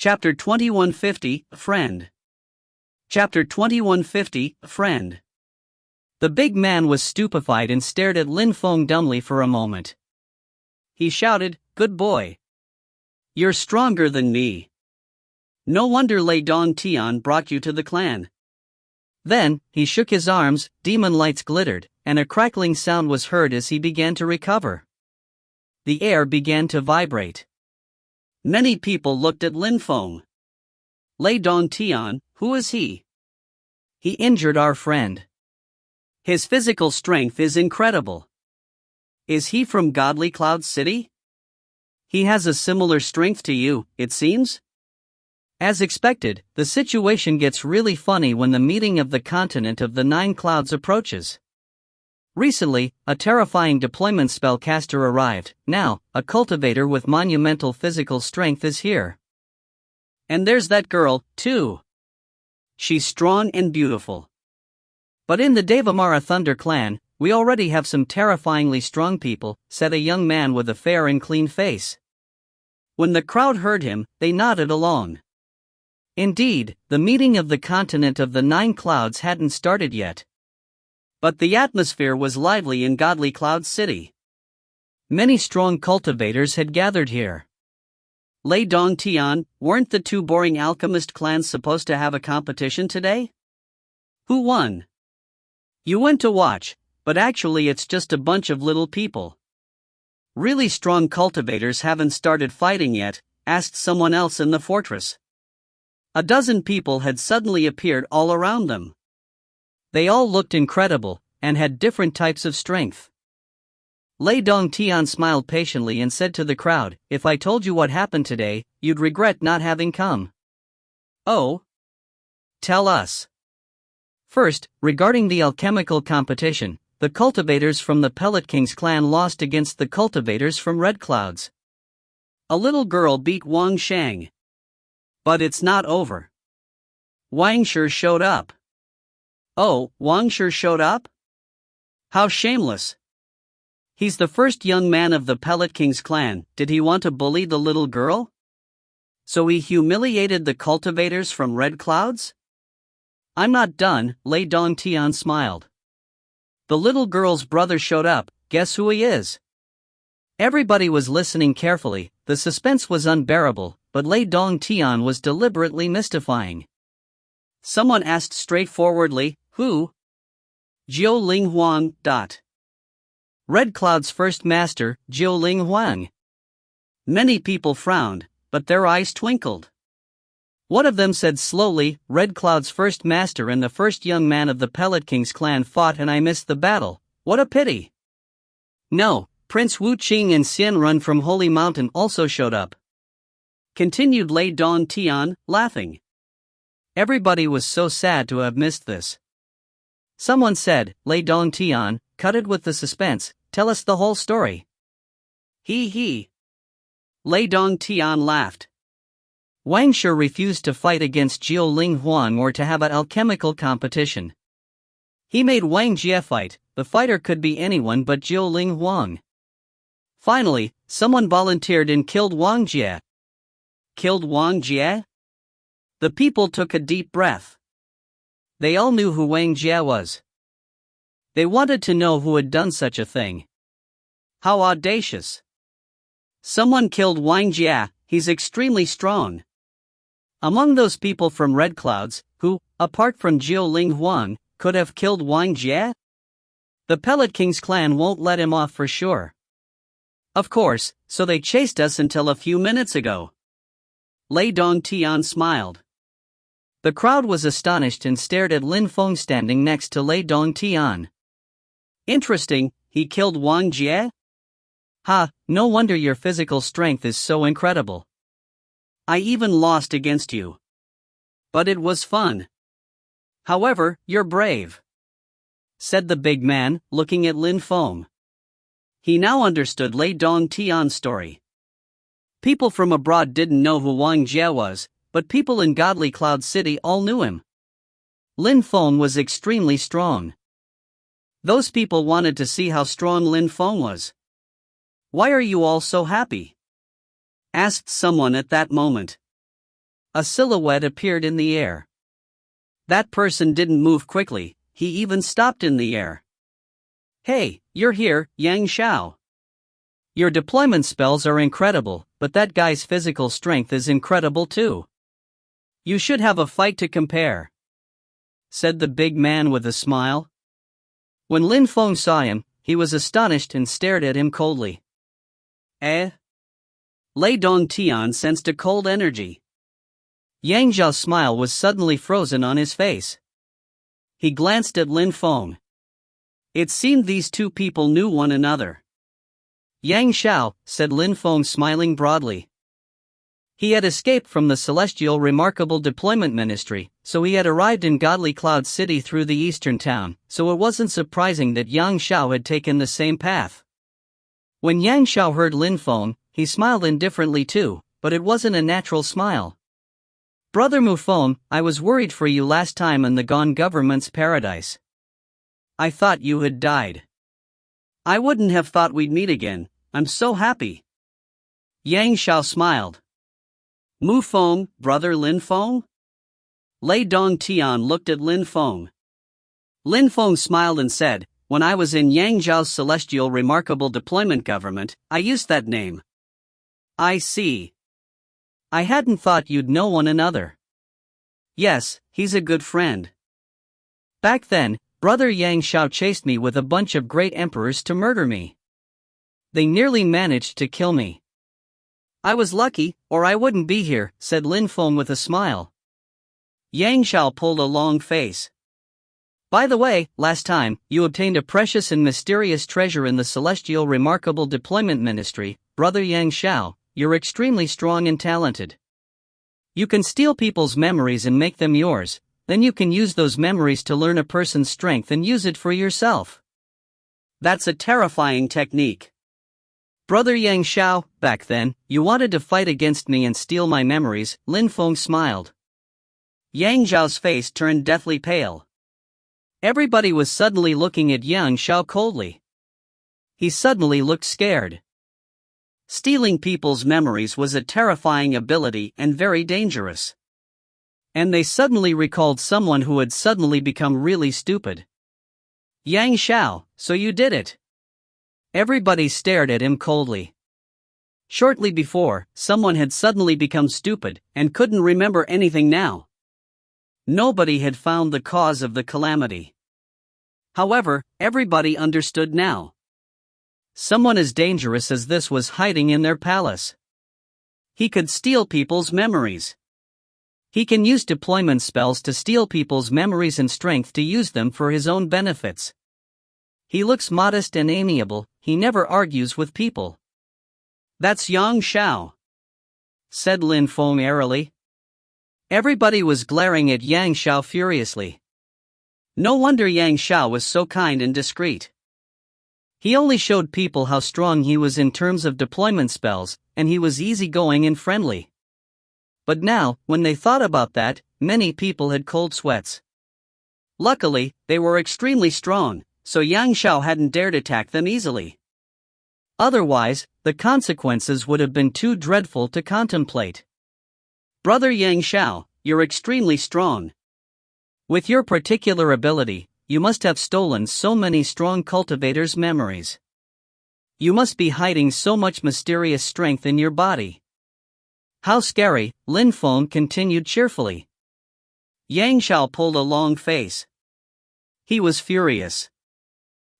Chapter 2150, Friend. Chapter 2150, Friend. The big man was stupefied and stared at Lin Feng dumbly for a moment. He shouted, "Good boy. You're stronger than me. No wonder Lei Dong Tian brought you to the clan." Then, he shook his arms, demon lights glittered, and a crackling sound was heard as he began to recover. The air began to vibrate. Many people looked at Lin Feng. "Lei Dong Tian, who is he? He injured our friend. His physical strength is incredible. Is he from Godly Cloud City? He has a similar strength to you, it seems?" As expected, the situation gets really funny when the meeting of the continent of the Nine Clouds approaches. Recently, a terrifying deployment spellcaster arrived. Now, a cultivator with monumental physical strength is here. And there's that girl, too. She's strong and beautiful. "But in the Devamara Thunder clan, we already have some terrifyingly strong people," said a young man with a fair and clean face. When the crowd heard him, they nodded along. Indeed, the meeting of the continent of the Nine Clouds hadn't started yet. But the atmosphere was lively in Godly Cloud City. Many strong cultivators had gathered here. "Lei Dong Tian, weren't the two boring alchemist clans supposed to have a competition today? Who won?" "You went to watch, but actually it's just a bunch of little people. Really strong cultivators haven't started fighting yet," asked someone else in the fortress. A dozen people had suddenly appeared all around them. They all looked incredible, and had different types of strength. Lei Dong Tian smiled patiently and said to the crowd, "If I told you what happened today, you'd regret not having come." "Oh? Tell us." First, regarding the alchemical competition, the cultivators from the Pellet King's clan lost against the cultivators from Red Clouds. A little girl beat Wang Shang. But it's not over. Wang Shi showed up. "Oh, Wang Shi showed up? How shameless. He's the first young man of the Pellet King's clan. Did he want to bully the little girl? So he humiliated the cultivators from Red Clouds?" "I'm not done," Lei Dong Tian smiled. "The little girl's brother showed up. Guess who he is?" Everybody was listening carefully. The suspense was unbearable, but Lei Dong Tian was deliberately mystifying. Someone asked straightforwardly, "Who?" "Jiu Ling Huang. Red Cloud's first master, Jiu Ling Huang." Many people frowned, but their eyes twinkled. One of them said slowly, "Red Cloud's first master and the first young man of the Pellet King's clan fought and I missed the battle. What a pity." "No, Prince Wu Qing and Xian Run from Holy Mountain also showed up," continued Lei Dong Tian, laughing. Everybody was so sad to have missed this. Someone said, "Lei Dong Tian, cut it with the suspense, tell us the whole story." He. Lei Dong Tian laughed. Wang Shi refused to fight against Jiu Ling Huang or to have an alchemical competition. He made Wang Jie fight. The fighter could be anyone but Jiu Ling Huang. Finally, someone volunteered and killed Wang Jie. Killed Wang Jie? The people took a deep breath. They all knew who Wang Jie was. They wanted to know who had done such a thing. How audacious. Someone killed Wang Jie, he's extremely strong. Among those people from Red Clouds, who, apart from Jiu Ling Huang, could have killed Wang Jie? The Pellet King's clan won't let him off for sure. Of course, so they chased us until a few minutes ago. Lei Dong Tian smiled. The crowd was astonished and stared at Lin Feng standing next to Lei Dong Tian. "Interesting, he killed Wang Jie? Ha, no wonder your physical strength is so incredible. I even lost against you. But it was fun. However, you're brave," said the big man, looking at Lin Feng. He now understood Lei Dong Tian's story. People from abroad didn't know who Wang Jie was, but people in Godly Cloud City all knew him. Lin Feng was extremely strong. Those people wanted to see how strong Lin Feng was. "Why are you all so happy?" asked someone at that moment. A silhouette appeared in the air. That person didn't move quickly, he even stopped in the air. "Hey, you're here, Yang Xiao. Your deployment spells are incredible, but that guy's physical strength is incredible too. You should have a fight to compare," said the big man with a smile. When Lin Feng saw him, he was astonished and stared at him coldly. Eh? Lei Dongtian sensed a cold energy. Yang Zhao's smile was suddenly frozen on his face. He glanced at Lin Feng. It seemed these two people knew one another. "Yang Xiao," said Lin Feng, smiling broadly. He had escaped from the celestial remarkable deployment ministry, so he had arrived in Godly Cloud City through the eastern town, so it wasn't surprising that Yang Xiao had taken the same path. When Yang Xiao heard Lin Feng, he smiled indifferently too, but it wasn't a natural smile. "Brother Mufeng, I was worried for you last time in the Gone government's paradise. I thought you had died. I wouldn't have thought we'd meet again. I'm so happy." Yang Xiao smiled. "Mufeng, brother Lin Feng?" Lei Dongtian looked at Lin Feng. Lin Feng smiled and said, "When I was in Yang Zhao's celestial remarkable deployment government, I used that name." "I see. I hadn't thought you'd know one another." "Yes, he's a good friend. Back then, Brother Yang Xiao chased me with a bunch of great emperors to murder me. They nearly managed to kill me. I was lucky, or I wouldn't be here," said Lin Feng with a smile. Yang Xiao pulled a long face. "By the way, last time, you obtained a precious and mysterious treasure in the celestial remarkable deployment ministry. Brother Yang Xiao, you're extremely strong and talented. You can steal people's memories and make them yours. Then you can use those memories to learn a person's strength and use it for yourself. That's a terrifying technique. Brother Yang Xiao, back then, you wanted to fight against me and steal my memories." Lin Feng smiled. Yang Zhao's face turned deathly pale. Everybody was suddenly looking at Yang Xiao coldly. He suddenly looked scared. Stealing people's memories was a terrifying ability and very dangerous. And they suddenly recalled someone who had suddenly become really stupid. "Yang Xiao, so you did it." Everybody stared at him coldly. Shortly before, someone had suddenly become stupid and couldn't remember anything now. Nobody had found the cause of the calamity. However, everybody understood now. Someone as dangerous as this was hiding in their palace. He could steal people's memories. He can use deployment spells to steal people's memories and strength to use them for his own benefits. He looks modest and amiable, he never argues with people. "That's Yang Xiao," said Lin Feng airily. Everybody was glaring at Yang Xiao furiously. No wonder Yang Xiao was so kind and discreet. He only showed people how strong he was in terms of deployment spells, and he was easygoing and friendly. But now, when they thought about that, many people had cold sweats. Luckily, they were extremely strong, so Yang Xiao hadn't dared attack them easily. Otherwise, the consequences would have been too dreadful to contemplate. "Brother Yang Xiao, you're extremely strong. With your particular ability, you must have stolen so many strong cultivators' memories. You must be hiding so much mysterious strength in your body." "How scary," Lin Feng continued cheerfully. Yang Xiao pulled a long face. He was furious.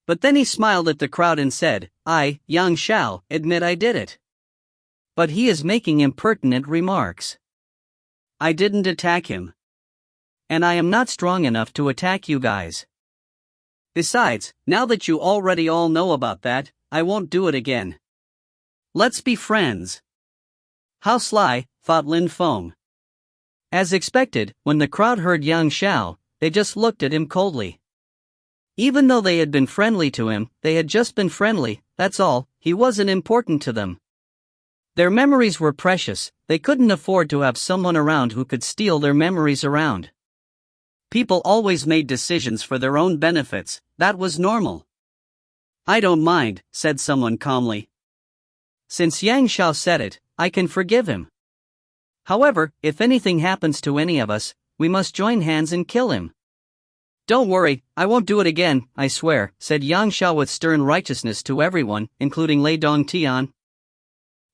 But then he smiled at the crowd and said, "I, Yang Xiao, admit I did it. But he is making impertinent remarks. I didn't attack him. And I am not strong enough to attack you guys. Besides, now that you already all know about that, I won't do it again. Let's be friends." How sly, thought Lin Feng. As expected, when the crowd heard Yang Xiao, they just looked at him coldly. Even though they had been friendly to him, they had just been friendly, that's all, he wasn't important to them. Their memories were precious, they couldn't afford to have someone around who could steal their memories around. People always made decisions for their own benefits, that was normal. "I don't mind," said someone calmly. "Since Yang Xiao said it, I can forgive him." However, if anything happens to any of us, we must join hands and kill him. Don't worry, I won't do it again, I swear, said Yang Xiao with stern righteousness to everyone, including Lei Dongtian.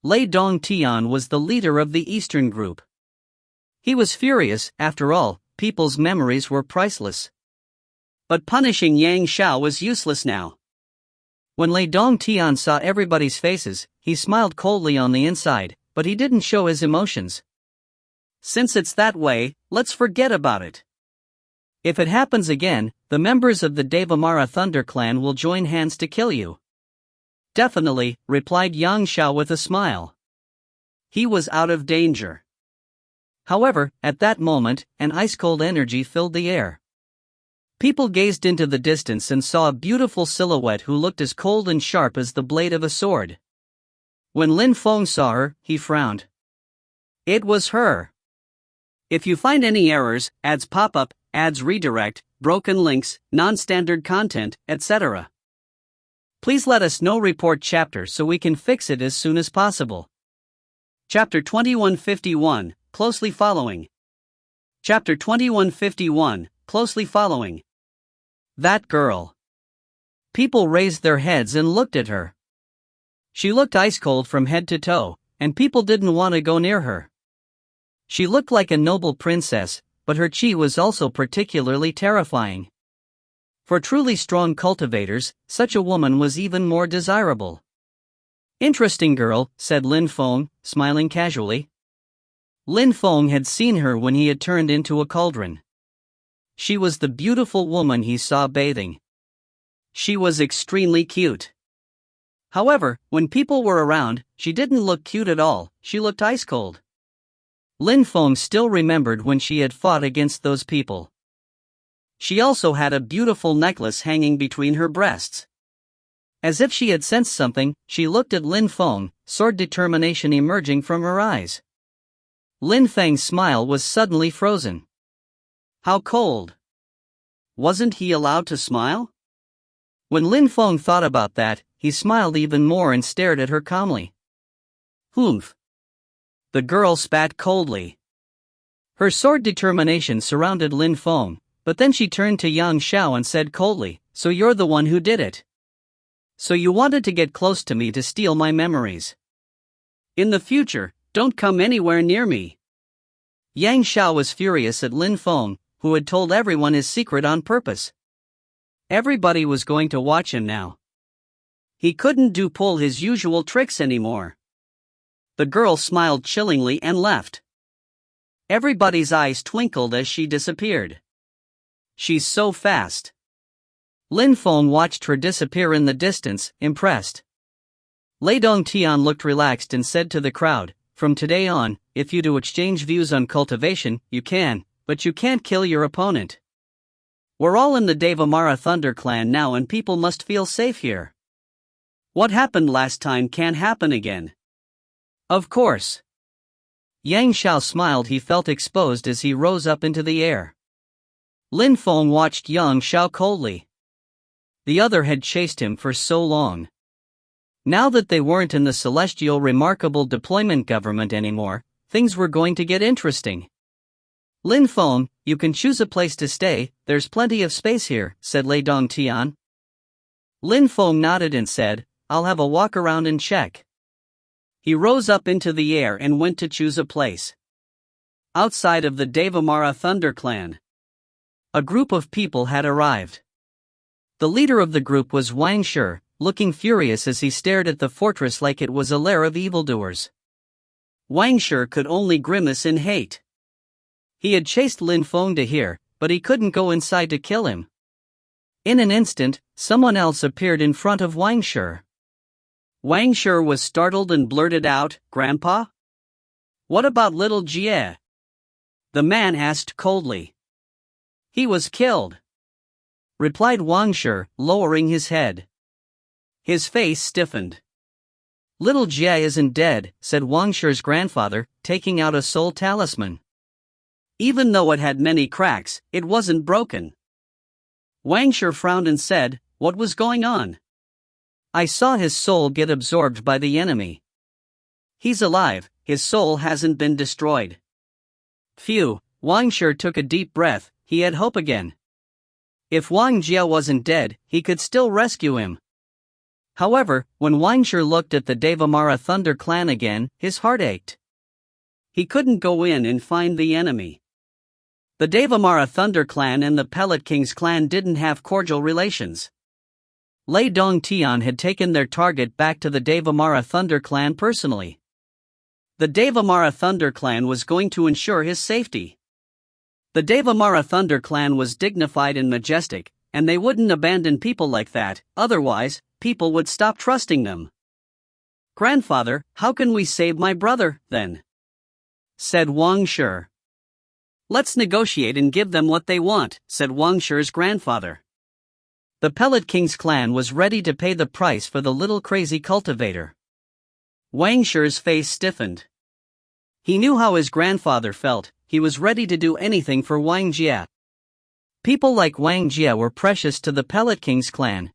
Lei Dongtian was the leader of the Eastern group. He was furious, after all, people's memories were priceless. But punishing Yang Xiao was useless now. When Lei Dongtian saw everybody's faces, he smiled coldly on the inside, but he didn't show his emotions. Since it's that way, let's forget about it. If it happens again, the members of the Devamara Thunder clan will join hands to kill you. Definitely, replied Yang Xiao with a smile. He was out of danger. However, at that moment, an ice-cold energy filled the air. People gazed into the distance and saw a beautiful silhouette who looked as cold and sharp as the blade of a sword. When Lin Feng saw her, he frowned. It was her. If you find any errors, ads pop up, ads redirect, broken links, non-standard content, etc., please let us know. Report chapter so we can fix it as soon as possible. Chapter 2151, Closely Following. Chapter 2151, Closely Following. That girl. People raised their heads and looked at her. She looked ice-cold from head to toe, and people didn't want to go near her. She looked like a noble princess, but her chi was also particularly terrifying. For truly strong cultivators, such a woman was even more desirable. Interesting girl, said Lin Feng, smiling casually. Lin Feng had seen her when he had turned into a cauldron. She was the beautiful woman he saw bathing. She was extremely cute. However, when people were around, she didn't look cute at all, she looked ice-cold. Lin Feng still remembered when she had fought against those people. She also had a beautiful necklace hanging between her breasts. As if she had sensed something, she looked at Lin Feng, sword determination emerging from her eyes. Lin Feng's smile was suddenly frozen. How cold. Wasn't he allowed to smile? When Lin Feng thought about that, he smiled even more and stared at her calmly. Humph. The girl spat coldly. Her sword determination surrounded Lin Feng, but then she turned to Yang Xiao and said coldly, so you're the one who did it. So you wanted to get close to me to steal my memories. In the future, don't come anywhere near me. Yang Xiao was furious at Lin Feng, who had told everyone his secret on purpose. Everybody was going to watch him now. He couldn't pull his usual tricks anymore. The girl smiled chillingly and left. Everybody's eyes twinkled as she disappeared. She's so fast. Lin Feng watched her disappear in the distance, impressed. Lei Dongtian looked relaxed and said to the crowd, from today on, if you do exchange views on cultivation, you can, but you can't kill your opponent. We're all in the Devamara Thunder clan now and people must feel safe here. What happened last time can't happen again. Of course. Yang Xiao smiled. He felt exposed as he rose up into the air. Lin Feng watched Yang Xiao coldly. The other had chased him for so long. Now that they weren't in the celestial remarkable deployment government anymore, things were going to get interesting. Lin Feng, you can choose a place to stay, there's plenty of space here, said Lei Dongtian. Lin Feng nodded and said, I'll have a walk around and check. He rose up into the air and went to choose a place. Outside of the Devamara Thunder clan, a group of people had arrived. The leader of the group was Wang Shi, looking furious as he stared at the fortress like it was a lair of evildoers. Wang Shi could only grimace in hate. He had chased Lin Feng to here, but he couldn't go inside to kill him. In an instant, someone else appeared in front of Wang Shi. Wang Shi was startled and blurted out, Grandpa? What about little Jie? The man asked coldly. He was killed, replied Wang Shi, lowering his head. His face stiffened. Little Jie isn't dead, said Wang Shi's grandfather, taking out a soul talisman. Even though it had many cracks, it wasn't broken. Wang Shi frowned and said, what was going on? I saw his soul get absorbed by the enemy. He's alive, his soul hasn't been destroyed. Phew, Wang Shi took a deep breath, he had hope again. If Wang Jia wasn't dead, he could still rescue him. However, when Wang Shi looked at the Devamara Thunder clan again, his heart ached. He couldn't go in and find the enemy. The Devamara Thunder clan and the Pellet King's clan didn't have cordial relations. Lei Dongtian had taken their target back to the Devamara Thunder clan personally. The Devamara Thunder clan was going to ensure his safety. The Devamara Thunder clan was dignified and majestic, and they wouldn't abandon people like that, otherwise, people would stop trusting them. "Grandfather, how can we save my brother, then?" said Wang Shi. "Let's negotiate and give them what they want," said Wang Shi's grandfather. The Pellet King's clan was ready to pay the price for the little crazy cultivator. Wang Shi's face stiffened. He knew how his grandfather felt, he was ready to do anything for Wang Jia. People like Wang Jia were precious to the Pellet King's clan.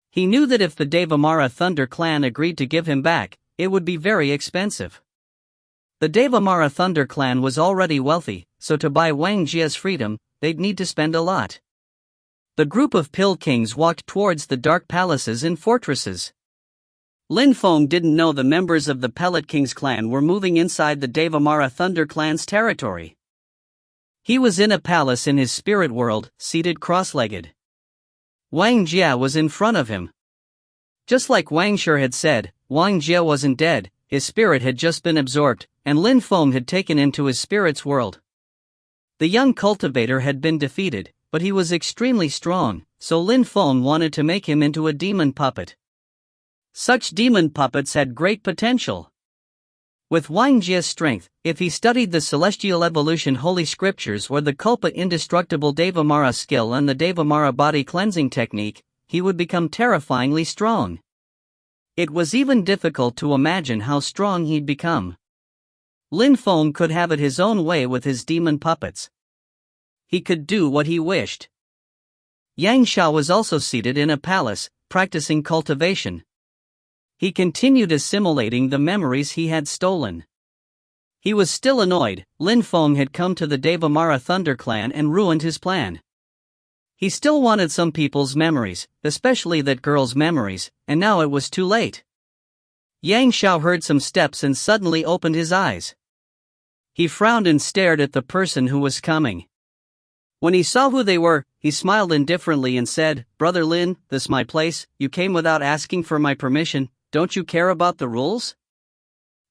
He knew that if the Devamara Thunder clan agreed to give him back, it would be very expensive. The Devamara Thunder clan was already wealthy, so to buy Wang Jia's freedom, they'd need to spend a lot. The group of Pill Kings walked towards the dark palaces and fortresses. Lin Feng didn't know the members of the Pellet King's clan were moving inside the Devamara Thunder clan's territory. He was in a palace in his spirit world, seated cross-legged. Wang Jia was in front of him. Just like Wang Shi had said, Wang Jia wasn't dead, his spirit had just been absorbed, and Lin Feng had taken him to his spirit's world. The young cultivator had been defeated, but he was extremely strong, so Lin Feng wanted to make him into a demon puppet. Such demon puppets had great potential. With Wang Jia's strength, if he studied the Celestial Evolution Holy Scriptures or the Kulpa Indestructible Devamara skill and the Devamara body cleansing technique, he would become terrifyingly strong. It was even difficult to imagine how strong he'd become. Lin Feng could have it his own way with his demon puppets. He could do what he wished. Yang Xiao was also seated in a palace, practicing cultivation. He continued assimilating the memories he had stolen. He was still annoyed. Lin Feng had come to the Devamara Thunder clan and ruined his plan. He still wanted some people's memories, especially that girl's memories, and now it was too late. Yang Xiao heard some steps and suddenly opened his eyes. He frowned and stared at the person who was coming. When he saw who they were, he smiled indifferently and said, "Brother Lin, this my place, you came without asking for my permission, don't you care about the rules?"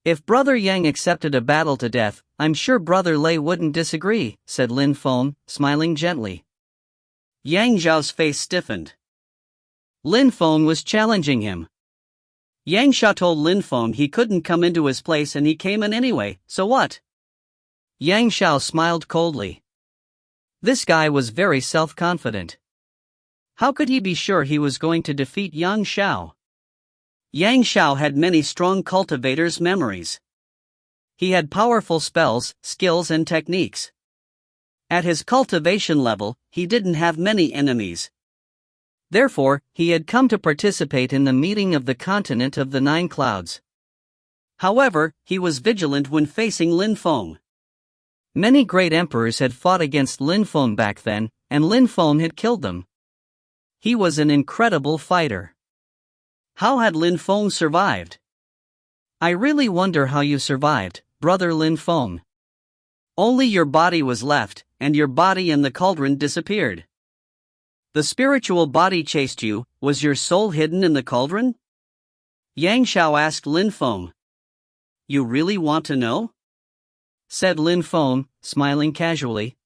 "If Brother Yang accepted a battle to death, I'm sure Brother Lei wouldn't disagree," said Lin Feng, smiling gently. Yang Xiao's face stiffened. Lin Feng was challenging him. Yang Xiao told Lin Feng he couldn't come into his place and he came in anyway, so what? Yang Xiao smiled coldly. This guy was very self-confident. How could he be sure he was going to defeat Yang Xiao? Yang Xiao had many strong cultivators' memories. He had powerful spells, skills and techniques. At his cultivation level, he didn't have many enemies. Therefore, he had come to participate in the meeting of the continent of the Nine Clouds. However, he was vigilant when facing Lin Feng. Many great emperors had fought against Lin Feng back then, and Lin Feng had killed them. He was an incredible fighter. How had Lin Feng survived? "I really wonder how you survived, Brother Lin Feng. Only your body was left, and your body in the cauldron disappeared. The spiritual body chased you, was your soul hidden in the cauldron?" Yang Xiao asked Lin Feng. "You really want to know?" said Lin Feng, smiling casually.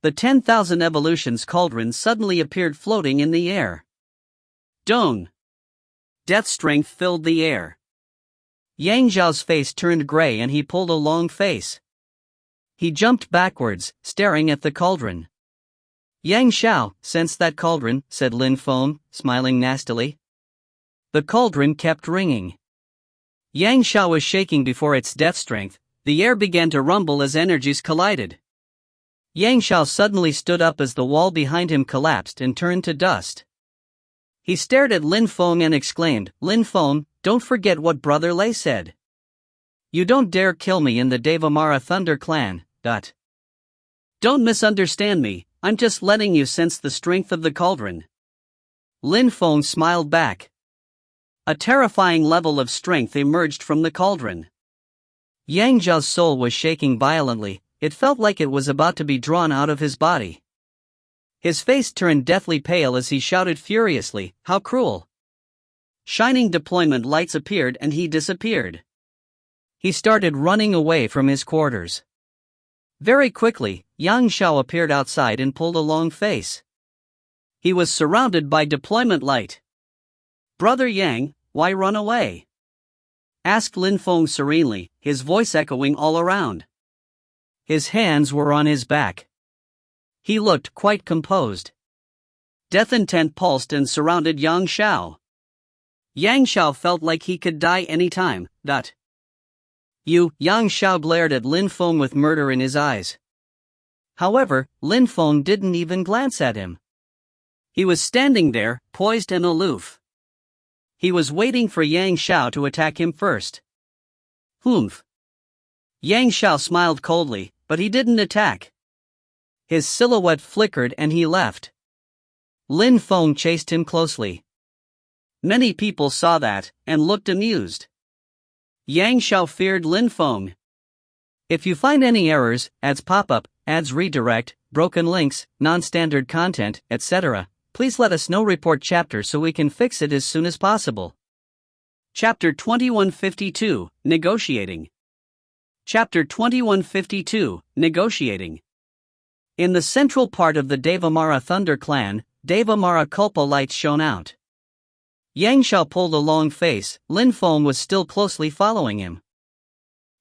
The 10,000 evolutions cauldron suddenly appeared floating in the air. Dong! Death strength filled the air. Yang Xiao's face turned gray and he pulled a long face. He jumped backwards, staring at the cauldron. "Yang Xiao, sense that cauldron," said Lin Feng, smiling nastily. The cauldron kept ringing. Yang Xiao was shaking before its death strength. The air began to rumble as energies collided. Yang Xiao suddenly stood up as the wall behind him collapsed and turned to dust. He stared at Lin Feng and exclaimed, "Lin Feng, don't forget what Brother Lei said." You don't dare kill me in the Devamara Thunder Clan. Don't misunderstand me, I'm just letting you sense the strength of the cauldron. Lin Feng smiled back. A terrifying level of strength emerged from the cauldron. Yang Zhao's soul was shaking violently, it felt like it was about to be drawn out of his body. His face turned deathly pale as he shouted furiously, "How cruel!" Shining deployment lights appeared and he disappeared. He started running away from his quarters. Very quickly, Yang Zhao appeared outside and pulled a long face. He was surrounded by deployment light. "Brother Yang, why run away?" asked Lin Feng serenely, his voice echoing all around. His hands were on his back. He looked quite composed. Death intent pulsed and surrounded Yang Zhao. Yang Zhao felt like he could die any time. You, Yang Zhao glared at Lin Feng with murder in his eyes. However, Lin Feng didn't even glance at him. He was standing there, poised and aloof. He was waiting for Yang Zhao to attack him first. Humph. Yang Zhao smiled coldly, but he didn't attack. His silhouette flickered and he left. Lin Feng chased him closely. Many people saw that, and looked amused. Yang Zhao feared Lin Feng. If you find any errors, ads pop up, ads redirect, broken links, non-standard content, etc., please let us know. Report chapter so we can fix it as soon as possible. Chapter 2152, Negotiating. Chapter 2152, Negotiating. In the central part of the Devamara Thunder Clan, Devamara Kulpa lights shone out. Yang Zhao pulled a long face, Lin Feng was still closely following him.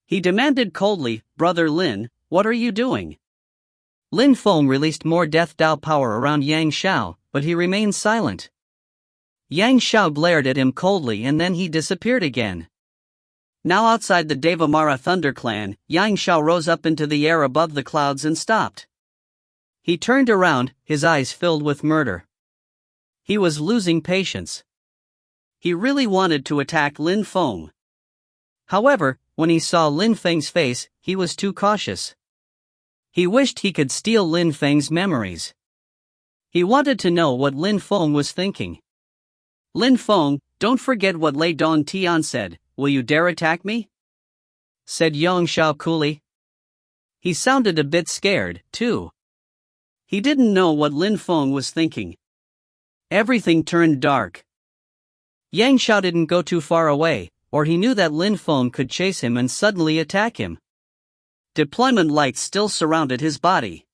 He demanded coldly, "Brother Lin, what are you doing?" Lin Feng released more Death Dao power around Yang Zhao, but he remained silent. Yang Zhao glared at him coldly and then he disappeared again. Now outside the Devamara Thunder Clan, Yang Zhao rose up into the air above the clouds and stopped. He turned around, his eyes filled with murder. He was losing patience. He really wanted to attack Lin Feng. However, when he saw Lin Feng's face, he was too cautious. He wished he could steal Lin Feng's memories. He wanted to know what Lin Feng was thinking. "Lin Feng, don't forget what Lei Don Tian said, will you dare attack me?" said Yang Zhao coolly. He sounded a bit scared, too. He didn't know what Lin Feng was thinking. Everything turned dark. Yang Zhao didn't go too far away, or he knew that Lin Feng could chase him and suddenly attack him. Deployment lights still surrounded his body.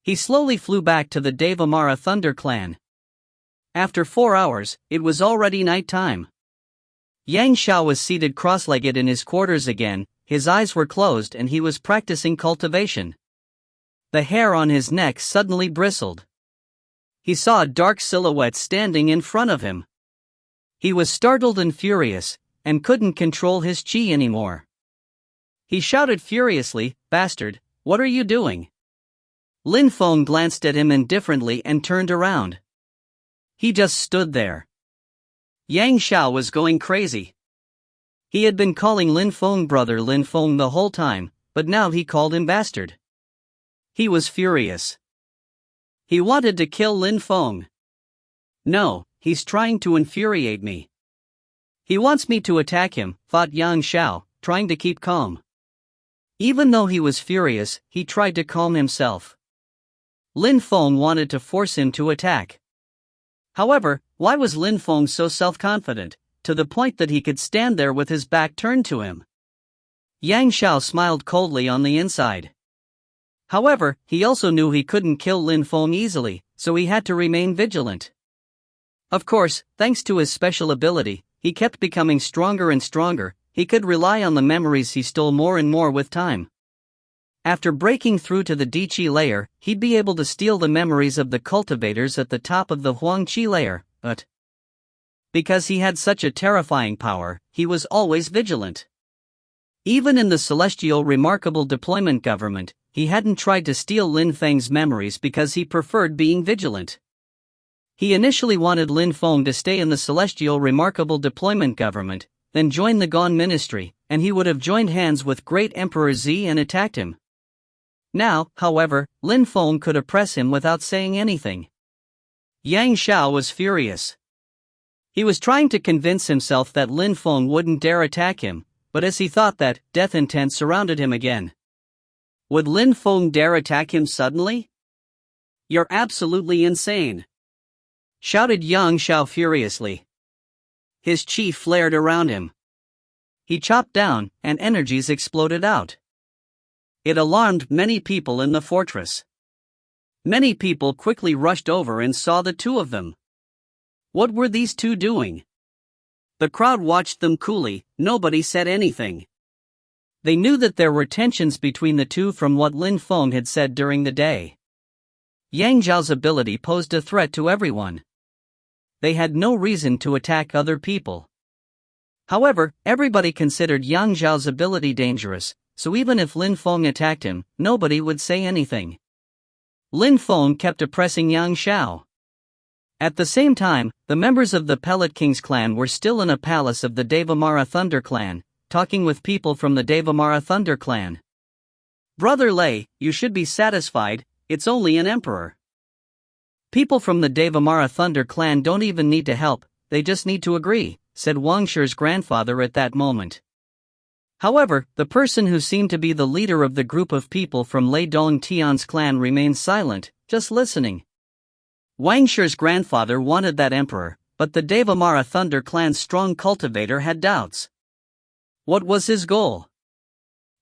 He slowly flew back to the Devamara Thunder Clan. After 4 hours, it was already night time. Yang Zhao was seated cross-legged in his quarters again, his eyes were closed and he was practicing cultivation. The hair on his neck suddenly bristled. He saw a dark silhouette standing in front of him. He was startled and furious, and couldn't control his chi anymore. He shouted furiously, "Bastard, what are you doing?" Lin Feng glanced at him indifferently and turned around. He just stood there. Yang Zhao was going crazy. He had been calling Lin Feng brother Lin Feng the whole time, but now he called him bastard. He was furious. He wanted to kill Lin Feng. "No, he's trying to infuriate me. He wants me to attack him," thought Yang Zhao, trying to keep calm. Even though he was furious, he tried to calm himself. Lin Feng wanted to force him to attack. However, why was Lin Feng so self-confident, to the point that he could stand there with his back turned to him? Yang Zhao smiled coldly on the inside. However, he also knew he couldn't kill Lin Feng easily, so he had to remain vigilant. Of course, thanks to his special ability, he kept becoming stronger and stronger. He could rely on the memories he stole more and more with time. After breaking through to the Di-Chi layer, he'd be able to steal the memories of the cultivators at the top of the Huang-Chi layer, but because he had such a terrifying power, he was always vigilant. Even in the celestial remarkable deployment government, he hadn't tried to steal Lin Feng's memories because he preferred being vigilant. He initially wanted Lin Feng to stay in the celestial remarkable deployment government, then join the Gone Ministry, and he would have joined hands with great Emperor Z and attacked him. Now, however, Lin Feng could oppress him without saying anything. Yang Xiao was furious. He was trying to convince himself that Lin Feng wouldn't dare attack him, but as he thought that, death intent surrounded him again. Would Lin Feng dare attack him suddenly? "You're absolutely insane!" shouted Yang Xiao furiously. His chi flared around him. He chopped down, and energies exploded out. It alarmed many people in the fortress. Many people quickly rushed over and saw the two of them. What were these two doing? The crowd watched them coolly, nobody said anything. They knew that there were tensions between the two from what Lin Feng had said during the day. Yang Zhao's ability posed a threat to everyone. They had no reason to attack other people. However, everybody considered Yang Zhao's ability dangerous, so even if Lin Feng attacked him, nobody would say anything. Lin Feng kept oppressing Yang Xiao. At the same time, the members of the Pellet King's clan were still in a palace of the Devamara Thunder clan, talking with people from the Devamara Thunder clan. "Brother Lei, you should be satisfied, it's only an emperor. People from the Devamara Thunder clan don't even need to help, they just need to agree," said Wang Shi's grandfather at that moment. However, the person who seemed to be the leader of the group of people from Lei Dong Tian's clan remained silent, just listening. Wang Shi's grandfather wanted that emperor, but the Devamara Thunder clan's strong cultivator had doubts. What was his goal?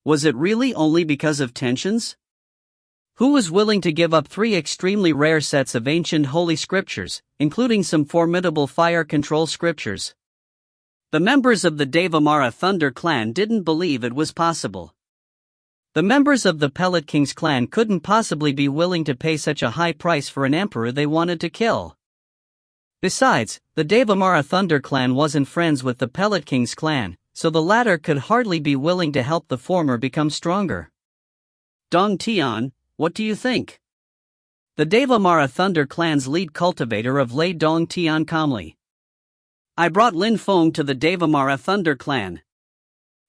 Was it really only because of tensions? Who was willing to give up 3 extremely rare sets of ancient holy scriptures, including some formidable fire control scriptures? The members of the Devamara Thunder clan didn't believe it was possible. The members of the Pellet King's clan couldn't possibly be willing to pay such a high price for an emperor they wanted to kill. Besides, the Devamara Thunder clan wasn't friends with the Pellet King's clan, so the latter could hardly be willing to help the former become stronger. "Dong Tian, what do you think?" The Devamara Thunder clan's lead cultivator of Lei Dong Tian calmly. "I brought Lin Feng to the Devamara Thunder clan.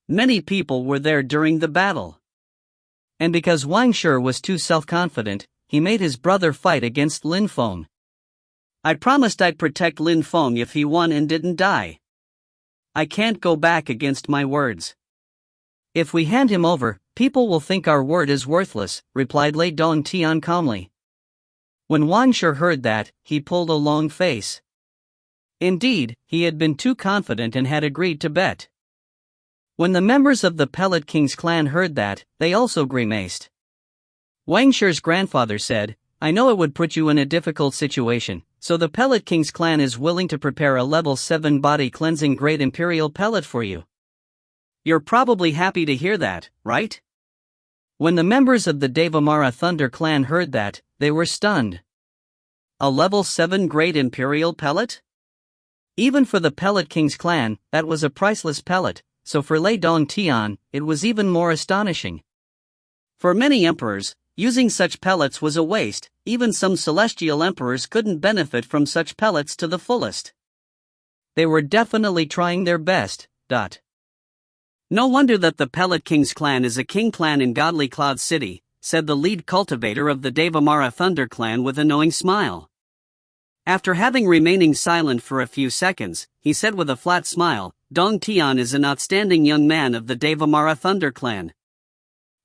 Many people were there during the battle." And because Wang Shi was too self-confident, he made his brother fight against Lin Feng. "I promised I'd protect Lin Feng if he won and didn't die. I can't go back against my words. If we hand him over, people will think our word is worthless," replied Lei Dong Tian calmly. When Wang Shi heard that, he pulled a long face. Indeed, he had been too confident and had agreed to bet. When the members of the Pellet King's clan heard that, they also grimaced. Wang Shi's grandfather said, "I know it would put you in a difficult situation, so the Pellet King's clan is willing to prepare a level 7 body cleansing Great Imperial Pellet for you. You're probably happy to hear that, right?" When the members of the Devamara Thunder clan heard that, they were stunned. A level 7 Great Imperial Pellet? Even for the Pellet King's clan, that was a priceless pellet, so for Lei Dong Tian, it was even more astonishing. For many emperors, using such pellets was a waste, even some celestial emperors couldn't benefit from such pellets to the fullest. They were definitely trying their best. "No wonder that the Pellet King's clan is a king clan in Godly Cloud City," said the lead cultivator of the Devamara Thunder clan with a knowing smile. After having remaining silent for a few seconds, he said with a flat smile, "Dong Tian is an outstanding young man of the Devamara Thunder clan.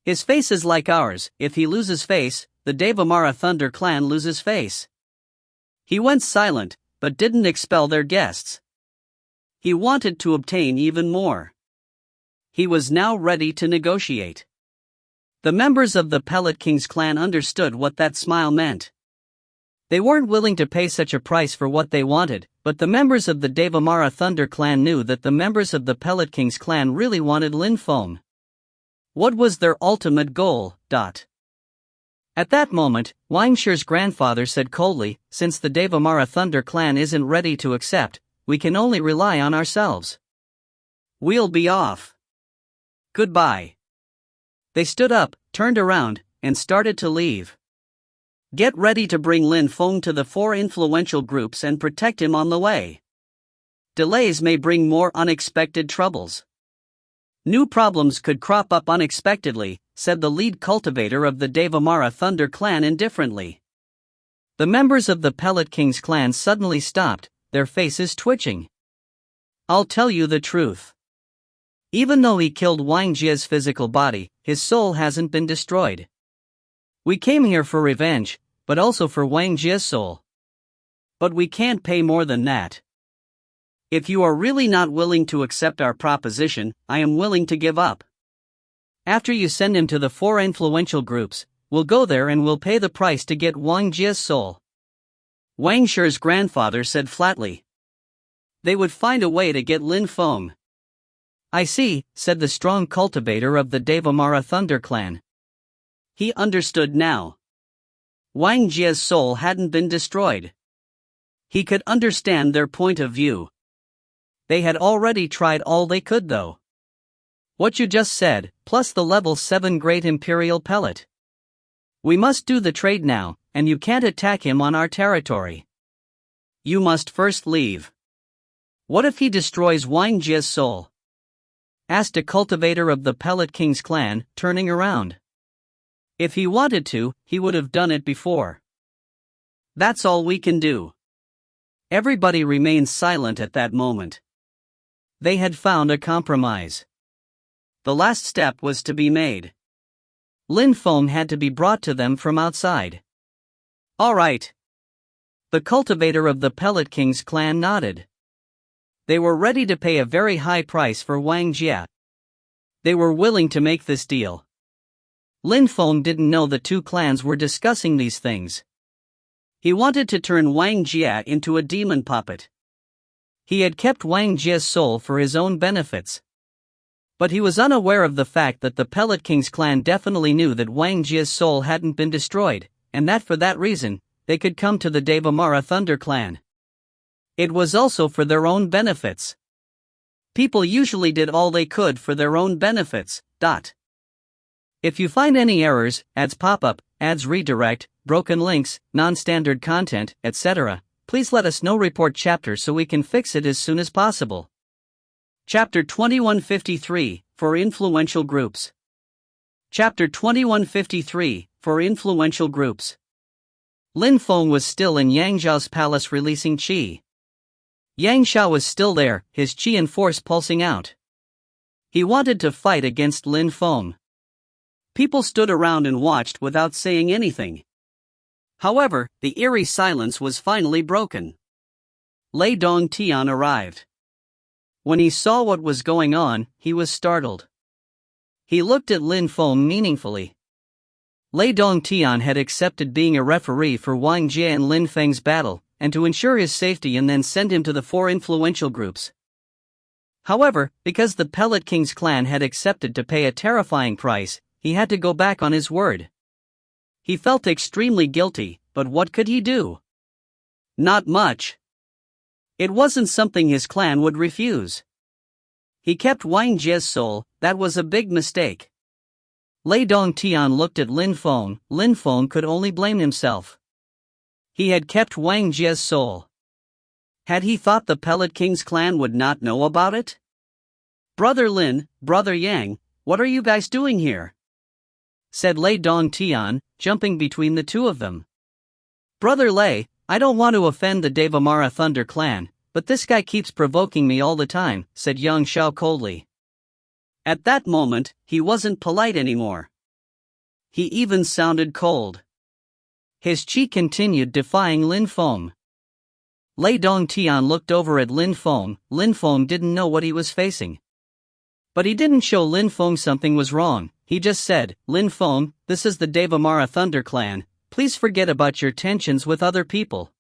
His face is like ours, if he loses face, the Devamara Thunder clan loses face." He went silent, but didn't expel their guests. He wanted to obtain even more. He was now ready to negotiate. The members of the Pellet King's clan understood what that smile meant. They weren't willing to pay such a price for what they wanted, but the members of the Devamara Thunder clan knew that the members of the Pellet King's clan really wanted Lin Feng. What was their ultimate goal? At that moment, Wang Shi's grandfather said coldly, "Since the Devamara Thunder clan isn't ready to accept, we can only rely on ourselves. We'll be off. Goodbye." They stood up, turned around, and started to leave. "Get ready to bring Lin Feng to the 4 influential groups and protect him on the way. Delays may bring more unexpected troubles. New problems could crop up unexpectedly, said the lead cultivator of the Devamara Thunder clan indifferently. The members of the Pellet King's clan suddenly stopped, their faces twitching. I'll tell you the truth. Even though he killed Wang Jie's physical body, his soul hasn't been destroyed. We came here for revenge, but also for Wang Jie's soul. But we can't pay more than that. If you are really not willing to accept our proposition, I am willing to give up. After you send him to the 4 influential groups, we'll go there and we'll pay the price to get Wang Jie's soul. Wang Shi's grandfather said flatly. They would find a way to get Lin Feng. I see, said the strong cultivator of the Devamara Thunder clan. He understood now. Wang Jie's soul hadn't been destroyed. He could understand their point of view. They had already tried all they could though. What you just said, plus the level 7 Great Imperial Pellet. We must do the trade now, and you can't attack him on our territory. You must first leave. What if he destroys Wang Jie's soul? Asked a cultivator of the Pellet King's clan, turning around. If he wanted to, he would have done it before. That's all we can do. Everybody remained silent at that moment. They had found a compromise. The last step was to be made. Lin Feng had to be brought to them from outside. All right. The cultivator of the Pellet King's clan nodded. They were ready to pay a very high price for Wang Jie. They were willing to make this deal. Lin Feng didn't know the two clans were discussing these things. He wanted to turn Wang Jie into a demon puppet. He had kept Wang Jie's soul for his own benefits. But he was unaware of the fact that the Pellet King's clan definitely knew that Wang Jie's soul hadn't been destroyed, and that for that reason, they could come to the Devamara Thunder clan. It was also for their own benefits. People usually did all they could for their own benefits. If you find any errors, ads pop up, ads redirect, broken links, non-standard content, etc., please let us know. Report chapter so we can fix it as soon as possible. Chapter 2153, for influential groups. Chapter 2153, for influential groups. Lin Feng was still in Yang Zhao's palace releasing qi. Yang Zhao was still there, his qi and force pulsing out. He wanted to fight against Lin Feng. People stood around and watched without saying anything. However, the eerie silence was finally broken. Lei Dongtian arrived. When he saw what was going on, he was startled. He looked at Lin Feng meaningfully. Lei Dongtian had accepted being a referee for Wang Jie and Lin Feng's battle, and to ensure his safety and then send him to the 4 influential groups. However, because the Pellet King's clan had accepted to pay a terrifying price, he had to go back on his word. He felt extremely guilty, but what could he do? Not much. It wasn't something his clan would refuse. He kept Wang Jie's soul, that was a big mistake. Lei Dongtian looked at Lin Feng. Lin Feng could only blame himself. He had kept Wang Jie's soul. Had he thought the Pellet King's clan would not know about it? Brother Lin, Brother Yang, what are you guys doing here? Said Lei Dongtian, jumping between the two of them. Brother Lei, I don't want to offend the Devamara Thunder clan, but this guy keeps provoking me all the time, said Yang Zhao coldly. At that moment, he wasn't polite anymore. He even sounded cold. His qi continued defying Lin Feng. Lei Dongtian looked over at Lin Feng. Lin Feng didn't know what he was facing. But he didn't show Lin Feng something was wrong. He just said, Lin Feng, this is the Devamara Thunder clan, please forget about your tensions with other people.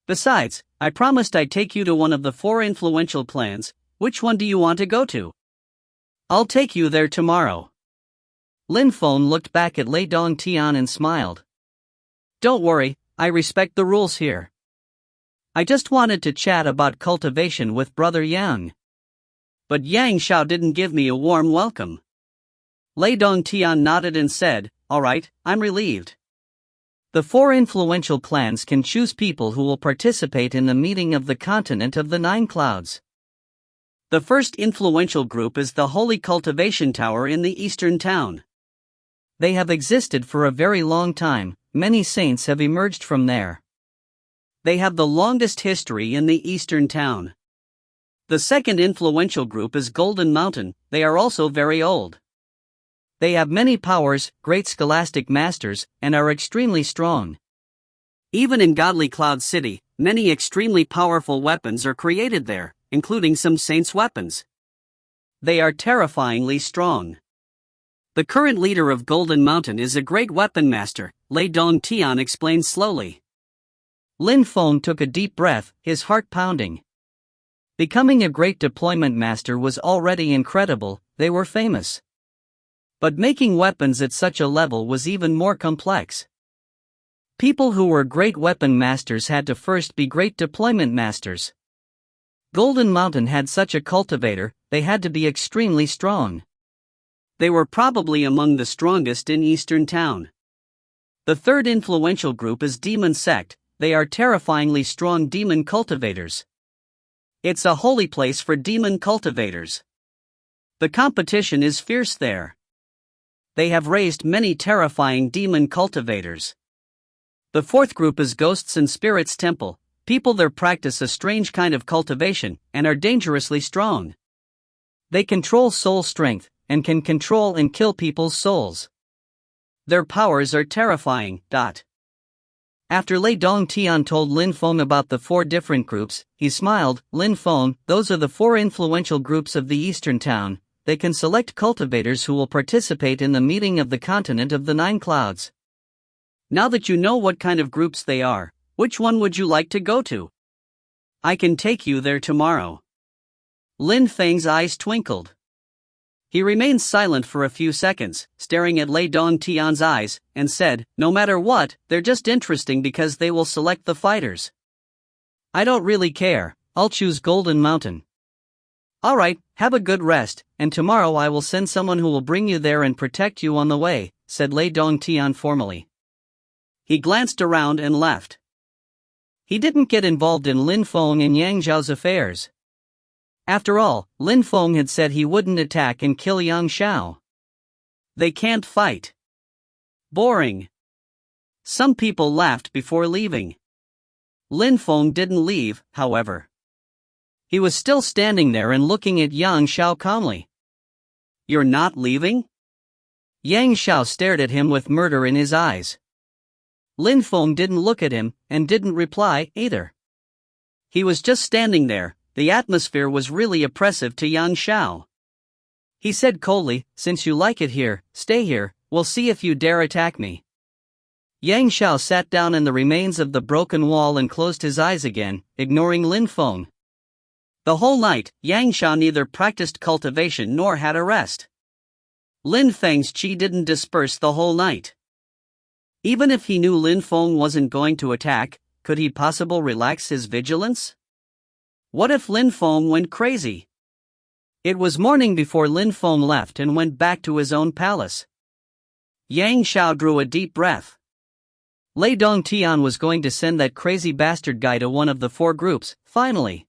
Besides, I promised I'd take you to one of the 4 influential clans. Which one do you want to go to? I'll take you there tomorrow. Lin Feng looked back at Lei Dongtian and smiled. Don't worry, I respect the rules here. I just wanted to chat about cultivation with Brother Yang. But Yang Zhao didn't give me a warm welcome. Lei Dongtian nodded and said, all right, I'm relieved. The 4 influential clans can choose people who will participate in the meeting of the continent of the 9 clouds. The first influential group is the Holy Cultivation Tower in the eastern town. They have existed for a very long time, many saints have emerged from there. They have the longest history in the eastern town. The second influential group is Golden Mountain, they are also very old. They have many powers, great scholastic masters, and are extremely strong. Even in Godly Cloud City, many extremely powerful weapons are created there, including some saints' weapons. They are terrifyingly strong. The current leader of Golden Mountain is a great weapon master, Lei Dong Tian explained slowly. Lin Feng took a deep breath, his heart pounding. Becoming a great deployment master was already incredible, they were famous. But making weapons at such a level was even more complex. People who were great weapon masters had to first be great deployment masters. Golden Mountain had such a cultivator, they had to be extremely strong. They were probably among the strongest in Eastern Town. The third influential group is Demon Sect, they are terrifyingly strong demon cultivators. It's a holy place for demon cultivators. The competition is fierce there. They have raised many terrifying demon cultivators. The fourth group is Ghosts and Spirits Temple, people there practice a strange kind of cultivation and are dangerously strong. They control soul strength and can control and kill people's souls. Their powers are terrifying. After Lei Dong Tian told Lin Feng about the four different groups, he smiled. Lin Feng, those are the four influential groups of the eastern town. They can select cultivators who will participate in the meeting of the continent of the Nine Clouds. Now that you know what kind of groups they are, which one would you like to go to? I can take you there tomorrow. Lin Feng's eyes twinkled. He remained silent for a few seconds, staring at Lei Dong Tian's eyes, and said, no matter what, they're just interesting because they will select the fighters. I don't really care, I'll choose Golden Mountain. Alright, have a good rest, and tomorrow I will send someone who will bring you there and protect you on the way, said Lei Dong Tian formally. He glanced around and left. He didn't get involved in Lin Feng and Yang Zhao's affairs. After all, Lin Feng had said he wouldn't attack and kill Yang Xiao. They can't fight. Boring. Some people laughed before leaving. Lin Feng didn't leave, however. He was still standing there and looking at Yang Xiao calmly. You're not leaving? Yang Xiao stared at him with murder in his eyes. Lin Feng didn't look at him, and didn't reply, either. He was just standing there. The atmosphere was really oppressive to Yang Xiao. He said coldly, since you like it here, stay here, we'll see if you dare attack me. Yang Xiao sat down in the remains of the broken wall and closed his eyes again, ignoring Lin Feng. The whole night, Yang Xiao neither practiced cultivation nor had a rest. Lin Feng's qi didn't disperse the whole night. Even if he knew Lin Feng wasn't going to attack, could he possibly relax his vigilance? What if Lin Feng went crazy? It was morning before Lin Feng left and went back to his own palace. Yang Xiao drew a deep breath. Lei Dong Tian was going to send that crazy bastard guy to one of the four groups, finally.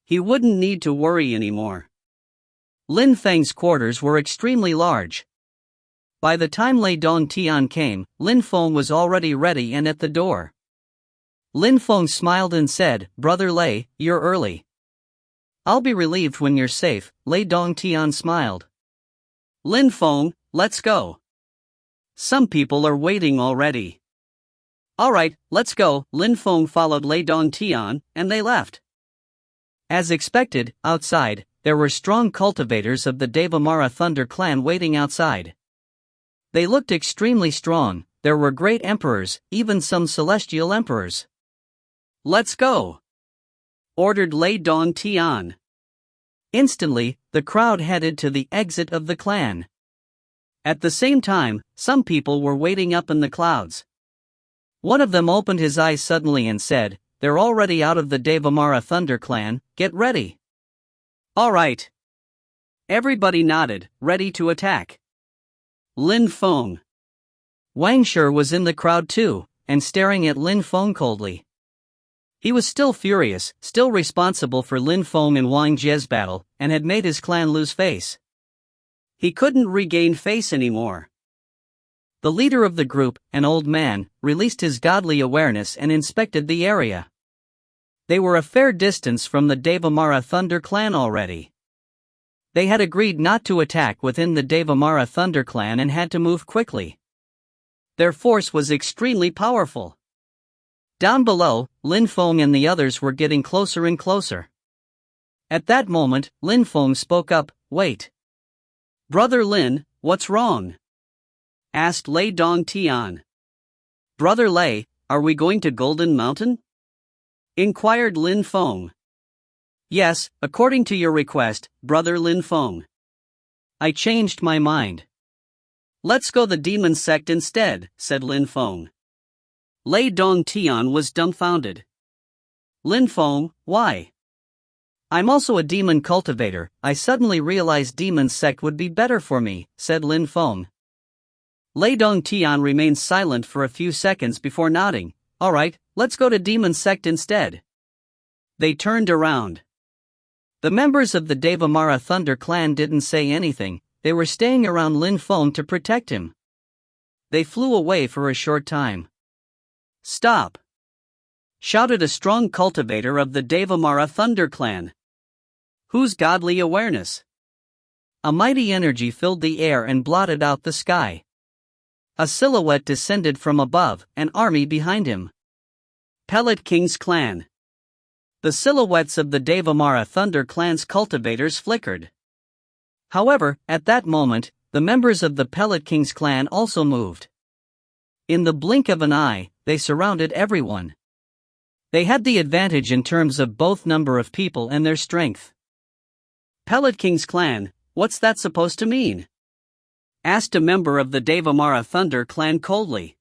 He wouldn't need to worry anymore. Lin Feng's quarters were extremely large. By the time Lei Dong Tian came, Lin Feng was already ready and at the door. Lin Feng smiled and said, Brother Lei, you're early. I'll be relieved when you're safe, Lei Dong Tian smiled. Lin Feng, let's go. Some people are waiting already. Alright, let's go. Lin Feng followed Lei Dong Tian, and they left. As expected, outside, there were strong cultivators of the Devamara Thunder clan waiting outside. They looked extremely strong, there were great emperors, even some celestial emperors. Let's go! Ordered Lei Dong Tian. Instantly, the crowd headed to the exit of the clan. At the same time, some people were waiting up in the clouds. One of them opened his eyes suddenly and said, They're already out of the Devamara Thunder clan, get ready. Alright. Everybody nodded, ready to attack. Lin Feng. Wang Shi was in the crowd too, and staring at Lin Feng coldly. He was still furious, still responsible for Lin Feng and Wang Jie's battle, and had made his clan lose face. He couldn't regain face anymore. The leader of the group, an old man, released his godly awareness and inspected the area. They were a fair distance from the Devamara Thunder clan already. They had agreed not to attack within the Devamara Thunder clan and had to move quickly. Their force was extremely powerful. Down below, Lin Feng and the others were getting closer and closer. At that moment, Lin Feng spoke up, "Wait. Brother Lin, what's wrong?" asked Lei Dong Tian. "Brother Lei, are we going to Golden Mountain?" inquired Lin Feng. "Yes, according to your request, Brother Lin Feng. I changed my mind. Let's go the demon sect instead," said Lin Feng. Lei Dong Tian was dumbfounded. "Lin Feng, why?" "I'm also a demon cultivator. I suddenly realized demon sect would be better for me," said Lin Feng. Lei Dong Tian remained silent for a few seconds before nodding. "Alright, let's go to demon sect instead." They turned around. The members of the Devamara Thunder clan didn't say anything. They were staying around Lin Feng to protect him. They flew away for a short time. "Stop!" shouted a strong cultivator of the Devamara Thunder clan. "Whose godly awareness?" A mighty energy filled the air and blotted out the sky. A silhouette descended from above, an army behind him. Pellet King's clan. The silhouettes of the Devamara Thunder clan's cultivators flickered. However, at that moment, the members of the Pellet King's clan also moved. In the blink of an eye, they surrounded everyone. They had the advantage in terms of both number of people and their strength. "Pellet King's clan, what's that supposed to mean?" asked a member of the Devamara Thunder clan coldly.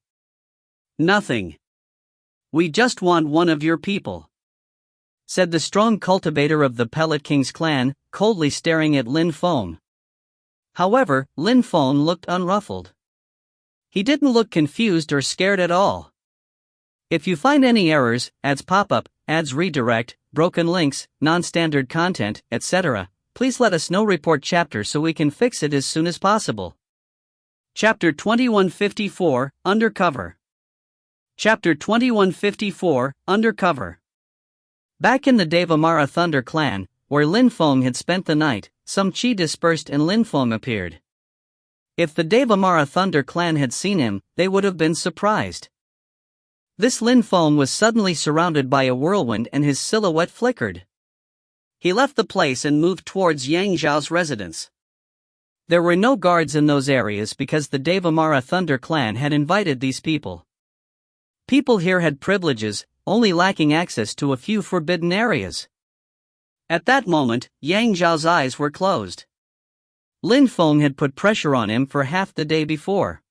"Nothing. We just want one of your people," said the strong cultivator of the Pellet King's clan, coldly staring at Lin Feng. However, Lin Feng looked unruffled. He didn't look confused or scared at all. If you find any errors, ads pop up, ads redirect, broken links, non-standard content, etc., please let us know. Report chapter so we can fix it as soon as possible. Chapter 2154, Undercover. Chapter 2154, Undercover. Back in the Devamara Thunder clan, where Lin Feng had spent the night, some chi dispersed and Lin Feng appeared. If the Devamara Thunder clan had seen him, they would have been surprised. This Lin Feng was suddenly surrounded by a whirlwind and his silhouette flickered. He left the place and moved towards Yang Zhao's residence. There were no guards in those areas because the Devamara Thunder clan had invited these people. People here had privileges, only lacking access to a few forbidden areas. At that moment, Yang Zhao's eyes were closed. Lin Feng had put pressure on him for half the day before.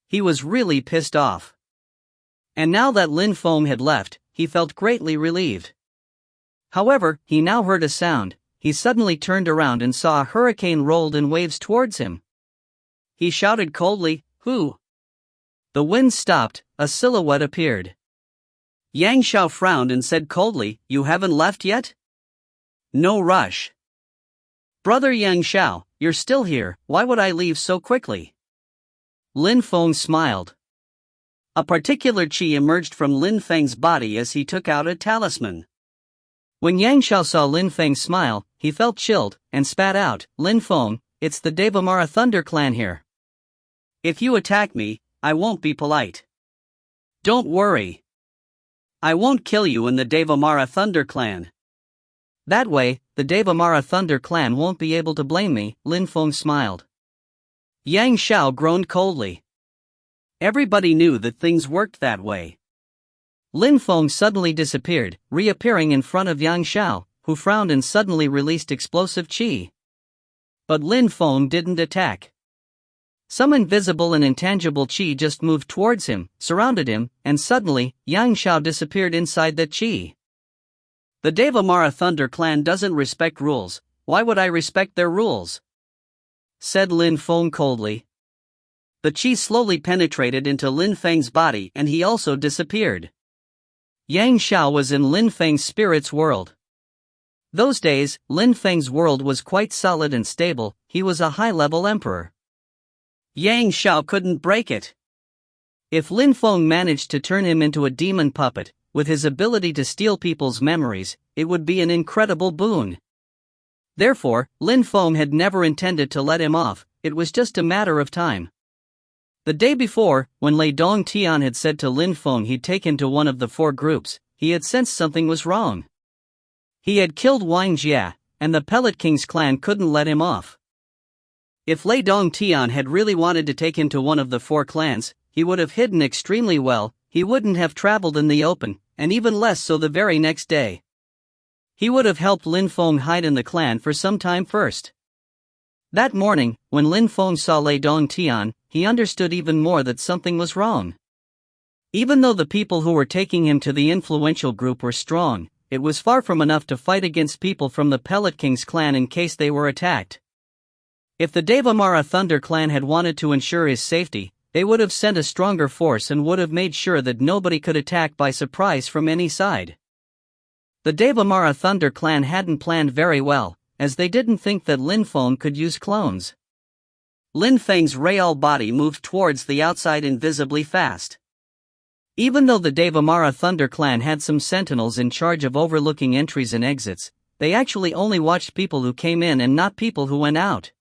He was really pissed off. And now that Lin Feng had left, he felt greatly relieved. However, he now heard a sound. He suddenly turned around and saw a hurricane rolled in waves towards him. He shouted coldly, "Who?" The wind stopped, a silhouette appeared. Yang Xiao frowned and said coldly, "You haven't left yet?" "No rush." "Brother Yang Xiao, you're still here, why would I leave so quickly?" Lin Feng smiled. A particular chi emerged from Lin Feng's body as he took out a talisman. When Yang Xiao saw Lin Feng smile, he felt chilled, and spat out, "Lin Feng, it's the Devamara Thunder clan here. If you attack me, I won't be polite. Don't worry. I won't kill you in the Devamara Thunder clan. That way, the Devamara Thunder clan won't be able to blame me," Lin Feng smiled. Yang Xiao groaned coldly. Everybody knew that things worked that way. Lin Feng suddenly disappeared, reappearing in front of Yang Xiao, who frowned and suddenly released explosive chi. But Lin Feng didn't attack. Some invisible and intangible chi just moved towards him, surrounded him, and suddenly, Yang Xiao disappeared inside that chi. The Devamara Thunder clan doesn't respect rules, why would I respect their rules? Said Lin Feng coldly. The chi slowly penetrated into Lin Feng's body and he also disappeared. Yang Xiao was in Lin Feng's spirit's world. Those days, Lin Feng's world was quite solid and stable. He was a high-level emperor. Yang Xiao couldn't break it. If Lin Feng managed to turn him into a demon puppet, with his ability to steal people's memories, it would be an incredible boon. Therefore, Lin Feng had never intended to let him off. It was just a matter of time. The day before, when Lei Dongtian had said to Lin Feng he'd take him to one of the 4 groups, he had sensed something was wrong. He had killed Wang Jia, and the Pellet King's clan couldn't let him off. If Lei Dongtian had really wanted to take him to one of the 4 clans, he would have hidden extremely well. He wouldn't have traveled in the open, and even less so the very next day. He would have helped Lin Feng hide in the clan for some time first. That morning, when Lin Feng saw Lei Dongtian, he understood even more that something was wrong. Even though the people who were taking him to the influential group were strong, it was far from enough to fight against people from the Pellet King's clan in case they were attacked. If the Devamara Thunder clan had wanted to ensure his safety, they would have sent a stronger force and would have made sure that nobody could attack by surprise from any side. The Devamara Thunder clan hadn't planned very well, as they didn't think that Lin Feng could use clones. Lin Feng's real body moved towards the outside invisibly fast. Even though the Devamara Thunder clan had some sentinels in charge of overlooking entries and exits, they actually only watched people who came in and not people who went out.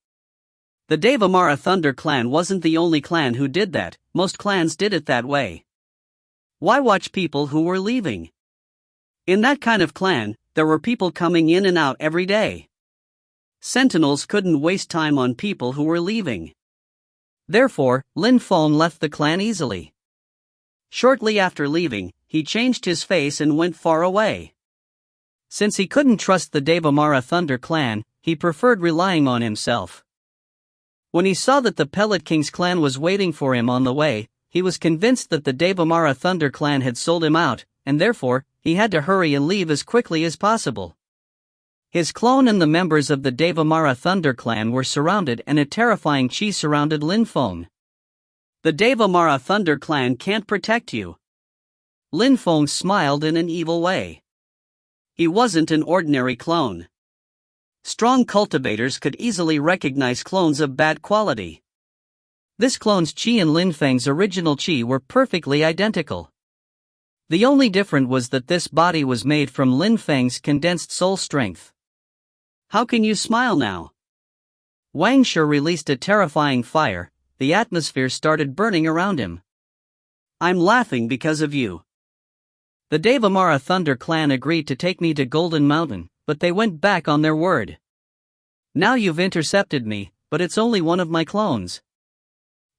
The Devamara Thunder clan wasn't the only clan who did that. Most clans did it that way. Why watch people who were leaving? In that kind of clan, there were people coming in and out every day. Sentinels couldn't waste time on people who were leaving. Therefore, Lin Feng left the clan easily. Shortly after leaving, he changed his face and went far away. Since he couldn't trust the Devamara Thunder clan, he preferred relying on himself. When he saw that the Pellet King's clan was waiting for him on the way, he was convinced that the Devamara Thunder clan had sold him out, and therefore, he had to hurry and leave as quickly as possible. His clone and the members of the Devamara Thunder clan were surrounded, and a terrifying chi surrounded Lin Feng. The Devamara Thunder clan can't protect you. Lin Feng smiled in an evil way. He wasn't an ordinary clone. Strong cultivators could easily recognize clones of bad quality. This clone's chi and Lin Feng's original chi were perfectly identical. The only difference was that this body was made from Lin Feng's condensed soul strength. How can you smile now? Wang Shi released a terrifying fire. The atmosphere started burning around him. I'm laughing because of you. The Devamara Thunder clan agreed to take me to Golden Mountain, but they went back on their word. Now you've intercepted me, but it's only one of my clones.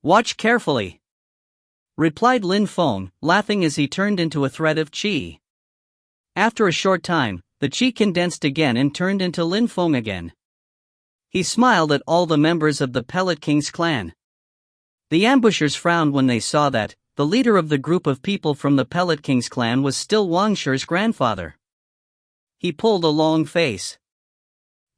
Watch carefully, replied Lin Feng, laughing as he turned into a thread of chi. After a short time, the chi condensed again and turned into Lin Feng again. He smiled at all the members of the Pellet King's clan. The ambushers frowned when they saw that the leader of the group of people from the Pellet King's clan was still Wang Shi's grandfather. He pulled a long face.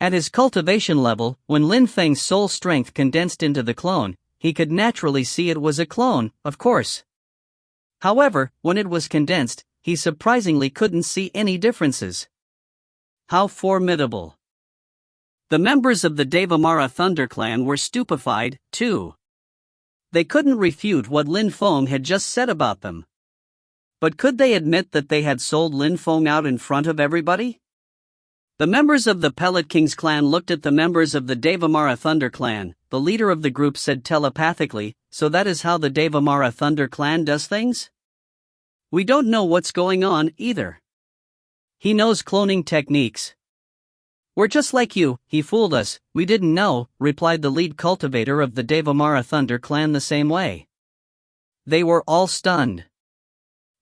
At his cultivation level, when Lin Feng's soul strength condensed into the clone, he could naturally see it was a clone, of course. However, when it was condensed, he surprisingly couldn't see any differences. How formidable! The members of the Devamara Thunder clan were stupefied, too. They couldn't refute what Lin Feng had just said about them. But could they admit that they had sold Lin Feng out in front of everybody? The members of the Pellet King's clan looked at the members of the Devamara Thunder clan. The leader of the group said telepathically, "So that is how the Devamara Thunder clan does things? We don't know what's going on, either. He knows cloning techniques. We're just like you, he fooled us, we didn't know," replied the lead cultivator of the Devamara Thunder clan the same way. They were all stunned.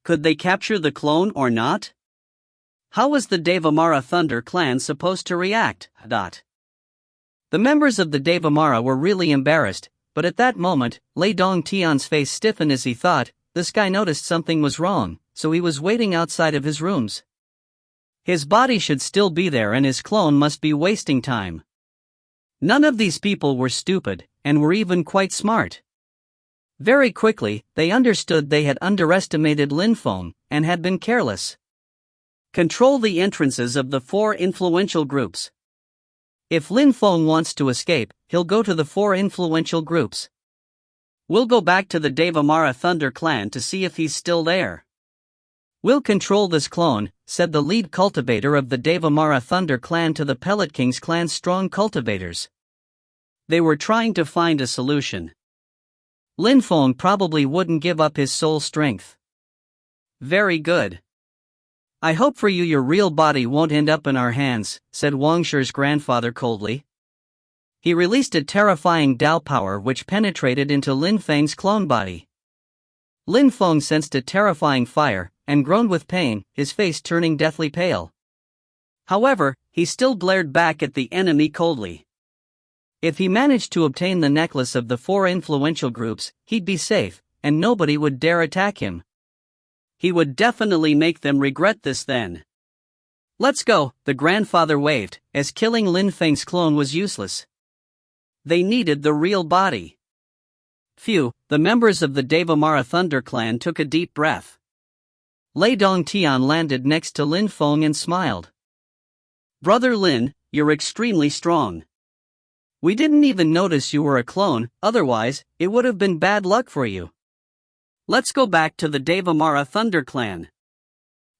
Could they capture the clone or not? How was the Devamara Thunder clan supposed to react? The members of the Devamara were really embarrassed, but at that moment, Lei Dongtian's face stiffened as he thought, this guy noticed something was wrong, so he was waiting outside of his rooms. His body should still be there and his clone must be wasting time. None of these people were stupid, and were even quite smart. Very quickly, they understood they had underestimated Lin Feng, and had been careless. Control the entrances of the 4 influential groups. If Lin Feng wants to escape, he'll go to the 4 influential groups. We'll go back to the Devamara Thunder clan to see if he's still there. We'll control this clone, said the lead cultivator of the Devamara Thunder clan to the Pellet King's clan's strong cultivators. They were trying to find a solution. Lin Feng probably wouldn't give up his soul strength. Very good. I hope for you your real body won't end up in our hands, said Wang Shi's grandfather coldly. He released a terrifying Dao power which penetrated into Lin Feng's clone body. Lin Feng sensed a terrifying fire, and groaned with pain, his face turning deathly pale. However, he still glared back at the enemy coldly. If he managed to obtain the necklace of the 4 influential groups, he'd be safe, and nobody would dare attack him. He would definitely make them regret this then. Let's go, the grandfather waved, as killing Lin Feng's clone was useless. They needed the real body. Phew, the members of the Devamara Thunder clan took a deep breath. Lei Dongtian landed next to Lin Feng and smiled. Brother Lin, you're extremely strong. We didn't even notice you were a clone, otherwise, it would have been bad luck for you. Let's go back to the Devamara Thunder clan.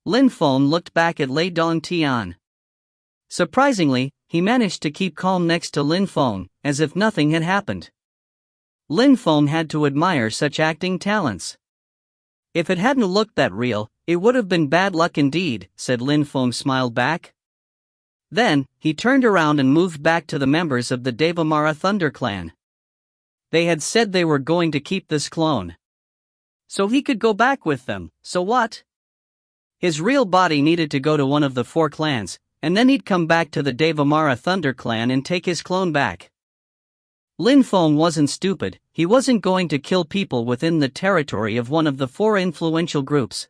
Lin Feng looked back at Lei Dongtian. Surprisingly, he managed to keep calm next to Lin Feng, as if nothing had happened. Lin Feng had to admire such acting talents. If it hadn't looked that real, it would have been bad luck indeed, said Lin Feng smiled back. Then, he turned around and moved back to the members of the Devamara Thunder clan. They had said they were going to keep this clone. So he could go back with them, so what? His real body needed to go to one of the 4 clans, and then he'd come back to the Devamara Thunder clan and take his clone back. Lin Feng wasn't stupid, he wasn't going to kill people within the territory of one of the 4 influential groups.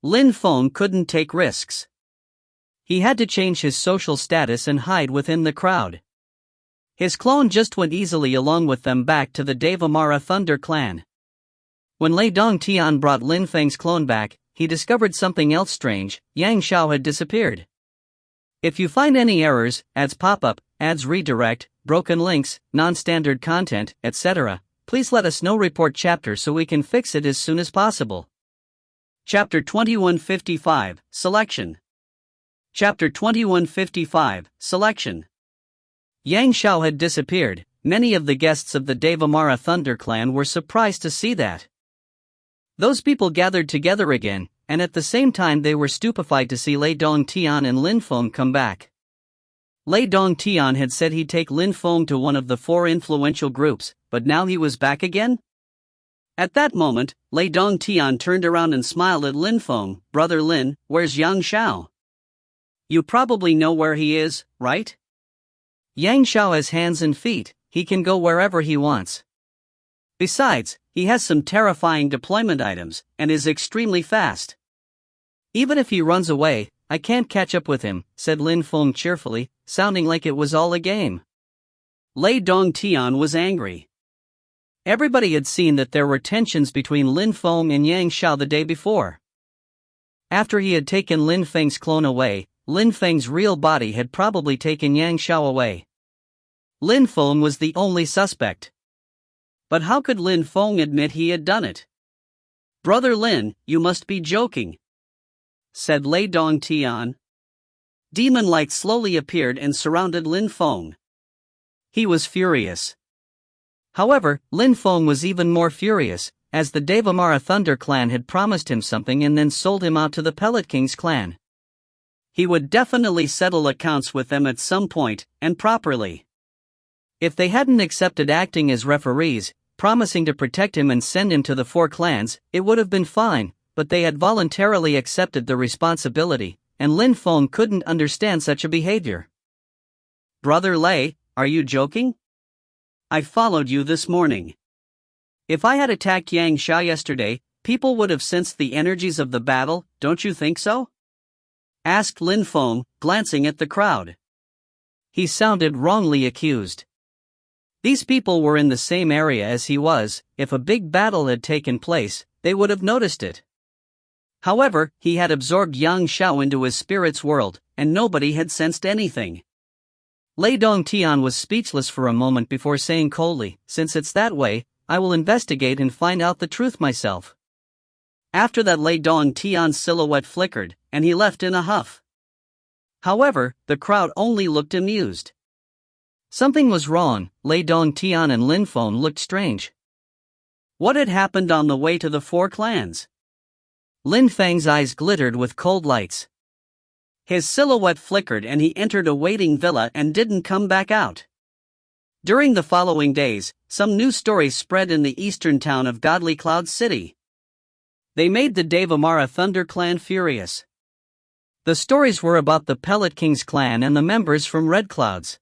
Lin Feng couldn't take risks. He had to change his social status and hide within the crowd. His clone just went easily along with them back to the Devamara Thunder clan. When Lei Dongtian brought Lin Feng's clone back, he discovered something else strange. Yang Xiao had disappeared. If you find any errors, ads pop-up, ads redirect, broken links, non-standard content, etc., please let us know. Report chapter so we can fix it as soon as possible. Chapter 2155, Selection. Chapter 2155, Selection. Yang Xiao had disappeared. Many of the guests of the Devamara Thunder clan were surprised to see that. Those people gathered together again, and at the same time they were stupefied to see Lei Dongtian and Lin Feng come back. Lei Dongtian had said he'd take Lin Feng to one of the 4 influential groups, but now he was back again? At that moment, Lei Dongtian turned around and smiled at Lin Feng. Brother Lin, where's Yang Xiao? You probably know where he is, right? Yang Xiao has hands and feet, he can go wherever he wants. Besides, he has some terrifying deployment items, and is extremely fast. Even if he runs away, I can't catch up with him, said Lin Feng cheerfully, sounding like it was all a game. Lei Dongtian was angry. Everybody had seen that there were tensions between Lin Feng and Yang Xiao the day before. After he had taken Lin Feng's clone away, Lin Feng's real body had probably taken Yang Xiao away. Lin Feng was the only suspect. But how could Lin Feng admit he had done it? Brother Lin, you must be joking, said Lei Dongtian. Demon light slowly appeared and surrounded Lin Feng. He was furious. However, Lin Feng was even more furious, as the Devamara Thunder clan had promised him something and then sold him out to the Pellet King's clan. He would definitely settle accounts with them at some point, and properly. If they hadn't accepted acting as referees, promising to protect him and send him to the 4 clans, it would have been fine, but they had voluntarily accepted the responsibility, and Lin Feng couldn't understand such a behavior. Brother Lei, are you joking? I followed you this morning. If I had attacked Yang Xiao yesterday, people would have sensed the energies of the battle, don't you think so? Asked Lin Feng, glancing at the crowd. He sounded wrongly accused. These people were in the same area as he was. If a big battle had taken place, they would have noticed it. However, he had absorbed Yang Xiao into his spirit's world, and nobody had sensed anything. Lei Dongtian was speechless for a moment before saying coldly, "Since it's that way, I will investigate and find out the truth myself." After that, Lei Dongtian's silhouette flickered, and he left in a huff. However, the crowd only looked amused. Something was wrong. Lei Dongtian and Lin Feng looked strange. What had happened on the way to the four clans? Lin Feng's eyes glittered with cold lights. His silhouette flickered and he entered a waiting villa and didn't come back out. During the following days, some new stories spread in the eastern town of Godly Cloud City. They made the Devamara Thunder clan furious. The stories were about the Pellet King's clan and the members from Red Clouds.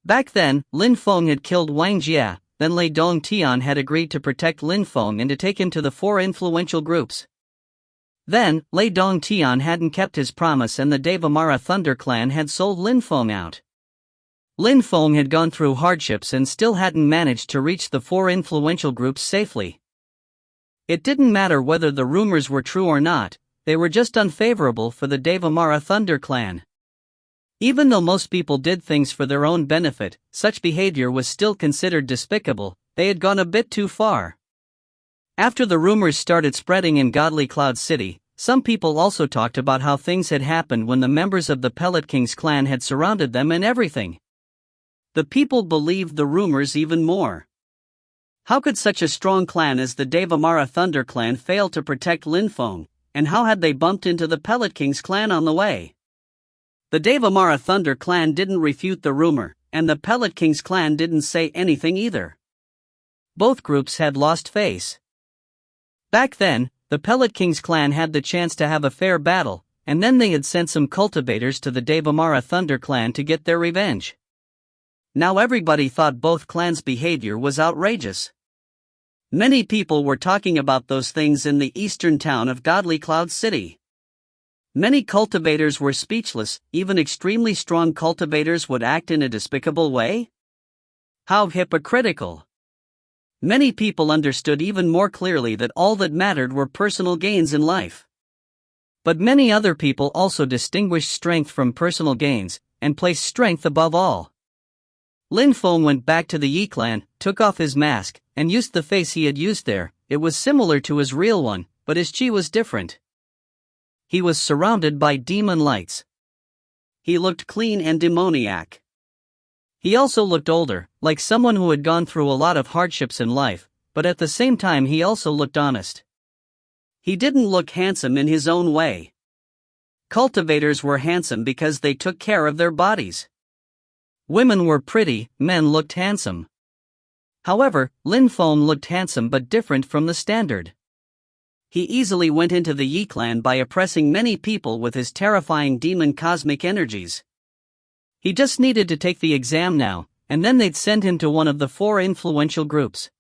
Back then, Lin Feng had killed Wang Jia, then Lei Dongtian had agreed to protect Lin Feng and to take him to the four influential groups. Then, Lei Dongtian hadn't kept his promise and the Devamara Thunder clan had sold Lin Feng out. Lin Feng had gone through hardships and still hadn't managed to reach the four influential groups safely. It didn't matter whether the rumors were true or not, they were just unfavorable for the Devamara Thunder clan. Even though most people did things for their own benefit, such behavior was still considered despicable. They had gone a bit too far. After the rumors started spreading in Godly Cloud City, some people also talked about how things had happened when the members of the Pellet King's clan had surrounded them and everything. The people believed the rumors even more. How could such a strong clan as the Devamara Thunder clan fail to protect Lin Feng, and how had they bumped into the Pellet King's clan on the way? The Devamara Thunder clan didn't refute the rumor, and the Pellet King's clan didn't say anything either. Both groups had lost face. Back then, the Pellet King's clan had the chance to have a fair battle, and then they had sent some cultivators to the Devamara Thunder clan to get their revenge. Now everybody thought both clans' behavior was outrageous. Many people were talking about those things in the eastern town of Godly Cloud City. Many cultivators were speechless. Even extremely strong cultivators would act in a despicable way? How hypocritical! Many people understood even more clearly that all that mattered were personal gains in life. But many other people also distinguished strength from personal gains, and placed strength above all. Lin Feng went back to the Yi clan, took off his mask, and used the face he had used there. It was similar to his real one, but his chi was different. He was surrounded by demon lights. He looked clean and demoniac. He also looked older, like someone who had gone through a lot of hardships in life, but at the same time he also looked honest. He didn't look handsome in his own way. Cultivators were handsome because they took care of their bodies. Women were pretty, men looked handsome. However, Lin Feng looked handsome but different from the standard. He easily went into the Yi clan by oppressing many people with his terrifying demon cosmic energies. He just needed to take the exam now, and then they'd send him to one of the four influential groups.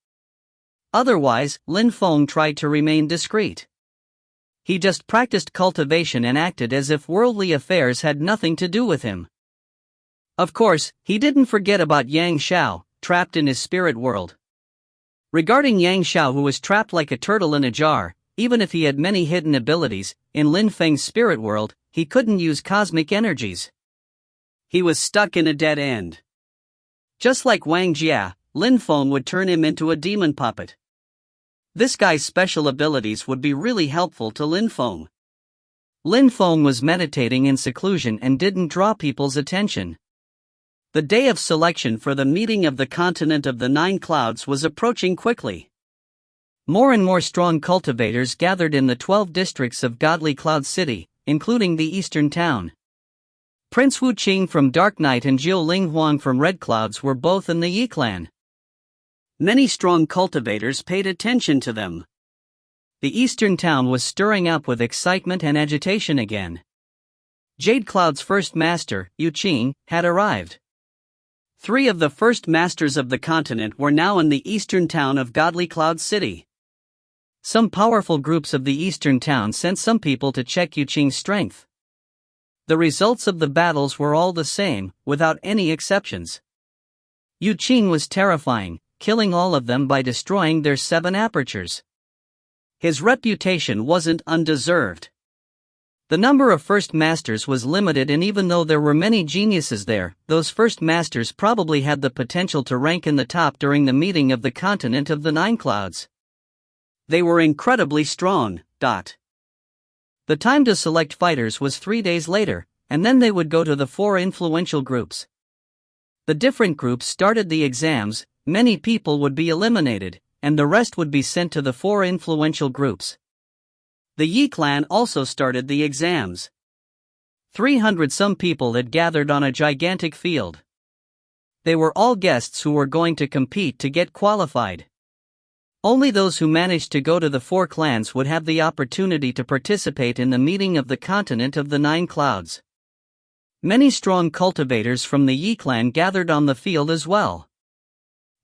Otherwise, Lin Feng tried to remain discreet. He just practiced cultivation and acted as if worldly affairs had nothing to do with him. Of course, he didn't forget about Yang Xiao, trapped in his spirit world. Regarding Yang Xiao, who was trapped like a turtle in a jar, even if he had many hidden abilities, in Lin Feng's spirit world, he couldn't use cosmic energies. He was stuck in a dead end. Just like Wang Jia, Lin Feng would turn him into a demon puppet. This guy's special abilities would be really helpful to Lin Feng. Lin Feng was meditating in seclusion and didn't draw people's attention. The day of selection for the meeting of the continent of the Nine Clouds was approaching quickly. More and more strong cultivators gathered in the 12 districts of Godly Cloud City, including the eastern town. Prince Wu Qing from Dark Knight and Jiu Ling Huang from Red Clouds were both in the Yi clan. Many strong cultivators paid attention to them. The eastern town was stirring up with excitement and agitation again. Jade Cloud's first master, Yu Qing, had arrived. 3 of the first masters of the continent were now in the eastern town of Godly Cloud City. Some powerful groups of the eastern town sent some people to check Yu Qing's strength. The results of the battles were all the same, without any exceptions. Yu Qing was terrifying, killing all of them by destroying their 7 apertures. His reputation wasn't undeserved. The number of first masters was limited, and even though there were many geniuses there, those first masters probably had the potential to rank in the top during the meeting of the continent of the Nine Clouds. They were incredibly strong. The time to select fighters was 3 days later, and then they would go to the 4 influential groups. The different groups started the exams, many people would be eliminated, and the rest would be sent to the 4 influential groups. The Yi clan also started the exams. 300 some people had gathered on a gigantic field. They were all guests who were going to compete to get qualified. Only those who managed to go to the 4 clans would have the opportunity to participate in the meeting of the continent of the Nine Clouds. Many strong cultivators from the Yi clan gathered on the field as well.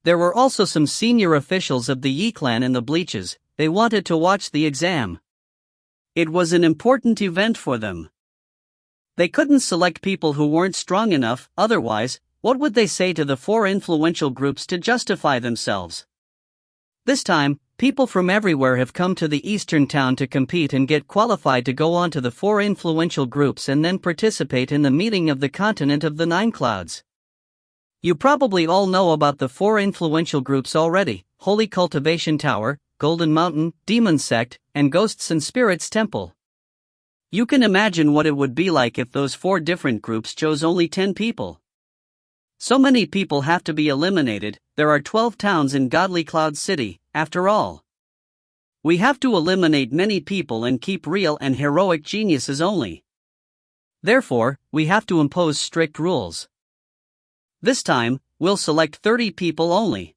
There were also some senior officials of the Yi clan in the bleachers. They wanted to watch the exam. It was an important event for them. They couldn't select people who weren't strong enough, otherwise, what would they say to the 4 influential groups to justify themselves? This time, people from everywhere have come to the eastern town to compete and get qualified to go on to the 4 influential groups and then participate in the meeting of the continent of the Nine Clouds. You probably all know about the 4 influential groups already: Holy Cultivation Tower, Golden Mountain, Demon Sect, and Ghosts and Spirits Temple. You can imagine what it would be like if those 4 different groups chose only 10 people. So many people have to be eliminated. There are 12 towns in Godly Cloud City, after all. We have to eliminate many people and keep real and heroic geniuses only. Therefore, we have to impose strict rules. This time, we'll select 30 people only.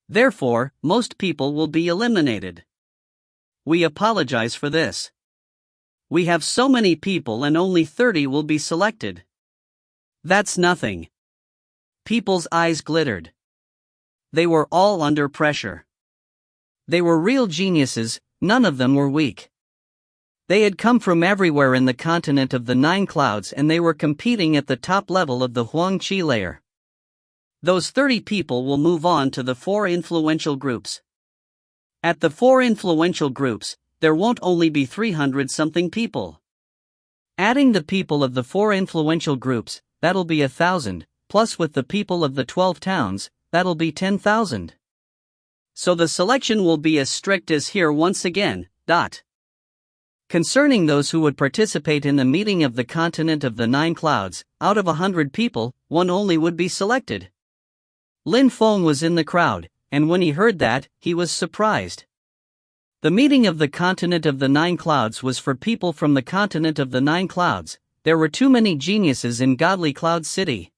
Therefore, most people will be eliminated. We apologize for this. We have so many people and only 30 will be selected. That's nothing. People's eyes glittered. They were all under pressure. They were real geniuses, none of them were weak. They had come from everywhere in the continent of the Nine Clouds and they were competing at the top level of the Huang Qi layer. Those 30 people will move on to the 4 influential groups. At the 4 influential groups, there won't only be 300-something people. Adding the people of the 4 influential groups, that'll be 1,000, plus with the people of the 12 towns, that'll be 10,000. So the selection will be as strict as here once again. Concerning those who would participate in the meeting of the continent of the Nine Clouds, out of 100 people, 1 only would be selected. Lin Feng was in the crowd, and when he heard that, he was surprised. The meeting of the continent of the Nine Clouds was for people from the continent of the Nine Clouds. There were too many geniuses in Godly Cloud City.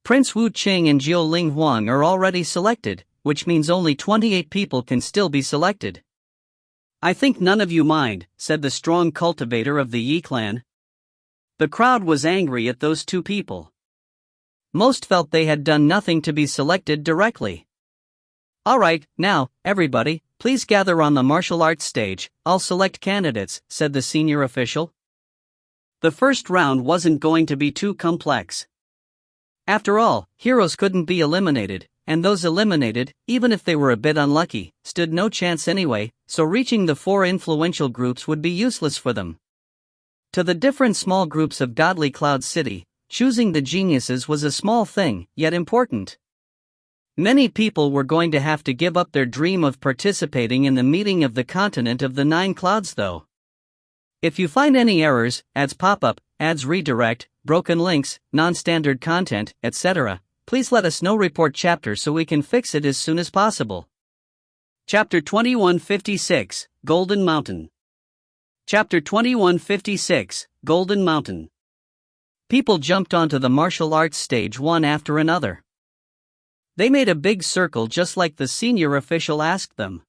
Prince Wu Qing and Jiu Ling Huang are already selected, which means only 28 people can still be selected. I think none of you mind, said the strong cultivator of the Yi clan. The crowd was angry at those 2 people. Most felt they had done nothing to be selected directly. Alright, now, everybody, please gather on the martial arts stage. I'll select candidates, said the senior official. The first round wasn't going to be too complex. After all, heroes couldn't be eliminated, and those eliminated, even if they were a bit unlucky, stood no chance anyway, so reaching the 4 influential groups would be useless for them. To the different small groups of Godly Cloud City, choosing the geniuses was a small thing, yet important. Many people were going to have to give up their dream of participating in the meeting of the continent of the Nine Clouds though. If you find any errors, ads pop up, ads redirect, broken links, non-standard content, etc., please let us know. Report chapter so we can fix it as soon as possible. Chapter 2156, Golden Mountain. Chapter 2156, Golden Mountain. People jumped onto the martial arts stage one after another. They made a big circle just like the senior official asked them.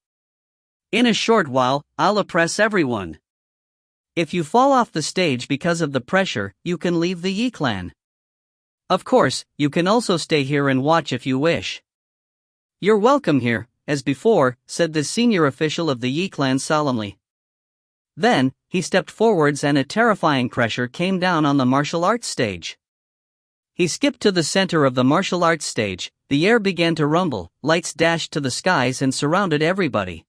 In a short while, I'll oppress everyone. If you fall off the stage because of the pressure, you can leave the Yi clan. Of course, you can also stay here and watch if you wish. You're welcome here, as before, said the senior official of the Yi clan solemnly. Then, he stepped forwards and a terrifying pressure came down on the martial arts stage. He skipped to the center of the martial arts stage, the air began to rumble, lights dashed to the skies and surrounded everybody.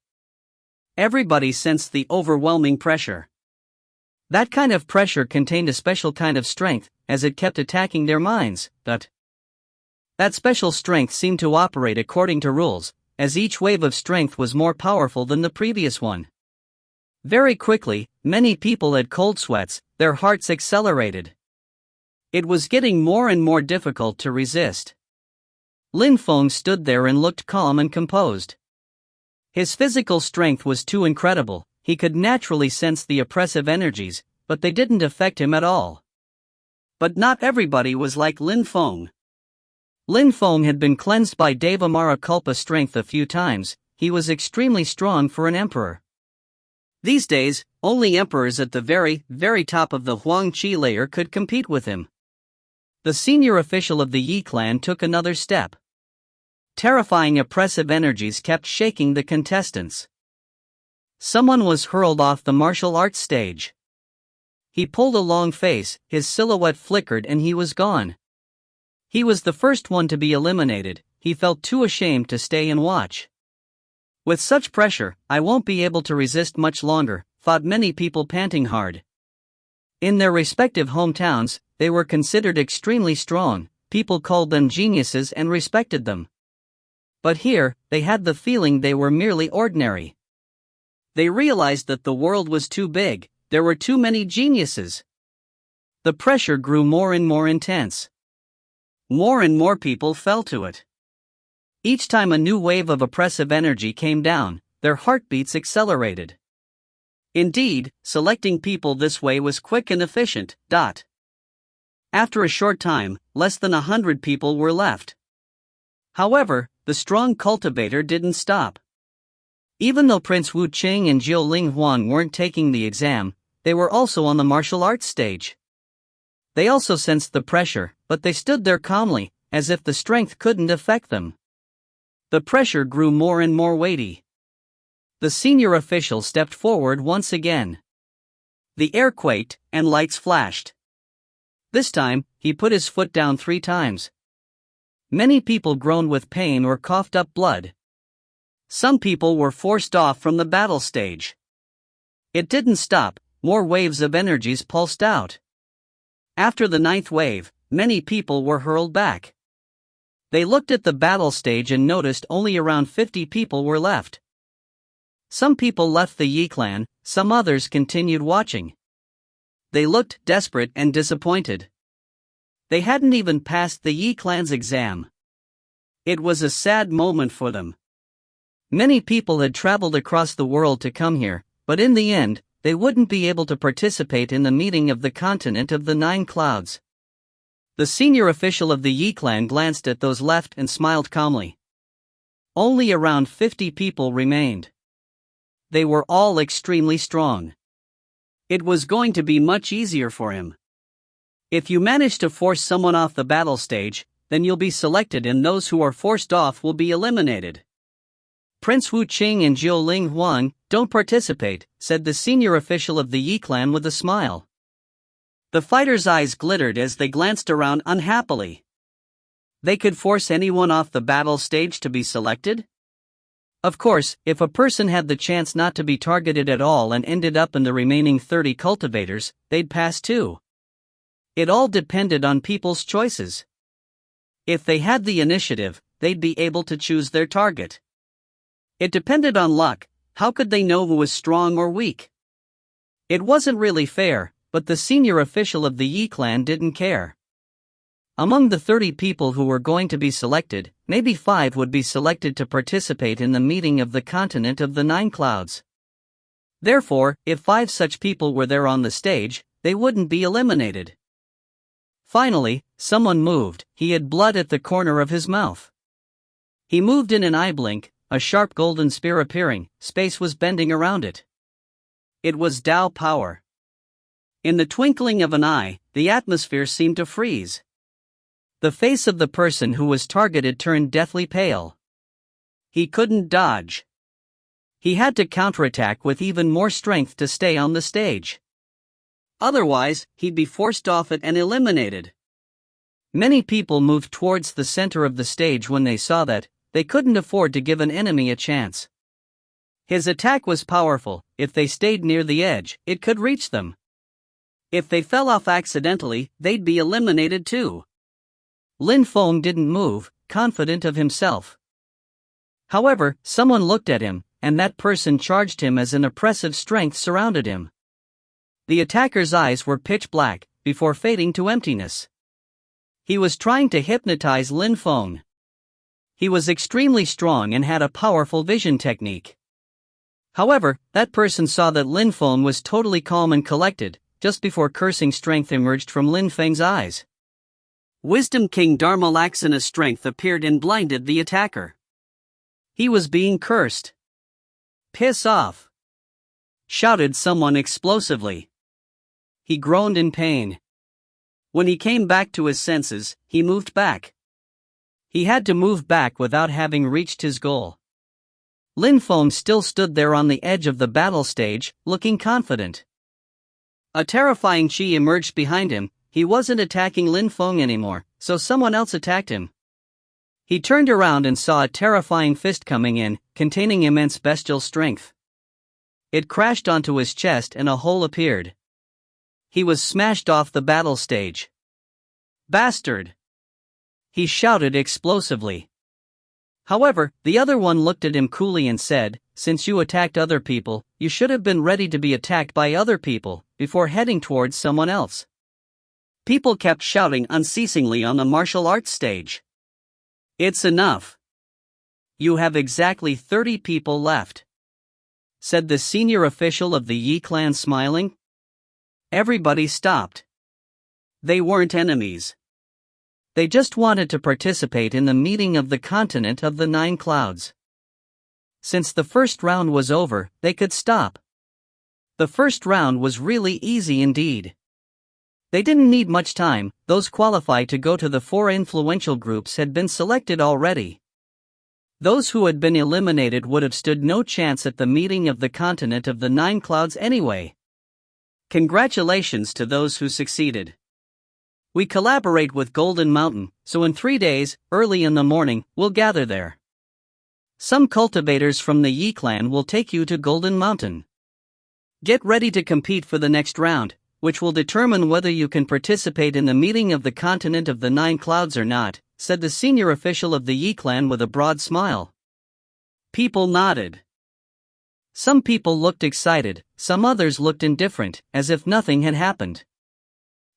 Everybody sensed the overwhelming pressure. That kind of pressure contained a special kind of strength, as it kept attacking their minds, but that special strength seemed to operate according to rules, as each wave of strength was more powerful than the previous one. Very quickly, many people had cold sweats, their hearts accelerated. It was getting more and more difficult to resist. Lin Feng stood there and looked calm and composed. His physical strength was too incredible, he could naturally sense the oppressive energies, but they didn't affect him at all. But not everybody was like Lin Feng. Lin Feng had been cleansed by Devamara Culpa strength a few times, he was extremely strong for an emperor. These days, only emperors at the very, very top of the Huang Qi layer could compete with him. The senior official of the Yi clan took another step. Terrifying oppressive energies kept shaking the contestants. Someone was hurled off the martial arts stage. He pulled a long face, his silhouette flickered and he was gone. He was the first one to be eliminated, he felt too ashamed to stay and watch. With such pressure, I won't be able to resist much longer, thought many people panting hard. In their respective hometowns, they were considered extremely strong, people called them geniuses and respected them. But here, they had the feeling they were merely ordinary. They realized that the world was too big, there were too many geniuses. The pressure grew more and more intense. More and more people fell to it. Each time a new wave of oppressive energy came down, their heartbeats accelerated. Indeed, selecting people this way was quick and efficient. After a short time, less than 100 people were left. However, the strong cultivator didn't stop. Even though Prince Wu Qing and Jiu Ling Huang weren't taking the exam, they were also on the martial arts stage. They also sensed the pressure, but they stood there calmly, as if the strength couldn't affect them. The pressure grew more and more weighty. The senior official stepped forward once again. The air quaked, and lights flashed. This time, he put his foot down 3 times. Many people groaned with pain or coughed up blood. Some people were forced off from the battle stage. It didn't stop, more waves of energies pulsed out. After the 9th wave, many people were hurled back. They looked at the battle stage and noticed only around 50 people were left. Some people left the Yi clan, some others continued watching. They looked desperate and disappointed. They hadn't even passed the Yi clan's exam. It was a sad moment for them. Many people had traveled across the world to come here, but in the end, they wouldn't be able to participate in the meeting of the continent of the 9 clouds. The senior official of the Yi clan glanced at those left and smiled calmly. Only around 50 people remained. They were all extremely strong. It was going to be much easier for him. If you manage to force someone off the battle stage, then you'll be selected and those who are forced off will be eliminated. Prince Wu Qing and Jiu Ling Huang don't participate, said the senior official of the Yi clan with a smile. The fighters' eyes glittered as they glanced around unhappily. They could force anyone off the battle stage to be selected? Of course, if a person had the chance not to be targeted at all and ended up in the remaining 30 cultivators, they'd pass too. It all depended on people's choices. If they had the initiative, they'd be able to choose their target. It depended on luck. How could they know who was strong or weak? It wasn't really fair, but the senior official of the Yi clan didn't care. Among the 30 people who were going to be selected, maybe 5 would be selected to participate in the meeting of the continent of the 9 clouds. Therefore, if 5 such people were there on the stage, they wouldn't be eliminated. Finally, someone moved. He had blood at the corner of his mouth. He moved in an eye blink, a sharp golden spear appearing, space was bending around it. It was Dao power. In the twinkling of an eye, the atmosphere seemed to freeze. The face of the person who was targeted turned deathly pale. He couldn't dodge. He had to counterattack with even more strength to stay on the stage. Otherwise, he'd be forced off it and eliminated. Many people moved towards the center of the stage when they saw that they couldn't afford to give an enemy a chance. His attack was powerful. If they stayed near the edge, it could reach them. If they fell off accidentally, they'd be eliminated too. Lin Feng didn't move, confident of himself. However, someone looked at him, and that person charged him as an oppressive strength surrounded him. The attacker's eyes were pitch black, before fading to emptiness. He was trying to hypnotize Lin Feng. He was extremely strong and had a powerful vision technique. However, that person saw that Lin Feng was totally calm and collected, just before cursing strength emerged from Lin Feng's eyes. Wisdom King Dharmalaksana's strength appeared and blinded the attacker. He was being cursed. "Piss off!" shouted someone explosively. He groaned in pain. When he came back to his senses, he moved back. He had to move back without having reached his goal. Lin Feng still stood there on the edge of the battle stage, looking confident. A terrifying chi emerged behind him. He wasn't attacking Lin Feng anymore, so someone else attacked him. He turned around and saw a terrifying fist coming in, containing immense bestial strength. It crashed onto his chest and a hole appeared. He was smashed off the battle stage. "Bastard!" he shouted explosively. However, the other one looked at him coolly and said, "Since you attacked other people, you should have been ready to be attacked by other people, before heading towards someone else." People kept shouting unceasingly on the martial arts stage. "It's enough. You have exactly 30 people left," said the senior official of the Yi clan, smiling. Everybody stopped. They weren't enemies. They just wanted to participate in the meeting of the continent of the 9 clouds. Since the first round was over, they could stop. The first round was really easy indeed. They didn't need much time. Those qualified to go to the 4 influential groups had been selected already. Those who had been eliminated would have stood no chance at the meeting of the continent of the 9 clouds anyway. Congratulations to those who succeeded. We collaborate with Golden Mountain, so in 3 days, early in the morning, we'll gather there. Some cultivators from the Yi clan will take you to Golden Mountain. Get ready to compete for the next round, which will determine whether you can participate in the meeting of the continent of the 9 clouds or not, said the senior official of the Yi clan with a broad smile. People nodded. Some people looked excited, some others looked indifferent, as if nothing had happened.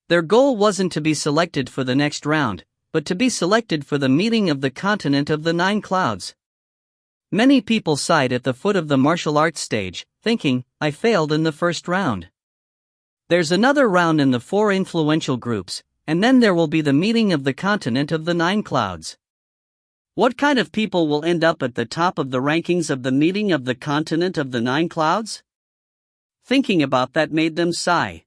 Their goal wasn't to be selected for the next round, but to be selected for the meeting of the continent of the 9 clouds. Many people sighed at the foot of the martial arts stage, thinking, "I failed in the first round. There's another round in the 4 influential groups, and then there will be the meeting of the continent of the 9 clouds. What kind of people will end up at the top of the rankings of the meeting of the continent of the 9 clouds?" Thinking about that made them sigh.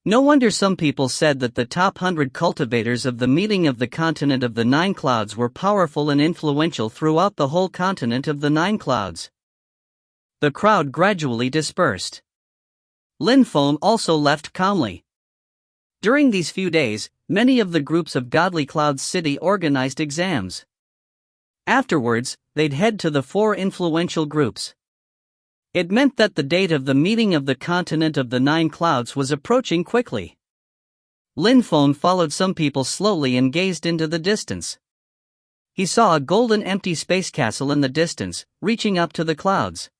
No wonder some people said that the top 100 cultivators of the meeting of the continent of the 9 clouds were powerful and influential throughout the whole continent of the 9 clouds. The crowd gradually dispersed. Lin Feng also left calmly. During these few days, many of the groups of Godly Cloud City organized exams. Afterwards, they'd head to the 4 influential groups. It meant that the date of the meeting of the continent of the 9 clouds was approaching quickly. Lin Feng followed some people slowly and gazed into the distance. He saw a golden empty space castle in the distance, reaching up to the clouds.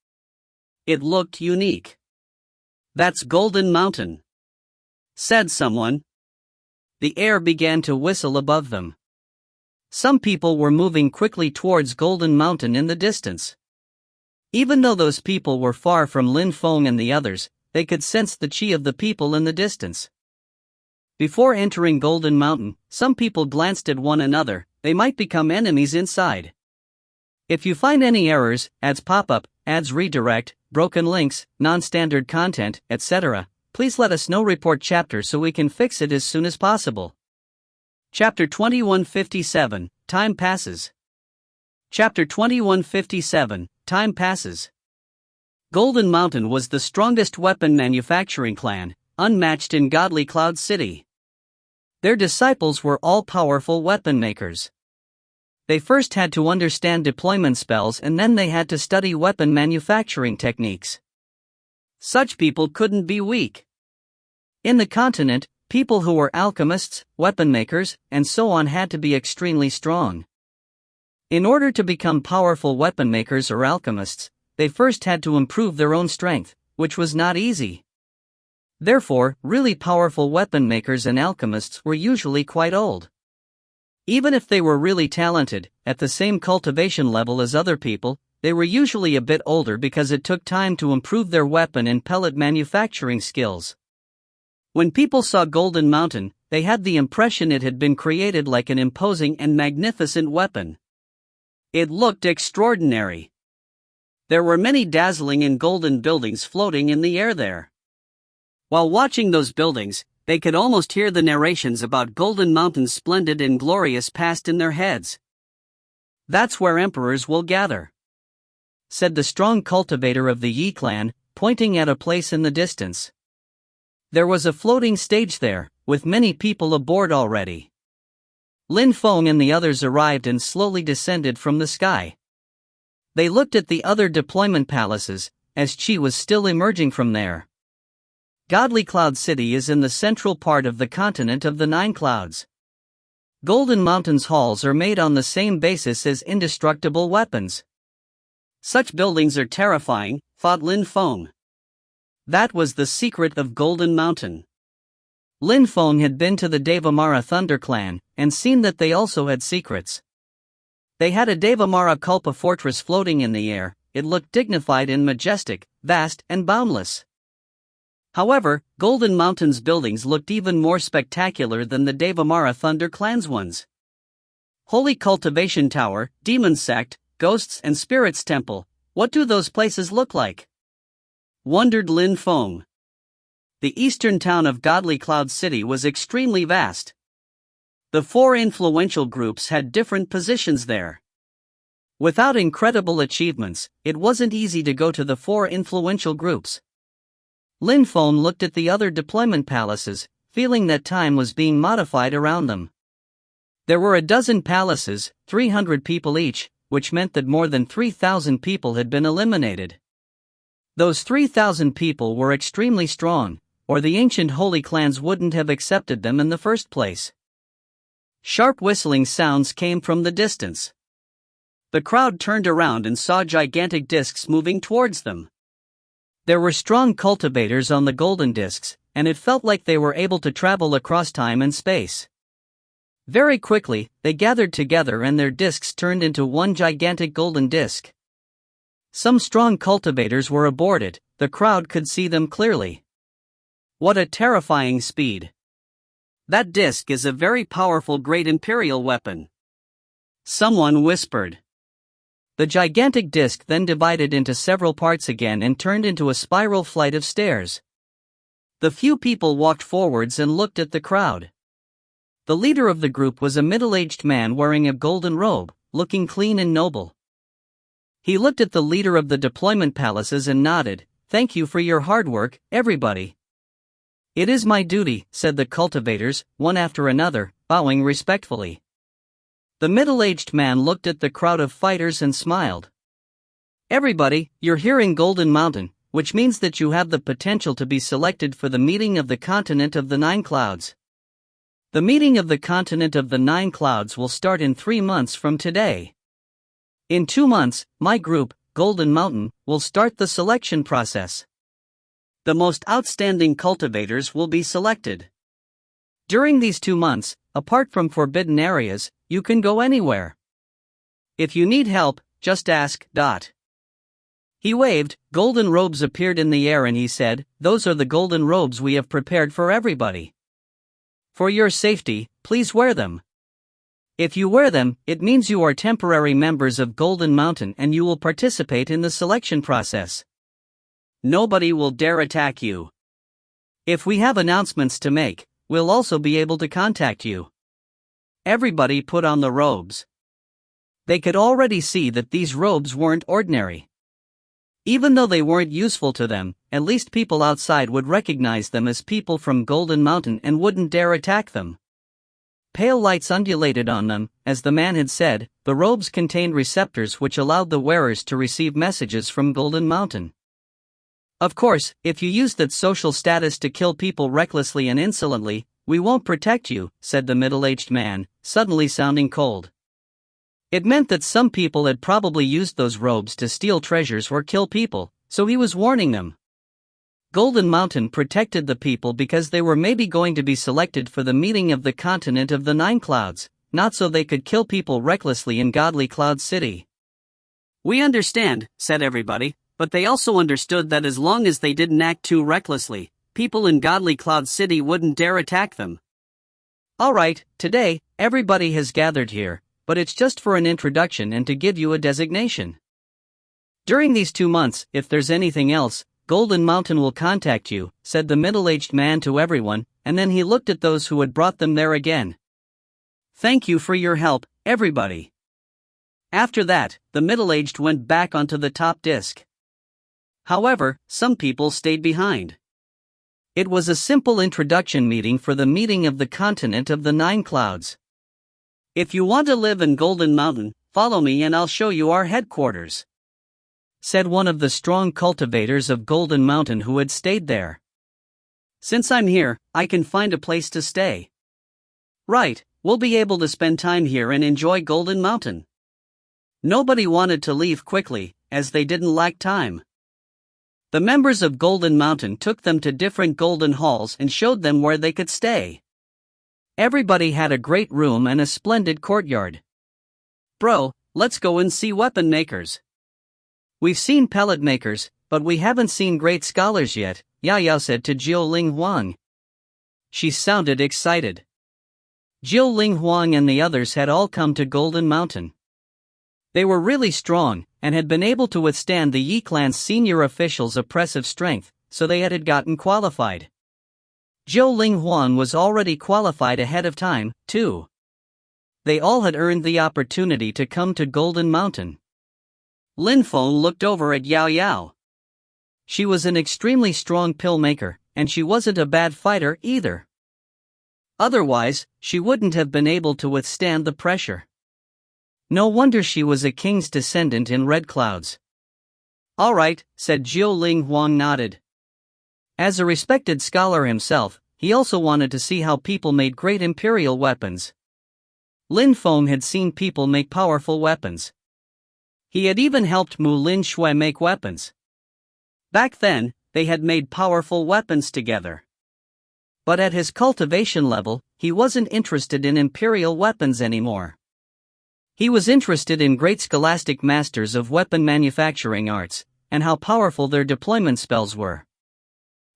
It looked unique. "That's Golden Mountain," said someone. The air began to whistle above them. Some people were moving quickly towards Golden Mountain in the distance. Even though those people were far from Lin Feng and the others, they could sense the chi of the people in the distance. Before entering Golden Mountain, some people glanced at one another. They might become enemies inside. If you find any errors, ads pop up, ads redirect, broken links, non-standard content, etc., please let us know. Report chapter so we can fix it as soon as possible. Chapter 2157, Time Passes. Chapter 2157, Time Passes. Golden Mountain was the strongest weapon manufacturing clan, unmatched in Godly Cloud City. Their disciples were all powerful weapon makers. They first had to understand deployment spells and then they had to study weapon manufacturing techniques. Such people couldn't be weak. In the continent, people who were alchemists, weapon makers, and so on had to be extremely strong. In order to become powerful weapon makers or alchemists, they first had to improve their own strength, which was not easy. Therefore, really powerful weapon makers and alchemists were usually quite old. Even if they were really talented, at the same cultivation level as other people, they were usually a bit older because it took time to improve their weapon and pellet manufacturing skills. When people saw Golden Mountain, they had the impression it had been created like an imposing and magnificent weapon. It looked extraordinary. There were many dazzling and golden buildings floating in the air there. While watching those buildings, they could almost hear the narrations about Golden Mountain's splendid and glorious past in their heads. "That's where emperors will gather," said the strong cultivator of the Yi clan, pointing at a place in the distance. There was a floating stage there, with many people aboard already. Lin Feng and the others arrived and slowly descended from the sky. They looked at the other deployment palaces, as Qi was still emerging from there. Godly Cloud City is in the central part of the continent of the Nine Clouds. Golden Mountain's halls are made on the same basis as indestructible weapons. "Such buildings are terrifying," thought Lin Feng. That was the secret of Golden Mountain. Lin Feng had been to the Devamara Thunder Clan, and seen that they also had secrets. They had a Devamara Kulpa fortress floating in the air. It looked dignified and majestic, vast and boundless. However, Golden Mountain's buildings looked even more spectacular than the Devamara Thunder Clan's ones. Holy Cultivation Tower, Demon Sect, Ghosts and Spirits Temple, what do those places look like? Wondered Lin Feng. The eastern town of Godly Cloud City was extremely vast. The four influential groups had different positions there. Without incredible achievements, it wasn't easy to go to the four influential groups. Lin Feng looked at the other deployment palaces, feeling that time was being modified around them. There were a dozen palaces, 300 people each, which meant that more than 3,000 people had been eliminated. Those 3,000 people were extremely strong, or the ancient holy clans wouldn't have accepted them in the first place. Sharp whistling sounds came from the distance. The crowd turned around and saw gigantic discs moving towards them. There were strong cultivators on the golden discs, and it felt like they were able to travel across time and space. Very quickly, they gathered together and their discs turned into one gigantic golden disc. Some strong cultivators were aboard it, the crowd could see them clearly. What a terrifying speed! That disc is a very powerful great imperial weapon. Someone whispered. The gigantic disc then divided into several parts again and turned into a spiral flight of stairs. The few people walked forwards and looked at the crowd. The leader of the group was a middle-aged man wearing a golden robe, looking clean and noble. He looked at the leader of the deployment palaces and nodded. "Thank you for your hard work, everybody." "It is my duty," said the cultivators, one after another, bowing respectfully. The middle-aged man looked at the crowd of fighters and smiled. "Everybody, you're here in Golden Mountain, which means that you have the potential to be selected for the meeting of the Continent of the Nine Clouds. The meeting of the Continent of the Nine Clouds will start in 3 months from today. In 2 months, my group, Golden Mountain, will start the selection process. The most outstanding cultivators will be selected. During these 2 months, apart from forbidden areas, you can go anywhere. If you need help, just ask. He waved, golden robes appeared in the air and he said, "Those are the golden robes we have prepared for everybody. For your safety, please wear them. If you wear them, it means you are temporary members of Golden Mountain and you will participate in the selection process. Nobody will dare attack you. If we have announcements to make, we'll also be able to contact you." Everybody put on the robes. They could already see that these robes weren't ordinary. Even though they weren't useful to them, at least people outside would recognize them as people from Golden Mountain and wouldn't dare attack them. Pale lights undulated on them. As the man had said, the robes contained receptors which allowed the wearers to receive messages from Golden Mountain. Of course, if you use that social status to kill people recklessly and insolently, we won't protect you, said the middle-aged man, suddenly sounding cold. It meant that some people had probably used those robes to steal treasures or kill people, so he was warning them. Golden Mountain protected the people because they were maybe going to be selected for the meeting of the continent of the Nine Clouds, not so they could kill people recklessly in Godly Cloud City. We understand, said everybody, but they also understood that as long as they didn't act too recklessly, people in Godly Cloud City wouldn't dare attack them. Alright, today, everybody has gathered here, but it's just for an introduction and to give you a designation. During these 2 months, if there's anything else, Golden Mountain will contact you, said the middle-aged man to everyone, and then he looked at those who had brought them there again. Thank you for your help, everybody. After that, the middle-aged went back onto the top disc. However, some people stayed behind. It was a simple introduction meeting for the meeting of the continent of the Nine Clouds. If you want to live in Golden Mountain, follow me and I'll show you our headquarters, said one of the strong cultivators of Golden Mountain who had stayed there. Since I'm here, I can find a place to stay. Right, we'll be able to spend time here and enjoy Golden Mountain. Nobody wanted to leave quickly, as they didn't lack time. The members of Golden Mountain took them to different golden halls and showed them where they could stay. Everybody had a great room and a splendid courtyard. Bro, let's go and see weapon makers. We've seen pellet makers, but we haven't seen great scholars yet, Yao said to Jiuling Huang. She sounded excited. Jiuling Huang and the others had all come to Golden Mountain. They were really strong, and had been able to withstand the Yi clan's senior officials' oppressive strength, so they had gotten qualified. Jiuling Huang was already qualified ahead of time, too. They all had earned the opportunity to come to Golden Mountain. Lin Feng looked over at Yao Yao. She was an extremely strong pill maker, and she wasn't a bad fighter either. Otherwise, she wouldn't have been able to withstand the pressure. No wonder she was a king's descendant in Red Clouds. All right, said Jiuling Huang nodded. As a respected scholar himself, he also wanted to see how people made great imperial weapons. Lin Feng had seen people make powerful weapons. He had even helped Mu Lin Shui make weapons. Back then, they had made powerful weapons together. But at his cultivation level, he wasn't interested in imperial weapons anymore. He was interested in great scholastic masters of weapon manufacturing arts, and how powerful their deployment spells were.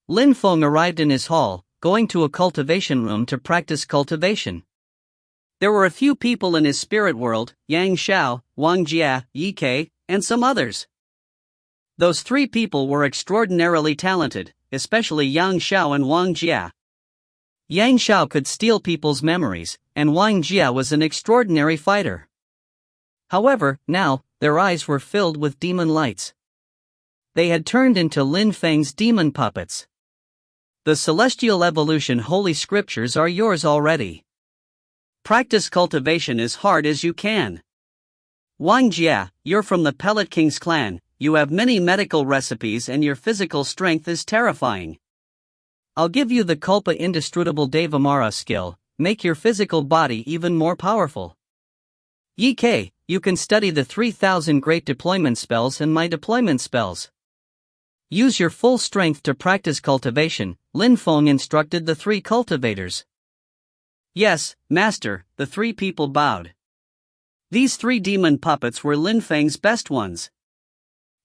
Lin Feng arrived in his hall, going to a cultivation room to practice cultivation. There were a few people in his spirit world, Yang Xiao, Wang Jia, Yi Kei, and some others. Those 3 people were extraordinarily talented, especially Yang Xiao and Wang Jia. Yang Xiao could steal people's memories, and Wang Jia was an extraordinary fighter. However, now, their eyes were filled with demon lights. They had turned into Lin Feng's demon puppets. The Celestial Evolution Holy Scriptures are yours already. Practice cultivation as hard as you can. Wang Jia, you're from the Pellet King's clan, you have many medical recipes and your physical strength is terrifying. I'll give you the Culpa Indestructible Devamara skill, make your physical body even more powerful. Yi Kei, you can study the 3,000 great deployment spells and my deployment spells. Use your full strength to practice cultivation, Lin Feng instructed the 3 cultivators. Yes, master, the 3 people bowed. These 3 demon puppets were Lin Feng's best ones.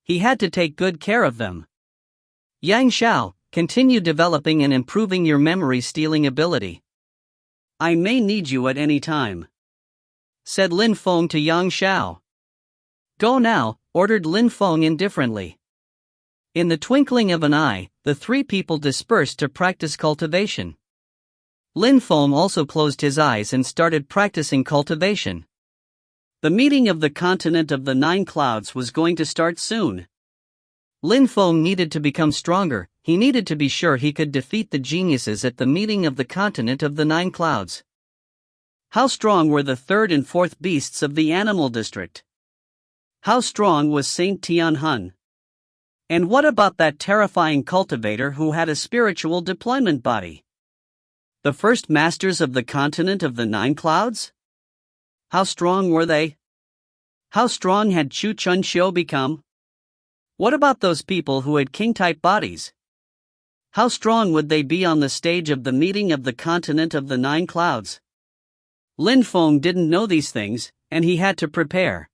He had to take good care of them. Yang Xiao, continue developing and improving your memory stealing ability. I may need you at any time, said Lin Feng to Yang Xiao. Go now, ordered Lin Feng indifferently. In the twinkling of an eye, the 3 people dispersed to practice cultivation. Lin Feng also closed his eyes and started practicing cultivation. The meeting of the continent of the 9 clouds was going to start soon. Lin Feng needed to become stronger, he needed to be sure he could defeat the geniuses at the meeting of the continent of the 9 clouds. How strong were the third and fourth beasts of the animal district? How strong was Saint Tianhun? And what about that terrifying cultivator who had a spiritual deployment body? The first masters of the continent of the Nine Clouds? How strong were they? How strong had Chu Chunxiu become? What about those people who had king-type bodies? How strong would they be on the stage of the meeting of the continent of the Nine Clouds? Lin Feng didn't know these things, and he had to prepare.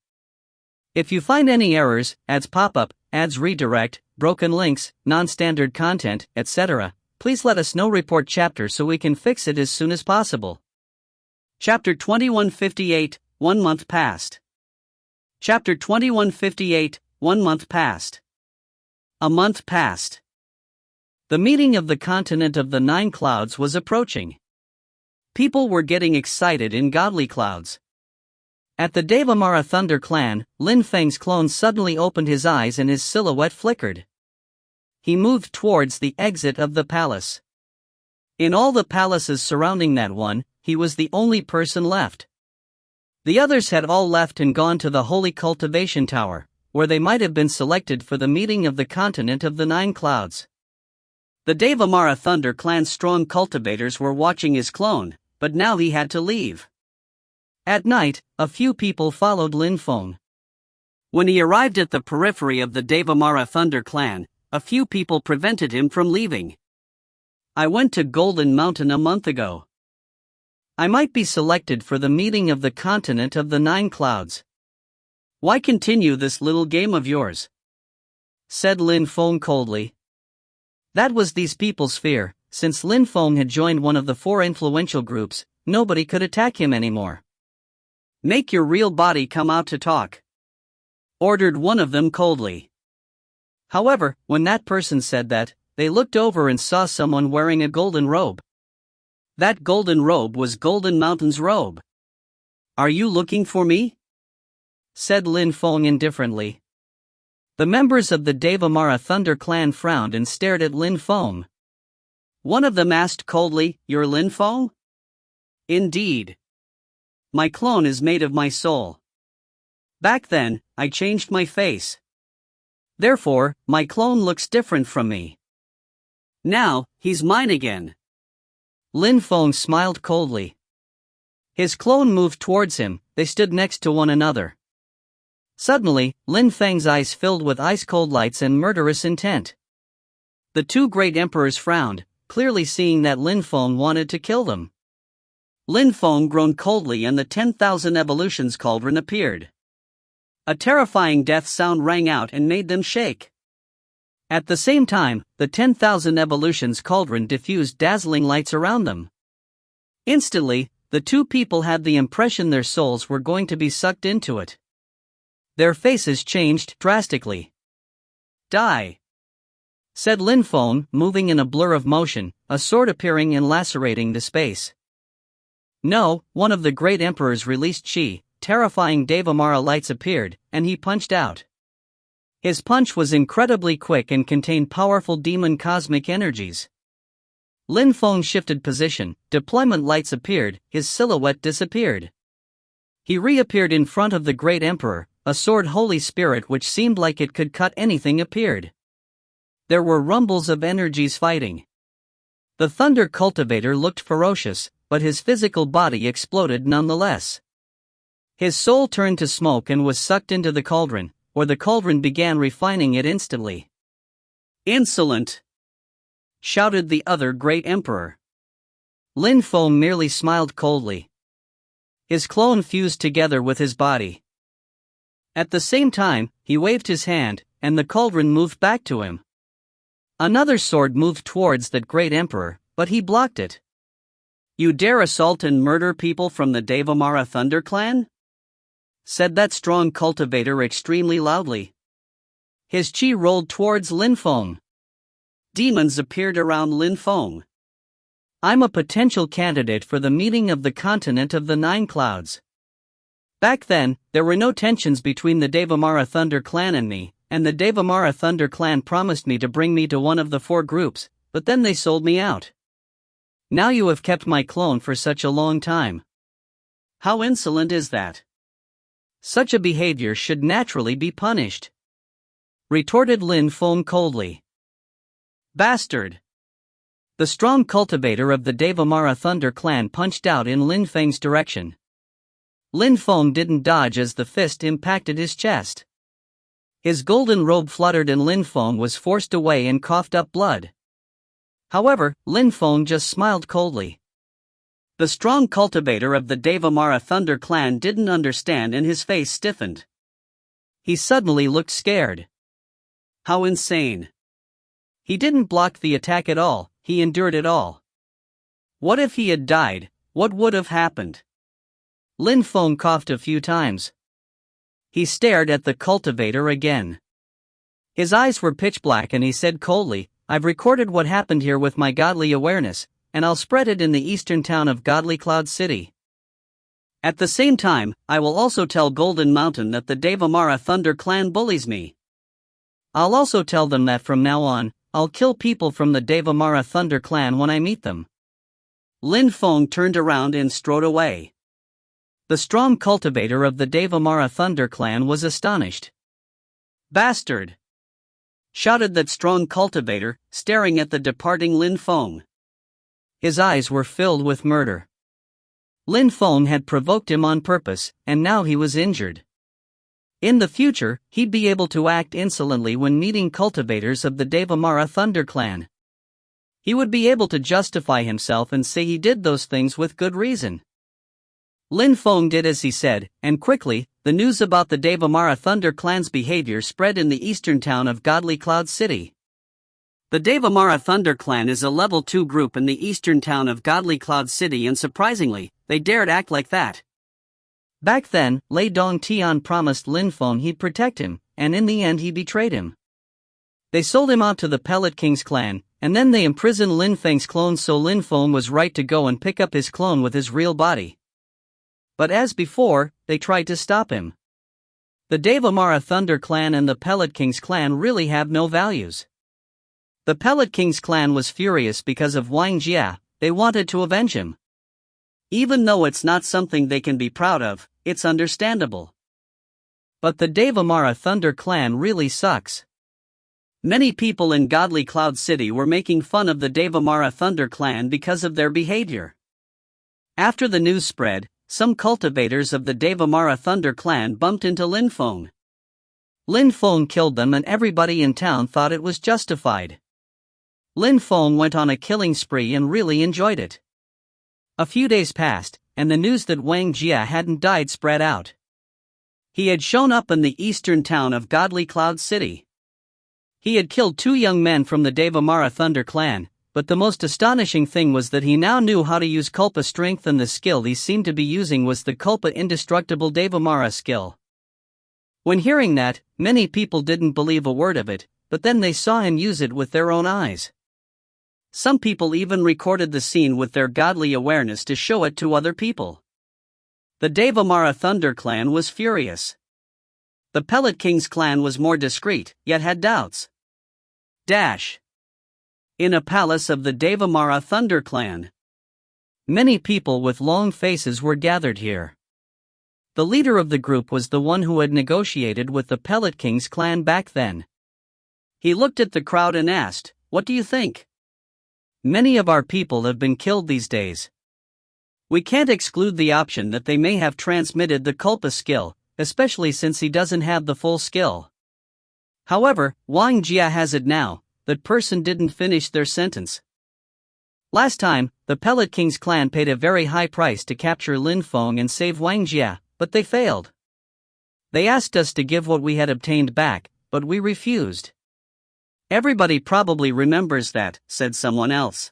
If you find any errors, ads pop up, ads redirect, broken links, non-standard content, etc., please let us know. Report chapter so we can fix it as soon as possible. Chapter 2158, 1 month passed. Chapter 2158, 1 month passed. A month passed. The meeting of the continent of the Nine Clouds was approaching. People were getting excited in godly clouds. At the Devamara Thunder Clan, Lin Feng's clone suddenly opened his eyes and his silhouette flickered. He moved towards the exit of the palace. In all the palaces surrounding that one, he was the only person left. The others had all left and gone to the Holy Cultivation Tower, where they might have been selected for the meeting of the continent of the Nine Clouds. The Devamara Thunder Clan's strong cultivators were watching his clone, but now he had to leave. At night, a few people followed Lin Feng. When he arrived at the periphery of the Devamara Thunder Clan, a few people prevented him from leaving. I went to Golden Mountain a month ago. I might be selected for the meeting of the continent of the Nine Clouds. Why continue this little game of yours? Said Lin Feng coldly. That was these people's fear. Since Lin Feng had joined one of the 4 influential groups, nobody could attack him anymore. Make your real body come out to talk, ordered one of them coldly. However, when that person said that, they looked over and saw someone wearing a golden robe. That golden robe was Golden Mountain's robe. Are you looking for me? Said Lin Feng indifferently. The members of the Devamara Thunder Clan frowned and stared at Lin Feng. One of them asked coldly, "You're Lin Feng?" Indeed. My clone is made of my soul. Back then, I changed my face. Therefore, my clone looks different from me. Now, he's mine again. Lin Feng smiled coldly. His clone moved towards him. They stood next to one another. Suddenly, Lin Feng's eyes filled with ice-cold lights and murderous intent. The 2 great emperors frowned, clearly seeing that Lin Feng wanted to kill them. Lin Feng groaned coldly and the 10,000 evolutions cauldron appeared. A terrifying death sound rang out and made them shake. At the same time, the 10,000 evolutions cauldron diffused dazzling lights around them. Instantly, the 2 people had the impression their souls were going to be sucked into it. Their faces changed drastically. Die, said Lin Feng, moving in a blur of motion, a sword appearing and lacerating the space. No, one of the great emperors released chi, terrifying Devamara lights appeared, and he punched out. His punch was incredibly quick and contained powerful demon cosmic energies. Lin Feng shifted position, deployment lights appeared, his silhouette disappeared. He reappeared in front of the great emperor, a sword Holy Spirit which seemed like it could cut anything appeared. There were rumbles of energies fighting. The Thunder Cultivator looked ferocious, but his physical body exploded nonetheless. His soul turned to smoke and was sucked into the cauldron, or the cauldron began refining it instantly. Insolent! Shouted the other great emperor. Lin Feng merely smiled coldly. His clone fused together with his body. At the same time, he waved his hand, and the cauldron moved back to him. Another sword moved towards that great emperor, but he blocked it. You dare assault and murder people from the Devamara Thunder Clan? Said that strong cultivator extremely loudly. His chi rolled towards Lin Feng. Demons appeared around Lin Feng. I'm a potential candidate for the meeting of the continent of the Nine Clouds. Back then, there were no tensions between the Devamara Thunder Clan and me, and the Devamara Thunder Clan promised me to bring me to one of the 4 groups, but then they sold me out. Now you have kept my clone for such a long time. How insolent is that? Such a behavior should naturally be punished, retorted Lin Feng coldly. Bastard! The strong cultivator of the Devamara Thunder clan punched out in Lin Feng's direction. Lin Feng didn't dodge as the fist impacted his chest. His golden robe fluttered and Lin Feng was forced away and coughed up blood. However, Lin Feng just smiled coldly. The strong cultivator of the Devamara Thunder clan didn't understand and his face stiffened. He suddenly looked scared. How insane! He didn't block the attack at all, he endured it all. What if he had died? What would have happened? Lin Feng coughed a few times. He stared at the cultivator again. His eyes were pitch black and he said coldly, I've recorded what happened here with my godly awareness, and I'll spread it in the eastern town of Godly Cloud City. At the same time, I will also tell Golden Mountain that the Devamara Thunder clan bullies me. I'll also tell them that from now on, I'll kill people from the Devamara Thunder clan when I meet them. Lin Feng turned around and strode away. The strong cultivator of the Devamara Thunder clan was astonished. Bastard! Shouted that strong cultivator, staring at the departing Lin Feng. His eyes were filled with murder. Lin Feng had provoked him on purpose, and now he was injured. In the future, he'd be able to act insolently when meeting cultivators of the Devamara Thunder clan. He would be able to justify himself and say he did those things with good reason. Lin Feng did as he said, and quickly, the news about the Devamara Thunder clan's behavior spread in the eastern town of Godly Cloud City. The Devamara Thunder clan is a level 2 group in the eastern town of Godly Cloud City, and surprisingly, they dared act like that. Back then, Lei Dongtian promised Lin Feng he'd protect him, and in the end he betrayed him. They sold him out to the Pellet King's clan, and then they imprisoned Lin Feng's clone, so Lin Feng was right to go and pick up his clone with his real body. But as before, they tried to stop him. The Devamara Thunder clan and the Pellet King's clan really have no values. The Pellet King's clan was furious because of Wang Jia, they wanted to avenge him. Even though it's not something they can be proud of, it's understandable. But the Devamara Thunder clan really sucks. Many people in Godly Cloud City were making fun of the Devamara Thunder clan because of their behavior. After the news spread, some cultivators of the Devamara Thunder clan bumped into Lin Feng. Lin Feng killed them and everybody in town thought it was justified. Lin Feng went on a killing spree and really enjoyed it. A few days passed, and the news that Wang Jia hadn't died spread out. He had shown up in the eastern town of Godly Cloud City. He had killed 2 young men from the Devamara Thunder clan, but the most astonishing thing was that he now knew how to use Culpa strength, and the skill he seemed to be using was the Culpa indestructible Devamara skill. When hearing that, many people didn't believe a word of it, but then they saw him use it with their own eyes. Some people even recorded the scene with their godly awareness to show it to other people. The Devamara Thunder clan was furious. The Pellet King's clan was more discreet, yet had doubts. In a palace of the Devamara Thunder clan. Many people with long faces were gathered here. The leader of the group was the one who had negotiated with the Pellet King's clan back then. He looked at the crowd and asked, "What do you think? Many of our people have been killed these days. We can't exclude the option that they may have transmitted the Culpa skill, especially since he doesn't have the full skill. However, Wang Jia has it now." That person didn't finish their sentence. Last time, the Pellet King's clan paid a very high price to capture Lin Feng and save Wang Jia, but they failed. They asked us to give what we had obtained back, but we refused. Everybody probably remembers that, said someone else.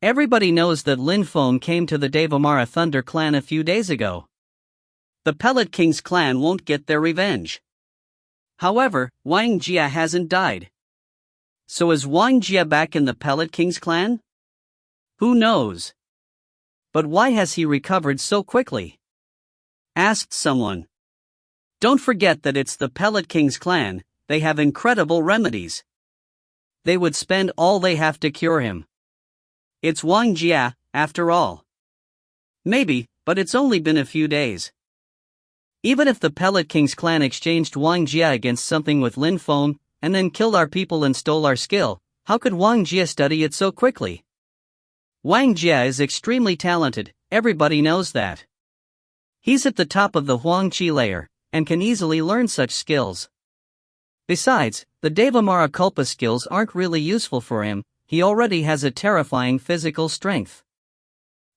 Everybody knows that Lin Feng came to the Devamara Thunder clan a few days ago. The Pellet King's clan won't get their revenge. However, Wang Jia hasn't died. So is Wang Jia back in the Pellet King's clan? Who knows? But why has he recovered so quickly? Asked someone. Don't forget that it's the Pellet King's clan, they have incredible remedies. They would spend all they have to cure him. It's Wang Jia, after all. Maybe, but it's only been a few days. Even if the Pellet King's clan exchanged Wang Jia against something with Lin Feng, and then killed our people and stole our skill, how could Wang Jia study it so quickly? Wang Jia is extremely talented, everybody knows that. He's at the top of the Huang Qi layer, and can easily learn such skills. Besides, the Devamara Kulpa skills aren't really useful for him, he already has a terrifying physical strength.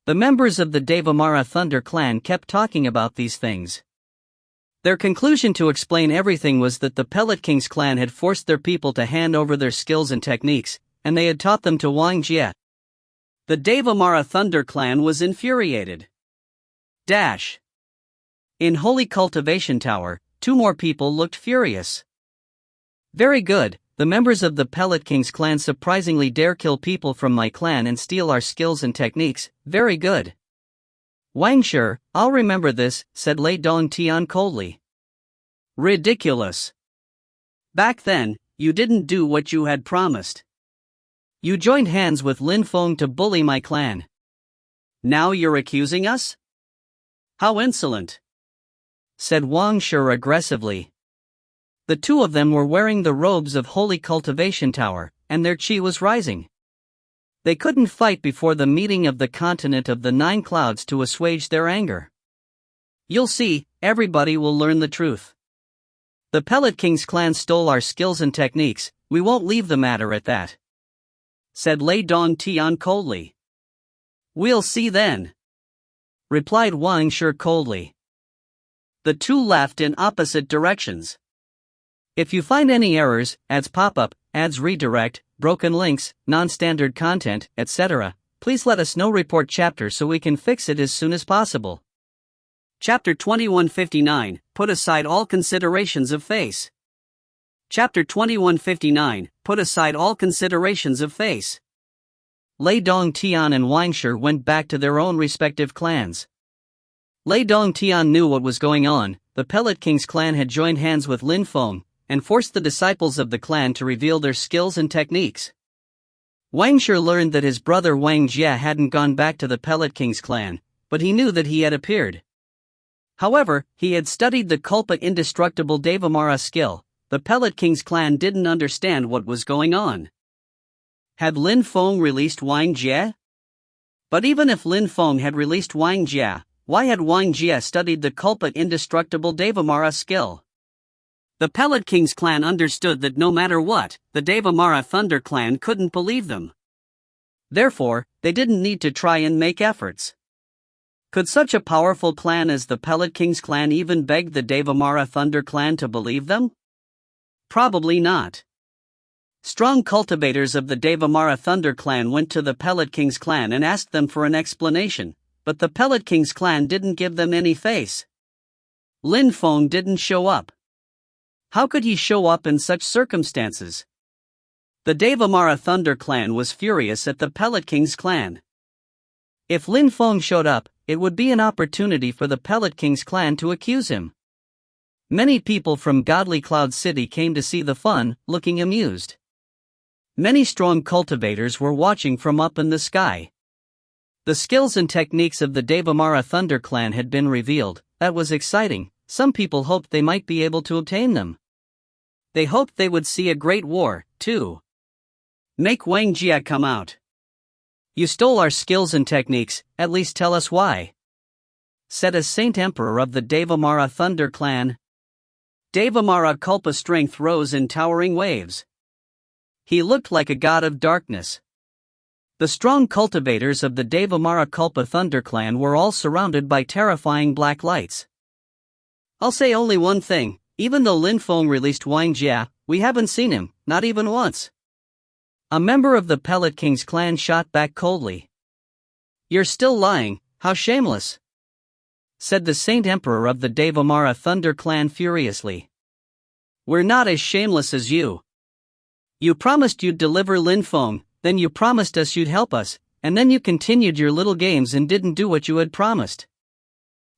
The members of the Devamara Thunder clan kept talking about these things. Their conclusion to explain everything was that the Pellet King's clan had forced their people to hand over their skills and techniques, and they had taught them to Wang Jia. The Devamara Thunder clan was infuriated. In Holy Cultivation Tower, 2 more people looked furious. Very good, the members of the Pellet King's clan surprisingly dare kill people from my clan and steal our skills and techniques, very good. Wang Shi, I'll remember this, said Lei Dongtian coldly. Ridiculous. Back then, you didn't do what you had promised. You joined hands with Lin Feng to bully my clan. Now you're accusing us? How insolent, said Wang Shi aggressively. The 2 of them were wearing the robes of Holy Cultivation Tower, and their chi was rising. They couldn't fight before the meeting of the continent of the 9 clouds to assuage their anger. You'll see, everybody will learn the truth. The Pellet King's clan stole our skills and techniques, we won't leave the matter at that, said Lei Dongtian coldly. We'll see then, replied Wang Shi coldly. The 2 left in opposite directions. If you find any errors, ads pop-up, ads redirect, broken links, non-standard content, etc., please let us know. Report chapter so we can fix it as soon as possible. Chapter 2159, Put aside all considerations of face. Chapter 2159, Put aside all considerations of face. Lei Dongtian and Wang Shi went back to their own respective clans. Lei Dongtian knew what was going on. The Pellet King's clan had joined hands with Lin Feng, and forced the disciples of the clan to reveal their skills and techniques. Wang Shi learned that his brother Wang Jia hadn't gone back to the Pellet King's clan, but he knew that he had appeared. However, he had studied the Kulpa indestructible Devamara skill. The Pellet King's clan didn't understand what was going on. Had Lin Feng released Wang Jia? But even if Lin Feng had released Wang Jia, why had Wang Jia studied the Kulpa indestructible Devamara skill? The Pellet King's clan understood that no matter what, the Devamara Thunder clan couldn't believe them. Therefore, they didn't need to try and make efforts. Could such a powerful clan as the Pellet King's clan even beg the Devamara Thunder clan to believe them? Probably not. Strong cultivators of the Devamara Thunder clan went to the Pellet King's clan and asked them for an explanation, but the Pellet King's clan didn't give them any face. Lin Feng didn't show up. How could he show up in such circumstances? The Devamara Thunder clan was furious at the Pellet King's clan. If Lin Feng showed up, it would be an opportunity for the Pellet King's clan to accuse him. Many people from Godly Cloud City came to see the fun, looking amused. Many strong cultivators were watching from up in the sky. The skills and techniques of the Devamara Thunder clan had been revealed. That was exciting. Some people hoped they might be able to obtain them. They hoped they would see a great war, too. Make Wang Jia come out. You stole our skills and techniques, at least tell us why, said a Saint Emperor of the Devamara Thunder clan. Devamara Kulpa strength rose in towering waves. He looked like a god of darkness. The strong cultivators of the Devamara Kulpa Thunder clan were all surrounded by terrifying black lights. I'll say only one thing, even though Lin Feng released Wang Jia, we haven't seen him, not even once. A member of the Pellet King's clan shot back coldly. You're still lying, how shameless, said the Saint Emperor of the Devamara Thunder clan furiously. We're not as shameless as you. You promised you'd deliver Lin Feng, then you promised us you'd help us, and then you continued your little games and didn't do what you had promised,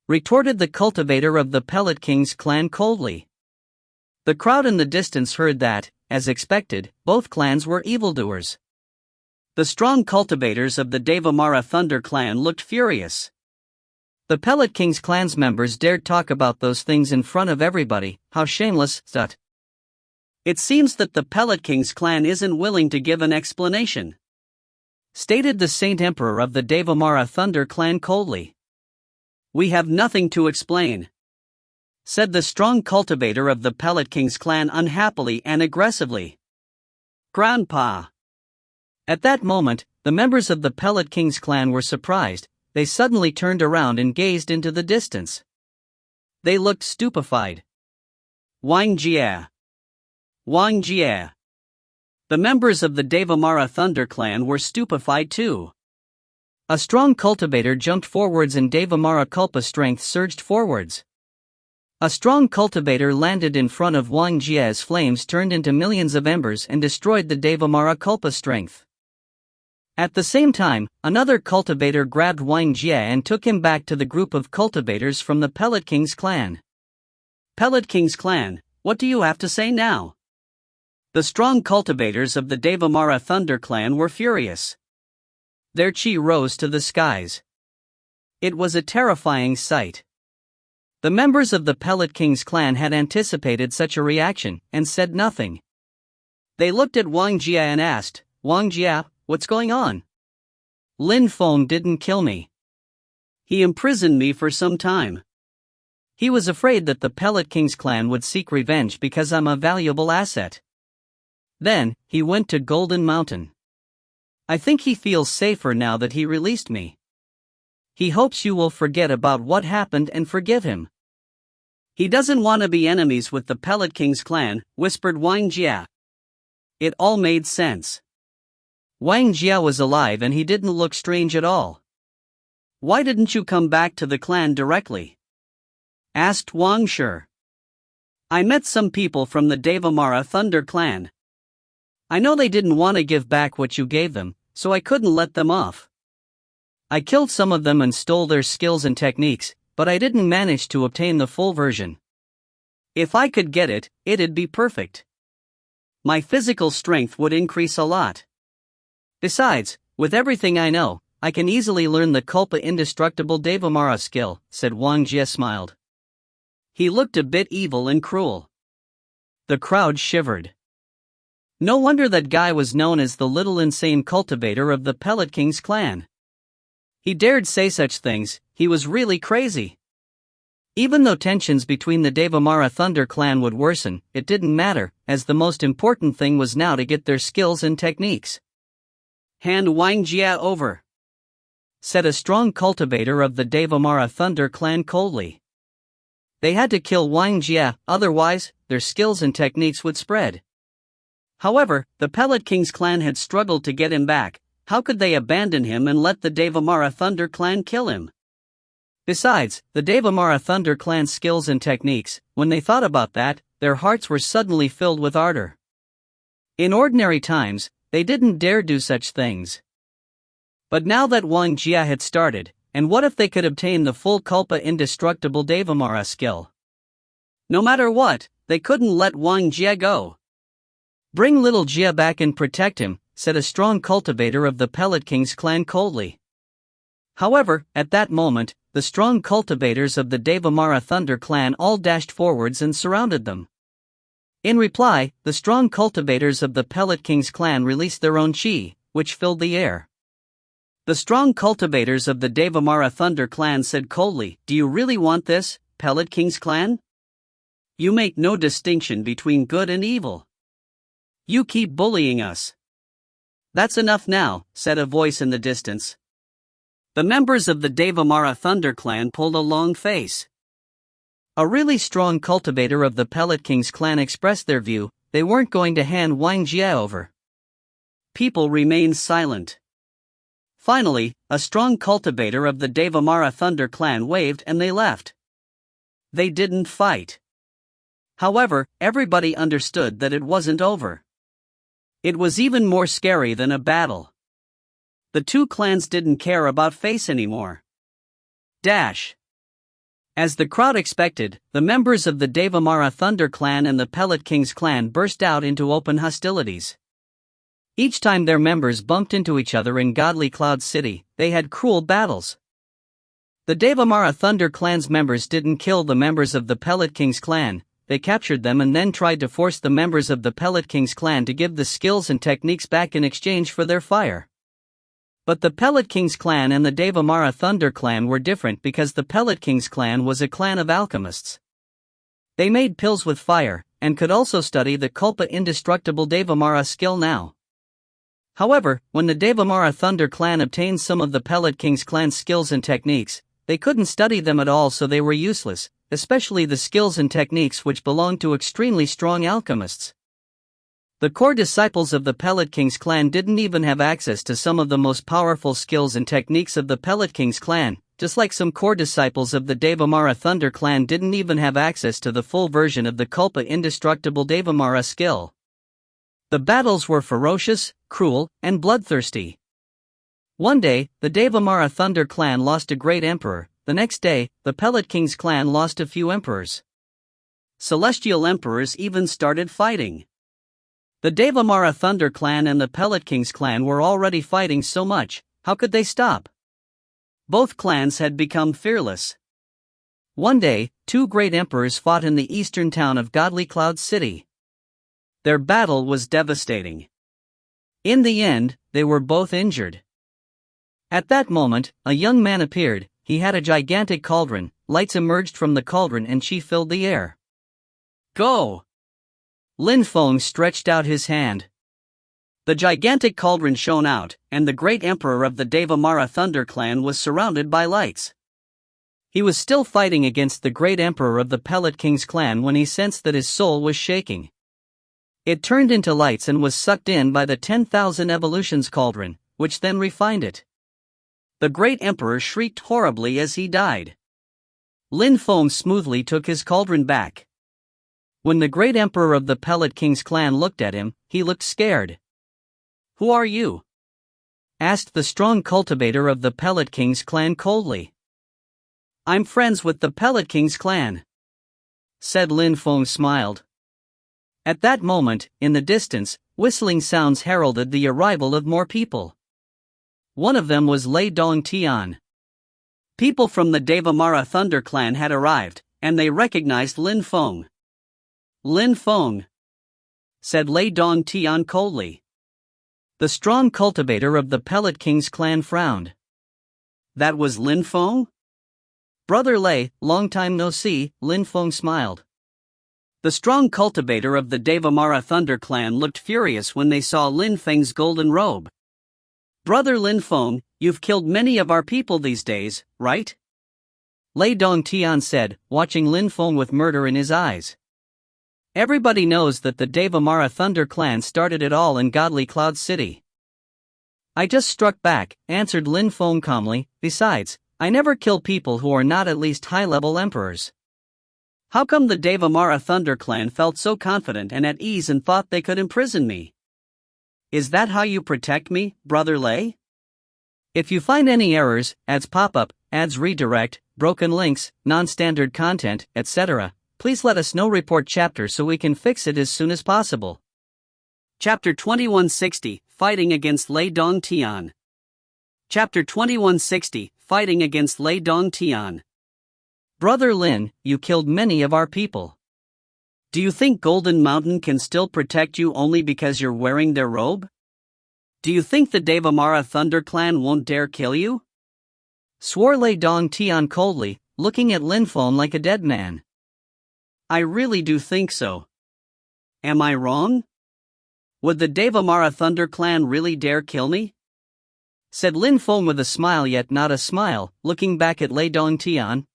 retorted the cultivator of the Pellet King's clan coldly. The crowd in the distance heard that, as expected, both clans were evildoers. The strong cultivators of the Devamara Thunder clan looked furious. The Pellet King's clan's members dared talk about those things in front of everybody. How shameless, stut. It seems that the Pellet King's clan isn't willing to give an explanation, stated the Saint Emperor of the Devamara Thunder clan coldly. We have nothing to explain, said the strong cultivator of the Pellet King's clan unhappily and aggressively. Grandpa. At that moment, the members of the Pellet King's clan were surprised. They suddenly turned around and gazed into the distance. They looked stupefied. Wang Jia. Wang Jia. The members of the Devamara Thunder clan were stupefied too. A strong cultivator jumped forwards and Devamara Culpa strength surged forwards. A strong cultivator landed in front of Wang Jia's flames turned into millions of embers and destroyed the Devamara Culpa strength. At the same time, another cultivator grabbed Wang Jia and took him back to the group of cultivators from the Pellet King's clan. Pellet King's clan, what do you have to say now? The strong cultivators of the Devamara Thunder clan were furious. Their chi rose to the skies. It was a terrifying sight. The members of the Pellet King's clan had anticipated such a reaction, and said nothing. They looked at Wang Jia and asked, Wang Jia, what's going on? Lin Feng didn't kill me. He imprisoned me for some time. He was afraid that the Pellet King's clan would seek revenge because I'm a valuable asset. Then, he went to Golden Mountain. I think he feels safer now that he released me. He hopes you will forget about what happened and forgive him. He doesn't want to be enemies with the Pellet King's clan, whispered Wang Jia. It all made sense. Wang Jia was alive and he didn't look strange at all. Why didn't you come back to the clan directly? Asked Wang Shi. I met some people from the Devamara Thunder clan. I know they didn't want to give back what you gave them, so I couldn't let them off. I killed some of them and stole their skills and techniques, but I didn't manage to obtain the full version. If I could get it, it'd be perfect. My physical strength would increase a lot. Besides, with everything I know, I can easily learn the Culpa Indestructible Devamara skill, said Wang Jia smiled. He looked a bit evil and cruel. The crowd shivered. No wonder that guy was known as the little insane cultivator of the Pellet King's clan. He dared say such things, he was really crazy. Even though tensions between the Devamara Thunder clan would worsen, it didn't matter, as the most important thing was now to get their skills and techniques. Hand Wang Jia over, said a strong cultivator of the Devamara Thunder clan coldly. They had to kill Wang Jia, otherwise, their skills and techniques would spread. However, the Pellet King's clan had struggled to get him back. How could they abandon him and let the Devamara Thunder clan kill him? Besides, the Devamara Thunder clan's skills and techniques, when they thought about that, their hearts were suddenly filled with ardor. In ordinary times, they didn't dare do such things. But now that Wang Jia had started, and what if they could obtain the full Culpa Indestructible Devamara skill? No matter what, they couldn't let Wang Jia go. Bring little Jia back and protect him, said a strong cultivator of the Pellet King's clan coldly. However, at that moment, the strong cultivators of the Devamara Thunder clan all dashed forwards and surrounded them. In reply, the strong cultivators of the Pellet King's clan released their own chi, which filled the air. The strong cultivators of the Devamara Thunder clan said coldly, Do you really want this, Pellet King's clan? You make no distinction between good and evil. You keep bullying us. That's enough now, said a voice in the distance. The members of the Devamara Thunder clan pulled a long face. A really strong cultivator of the Pellet King's clan expressed their view, they weren't going to hand Wang Jia over. People remained silent. Finally, a strong cultivator of the Devamara Thunder clan waved and they left. They didn't fight. However, everybody understood that it wasn't over. It was even more scary than a battle. The two clans didn't care about face anymore. Dash. As the crowd expected, the members of the Devamara Thunder clan and the Pellet King's clan burst out into open hostilities. Each time their members bumped into each other in Godly Cloud City, they had cruel battles. The Devamara Thunder Clan's members didn't kill the members of the Pellet King's clan, they captured them and then tried to force the members of the Pellet King's clan to give the skills and techniques back in exchange for their fire. But the Pellet King's clan and the Devamara Thunder clan were different because the Pellet King's clan was a clan of alchemists. They made pills with fire, and could also study the Culpa indestructible Devamara skill now. However, when the Devamara Thunder clan obtained some of the Pellet King's clan's skills and techniques, they couldn't study them at all, so they were useless, especially the skills and techniques which belonged to extremely strong alchemists. The core disciples of the Pellet King's clan didn't even have access to some of the most powerful skills and techniques of the Pellet King's clan, just like some core disciples of the Devamara Thunder clan didn't even have access to the full version of the Culpa indestructible Devamara skill. The battles were ferocious, cruel, and bloodthirsty. One day, the Devamara Thunder clan lost a great emperor. The next day, the Pellet King's clan lost a few emperors. Celestial emperors even started fighting. The Devamara Thunder clan and the Pellet King's clan were already fighting so much, how could they stop? Both clans had become fearless. One day, two great emperors fought in the eastern town of Godly Cloud City. Their battle was devastating. In the end, they were both injured. At that moment, a young man appeared. He had a gigantic cauldron, lights emerged from the cauldron and she filled the air. Go! Lin Feng stretched out his hand. The gigantic cauldron shone out, and the great emperor of the Devamara Thunder clan was surrounded by lights. He was still fighting against the great emperor of the Pellet King's clan when he sensed that his soul was shaking. It turned into lights and was sucked in by the 10,000 evolutions cauldron, which then refined it. The great emperor shrieked horribly as he died. Lin Feng smoothly took his cauldron back. When the great emperor of the Pellet King's clan looked at him, he looked scared. "Who are you?" asked the strong cultivator of the Pellet King's clan coldly. "I'm friends with the Pellet King's clan," said Lin Feng smiled. At that moment, in the distance, whistling sounds heralded the arrival of more people. One of them was Lei Dong Tian. People from the Devamara Thunder clan had arrived, and they recognized Lin Feng. "Lin Feng," said Lei Dong Tian coldly. The strong cultivator of the Pellet King's clan frowned. "That was Lin Feng?" "Brother Lei, long time no see," Lin Feng smiled. The strong cultivator of the Devamara Thunder clan looked furious when they saw Lin Feng's golden robe. "Brother Lin Feng, you've killed many of our people these days, right?" Lei Dong Tian said, watching Lin Feng with murder in his eyes. "Everybody knows that the Devamara Thunder clan started it all in Godly Cloud City." "I just struck back," answered Lin Feng calmly. "Besides, I never kill people who are not at least high-level emperors." "How come the Devamara Thunder clan felt so confident and at ease and thought they could imprison me? Is that how you protect me, Brother Lei? If you find any errors, ads pop up, ads redirect, broken links, non-standard content, etc., please let us know. Report chapter so we can fix it as soon as possible. Chapter 2160, Fighting Against Lei Dong Tian. Chapter 2160, Fighting Against Lei Dong Tian. "Brother Lin, you killed many of our people. Do you think Golden Mountain can still protect you only because you're wearing their robe? Do you think the Devamara Thunder clan won't dare kill you?" swore Lei Dong Tian coldly, looking at Lin Feng like a dead man. "I really do think so. Am I wrong? Would the Devamara Thunder clan really dare kill me?" said Lin Feng with a smile yet not a smile, looking back at Lei Dong Tian.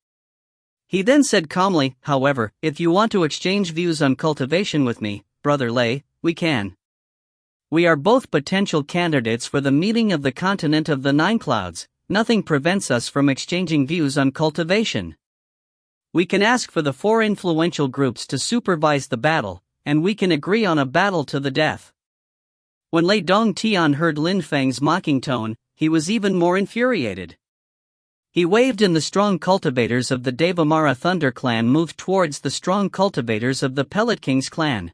He then said calmly, "However, if you want to exchange views on cultivation with me, Brother Lei, we can. We are both potential candidates for the meeting of the continent of the Nine Clouds. Nothing prevents us from exchanging views on cultivation. We can ask for the 4 influential groups to supervise the battle, and we can agree on a battle to the death." When Lei Dong Tian heard Lin Feng's mocking tone, he was even more infuriated. He waved and the strong cultivators of the Devamara Thunder clan moved towards the strong cultivators of the Pellet King's clan.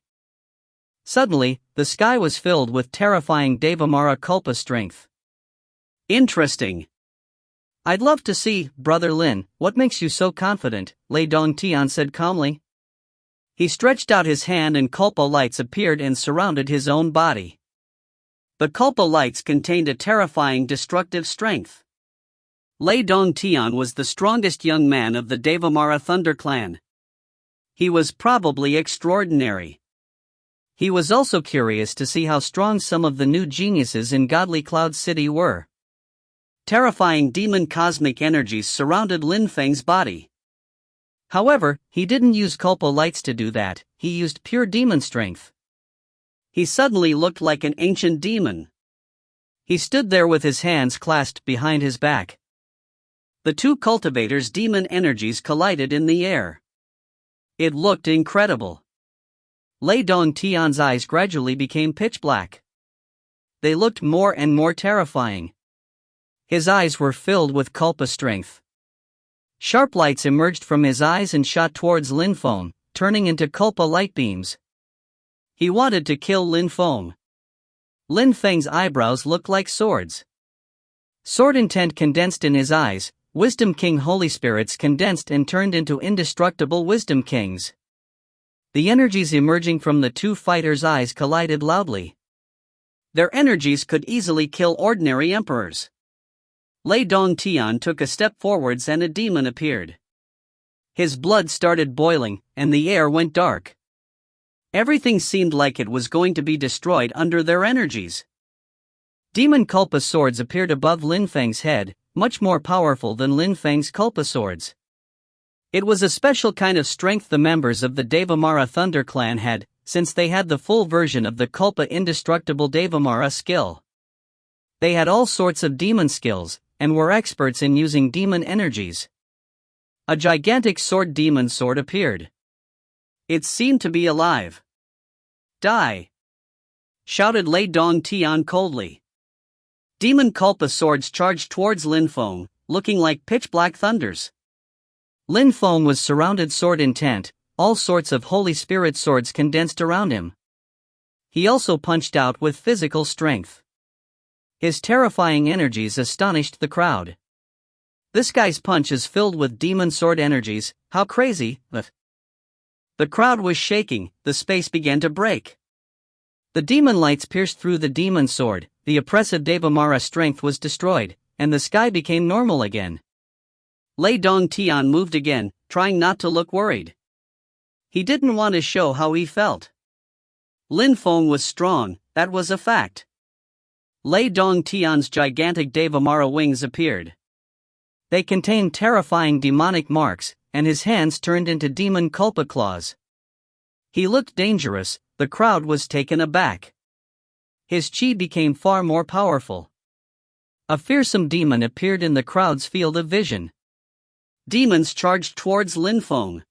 Suddenly, the sky was filled with terrifying Devamara Culpa strength. "Interesting. I'd love to see, Brother Lin, what makes you so confident, Lei Dongtian said calmly. He stretched out his hand and Culpa lights appeared and surrounded his own body. The Culpa lights contained a terrifying destructive strength. Lei Dongtian was the strongest young man of the Devamara Thunder clan. He was probably extraordinary. He was also curious to see how strong some of the new geniuses in Godly Cloud City were. Terrifying demon cosmic energies surrounded Lin Feng's body. However, he didn't use Culpa lights to do that, he used pure demon strength. He suddenly looked like an ancient demon. He stood there with his hands clasped behind his back. The two cultivators' demon energies collided in the air. It looked incredible. Lei Dongtian's eyes gradually became pitch black. They looked more and more terrifying. His eyes were filled with Culpa strength. Sharp lights emerged from his eyes and shot towards Lin Feng, turning into Culpa light beams. He wanted to kill Lin Feng. Lin Feng's eyebrows looked like swords. Sword intent condensed in his eyes, Wisdom King Holy Spirits condensed and turned into indestructible Wisdom Kings. The energies emerging from the two fighters' eyes collided loudly. Their energies could easily kill ordinary emperors. Lei Dongtian took a step forwards and a demon appeared. His blood started boiling, and the air went dark. Everything seemed like it was going to be destroyed under their energies. Demon Culpa swords appeared above Lin Feng's head, much more powerful than Lin Feng's Culpa swords. It was a special kind of strength the members of the Devamara Thunder clan had, since they had the full version of the Culpa indestructible Devamara skill. They had all sorts of demon skills, and were experts in using demon energies. A gigantic sword demon sword appeared. It seemed to be alive. Die! Shouted Lei Dongtian coldly. Demon Culpa swords charged towards Lin Feng, looking like pitch-black thunders. Lin Feng was surrounded sword intent, all sorts of Holy Spirit swords condensed around him. He also punched out with physical strength. His terrifying energies astonished the crowd. This guy's punch is filled with demon sword energies, how crazy, but... The crowd was shaking, the space began to break. The demon lights pierced through the demon sword, the oppressive Devamara strength was destroyed, and the sky became normal again. Lei Dongtian moved again, trying not to look worried. He didn't want to show how he felt. Lin Feng was strong, that was a fact. Lei Dongtian's gigantic Devamara wings appeared. They contained terrifying demonic marks, and his hands turned into demon Culpa claws. He looked dangerous, the crowd was taken aback. His chi became far more powerful. A fearsome demon appeared in the crowd's field of vision. Demons charged towards Lin Feng.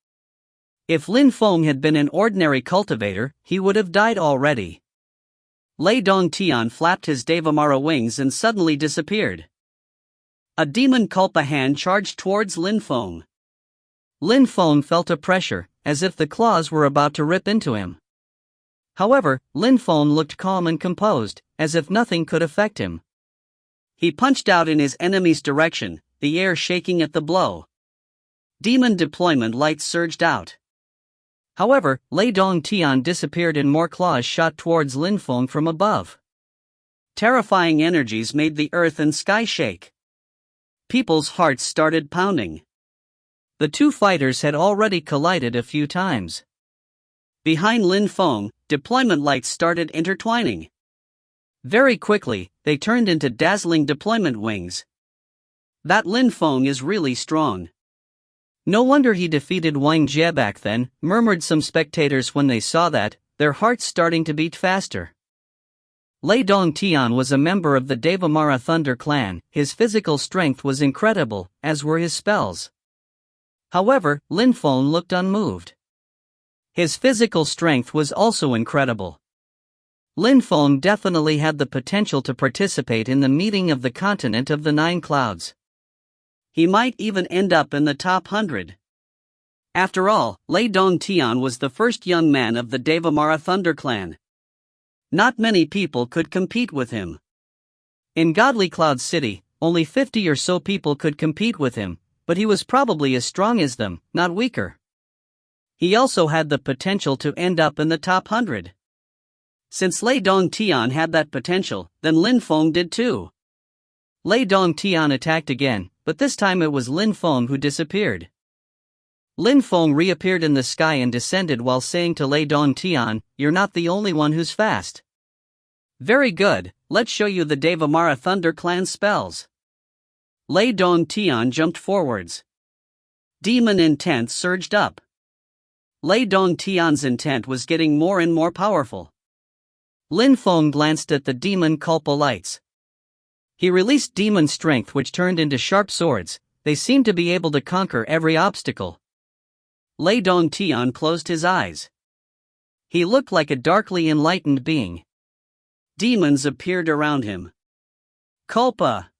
If Lin Feng had been an ordinary cultivator, he would have died already. Lei Dongtian flapped his Devamara wings and suddenly disappeared. A demon Culpa hand charged towards Lin Feng. Lin Feng felt a pressure, as if the claws were about to rip into him. However, Lin Feng looked calm and composed, as if nothing could affect him. He punched out in his enemy's direction, the air shaking at the blow. Demon deployment lights surged out. However, Lei Dongtian disappeared and more claws shot towards Lin Feng from above. Terrifying energies made the earth and sky shake. People's hearts started pounding. The two fighters had already collided a few times. Behind Lin Feng, deployment lights started intertwining. Very quickly, they turned into dazzling deployment wings. That Lin Feng is really strong. No wonder he defeated Wang Jie back then, murmured some spectators when they saw that, their hearts starting to beat faster. Lei Dongtian was a member of the Devamara Thunder clan, his physical strength was incredible, as were his spells. However, Lin Feng looked unmoved. His physical strength was also incredible. Lin Feng definitely had the potential to participate in the meeting of the continent of the Nine Clouds. He might even end up in the top 100. After all, Lei Dongtian was the first young man of the Devamara Thunder clan. Not many people could compete with him. In Godly Cloud City, only 50 or so people could compete with him, but he was probably as strong as them, not weaker. He also had the potential to end up in the top 100. Since Lei Dongtian had that potential, then Lin Feng did too. Lei Dongtian attacked again, but this time it was Lin Feng who disappeared. Lin Feng reappeared in the sky and descended while saying to Lei Dongtian, "You're not the only one who's fast." "Very good, let's show you the Devamara Thunder Clan spells." Lei Dongtian jumped forwards. Demon intent surged up. Lei Dongtian's intent was getting more and more powerful. Lin Feng glanced at the demon Culpa lights. He released demon strength, which turned into sharp swords. They seemed to be able to conquer every obstacle. Lei Dongtian closed his eyes. He looked like a darkly enlightened being. Demons appeared around him. "Culpa,"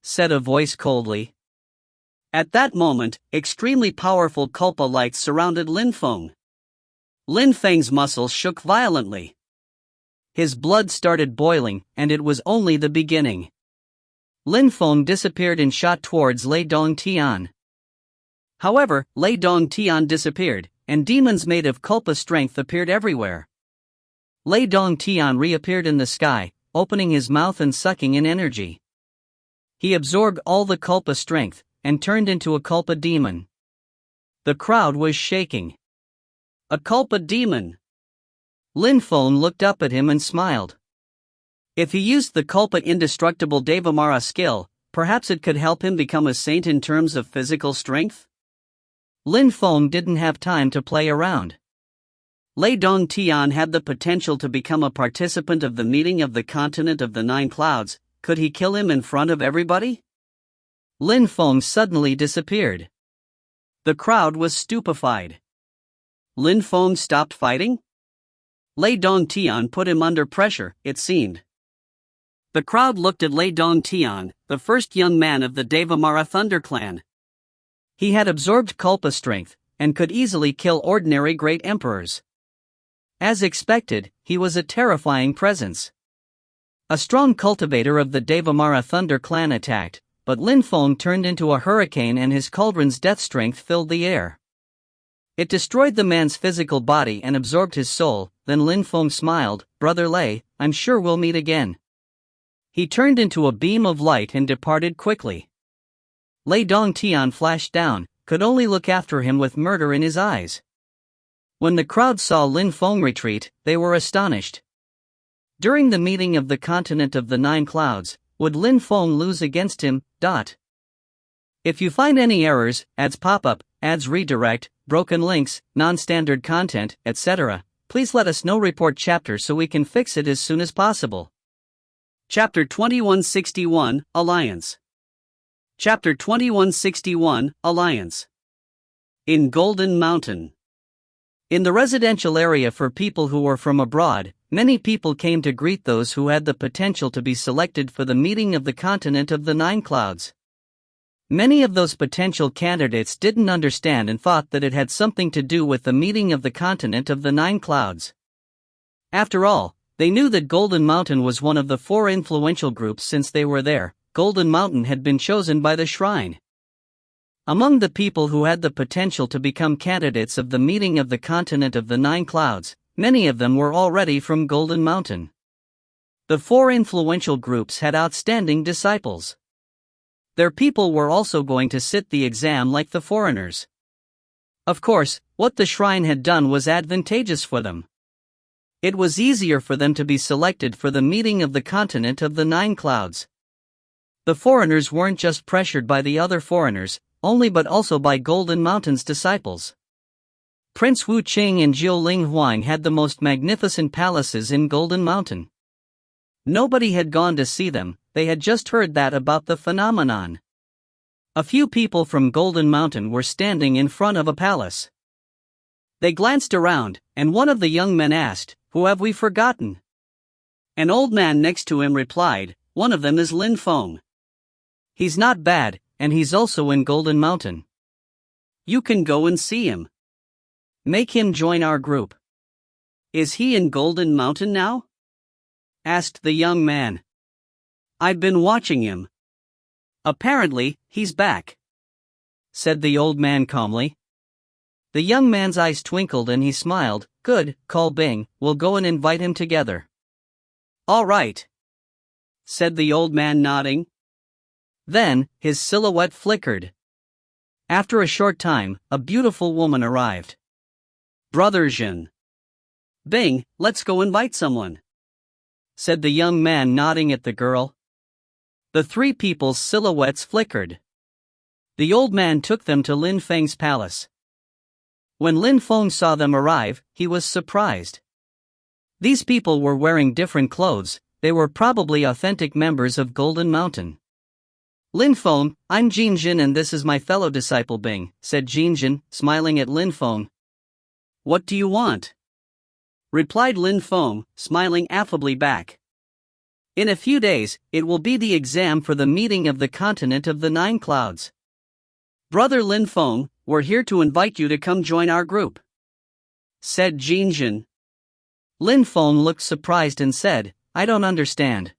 said a voice coldly. At that moment, extremely powerful Culpa lights surrounded Lin Feng. Lin Feng's muscles shook violently. His blood started boiling, and it was only the beginning. Lin Feng disappeared and shot towards Lei Dongtian. However, Lei Dongtian disappeared, and demons made of Culpa strength appeared everywhere. Lei Dongtian reappeared in the sky, opening his mouth and sucking in energy. He absorbed all the Culpa strength, and turned into a Culpa demon. The crowd was shaking. A Culpa demon! Lin Feng looked up at him and smiled. If he used the Culpa indestructible Devamara skill, perhaps it could help him become a saint in terms of physical strength? Lin Feng didn't have time to play around. Lei Dongtian had the potential to become a participant of the meeting of the continent of the 9 clouds. Could he kill him in front of everybody? Lin Feng suddenly disappeared. The crowd was stupefied. Lin Feng stopped fighting? Lei Dongtian put him under pressure, it seemed. The crowd looked at Lei Dongtian, the first young man of the Devamara Thunder Clan. He had absorbed Culpa strength, and could easily kill ordinary great emperors. As expected, he was a terrifying presence. A strong cultivator of the Devamara Thunder Clan attacked, but Lin Feng turned into a hurricane and his cauldron's death strength filled the air. It destroyed the man's physical body and absorbed his soul. Then Lin Feng smiled, "Brother Lei, I'm sure we'll meet again." He turned into a beam of light and departed quickly. Lei Dongtian flashed down, could only look after him with murder in his eyes. When the crowd saw Lin Feng retreat, they were astonished. During the meeting of the continent of the 9 clouds, would Lin Feng lose against him? If you find any errors, ads pop-up, ads redirect, broken links, non-standard content, etc., please let us know. Report chapter so we can fix it as soon as possible. Chapter 2161, Alliance. Chapter 2161, Alliance. In Golden Mountain. In the residential area for people who were from abroad, many people came to greet those who had the potential to be selected for the meeting of the continent of the 9 clouds. Many of those potential candidates didn't understand and thought that it had something to do with the meeting of the continent of the 9 clouds. After all, they knew that Golden Mountain was one of the 4 influential groups. Since they were there, Golden Mountain had been chosen by the shrine. Among the people who had the potential to become candidates of the meeting of the continent of the 9 clouds, many of them were already from Golden Mountain. The 4 influential groups had outstanding disciples. Their people were also going to sit the exam like the foreigners. Of course, what the shrine had done was advantageous for them. It was easier for them to be selected for the meeting of the continent of the 9 clouds. The foreigners weren't just pressured by the other foreigners, only but also by Golden Mountain's disciples. Prince Wu Qing and Jiu Ling Huang had the most magnificent palaces in Golden Mountain. Nobody had gone to see them, they had just heard that about the phenomenon. A few people from Golden Mountain were standing in front of a palace. They glanced around, and one of the young men asked, "Who have we forgotten?" An old man next to him replied, "One of them is Lin Feng. He's not bad, and he's also in Golden Mountain. You can go and see him. Make him join our group." "Is he in Golden Mountain now?" asked the young man. "I've been watching him. Apparently, he's back, said the old man calmly. The young man's eyes twinkled and he smiled. Good, call Bing, we'll go and invite him together. All right, said the old man nodding. Then, his silhouette flickered. After a short time, a beautiful woman arrived. Brother Jin. Bing, let's go invite someone, said the young man nodding at the girl. The three people's silhouettes flickered. The old man took them to Lin Feng's palace. When Lin Feng saw them arrive, he was surprised. These people were wearing different clothes. They were probably authentic members of Golden Mountain. Lin Feng, I'm Jin Jin and this is my fellow disciple Bing, said Jin Jin, smiling at Lin Feng. What do you want? Replied Lin Feng, smiling affably back. In a few days, it will be the exam for the meeting of the continent of the Nine Clouds. Brother Lin Feng, we're here to invite you to come join our group, said Jin Jin. Lin Feng looked surprised and said, I don't understand.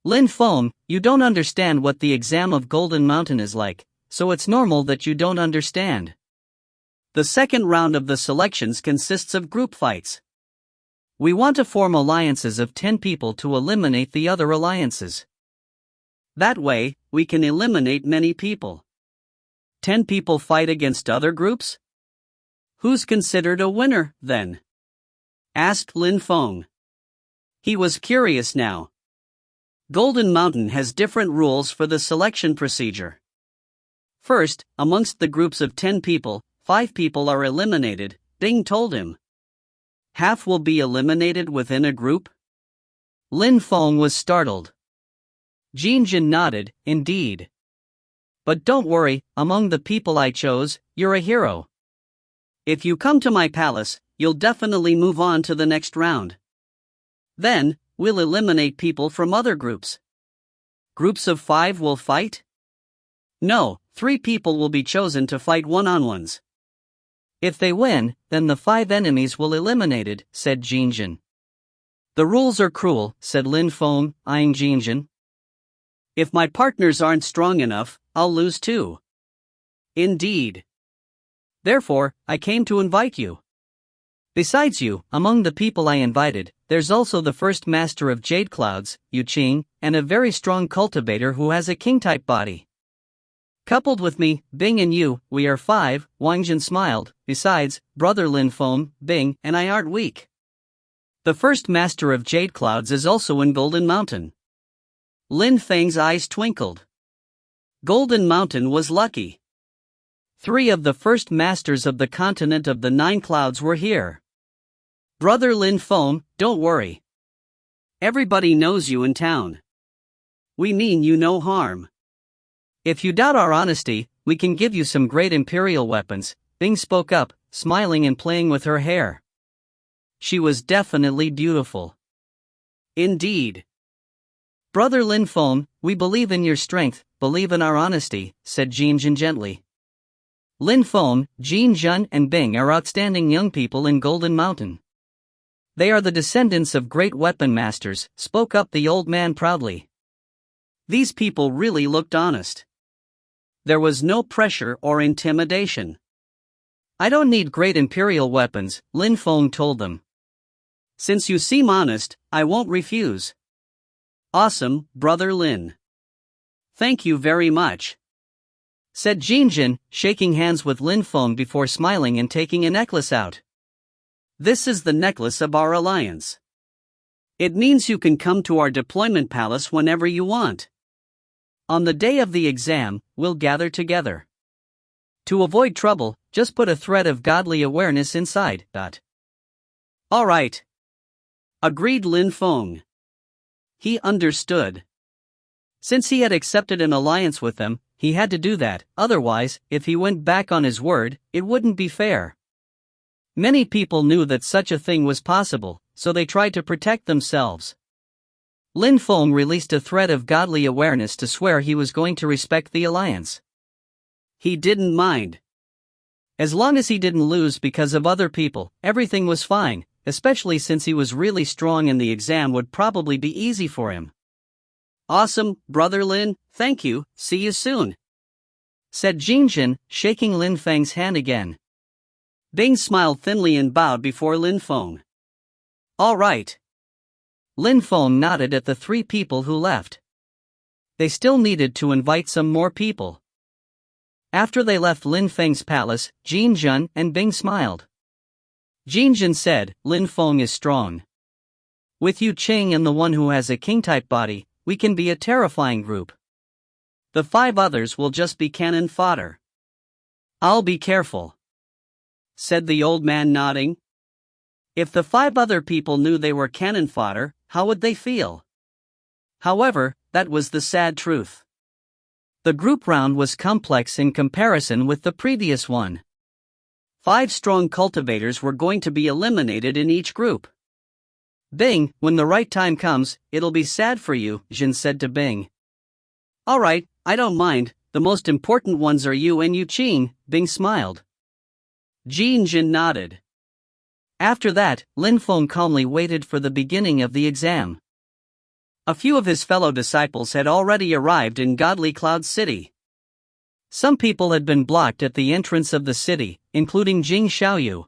Lin Feng, you don't understand what the exam of Golden Mountain is like, so it's normal that you don't understand. The second round of the selections consists of group fights. We want to form alliances of 10 people to eliminate the other alliances. That way, we can eliminate many people. 10 people fight against other groups? Who's considered a winner, then? Asked Lin Feng. He was curious now. Golden Mountain has different rules for the selection procedure. First, amongst the groups of 10 people, 5 people are eliminated, Bing told him. Half will be eliminated within a group? Lin Feng was startled. Jin Jin nodded, indeed. But don't worry, among the people I chose, you're a hero. If you come to my palace, you'll definitely move on to the next round. Then, we'll eliminate people from other groups. Groups of 5 will fight? No, 3 people will be chosen to fight one-on-ones. If they win, then the 5 enemies will eliminated, said Jin Jin. The rules are cruel, said Lin Feng, eyeing Jin Jin. If my partners aren't strong enough, I'll lose too. Indeed. Therefore, I came to invite you. Besides you, among the people I invited, there's also the first master of Jade Clouds, Yu Qing, and a very strong cultivator who has a king-type body. Coupled with me, Bing and you, we are 5, Wang Jin smiled. Besides, brother Lin Feng, Bing, and I aren't weak. The first master of Jade Clouds is also in Golden Mountain. Lin Feng's eyes twinkled. Golden Mountain was lucky. 3 of the first masters of the continent of the 9 Clouds were here. Brother Lin Feng, don't worry. Everybody knows you in town. We mean you no harm. If you doubt our honesty, we can give you some great imperial weapons, Bing spoke up, smiling and playing with her hair. She was definitely beautiful. Indeed. Brother Lin Feng, we believe in your strength, believe in our honesty, said Jin Jin gently. Lin Feng, Jin Jin and Bing are outstanding young people in Golden Mountain. They are the descendants of great weapon masters, spoke up the old man proudly. These people really looked honest. There was no pressure or intimidation. I don't need great imperial weapons, Lin Feng told them. Since you seem honest, I won't refuse. Awesome, brother Lin. Thank you very much, said Jin Jin, shaking hands with Lin Feng before smiling and taking a necklace out. This is the necklace of our alliance. It means you can come to our deployment palace whenever you want. On the day of the exam, we'll gather together. To avoid trouble, just put a thread of godly awareness inside. All right. Agreed Lin Feng. He understood. Since he had accepted an alliance with them, he had to do that, otherwise, if he went back on his word, it wouldn't be fair. Many people knew that such a thing was possible, so they tried to protect themselves. Lin Feng released a thread of godly awareness to swear he was going to respect the alliance. He didn't mind. As long as he didn't lose because of other people, everything was fine, especially since he was really strong and the exam would probably be easy for him. Awesome, Brother Lin, thank you, see you soon, said Jinjin, shaking Lin Feng's hand again. Bing smiled thinly and bowed before Lin Feng. All right. Lin Feng nodded at the three people who left. They still needed to invite some more people. After they left Lin Feng's palace, Jinjin and Bing smiled. Jinjin said, Lin Feng is strong. With Yu Qing and the one who has a king-type body, we can be a terrifying group. The 5 others will just be cannon fodder. I'll be careful, said the old man nodding. If the 5 other people knew they were cannon fodder, how would they feel? However, that was the sad truth. The group round was complex in comparison with the previous one. 5 strong cultivators were going to be eliminated in each group. Bing, when the right time comes, it'll be sad for you, Jin said to Bing. Alright, I don't mind, the most important ones are you and Yu Qing, Bing smiled. Jin nodded. After that, Lin Feng calmly waited for the beginning of the exam. A few of his fellow disciples had already arrived in Godly Cloud City. Some people had been blocked at the entrance of the city, including Jing Xiaoyu.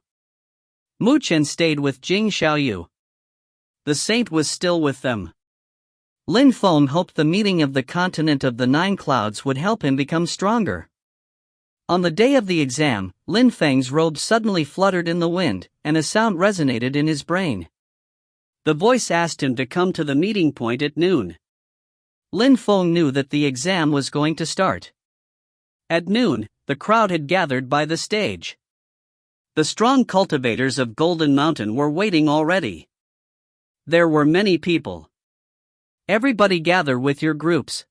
Mu Chen stayed with Jing Xiaoyu. The saint was still with them. Lin Feng hoped the meeting of the continent of the 9 clouds would help him become stronger. On the day of the exam, Lin Feng's robe suddenly fluttered in the wind, and a sound resonated in his brain. The voice asked him to come to the meeting point at noon. Lin Feng knew that the exam was going to start. At noon, the crowd had gathered by the stage. The strong cultivators of Golden Mountain were waiting already. There were many people. Everybody gather with your groups,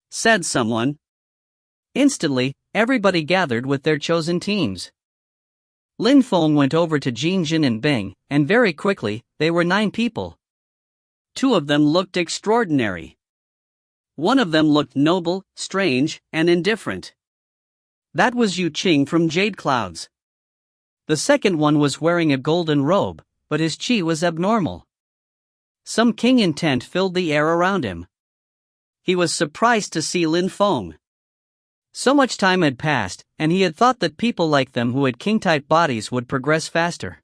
said someone. Instantly, everybody gathered with their chosen teams. Lin Feng went over to Jinjin and Bing, and very quickly, they were 9 people. 2 of them looked extraordinary. One of them looked noble, strange, and indifferent. That was Yu Qing from Jade Clouds. The second one was wearing a golden robe, but his qi was abnormal. Some king intent filled the air around him. He was surprised to see Lin Feng. So much time had passed, and he had thought that people like them who had king-type bodies would progress faster.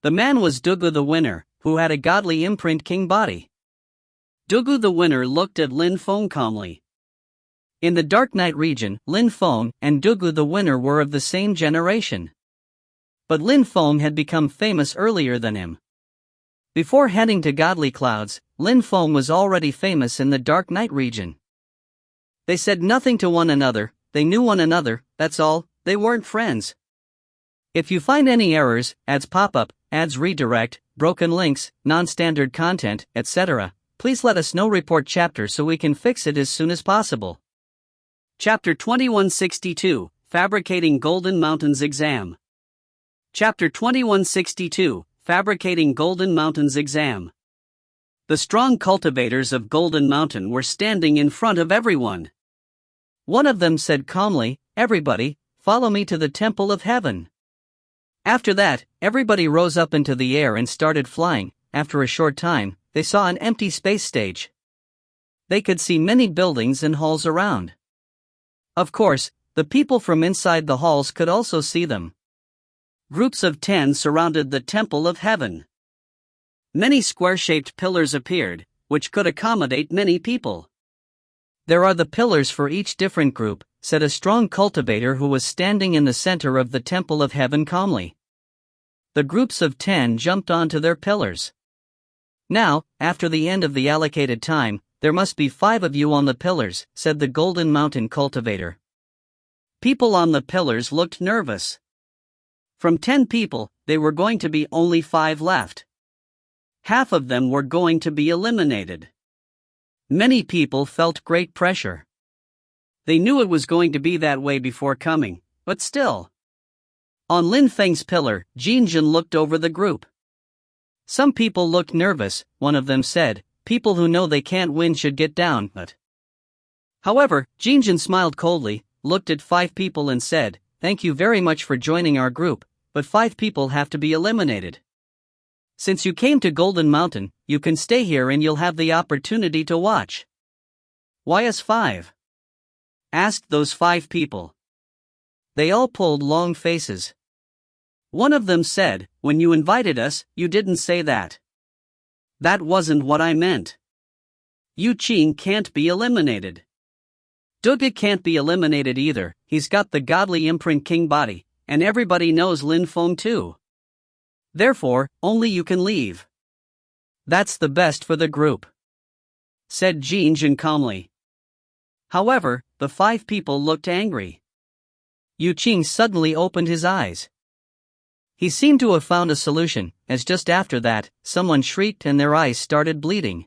The man was Dugu the winner, who had a godly imprint king body. Dugu the winner looked at Lin Feng calmly. In the Dark Night region, Lin Feng and Dugu the winner were of the same generation. But Lin Feng had become famous earlier than him. Before heading to Godly Clouds, Lin Feng was already famous in the Dark Night region. They said nothing to one another, they knew one another, that's all, they weren't friends. If you find any errors, ads pop up, ads redirect, broken links, non-standard content, etc., please let us know. Report chapter so we can fix it as soon as possible. Chapter 2162, Fabricating Golden Mountains Exam. Chapter 2162, Fabricating Golden Mountains Exam. The strong cultivators of Golden Mountain were standing in front of everyone. One of them said calmly, "Everybody, follow me to the Temple of Heaven." After that, everybody rose up into the air and started flying. After a short time, they saw an empty space stage. They could see many buildings and halls around. Of course, the people from inside the halls could also see them. Groups of 10 surrounded the Temple of Heaven. Many square-shaped pillars appeared, which could accommodate many people. There are the pillars for each different group, said a strong cultivator who was standing in the center of the Temple of Heaven calmly. The groups of 10 jumped onto their pillars. Now, after the end of the allocated time, there must be 5 of you on the pillars, said the Golden Mountain cultivator. People on the pillars looked nervous. From 10 people, there were going to be only 5 left. Half of them were going to be eliminated. Many people felt great pressure. They knew it was going to be that way before coming, but still. On Lin Feng's pillar, Jinjin looked over the group. Some people looked nervous, one of them said, "People who know they can't win should get down," but. However, Jinjin smiled coldly, looked at 5 people and said, "Thank you very much for joining our group, but 5 people have to be eliminated." Since you came to Golden Mountain, you can stay here and you'll have the opportunity to watch. Why us 5? Asked those 5 people. They all pulled long faces. One of them said, when you invited us, you didn't say that. That wasn't what I meant. Yu Qing can't be eliminated. Duga can't be eliminated either, he's got the godly imprint king body, and everybody knows Lin Feng too. Therefore, only you can leave. That's the best for the group, said Jin Jin calmly. However, the 5 people looked angry. Yu Qing suddenly opened his eyes. He seemed to have found a solution, as just after that, someone shrieked and their eyes started bleeding.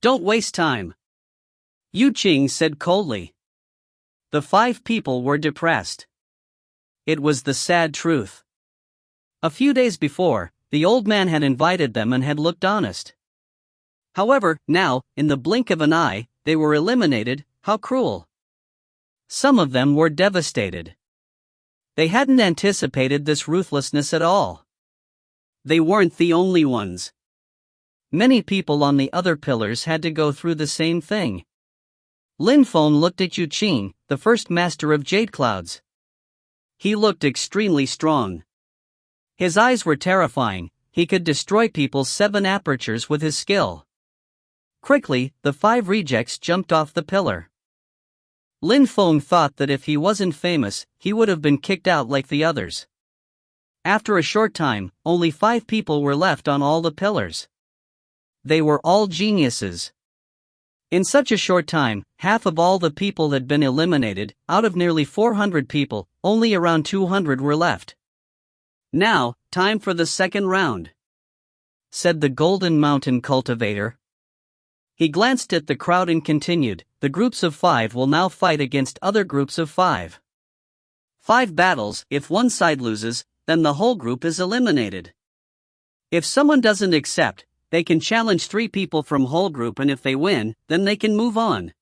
Don't waste time, Yu Qing said coldly. The 5 people were depressed. It was the sad truth. A few days before, the old man had invited them and had looked honest. However, now, in the blink of an eye, they were eliminated. How cruel. Some of them were devastated. They hadn't anticipated this ruthlessness at all. They weren't the only ones. Many people on the other pillars had to go through the same thing. Lin Feng looked at Yu Qing, the first master of Jade Clouds. He looked extremely strong. His eyes were terrifying, he could destroy people's 7 apertures with his skill. Quickly, the 5 rejects jumped off the pillar. Lin Feng thought that if he wasn't famous, he would have been kicked out like the others. After a short time, only 5 people were left on all the pillars. They were all geniuses. In such a short time, half of all the people had been eliminated. Out of nearly 400 people, only around 200 were left. Now, time for the second round, said the Golden Mountain Cultivator. He glanced at the crowd and continued, the groups of 5 will now fight against other groups of 5. 5 battles, if one side loses, then the whole group is eliminated. If someone doesn't accept, they can challenge 3 people from whole group, and if they win, then they can move on.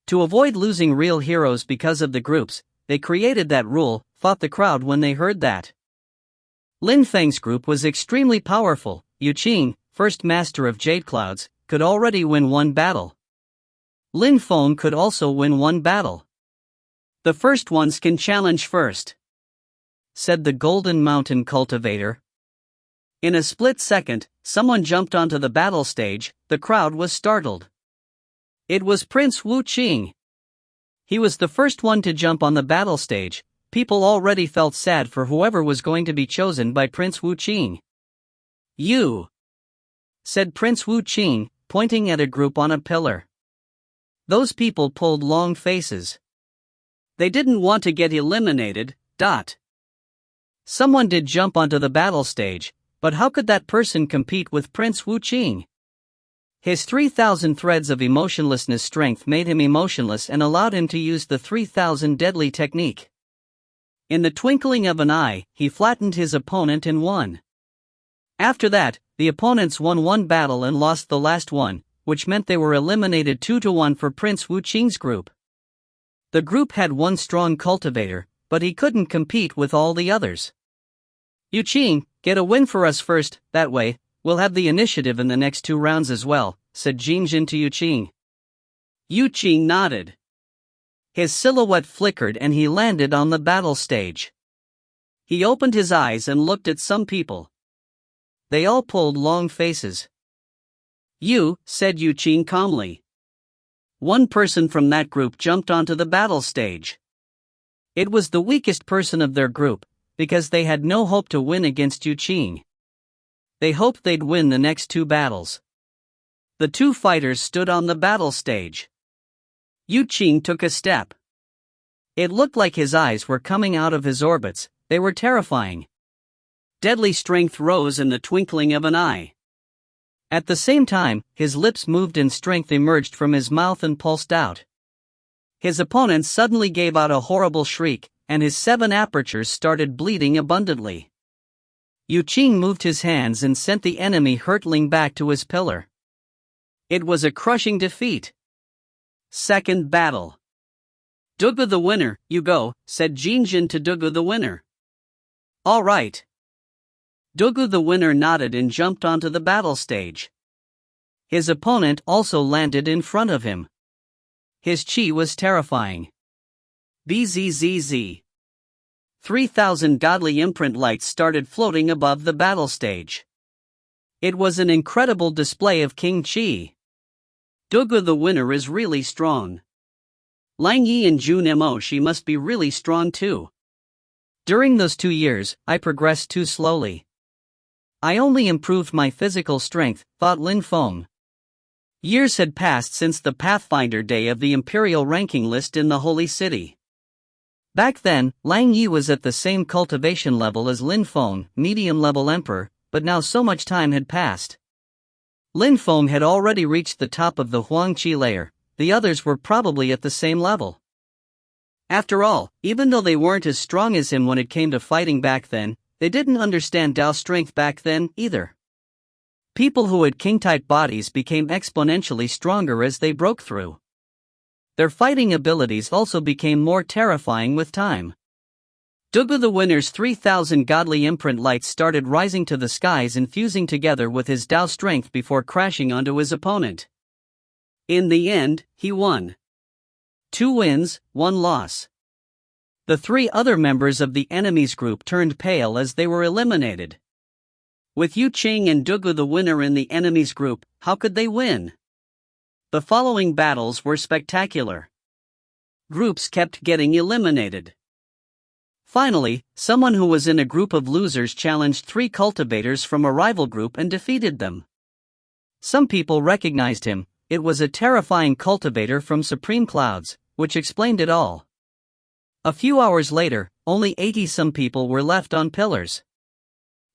To avoid losing real heroes because of the groups, they created that rule, thought the crowd when they heard that. Lin Feng's group was extremely powerful. Yu Qing, first master of Jade Clouds, could already win 1 battle. Lin Feng could also win 1 battle. The first ones can challenge first, said the Golden Mountain Cultivator. In a split second, someone jumped onto the battle stage. The crowd was startled. It was Prince Wu Qing. He was the first one to jump on the battle stage. People already felt sad for whoever was going to be chosen by Prince Wu Qing. You, said Prince Wu Qing, pointing at a group on a pillar. Those people pulled long faces. They didn't want to get eliminated. Someone did jump onto the battle stage, but how could that person compete with Prince Wu Qing? His 3,000 threads of emotionlessness strength made him emotionless and allowed him to use the 3,000 deadly technique. In the twinkling of an eye, he flattened his opponent and won. After that, the opponents won 1 battle and lost the last one, which meant they were eliminated 2-1 for Prince Wu Qing's group. The group had 1 strong cultivator, but he couldn't compete with all the others. Yu Qing, get a win for us first, that way, we'll have the initiative in the next 2 rounds as well, said Jin Jin to Yu Qing. Yu Qing nodded. His silhouette flickered and he landed on the battle stage. He opened his eyes and looked at some people. They all pulled long faces. You, said Yu Qing calmly. 1 person from that group jumped onto the battle stage. It was the weakest person of their group, because they had no hope to win against Yu Qing. They hoped they'd win the next 2 battles. The 2 fighters stood on the battle stage. Yu Qing took a step. It looked like his eyes were coming out of his orbits. They were terrifying. Deadly strength rose in the twinkling of an eye. At the same time, his lips moved and strength emerged from his mouth and pulsed out. His opponent suddenly gave out a horrible shriek, and his 7 apertures started bleeding abundantly. Yu Qing moved his hands and sent the enemy hurtling back to his pillar. It was a crushing defeat. Second battle. Dugu the winner, you go, said Jin Jin to Dugu the winner. All right. Dugu the winner nodded and jumped onto the battle stage. His opponent also landed in front of him. His chi was terrifying. Bzzz. 3,000 godly imprint lights started floating above the battle stage. It was an incredible display of King Chi. Dugu the winner is really strong. Lang Yi and Jun Mo, she must be really strong too. During those 2 years, I progressed too slowly. I only improved my physical strength, thought Lin Feng. Years had passed since the Pathfinder Day of the Imperial ranking list in the Holy City. Back then, Lang Yi was at the same cultivation level as Lin Feng, medium-level emperor, but now so much time had passed. Lin Feng had already reached the top of the Huang Qi layer, the others were probably at the same level. After all, even though they weren't as strong as him when it came to fighting back then, they didn't understand Dao strength back then, either. People who had king-type bodies became exponentially stronger as they broke through. Their fighting abilities also became more terrifying with time. Dugu the winner's 3,000 godly imprint lights started rising to the skies and fusing together with his Dao strength before crashing onto his opponent. In the end, he won. 2 wins, 1 loss. The 3 other members of the enemy's group turned pale as they were eliminated. With Yu Qing and Dugu the winner in the enemy's group, how could they win? The following battles were spectacular. Groups kept getting eliminated. Finally, someone who was in a group of losers challenged 3 cultivators from a rival group and defeated them. Some people recognized him. It was a terrifying cultivator from Supreme Clouds, which explained it all. A few hours later, only 80-some people were left on pillars.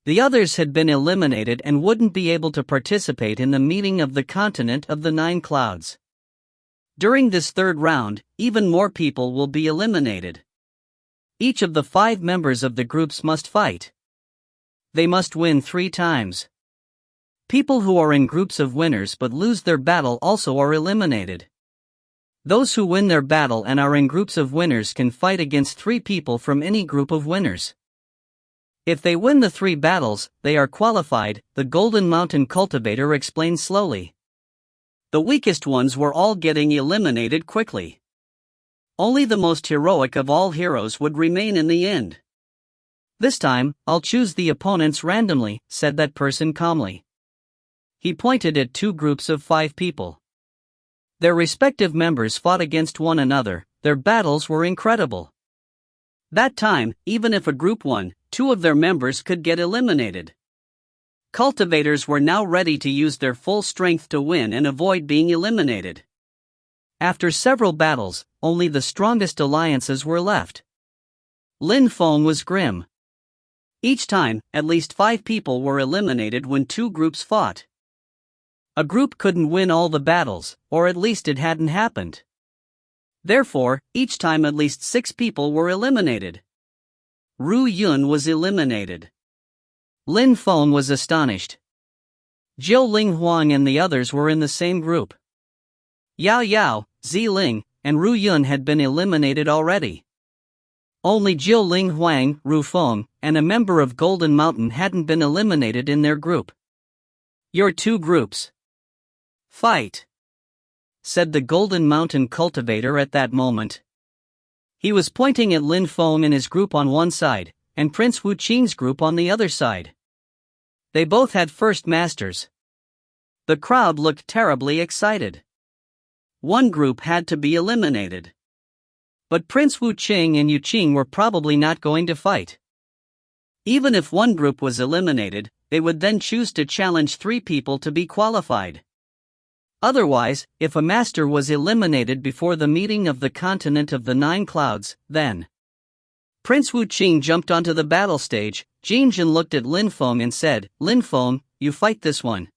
The others had been eliminated and wouldn't be able to participate in the meeting of the continent of the 9 clouds. During this 3rd round, even more people will be eliminated. Each of the 5 members of the groups must fight. They must win 3 times. People who are in groups of winners but lose their battle also are eliminated. Those who win their battle and are in groups of winners can fight against 3 people from any group of winners. If they win the 3 battles, they are qualified, the Golden Mountain Cultivator explained slowly. The weakest ones were all getting eliminated quickly. Only the most heroic of all heroes would remain in the end. This time, I'll choose the opponents randomly, said that person calmly. He pointed at 2 groups of 5 people. Their respective members fought against one another, their battles were incredible. That time, even if a group won, 2 of their members could get eliminated. Cultivators were now ready to use their full strength to win and avoid being eliminated. After several battles, only the strongest alliances were left. Lin Feng was grim. Each time, at least 5 people were eliminated when 2 groups fought. A group couldn't win all the battles, or at least it hadn't happened. Therefore, each time at least 6 people were eliminated. Ru Yun was eliminated. Lin Feng was astonished. Jiu Ling Huang and the others were in the same group. Yao Yao, Zi Ling, and Ru Yun had been eliminated already. Only Jiu Ling Huang, Ru Feng, and a member of Golden Mountain hadn't been eliminated in their group. Your 2 groups. Fight, said the Golden Mountain Cultivator at that moment. He was pointing at Lin Feng and his group on one side, and Prince Wu Qing's group on the other side. They both had first masters. The crowd looked terribly excited. One group had to be eliminated. But Prince Wu Qing and Yu Qing were probably not going to fight. Even if one group was eliminated, they would then choose to challenge 3 people to be qualified. Otherwise, if a master was eliminated before the meeting of the continent of the 9 clouds, then Prince Wu Qing jumped onto the battle stage. Jin Jin looked at Lin Feng and said, "Lin Feng, you fight this one."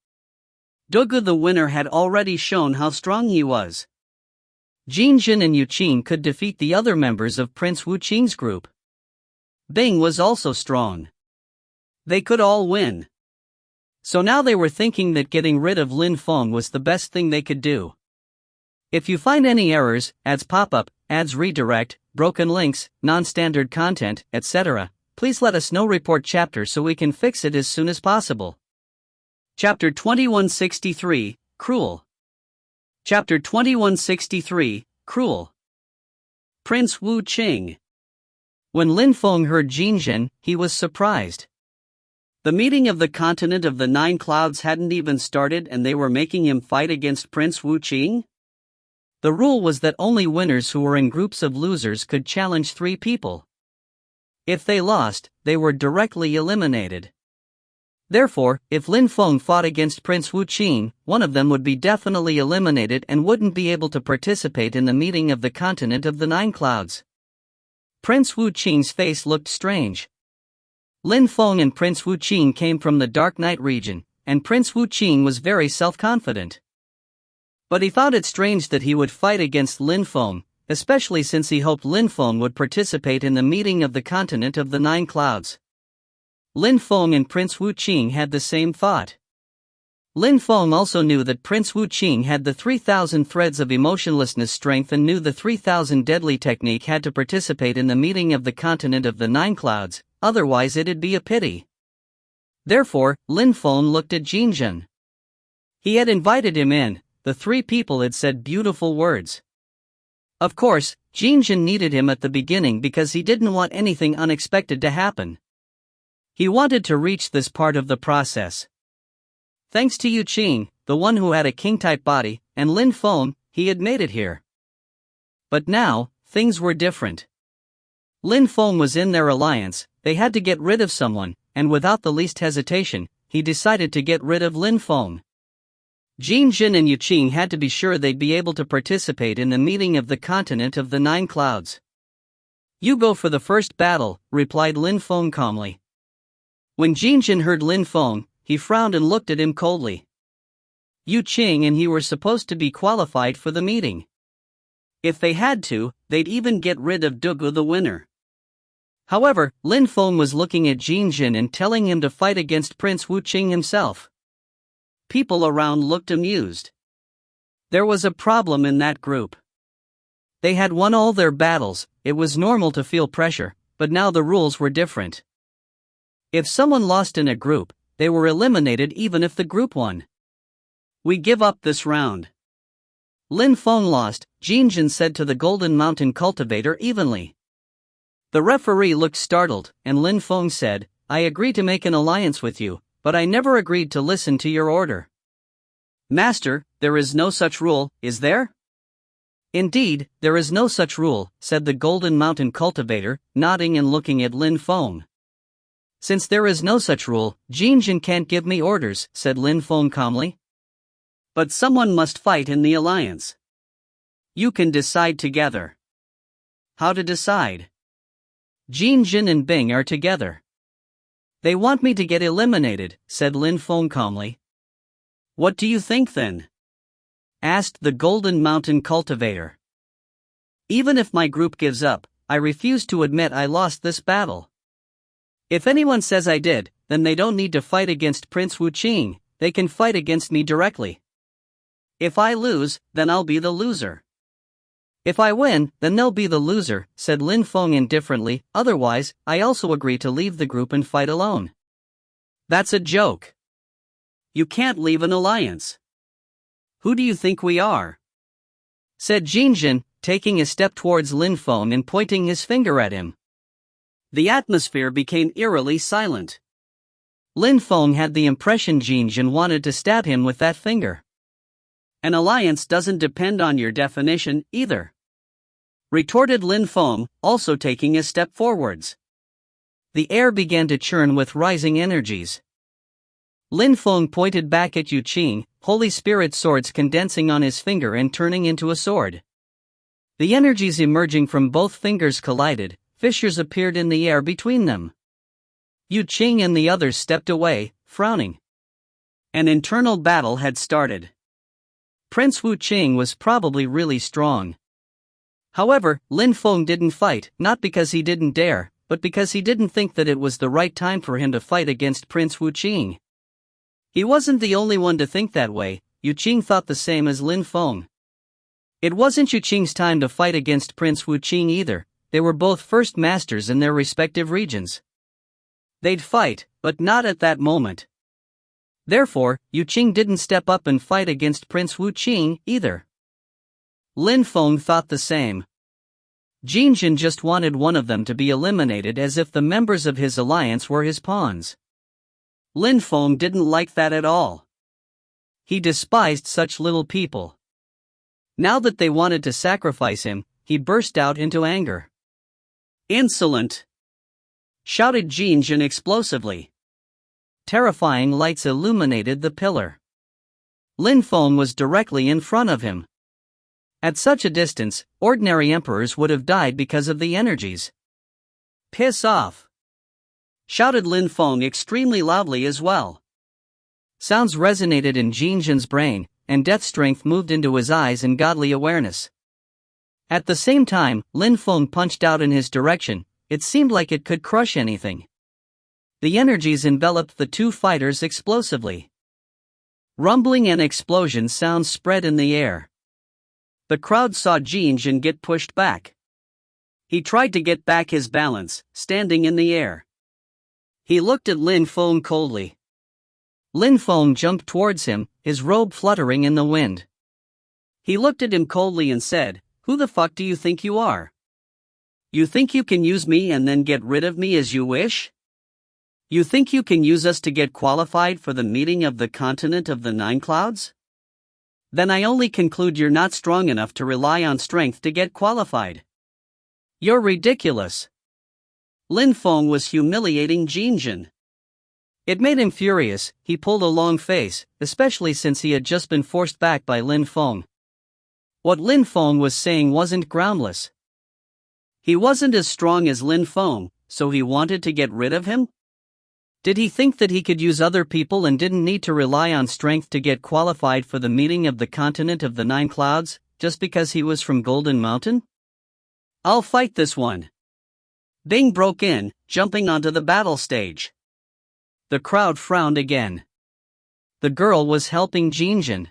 Dugu the winner had already shown how strong he was. Jin Jin and Yu Qing could defeat the other members of Prince Wu Qing's group. Bing was also strong. They could all win. So now they were thinking that getting rid of Lin Feng was the best thing they could do. If you find any errors, ads pop up, ads redirect, broken links, non-standard content, etc., please let us know report chapter so we can fix it as soon as possible. Chapter 2163, Cruel. Chapter 2163, Cruel. Prince Wu Qing. When Lin Feng heard Jinjin, he was surprised. The meeting of the continent of the Nine Clouds hadn't even started and they were making him fight against Prince Wu Qing? The rule was that only winners who were in groups of losers could challenge 3 people. If they lost, they were directly eliminated. Therefore, if Lin Feng fought against Prince Wu Qing, one of them would be definitely eliminated and wouldn't be able to participate in the meeting of the continent of the Nine Clouds. Prince Wu Qing's face looked strange. Lin Feng and Prince Wu Qing came from the Dark Night region, and Prince Wu Qing was very self-confident. But he found it strange that he would fight against Lin Feng, especially since he hoped Lin Feng would participate in the meeting of the continent of the Nine Clouds. Lin Feng and Prince Wu Qing had the same thought. Lin Feng also knew that Prince Wu Qing had the 3,000 threads of emotionlessness strength and knew the 3,000 deadly technique had to participate in the meeting of the continent of the Nine Clouds, otherwise it'd be a pity. Therefore, Lin Feng looked at Jinjin. He had invited him in. The 3 people had said beautiful words. Of course, Jinjin needed him at the beginning because he didn't want anything unexpected to happen. He wanted to reach this part of the process. Thanks to Yu Qing, the one who had a king-type body, and Lin Feng, he had made it here. But now, things were different. Lin Feng was in their alliance, they had to get rid of someone, and without the least hesitation, he decided to get rid of Lin Feng. Jinjin and Yu Qing had to be sure they'd be able to participate in the meeting of the continent of the Nine Clouds. You go for the first battle, replied Lin Feng calmly. When Jinjin heard Lin Feng, he frowned and looked at him coldly. Yu Qing and he were supposed to be qualified for the meeting. If they had to, they'd even get rid of Dugu the winner. However, Lin Feng was looking at Jinjin and telling him to fight against Prince Wu Qing himself. People around looked amused. There was a problem in that group. They had won all their battles, it was normal to feel pressure, but now the rules were different. If someone lost in a group, they were eliminated even if the group won. We give up this round. Lin Feng lost, Jinjin said to the Golden Mountain Cultivator evenly. The referee looked startled, and Lin Feng said, I agree to make an alliance with you, but I never agreed to listen to your order. Master, there is no such rule, is there? Indeed, there is no such rule, said the Golden Mountain Cultivator, nodding and looking at Lin Feng. Since there is no such rule, Jinjin can't give me orders, said Lin Feng calmly. But someone must fight in the alliance. You can decide together. How to decide? Jinjin and Bing are together. They want me to get eliminated, said Lin Feng calmly. What do you think then? Asked the Golden Mountain Cultivator. Even if my group gives up, I refuse to admit I lost this battle. If anyone says I did, then they don't need to fight against Prince Wu Qing, they can fight against me directly. If I lose, then I'll be the loser. If I win, then they'll be the loser, said Lin Feng indifferently, otherwise, I also agree to leave the group and fight alone. That's a joke. You can't leave an alliance. Who do you think we are? Said Jinjin, taking a step towards Lin Feng and pointing his finger at him. The atmosphere became eerily silent. Lin Feng had the impression Jinjin wanted to stab him with that finger. An alliance doesn't depend on your definition, either. Retorted Lin Feng, also taking a step forwards. The air began to churn with rising energies. Lin Feng pointed back at Yu Qing, Holy Spirit swords condensing on his finger and turning into a sword. The energies emerging from both fingers collided, fissures appeared in the air between them. Yu Qing and the others stepped away, frowning. An internal battle had started. Prince Wu Qing was probably really strong. However, Lin Feng didn't fight, not because he didn't dare, but because he didn't think that it was the right time for him to fight against Prince Wu Qing. He wasn't the only one to think that way, Yu Qing thought the same as Lin Feng. It wasn't Yu Qing's time to fight against Prince Wu Qing either, they were both first masters in their respective regions. They'd fight, but not at that moment. Therefore, Yu Qing didn't step up and fight against Prince Wu Qing either. Lin Feng thought the same. Jin Jin just wanted one of them to be eliminated, as if the members of his alliance were his pawns. Lin Feng didn't like that at all. He despised such little people. Now that they wanted to sacrifice him, he burst out into anger. "Insolent!" shouted Jin Jin explosively. Terrifying lights illuminated the pillar. Lin Feng was directly in front of him. At such a distance, ordinary emperors would have died because of the energies. "Piss off!" shouted Lin Feng extremely loudly as well. Sounds resonated in Jin Jin's brain, and death strength moved into his eyes and godly awareness. At the same time, Lin Feng punched out in his direction. It seemed like it could crush anything. The energies enveloped the two fighters explosively. Rumbling and explosion sounds spread in the air. The crowd saw Jin Jin get pushed back. He tried to get back his balance, standing in the air. He looked at Lin Feng coldly. Lin Feng jumped towards him, his robe fluttering in the wind. He looked at him coldly and said, "Who the fuck do you think you are? You think you can use me and then get rid of me as you wish? You think you can use us to get qualified for the meeting of the continent of the Nine Clouds? Then I only conclude you're not strong enough to rely on strength to get qualified. You're ridiculous." Lin Feng was humiliating Jin Jin. It made him furious. He pulled a long face, especially since he had just been forced back by Lin Feng. What Lin Feng was saying wasn't groundless. He wasn't as strong as Lin Feng, so he wanted to get rid of him? Did he think that he could use other people and didn't need to rely on strength to get qualified for the meeting of the continent of the Nine Clouds, just because he was from Golden Mountain? "I'll fight this one." Bing broke in, jumping onto the battle stage. The crowd frowned again. The girl was helping Jin Jin.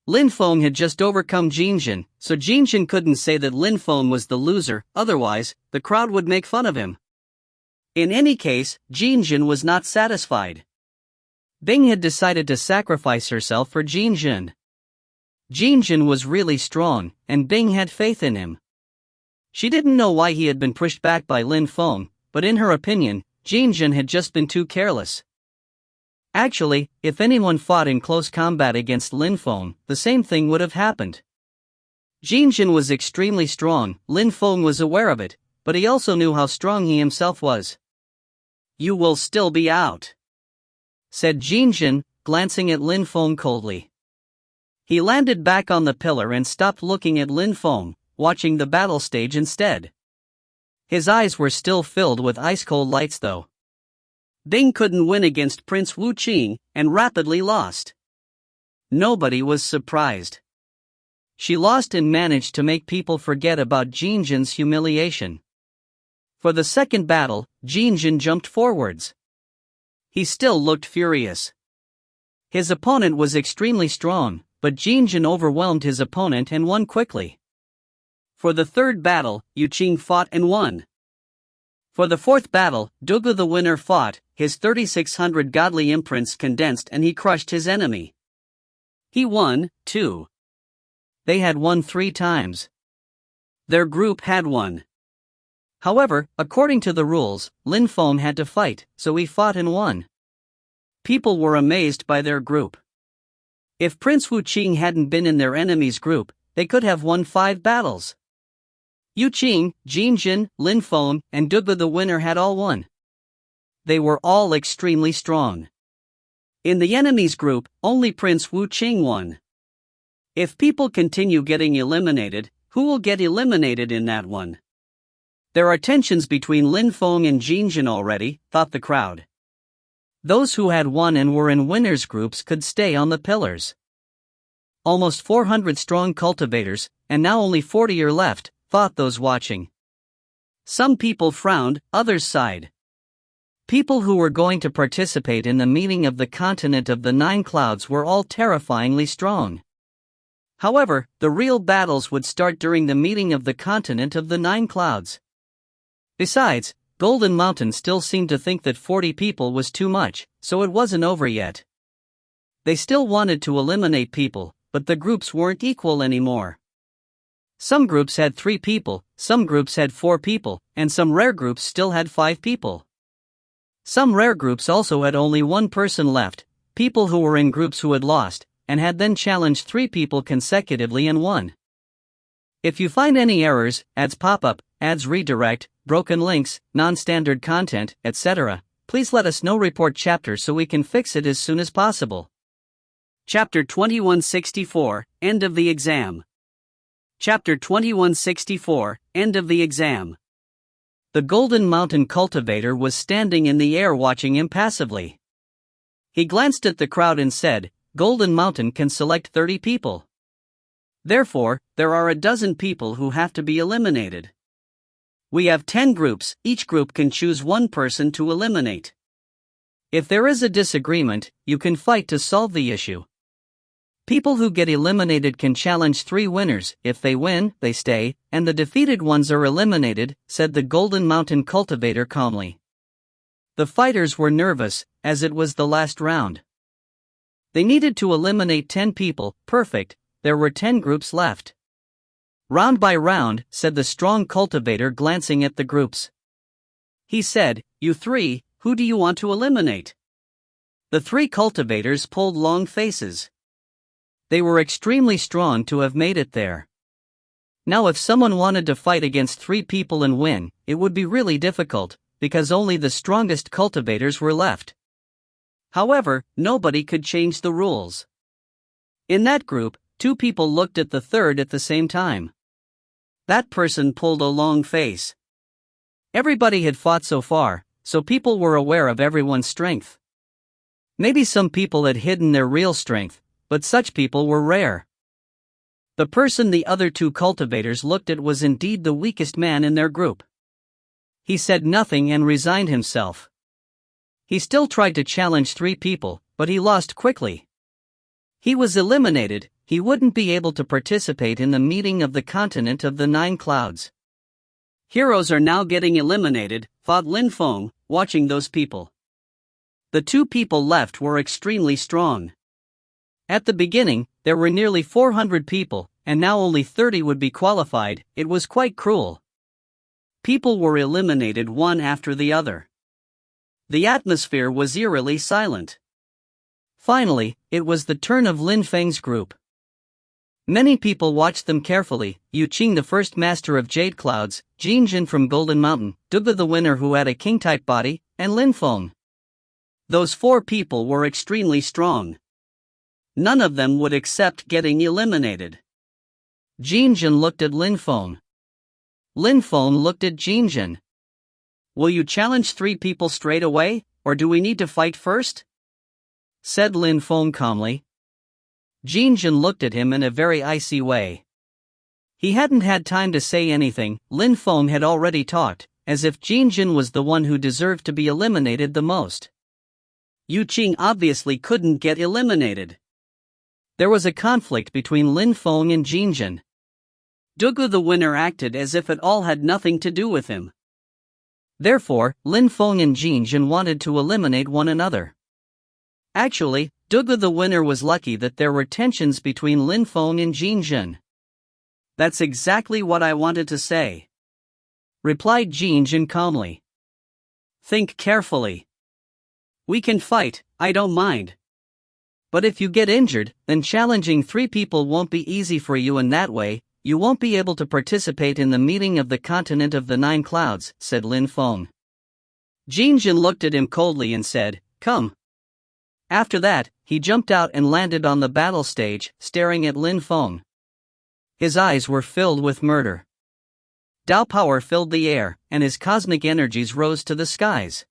Lin Feng had just overcome Jin Jin, so Jin Jin couldn't say that Lin Feng was the loser, otherwise, the crowd would make fun of him. In any case, Jin Jin was not satisfied. Bing had decided to sacrifice herself for Jin Jin. Jin Jin was really strong, and Bing had faith in him. She didn't know why he had been pushed back by Lin Feng, but in her opinion, Jin Jin had just been too careless. Actually, if anyone fought in close combat against Lin Feng, the same thing would have happened. Jin Jin was extremely strong. Lin Feng was aware of it, but he also knew how strong he himself was. "You will still be out," said Jin Jin, glancing at Lin Feng coldly. He landed back on the pillar and stopped looking at Lin Feng, watching the battle stage instead. His eyes were still filled with ice-cold lights though. Bing couldn't win against Prince Wu Qing, and rapidly lost. Nobody was surprised. She lost and managed to make people forget about Jin Jin's humiliation. For the second battle, Jin Jin jumped forwards. He still looked furious. His opponent was extremely strong, but Jin Jin overwhelmed his opponent and won quickly. For the third battle, Yu Qing fought and won. For the fourth battle, Dugu the winner fought. His 3600 godly imprints condensed and he crushed his enemy. He won, too. They had won 3 times. Their group had won. However, according to the rules, Lin Feng had to fight, so he fought and won. People were amazed by their group. If Prince Wu Qing hadn't been in their enemy's group, they could have won 5 battles. Yu Qing, Jin Jin, Lin Feng, and Dugu the winner had all won. They were all extremely strong. In the enemy's group, only Prince Wu Qing won. If people continue getting eliminated, who will get eliminated in that one? There are tensions between Lin Feng and Jin Jin already, thought the crowd. Those who had won and were in winners' groups could stay on the pillars. Almost 400 strong cultivators, and now only 40 are left, thought those watching. Some people frowned, others sighed. People who were going to participate in the meeting of the continent of the Nine Clouds were all terrifyingly strong. However, the real battles would start during the meeting of the continent of the Nine Clouds. Besides, Golden Mountain still seemed to think that 40 people was too much, so it wasn't over yet. They still wanted to eliminate people, but the groups weren't equal anymore. Some groups had 3 people, some groups had 4 people, and some rare groups still had 5 people. Some rare groups also had only 1 person left, people who were in groups who had lost, and had then challenged 3 people consecutively and won. If you find any errors, ads pop up, ads redirect, broken links, non-standard content, etc., please let us know. Report chapter so we can fix it as soon as possible. Chapter 2164, End of the Exam. Chapter 2164, End of the Exam. The Golden Mountain Cultivator was standing in the air watching impassively. He glanced at the crowd and said, Golden Mountain can select 30 people. Therefore, there are a dozen people who have to be eliminated. We have 10 groups, each group can choose 1 person to eliminate. If there is a disagreement, you can fight to solve the issue. People who get eliminated can challenge 3 winners. If they win, they stay, and the defeated ones are eliminated, said the Golden Mountain Cultivator calmly. The fighters were nervous, as it was the last round. They needed to eliminate 10 people. Perfect, there were 10 groups left. Round by round, said the strong cultivator glancing at the groups. He said, You 3, who do you want to eliminate? The 3 cultivators pulled long faces. They were extremely strong to have made it there. Now if someone wanted to fight against 3 people and win, it would be really difficult, because only the strongest cultivators were left. However, nobody could change the rules. In that group, 2 people looked at the third at the same time. That person pulled a long face. Everybody had fought so far, so people were aware of everyone's strength. Maybe some people had hidden their real strength, but such people were rare. The person the other 2 cultivators looked at was indeed the weakest man in their group. He said nothing and resigned himself. He still tried to challenge 3 people, but he lost quickly. He was eliminated. He wouldn't be able to participate in the meeting of the continent of the 9 clouds. Heroes are now getting eliminated, thought Lin Feng, watching those people. The 2 people left were extremely strong. At the beginning, there were nearly 400 people, and now only 30 would be qualified. It was quite cruel. People were eliminated one after the other. The atmosphere was eerily silent. Finally, it was the turn of Lin Feng's group. Many people watched them carefully. Yu Qing, the first master of Jade Clouds, Jin Jin from Golden Mountain, Duga the winner who had a king-type body, and Lin Feng. Those 4 people were extremely strong. None of them would accept getting eliminated. Jin Jin looked at Lin Feng. Lin Feng looked at Jin Jin. Will you challenge 3 people straight away, or do we need to fight first? Said Lin Feng calmly. Jin Jin looked at him in a very icy way. He hadn't had time to say anything. Lin Feng had already talked, as if Jin Jin was the one who deserved to be eliminated the most. Yu Qing obviously couldn't get eliminated. There was a conflict between Lin Feng and Jin Jin. Dugu the winner acted as if it all had nothing to do with him. Therefore, Lin Feng and Jin Jin wanted to eliminate one another. Actually, Dugu the winner was lucky that there were tensions between Lin Feng and Jin Jin. That's exactly what I wanted to say, replied Jin Jin calmly. Think carefully. We can fight, I don't mind. But if you get injured, then challenging 3 people won't be easy for you, and that way, you won't be able to participate in the meeting of the continent of the 9 clouds, said Lin Feng. Jin Jin looked at him coldly and said, Come. After that, he jumped out and landed on the battle stage, staring at Lin Feng. His eyes were filled with murder. Dao power filled the air, and his cosmic energies rose to the skies.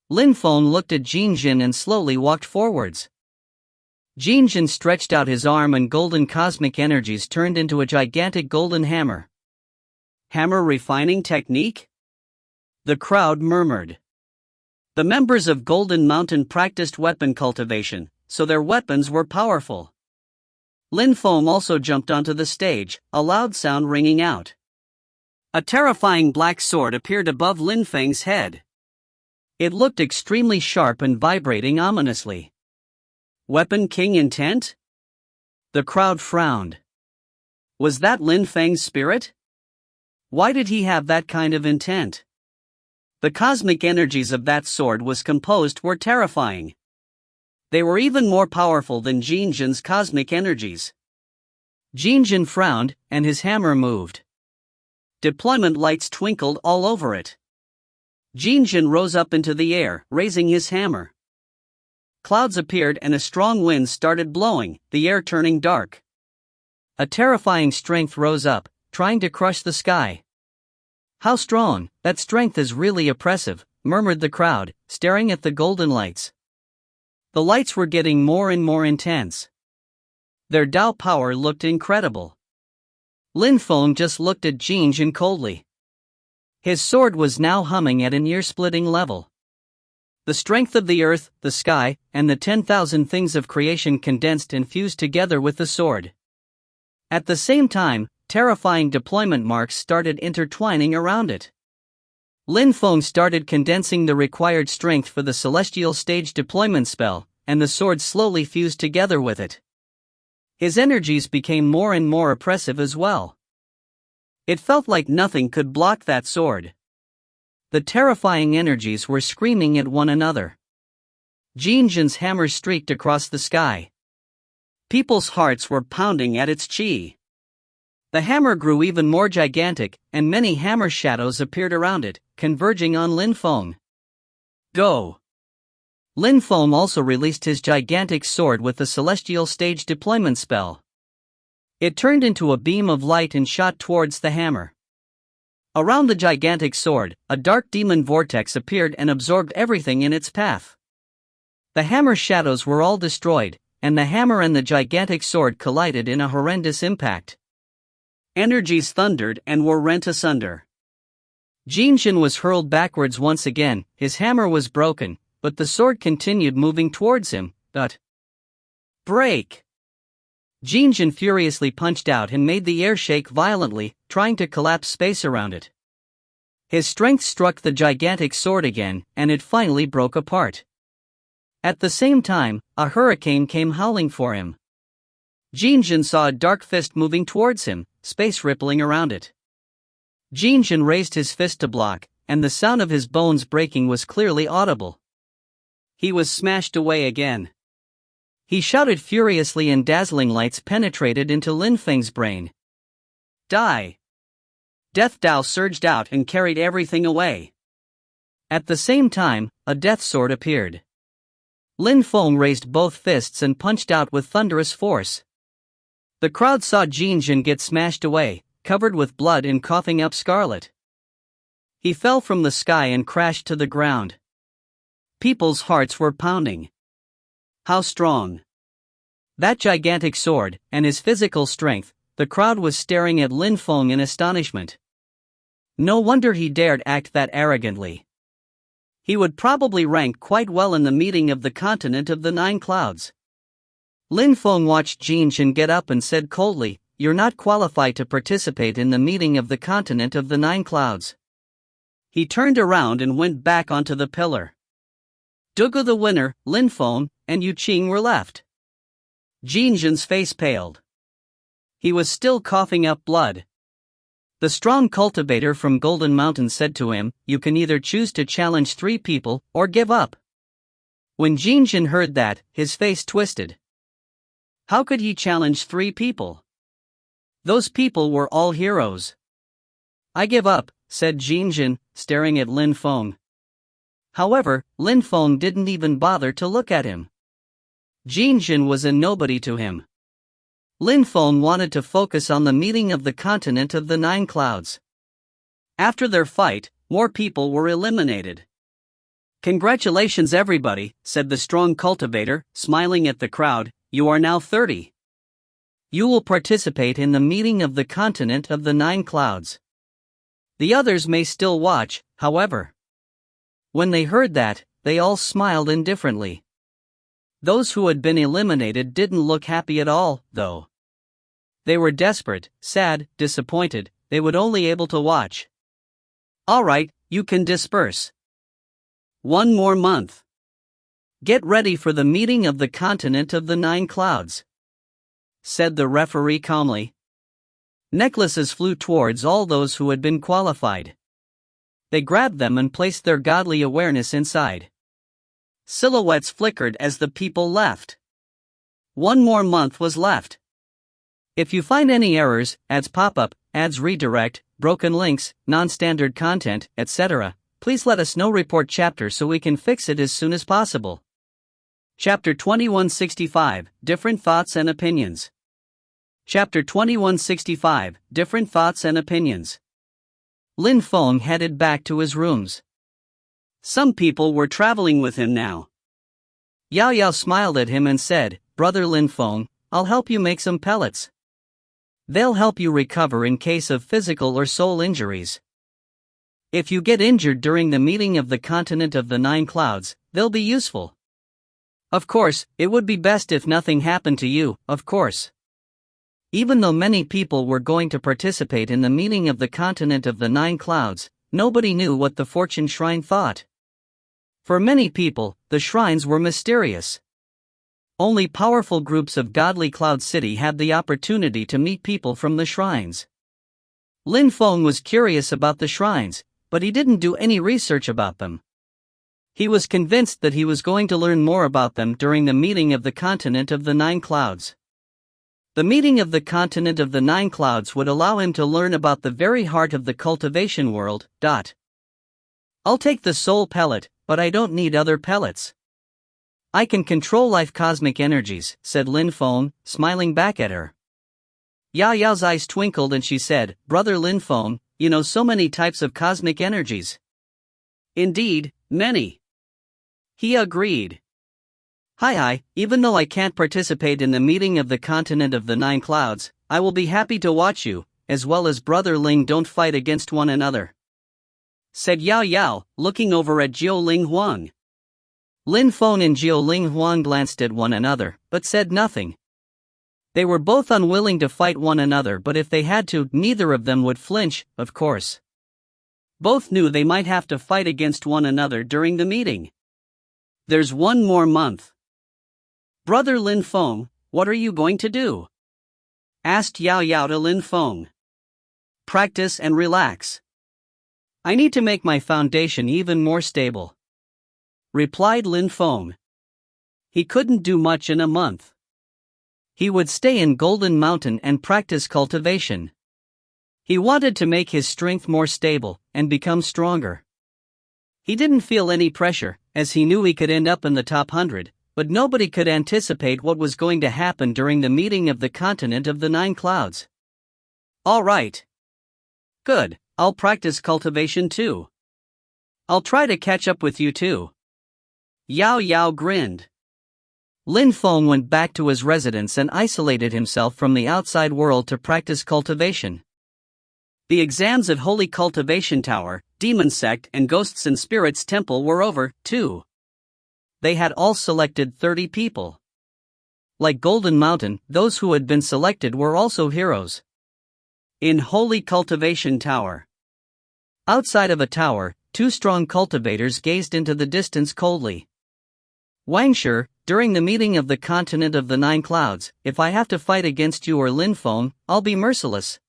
Lin Feng looked at Jin Jin and slowly walked forwards. Jin Jin stretched out his arm and golden cosmic energies turned into a gigantic golden hammer. Hammer refining technique? The crowd murmured. The members of Golden Mountain practiced weapon cultivation, so their weapons were powerful. Lin Feng also jumped onto the stage, a loud sound ringing out. A terrifying black sword appeared above Lin Feng's head. It looked extremely sharp and vibrating ominously. Weapon King intent? The crowd frowned. Was that Lin Feng's spirit? Why did he have that kind of intent? The cosmic energies of that sword was composed were terrifying. They were even more powerful than Jinjin's cosmic energies. Jinjin frowned, and his hammer moved. Deployment lights twinkled all over it. Jinjin rose up into the air, raising his hammer. Clouds appeared and a strong wind started blowing, the air turning dark. A terrifying strength rose up, trying to crush the sky. How strong, that strength is really oppressive, murmured the crowd, staring at the golden lights. The lights were getting more and more intense. Their Dao power looked incredible. Lin Feng just looked at Jinjin coldly. His sword was now humming at an ear-splitting level. The strength of the earth, the sky, and the 10,000 things of creation condensed and fused together with the sword. At the same time, terrifying deployment marks started intertwining around it. Lin Feng started condensing the required strength for the celestial stage deployment spell, and the sword slowly fused together with it. His energies became more and more oppressive as well. It felt like nothing could block that sword. The terrifying energies were screaming at one another. Jinjin's hammer streaked across the sky. People's hearts were pounding at its chi. The hammer grew even more gigantic, and many hammer shadows appeared around it, converging on Lin Feng. Go! Lin Feng also released his gigantic sword with the celestial stage deployment spell. It turned into a beam of light and shot towards the hammer. Around the gigantic sword, a dark demon vortex appeared and absorbed everything in its path. The hammer shadows were all destroyed, and the hammer and the gigantic sword collided in a horrendous impact. Energies thundered and were rent asunder. Jinjin was hurled backwards once again, his hammer was broken, but the sword continued moving towards him, Break! Jinjin furiously punched out and made the air shake violently, trying to collapse space around it. His strength struck the gigantic sword again, and it finally broke apart. At the same time, a hurricane came howling for him. Jinjin saw a dark fist moving towards him, space rippling around it. Jinjin raised his fist to block, and the sound of his bones breaking was clearly audible. He was smashed away again. He shouted furiously and dazzling lights penetrated into Lin Feng's brain. Die! Death Dao surged out and carried everything away. At the same time, a death sword appeared. Lin Feng raised both fists and punched out with thunderous force. The crowd saw Jinjin get smashed away, covered with blood and coughing up scarlet. He fell from the sky and crashed to the ground. People's hearts were pounding. How strong! That gigantic sword, and his physical strength, the crowd was staring at Lin Feng in astonishment. No wonder he dared act that arrogantly. He would probably rank quite well in the meeting of the continent of the 9 clouds. Lin Feng watched Jinjin get up and said coldly, "You're not qualified to participate in the meeting of the continent of the 9 clouds." He turned around and went back onto the pillar. Dugu the winner, Lin Feng, and Yu Qing were left. Jinjin's face paled. He was still coughing up blood. The strong cultivator from Golden Mountain said to him, "You can either choose to challenge 3 people, or give up." When Jinjin heard that, his face twisted. How could he challenge 3 people? Those people were all heroes. "I give up," said Jinjin, staring at Lin Feng. However, Lin Feng didn't even bother to look at him. Jinjin was a nobody to him. Lin Feng wanted to focus on the meeting of the continent of the 9 clouds. After their fight, more people were eliminated. "Congratulations everybody," said the strong cultivator, smiling at the crowd, "you are now 30. You will participate in the meeting of the continent of the 9 clouds. The others may still watch, however." When they heard that, they all smiled indifferently. Those who had been eliminated didn't look happy at all, though. They were desperate, sad, disappointed, they would only able to watch. Alright, you can disperse. 1 more month. Get ready for the meeting of the continent of the 9 clouds, said the referee calmly. Necklaces flew towards all those who had been qualified. They grabbed them and placed their godly awareness inside. Silhouettes flickered as the people left. 1 more month was left. If you find any errors, ads pop up, ads redirect, broken links, non-standard content, etc., please let us know. Report chapter so we can fix it as soon as possible. Chapter 2165, Different Thoughts and Opinions. Chapter 2165, Different Thoughts and Opinions. Lin Feng headed back to his rooms. Some people were traveling with him now. Yao Yao smiled at him and said, "Brother Lin Feng, I'll help you make some pellets. They'll help you recover in case of physical or soul injuries. If you get injured during the meeting of the continent of the 9 clouds, they'll be useful. Of course, it would be best if nothing happened to you, of course." Even though many people were going to participate in the meeting of the continent of the 9 clouds, nobody knew what the fortune shrine thought. For many people, the shrines were mysterious. Only powerful groups of godly Cloud City had the opportunity to meet people from the shrines. Lin Feng was curious about the shrines, but he didn't do any research about them. He was convinced that he was going to learn more about them during the meeting of the continent of the 9 clouds. The meeting of the continent of the 9 clouds would allow him to learn about the very heart of the cultivation world. I'll take the soul pellet, but I don't need other pellets. I can control life cosmic energies, said Lin Feng, smiling back at her. Yao Yao's eyes twinkled and she said, "Brother Lin Feng, you know so many types of cosmic energies." "Indeed, many." He agreed. Hi, even though I can't participate in the meeting of the continent of the 9 clouds, I will be happy to watch you, as well as Brother Ling don't fight against one another, said Yao Yao, looking over at Jiu Ling Huang. Lin Feng and Jiu Ling Huang glanced at one another, but said nothing. They were both unwilling to fight one another, but if they had to, neither of them would flinch, of course. Both knew they might have to fight against one another during the meeting. There's 1 more month. Brother Lin Feng, what are you going to do? Asked Yao Yao to Lin Feng. Practice and relax. I need to make my foundation even more stable, replied Lin Feng. He couldn't do much in a month. He would stay in Golden Mountain and practice cultivation. He wanted to make his strength more stable and become stronger. He didn't feel any pressure, as he knew he could end up in the top 100, but nobody could anticipate what was going to happen during the meeting of the continent of the 9 clouds. All right. Good, I'll practice cultivation too. I'll try to catch up with you too. Yao Yao grinned. Lin Feng went back to his residence and isolated himself from the outside world to practice cultivation. The exams at Holy Cultivation Tower, Demon Sect and Ghosts and Spirits Temple were over, too. They had all selected 30 people. Like Golden Mountain, those who had been selected were also heroes. In Holy Cultivation Tower. Outside of a tower, 2 strong cultivators gazed into the distance coldly. Wang Shi, during the meeting of the continent of the 9 clouds, if I have to fight against you or Lin Feng, I'll be merciless,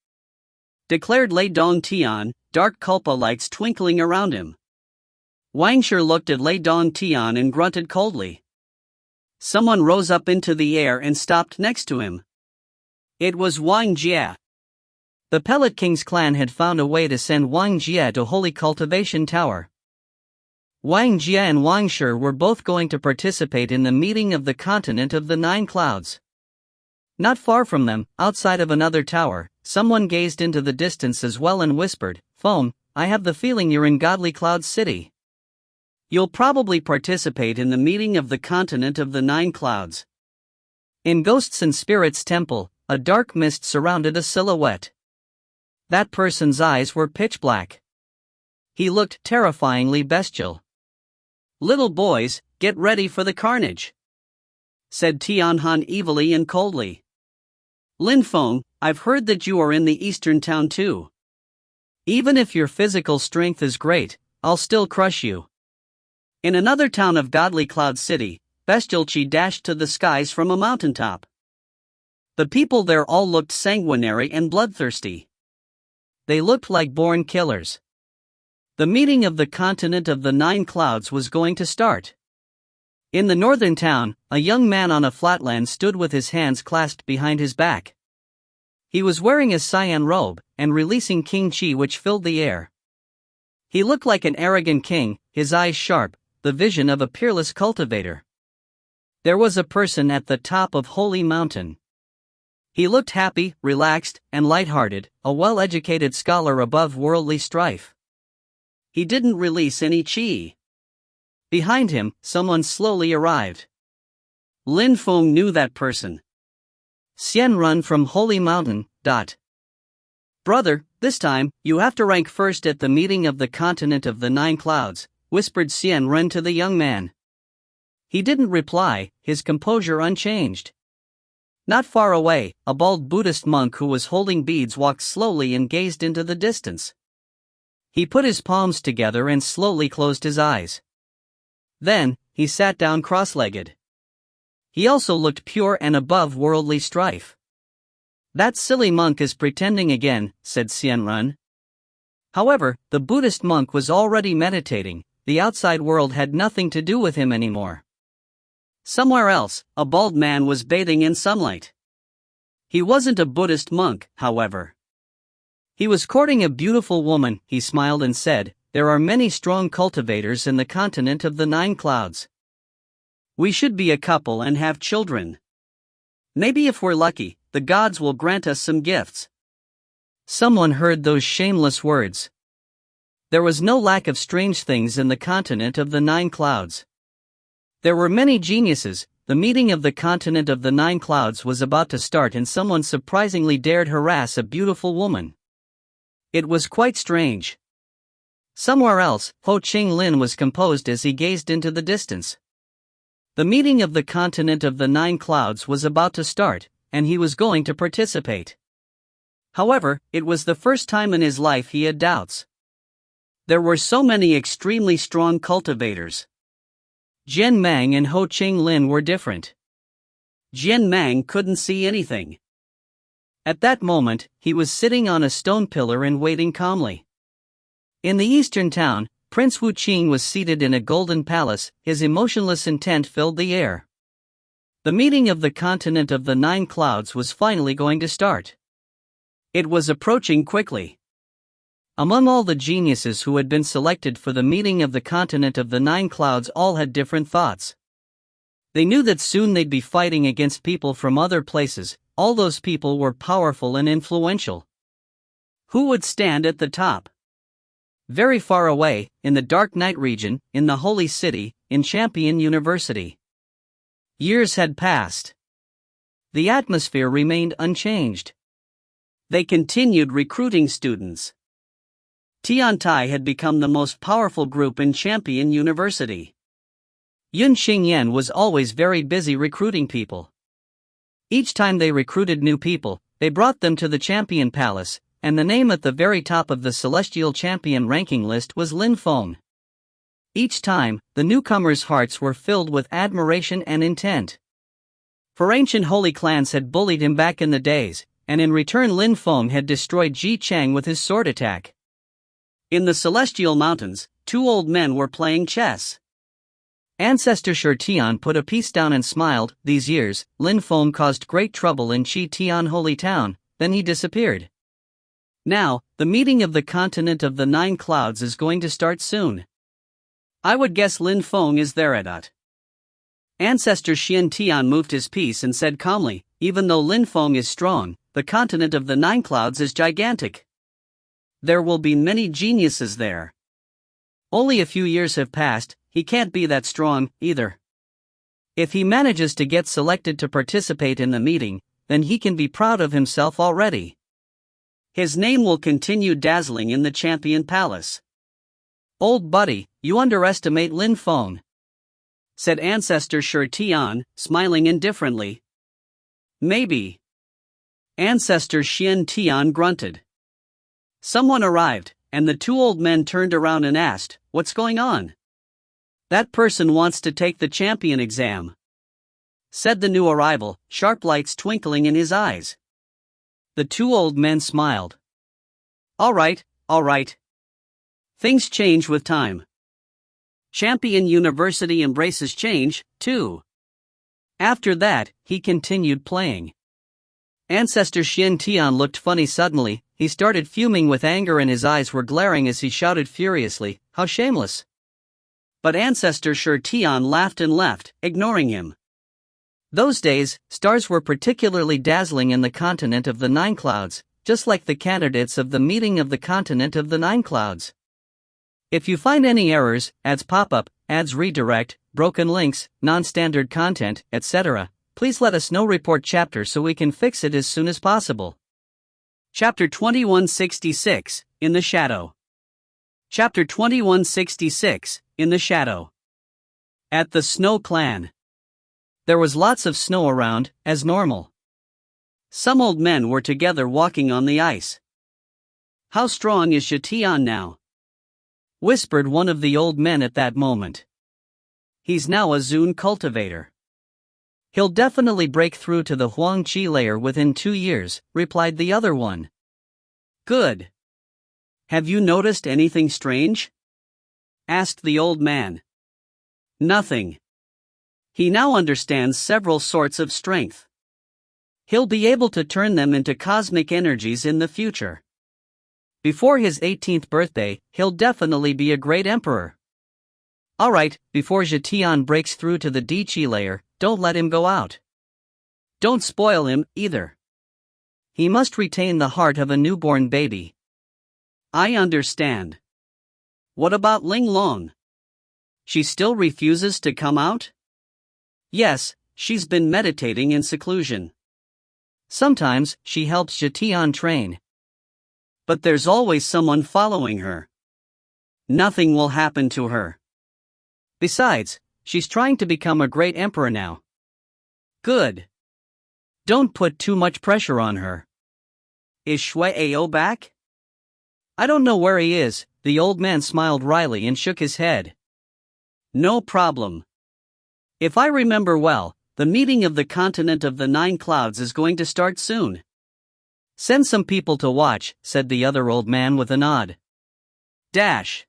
declared Lei Dong Tian, dark culpa lights twinkling around him. Wang Shi looked at Lei Dong Tian and grunted coldly. Someone rose up into the air and stopped next to him. It was Wang Jie. The Pellet King's clan had found a way to send Wang Jie to Holy Cultivation Tower. Wang Jie and Wang Shi were both going to participate in the meeting of the continent of the 9 clouds. Not far from them, outside of another tower, someone gazed into the distance as well and whispered, "Feng, I have the feeling you're in Godly Cloud City. You'll probably participate in the meeting of the continent of the 9 clouds." In Ghosts and Spirits Temple, a dark mist surrounded a silhouette. That person's eyes were pitch black. He looked terrifyingly bestial. "Little boys, get ready for the carnage," said Tianhan evilly and coldly. "Lin Feng, I've heard that you are in the eastern town too. Even if your physical strength is great, I'll still crush you. In another town of godly Cloud City, Bestial Chi dashed to the skies from a mountaintop. The people there all looked sanguinary and bloodthirsty. They looked like born killers. The meeting of the continent of the 9 clouds was going to start. In the northern town, a young man on a flatland stood with his hands clasped behind his back. He was wearing a cyan robe, and releasing King Chi which filled the air. He looked like an arrogant king, his eyes sharp, the vision of a peerless cultivator. There was a person at the top of Holy Mountain. He looked happy, relaxed, and lighthearted, a well-educated scholar above worldly strife. He didn't release any chi. Behind him, someone slowly arrived. Lin Feng knew that person. Xian Run from Holy Mountain. Brother, this time, you have to rank first at the meeting of the continent of the 9 clouds, whispered Xian Run to the young man. He didn't reply, his composure unchanged. Not far away, a bald Buddhist monk who was holding beads walked slowly and gazed into the distance. He put his palms together and slowly closed his eyes. Then, he sat down cross-legged. He also looked pure and above worldly strife. That silly monk is pretending again, said Xian Run. However, the Buddhist monk was already meditating, the outside world had nothing to do with him anymore. Somewhere else, a bald man was bathing in sunlight. He wasn't a Buddhist monk, however. He was courting a beautiful woman, he smiled and said, there are many strong cultivators in the continent of the 9 clouds. We should be a couple and have children. Maybe if we're lucky, the gods will grant us some gifts. Someone heard those shameless words. There was no lack of strange things in the continent of the 9 clouds. There were many geniuses. The meeting of the continent of the 9 clouds was about to start and someone surprisingly dared harass a beautiful woman. It was quite strange. Somewhere else, Ho Ching Lin was composed as he gazed into the distance. The meeting of the continent of the 9 clouds was about to start, and he was going to participate. However, it was the first time in his life he had doubts. There were so many extremely strong cultivators. Jian Mang and Ho Ching Lin were different. Jian Mang couldn't see anything. At that moment, he was sitting on a stone pillar and waiting calmly. In the eastern town, Prince Wu Qing was seated in a golden palace, his emotionless intent filled the air. The meeting of the continent of the 9 clouds was finally going to start. It was approaching quickly. Among all the geniuses who had been selected for the meeting of the continent of the 9 clouds, all had different thoughts. They knew that soon they'd be fighting against people from other places. All those people were powerful and influential. Who would stand at the top? Very far away, in the Dark Night region, in the Holy City, in Champion University. Years had passed. The atmosphere remained unchanged. They continued recruiting students. Tiantai had become the most powerful group in Champion University. Yun Xingyan was always very busy recruiting people. Each time they recruited new people, they brought them to the Champion Palace, and the name at the very top of the Celestial Champion ranking list was Lin Feng. Each time, the newcomers' hearts were filled with admiration and intent. For ancient holy clans had bullied him back in the days, and in return Lin Feng had destroyed Ji Chang with his sword attack. In the Celestial Mountains, 2 old men were playing chess. Ancestor Shi Tian put a piece down and smiled. These years, Lin Feng caused great trouble in Chi Tian Holy Town, then he disappeared. Now, the meeting of the continent of the 9 clouds is going to start soon. I would guess Lin Feng is there at it. Ancestor Xian Tian moved his piece and said calmly, even though Lin Feng is strong, the continent of the 9 clouds is gigantic. There will be many geniuses there. Only a few years have passed, he can't be that strong, either. If he manages to get selected to participate in the meeting, then he can be proud of himself already. His name will continue dazzling in the Champion Palace. Old buddy, you underestimate Lin Feng, said Ancestor Shi Tian, smiling indifferently. Maybe. Ancestor Xian Tian grunted. Someone arrived, and the two old men turned around and asked, "What's going on?" "That person wants to take the champion exam," said the new arrival, sharp lights twinkling in his eyes. The two old men smiled. All right. Things change with time. Champion University embraces change, too. After that, he continued playing. Ancestor Xin Tian looked funny suddenly. He started fuming with anger and his eyes were glaring as he shouted furiously, "How shameless!" But Ancestor Shi Tian laughed and left, ignoring him. Those days, stars were particularly dazzling in the continent of the Nine Clouds, just like the candidates of the meeting of the continent of the Nine Clouds. If you find any errors, ads pop up, ads redirect, broken links, non-standard content, etc., please let us know. Report chapter so we can fix it as soon as possible. Chapter 2166, In the Shadow. Chapter 2166, In the Shadow. At the Snow Clan. There was lots of snow around, as normal. Some old men were together walking on the ice. "How strong is Shitian now?" whispered one of the old men at that moment. "He's now a Zun cultivator. He'll definitely break through to the Huang Qi layer within 2 years, replied the other one. Good. Have you noticed anything strange? Asked the old man. Nothing. He now understands several sorts of strength. He'll be able to turn them into cosmic energies in the future. Before his 18th birthday, he'll definitely be a great emperor. Alright, before Zhetian breaks through to the Diqi layer, don't let him go out. Don't spoil him, either. He must retain the heart of a newborn baby. I understand. What about Ling Long? She still refuses to come out? Yes, she's been meditating in seclusion. Sometimes, she helps Zhetian train. But there's always someone following her. Nothing will happen to her. Besides, she's trying to become a great emperor now. Good. Don't put too much pressure on her. Is Shui Ao back? I don't know where he is. The old man smiled wryly and shook his head. No problem. If I remember well, the meeting of the continent of the Nine Clouds is going to start soon. Send some people to watch, said the other old man with a nod. Dash.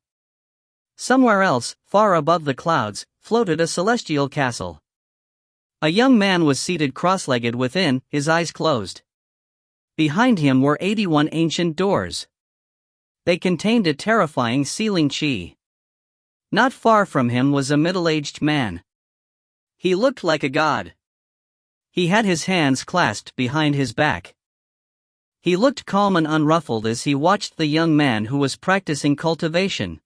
Somewhere else, far above the clouds, floated a celestial castle. A young man was seated cross-legged within, his eyes closed. Behind him were 81 ancient doors. They contained a terrifying sealing qi. Not far from him was a middle-aged man. He looked like a god. He had his hands clasped behind his back. He looked calm and unruffled as he watched the young man who was practicing cultivation.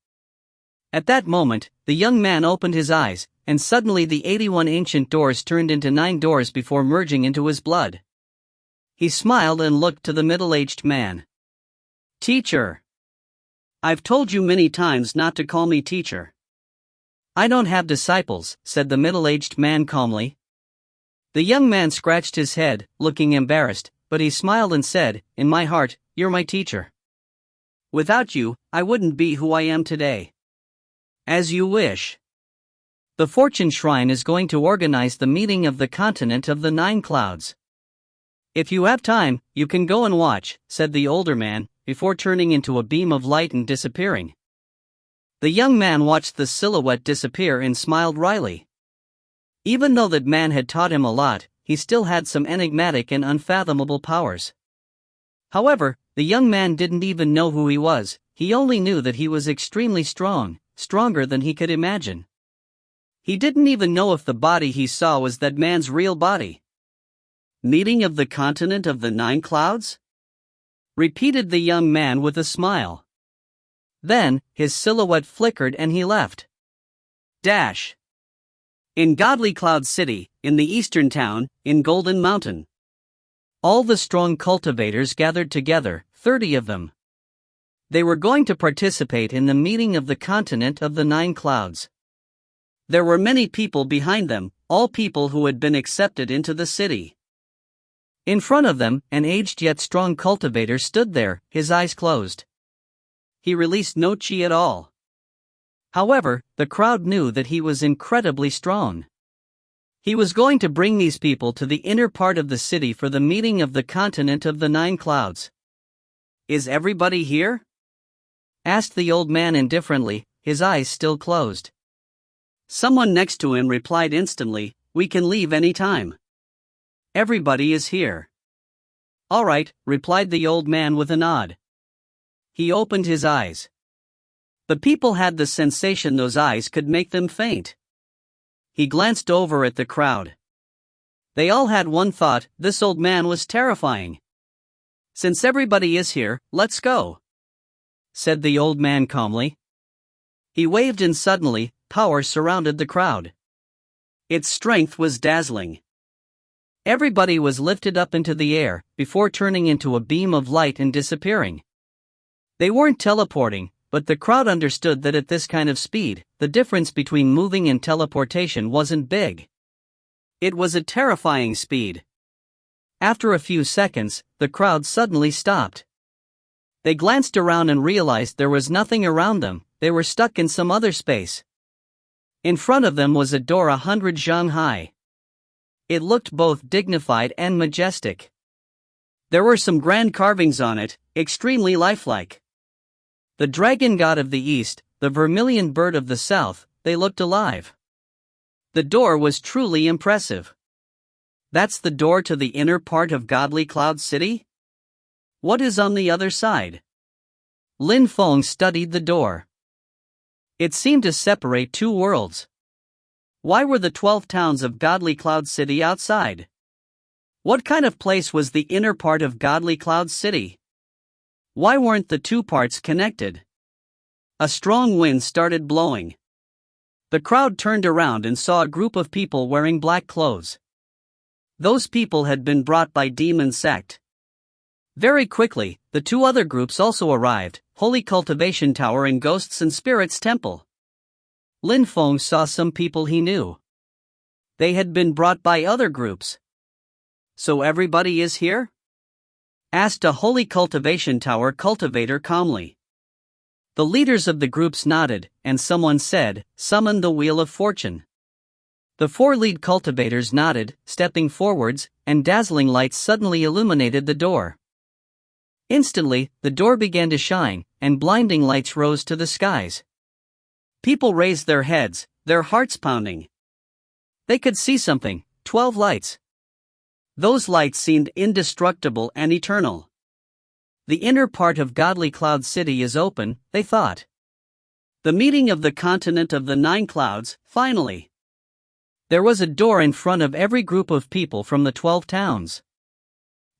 At that moment, the young man opened his eyes, and suddenly the 81 ancient doors turned into 9 doors before merging into his blood. He smiled and looked to the middle-aged man. Teacher. I've told you many times not to call me teacher. I don't have disciples, said the middle-aged man calmly. The young man scratched his head, looking embarrassed, but he smiled and said, In my heart, you're my teacher. Without you, I wouldn't be who I am today. As you wish. The Fortune Shrine is going to organize the meeting of the continent of the Nine Clouds. If you have time, you can go and watch, said the older man, before turning into a beam of light and disappearing. The young man watched the silhouette disappear and smiled wryly. Even though that man had taught him a lot, he still had some enigmatic and unfathomable powers. However, the young man didn't even know who he was, he only knew that he was extremely strong, stronger than he could imagine. He didn't even know if the body he saw was that man's real body. Meeting of the continent of the Nine Clouds? Repeated the young man with a smile. Then, his silhouette flickered and he left. Dash. In Godly Cloud City, in the eastern town, in Golden Mountain. All the strong cultivators gathered together, 30 of them. They were going to participate in the meeting of the continent of the Nine Clouds. There were many people behind them, all people who had been accepted into the city. In front of them, an aged yet strong cultivator stood there, his eyes closed. he released no chi at all. However, the crowd knew that he was incredibly strong. He was going to bring these people to the inner part of the city for the meeting of the continent of the 9 clouds. "Is everybody here?" asked the old man indifferently, his eyes still closed. Someone next to him replied instantly, "We can leave any time. Everybody is here." "All right," replied the old man with a nod. He opened his eyes. The people had the sensation those eyes could make them faint. He glanced over at the crowd. They all had one thought: this old man was terrifying. "Since everybody is here, let's go," said the old man calmly. He waved and suddenly, power surrounded the crowd. Its strength was dazzling. Everybody was lifted up into the air, before turning into a beam of light and disappearing. They weren't teleporting, but the crowd understood that at this kind of speed, the difference between moving and teleportation wasn't big. It was a terrifying speed. After a few seconds, the crowd suddenly stopped. They glanced around and realized there was nothing around them. They were stuck in some other space. In front of them was a door 100 zhang high. It looked both dignified and majestic. There were some grand carvings on it, extremely lifelike. The dragon god of the east, the vermilion bird of the south, they looked alive. The door was truly impressive. "That's the door to the inner part of Godly Cloud City? What is on the other side?" Lin Feng studied the door. It seemed to separate 2 worlds. Why were the 12 towns of Godly Cloud City outside? What kind of place was the inner part of Godly Cloud City? Why weren't the 2 parts connected? A strong wind started blowing. The crowd turned around and saw a group of people wearing black clothes. Those people had been brought by Demon Sect. Very quickly, the 2 other groups also arrived: Holy Cultivation Tower and Ghosts and Spirits Temple. Lin Feng saw some people he knew. They had been brought by other groups. "So everybody is here?" asked a Holy Cultivation Tower cultivator calmly. The leaders of the groups nodded, and someone said, "Summon the Wheel of Fortune." The 4 lead cultivators nodded, stepping forwards, and dazzling lights suddenly illuminated the door. Instantly, the door began to shine, and blinding lights rose to the skies. People raised their heads, their hearts pounding. They could see something: 12 lights. Those lights seemed indestructible and eternal. The inner part of Godly Cloud City is open, they thought. The meeting of the continent of the 9 clouds, finally. There was a door in front of every group of people from the 12 towns.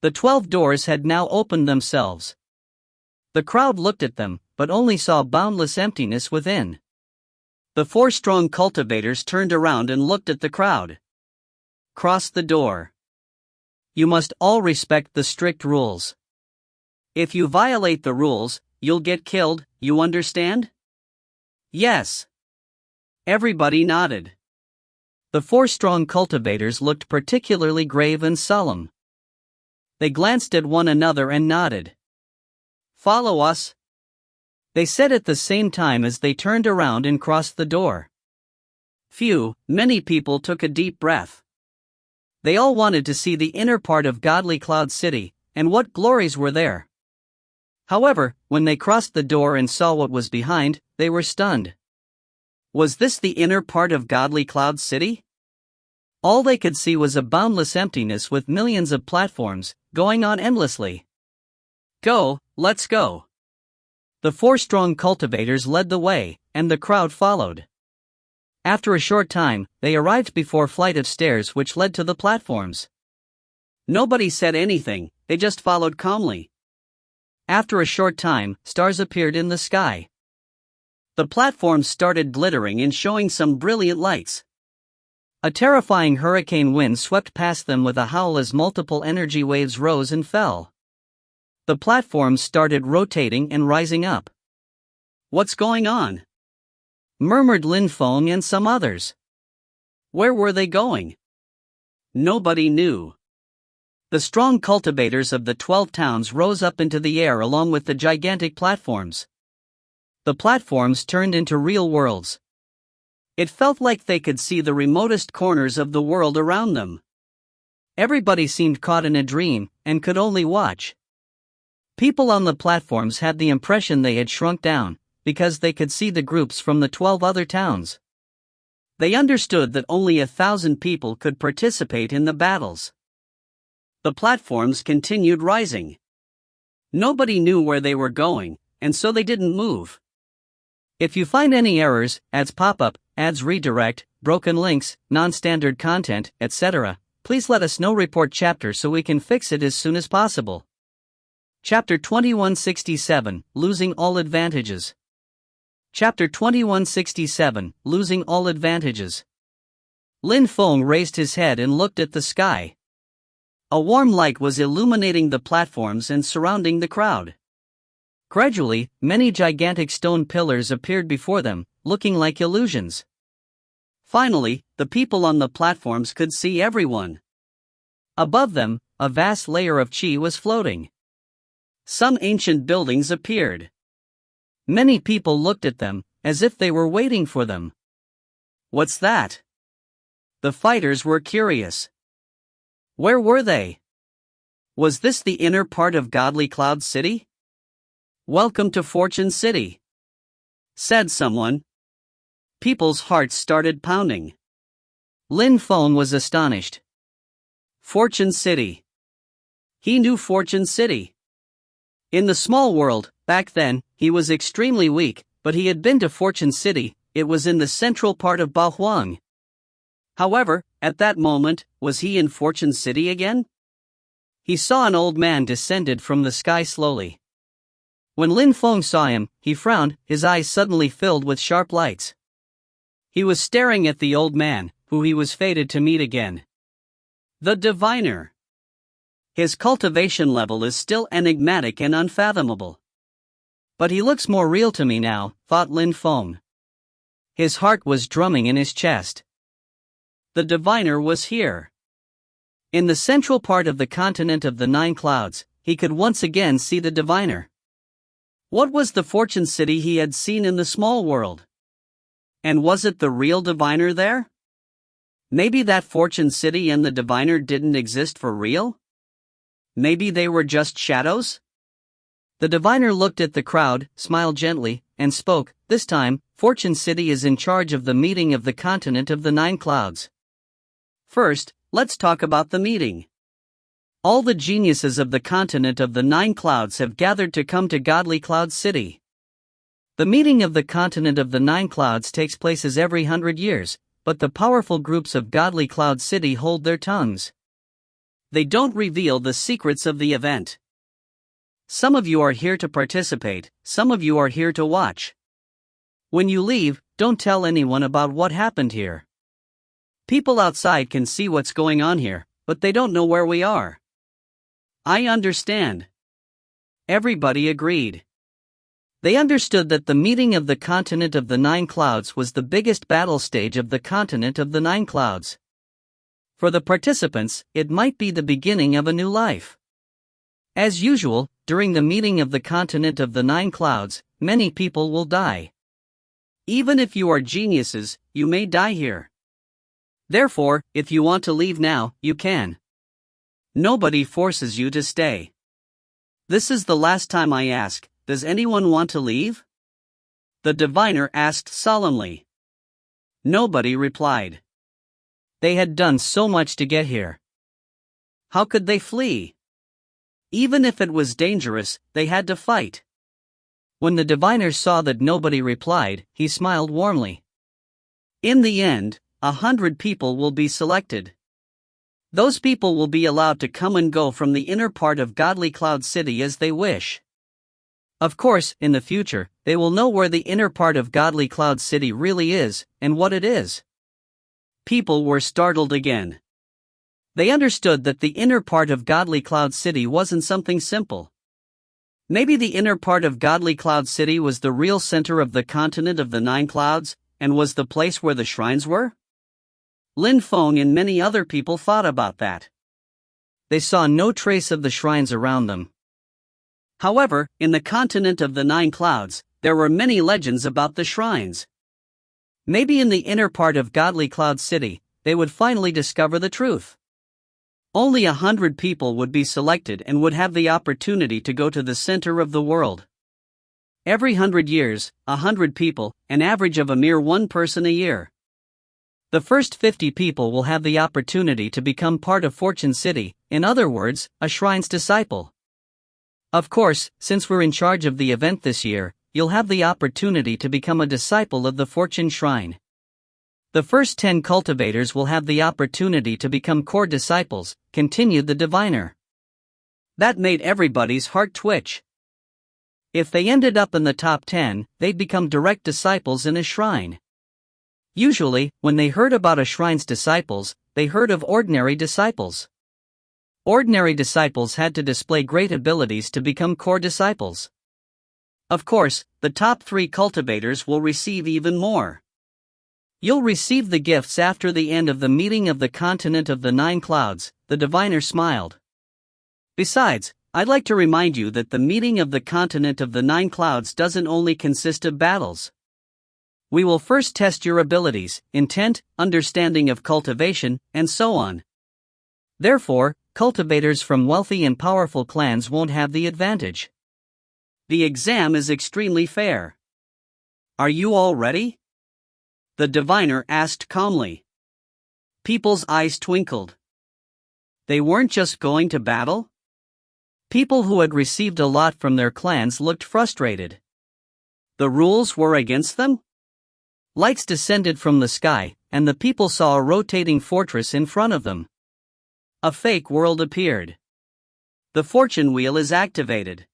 The 12 doors had now opened themselves. The crowd looked at them, but only saw boundless emptiness within. The 4 strong cultivators turned around and looked at the crowd. "Cross the door. You must all respect the strict rules. If you violate the rules, you'll get killed, you understand?" "Yes." Everybody nodded. The 4 strong cultivators looked particularly grave and solemn. They glanced at one another and nodded. "Follow us," they said at the same time as they turned around and crossed the door. Many people took a deep breath. They all wanted to see the inner part of Godly Cloud City, and what glories were there. However, when they crossed the door and saw what was behind, they were stunned. Was this the inner part of Godly Cloud City? All they could see was a boundless emptiness with millions of platforms, going on endlessly. "Go, let's go." The 4 strong cultivators led the way, and the crowd followed. After a short time, they arrived before a flight of stairs which led to the platforms. Nobody said anything, they just followed calmly. After a short time, stars appeared in the sky. The platforms started glittering and showing some brilliant lights. A terrifying hurricane wind swept past them with a howl as multiple energy waves rose and fell. The platforms started rotating and rising up. "What's going on?" murmured Lin Feng and some others. Where were they going? Nobody knew. The strong cultivators of the 12 towns rose up into the air along with the gigantic platforms. The platforms turned into real worlds. It felt like they could see the remotest corners of the world around them. Everybody seemed caught in a dream, and could only watch. People on the platforms had the impression they had shrunk down, because they could see the groups from the 12 other towns. They understood that only 1,000 people could participate in the battles. The platforms continued rising. Nobody knew where they were going, and so they didn't move. If you find any errors, ads pop up, ads redirect, broken links, non-standard content, etc., please let us know. Report chapter so we can fix it as soon as possible. Chapter 2167, Losing All Advantages. Chapter 2167, Losing All Advantages. Lin Feng raised his head and looked at the sky. A warm light was illuminating the platforms and surrounding the crowd. Gradually, many gigantic stone pillars appeared before them, looking like illusions. Finally, the people on the platforms could see everyone. Above them, a vast layer of qi was floating. Some ancient buildings appeared. Many people looked at them, as if they were waiting for them. What's that? The fighters were curious. Where were they? Was this the inner part of Godly Cloud City? Welcome to Fortune City, said someone. People's hearts started pounding. Lin Feng was astonished. Fortune City. He knew Fortune City. In the small world, back then, he was extremely weak, but he had been to Fortune City. It was in the central part of Baohuang. However, at that moment, was he in Fortune City again? He saw an old man descended from the sky slowly. When Lin Feng saw him, he frowned, his eyes suddenly filled with sharp lights. He was staring at the old man, who he was fated to meet again. The diviner. His cultivation level is still enigmatic and unfathomable. But he looks more real to me now, thought Lin Feng. His heart was drumming in his chest. The diviner was here. In the central part of the continent of the 9 clouds, he could once again see the diviner. What was the Fortune City he had seen in the small world? And was it the real diviner there? Maybe that Fortune City and the diviner didn't exist for real? Maybe they were just shadows? The diviner looked at the crowd, smiled gently, and spoke. This time, Fortune City is in charge of the meeting of the continent of the 9 clouds. First, let's talk about the meeting. All the geniuses of the continent of the 9 clouds have gathered to come to Godly Cloud City. The meeting of the continent of the 9 clouds takes place every 100 years, but the powerful groups of Godly Cloud City hold their tongues. They don't reveal the secrets of the event. Some of you are here to participate, some of you are here to watch. When you leave, don't tell anyone about what happened here. People outside can see what's going on here, but they don't know where we are. I understand. Everybody agreed. They understood that the meeting of the continent of the 9 clouds was the biggest battle stage of the continent of the 9 clouds. For the participants, it might be the beginning of a new life. As usual, during the meeting of the continent of the 9 clouds, many people will die. Even if you are geniuses, you may die here. Therefore, if you want to leave now, you can. Nobody forces you to stay. This is the last time I ask, does anyone want to leave? The diviner asked solemnly. Nobody replied. They had done so much to get here. How could they flee? Even if it was dangerous, they had to fight. When the diviner saw that nobody replied, he smiled warmly. In the end, 100 people will be selected. Those people will be allowed to come and go from the inner part of Godly Cloud City as they wish. Of course, in the future, they will know where the inner part of Godly Cloud City really is, and what it is. People were startled again. They understood that the inner part of Godly Cloud City wasn't something simple. Maybe the inner part of Godly Cloud City was the real center of the continent of the 9 clouds, and was the place where the shrines were? Lin Feng and many other people thought about that. They saw no trace of the shrines around them. However, in the continent of the 9 clouds, There were many legends about the shrines. Maybe in the inner part of godly Cloud City, they would finally discover the truth. Only 100 people would be selected and would have the opportunity to go to the center of the world. Every 100 years, 100 people, an average of a mere one person a year. The first 50 people will have the opportunity to become part of Fortune City, in other words, a shrine's disciple. Of course, since we're in charge of the event this year, you'll have the opportunity to become a disciple of the Fortune Shrine. The first 10 cultivators will have the opportunity to become core disciples, continued the diviner. That made everybody's heart twitch. If they ended up in the top 10, they'd become direct disciples in a shrine. Usually, when they heard about a shrine's disciples, they heard of ordinary disciples. Ordinary disciples had to display great abilities to become core disciples. Of course, the top 3 cultivators will receive even more. You'll receive the gifts after the end of the meeting of the continent of the 9 clouds, the diviner smiled. Besides, I'd like to remind you that the meeting of the continent of the 9 clouds doesn't only consist of battles. We will first test your abilities, intent, understanding of cultivation, and so on. Therefore, cultivators from wealthy and powerful clans won't have the advantage. The exam is extremely fair. Are you all ready? The diviner asked calmly. People's eyes twinkled. They weren't just going to battle? People who had received a lot from their clans looked frustrated. The rules were against them? Lights descended from the sky, and the people saw a rotating fortress in front of them. A fake world appeared. The fortune wheel is activated.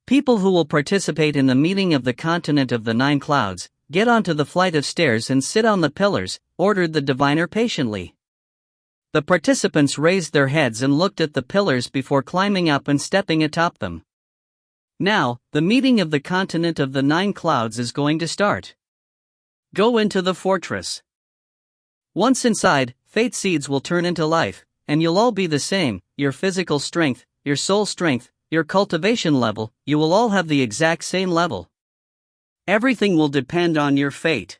People who will participate in the meeting of the continent of the 9 clouds, get onto the flight of stairs and sit on the pillars, ordered the diviner patiently. The participants raised their heads and looked at the pillars before climbing up and stepping atop them. Now, the meeting of the continent of the 9 clouds is going to start. Go into the fortress. Once inside, fate seeds will turn into life, and you'll all be the same, your physical strength, your soul strength, your cultivation level, you will all have the exact same level. Everything will depend on your fate.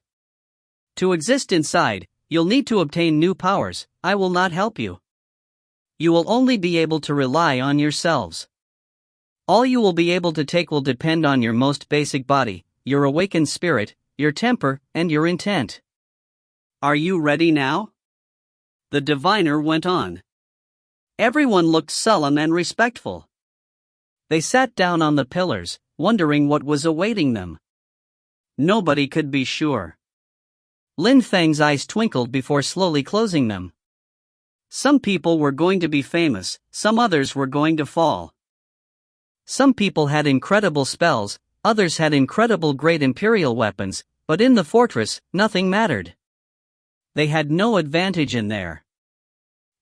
To exist inside, you'll need to obtain new powers. I will not help you. You will only be able to rely on yourselves. All you will be able to take will depend on your most basic body, your awakened spirit, your temper, and your intent. Are you ready now? The diviner went on. Everyone looked sullen and respectful. They sat down on the pillars, wondering what was awaiting them. Nobody could be sure. Lin Feng's eyes twinkled before slowly closing them. Some people were going to be famous, some others were going to fall. Some people had incredible spells, others had incredible great imperial weapons, but in the fortress, nothing mattered. They had no advantage in there.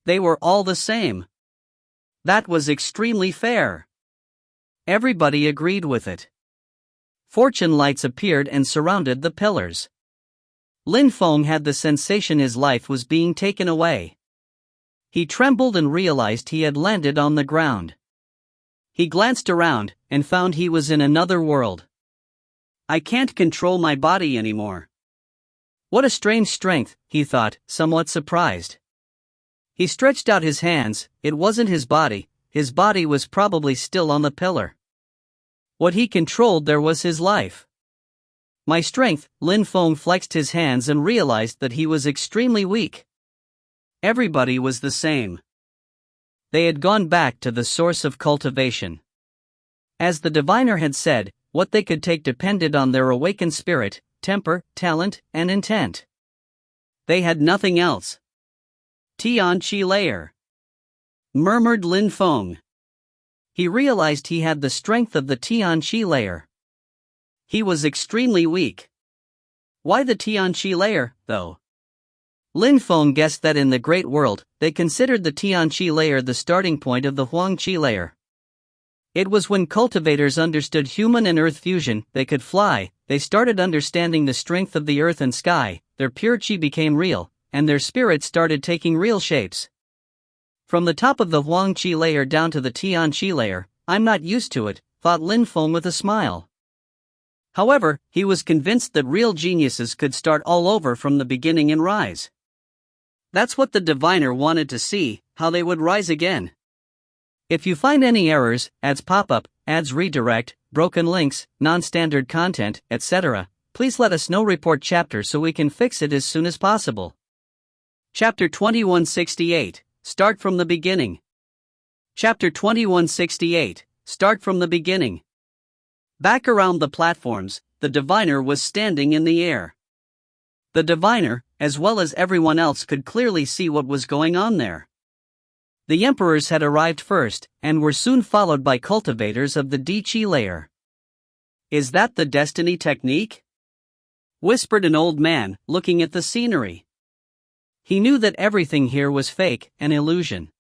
They were all the same. That was extremely fair. Everybody agreed with it. Fortune lights appeared and surrounded the pillars. Lin Feng had the sensation his life was being taken away. He trembled and realized he had landed on the ground. He glanced around and found he was in another world. I can't control my body anymore. What a strange strength, he thought, somewhat surprised. He stretched out his hands. It wasn't his body was probably still on the pillar. What he controlled there was his life. My strength, Lin Feng flexed his hands and realized that he was extremely weak. Everybody was the same. They had gone back to the source of cultivation. As the diviner had said, what they could take depended on their awakened spirit, temper, talent, and intent. They had nothing else. Tian Qi layer, murmured Lin Feng. He realized he had the strength of the Tian Qi layer. He was extremely weak. Why the Tian Qi layer, though? Lin Feng guessed that in the Great World, they considered the Tian Qi layer the starting point of the Huang Qi layer. It was when cultivators understood human and earth fusion, they could fly, they started understanding the strength of the earth and sky, their pure qi became real, and their spirit started taking real shapes. From the top of the Huang Qi layer down to the Tian Qi layer, I'm not used to it, thought Lin Feng with a smile. However, he was convinced that real geniuses could start all over from the beginning and rise. That's what the diviner wanted to see, how they would rise again. If you find any errors, ads pop up, ads redirect, broken links, non-standard content, etc., please let us know. Report chapter so we can fix it as soon as possible. Chapter 2168, Start from the Beginning. Chapter 2168, Start from the Beginning. Back around the platforms, the diviner was standing in the air. The diviner, as well as everyone else, could clearly see what was going on there. The emperors had arrived first, and were soon followed by cultivators of the D-Chi layer. "Is that the destiny technique?" whispered an old man, looking at the scenery. He knew that everything here was fake, an illusion.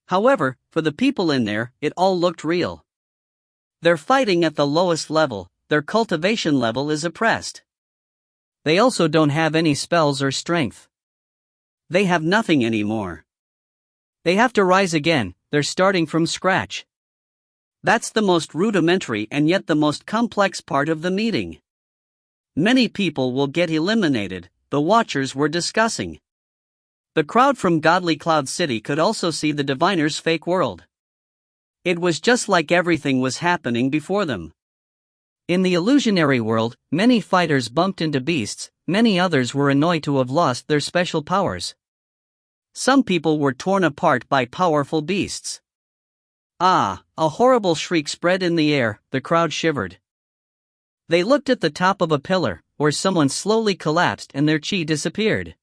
However, for the people in there, it all looked real. They're fighting at the lowest level, their cultivation level is oppressed. They also don't have any spells or strength. They have nothing anymore. They have to rise again, they're starting from scratch. That's the most rudimentary and yet the most complex part of the meeting. Many people will get eliminated, the watchers were discussing. The crowd from Godly Cloud City could also see the diviner's fake world. It was just like everything was happening before them. In the illusionary world, many fighters bumped into beasts, many others were annoyed to have lost their special powers. Some people were torn apart by powerful beasts. Ah, a horrible shriek spread in the air, the crowd shivered. They looked at the top of a pillar, where someone slowly collapsed and their chi disappeared.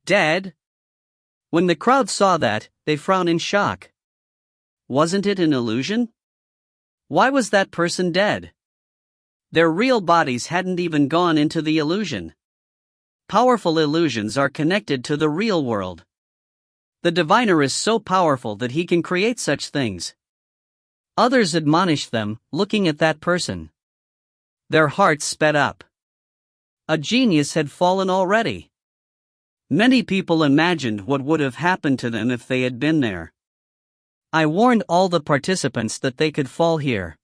Dead? When the crowd saw that, they frowned in shock. Wasn't it an illusion? Why was that person dead? Their real bodies hadn't even gone into the illusion. Powerful illusions are connected to the real world. The diviner is so powerful that he can create such things. Others admonished them, looking at that person. Their hearts sped up. A genius had fallen already. Many people imagined what would have happened to them if they had been there. I warned all the participants that they could fall here.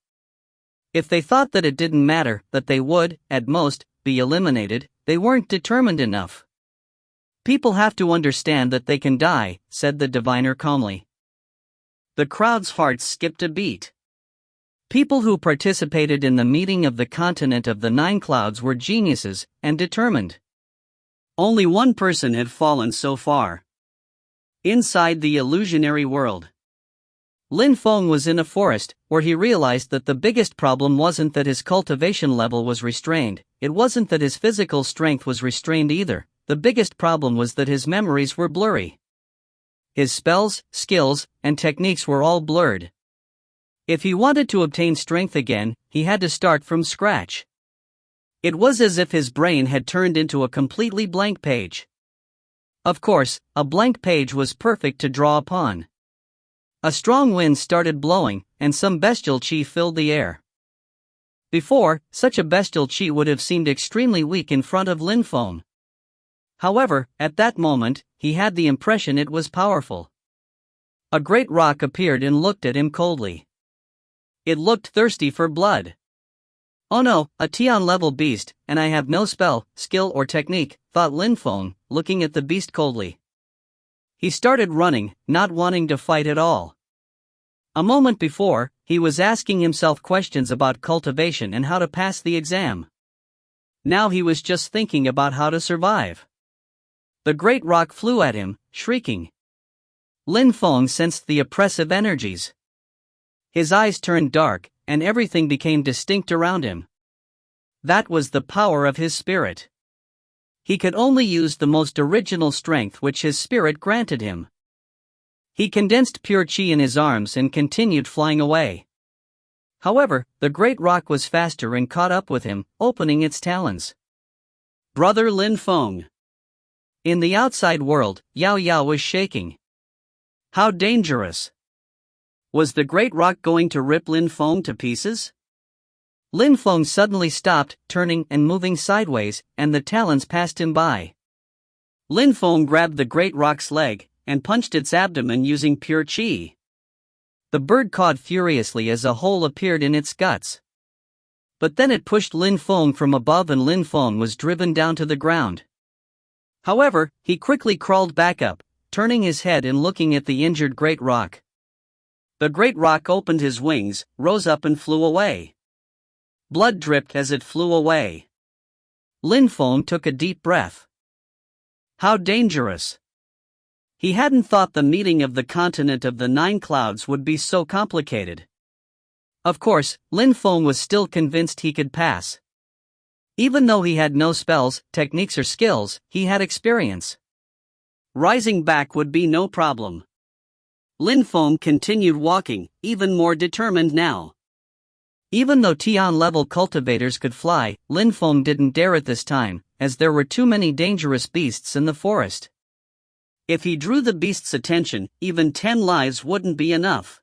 If they thought that it didn't matter, that they would, at most, be eliminated, they weren't determined enough. People have to understand that they can die, said the diviner calmly. The crowd's hearts skipped a beat. People who participated in the meeting of the continent of the Nine Clouds were geniuses, and determined. Only one person had fallen so far. Inside the illusionary world. Lin Feng was in a forest, where he realized that the biggest problem wasn't that his cultivation level was restrained, it wasn't that his physical strength was restrained either, the biggest problem was that his memories were blurry. His spells, skills, and techniques were all blurred. If he wanted to obtain strength again, he had to start from scratch. It was as if his brain had turned into a completely blank page. Of course, a blank page was perfect to draw upon. A strong wind started blowing, and some bestial chi filled the air. Before, such a bestial chi would have seemed extremely weak in front of Lin Feng. However, at that moment, he had the impression it was powerful. A great rock appeared and looked at him coldly. It looked thirsty for blood. Oh no, a Tian-level beast, and I have no spell, skill or technique, thought Lin Feng, looking at the beast coldly. He started running, not wanting to fight at all. A moment before, he was asking himself questions about cultivation and how to pass the exam. Now he was just thinking about how to survive. The great rock flew at him, shrieking. Lin Feng sensed the oppressive energies. His eyes turned dark, and everything became distinct around him. That was the power of his spirit. He could only use the most original strength which his spirit granted him. He condensed pure chi in his arms and continued flying away. However, the great rock was faster and caught up with him, opening its talons. Brother Lin Feng. In the outside world, Yao Yao was shaking. How dangerous! Was the great rock going to rip Lin Feng to pieces? Lin Feng suddenly stopped, turning and moving sideways, and the talons passed him by. Lin Feng grabbed the great rock's leg, and punched its abdomen using pure chi. The bird cawed furiously as a hole appeared in its guts. but then it pushed Lin Feng from above and Lin Feng was driven down to the ground. However, he quickly crawled back up, turning his head and looking at the injured great rock. The great rock opened his wings, rose up and flew away. Blood dripped as it flew away. Lin Feng took a deep breath. How dangerous! He hadn't thought the meeting of the continent of the 9 clouds would be so complicated. Of course, Lin Feng was still convinced he could pass. Even though he had no spells, techniques or skills, he had experience. Rising back would be no problem. Lin Feng continued walking, even more determined now. Even though Tian-level cultivators could fly, Lin Feng didn't dare at this time, as there were too many dangerous beasts in the forest. If he drew the beasts' attention, even 10 lives wouldn't be enough.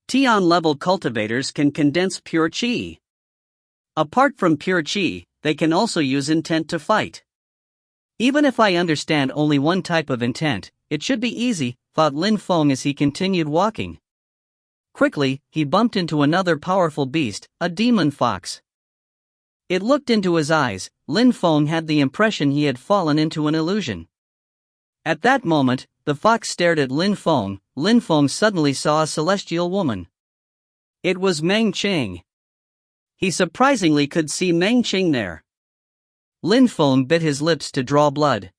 Tian-level cultivators can condense pure qi. Apart from pure qi, they can also use intent to fight. Even if I understand only one type of intent, it should be easy, thought Lin Feng as he continued walking. Quickly, he bumped into another powerful beast, a demon fox. It looked into his eyes. Lin Feng had the impression he had fallen into an illusion. At that moment, the fox stared at Lin Feng. Lin Feng suddenly saw a celestial woman. It was Meng Qing. He surprisingly could see Meng Qing there. Lin Feng bit his lips to draw blood.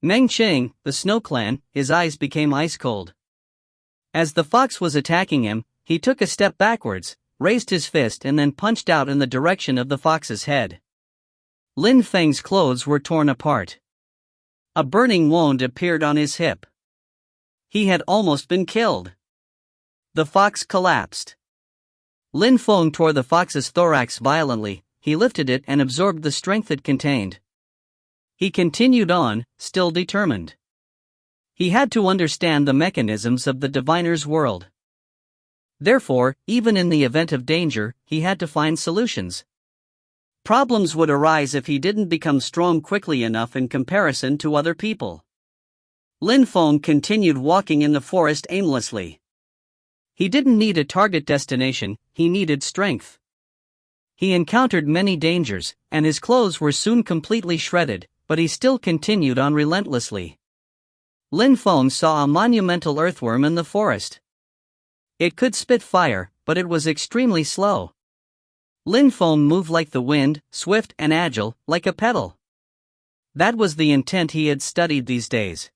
Meng Qing, the Snow Clan, his eyes became ice cold. As the fox was attacking him, he took a step backwards, raised his fist and then punched out in the direction of the fox's head. Lin Feng's clothes were torn apart. A burning wound appeared on his hip. He had almost been killed. The fox collapsed. Lin Feng tore the fox's thorax violently. He lifted it and absorbed the strength it contained. He continued on, still determined. He had to understand the mechanisms of the diviner's world. Therefore, even in the event of danger, he had to find solutions. Problems would arise if he didn't become strong quickly enough in comparison to other people. Lin Feng continued walking in the forest aimlessly. He didn't need a target destination, he needed strength. He encountered many dangers, and his clothes were soon completely shredded, but he still continued on relentlessly. Lin Feng saw a monumental earthworm in the forest. It could spit fire, but it was extremely slow. Lin Feng moved like the wind, swift and agile, like a petal. That was the intent he had studied these days.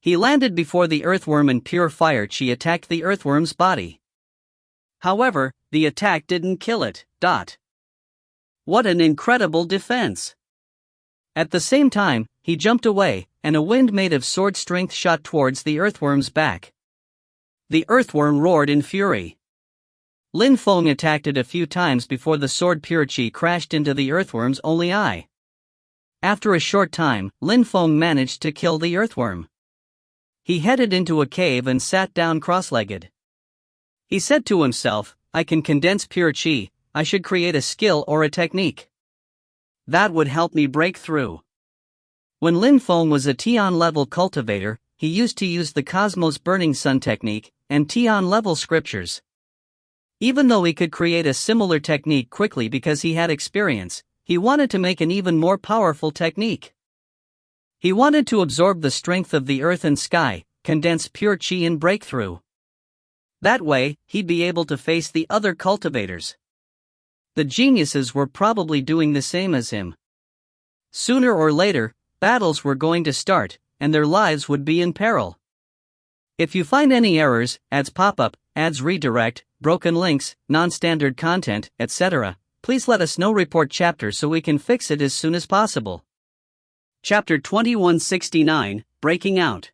He landed before the earthworm and pure fire qi attacked the earthworm's body. However, the attack didn't kill it. What an incredible defense! At the same time, he jumped away, and a wind made of sword strength shot towards the earthworm's back. The earthworm roared in fury. Lin Feng attacked it a few times before the sword pure qi crashed into the earthworm's only eye. After a short time, Lin Feng managed to kill the earthworm. He headed into a cave and sat down cross-legged. He said to himself, I can condense pure qi, I should create a skill or a technique. That would help me break through. When Lin Feng was a Tian-level cultivator, he used to use the Cosmos Burning Sun technique and Tian-level scriptures. Even though he could create a similar technique quickly because he had experience, he wanted to make an even more powerful technique. He wanted to absorb the strength of the earth and sky, condense pure qi and break through. That way, he'd be able to face the other cultivators. The geniuses were probably doing the same as him. Sooner or later, battles were going to start, and their lives would be in peril. If you find any errors, ads pop up, ads redirect, broken links, non-standard content, etc., please let us know. Report chapter so we can fix it as soon as possible. Chapter 2169, Breaking Out.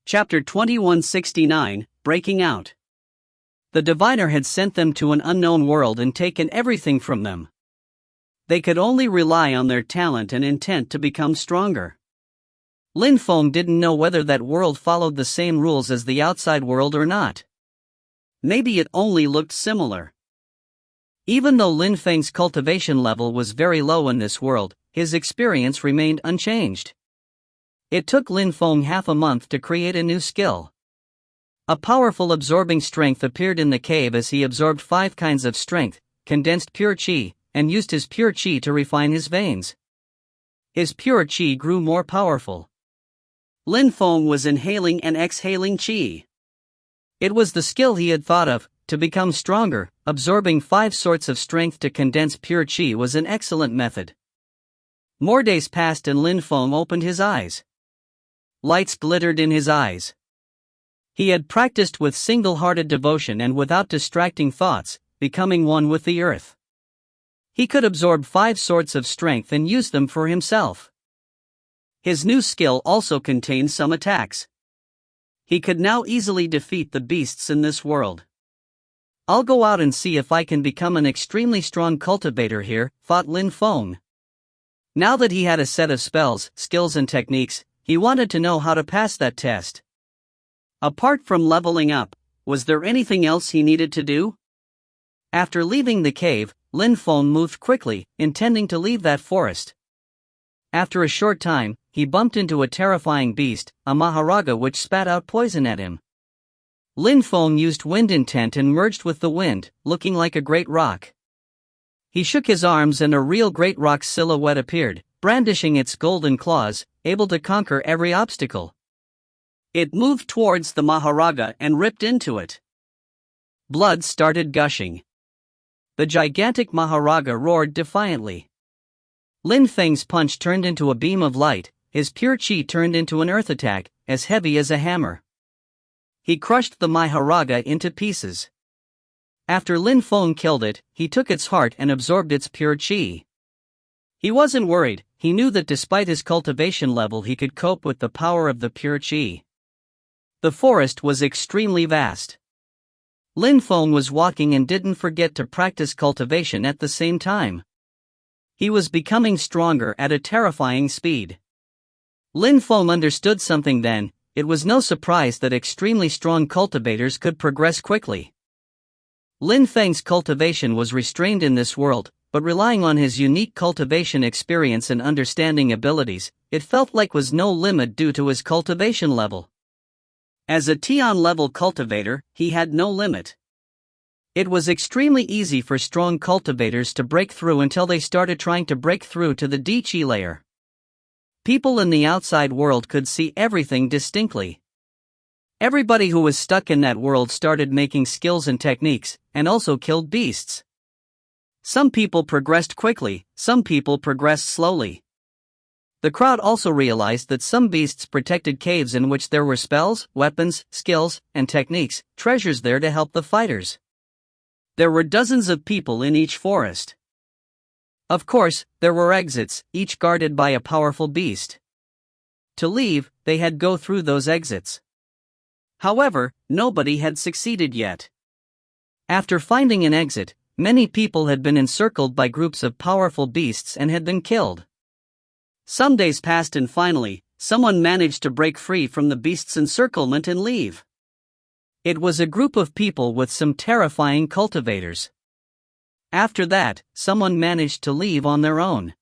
Chapter 2169, Breaking Out. The diviner had sent them to an unknown world and taken everything from them. They could only rely on their talent and intent to become stronger. Lin Feng didn't know whether that world followed the same rules as the outside world or not. Maybe it only looked similar. Even though Lin Feng's cultivation level was very low in this world, his experience remained unchanged. It took Lin Feng half a month to create a new skill. A powerful absorbing strength appeared in the cave as he absorbed 5 kinds of strength, condensed pure qi, and used his pure qi to refine his veins. His pure qi grew more powerful. Lin Feng was inhaling and exhaling qi. It was the skill he had thought of. To become stronger, absorbing 5 sorts of strength to condense pure qi was an excellent method. More days passed and Lin Feng opened his eyes. Lights glittered in his eyes. He had practiced with single-hearted devotion and without distracting thoughts, becoming one with the earth. He could absorb 5 sorts of strength and use them for himself. His new skill also contained some attacks. He could now easily defeat the beasts in this world. I'll go out and see if I can become an extremely strong cultivator here, thought Lin Feng. Now that he had a set of spells, skills and techniques, he wanted to know how to pass that test. Apart from leveling up, was there anything else he needed to do? After leaving the cave, Lin Feng moved quickly, intending to leave that forest. After a short time, he bumped into a terrifying beast, a Maharaga which spat out poison at him. Lin Feng used wind intent and merged with the wind, looking like a great rock. He shook his arms and a real great rock silhouette appeared, brandishing its golden claws, able to conquer every obstacle. It moved towards the Maharaga and ripped into it. Blood started gushing. The gigantic Maharaga roared defiantly. Lin Feng's punch turned into a beam of light, his pure qi turned into an earth attack, as heavy as a hammer. He crushed the Maharaga into pieces. After Lin Feng killed it, he took its heart and absorbed its pure qi. He wasn't worried, he knew that despite his cultivation level he could cope with the power of the pure qi. The forest was extremely vast. Lin Feng was walking and didn't forget to practice cultivation at the same time. He was becoming stronger at a terrifying speed. Lin Feng understood something then. It was no surprise that extremely strong cultivators could progress quickly. Lin Feng's cultivation was restrained in this world, but relying on his unique cultivation experience and understanding abilities, it felt like was no limit due to his cultivation level. As a Tian-level cultivator, he had no limit. It was extremely easy for strong cultivators to break through until they started trying to break through to the Di-Chi layer. People in the outside world could see everything distinctly. Everybody who was stuck in that world started making skills and techniques, and also killed beasts. Some people progressed quickly, some people progressed slowly. The crowd also realized that some beasts protected caves in which there were spells, weapons, skills, and techniques, treasures there to help the fighters. There were dozens of people in each forest. Of course, there were exits, each guarded by a powerful beast. To leave, they had go through those exits. However, nobody had succeeded yet. After finding an exit, many people had been encircled by groups of powerful beasts and had been killed. Some days passed and finally, someone managed to break free from the beast's encirclement and leave. It was a group of people with some terrifying cultivators. After that, someone managed to leave on their own.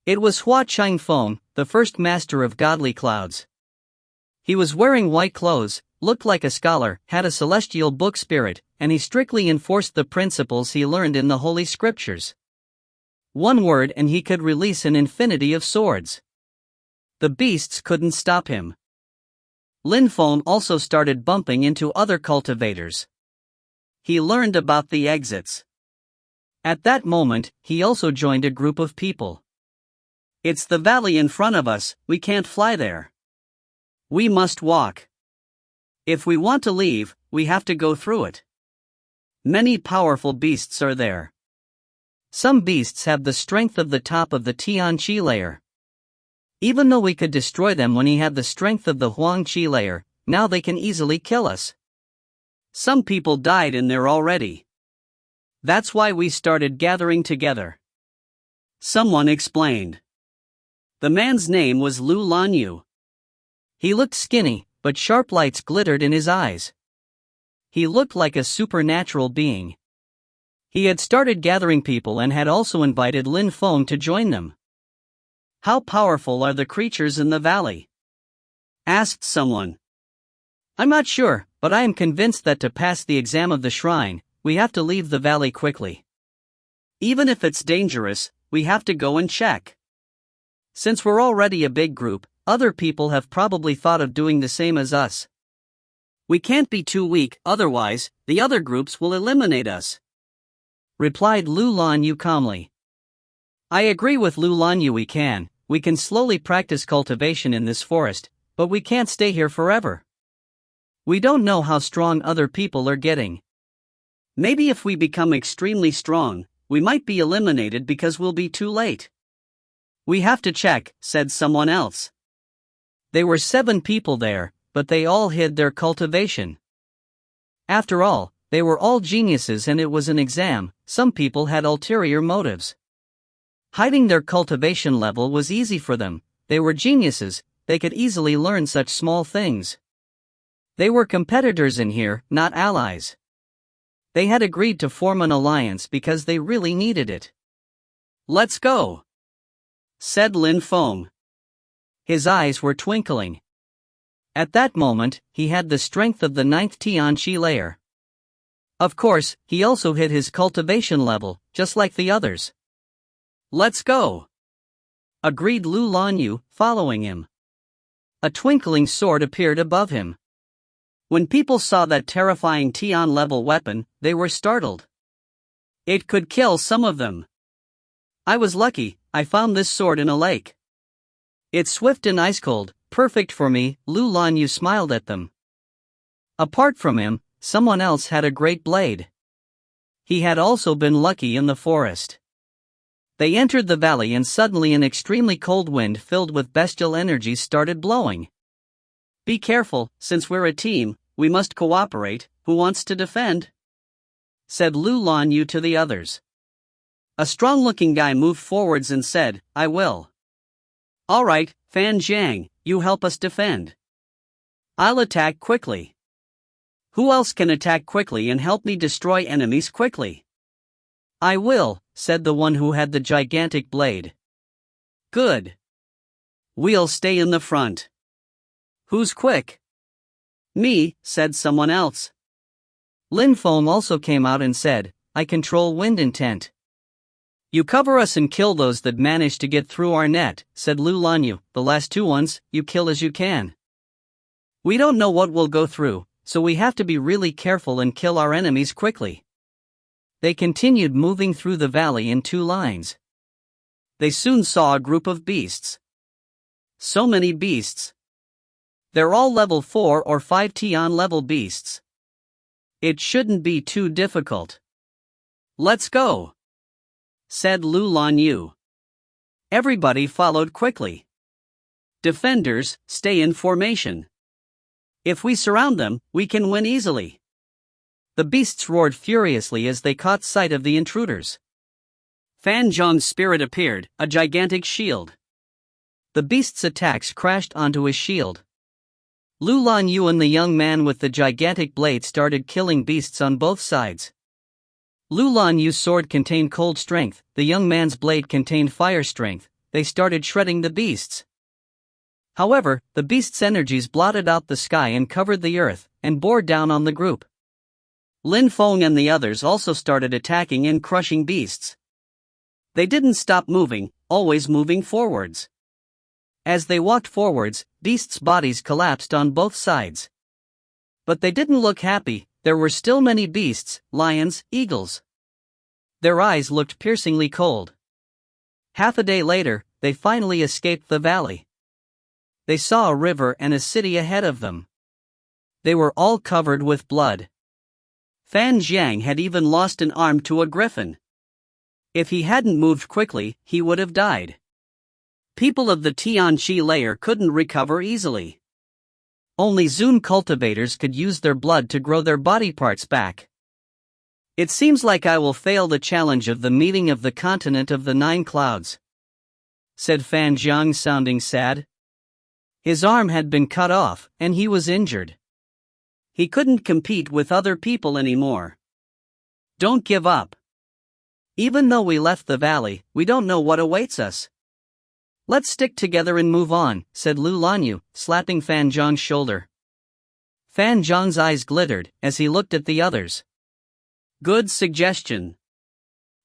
It was Hua Changfeng, the first master of godly clouds. He was wearing white clothes, looked like a scholar, had a celestial book spirit, and he strictly enforced the principles he learned in the holy scriptures. One word and he could release an infinity of swords. The beasts couldn't stop him. Lin Feng also started bumping into other cultivators. He learned about the exits. At that moment, he also joined a group of people. It's the valley in front of us, we can't fly there. We must walk. If we want to leave, we have to go through it. Many powerful beasts are there. Some beasts have the strength of the top of the Tian Qi layer. Even though we could destroy them when he had the strength of the Huang Qi layer, now they can easily kill us. Some people died in there already. That's why we started gathering together. Someone explained. The man's name was Lu Lanyu. He looked skinny, but sharp lights glittered in his eyes. He looked like a supernatural being. He had started gathering people and had also invited Lin Feng to join them. How powerful are the creatures in the valley? Asked someone. I'm not sure, but I am convinced that to pass the exam of the shrine, we have to leave the valley quickly. Even if it's dangerous, we have to go and check. Since we're already a big group, other people have probably thought of doing the same as us. We can't be too weak, otherwise, the other groups will eliminate us," replied Lu Lanyu calmly. "I agree with Lu Lanyu. We can slowly practice cultivation in this forest, but we can't stay here forever. We don't know how strong other people are getting. Maybe if we become extremely strong, we might be eliminated because we'll be too late." "We have to check," said someone else. There were 7 people there, but they all hid their cultivation. After all, they were all geniuses and it was an exam. Some people had ulterior motives. Hiding their cultivation level was easy for them. They were geniuses, they could easily learn such small things. They were competitors in here, not allies. They had agreed to form an alliance because they really needed it. "Let's go," said Lin Feng. His eyes were twinkling. At that moment, he had the strength of the 9th Tianqi layer. Of course, he also hit his cultivation level, just like the others. "Let's go," agreed Lu Lanyu, following him. A twinkling sword appeared above him. When people saw that terrifying Tian-level weapon, they were startled. It could kill some of them. "I was lucky, I found this sword in a lake. It's swift and ice-cold, perfect for me," Lu Lanyu smiled at them. Apart from him, someone else had a great blade. He had also been lucky in the forest. They entered the valley and suddenly an extremely cold wind filled with bestial energy started blowing. "Be careful, since we're a team, we must cooperate. Who wants to defend?" said Lu Lanyu to the others. A strong-looking guy moved forwards and said, "I will." "All right, Fan Jiang, you help us defend. I'll attack quickly." "Who else can attack quickly and help me destroy enemies quickly?" "I will," said the one who had the gigantic blade. "Good. We'll stay in the front." "Who's quick?" "Me," said someone else. Lin Feng also came out and said, "I control wind intent." "You cover us and kill those that manage to get through our net," said Lu Lanyu. "The last 2 ones, you kill as you can. We don't know what we'll go through, so we have to be really careful and kill our enemies quickly." They continued moving through the valley in 2 lines. They soon saw a group of beasts. So many beasts. They're all level 4 or 5 Tian level beasts. It shouldn't be too difficult. "Let's go," said Lu Lanyu. Everybody followed quickly. "Defenders, stay in formation. If we surround them, we can win easily." The beasts roared furiously as they caught sight of the intruders. Fan Zhong's spirit appeared, a gigantic shield. The beast's attacks crashed onto his shield. Lu Lanyu and the young man with the gigantic blade started killing beasts on both sides. Lu Lanyu's sword contained cold strength, the young man's blade contained fire strength. They started shredding the beasts. However, the beasts' energies blotted out the sky and covered the earth, and bore down on the group. Lin Feng and the others also started attacking and crushing beasts. They didn't stop moving, always moving forwards. As they walked forwards, beasts' bodies collapsed on both sides. But they didn't look happy. There were still many beasts, lions, eagles. Their eyes looked piercingly cold. Half a day later, they finally escaped the valley. They saw a river and a city ahead of them. They were all covered with blood. Fan Jiang had even lost an arm to a griffin. If he hadn't moved quickly, he would have died. People of the Tianqi layer couldn't recover easily. Only Zun cultivators could use their blood to grow their body parts back. "It seems like I will fail the challenge of the meeting of the continent of the 9 clouds," said Fan Jiang, sounding sad. His arm had been cut off, and he was injured. He couldn't compete with other people anymore. "Don't give up. Even though we left the valley, we don't know what awaits us. Let's stick together and move on," said Lu Lanyu, slapping Fan Zhang's shoulder. Fan Zhang's eyes glittered as he looked at the others. "Good suggestion.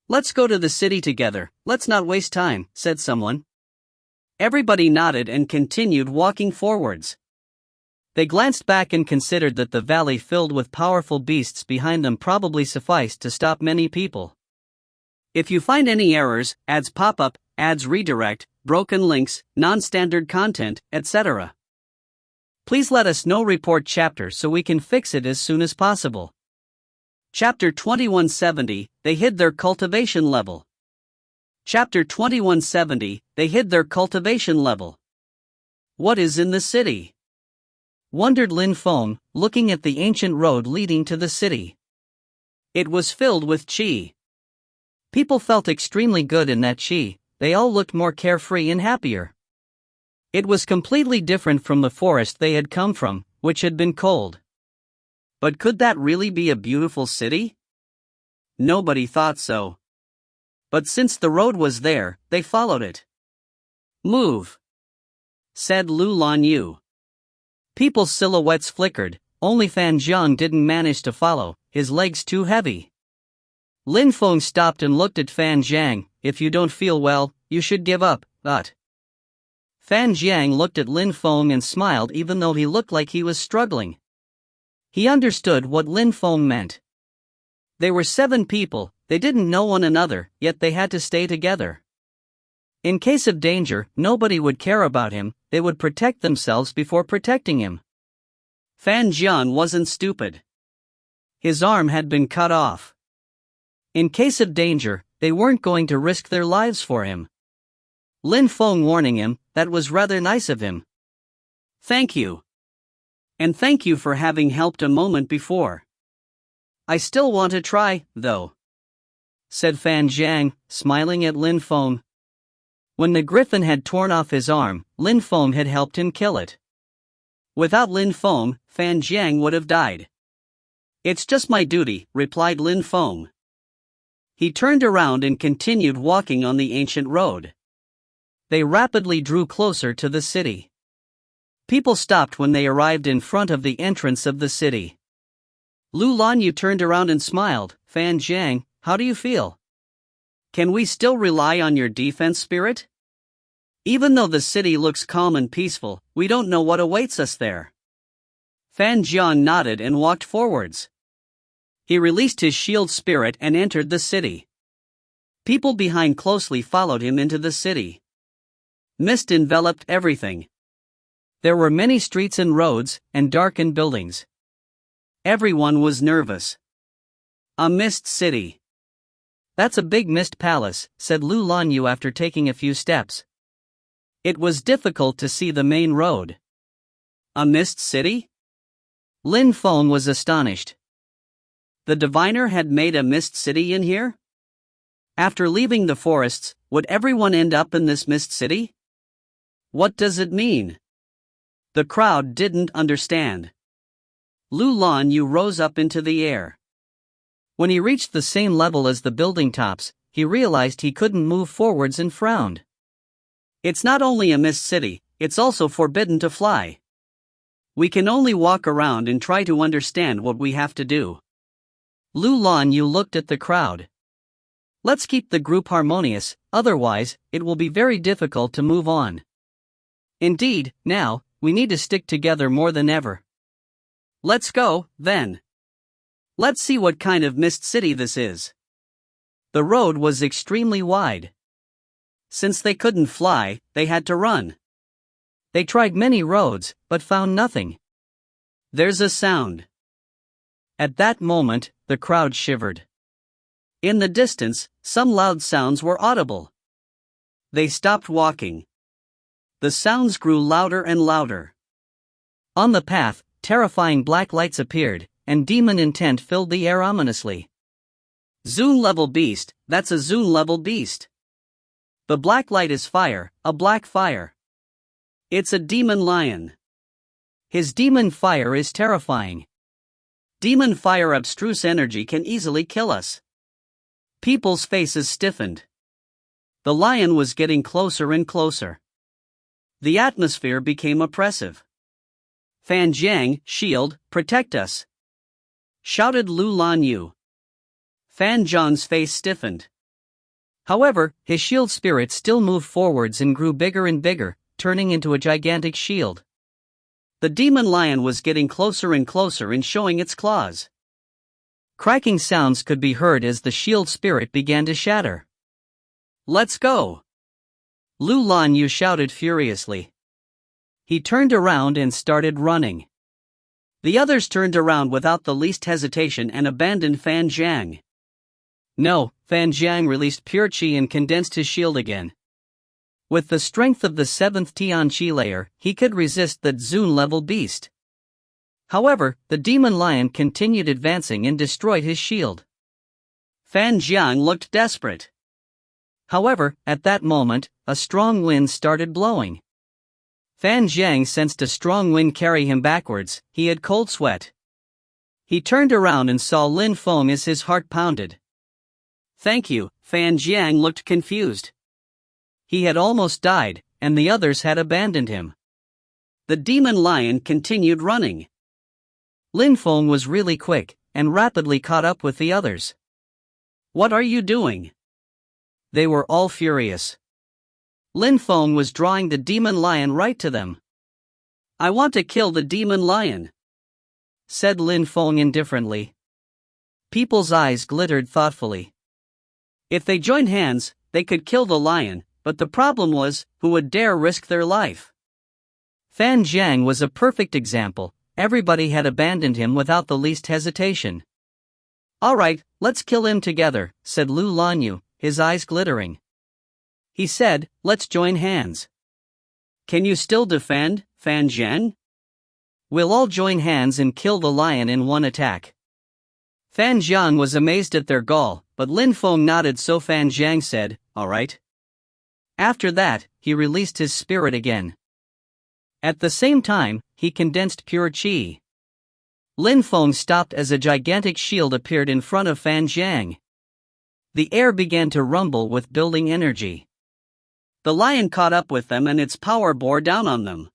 Let's go to the city together, let's not waste time, said someone. Everybody nodded and continued walking forwards. They glanced back and considered that the valley filled with powerful beasts behind them probably sufficed to stop many people. If you find any errors, ads pop up, ads redirect, broken links, non-standard content, etc., please let us know. Report chapter so we can fix it as soon as possible. Chapter 2170, They hid their cultivation level. Chapter 2170, They hid their cultivation level. What is in the city? Wondered Lin Feng, looking at the ancient road leading to the city. It was filled with qi. People felt extremely good in that qi, they all looked more carefree and happier. It was completely different from the forest they had come from, which had been cold. But could that really be a beautiful city? Nobody thought so. But since the road was there, they followed it. Move, said Lu Lanyu. People's silhouettes flickered, only Fan Zhang didn't manage to follow, his legs too heavy. Lin Feng stopped and looked at Fan Zhang. If you don't feel well, you should give up, but. Fan Zhang looked at Lin Feng and smiled even though he looked like he was struggling. He understood what Lin Feng meant. They were 7 people, they didn't know one another, yet they had to stay together. In case of danger, nobody would care about him, they would protect themselves before protecting him. Fan Jian wasn't stupid. His arm had been cut off. In case of danger, they weren't going to risk their lives for him. Lin Feng warning him, that was rather nice of him. Thank you. And thank you for having helped a moment before. I still want to try, though, said Fan Zhang, smiling at Lin Feng. When the griffin had torn off his arm, Lin Feng had helped him kill it. Without Lin Feng, Fan Zhang would have died. It's just my duty, replied Lin Feng. He turned around and continued walking on the ancient road. They rapidly drew closer to the city. People stopped when they arrived in front of the entrance of the city. Lu Lanyu turned around and smiled. Fan Zhang, how do you feel? Can we still rely on your defense spirit? Even though the city looks calm and peaceful, we don't know what awaits us there. Fan Jian nodded and walked forwards. He released his shield spirit and entered the city. People behind closely followed him into the city. Mist enveloped everything. There were many streets and roads, and darkened buildings. Everyone was nervous. A mist city. That's a big mist palace, said Lu Lanyu after taking a few steps. It was difficult to see the main road. A mist city? Lin Feng was astonished. The diviner had made a mist city in here? After leaving the forests, would everyone end up in this mist city? What does it mean? The crowd didn't understand. Lu Lanyu rose up into the air. When he reached the same level as the building tops, he realized he couldn't move forwards and frowned. It's not only a mist city, it's also forbidden to fly. We can only walk around and try to understand what we have to do. Lu Lanyu looked at the crowd. Let's keep the group harmonious, otherwise, it will be very difficult to move on. Indeed, now, we need to stick together more than ever. Let's go, then. Let's see what kind of mist city this is. The road was extremely wide. Since they couldn't fly, they had to run. They tried many roads, but found nothing. There's a sound. At that moment, the crowd shivered. In the distance, some loud sounds were audible. They stopped walking. The sounds grew louder and louder. On the path, terrifying black lights appeared, and demon intent filled the air ominously. Zoon level beast, that's a Zoon level beast. The black light is fire, a black fire. It's a demon lion. His demon fire is terrifying. Demon fire abstruse energy can easily kill us. People's faces stiffened. The lion was getting closer and closer. The atmosphere became oppressive. Fan Jiang, shield, protect us, shouted Lu Lanyu. Fan Zhang's face stiffened. However, his shield spirit still moved forwards and grew bigger and bigger, turning into a gigantic shield. The demon lion was getting closer and closer and showing its claws. Cracking sounds could be heard as the shield spirit began to shatter. "Let's go!" Lu Lanyu shouted furiously. He turned around and started running. The others turned around without the least hesitation and abandoned Fan Jiang. No, Fan Jiang released pure qi and condensed his shield again. With the strength of the 7th Tian Qi layer, he could resist that Zun-level beast. However, the demon lion continued advancing and destroyed his shield. Fan Jiang looked desperate. However, at that moment, a strong wind started blowing. Fan Jiang sensed a strong wind carry him backwards. He had cold sweat. He turned around and saw Lin Feng as his heart pounded. "Thank you." Fan Jiang looked confused. He had almost died, and the others had abandoned him. The demon lion continued running. Lin Feng was really quick, and rapidly caught up with the others. "What are you doing?" They were all furious. Lin Feng was drawing the demon lion right to them. "I want to kill the demon lion," said Lin Feng indifferently. People's eyes glittered thoughtfully. If they joined hands, they could kill the lion, but the problem was, who would dare risk their life? Fan Jiang was a perfect example. Everybody had abandoned him without the least hesitation. "All right, let's kill him together," said Lu Lanyu, his eyes glittering. He said, "Let's join hands." "Can you still defend, Fan Jiang?" "We'll all join hands and kill the lion in one attack." Fan Jiang was amazed at their gall, but Lin Feng nodded, so Fan Jiang said, "All right." After that, he released his spirit again. At the same time, he condensed pure qi. Lin Feng stopped as a gigantic shield appeared in front of Fan Jiang. The air began to rumble with building energy. The lion caught up with them and its power bore down on them.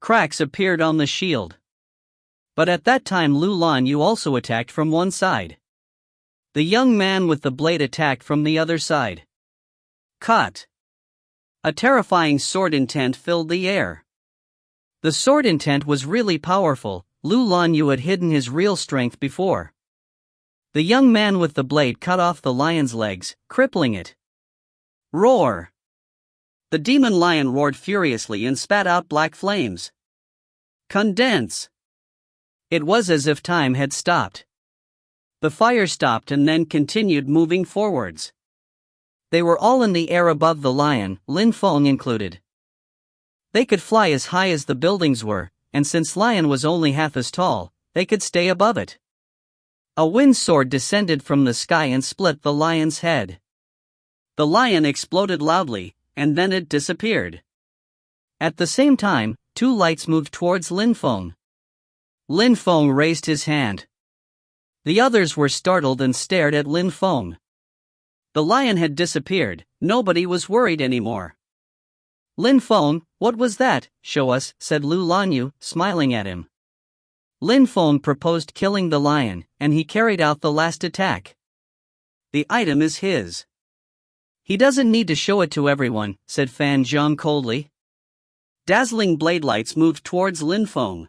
Cracks appeared on the shield. But at that time Lu Lanyu also attacked from one side. The young man with the blade attacked from the other side. Cut! A terrifying sword intent filled the air. The sword intent was really powerful. Lu Lanyu had hidden his real strength before. The young man with the blade cut off the lion's legs, crippling it. Roar! The demon lion roared furiously and spat out black flames. Condense! It was as if time had stopped. The fire stopped and then continued moving forwards. They were all in the air above the lion, Lin Feng included. They could fly as high as the buildings were, and since lion was only half as tall, they could stay above it. A wind sword descended from the sky and split the lion's head. The lion exploded loudly, and then it disappeared. At the same time, two lights moved towards Lin Feng. Lin Feng raised his hand. The others were startled and stared at Lin Feng. The lion had disappeared. Nobody was worried anymore. "Lin Feng, what was that? Show us," said Lu Lanyu, smiling at him. Lin Feng proposed killing the lion, and he carried out the last attack. "The item is his." "He doesn't need to show it to everyone," said Fan Jiang coldly. Dazzling blade lights moved towards Lin Feng.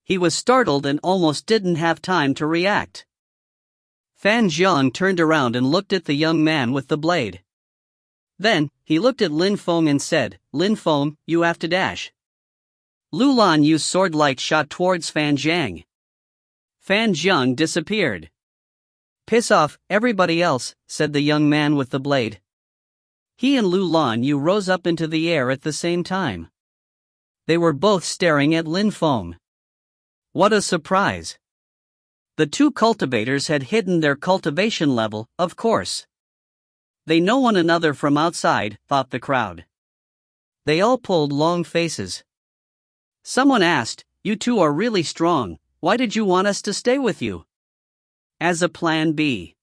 He was startled and almost didn't have time to react. Fan Jiang turned around and looked at the young man with the blade. Then, he looked at Lin Feng and said, "Lin Feng, you have to dash." Lu Lanyu's sword light shot towards Fan Jiang. Fan Jiang disappeared. "Piss off, everybody else," said the young man with the blade. He and Lu Lanyu rose up into the air at the same time. They were both staring at Lin Feng. What a surprise! The two cultivators had hidden their cultivation level, of course. They know one another from outside, thought the crowd. They all pulled long faces. Someone asked, "You two are really strong, why did you want us to stay with you?" "As a plan B.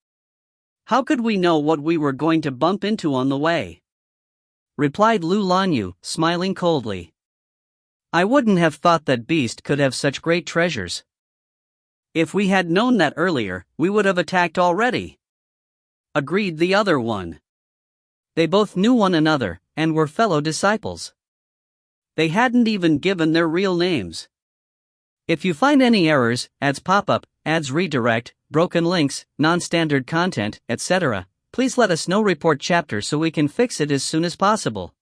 How could we know what we were going to bump into on the way?" replied Lu Lanyu, smiling coldly. "I wouldn't have thought that beast could have such great treasures. If we had known that earlier, we would have attacked already," agreed the other one. They both knew one another, and were fellow disciples. They hadn't even given their real names. If you find any errors, ads pop up, ads redirect, broken links, non-standard content, etc., please let us know. Report chapter so we can fix it as soon as possible.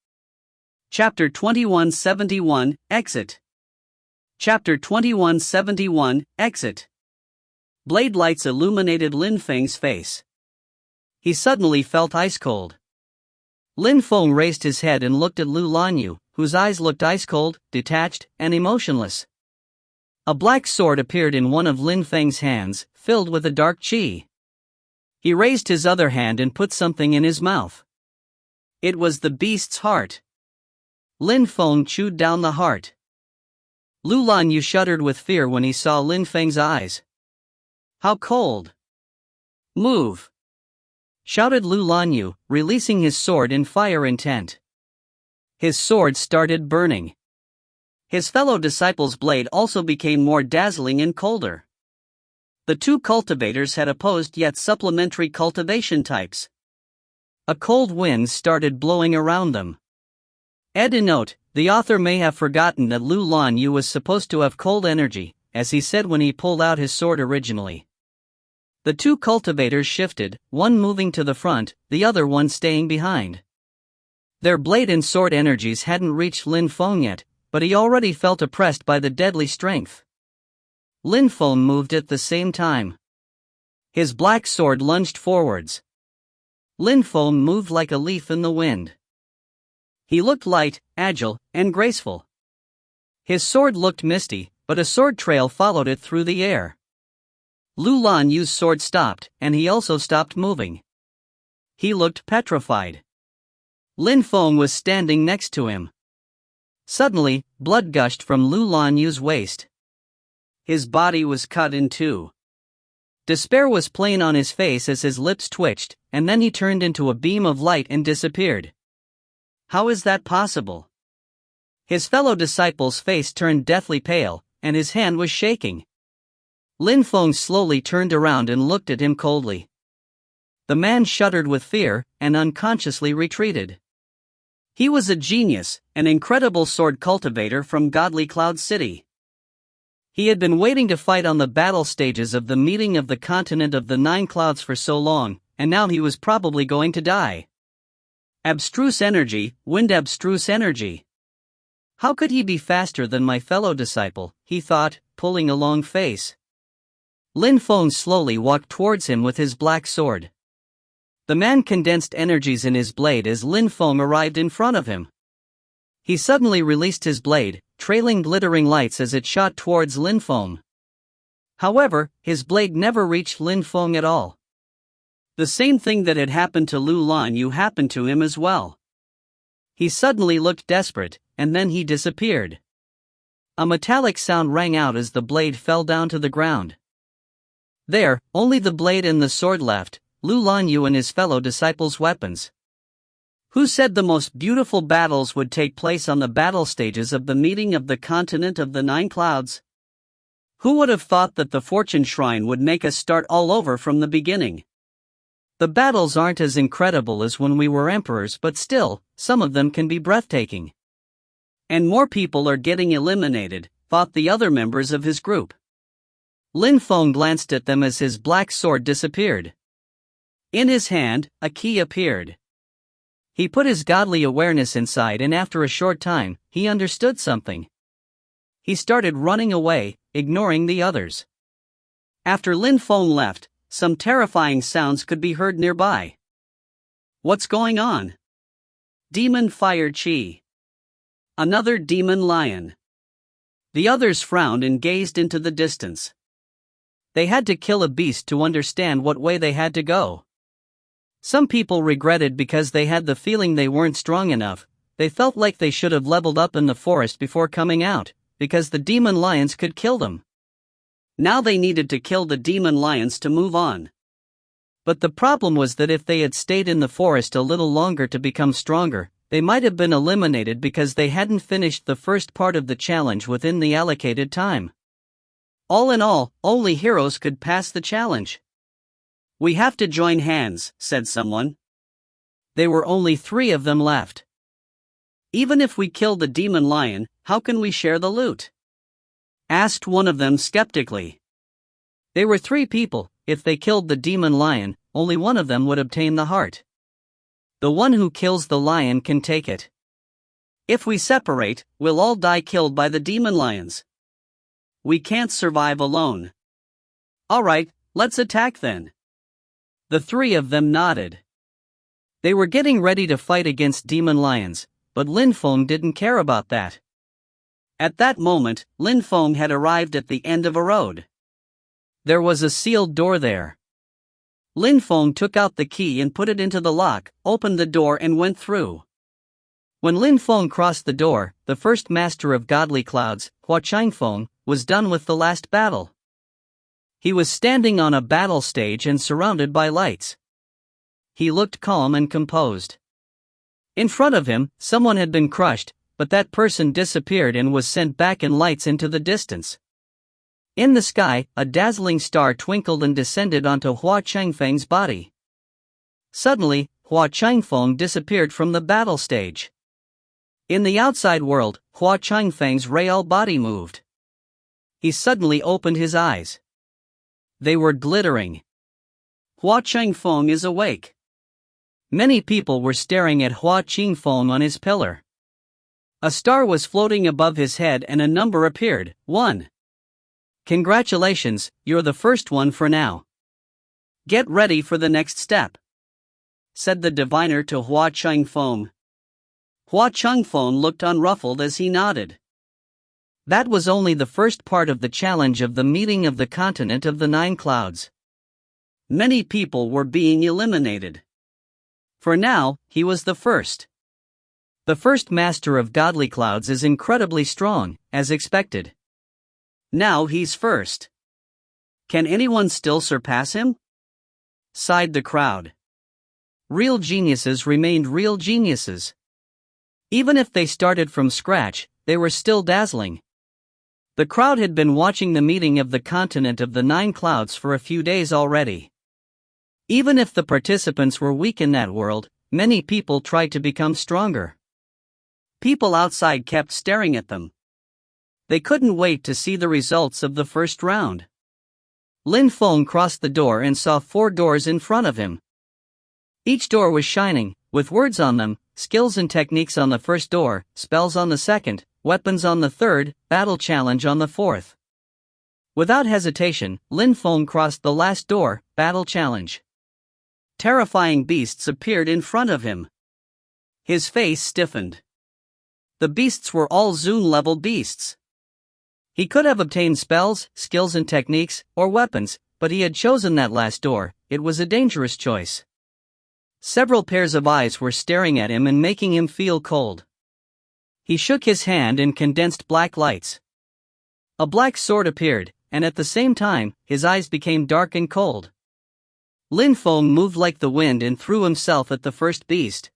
Chapter 2171, Exit. Chapter 2171, Exit. Blade lights illuminated Lin Feng's face. He suddenly felt ice cold. Lin Feng raised his head and looked at Lu Lanyu, whose eyes looked ice cold, detached, and emotionless. A black sword appeared in one of Lin Feng's hands, filled with a dark qi. He raised his other hand and put something in his mouth. It was the beast's heart. Lin Feng chewed down the heart. Lu Lanyu shuddered with fear when he saw Lin Feng's eyes. How cold! Move! Shouted Lu Lanyu, releasing his sword in fire intent. His sword started burning. His fellow disciple's blade also became more dazzling and colder. The two cultivators had opposed yet supplementary cultivation types. A cold wind started blowing around them. Note: the author may have forgotten that Lu Lanyu was supposed to have cold energy, as he said when he pulled out his sword originally. The two cultivators shifted, one moving to the front, the other one staying behind. Their blade and sword energies hadn't reached Lin Feng yet, but he already felt oppressed by the deadly strength. Lin Feng moved at the same time. His black sword lunged forwards. Lin Feng moved like a leaf in the wind. He looked light, agile, and graceful. His sword looked misty, but a sword trail followed it through the air. Lu Lanyu's sword stopped, and he also stopped moving. He looked petrified. Lin Feng was standing next to him. Suddenly, blood gushed from Lu Lanyu's waist. His body was cut in two. Despair was plain on his face as his lips twitched, and then he turned into a beam of light and disappeared. How is that possible? His fellow disciple's face turned deathly pale, and his hand was shaking. Lin Feng slowly turned around and looked at him coldly. The man shuddered with fear, and unconsciously retreated. He was a genius, an incredible sword cultivator from Godly Cloud City. He had been waiting to fight on the battle stages of the meeting of the continent of the Nine Clouds for so long, and now he was probably going to die. Abstruse energy, wind abstruse energy. How could he be faster than my fellow disciple, he thought, pulling a long face. Lin Feng slowly walked towards him with his black sword. The man condensed energies in his blade as Lin Feng arrived in front of him. He suddenly released his blade, trailing glittering lights as it shot towards Lin Feng. However, his blade never reached Lin Feng at all. The same thing that had happened to Lu Lanyu happened to him as well. He suddenly looked desperate, and then he disappeared. A metallic sound rang out as the blade fell down to the ground. There, only the blade and the sword left, Lu Lanyu and his fellow disciples' weapons. Who said the most beautiful battles would take place on the battle stages of the meeting of the continent of the Nine Clouds? Who would have thought that the Fortune Shrine would make us start all over from the beginning? The battles aren't as incredible as when we were emperors, but still, some of them can be breathtaking. And more people are getting eliminated, thought the other members of his group. Lin Feng glanced at them as his black sword disappeared. In his hand, a key appeared. He put his godly awareness inside, and after a short time, he understood something. He started running away, ignoring the others. After Lin Feng left, some terrifying sounds could be heard nearby. What's going on? Demon fire chi. Another demon lion. The others frowned and gazed into the distance. They had to kill a beast to understand what way they had to go. Some people regretted because they had the feeling they weren't strong enough. They felt like they should have leveled up in the forest before coming out, because the demon lions could kill them. Now they needed to kill the demon lions to move on. But the problem was that if they had stayed in the forest a little longer to become stronger, they might have been eliminated because they hadn't finished the first part of the challenge within the allocated time. All in all, only heroes could pass the challenge. We have to join hands, said someone. There were only 3 of them left. Even if we kill the demon lion, how can we share the loot? Asked one of them skeptically. They were 3 people. If they killed the demon lion, only one of them would obtain the heart. The one who kills the lion can take it. If we separate, we'll all die killed by the demon lions. We can't survive alone. Alright, let's attack then. The 3 of them nodded. They were getting ready to fight against demon lions, but Lin Feng didn't care about that. At that moment, Lin Feng had arrived at the end of a road. There was a sealed door there. Lin Feng took out the key and put it into the lock, opened the door and went through. When Lin Feng crossed the door, the first master of godly clouds, Hua Changfeng, was done with the last battle. He was standing on a battle stage and surrounded by lights. He looked calm and composed. In front of him, someone had been crushed, but that person disappeared and was sent back in lights into the distance. In the sky, a dazzling star twinkled and descended onto Hua Changfeng's body. Suddenly, Hua Changfeng disappeared from the battle stage. In the outside world, Hua Changfeng's real body moved. He suddenly opened his eyes. They were glittering. Hua Changfeng is awake. Many people were staring at Hua Changfeng on his pillar. A star was floating above his head and a number appeared, 1. Congratulations, you're the first one for now. Get ready for the next step, said the diviner to Hua Changfeng. Hua Changfeng looked unruffled as he nodded. That was only the first part of the challenge of the meeting of the continent of the 9 clouds. Many people were being eliminated. For now, he was the first. The first master of godly clouds is incredibly strong, as expected. Now he's first. Can anyone still surpass him? Sighed the crowd. Real geniuses remained real geniuses. Even if they started from scratch, they were still dazzling. The crowd had been watching the meeting of the continent of the 9 clouds for a few days already. Even if the participants were weak in that world, many people tried to become stronger. People outside kept staring at them. They couldn't wait to see the results of the first round. Lin Feng crossed the door and saw 4 doors in front of him. Each door was shining, with words on them, skills and techniques on the first door, spells on the second, weapons on the third, battle challenge on the fourth. Without hesitation, Lin Feng crossed the last door, battle challenge. Terrifying beasts appeared in front of him. His face stiffened. The beasts were all Zune-level beasts. He could have obtained spells, skills and techniques, or weapons, but he had chosen that last door. It was a dangerous choice. Several pairs of eyes were staring at him and making him feel cold. He shook his hand and condensed black lights. A black sword appeared, and at the same time, his eyes became dark and cold. Lin Feng moved like the wind and threw himself at the first beast.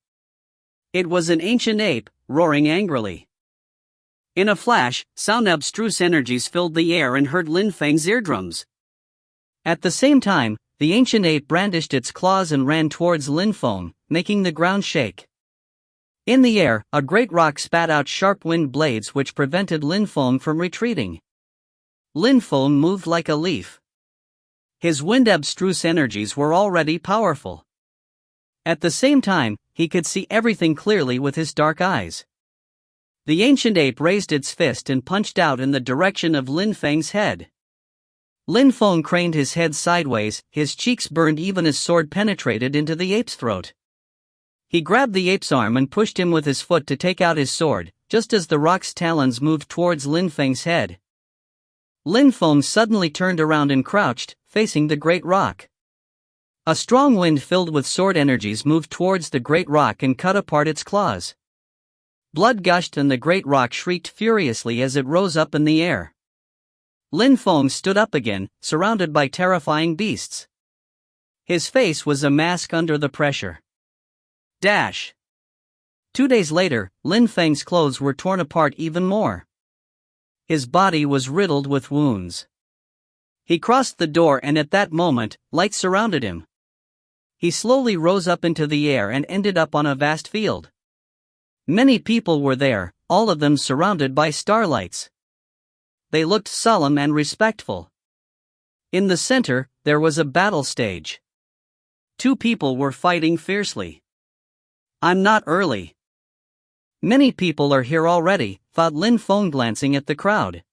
It was an ancient ape, roaring angrily. In a flash, sound abstruse energies filled the air and hurt Lin Feng's eardrums. At the same time, the ancient ape brandished its claws and ran towards Lin Feng, making the ground shake. In the air, a great rock spat out sharp wind blades which prevented Lin Feng from retreating. Lin Feng moved like a leaf. His wind abstruse energies were already powerful. At the same time, he could see everything clearly with his dark eyes. The ancient ape raised its fist and punched out in the direction of Lin Feng's head. Lin Feng craned his head sideways, his cheeks burned even as sword penetrated into the ape's throat. He grabbed the ape's arm and pushed him with his foot to take out his sword, just as the rock's talons moved towards Lin Feng's head. Lin Feng suddenly turned around and crouched, facing the great rock. A strong wind filled with sword energies moved towards the great rock and cut apart its claws. Blood gushed and the great rock shrieked furiously as it rose up in the air. Lin Feng stood up again, surrounded by terrifying beasts. His face was a mask under the pressure. Dash. 2 days later, Lin Feng's clothes were torn apart even more. His body was riddled with wounds. He crossed the door and at that moment, light surrounded him. He slowly rose up into the air and ended up on a vast field. Many people were there, all of them surrounded by starlights. They looked solemn and respectful. In the center, there was a battle stage. Two people were fighting fiercely. "I'm not early. Many people are here already," thought Lin Feng, glancing at the crowd.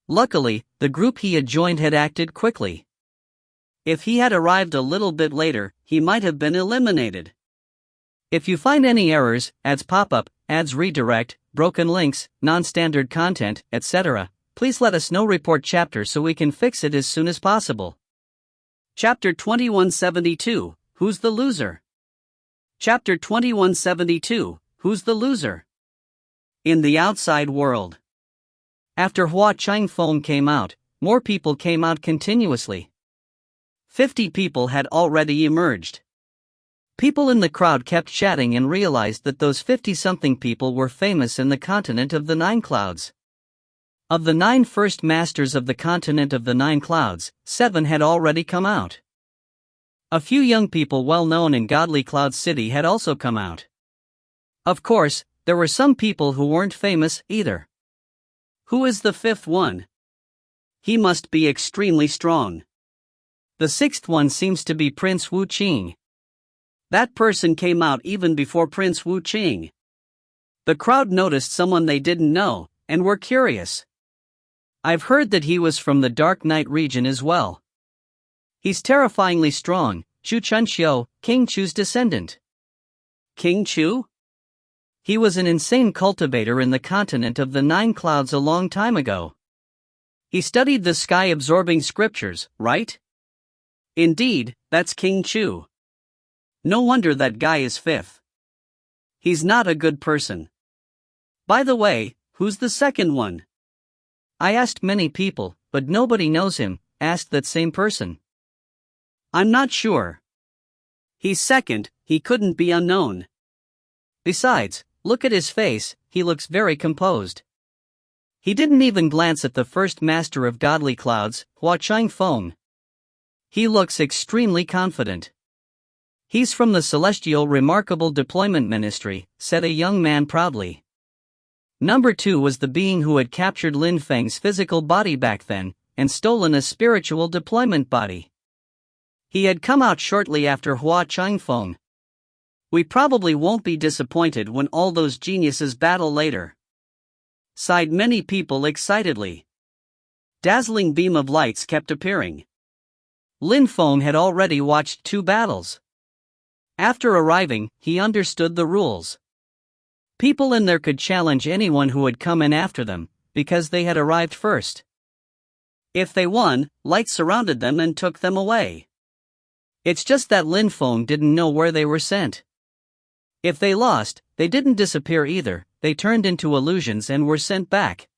Luckily, the group he had joined had acted quickly. If he had arrived a little bit later, he might have been eliminated. If you find any errors, ads pop up, ads redirect, broken links, non-standard content, etc., please let us know. Report chapter so we can fix it as soon as possible. Chapter 2172, Who's the Loser? Chapter 2172, Who's the Loser? In the outside world. After Hua Changfeng came out, more people came out continuously. 50 people had already emerged. People in the crowd kept chatting and realized that those 50-something people were famous in the continent of the Nine Clouds. Of the 9 first masters of the continent of the Nine Clouds, 7 had already come out. A few young people well known in Godly Cloud City had also come out. Of course, there were some people who weren't famous either. Who is the 5th one? He must be extremely strong. The 6th one seems to be Prince Wu Qing. That person came out even before Prince Wu Qing. The crowd noticed someone they didn't know, and were curious. I've heard that he was from the Dark Knight region as well. He's terrifyingly strong, Chu Chunxiu, King Chu's descendant. King Chu? He was an insane cultivator in the continent of the Nine Clouds a long time ago. He studied the sky-absorbing scriptures, right? Indeed, that's King Chu. No wonder that guy is 5th. He's not a good person. By the way, who's the 2nd one? I asked many people, but nobody knows him, asked that same person. I'm not sure. He's 2nd, he couldn't be unknown. Besides, look at his face, he looks very composed. He didn't even glance at the first master of Godly Clouds, Hua Changfeng. He looks extremely confident. He's from the Celestial Remarkable Deployment Ministry, said a young man proudly. Number 2 was the being who had captured Lin Feng's physical body back then, and stolen a spiritual deployment body. He had come out shortly after Hua Changfeng. We probably won't be disappointed when all those geniuses battle later. Sighed many people excitedly. Dazzling beam of lights kept appearing. Lin Feng had already watched 2 battles. After arriving, he understood the rules. People in there could challenge anyone who had come in after them, because they had arrived first. If they won, light surrounded them and took them away. It's just that Lin Feng didn't know where they were sent. If they lost, they didn't disappear either, they turned into illusions and were sent back.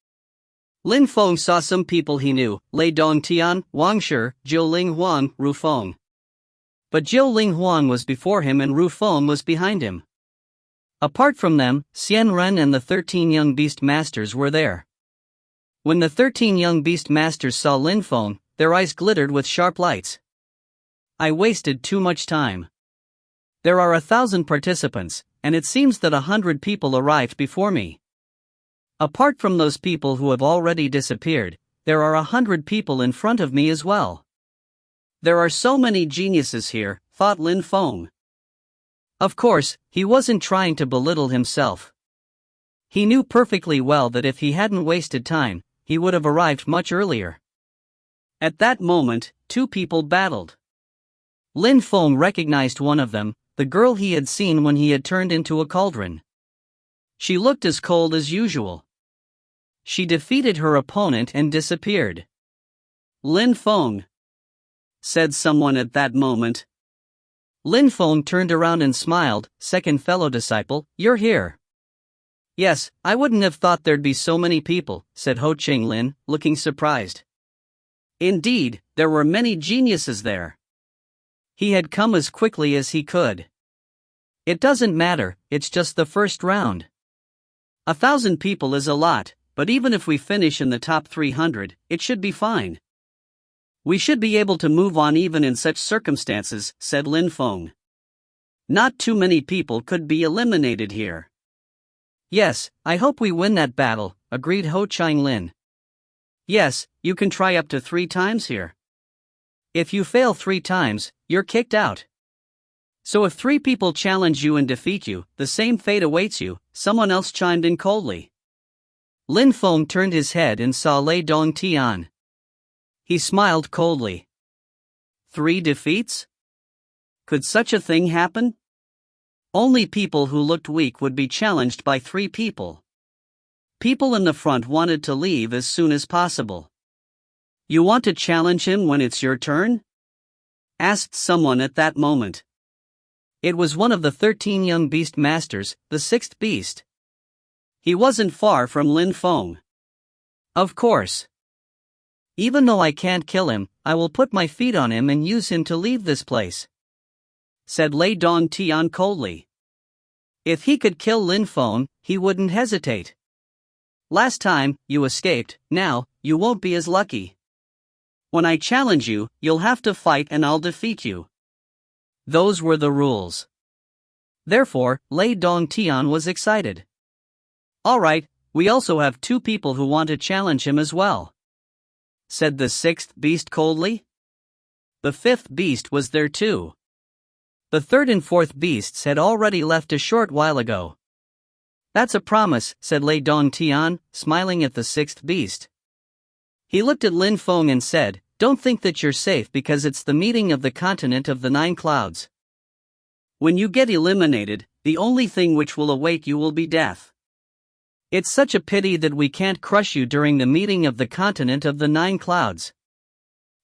Lin Feng saw some people he knew, Lei Dongtian, Wang Shi, Jiu Ling Huang, Ru Feng. But Jiu Ling Huang was before him and Ru Feng was behind him. Apart from them, Xian Ren and the 13 young beast masters were there. When the 13 young beast masters saw Lin Feng, their eyes glittered with sharp lights. I wasted too much time. There are 1,000 participants, and it seems that 100 people arrived before me. Apart from those people who have already disappeared, there are 100 people in front of me as well. There are so many geniuses here, thought Lin Feng. Of course, he wasn't trying to belittle himself. He knew perfectly well that if he hadn't wasted time, he would have arrived much earlier. At that moment, 2 people battled. Lin Feng recognized one of them, the girl he had seen when he had turned into a cauldron. She looked as cold as usual. She defeated her opponent and disappeared. Lin Feng, said someone at that moment. Lin Feng turned around and smiled. Second fellow disciple, you're here. Yes, I wouldn't have thought there'd be so many people, said Ho Ching Lin, looking surprised. Indeed, there were many geniuses there. He had come as quickly as he could. It doesn't matter, it's just the first round. 1,000 people is a lot, but even if we finish in the top 300, it should be fine. We should be able to move on even in such circumstances, said Lin Feng. Not too many people could be eliminated here. Yes, I hope we win that battle, agreed Ho Chang Lin. Yes, you can try up to 3 times here. If you fail 3 times, you're kicked out. So if 3 people challenge you and defeat you, the same fate awaits you, someone else chimed in coldly. Lin Feng turned his head and saw Lei Dongtian. He smiled coldly. 3 defeats? Could such a thing happen? Only people who looked weak would be challenged by 3 people. People in the front wanted to leave as soon as possible. You want to challenge him when it's your turn? Asked someone at that moment. It was one of the 13 young beast masters, the 6th beast. He wasn't far from Lin Feng. Of course. Even though I can't kill him, I will put my feet on him and use him to leave this place, said Lei Dongtian coldly. If he could kill Lin Feng, he wouldn't hesitate. Last time, you escaped, now, you won't be as lucky. When I challenge you, you'll have to fight and I'll defeat you. Those were the rules. Therefore, Lei Dongtian was excited. Alright, we also have 2 people who want to challenge him as well, said the 6th beast coldly. The 5th beast was there too. The 3rd and 4th beasts had already left a short while ago. That's a promise, said Lei Dongtian, smiling at the 6th beast. He looked at Lin Feng and said, don't think that you're safe because it's the meeting of the continent of the 9 clouds. When you get eliminated, the only thing which will await you will be death. It's such a pity that we can't crush you during the meeting of the continent of the 9 clouds.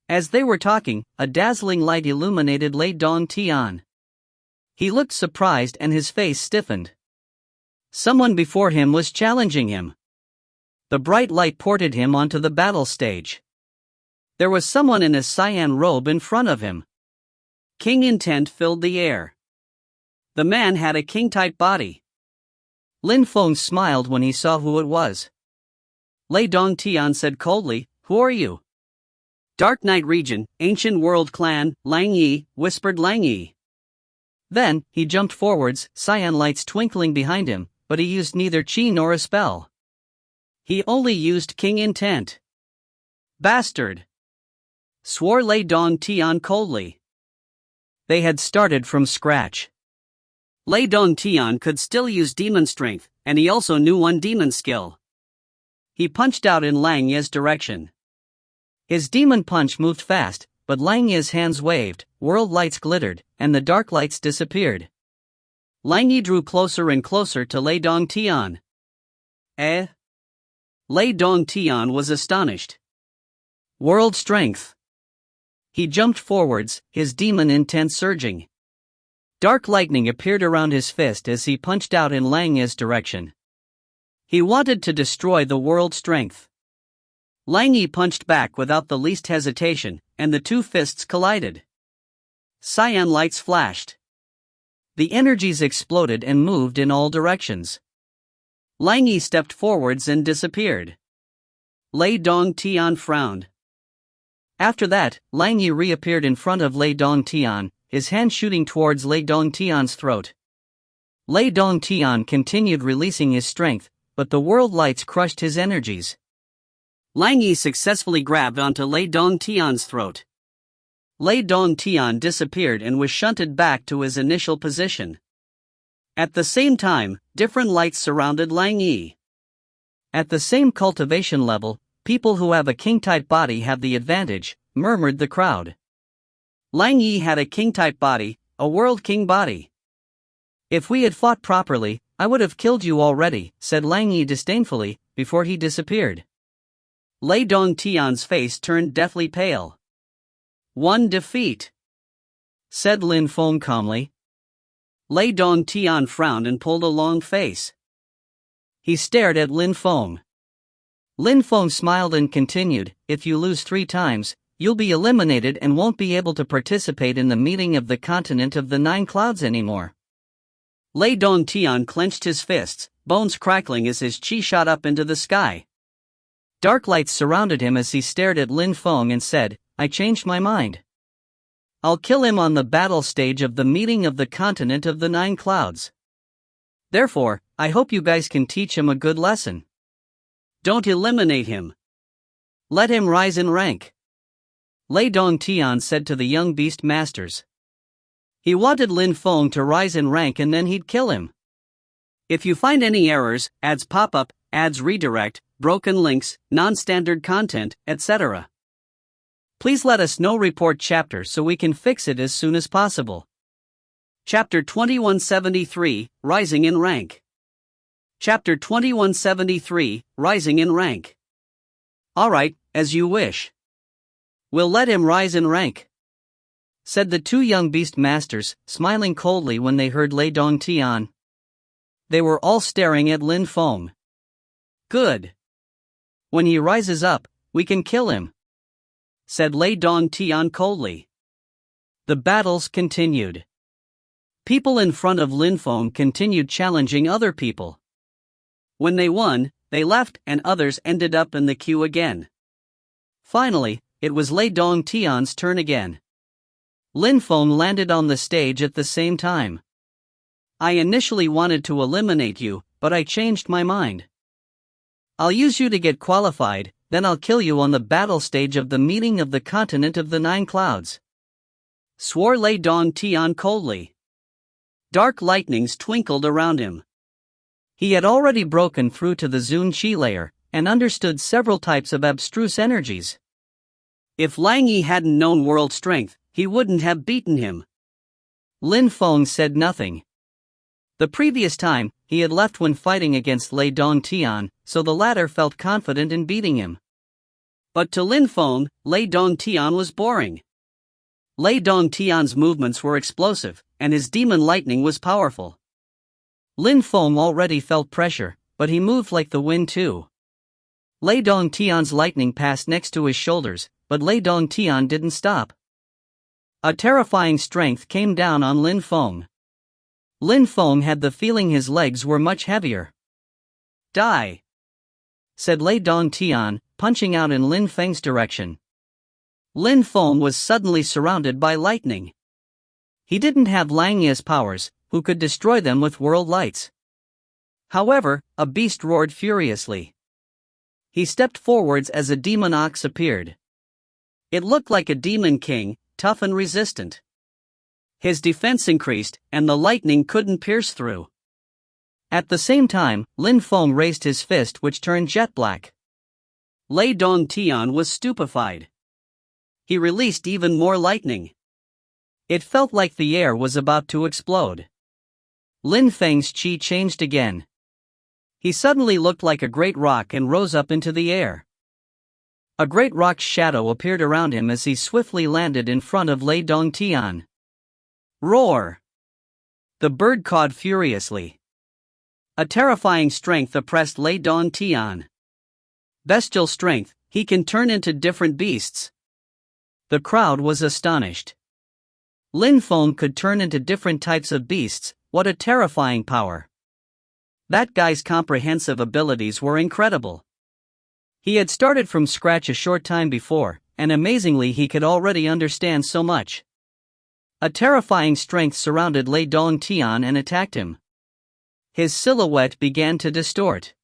As they were talking, a dazzling light illuminated Lei Dongtian. He looked surprised and his face stiffened. Someone before him was challenging him. The bright light ported him onto the battle stage. There was someone in a cyan robe in front of him. King intent filled the air. The man had a king-type body. Lin Feng smiled when he saw who it was. Lei Dongtian said coldly, who are you? Dark Knight Region, Ancient World Clan, Lang Yi, whispered Lang Yi. Then, he jumped forwards, cyan lights twinkling behind him, but he used neither chi nor a spell. He only used king intent. Bastard! Swore Lei Dongtian coldly. They had started from scratch. Lei Dongtian could still use demon strength, and he also knew one demon skill. He punched out in Lang Yi's direction. His demon punch moved fast, but Lang Yi's hands waved, world lights glittered, and the dark lights disappeared. Lang Yi drew closer and closer to Lei Dongtian. Eh? Lei Dongtian was astonished. World strength. He jumped forwards, his demon intent surging. Dark lightning appeared around his fist as he punched out in Lang Yi's direction. He wanted to destroy the world strength. Lang Yi punched back without the least hesitation, and the 2 fists collided. Cyan lights flashed. The energies exploded and moved in all directions. Lang Yi stepped forwards and disappeared. Lei Dongtian frowned. After that, Lang Yi reappeared in front of Lei Dongtian, his hand shooting towards Lei Dongtian's throat. Lei Dongtian continued releasing his strength, but the world lights crushed his energies. Lang Yi successfully grabbed onto Lei Dongtian's throat. Lei Dongtian disappeared and was shunted back to his initial position. At the same time, different lights surrounded Lang Yi. At the same cultivation level, people who have a king-type body have the advantage, murmured the crowd. Lang Yi had a king-type body, a world king body. If we had fought properly, I would have killed you already, said Lang Yi disdainfully, before he disappeared. Lei Dongtian's face turned deathly pale. 1 defeat, said Lin Feng calmly. Lei Dongtian frowned and pulled a long face. He stared at Lin Feng. Lin Feng smiled and continued, if you lose 3 times, you'll be eliminated and won't be able to participate in the meeting of the continent of the 9 clouds anymore. Lei Dongtian clenched his fists, bones crackling as his chi shot up into the sky. Dark lights surrounded him as he stared at Lin Feng and said, I changed my mind. I'll kill him on the battle stage of the meeting of the continent of the 9 clouds. Therefore, I hope you guys can teach him a good lesson. Don't eliminate him. Let him rise in rank. Lei Dongtian said to the young beast masters. He wanted Lin Feng to rise in rank and then he'd kill him. If you find any errors, ads pop up, ads redirect, broken links, non-standard content, etc., please let us know. Report chapter so we can fix it as soon as possible. Chapter 2173, Rising in Rank. Chapter 2173, Rising in Rank. Alright, as you wish. We'll let him rise in rank, said the 2 young beast masters, smiling coldly when they heard Lei Dongtian. They were all staring at Lin Feng. Good. When he rises up, we can kill him, said Lei Dongtian coldly. The battles continued. People in front of Lin Feng continued challenging other people. When they won, they left and others ended up in the queue again. Finally, it was Lei Dongtian's turn again. Lin Feng landed on the stage at the same time. I initially wanted to eliminate you, but I changed my mind. I'll use you to get qualified, then I'll kill you on the battle stage of the meeting of the continent of the 9 clouds, swore Lei Dongtian coldly. Dark lightnings twinkled around him. He had already broken through to the Zun Qi layer, and understood several types of abstruse energies. If Lang Yi hadn't known world strength, he wouldn't have beaten him. Lin Feng said nothing. The previous time, he had left when fighting against Lei Dongtian, so the latter felt confident in beating him. But to Lin Feng, Lei Dongtian was boring. Lei Dongtian's movements were explosive, and his demon lightning was powerful. Lin Feng already felt pressure, but he moved like the wind too. Lei Dongtian's lightning passed next to his shoulders, but Lei Dongtian didn't stop. A terrifying strength came down on Lin Feng. Lin Feng had the feeling his legs were much heavier. Die, said Lei Dongtian, punching out in Lin Feng's direction. Lin Feng was suddenly surrounded by lightning. He didn't have Lang Yi's powers, who could destroy them with world lights. However, a beast roared furiously. He stepped forwards as a demon ox appeared. It looked like a demon king, tough and resistant. His defense increased, and the lightning couldn't pierce through. At the same time, Lin Feng raised his fist, which turned jet black. Lei Dongtian was stupefied. He released even more lightning. It felt like the air was about to explode. Lin Feng's chi changed again. He suddenly looked like a great rock and rose up into the air. A great rock's shadow appeared around him as he swiftly landed in front of Lei Dongtian. Roar! The bird cawed furiously. A terrifying strength oppressed Lei Dongtian. Bestial strength, he can turn into different beasts. The crowd was astonished. Lin Feng could turn into different types of beasts, what a terrifying power. That guy's comprehensive abilities were incredible. He had started from scratch a short time before, and amazingly he could already understand so much. A terrifying strength surrounded Lei Dongtian and attacked him. His silhouette began to distort.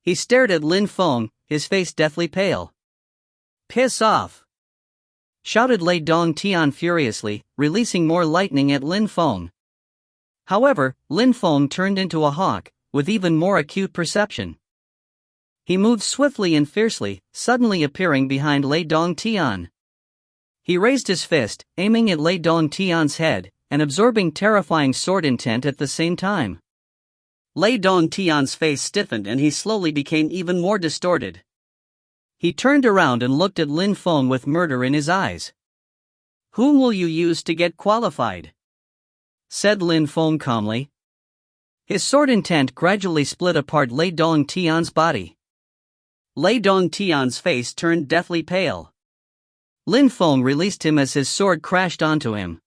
He stared at Lin Feng, his face deathly pale. Piss off! Shouted Lei Dongtian furiously, releasing more lightning at Lin Feng. However, Lin Feng turned into a hawk, with even more acute perception. He moved swiftly and fiercely, suddenly appearing behind Lei Dongtian. He raised his fist, aiming at Lei Dongtian's head, and absorbing terrifying sword intent at the same time. Lei Dongtian's face stiffened and he slowly became even more distorted. He turned around and looked at Lin Feng with murder in his eyes. Whom will you use to get qualified? Said Lin Feng calmly. His sword intent gradually split apart Lei Dongtian's body. Lei Dongtian's face turned deathly pale. Lin Feng released him as his sword crashed onto him.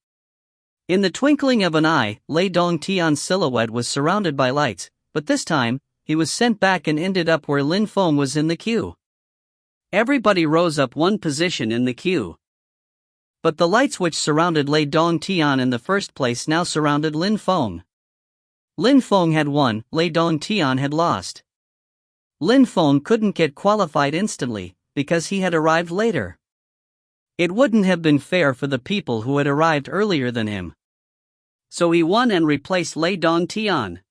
In the twinkling of an eye, Lei Dongtian's silhouette was surrounded by lights, but this time, he was sent back and ended up where Lin Feng was in the queue. Everybody rose up one position in the queue. But the lights which surrounded Lei Dongtian in the first place now surrounded Lin Feng. Lin Feng had won, Lei Dongtian had lost. Lin Feng couldn't get qualified instantly, because he had arrived later. It wouldn't have been fair for the people who had arrived earlier than him. So he won and replaced Lei Dongtian.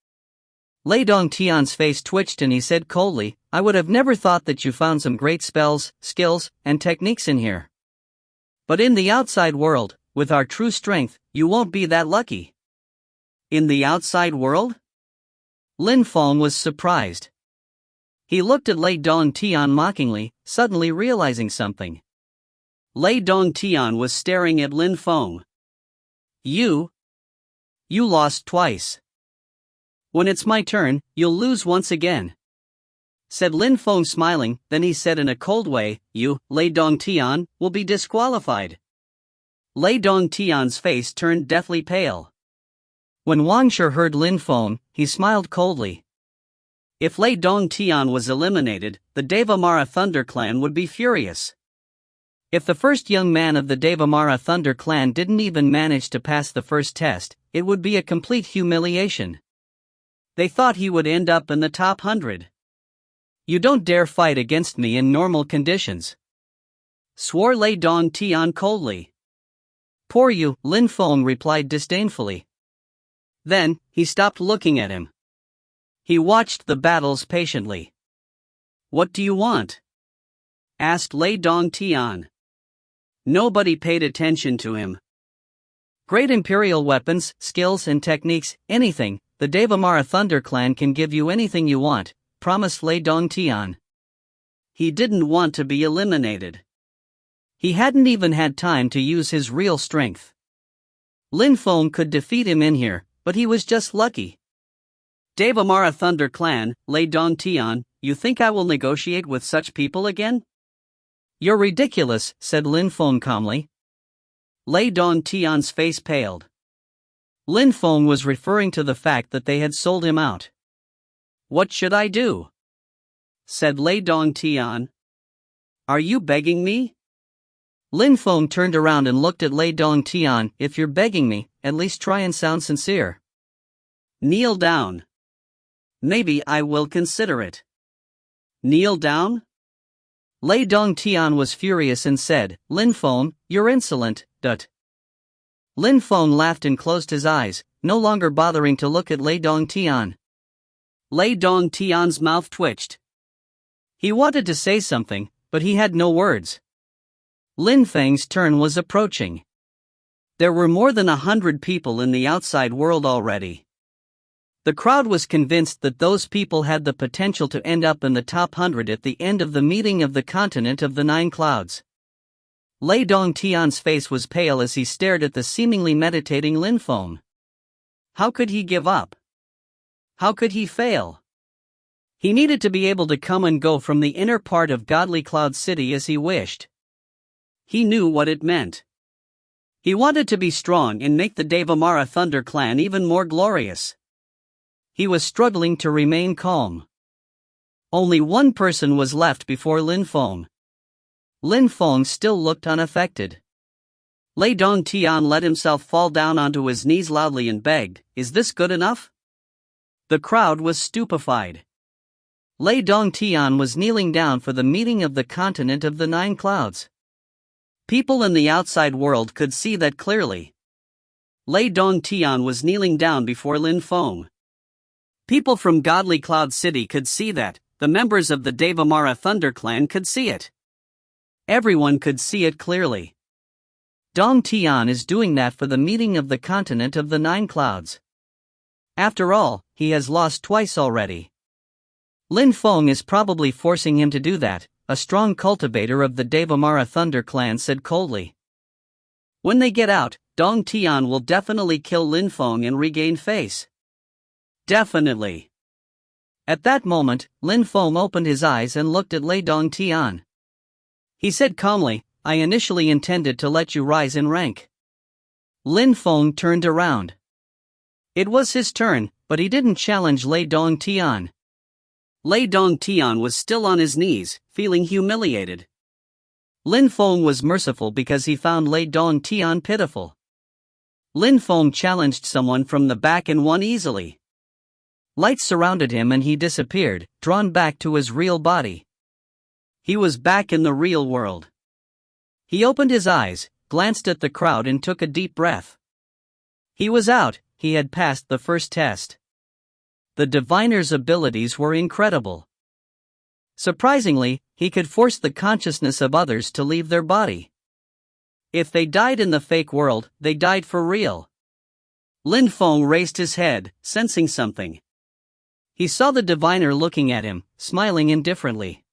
Lei Dongtian's face twitched and he said coldly, "I would have never thought that you found some great spells, skills, and techniques in here. But in the outside world, with our true strength, you won't be that lucky." In the outside world? Lin Feng was surprised. He looked at Lei Dongtian mockingly, suddenly realizing something. Lei Dongtian was staring at Lin Feng. You lost twice. When it's my turn, you'll lose once again," said Lin Feng smiling. Then he said in a cold way, "You, Lei Dongtian, will be disqualified." Lei Dongtian's face turned deathly pale. When Wang Shi heard Lin Feng, he smiled coldly. If Lei Dongtian was eliminated, the Devamara Thunder Clan would be furious. If the first young man of the Devamara Thunder Clan didn't even manage to pass the first test, it would be a complete humiliation. They thought he would end up in the top 100. "You don't dare fight against me in normal conditions," swore Lei Dongtian coldly. "Poor you," Lin Feng replied disdainfully. Then, he stopped looking at him. He watched the battles patiently. "What do you want?" asked Lei Dongtian. Nobody paid attention to him. "Great imperial weapons, skills and techniques, anything. The Devamara Thunder Clan can give you anything you want," promised Lei Dongtian. He didn't want to be eliminated. He hadn't even had time to use his real strength. Lin Feng could defeat him in here, but he was just lucky. "Devamara Thunder Clan, Lei Dongtian, you think I will negotiate with such people again?" "You're ridiculous," said Lin Feng calmly. Lei Dongtian's face paled. Lin Feng was referring to the fact that they had sold him out. "What should I do?" said Lei Dongtian. "Are you begging me?" Lin Feng turned around and looked at Lei Dongtian. "If you're begging me, at least try and sound sincere. Kneel down. Maybe I will consider it." "Kneel down?" Lei Dongtian was furious and said, "Lin Feng, you're insolent, dut." Lin Feng laughed and closed his eyes, no longer bothering to look at Lei Dongtian. Lei Dongtian's mouth twitched. He wanted to say something, but he had no words. Lin Feng's turn was approaching. There were more than 100 people in the outside world already. The crowd was convinced that those people had the potential to end up in the top 100 at the end of the meeting of the continent of the 9 clouds. Lei Dongtian's face was pale as he stared at the seemingly meditating Lin Feng. How could he give up? How could he fail? He needed to be able to come and go from the inner part of Godly Cloud City as he wished. He knew what it meant. He wanted to be strong and make the Devamara Thunder Clan even more glorious. He was struggling to remain calm. Only one person was left before Lin Feng. Lin Feng still looked unaffected. Lei Dongtian let himself fall down onto his knees loudly and begged, "Is this good enough?" The crowd was stupefied. Lei Dongtian was kneeling down for the meeting of the continent of the 9 clouds. People in the outside world could see that clearly. Lei Dongtian was kneeling down before Lin Feng. People from Godly Cloud City could see that. The members of the Devamara Thunder Clan could see it. Everyone could see it clearly. Dongtian is doing that for the meeting of the continent of the 9 clouds. After all, he has lost twice already. Lin Feng is probably forcing him to do that, a strong cultivator of the Devamara Thunder Clan said coldly. When they get out, Dongtian will definitely kill Lin Feng and regain face. Definitely. At that moment, Lin Feng opened his eyes and looked at Lei Dongtian. He said calmly, "I initially intended to let you rise in rank." Lin Feng turned around. It was his turn, but he didn't challenge Lei Dongtian. Lei Dongtian was still on his knees, feeling humiliated. Lin Feng was merciful because he found Lei Dong Tian pitiful. Lin Feng challenged someone from the back and won easily. Light surrounded him and he disappeared, drawn back to his real body. He was back in the real world. He opened his eyes, glanced at the crowd and took a deep breath. He was out, he had passed the first test. The diviner's abilities were incredible. Surprisingly, he could force the consciousness of others to leave their body. If they died in the fake world, they died for real. Lin Feng raised his head, sensing something. He saw the diviner looking at him, smiling indifferently.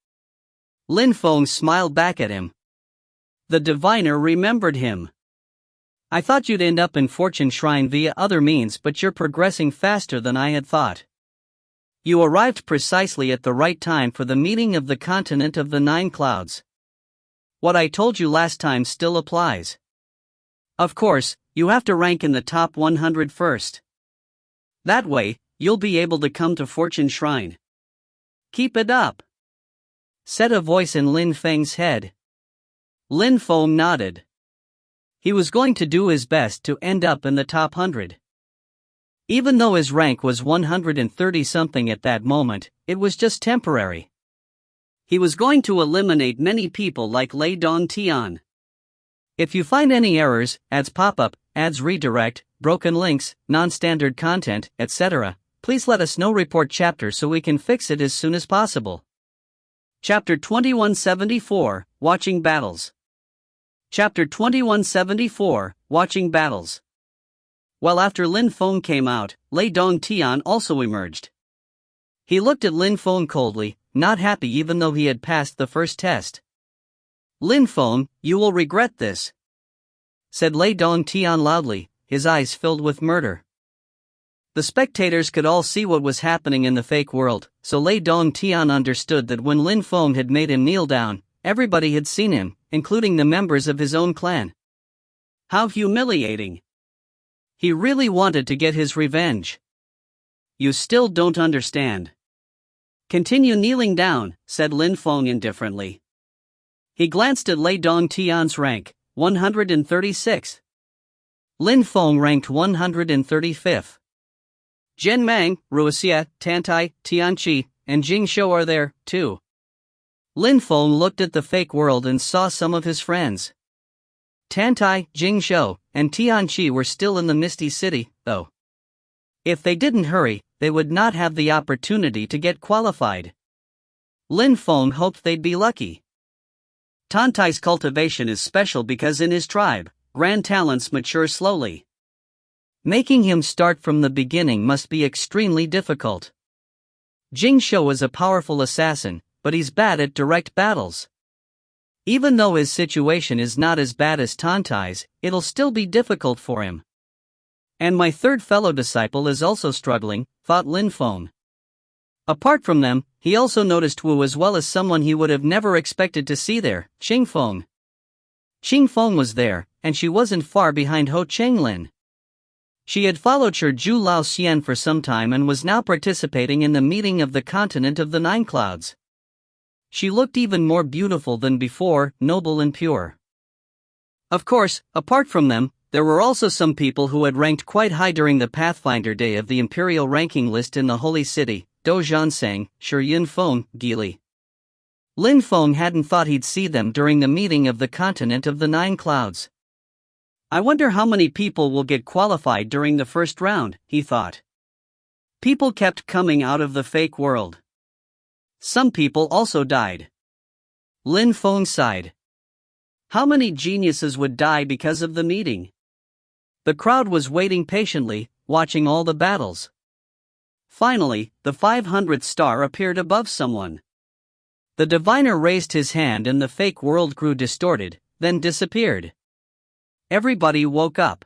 Lin Feng smiled back at him. The diviner remembered him. I thought you'd end up in Fortune Shrine via other means, but you're progressing faster than I had thought. You arrived precisely at the right time for the meeting of the continent of the 9 clouds. What I told you last time still applies. Of course, you have to rank in the top 100 first. That way, you'll be able to come to Fortune Shrine. Keep it up, said a voice in Lin Feng's head. Lin Feng nodded. He was going to do his best to end up in the top 100. Even though his rank was 130-something at that moment, it was just temporary. He was going to eliminate many people like Lei Dong Tian. If you find any errors, ads pop up, ads redirect, broken links, non-standard content, etc., please let us know. Report chapter so we can fix it as soon as possible. Chapter 2174, Watching Battles. Chapter 2174, Watching Battles. Well, after Lin Feng came out, Lei Dong Tian also emerged. He looked at Lin Feng coldly, not happy even though he had passed the first test. Lin Feng, you will regret this, said Lei Dong Tian loudly, his eyes filled with murder. The spectators could all see what was happening in the fake world, so Lei Dong Tian understood that when Lin Feng had made him kneel down, everybody had seen him, including the members of his own clan. How humiliating. He really wanted to get his revenge. You still don't understand. Continue kneeling down, said Lin Feng indifferently. He glanced at Lei Dong Tian's rank, 136. Lin Feng ranked 135th. Zhen Mang, Ruoxia, Tantai, Tianqi, and Jing Shou are there, too. Lin Feng looked at the fake world and saw some of his friends. Tantai, Jing Shou, and Tianqi were still in the Misty City, though. If they didn't hurry, they would not have the opportunity to get qualified. Lin Feng hoped they'd be lucky. Tantai's cultivation is special because in his tribe, grand talents mature slowly. Making him start from the beginning must be extremely difficult. Jing Shou is a powerful assassin, but he's bad at direct battles. Even though his situation is not as bad as Tantai's, it'll still be difficult for him. And my third fellow disciple is also struggling, thought Lin Feng. Apart from them, he also noticed Wu as well as someone he would have never expected to see there, Qing Feng. Qing Feng was there, and she wasn't far behind Ho Chenglin. She had followed Zhu Lao Xian for some time and was now participating in the meeting of the continent of the 9 clouds. She looked even more beautiful than before, noble and pure. Of course, apart from them, there were also some people who had ranked quite high during the Pathfinder Day of the Imperial ranking list in the Holy City, Do Zhansang, Shi Feng, Gili. Lin Feng hadn't thought he'd see them during the meeting of the continent of the 9 clouds. I wonder how many people will get qualified during the first round, he thought. People kept coming out of the fake world. Some people also died. Lin Feng sighed. How many geniuses would die because of the meeting? The crowd was waiting patiently, watching all the battles. Finally, the 500th star appeared above someone. The diviner raised his hand and the fake world grew distorted, then disappeared. Everybody woke up.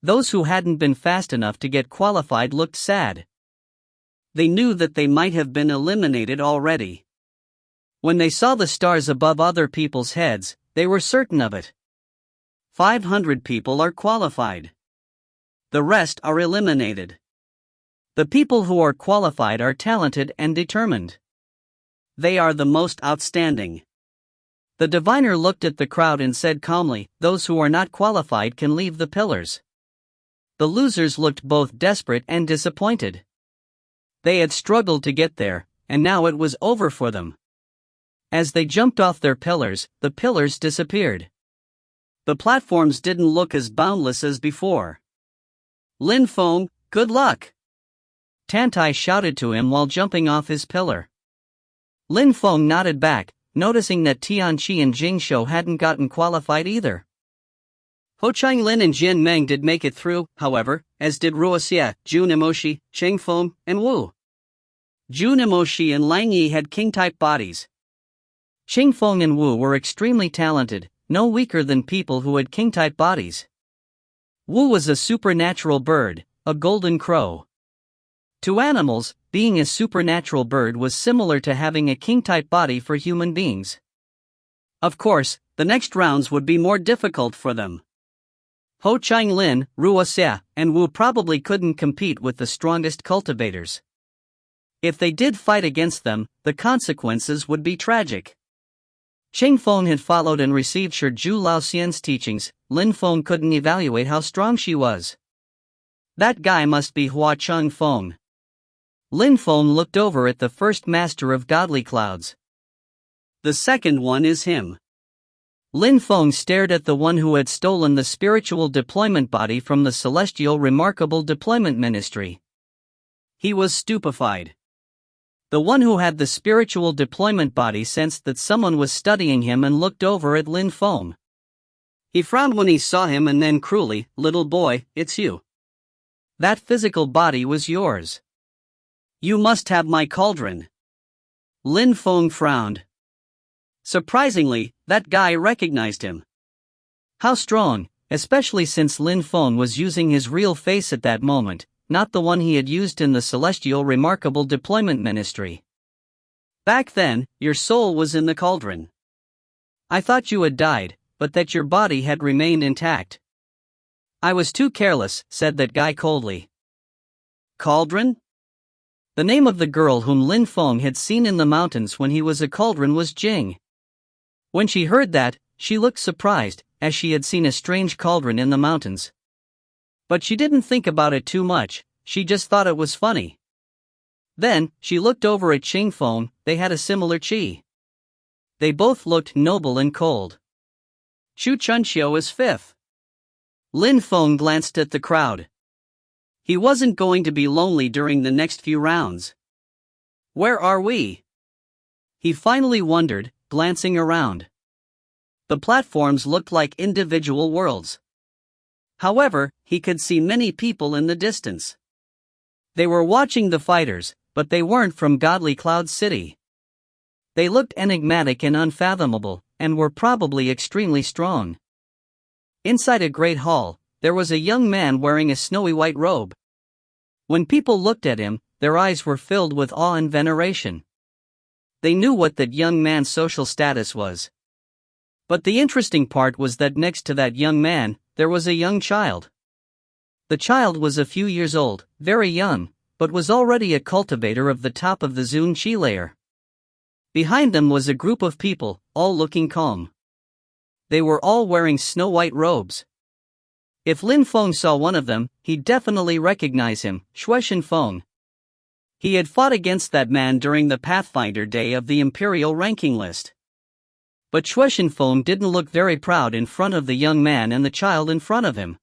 Those who hadn't been fast enough to get qualified looked sad. They knew that they might have been eliminated already. When they saw the stars above other people's heads, they were certain of it. 500 people are qualified. The rest are eliminated. The people who are qualified are talented and determined. They are the most outstanding. The diviner looked at the crowd and said calmly, "Those who are not qualified can leave the pillars." The losers looked both desperate and disappointed. They had struggled to get there, and now it was over for them. As they jumped off their pillars, the pillars disappeared. The platforms didn't look as boundless as before. "Lin Feng, good luck!" Tantai shouted to him while jumping off his pillar. Lin Feng nodded back, noticing that Tianqi and Jing Shou hadn't gotten qualified either. Ho Changlin and Jin Meng did make it through, however, as did Ruoxia, Jun Emoshi, Cheng Feng, and Wu. Jun Emoshi and Lang Yi had king-type bodies. Cheng Feng and Wu were extremely talented, no weaker than people who had king-type bodies. Wu was a supernatural bird, a golden crow. To animals, being a supernatural bird was similar to having a king-type body for human beings. Of course, the next rounds would be more difficult for them. Ho Changlin, Ruoxia, and Wu probably couldn't compete with the strongest cultivators. If they did fight against them, the consequences would be tragic. Cheng Feng had followed and received Shi Zhu Laoxian's teachings. Lin Feng couldn't evaluate how strong she was. That guy must be Hua Cheng Feng. Lin Feng looked over at the first master of godly clouds. The second one is him. Lin Feng stared at the one who had stolen the spiritual deployment body from the celestial remarkable deployment ministry. He was stupefied. The one who had the spiritual deployment body sensed that someone was studying him and looked over at Lin Feng. He frowned when he saw him and then cruelly, "Little boy, it's you. That physical body was yours. You must have my cauldron." Lin Feng frowned. Surprisingly, that guy recognized him. How strong, especially since Lin Feng was using his real face at that moment, not the one he had used in the celestial remarkable deployment ministry. "Back then, your soul was in the cauldron. I thought you had died, but that your body had remained intact." "I was too careless," said that guy coldly. Cauldron? The name of the girl whom Lin Feng had seen in the mountains when he was a cauldron was Jing. When she heard that, she looked surprised, as she had seen a strange cauldron in the mountains. But she didn't think about it too much, she just thought it was funny. Then, she looked over at Cheng Feng. They had a similar chi. They both looked noble and cold. Shu Chunxiu is fifth. Lin Feng glanced at the crowd. He wasn't going to be lonely during the next few rounds. "Where are we?" he finally wondered, glancing around. The platforms looked like individual worlds. However, he could see many people in the distance. They were watching the fighters, but they weren't from Godly Cloud City. They looked enigmatic and unfathomable, and were probably extremely strong. Inside a great hall, there was a young man wearing a snowy white robe. When people looked at him, their eyes were filled with awe and veneration. They knew what that young man's social status was. But the interesting part was that next to that young man, there was a young child. The child was a few years old, very young, but was already a cultivator of the top of the Zun Qi layer. Behind them was a group of people, all looking calm. They were all wearing snow-white robes. If Lin Feng saw one of them, he'd definitely recognize him, Shuishan Feng. He had fought against that man during the Pathfinder Day of the Imperial ranking list. But Shuishan Feng didn't look very proud in front of the young man and the child in front of him.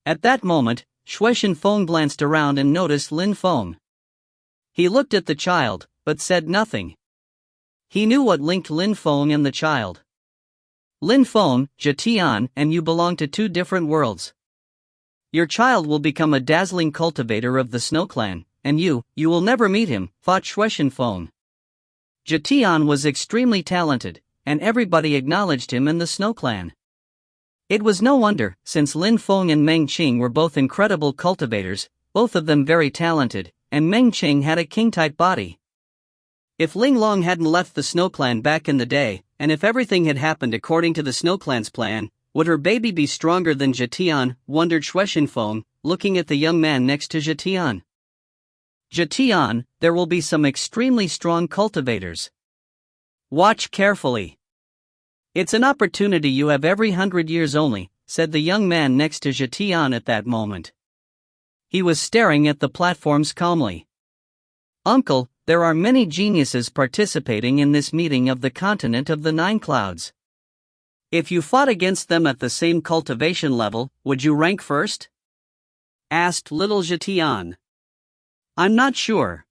At that moment, Shuishan Feng glanced around and noticed Lin Feng. He looked at the child, but said nothing. He knew what linked Lin Feng and the child. "Lin Feng, Zhetian, and you belong to two different worlds. Your child will become a dazzling cultivator of the Snow Clan, and you will never meet him," thought Shuishan Feng. Zhetian was extremely talented, and everybody acknowledged him in the Snow Clan. It was no wonder, since Lin Feng and Meng Qing were both incredible cultivators, both of them very talented, and Meng Qing had a king-type body. If Ling Long hadn't left the Snow Clan back in the day, and if everything had happened according to the Snow Clan's plan, would her baby be stronger than Zhetian, wondered Shuishan Feng, looking at the young man next to Zhetian. Jetian, there will be some extremely strong cultivators. Watch carefully. It's an opportunity you have every 100 years only, said the young man next to Jetian at that moment. He was staring at the platforms calmly. Uncle, there are many geniuses participating in this meeting of the continent of the Nine Clouds. If you fought against them at the same cultivation level, would you rank first? Asked little Jetian. I'm not sure.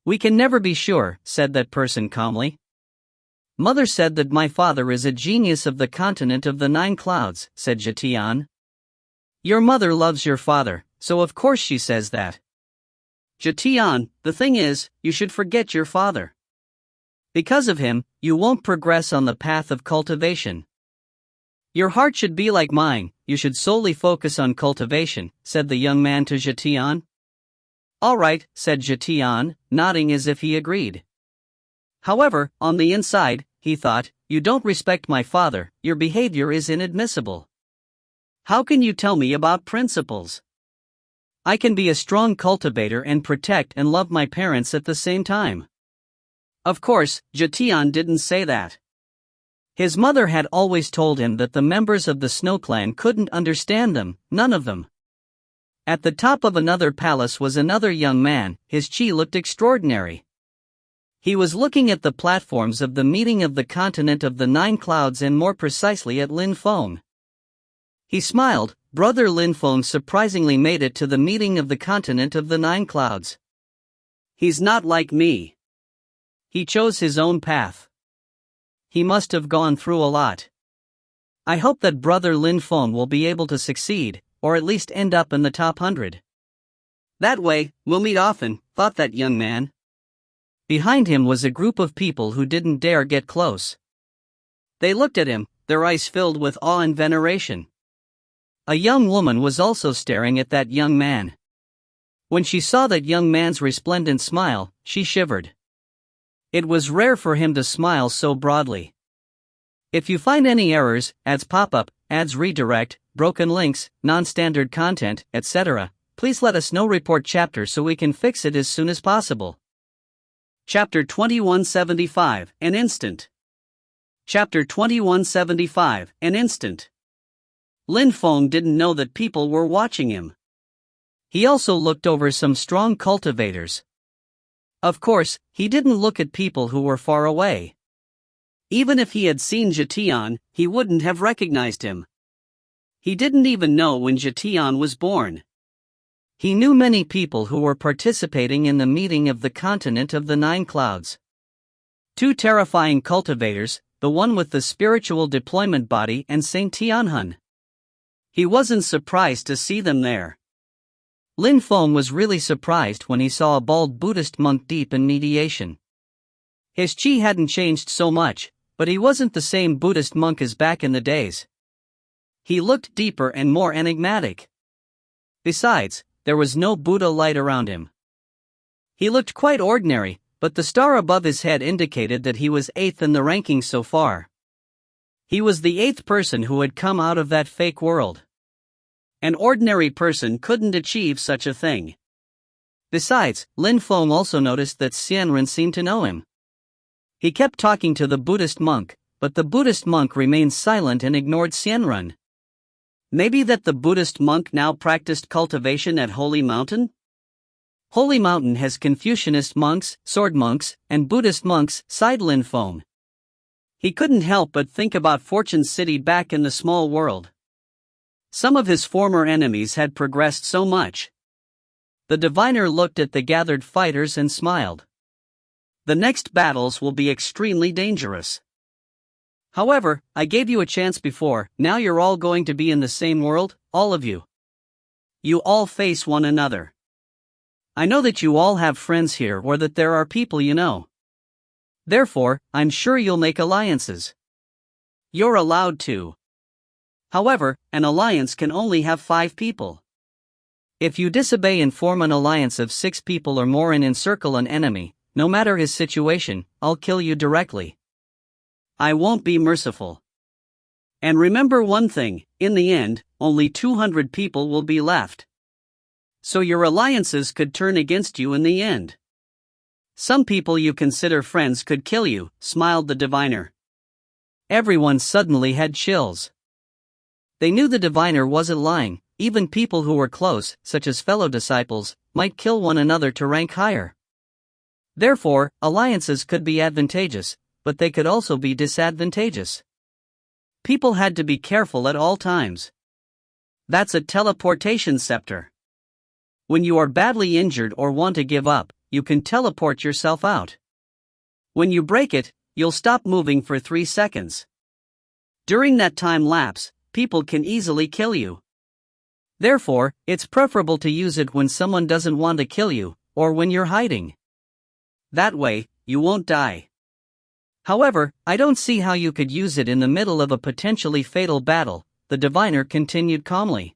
We can never be sure, said that person calmly. Mother said that my father is a genius of the continent of the Nine Clouds, said Jetian. Your mother loves your father, so of course she says that. Jetian, the thing is, you should forget your father. Because of him, you won't progress on the path of cultivation. Your heart should be like mine, you should solely focus on cultivation, said the young man to Jetian. All right, said Jetian, nodding as if he agreed. However, on the inside, he thought, you don't respect my father, your behavior is inadmissible. How can you tell me about principles? I can be a strong cultivator and protect and love my parents at the same time. Of course, Jetian didn't say that. His mother had always told him that the members of the Snow Clan couldn't understand them, none of them. At the top of another palace was another young man, his chi looked extraordinary. He was looking at the platforms of the meeting of the continent of the Nine Clouds and more precisely at Lin Feng. He smiled. Brother Lin Feng surprisingly made it to the meeting of the continent of the Nine Clouds. He's not like me. He chose his own path. He must have gone through a lot. I hope that Brother Lin Feng will be able to succeed, or at least end up in the top 100. That way, we'll meet often, thought that young man. Behind him was a group of people who didn't dare get close. They looked at him, their eyes filled with awe and veneration. A young woman was also staring at that young man. When she saw that young man's resplendent smile, she shivered. It was rare for him to smile so broadly. If you find any errors, ads pop up, ads redirect, broken links, non-standard content, etc., please let us know. Report chapter so we can fix it as soon as possible. Chapter 2175, An Instant. Chapter 2175, An Instant. Lin Feng didn't know that people were watching him. He also looked over some strong cultivators. Of course, he didn't look at people who were far away. Even if he had seen Jetian, he wouldn't have recognized him. He didn't even know when Jetian was born. He knew many people who were participating in the meeting of the continent of the Nine Clouds. Two terrifying cultivators, the one with the spiritual deployment body and Saint Tianhun. He wasn't surprised to see them there. Lin Feng was really surprised when he saw a bald Buddhist monk deep in meditation. His chi hadn't changed so much, but he wasn't the same Buddhist monk as back in the days. He looked deeper and more enigmatic. Besides, there was no Buddha light around him. He looked quite ordinary, but the star above his head indicated that he was 8th in the rankings so far. He was the 8th person who had come out of that fake world. An ordinary person couldn't achieve such a thing. Besides, Lin Feng also noticed that Xianren seemed to know him. He kept talking to the Buddhist monk, but the Buddhist monk remained silent and ignored Xianren. Maybe that the Buddhist monk now practiced cultivation at Holy Mountain? Holy Mountain has Confucianist monks, sword monks, and Buddhist monks, sighed Lin Feng. He couldn't help but think about Fortune City back in the small world. Some of his former enemies had progressed so much. The diviner looked at the gathered fighters and smiled. The next battles will be extremely dangerous. However, I gave you a chance before, now you're all going to be in the same world, all of you. You all face one another. I know that you all have friends here or that there are people you know. Therefore, I'm sure you'll make alliances. You're allowed to. However, an alliance can only have 5 people. If you disobey and form an alliance of 6 people or more and encircle an enemy, no matter his situation, I'll kill you directly. I won't be merciful. And remember one thing, in the end, only 200 people will be left. So your alliances could turn against you in the end. Some people you consider friends could kill you, smiled the diviner. Everyone suddenly had chills. They knew the diviner wasn't lying. Even people who were close, such as fellow disciples, might kill one another to rank higher. Therefore, alliances could be advantageous, but they could also be disadvantageous. People had to be careful at all times. That's a teleportation scepter. When you are badly injured or want to give up, you can teleport yourself out. When you break it, you'll stop moving for 3 seconds. During that time lapse, people can easily kill you. Therefore, it's preferable to use it when someone doesn't want to kill you, or when you're hiding. That way, you won't die. However, I don't see how you could use it in the middle of a potentially fatal battle, the diviner continued calmly.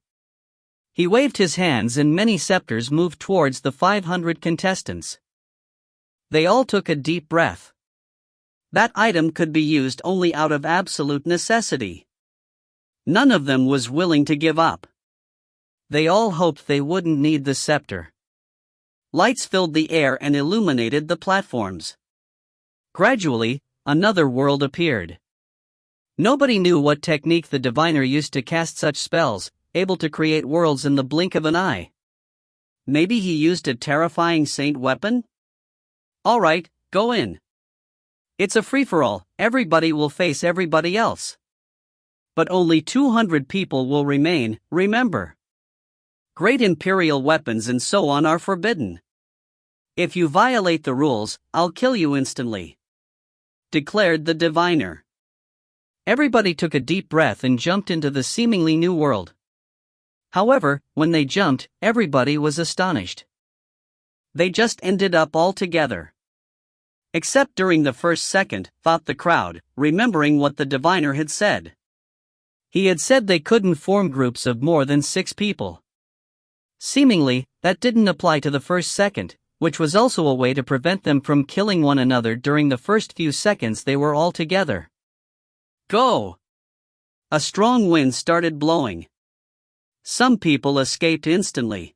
He waved his hands and many scepters moved towards the 500 contestants. They all took a deep breath. That item could be used only out of absolute necessity. None of them was willing to give up. They all hoped they wouldn't need the scepter. Lights filled the air and illuminated the platforms. Gradually, another world appeared. Nobody knew what technique the diviner used to cast such spells, able to create worlds in the blink of an eye. Maybe he used a terrifying saint weapon? Alright, go in. It's a free-for-all, everybody will face everybody else. But only 200 people will remain, remember. Great imperial weapons and so on are forbidden. If you violate the rules, I'll kill you instantly, declared the diviner. Everybody took a deep breath and jumped into the seemingly new world. However, when they jumped, everybody was astonished. They just ended up all together. Except during the first second, thought the crowd, remembering what the diviner had said. He had said they couldn't form groups of more than 6 people. Seemingly, that didn't apply to the first second, which was also a way to prevent them from killing one another during the first few seconds they were all together. Go! A strong wind started blowing. Some people escaped instantly.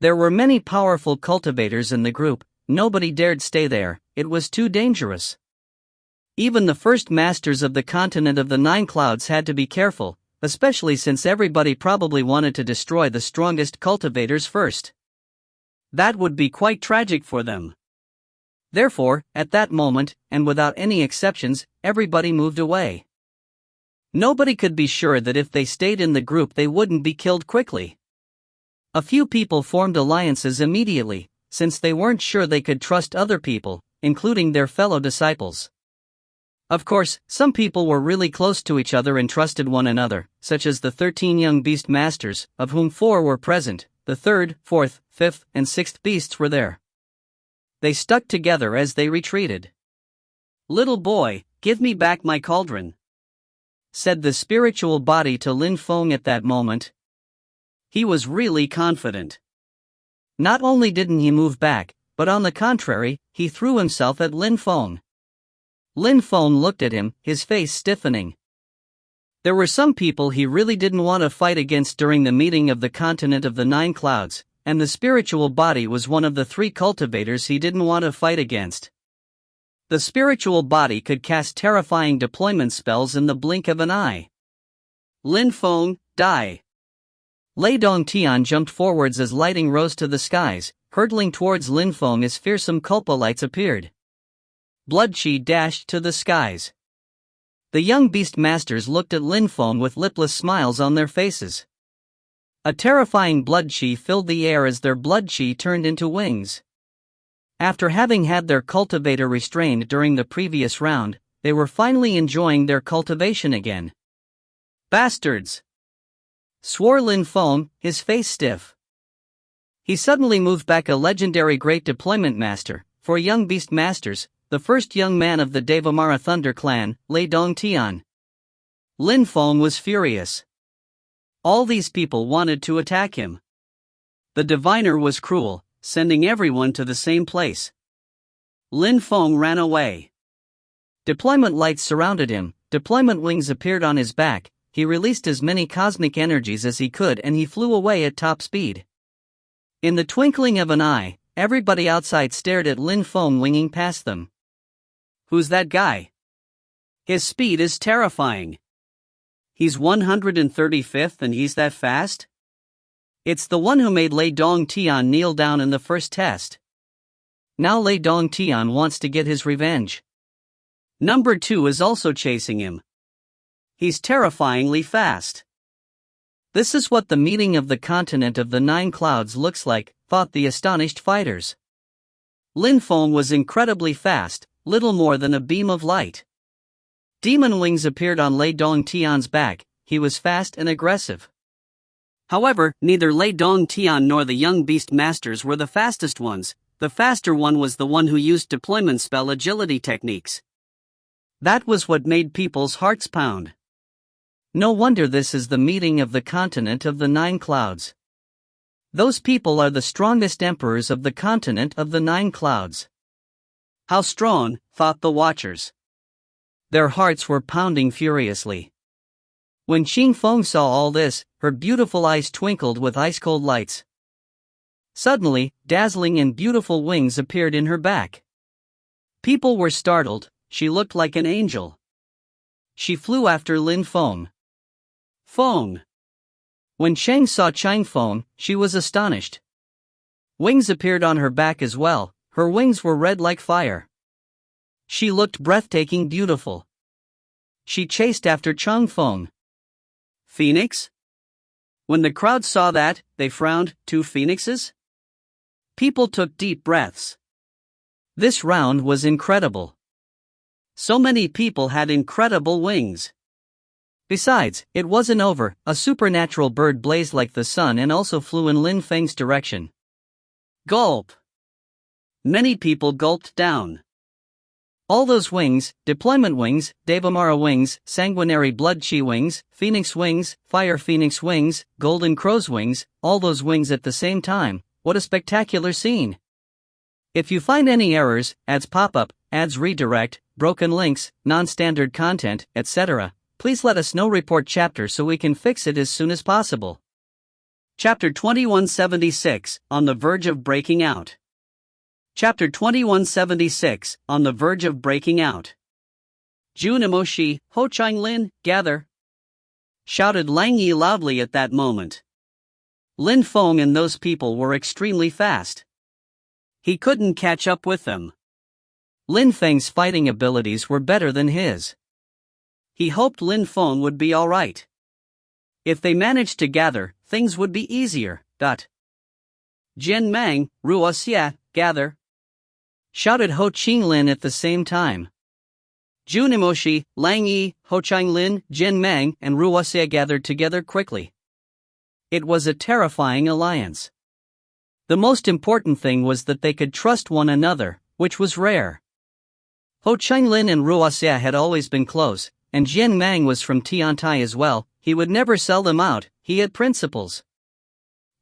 There were many powerful cultivators in the group, nobody dared stay there, it was too dangerous. Even the first masters of the continent of the 9 clouds had to be careful, especially since everybody probably wanted to destroy the strongest cultivators first. That would be quite tragic for them. Therefore, at that moment, and without any exceptions, everybody moved away. Nobody could be sure that if they stayed in the group they wouldn't be killed quickly. A few people formed alliances immediately, since they weren't sure they could trust other people, including their fellow disciples. Of course, some people were really close to each other and trusted one another, such as the 13 young beast masters, of whom 4 were present, the 3rd, 4th, 5th, and 6th beasts were there. They stuck together as they retreated. "Little boy, give me back my cauldron," said the spiritual body to Lin Feng at that moment. He was really confident. Not only didn't he move back, but on the contrary, he threw himself at Lin Feng. Lin Feng looked at him, his face stiffening. There were some people he really didn't want to fight against during the meeting of the continent of the 9 clouds, and the spiritual body was one of the 3 cultivators he didn't want to fight against. The spiritual body could cast terrifying deployment spells in the blink of an eye. Lin Feng, die! Lei Dongtian jumped forwards as lighting rose to the skies, hurtling towards Lin Feng as fearsome culpa lights appeared. Blood Qi dashed to the skies. The young beast masters looked at Lin Feng with lipless smiles on their faces. A terrifying blood Qi filled the air as their blood Qi turned into wings. After having had their cultivator restrained during the previous round, they were finally enjoying their cultivation again. Bastards! Swore Lin Feng, his face stiff. He suddenly moved back a legendary great deployment master, for young beast masters, the first young man of the Devamara Thunder clan, Lei Dongtian. Lin Feng was furious. All these people wanted to attack him. The diviner was cruel, sending everyone to the same place. Lin Feng ran away. Deployment lights surrounded him, deployment wings appeared on his back, he released as many cosmic energies as he could and he flew away at top speed. In the twinkling of an eye, everybody outside stared at Lin Feng winging past them. Who's that guy? His speed is terrifying. He's 135th and he's that fast? It's the one who made Lei Dongtian kneel down in the first test. Now Lei Dongtian wants to get his revenge. Number 2 is also chasing him. He's terrifyingly fast. This is what the meeting of the continent of the 9 clouds looks like, thought the astonished fighters. Lin Feng was incredibly fast, little more than a beam of light. Demon wings appeared on Lei Dongtian's back. He was fast and aggressive. However, neither Lei Dongtian nor the young beast masters were the fastest ones. The faster one was the one who used deployment spell agility techniques. That was what made people's hearts pound. No wonder this is the meeting of the continent of the 9 clouds. Those people are the strongest emperors of the continent of the 9 clouds. How strong, thought the watchers. Their hearts were pounding furiously. When Qing Feng saw all this, her beautiful eyes twinkled with ice-cold lights. Suddenly, dazzling and beautiful wings appeared in her back. People were startled. She looked like an angel. She flew after Lin Feng. Feng. When Sheng saw Qing Feng, she was astonished. Wings appeared on her back as well. Her wings were red like fire. She looked breathtaking beautiful. She chased after Qing Feng. Phoenix? When the crowd saw that, they frowned. 2 phoenixes? People took deep breaths. This round was incredible. So many people had incredible wings. Besides, it wasn't over. A supernatural bird blazed like the sun and also flew in Lin Feng's direction. Gulp. Many people gulped down. All those wings, deployment wings, Devamara wings, sanguinary blood chi wings, phoenix wings, fire phoenix wings, golden crow's wings, all those wings at the same time, what a spectacular scene. If you find any errors, ads pop up, ads redirect, broken links, non-standard content, etc., please let us know. Report chapter so we can fix it as soon as possible. Chapter 2176, On the Verge of Breaking Out. Chapter 2176, On the Verge of Breaking Out. Jun Emoshi, Ho Lin, gather! Shouted Lang Yi loudly at that moment. Lin Feng and those people were extremely fast. He couldn't catch up with them. Lin Feng's fighting abilities were better than his. He hoped Lin Feng would be alright. If they managed to gather, things would be easier. Jian Mang, Ruo Xia, gather! Shouted Ho Lin at the same time. Jun Emoshi, Lang Yi, Ho Lin, Jian Mang, and Ruo Xia gathered together quickly. It was a terrifying alliance. The most important thing was that they could trust one another, which was rare. Ho Lin and Ruo Xia had always been close, and Jian Mang was from Tiantai as well. He would never sell them out. He had principles.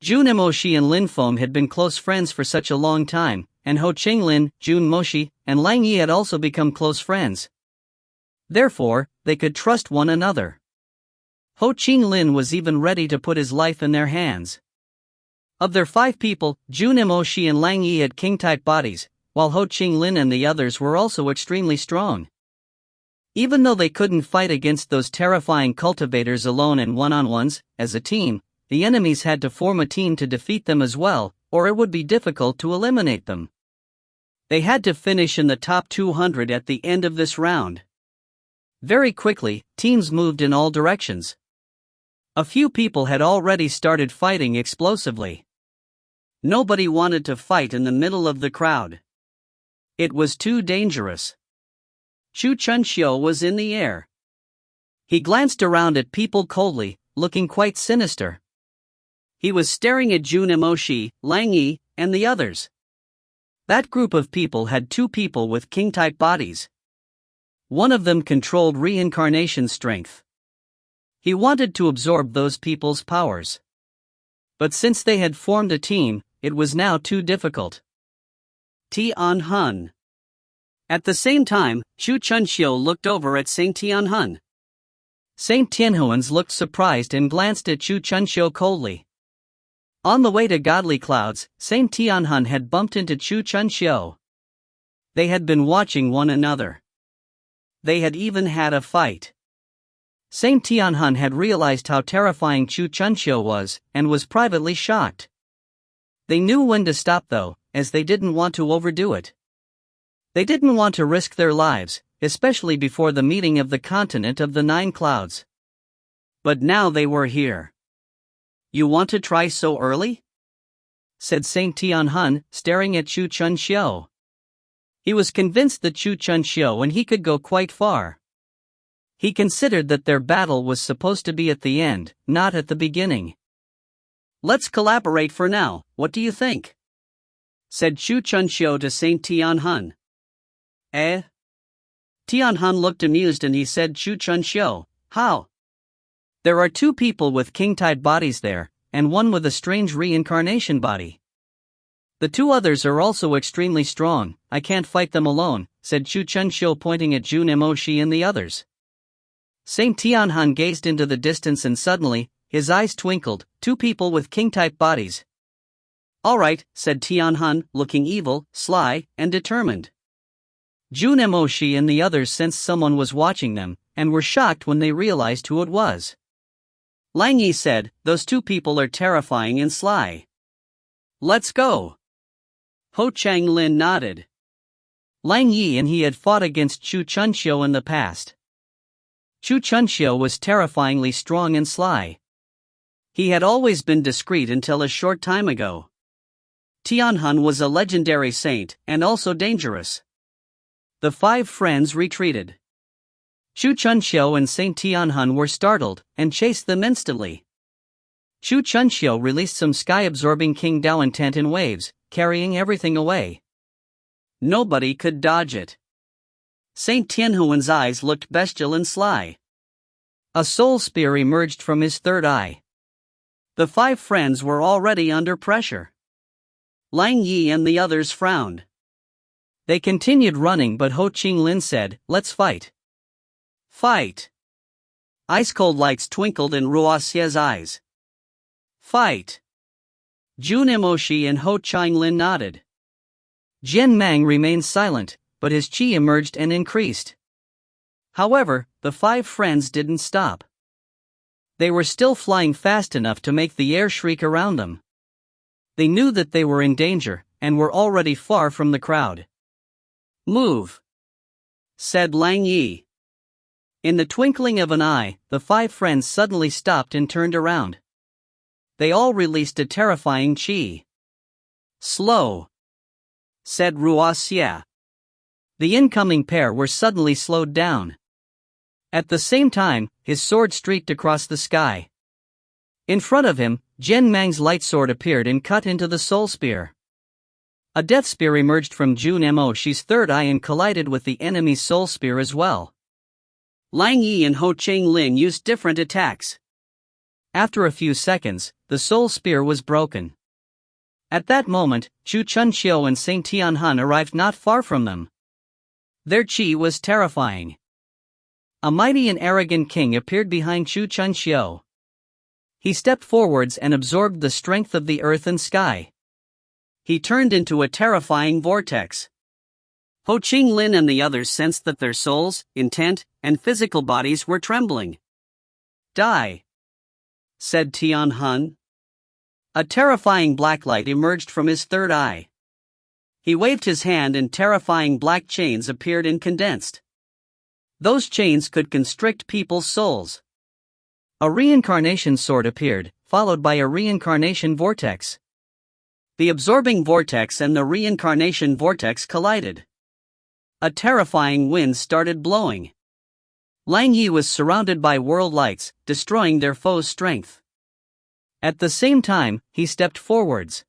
Jun Emoshi and Lin Feng had been close friends for such a long time, and Ho Lin, Jun Moshi, and Lang Yi had also become close friends. Therefore, they could trust one another. Ho Lin was even ready to put his life in their hands. Of their 5 people, Jun Emoshi and Lang Yi had king-type bodies, while Ho Lin and the others were also extremely strong. Even though they couldn't fight against those terrifying cultivators alone and one-on-ones, as a team, the enemies had to form a team to defeat them as well, or it would be difficult to eliminate them. They had to finish in the top 200 at the end of this round. Very quickly, teams moved in all directions. A few people had already started fighting explosively. Nobody wanted to fight in the middle of the crowd. It was too dangerous. Chu Chunxiu was in the air. He glanced around at people coldly, looking quite sinister. He was staring at Jun Emoshi, Lang Yi, and the others. That group of people had 2 people with king-type bodies. One of them controlled reincarnation strength. He wanted to absorb those people's powers. But since they had formed a team, it was now too difficult. Tianhun. At the same time, Chu Chunxiu looked over at Saint Tianhun. Saint Tianhuans looked surprised and glanced at Chu Chunxiu coldly. On the way to Godly Clouds, Saint Tianhun had bumped into Chu Chunxiu. They had been watching one another. They had even had a fight. Saint Tianhun had realized how terrifying Chu Chunxiu was, and was privately shocked. They knew when to stop though, as they didn't want to overdo it. They didn't want to risk their lives, especially before the meeting of the continent of the 9 clouds. But now they were here. "You want to try so early?" said Saint Tianhun, staring at Chu Chunxiu. He was convinced that Chu Chunxiu and he could go quite far. He considered that their battle was supposed to be at the end, not at the beginning. "Let's collaborate for now, what do you think?" said Chu Chunxiu to Saint Tianhun. "Eh?" Tianhun looked amused and he said, "Chu Chunxiu, how? There are 2 people with king-type bodies there, and one with a strange reincarnation body. The 2 others are also extremely strong, I can't fight them alone," said Chu Chunxiu pointing at Jun Emoshi and the others. Saint Tianhun gazed into the distance and suddenly, his eyes twinkled, 2 people with king-type bodies. "Alright," said Tianhun, looking evil, sly, and determined. Jun Emoshi and the others sensed someone was watching them, and were shocked when they realized who it was. Lang Yi said, "Those 2 people are terrifying and sly. Let's go." Ho Changlin nodded. Lang Yi and he had fought against Chu Chunxiu in the past. Chu Chunxiu was terrifyingly strong and sly. He had always been discreet until a short time ago. Tianhun was a legendary saint, and also dangerous. The 5 friends retreated. Chu Chunxiu and Saint Tianhun were startled, and chased them instantly. Chu Chunxiu released some sky-absorbing King Dao intent in waves, carrying everything away. Nobody could dodge it. Saint Tianhuan's eyes looked bestial and sly. A soul spear emerged from his third eye. The 5 friends were already under pressure. Lang Yi and the others frowned. They continued running, but Ho Qinglin said, "Let's fight." "Fight." Ice-cold lights twinkled in Ruo Xie's eyes. "Fight." Jun Emoshi and Ho Qinglin nodded. Jian Mang remained silent, but his qi emerged and increased. However, the 5 friends didn't stop. They were still flying fast enough to make the air shriek around them. They knew that they were in danger, and were already far from the crowd. "Move," said Lang Yi. In the twinkling of an eye, the 5 friends suddenly stopped and turned around. They all released a terrifying qi. "Slow," said Ruo Xie. The incoming pair were suddenly slowed down. At the same time, his sword streaked across the sky. In front of him, Jian Mang's light sword appeared and cut into the soul spear. A death spear emerged from Jun Emoshi's third eye and collided with the enemy's soul spear as well. Lang Yi and Ho Qinglin used different attacks. After a few seconds, the soul spear was broken. At that moment, Chu Chunxiu and Saint Tianhun arrived not far from them. Their qi was terrifying. A mighty and arrogant king appeared behind Chu Chunxiu. He stepped forwards and absorbed the strength of the earth and sky. He turned into a terrifying vortex. Ho Qinglin and the others sensed that their souls, intent, and physical bodies were trembling. "Die," said Tianhun. A terrifying black light emerged from his third eye. He waved his hand and terrifying black chains appeared and condensed. Those chains could constrict people's souls. A reincarnation sword appeared, followed by a reincarnation vortex. The absorbing vortex and the reincarnation vortex collided. A terrifying wind started blowing. Lang Yi was surrounded by world lights, destroying their foe's strength. At the same time, he stepped forwards.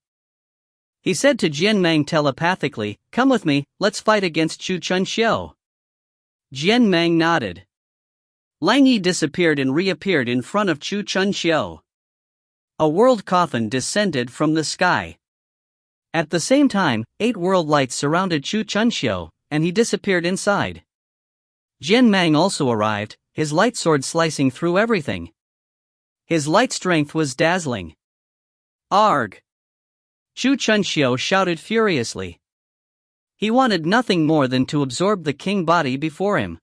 He said to Jian Mang telepathically, "Come with me, let's fight against Chu Chunxiu." Jian Mang nodded. Lang Yi disappeared and reappeared in front of Chu Chunxiu. A world coffin descended from the sky. At the same time, 8 world lights surrounded Chu Chunxiu, and he disappeared inside. Jian Mang also arrived, his light sword slicing through everything. His light strength was dazzling. Arg! Chu Chunxiu shouted furiously. He wanted nothing more than to absorb the king body before him.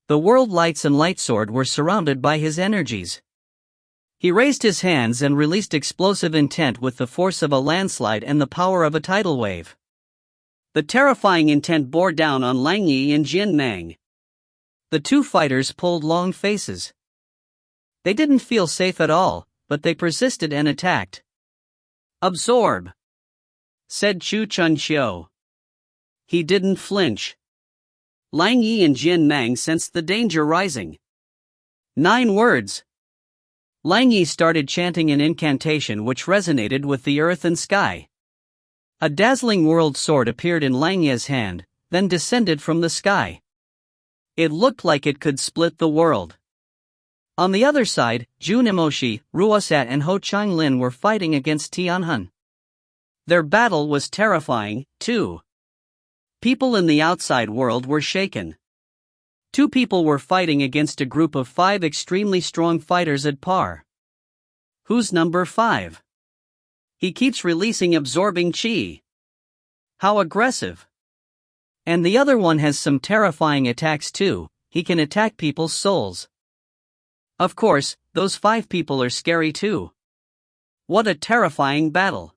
The world lights and light sword were surrounded by his energies. He raised his hands and released explosive intent with the force of a landslide and the power of a tidal wave. The terrifying intent bore down on Lang Yi and Jin Mang. The two fighters pulled long faces. They didn't feel safe at all, but they persisted and attacked. Absorb, said Chu Chunxiu. He didn't flinch. Lang Yi and Jin Mang sensed the danger rising. 9 words. Lang Yi started chanting an incantation which resonated with the earth and sky. A dazzling world sword appeared in Lang Yi's hand, then descended from the sky. It looked like it could split the world. On the other side, Jun Emoshi, Ruosat and Ho Changlin were fighting against Tianhun. Their battle was terrifying, too. People in the outside world were shaken. 2 people were fighting against a group of 5 extremely strong fighters at par. Who's number 5? He keeps releasing absorbing chi. How aggressive. And the other one has some terrifying attacks too, he can attack people's souls. Of course, those 5 people are scary too. What a terrifying battle.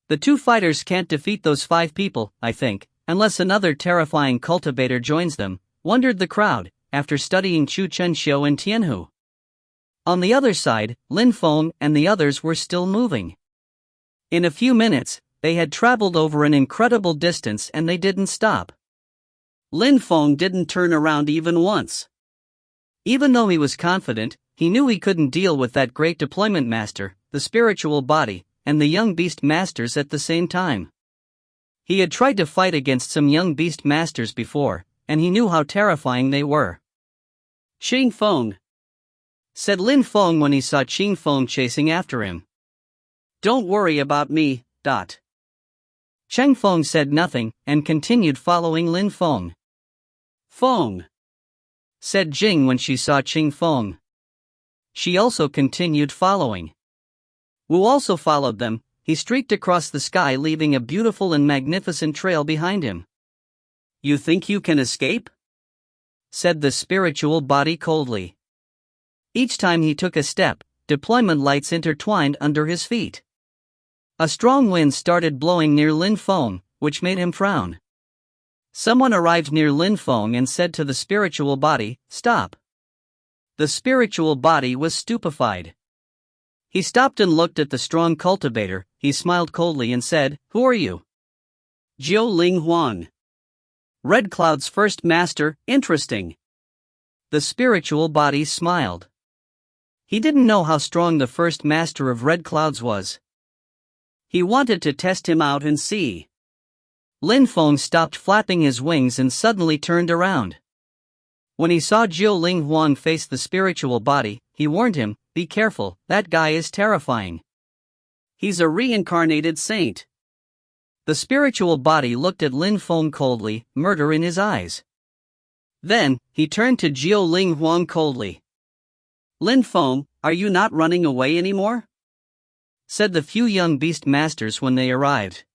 The 2 fighters can't defeat those 5 people, I think, unless another terrifying cultivator joins them, wondered the crowd, after studying Chu Chunxiu and Tianhu. On the other side, Lin Feng and the others were still moving. In a few minutes, they had traveled over an incredible distance and they didn't stop. Lin Feng didn't turn around even once. Even though he was confident, he knew he couldn't deal with that great deployment master, the spiritual body, and the young beast masters at the same time. He had tried to fight against some young beast masters before, and he knew how terrifying they were. Xing Feng, said Lin Feng when he saw Qing Feng chasing after him. Don't worry about me, Cheng Feng said nothing, and continued following Lin Feng. Feng, said Jing when she saw Qing Feng. She also continued following. Wu also followed them. He streaked across the sky leaving a beautiful and magnificent trail behind him. You think you can escape? Said the spiritual body coldly. Each time he took a step, deployment lights intertwined under his feet. A strong wind started blowing near Lin Feng, which made him frown. Someone arrived near Lin Feng and said to the spiritual body, "Stop." The spiritual body was stupefied. He stopped and looked at the strong cultivator. He smiled coldly and said, "Who are you?" "Jiu Ling Huang. Red Cloud's first master, interesting." The spiritual body smiled. He didn't know how strong the first master of Red Clouds was. He wanted to test him out and see. Lin Feng stopped flapping his wings and suddenly turned around. When he saw Jiu Ling Huang face the spiritual body, he warned him, "Be careful, that guy is terrifying. He's a reincarnated saint." The spiritual body looked at Lin Feng coldly, murder in his eyes. Then, he turned to Jiu Ling Huang coldly. "Lin Feng, are you not running away anymore?" said the few young beast masters when they arrived.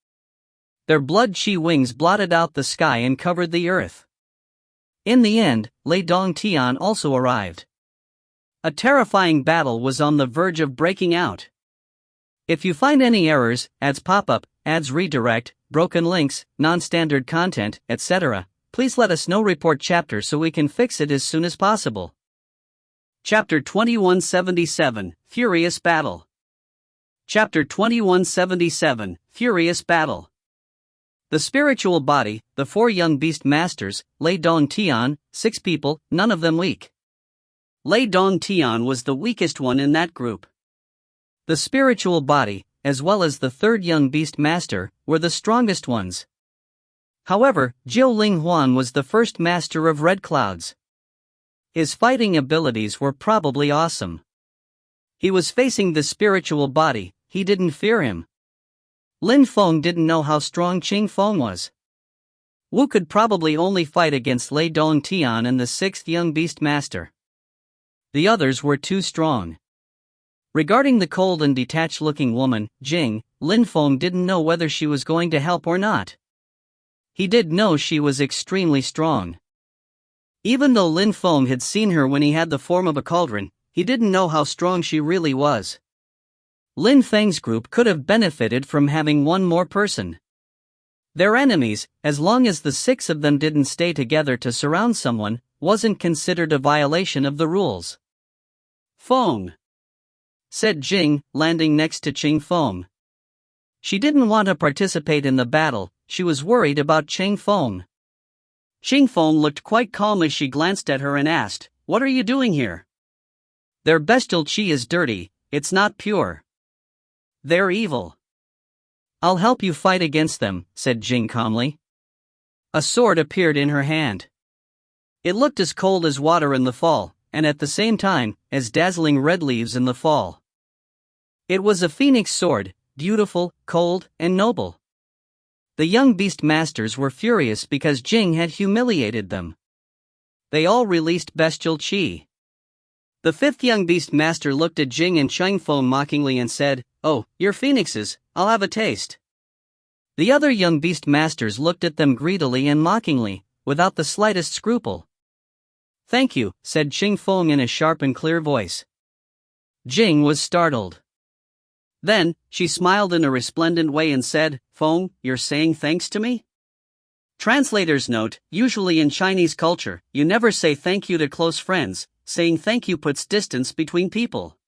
Their blood-chi wings blotted out the sky and covered the earth. In the end, Lei Dong Tian also arrived. A terrifying battle was on the verge of breaking out. If you find any errors, ads pop-up, ads redirect, broken links, non-standard content, etc., please let us know. Report chapter so we can fix it as soon as possible. Chapter 2177, Furious Battle. Chapter 2177, Furious Battle. The spiritual body, the 4 young beast masters, Lei Dong Tian, 6 people, none of them weak. Lei Dong Tian was the weakest one in that group. The spiritual body, as well as the 3rd young beast master, were the strongest ones. However, Jiu Ling Huang was the first master of Red Clouds. His fighting abilities were probably awesome. He was facing the spiritual body, he didn't fear him. Lin Feng didn't know how strong Qing Feng was. Wu could probably only fight against Lei Dong Tian and the 6th young beast master. The others were too strong. Regarding the cold and detached-looking woman, Jing, Lin Feng didn't know whether she was going to help or not. He did know she was extremely strong. Even though Lin Feng had seen her when he had the form of a cauldron, he didn't know how strong she really was. Lin Feng's group could have benefited from having one more person. Their enemies, as long as the 6 of them didn't stay together to surround someone, wasn't considered a violation of the rules. Feng, said Jing, landing next to Qing Feng. She didn't want to participate in the battle, she was worried about Qing Feng. Qing Feng looked quite calm as she glanced at her and asked, "What are you doing here?" "Their bestial qi is dirty, it's not pure. They're evil." "I'll help you fight against them," said Jing calmly. A sword appeared in her hand. It looked as cold as water in the fall, and at the same time, as dazzling red leaves in the fall. It was a phoenix sword, beautiful, cold, and noble. The young beast masters were furious because Jing had humiliated them. They all released bestial qi. The 5th young beast master looked at Jing and Qing Feng mockingly and said, "Oh, you're phoenixes, I'll have a taste." The other young beast masters looked at them greedily and mockingly, without the slightest scruple. "Thank you," said Qing Feng in a sharp and clear voice. Jing was startled. Then, she smiled in a resplendent way and said, "Feng, you're saying thanks to me?" Translator's note: usually in Chinese culture, you never say thank you to close friends. Saying thank you puts distance between people.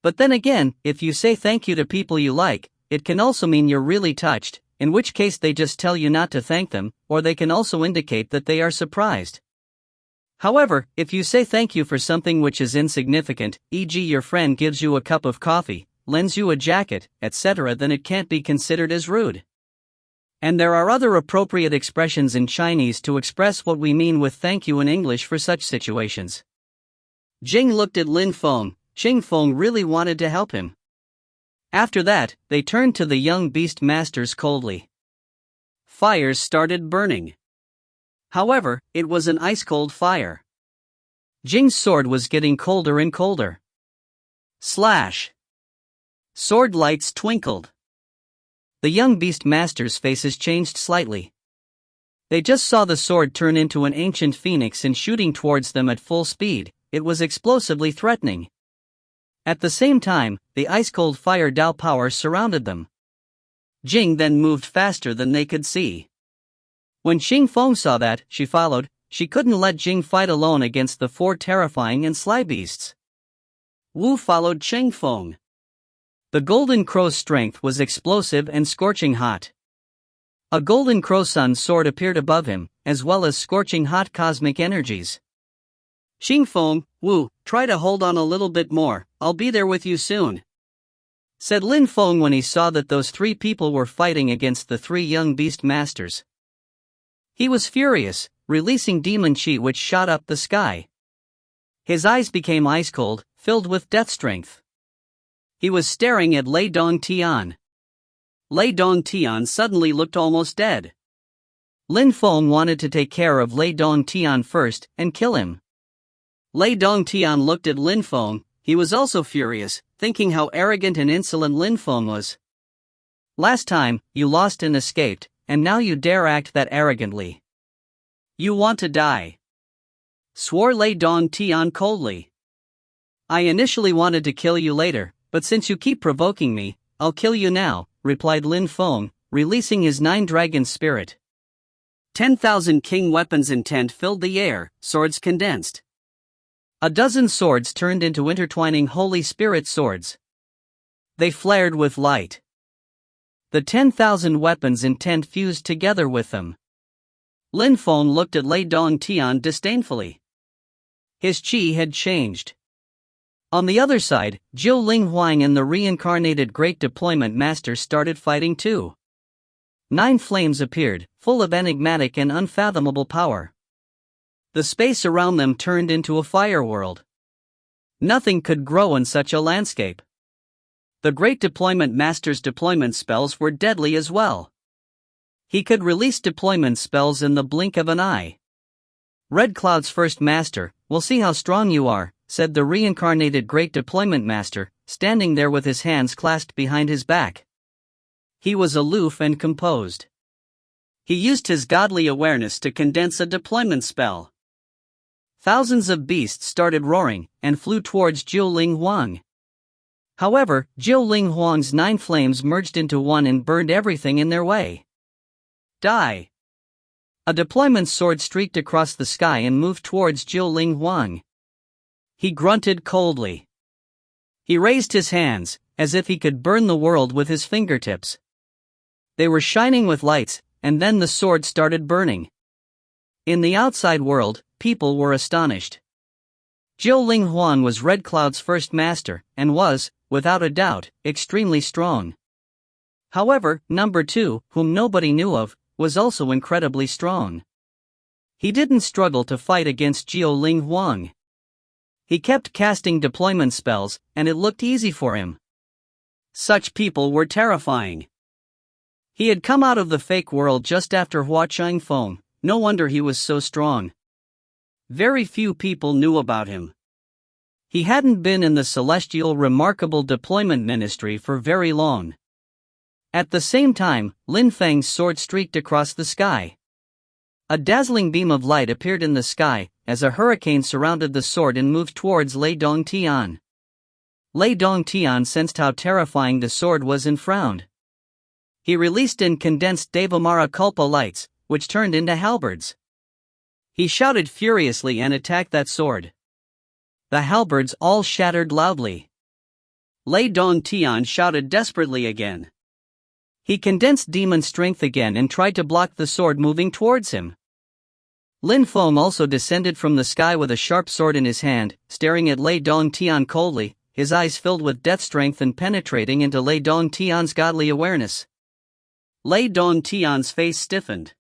But then again, if you say thank you to people you like, it can also mean you're really touched, in which case they just tell you not to thank them, or they can also indicate that they are surprised. However, if you say thank you for something which is insignificant, e.g. your friend gives you a cup of coffee, lends you a jacket, etc., then it can't be considered as rude. And there are other appropriate expressions in Chinese to express what we mean with thank you in English for such situations. Jing looked at Lin Feng. Qing Feng really wanted to help him. After that, they turned to the young beast masters coldly. Fires started burning. However, it was an ice-cold fire. Jing's sword was getting colder and colder. Slash! Sword lights twinkled. The young beast masters' faces changed slightly. They just saw the sword turn into an ancient phoenix and shooting towards them at full speed. It was explosively threatening. At the same time, the ice-cold fire Dao power surrounded them. Jing then moved faster than they could see. When Qing Feng saw that, she followed. She couldn't let Jing fight alone against the 4 terrifying and sly beasts. Wu followed Qing Feng. The golden crow's strength was explosive and scorching hot. A golden crow sun sword appeared above him, as well as scorching hot cosmic energies. "Qing Feng, Wu, try to hold on a little bit more, I'll be there with you soon," said Lin Feng when he saw that those 3 people were fighting against the 3 young beast masters. He was furious, releasing demon qi which shot up the sky. His eyes became ice-cold, filled with death strength. He was staring at Lei Dongtian. Lei Dongtian suddenly looked almost dead. Lin Feng wanted to take care of Lei Dongtian first and kill him. Lei Dongtian looked at Lin Feng. He was also furious, thinking how arrogant and insolent Lin Feng was. "Last time, you lost and escaped, and now you dare act that arrogantly. You want to die," swore Lei Dongtian coldly. "I initially wanted to kill you later, but since you keep provoking me, I'll kill you now," replied Lin Feng, releasing his 9 dragon spirit. 10,000 king weapons intent filled the air, swords condensed. A dozen swords turned into intertwining Holy Spirit swords. They flared with light. The 10,000 weapons intent fused together with them. Lin Feng looked at Lei Dongtian disdainfully. His qi had changed. On the other side, Jiu Ling Huang and the reincarnated Great Deployment Master started fighting too. 9 flames appeared, full of enigmatic and unfathomable power. The space around them turned into a fire world. Nothing could grow in such a landscape. The Great Deployment Master's deployment spells were deadly as well. He could release deployment spells in the blink of an eye. Red Cloud's first master, we'll see how strong you are," said the reincarnated Great Deployment Master, standing there with his hands clasped behind his back. He was aloof and composed. He used his godly awareness to condense a deployment spell. Thousands of beasts started roaring and flew towards Jiu Ling Huang. However, Jiu Ling Huang's 9 flames merged into one and burned everything in their way. Die! A deployment sword streaked across the sky and moved towards Jiu Ling Huang. He grunted coldly. He raised his hands, as if he could burn the world with his fingertips. They were shining with lights, and then the sword started burning. In the outside world, people were astonished. Jiu Ling Huang was Red Cloud's first master, and was, without a doubt, extremely strong. However, number 2, whom nobody knew of, was also incredibly strong. He didn't struggle to fight against Jiu Ling Huang. He kept casting deployment spells, and it looked easy for him. Such people were terrifying. He had come out of the fake world just after Hua Chang Feng, no wonder he was so strong. Very few people knew about him. He hadn't been in the celestial remarkable deployment ministry for very long. At the same time, Lin Feng's sword streaked across the sky. A dazzling beam of light appeared in the sky, as a hurricane surrounded the sword and moved towards Lei Dongtian. Lei Dongtian sensed how terrifying the sword was and frowned. He released and condensed Devamara Culpa lights, which turned into halberds. He shouted furiously and attacked that sword. The halberds all shattered loudly. Lei Dongtian shouted desperately again. He condensed demon strength again and tried to block the sword moving towards him. Lin Feng also descended from the sky with a sharp sword in his hand, staring at Lei Dongtian coldly, his eyes filled with death strength and penetrating into Lei Dongtian's godly awareness. Lei Dongtian's face stiffened.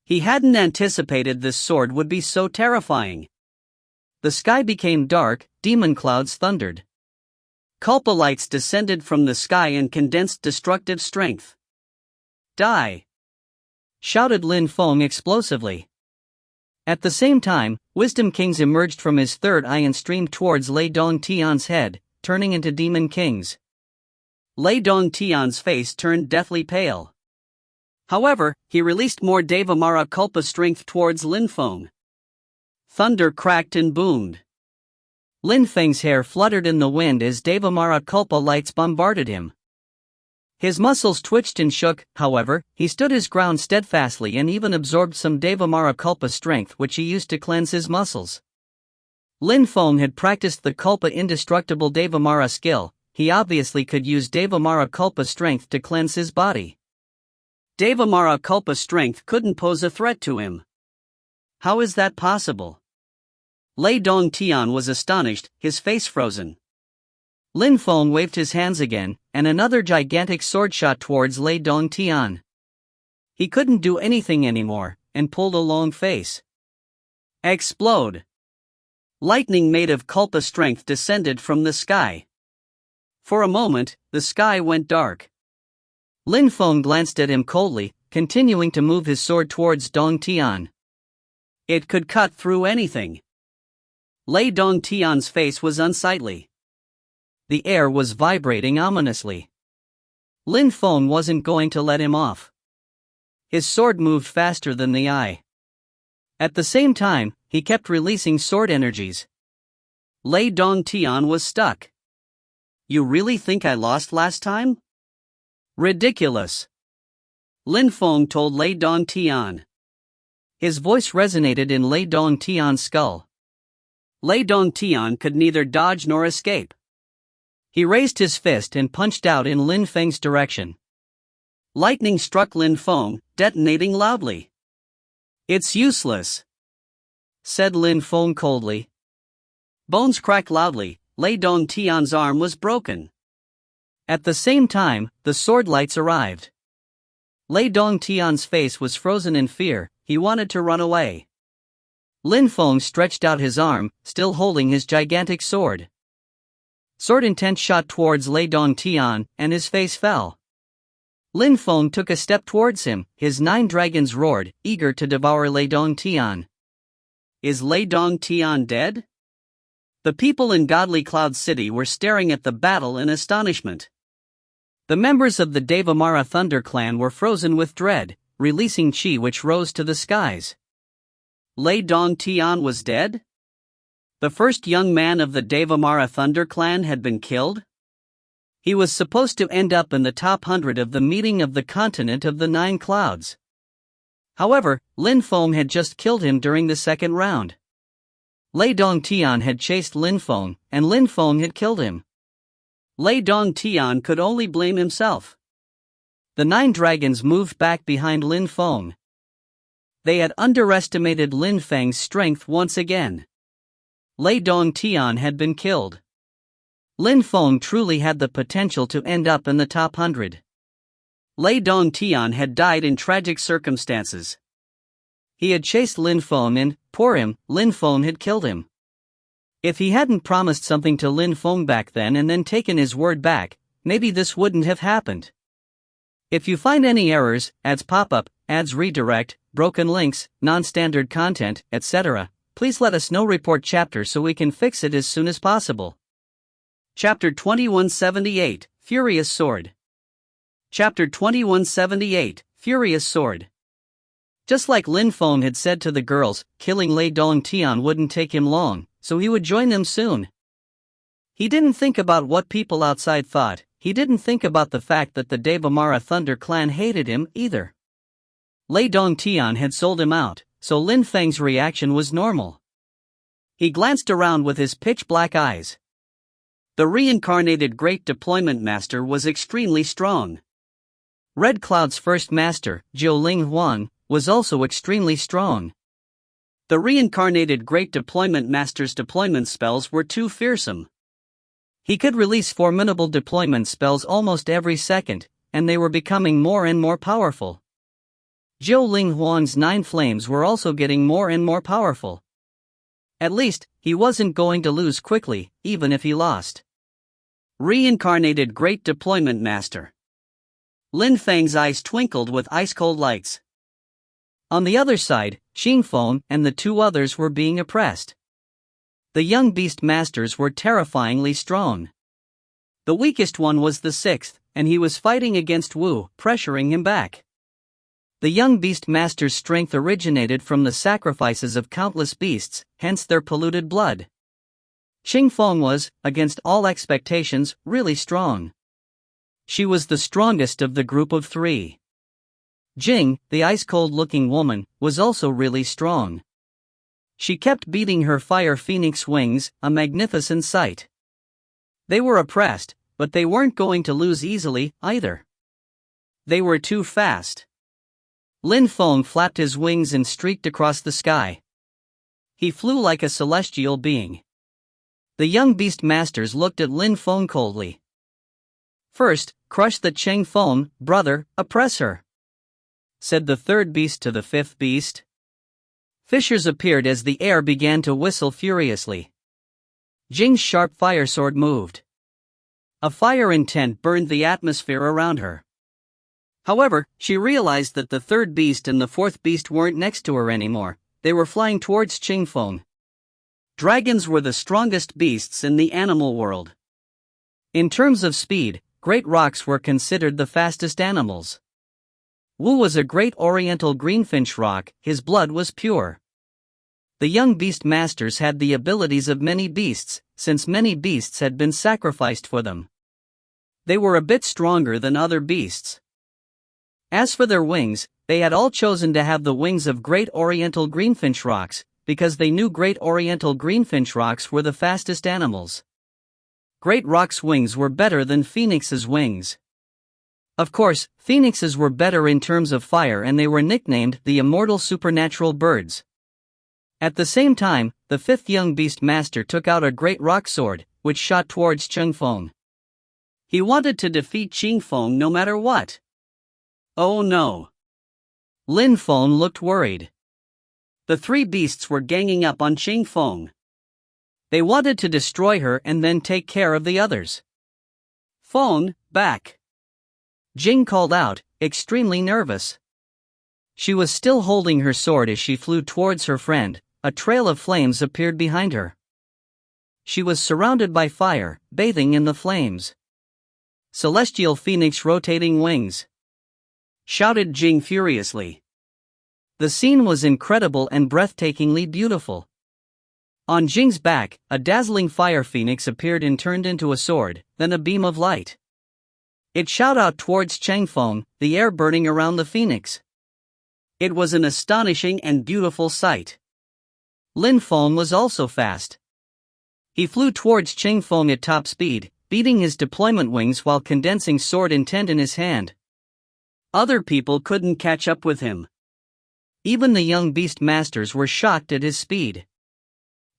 He hadn't anticipated this sword would be so terrifying. The sky became dark, demon clouds thundered. Culpa lights descended from the sky and condensed destructive strength. Die! Shouted Lin Feng explosively. At the same time, Wisdom Kings emerged from his third eye and streamed towards Lei Dongtian's head, turning into demon kings. Lei Dongtian's face turned deathly pale. However, he released more Devamara Culpa strength towards Lin Feng. Thunder cracked and boomed. Lin Feng's hair fluttered in the wind as Devamara Culpa lights bombarded him. His muscles twitched and shook, however, he stood his ground steadfastly and even absorbed some Devamara Culpa strength which he used to cleanse his muscles. Lin Feng had practiced the Culpa indestructible Devamara skill, he obviously could use Devamara Culpa strength to cleanse his body. Devamara Culpa strength couldn't pose a threat to him. How is that possible? Lei Dongtian was astonished, his face frozen. Lin Feng waved his hands again, and another gigantic sword shot towards Lei Dongtian. He couldn't do anything anymore, and pulled a long face. Explode! Lightning made of Culpa strength descended from the sky. For a moment, the sky went dark. Lin Feng glanced at him coldly, continuing to move his sword towards Dongtian. It could cut through anything. Lei Dongtian's face was unsightly. The air was vibrating ominously. Lin Feng wasn't going to let him off. His sword moved faster than the eye. At the same time, he kept releasing sword energies. Lei Dongtian was stuck. You really think I lost last time? Ridiculous. Lin Feng told Lei Dongtian. His voice resonated in Lei Dongtian's skull. Lei Dongtian could neither dodge nor escape. He raised his fist and punched out in Lin Feng's direction. Lightning struck Lin Feng, detonating loudly. It's useless, said Lin Feng coldly. Bones cracked loudly, Lei Dongtian's arm was broken. At the same time, the sword lights arrived. Lei Dongtian's face was frozen in fear, he wanted to run away. Lin Feng stretched out his arm, still holding his gigantic sword. Sword intent shot towards Lei Dongtian, and his face fell. Lin Feng took a step towards him, his 9 dragons roared, eager to devour Lei Dongtian. Is Lei Dong Tian dead? The people in Godly Cloud City were staring at the battle in astonishment. The members of the Devamara Thunder clan were frozen with dread, releasing chi which rose to the skies. Lei Dong Tian was dead? The first young man of the Devamara Thunder clan had been killed? He was supposed to end up in the top 100 of the meeting of the continent of the 9 clouds. However, Lin Feng had just killed him during the second round. Lei Dong Tian had chased Lin Feng, and Lin Feng had killed him. Lei Dong Tian could only blame himself. The 9 dragons moved back behind Lin Feng. They had underestimated Lin Feng's strength once again. Lei Dong Tian had been killed. Lin Feng truly had the potential to end up in the top 100. Lei Dong Tian had died in tragic circumstances. He had chased Lin Feng and, poor him, Lin Feng had killed him. If he hadn't promised something to Lin Feng back then and then taken his word back, maybe this wouldn't have happened. If you find any errors, ads pop-up, ads redirect, broken links, non-standard content, etc., please let us know. Report chapter so we can fix it as soon as possible. Chapter 2178, Furious Sword. Chapter 2178, Furious Sword. Just like Lin Feng had said to the girls, killing Lei Dong Tian wouldn't take him long, so he would join them soon. He didn't think about what people outside thought. He didn't think about the fact that the Devamara Thunder clan hated him either. Lei Dong Tian had sold him out, so Lin Feng's reaction was normal. He glanced around with his pitch-black eyes. The reincarnated Great Deployment Master was extremely strong. Red Cloud's first master, Jiu Ling Huan, was also extremely strong. The reincarnated Great Deployment Master's deployment spells were too fearsome. He could release formidable deployment spells almost every second, and they were becoming more and more powerful. Jiu Ling Huan's 9 flames were also getting more and more powerful. At least, he wasn't going to lose quickly, even if he lost. Reincarnated Great Deployment Master. Lin Feng's eyes twinkled with ice-cold lights. On the other side, Xingfeng and the 2 others were being oppressed. The young beast masters were terrifyingly strong. The weakest one was the 6th, and he was fighting against Wu, pressuring him back. The young beast master's strength originated from the sacrifices of countless beasts, hence their polluted blood. Xingfeng was, against all expectations, really strong. She was the strongest of the group of 3. Jing, the ice-cold-looking woman, was also really strong. She kept beating her fire phoenix wings, a magnificent sight. They were oppressed, but they weren't going to lose easily, either. They were too fast. Lin Feng flapped his wings and streaked across the sky. He flew like a celestial being. The young beast masters looked at Lin Feng coldly. First, crush the Cheng Feng, brother, oppress her, said the 3rd beast to the 5th beast. Fissures appeared as the air began to whistle furiously. Jing's sharp fire sword moved. A fire intent burned the atmosphere around her. However, she realized that the 3rd beast and the 4th beast weren't next to her anymore. They were flying towards Qingfeng. Dragons were the strongest beasts in the animal world. In terms of speed, great rocks were considered the fastest animals. Wu was a great oriental greenfinch rock, his blood was pure. The young beast masters had the abilities of many beasts, since many beasts had been sacrificed for them. They were a bit stronger than other beasts. As for their wings, they had all chosen to have the wings of great oriental greenfinch rocks, because they knew great oriental greenfinch rocks were the fastest animals. Great rock's wings were better than Phoenix's wings. Of course, phoenixes were better in terms of fire and they were nicknamed the immortal supernatural birds. At the same time, the 5th young beast master took out a great rock sword, which shot towards Qingfeng. He wanted to defeat Qingfeng no matter what. Oh no! Lin Feng looked worried. The 3 beasts were ganging up on Qingfeng. They wanted to destroy her and then take care of the others. Feng, back! Jing called out, extremely nervous. She was still holding her sword as she flew towards her friend, a trail of flames appeared behind her. She was surrounded by fire, bathing in the flames. "Celestial Phoenix rotating wings!" shouted Jing furiously. The scene was incredible and breathtakingly beautiful. On Jing's back, a dazzling fire phoenix appeared and turned into a sword, then a beam of light. It shot out towards Cheng Feng, the air burning around the phoenix. It was an astonishing and beautiful sight. Lin Feng was also fast. He flew towards Cheng Feng at top speed, beating his deployment wings while condensing sword intent in his hand. Other people couldn't catch up with him. Even the young beast masters were shocked at his speed.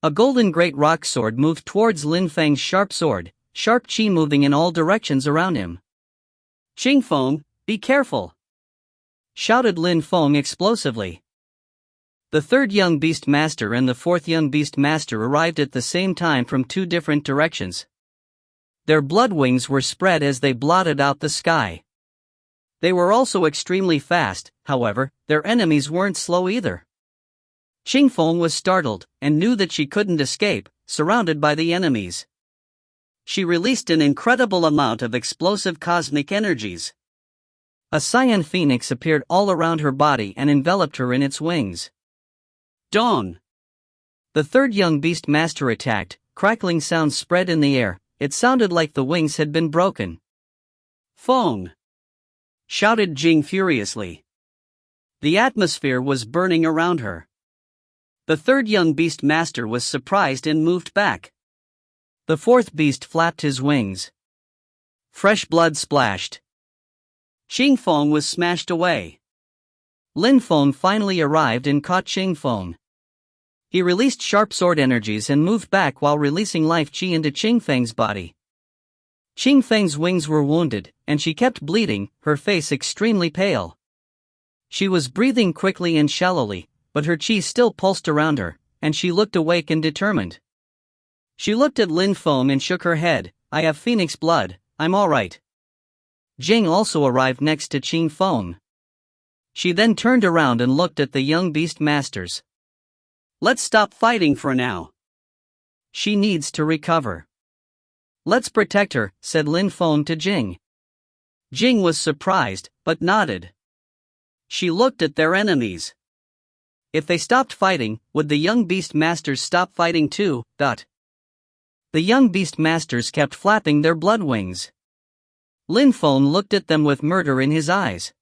A golden great rock sword moved towards Lin Feng's sharp sword, sharp chi moving in all directions around him. "Cheng Feng, be careful!" shouted Lin Feng explosively. The third young beast master and the fourth young beast master arrived at the same time from two different directions. Their blood wings were spread as they blotted out the sky. They were also extremely fast, however, their enemies weren't slow either. Cheng Feng was startled, and knew that she couldn't escape, surrounded by the enemies. She released an incredible amount of explosive cosmic energies. A cyan phoenix appeared all around her body and enveloped her in its wings. Dawn! The third young beast master attacked, crackling sounds spread in the air, it sounded like the wings had been broken. "Feng!" shouted Jing furiously. The atmosphere was burning around her. The third young beast master was surprised and moved back. The fourth beast flapped his wings. Fresh blood splashed. Cheng Feng was smashed away. Lin Feng finally arrived and caught Cheng Feng. He released sharp sword energies and moved back while releasing life chi into Cheng Feng's body. Cheng Feng's wings were wounded, and she kept bleeding, her face extremely pale. She was breathing quickly and shallowly, but her chi still pulsed around her, and she looked awake and determined. She looked at Lin Feng and shook her head. "I have phoenix blood, I'm alright." Jing also arrived next to Cheng Feng. She then turned around and looked at the young beast masters. "Let's stop fighting for now. She needs to recover." "Let's protect her," said Lin Feng to Jing. Jing was surprised, but nodded. She looked at their enemies. If they stopped fighting, would the young beast masters stop fighting too? The young beast masters kept flapping their blood wings. Lin Feng looked at them with murder in his eyes.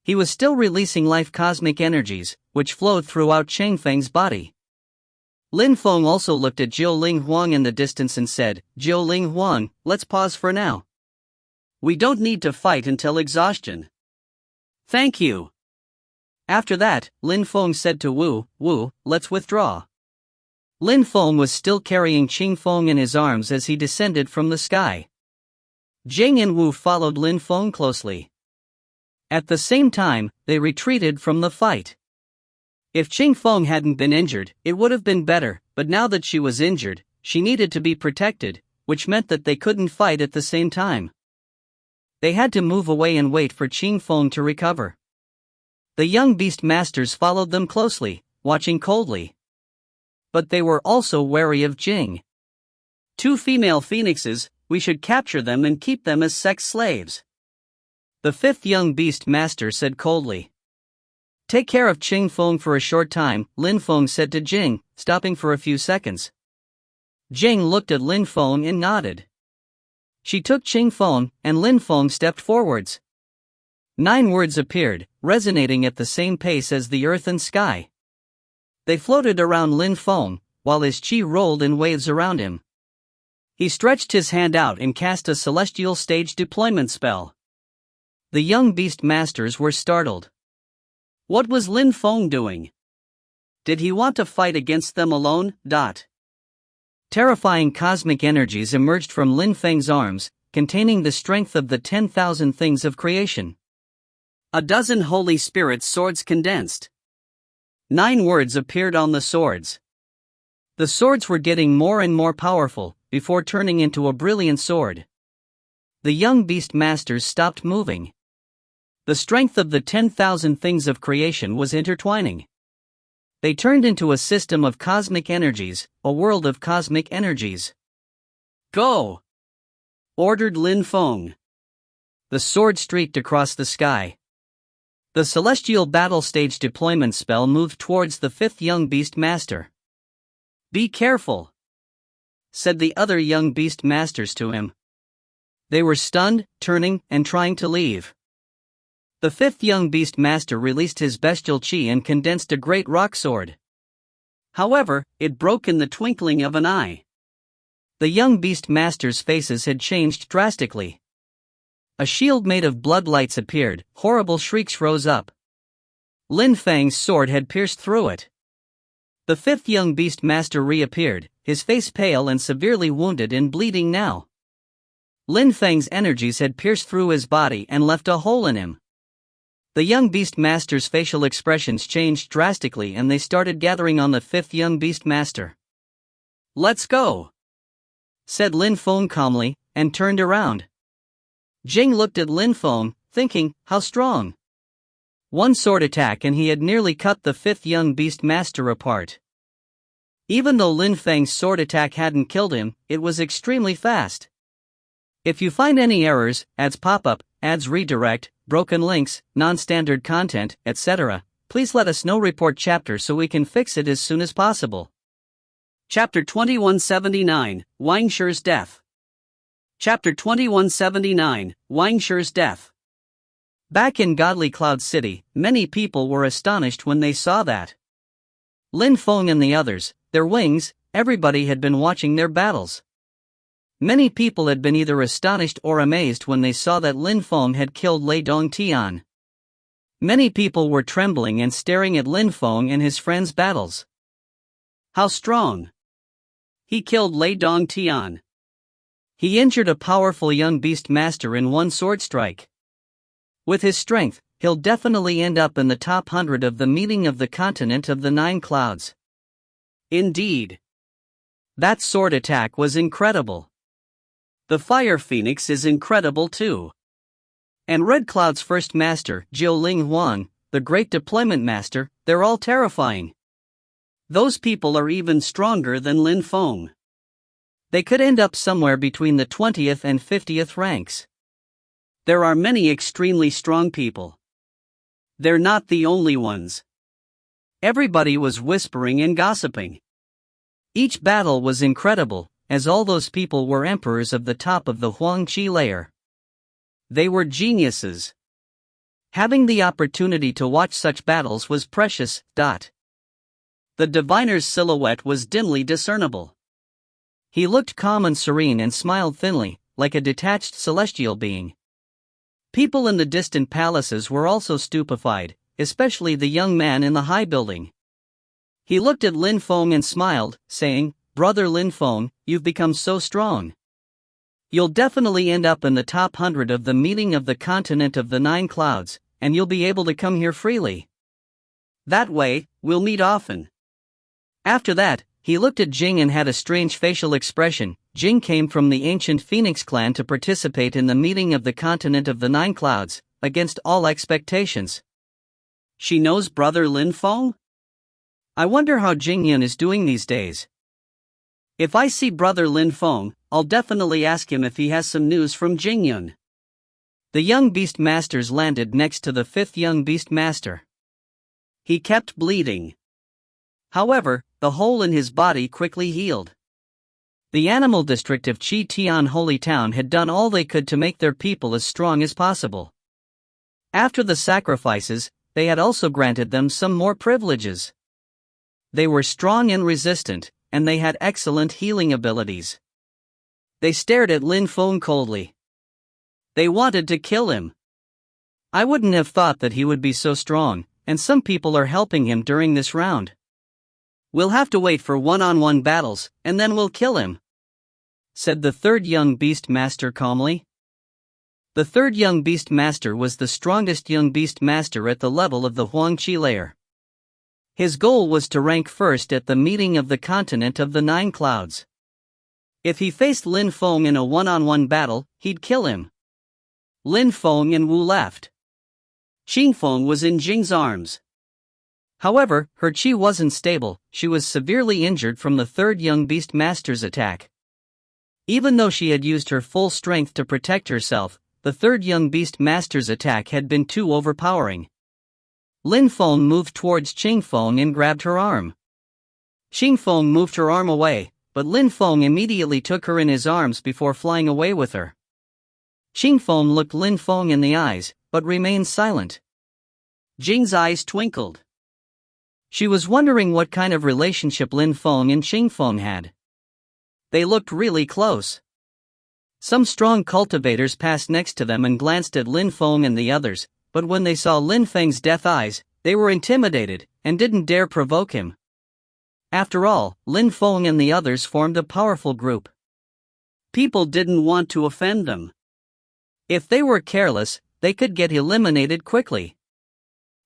He was still releasing life cosmic energies, which flowed throughout Cheng Feng's body. Lin Feng also looked at Jiu Ling Huang in the distance and said, "Jiu Ling Huang, let's pause for now. We don't need to fight until exhaustion." "Thank you." After that, Lin Feng said to Wu, "Let's withdraw." Lin Feng was still carrying Cheng Feng in his arms as he descended from the sky. Jing and Wu followed Lin Feng closely. At the same time, they retreated from the fight. If Cheng Feng hadn't been injured, it would have been better, but now that she was injured, she needed to be protected, which meant that they couldn't fight at the same time. They had to move away and wait for Cheng Feng to recover. The young beast masters followed them closely, watching coldly. But they were also wary of Jing. "Two female phoenixes, we should capture them and keep them as sex slaves," the fifth young beast master said coldly. "Take care of Cheng Feng for a short time," Lin Feng said to Jing, stopping for a few seconds. Jing looked at Lin Feng and nodded. She took Cheng Feng, and Lin Feng stepped forwards. 9 words appeared, resonating at the same pace as the earth and sky. They floated around Lin Feng, while his chi rolled in waves around him. He stretched his hand out and cast a celestial stage deployment spell. The young beast masters were startled. What was Lin Feng doing? Did he want to fight against them alone? Terrifying cosmic energies emerged from Lin Feng's arms, containing the strength of the 10,000 things of creation. A dozen Holy Spirit swords condensed. 9 words appeared on the swords. The swords were getting more and more powerful, before turning into a brilliant sword. The young beast masters stopped moving. The strength of the 10,000 things of creation was intertwining. They turned into a system of cosmic energies, a world of cosmic energies. Go! Ordered Lin Feng. The sword streaked across the sky. The celestial battle stage deployment spell moved towards the fifth young beast master. Be careful, said the other young beast masters to him. They were stunned, turning, and trying to leave. The fifth young beast master released his bestial chi and condensed a great rock sword. However, it broke in the twinkling of an eye. The young beast masters' faces had changed drastically. A shield made of blood lights appeared, horrible shrieks rose up. Lin Feng's sword had pierced through it. The fifth young beast master reappeared, his face pale and severely wounded and bleeding now. Lin Feng's energies had pierced through his body and left a hole in him. The young beast master's facial expressions changed drastically and they started gathering on the fifth young beast master. Let's go, said Lin Feng calmly, and turned around. Jing looked at Lin Feng, thinking, how strong. One sword attack and he had nearly cut the fifth young beast master apart. Even though Lin Feng's sword attack hadn't killed him, it was extremely fast. If you find any errors, ads pop up, ads redirect, broken links, non-standard content, etc., please let us know. Report chapter so we can fix it as soon as possible. Chapter 2179, Wang Shi's Death. Chapter 2179, Wang Shi's Death. Back in Godly Cloud City, many people were astonished when they saw that. Lin Feng and the others, their wings, everybody had been watching their battles. Many people had been either astonished or amazed when they saw that Lin Feng had killed Lei Dongtian. Many people were trembling and staring at Lin Feng and his friends' battles. How strong! He killed Lei Dongtian. He injured a powerful young beast master in one sword strike. With his strength, he'll definitely end up in the top 100 of the meeting of the continent of the 9 clouds. Indeed. That sword attack was incredible. The Fire Phoenix is incredible too. And Red Cloud's first master, Jiu Ling Huang, the great deployment master, they're all terrifying. Those people are even stronger than Lin Feng. They could end up somewhere between the 20th and 50th ranks. There are many extremely strong people. They're not the only ones. Everybody was whispering and gossiping. Each battle was incredible, as all those people were emperors of the top of the Huang Qi layer. They were geniuses. Having the opportunity to watch such battles was precious. The diviner's silhouette was dimly discernible. He looked calm and serene and smiled thinly, like a detached celestial being. People in the distant palaces were also stupefied, especially the young man in the high building. He looked at Lin Feng and smiled, saying, "Brother Lin Feng, you've become so strong. You'll definitely end up in the top 100 of the meeting of the continent of the 9 clouds, and you'll be able to come here freely. That way, we'll meet often." After that, he looked at Jing and had a strange facial expression. Jing came from the ancient Phoenix clan to participate in the meeting of the continent of the 9 clouds, against all expectations. She knows Brother Lin Feng? I wonder how Jingyun is doing these days. If I see Brother Lin Feng, I'll definitely ask him if he has some news from Jingyun. The young beast masters landed next to the 5th young beast master. He kept bleeding. However, the hole in his body quickly healed. The animal district of Chi Tian Holy Town had done all they could to make their people as strong as possible. After the sacrifices, they had also granted them some more privileges. They were strong and resistant, and they had excellent healing abilities. They stared at Lin Feng coldly. They wanted to kill him. I wouldn't have thought that he would be so strong, and some people are helping him during this round. We'll have to wait for one-on-one battles, and then we'll kill him, said the 3rd young beast master calmly. The 3rd young beast master was the strongest young beast master at the level of the Huang Qi layer. His goal was to rank first at the meeting of the continent of the 9 clouds. If he faced Lin Feng in a one-on-one battle, he'd kill him. Lin Feng and Wu left. Qing Feng was in Jing's arms. However, her chi wasn't stable. She was severely injured from the third young beast master's attack. Even though she had used her full strength to protect herself, the third young beast master's attack had been too overpowering. Lin Feng moved towards Qing Feng and grabbed her arm. Qing Feng moved her arm away, but Lin Feng immediately took her in his arms before flying away with her. Qing Feng looked Lin Feng in the eyes, but remained silent. Jing's eyes twinkled. She was wondering what kind of relationship Lin Feng and Qing Feng had. They looked really close. Some strong cultivators passed next to them and glanced at Lin Feng and the others, but when they saw Lin Feng's death eyes, they were intimidated and didn't dare provoke him. After all, Lin Feng and the others formed a powerful group. People didn't want to offend them. If they were careless, they could get eliminated quickly.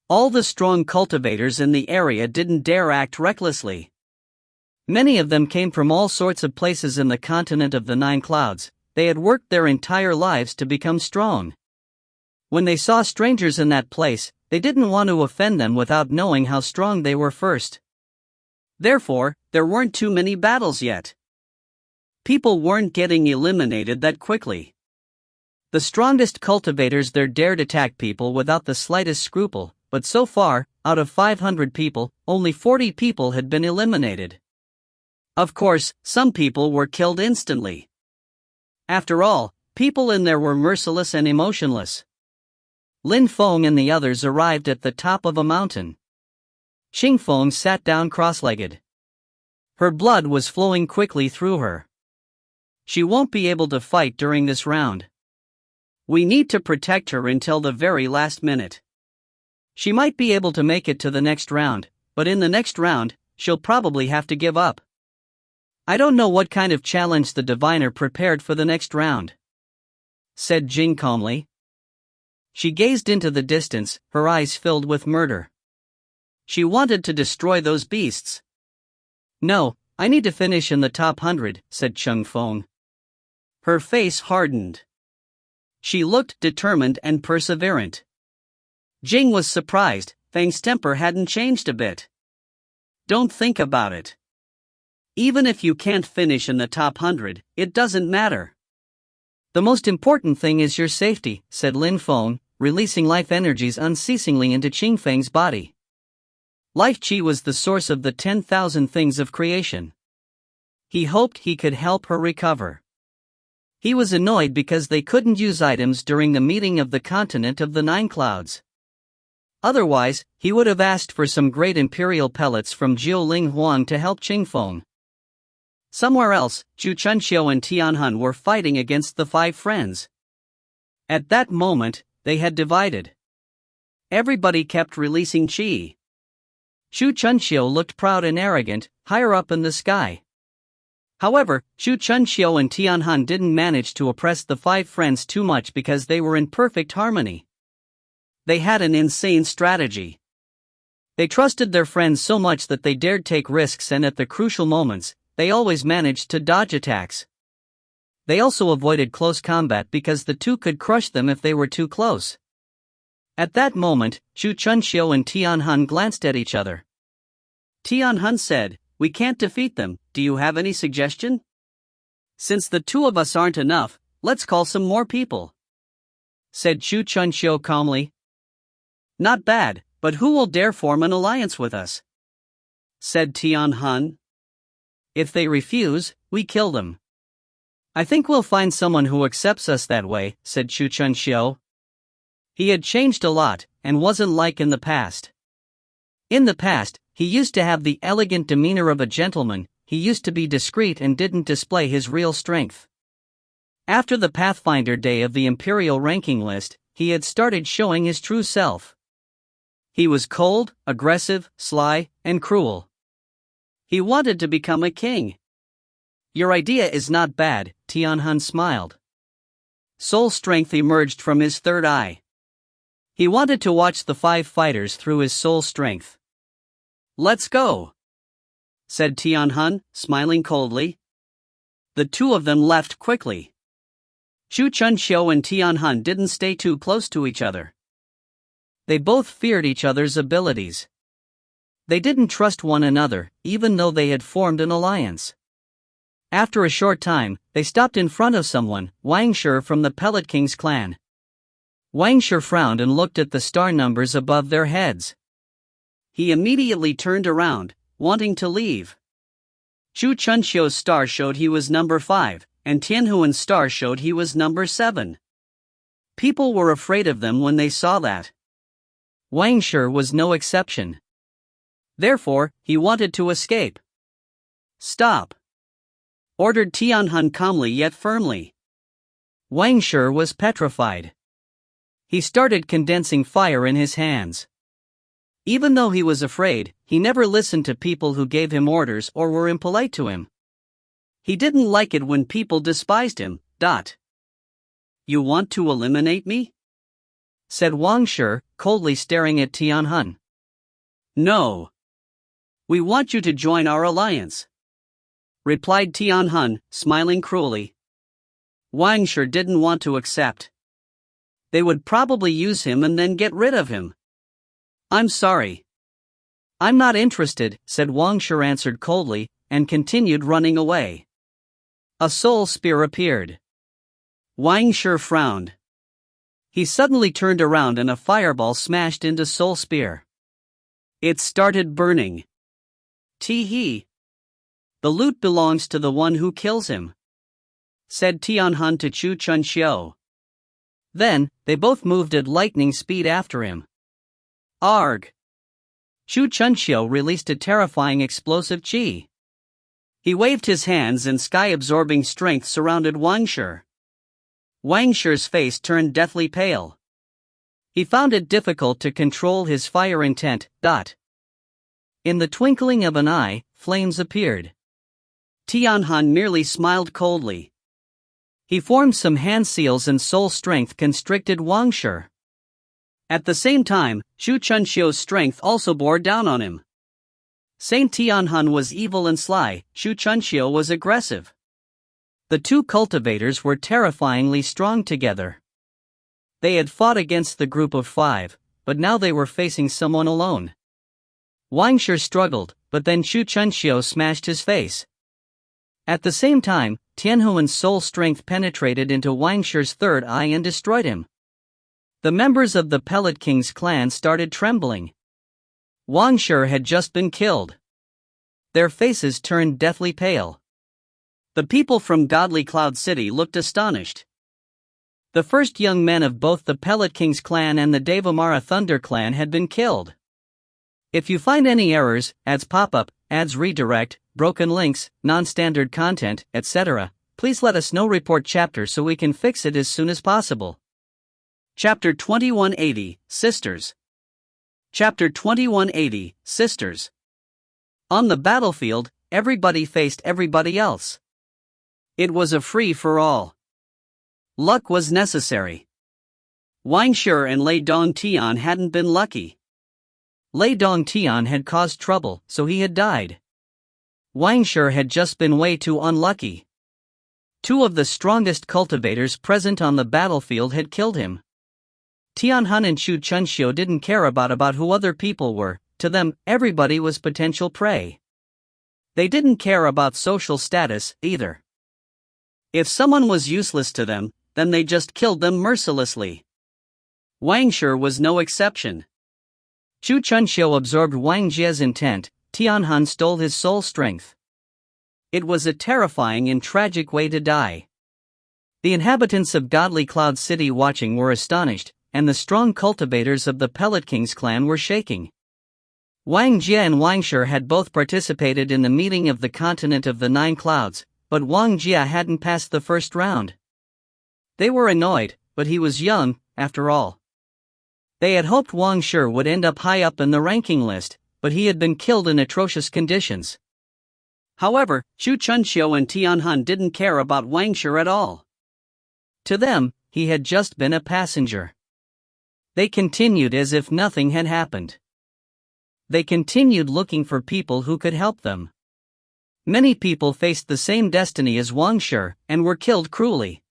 All the strong cultivators in the area didn't dare act recklessly. Many of them came from all sorts of places in the continent of the Nine Clouds. They had worked their entire lives to become strong. When they saw strangers in that place, they didn't want to offend them without knowing how strong they were first. Therefore, there weren't too many battles yet. People weren't getting eliminated that quickly. The strongest cultivators there dared attack people without the slightest scruple, but so far, out of 500 people, only 40 people had been eliminated. Of course, some people were killed instantly. After all, people in there were merciless and emotionless. Lin Feng and the others arrived at the top of a mountain. Qing Feng sat down cross-legged. Her blood was flowing quickly through her. She won't be able to fight during this round. We need to protect her until the very last minute. She might be able to make it to the next round, but in the next round, she'll probably have to give up. I don't know what kind of challenge the diviner prepared for the next round, said Jing calmly. She gazed into the distance, her eyes filled with murder. She wanted to destroy those beasts. No, I need to finish in the top 100, said Qing Feng. Her face hardened. She looked determined and perseverant. Jing was surprised. Feng's temper hadn't changed a bit. Don't think about it. Even if you can't finish in the top 100, it doesn't matter. The most important thing is your safety, said Lin Feng, releasing life energies unceasingly into Qing Feng's body. Life Qi was the source of the 10,000 things of creation. He hoped he could help her recover. He was annoyed because they couldn't use items during the meeting of the continent of the Nine Clouds. Otherwise, he would have asked for some great imperial pellets from Jiu Ling Huang to help Qing Feng. Somewhere else, Zhu Chunxiu and Tianhun were fighting against the five friends. At that moment, they had divided. Everybody kept releasing qi. Zhu Chunxiu looked proud and arrogant, higher up in the sky. However, Zhu Chunxiu and Tianhun didn't manage to oppress the five friends too much because they were in perfect harmony. They had an insane strategy. They trusted their friends so much that they dared take risks, and at the crucial moments, they always managed to dodge attacks. They also avoided close combat because the two could crush them if they were too close. At that moment, Zhu Chunxiu and Tianhun glanced at each other. Tianhun said, "We can't defeat them, do you have any suggestion? Since the two of us aren't enough, let's call some more people," said Zhu Chunxiu calmly. "Not bad, but who will dare form an alliance with us?" said Tianhun. "If they refuse, we kill them." "I think we'll find someone who accepts us that way," said Zhu Chunxiu. He had changed a lot, and wasn't like in the past. In the past, he used to have the elegant demeanor of a gentleman, he used to be discreet and didn't display his real strength. After the Pathfinder Day of the Imperial ranking list, he had started showing his true self. He was cold, aggressive, sly, and cruel. He wanted to become a king. "Your idea is not bad," Tianhun smiled. Soul strength emerged from his third eye. He wanted to watch the five fighters through his soul strength. "Let's go," said Tianhun, smiling coldly. The two of them left quickly. Zhu Chunxiu and Tianhun didn't stay too close to each other. They both feared each other's abilities. They didn't trust one another, even though they had formed an alliance. After a short time, they stopped in front of someone, Wang Shi from the Pellet King's clan. Wang Shi frowned and looked at the star numbers above their heads. He immediately turned around, wanting to leave. Chu Chunxiu's star showed he was number 5, and Tianhuan's star showed he was number 7. People were afraid of them when they saw that. Wang Shi was no exception. Therefore, he wanted to escape. "Stop!" ordered Tianhun calmly yet firmly. Wang Shi was petrified. He started condensing fire in his hands. Even though he was afraid, he never listened to people who gave him orders or were impolite to him. He didn't like it when people despised him. "You want to eliminate me?" said Wang Shi, coldly staring at Tianhun. "No. We want you to join our alliance," replied Tianhun, smiling cruelly. Wang Shi didn't want to accept. They would probably use him and then get rid of him. "I'm sorry. I'm not interested," said Wang Shi, answered coldly, and continued running away. A soul spear appeared. Wang Shi frowned. He suddenly turned around and a fireball smashed into Soul Spear. It started burning. "Tee-hee. The loot belongs to the one who kills him," said Tianhun to Chu Chunxiu. Then, they both moved at lightning speed after him. Arg! Chu Chunxiu released a terrifying explosive chi. He waved his hands and sky-absorbing strength surrounded Wang Shi. Wang Shi's face turned deathly pale. He found it difficult to control his fire intent. In the twinkling of an eye, flames appeared. Tianhun merely smiled coldly. He formed some hand seals and soul strength constricted Wang Shi. At the same time, Chu Chunxiu's strength also bore down on him. Saint Tianhun was evil and sly, Chu Chunxiu was aggressive. The two cultivators were terrifyingly strong together. They had fought against the group of 5, but now they were facing someone alone. Wang Shi struggled, but then Chu Chunxiu smashed his face. At the same time, Tianhuan's soul strength penetrated into Wang Shi's third eye and destroyed him. The members of the Pellet King's clan started trembling. Wang Shi had just been killed. Their faces turned deathly pale. The people from Godly Cloud City looked astonished. The first young men of both the Pellet King's clan and the Devamara Thunder clan had been killed. If you find any errors, ads pop up, ads redirect, broken links, non-standard content, etc., please let us know. Report chapter so we can fix it as soon as possible. Chapter 2180, Sisters. Chapter 2180, Sisters. On the battlefield, everybody faced everybody else. It was a free-for-all. Luck was necessary. Wang Shi and Lei Dongtian hadn't been lucky. Lei Dongtian had caused trouble, so he had died. Wang Shi had just been way too unlucky. Two of the strongest cultivators present on the battlefield had killed him. Tianhun and Chu Chunxiu didn't care about who other people were. To them, everybody was potential prey. They didn't care about social status, either. If someone was useless to them, then they just killed them mercilessly. Wang Shi was no exception. Chu Chunxiu absorbed Wang Jie's intent, Tianhun stole his soul strength. It was a terrifying and tragic way to die. The inhabitants of Godly Cloud City watching were astonished, and the strong cultivators of the Pellet King's clan were shaking. Wang Jie and Wang Shi had both participated in the meeting of the continent of the 9 clouds, but Wang Jie hadn't passed the first round. They were annoyed, but he was young, after all. They had hoped Wang Shi would end up high up in the ranking list, but he had been killed in atrocious conditions. However, Chu Chunxiu and Tianhun didn't care about Wang Shi at all. To them, he had just been a passenger. They continued as if nothing had happened. They continued looking for people who could help them. Many people faced the same destiny as Wang Shi, and were killed cruelly.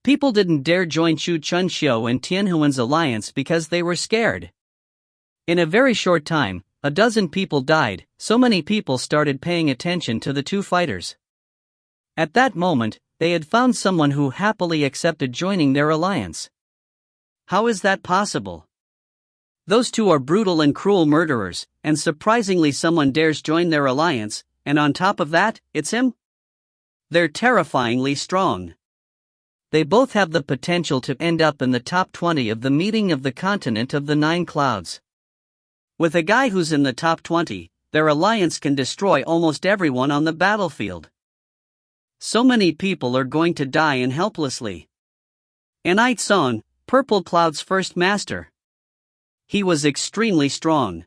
People didn't dare join Chu Chunxiu and Tianhuan's alliance because they were scared. In a very short time, a dozen people died, so many people started paying attention to the two fighters. At that moment, they had found someone who happily accepted joining their alliance. How is that possible? Those two are brutal and cruel murderers, and surprisingly someone dares join their alliance, and on top of that, it's him? They're terrifyingly strong. They both have the potential to end up in the top 20 of the meeting of the continent of the Nine Clouds. With a guy who's in the top 20, their alliance can destroy almost everyone on the battlefield. So many people are going to die and helplessly. Anite Song, Purple Cloud's first master. He was extremely strong.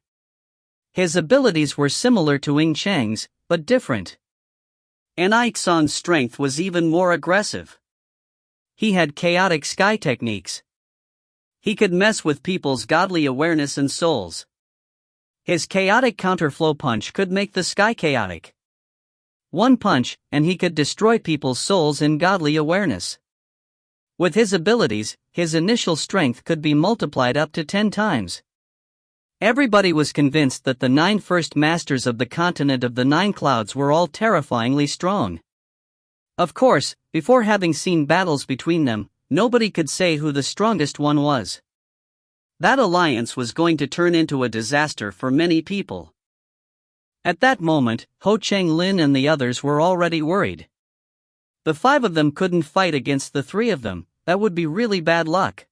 His abilities were similar to Ying Cheng's, but different. Anite Song's strength was even more aggressive. He had chaotic sky techniques. He could mess with people's godly awareness and souls. His chaotic counterflow punch could make the sky chaotic. One punch, and he could destroy people's souls and godly awareness. With his abilities, his initial strength could be multiplied up to 10 times. Everybody was convinced that the 9 first masters of the continent of the Nine Clouds were all terrifyingly strong. Of course, before having seen battles between them, nobody could say who the strongest one was. That alliance was going to turn into a disaster for many people. At that moment, Ho Cheng Lin and the others were already worried. The 5 of them couldn't fight against the 3 of them. That would be really bad luck.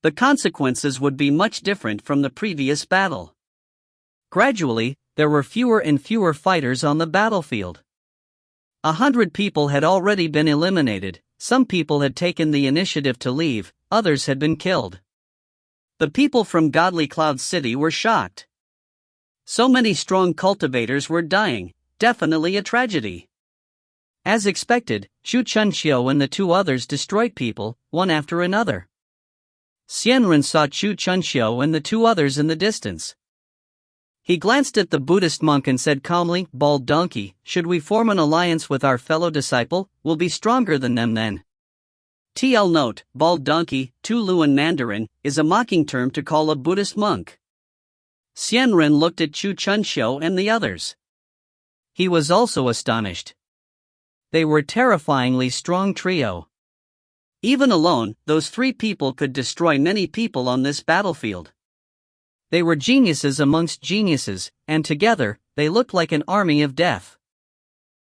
The consequences would be much different from the previous battle. Gradually, there were fewer and fewer fighters on the battlefield. 100 people had already been eliminated, some people had taken the initiative to leave, others had been killed. The people from Godly Cloud City were shocked. So many strong cultivators were dying, definitely a tragedy. As expected, Xu Chunxiu and the 2 others destroyed people, one after another. Xianren saw Xu Chunxiu and the 2 others in the distance. He glanced at the Buddhist monk and said calmly, "Bald donkey, should we form an alliance with our fellow disciple? We'll be stronger than them then." TL note, bald donkey, Tuluan Mandarin, is a mocking term to call a Buddhist monk. Xianren looked at Xu Chunxiu and the others. He was also astonished. They were terrifyingly strong trio. Even alone, those 3 people could destroy many people on this battlefield. They were geniuses amongst geniuses, and together, they looked like an army of death.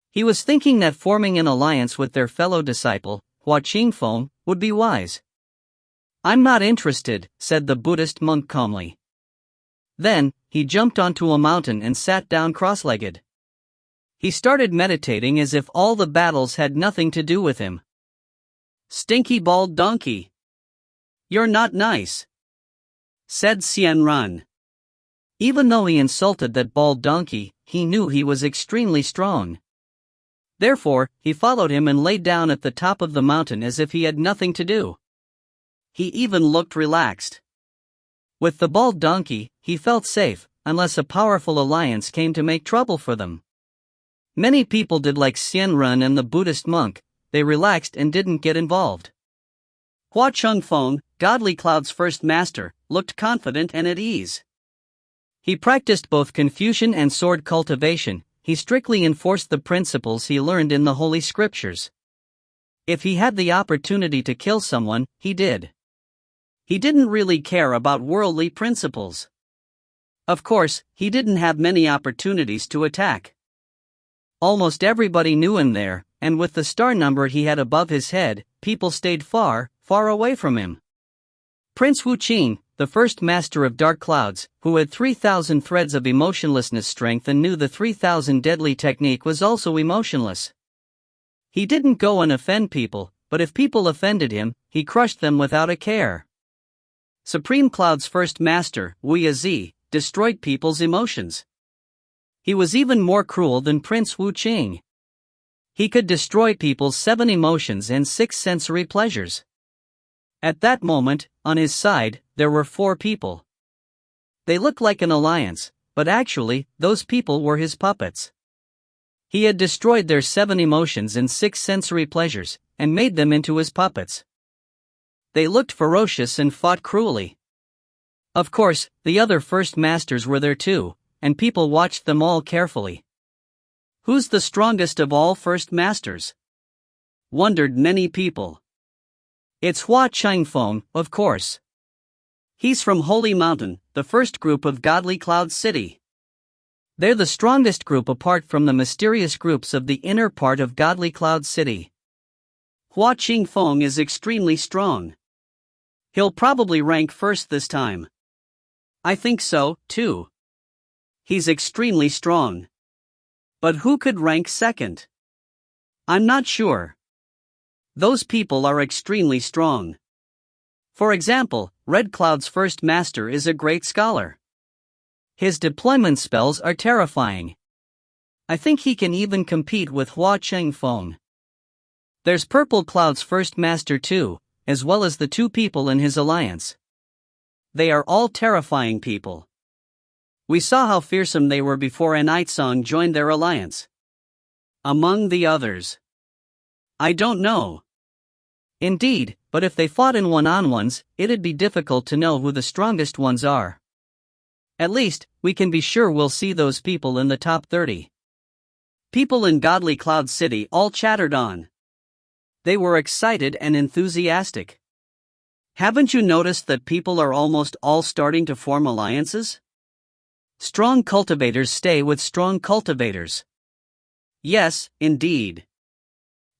He was thinking that forming an alliance with their fellow disciple, Hua Qingfeng, would be wise. "I'm not interested," said the Buddhist monk calmly. Then, he jumped onto a mountain and sat down cross-legged. He started meditating as if all the battles had nothing to do with him. "Stinky bald donkey. You're not nice," said Xianren. Even though he insulted that bald donkey, he knew he was extremely strong. Therefore, he followed him and lay down at the top of the mountain as if he had nothing to do. He even looked relaxed. With the bald donkey, he felt safe, unless a powerful alliance came to make trouble for them. Many people did like Xianren and the Buddhist monk, they relaxed and didn't get involved. Hua Chengfeng, Godly Cloud's first master, looked confident and at ease. He practiced both Confucian and sword cultivation, he strictly enforced the principles he learned in the Holy Scriptures. If he had the opportunity to kill someone, he did. He didn't really care about worldly principles. Of course, he didn't have many opportunities to attack. Almost everybody knew him there, and with the star number he had above his head, people stayed far, far away from him. Prince Wu Qing, the first master of dark clouds, who had 3,000 threads of emotionlessness strength and knew the 3,000 deadly technique, was also emotionless. He didn't go and offend people, but if people offended him, he crushed them without a care. Supreme Cloud's first master, Wu Yazi, destroyed people's emotions. He was even more cruel than Prince Wu Qing. He could destroy people's 7 emotions and 6 sensory pleasures. At that moment, on his side, there were 4 people. They looked like an alliance, but actually, those people were his puppets. He had destroyed their 7 emotions and 6 sensory pleasures, and made them into his puppets. They looked ferocious and fought cruelly. Of course, the other first masters were there too, and people watched them all carefully. Who's the strongest of all first masters? Wondered many people. It's Hua Changfeng, of course. He's from Holy Mountain, the first group of Godly Cloud City. They're the strongest group apart from the mysterious groups of the inner part of Godly Cloud City. Hua Qingfeng is extremely strong. He'll probably rank first this time. I think so, too. He's extremely strong. But who could rank second? I'm not sure. Those people are extremely strong. For example, Red Cloud's first master is a great scholar. His deployment spells are terrifying. I think he can even compete with Hua Chengfeng. There's Purple Cloud's first master too, as well as the two people in his alliance. They are all terrifying people. We saw how fearsome they were before Anitsong joined their alliance. Among the others, I don't know. Indeed, but if they fought in one-on-ones, it'd be difficult to know who the strongest ones are. At least, we can be sure we'll see those people in the top 30. People in Godly Cloud City all chattered on. They were excited and enthusiastic. Haven't you noticed that people are almost all starting to form alliances? Strong cultivators stay with strong cultivators. Yes, indeed.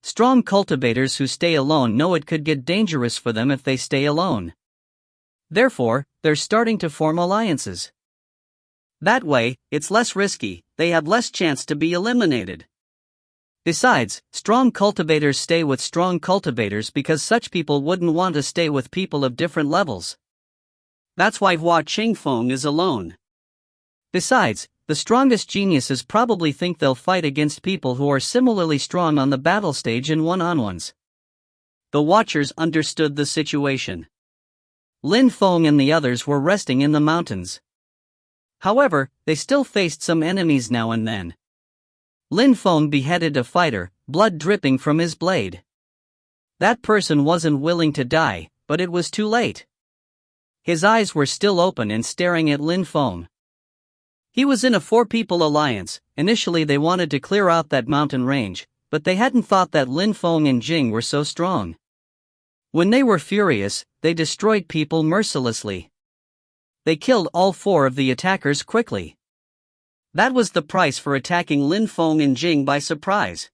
Strong cultivators who stay alone know it could get dangerous for them if they stay alone. Therefore, they're starting to form alliances. That way, it's less risky, they have less chance to be eliminated. Besides, strong cultivators stay with strong cultivators because such people wouldn't want to stay with people of different levels. That's why Hua Qingfeng is alone. Besides, the strongest geniuses probably think they'll fight against people who are similarly strong on the battle stage in one-on-ones. The watchers understood the situation. Lin Feng and the others were resting in the mountains. However, they still faced some enemies now and then. Lin Feng beheaded a fighter, blood dripping from his blade. That person wasn't willing to die, but it was too late. His eyes were still open and staring at Lin Feng. He was in a 4-people alliance. Initially they wanted to clear out that mountain range, but they hadn't thought that Lin Feng and Jing were so strong. When they were furious, they destroyed people mercilessly. They killed all 4 of the attackers quickly. That was the price for attacking Lin Feng and Jing by surprise.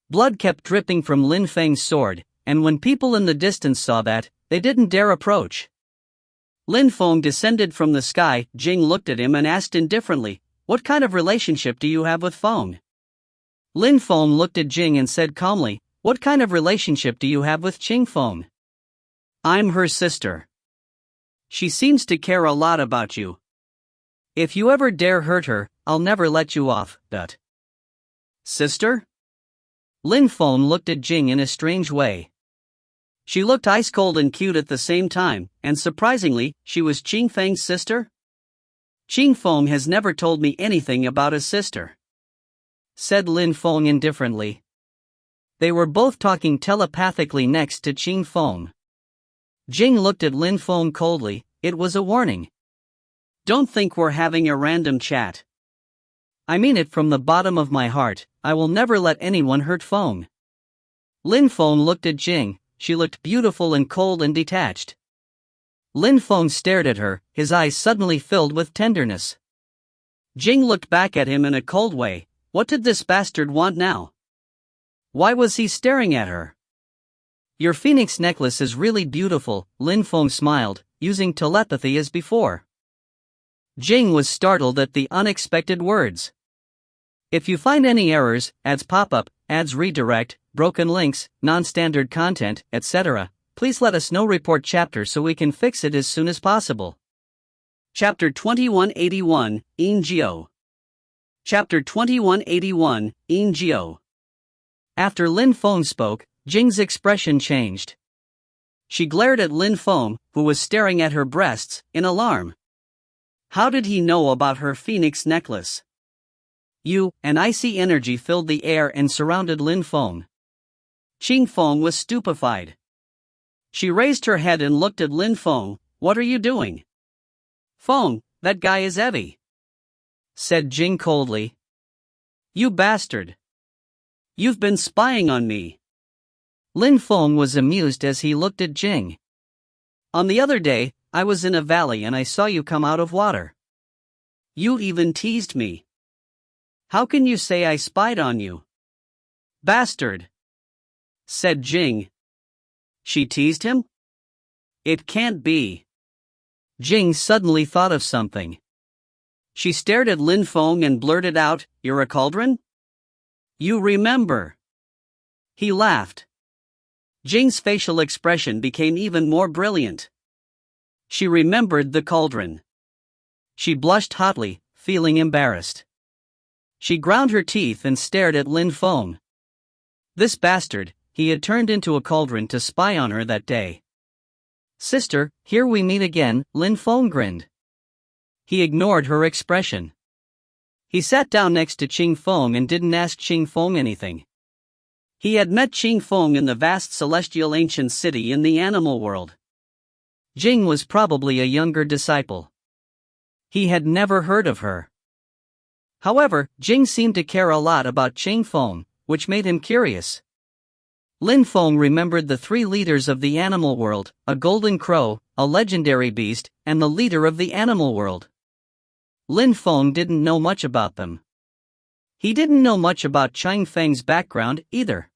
Blood kept dripping from Lin Feng's sword, and when people in the distance saw that, they didn't dare approach. Lin Feng descended from the sky. Jing looked at him and asked indifferently, "What kind of relationship do you have with Feng?" Lin Feng looked at Jing and said calmly, "What kind of relationship do you have with Qingfeng?" "I'm her sister. She seems to care a lot about you. If you ever dare hurt her, I'll never let you off." Sister? Lin Feng looked at Jing in a strange way. She looked ice cold and cute at the same time, and surprisingly, she was Qing Feng's sister? "Qing Feng has never told me anything about a sister," said Lin Feng indifferently. They were both talking telepathically next to Qing Feng. Jing looked at Lin Feng coldly. It was a warning. "Don't think we're having a random chat. I mean it from the bottom of my heart. I will never let anyone hurt Feng." Lin Feng looked at Jing. She looked beautiful and cold and detached. Lin Feng stared at her, his eyes suddenly filled with tenderness. Jing looked back at him in a cold way. What did this bastard want now? Why was he staring at her? "Your phoenix necklace is really beautiful," Lin Feng smiled, using telepathy as before. Jing was startled at the unexpected words. If you find any errors, ads pop up, ads redirect, broken links, non-standard content, etc., please let us know. Report chapter so we can fix it as soon as possible. Chapter 2181, Ingio. Chapter 2181, Ingio. After Lin Feng spoke, Jing's expression changed. She glared at Lin Feng, who was staring at her breasts, in alarm. How did he know about her phoenix necklace? An icy energy filled the air and surrounded Lin Feng. Qing Feng was stupefied. She raised her head and looked at Lin Feng. "What are you doing?" Feng, that guy is heavy, said Jing coldly. You bastard. You've been spying on me. Lin Feng was amused as he looked at Jing. On the other day, I was in a valley and I saw you come out of water. You even teased me. How can you say I spied on you? Bastard, said Jing. She teased him? It can't be. Jing suddenly thought of something. She stared at Lin Feng and blurted out, You're a cauldron? You remember. He laughed. Jing's facial expression became even more brilliant. She remembered the cauldron. She blushed hotly, feeling embarrassed. She ground her teeth and stared at Lin Feng. This bastard, he had turned into a cauldron to spy on her that day. Sister, here we meet again, Lin Feng grinned. He ignored her expression. He sat down next to Qing Feng and didn't ask Qing Feng anything. He had met Qing Feng in the vast celestial ancient city in the animal world. Jing was probably a younger disciple. He had never heard of her. However, Jing seemed to care a lot about Qing Feng, which made him curious. Lin Feng remembered the three leaders of the animal world, a golden crow, a legendary beast, and the leader of the animal world. Lin Feng didn't know much about them. He didn't know much about Qing Feng's background either.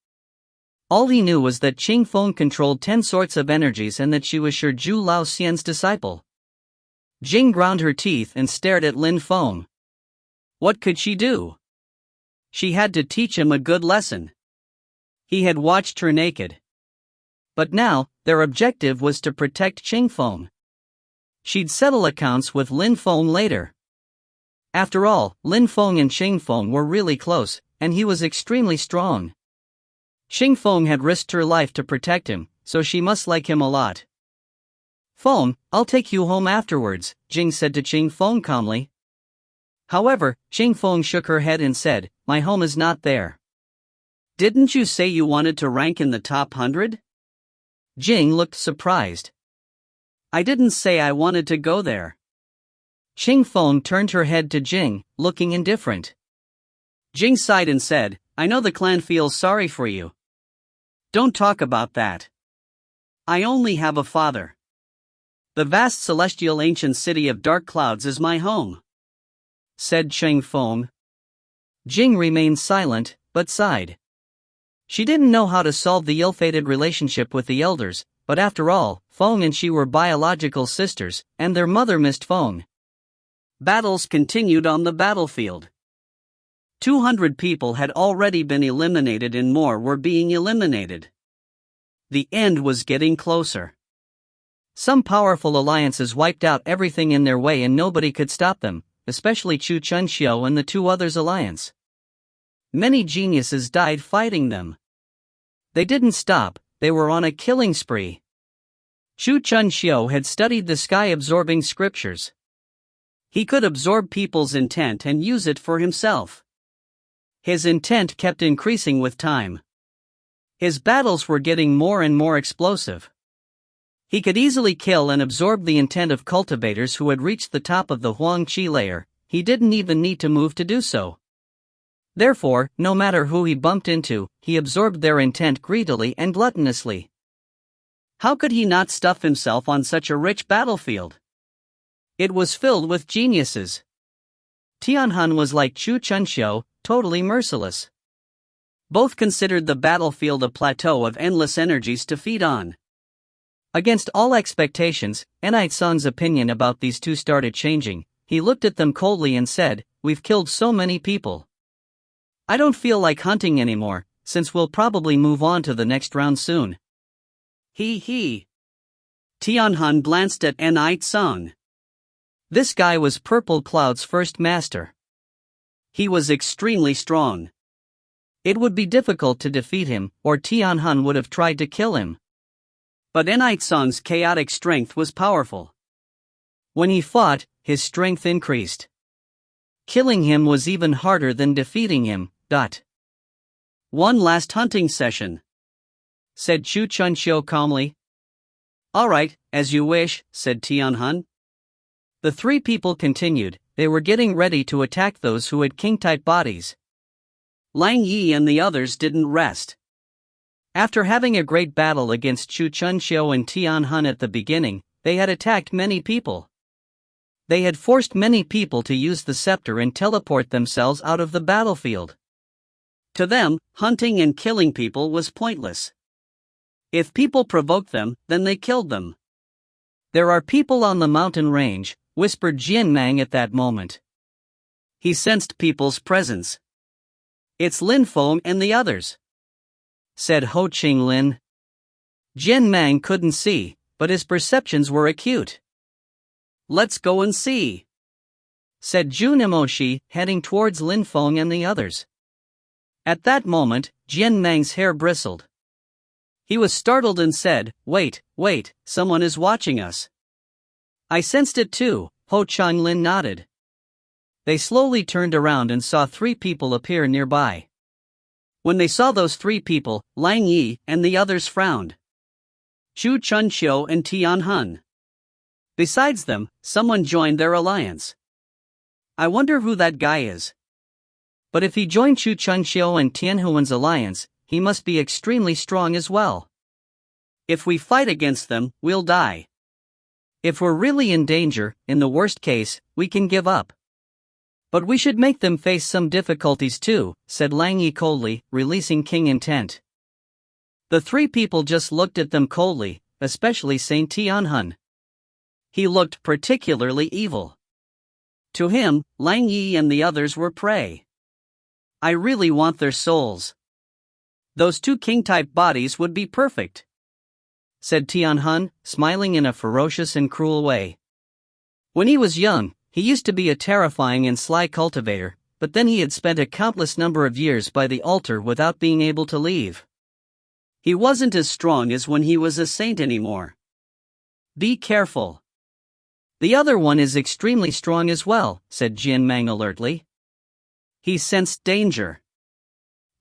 All he knew was that Qing Feng controlled 10 sorts of energies and that she was sure Zhu Lao Xian's disciple. Jing ground her teeth and stared at Lin Feng. What could she do? She had to teach him a good lesson. He had watched her naked. But now, their objective was to protect Qing Feng. She'd settle accounts with Lin Feng later. After all, Lin Feng and Qing Feng were really close, and he was extremely strong. Qing Feng had risked her life to protect him, so she must like him a lot. Feng, I'll take you home afterwards, Jing said to Qing Feng calmly. However, Qing Feng shook her head and said, My home is not there. Didn't you say you wanted to rank in the top 100? Jing looked surprised. I didn't say I wanted to go there. Qing Feng turned her head to Jing, looking indifferent. Jing sighed and said, I know the clan feels sorry for you. Don't talk about that. I only have a father. The vast celestial ancient city of dark clouds is my home, said Qing Feng. Jing remained silent, but sighed. She didn't know how to solve the ill-fated relationship with the elders, but after all, Feng and she were biological sisters, and their mother missed Feng. Battles continued on the battlefield. 200 people had already been eliminated and more were being eliminated. The end was getting closer. Some powerful alliances wiped out everything in their way and nobody could stop them, especially Chu Chunxiu and the two others' alliance. Many geniuses died fighting them. They didn't stop, they were on a killing spree. Chu Chunxiu had studied the sky-absorbing scriptures. He could absorb people's intent and use it for himself. His intent kept increasing with time. His battles were getting more and more explosive. He could easily kill and absorb the intent of cultivators who had reached the top of the Huang Qi layer. He didn't even need to move to do so. Therefore, no matter who he bumped into, he absorbed their intent greedily and gluttonously. How could he not stuff himself on such a rich battlefield? It was filled with geniuses. Tianhan was like Chu Chunxiu, totally merciless. Both considered the battlefield a plateau of endless energies to feed on. Against all expectations, Enite Song's opinion about these two started changing. He looked at them coldly and said, We've killed so many people. I don't feel like hunting anymore, since we'll probably move on to the next round soon. He. Tianhan glanced at Enite Song. This guy was Purple Cloud's first master. He was extremely strong. It would be difficult to defeat him, or Tianhan would have tried to kill him. But Enite Song's chaotic strength was powerful. When he fought, his strength increased. Killing him was even harder than defeating him. One last hunting session, said Chu Chunxiu calmly. All right, as you wish, said Tianhan. The three people continued. They were getting ready to attack those who had king-type bodies. Lang Yi and the others didn't rest. After having a great battle against Chu Chunxiu and Tian Hun at the beginning, they had attacked many people. They had forced many people to use the scepter and teleport themselves out of the battlefield. To them, hunting and killing people was pointless. If people provoked them, then they killed them. "There are people on the mountain range," whispered Jian Mang at that moment. He sensed people's presence. "It's Lin Feng and the others," said Ho Ching Lin. Jian Mang couldn't see, but his perceptions were acute. "Let's go and see," said Jun Emoshi, heading towards Lin Feng and the others. At that moment, Jian Mang's hair bristled. He was startled and said, wait, someone is watching us." "I sensed it too," Ho Chang Lin nodded. They slowly turned around and saw three people appear nearby. When they saw those three people, Lang Yi and the others frowned. Chu Chunxiu and Tian Hun. Besides them, someone joined their alliance. "I wonder who that guy is." But if he joined Chu Chunxiu and Tian Hun's alliance, he must be extremely strong as well. "If we fight against them, we'll die. If we're really in danger, in the worst case, we can give up. But we should make them face some difficulties too," said Lang Yi coldly, releasing King Intent. The three people just looked at them coldly, especially Saint Tian Hun. He looked particularly evil. To him, Lang Yi and the others were prey. "I really want their souls. Those two king-type bodies would be perfect," said Tian Hun, smiling in a ferocious and cruel way. When he was young, he used to be a terrifying and sly cultivator, but then he had spent a countless number of years by the altar without being able to leave. He wasn't as strong as when he was a saint anymore. "Be careful. The other one is extremely strong as well," said Jian Mang alertly. He sensed danger.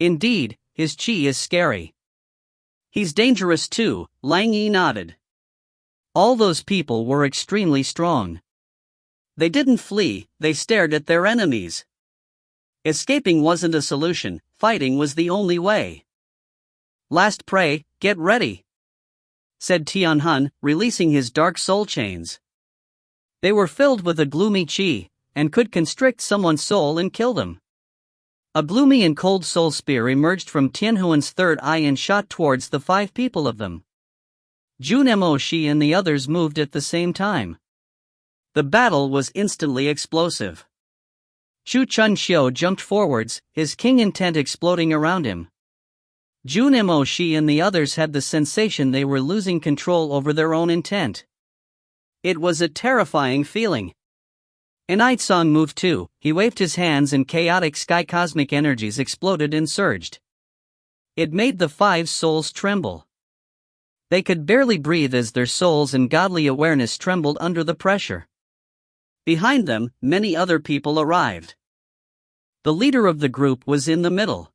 Indeed, his chi is scary. "He's dangerous too," Lang Yi nodded. All those people were extremely strong. They didn't flee, they stared at their enemies. Escaping wasn't a solution, fighting was the only way. "Last prey, get ready," said Tian Hun, releasing his dark soul chains. They were filled with a gloomy chi, and could constrict someone's soul and kill them. A gloomy and cold soul spear emerged from Tian Hun's third eye and shot towards the five people of them. Jun Emoshi and the others moved at the same time. The battle was instantly explosive. Chu Chunxiu jumped forwards, his king intent exploding around him. Jun Emoshi and the others had the sensation they were losing control over their own intent. It was a terrifying feeling. An Aitsong moved too. He waved his hands and chaotic sky cosmic energies exploded and surged. It made the five souls tremble. They could barely breathe as their souls and godly awareness trembled under the pressure. Behind them, many other people arrived. The leader of the group was in the middle.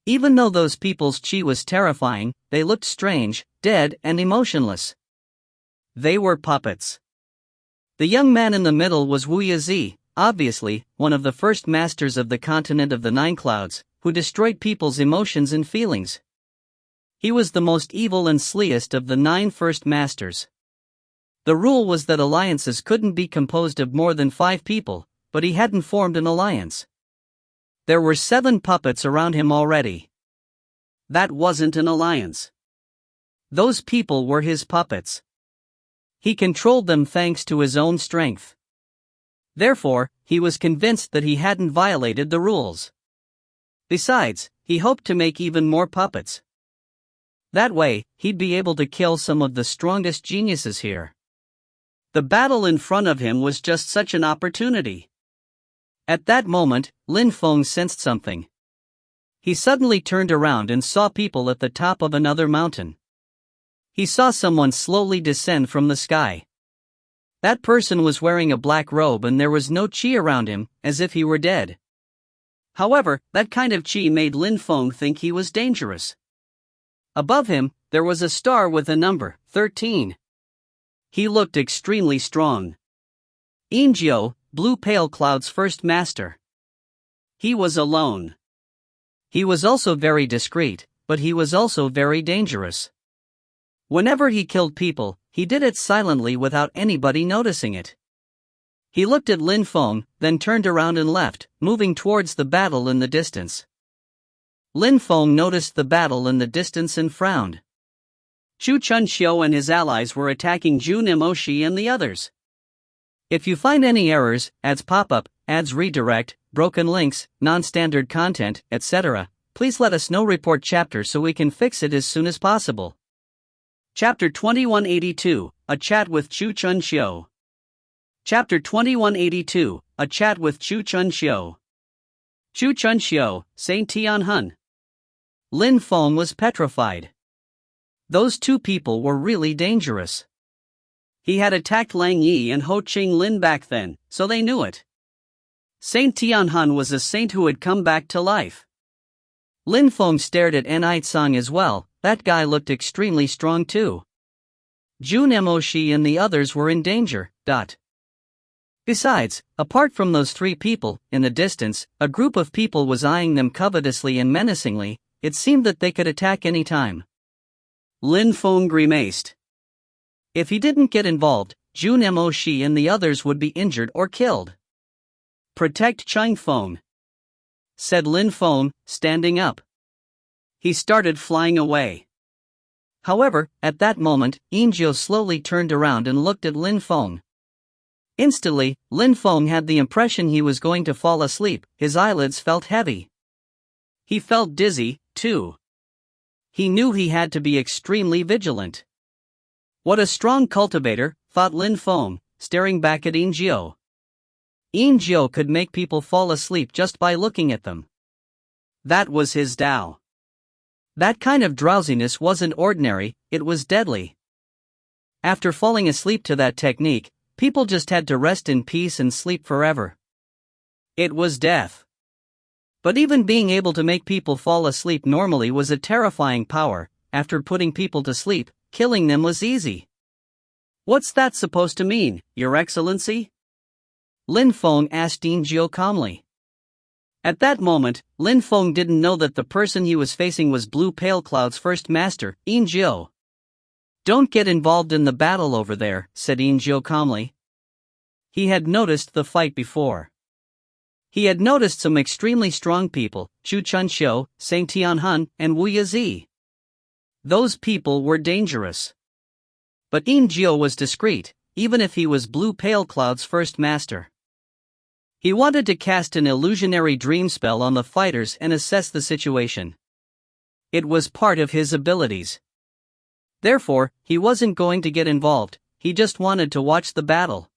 Even though those people's chi was terrifying, they looked strange, dead, and emotionless. They were puppets. The young man in the middle was Wu Yazi, obviously, one of the first masters of the continent of the Nine Clouds, who destroyed people's emotions and feelings. He was the most evil and slyest of the 9 first masters. The rule was that alliances couldn't be composed of more than 5 people, but he hadn't formed an alliance. There were 7 puppets around him already. That wasn't an alliance. Those people were his puppets. He controlled them thanks to his own strength. Therefore, he was convinced that he hadn't violated the rules. Besides, he hoped to make even more puppets. That way, he'd be able to kill some of the strongest geniuses here. The battle in front of him was just such an opportunity. At that moment, Lin Feng sensed something. He suddenly turned around and saw people at the top of another mountain. He saw someone slowly descend from the sky. That person was wearing a black robe and there was no chi around him, as if he were dead. However, that kind of chi made Lin Feng think he was dangerous. Above him, there was a star with a number, 13. He looked extremely strong. Ingio, Blue Pale Cloud's first master. He was alone. He was also very discreet, but he was also very dangerous. Whenever he killed people, he did it silently without anybody noticing it. He looked at Lin Feng, then turned around and left, moving towards the battle in the distance. Lin Feng noticed the battle in the distance and frowned. Chu Chunxiu and his allies were attacking Zhu Nimoshi and the others. If you find any errors, ads pop-up, ads redirect, broken links, non-standard content, etc., please let us know. Report chapter so we can fix it as soon as possible. Chapter 2182, A Chat with Chu Chunxiu. Chapter 2182, A Chat with Chu Chunxiu. Chu Chunxiu, Saint Tianhun. Lin Feng was petrified. Those two people were really dangerous. He had attacked Lang Yi and Ho Ching Lin back then, so they knew it. Saint Tianhun was a saint who had come back to life. Lin Feng stared at Nitsong as well. That guy looked extremely strong too. Zhu Nimoshi and the others were in danger. Besides, apart from those three people, in the distance, a group of people was eyeing them covetously and menacingly. It seemed that they could attack any time. Lin Feng grimaced. If he didn't get involved, Zhu Nimoshi and the others would be injured or killed. Protect Chang Feng, said Lin Feng, standing up. He started flying away. However, at that moment, Ingio slowly turned around and looked at Lin Feng. Instantly, Lin Feng had the impression he was going to fall asleep. His eyelids felt heavy. He felt dizzy, too. He knew he had to be extremely vigilant. What a strong cultivator, thought Lin Feng, staring back at Ingio. Ingio could make people fall asleep just by looking at them. That was his Tao. That kind of drowsiness wasn't ordinary, it was deadly. After falling asleep to that technique, people just had to rest in peace and sleep forever. It was death. But even being able to make people fall asleep normally was a terrifying power. After putting people to sleep, killing them was easy. What's that supposed to mean, Your Excellency? Lin Feng asked Ingio calmly. At that moment, Lin Feng didn't know that the person he was facing was Blue Pale Cloud's first master, Ingio. Don't get involved in the battle over there, said Ingio calmly. He had noticed the fight before. He had noticed some extremely strong people, Chu Chunxiu, Saint Tianhun, and Wu Yazi. Those people were dangerous. But Ingio was discreet, even if he was Blue Pale Cloud's first master. He wanted to cast an illusionary dream spell on the fighters and assess the situation. It was part of his abilities. Therefore, he wasn't going to get involved, he just wanted to watch the battle.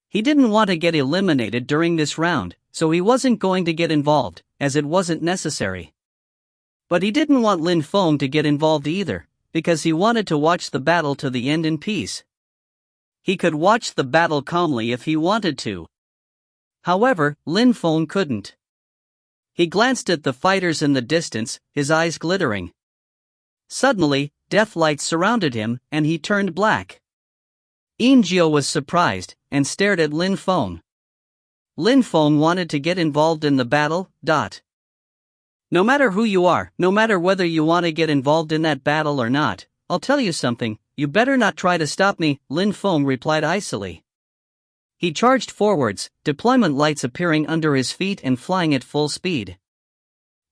He didn't want to get eliminated during this round, so he wasn't going to get involved, as it wasn't necessary. But he didn't want Lin Feng to get involved either, because he wanted to watch the battle to the end in peace. He could watch the battle calmly if he wanted to. However, Lin Feng couldn't. He glanced at the fighters in the distance, his eyes glittering. Suddenly, death lights surrounded him, and he turned black. Ingio was surprised, and stared at Lin Feng. Lin Feng wanted to get involved in the battle. No matter who you are, no matter whether you want to get involved in that battle or not, I'll tell you something, you better not try to stop me, Lin Feng replied icily. He charged forwards, deployment lights appearing under his feet and flying at full speed.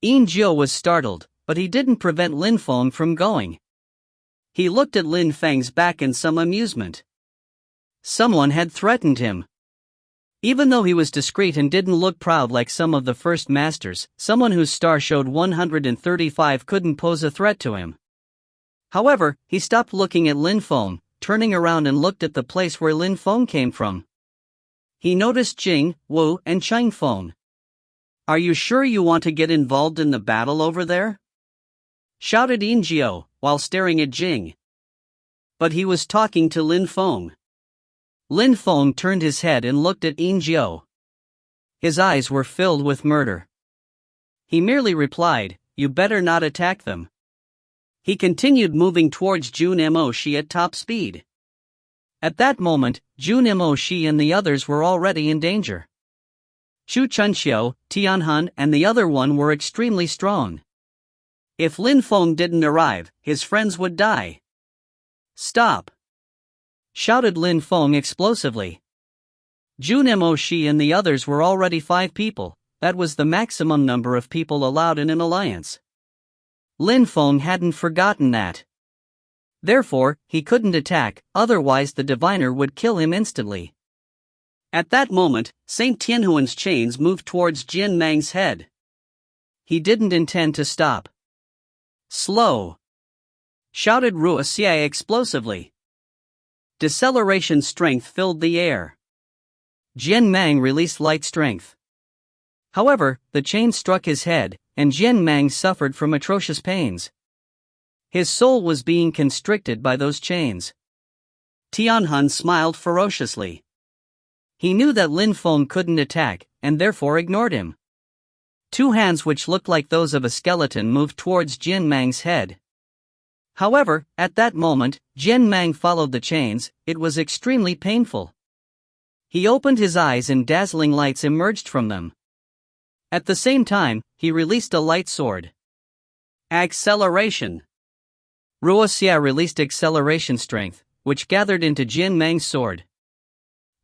Ingio was startled, but he didn't prevent Lin Feng from going. He looked at Lin Feng's back in some amusement. Someone had threatened him. Even though he was discreet and didn't look proud like some of the first masters, someone whose star showed 135 couldn't pose a threat to him. However, he stopped looking at Lin Feng, turning around and looked at the place where Lin Feng came from. He noticed Jing, Wu, and Chang Feng. Are you sure you want to get involved in the battle over there? Shouted Ingio, while staring at Jing. But he was talking to Lin Feng. Lin Feng turned his head and looked at Ingio. His eyes were filled with murder. He merely replied, "You better not attack them." He continued moving towards Zhu Nimoshi at top speed. At that moment, Zhu Nimo and the others were already in danger. Chu Chunxiu, Tianhan and the other one were extremely strong. If Lin Feng didn't arrive, his friends would die. "Stop!" shouted Lin Feng explosively. Zhu Nimo and the others were already 5 people, that was the maximum number of people allowed in an alliance. Lin Feng hadn't forgotten that. Therefore, he couldn't attack, otherwise the diviner would kill him instantly. At that moment, Saint Tianhuan's chains moved towards Jin Mang's head. He didn't intend to stop. "Slow!" shouted Ruo Xie explosively. Deceleration strength filled the air. Jin Mang released light strength. However, the chain struck his head, and Jin Mang suffered from atrocious pains. His soul was being constricted by those chains. Tianhan smiled ferociously. He knew that Lin Feng couldn't attack, and therefore ignored him. 2 hands which looked like those of a skeleton moved towards Jin Mang's head. However, at that moment, Jin Mang followed the chains. It was extremely painful. He opened his eyes and dazzling lights emerged from them. At the same time, he released a light sword. Acceleration. Ruo Xie released acceleration strength, which gathered into Jin Mang's sword.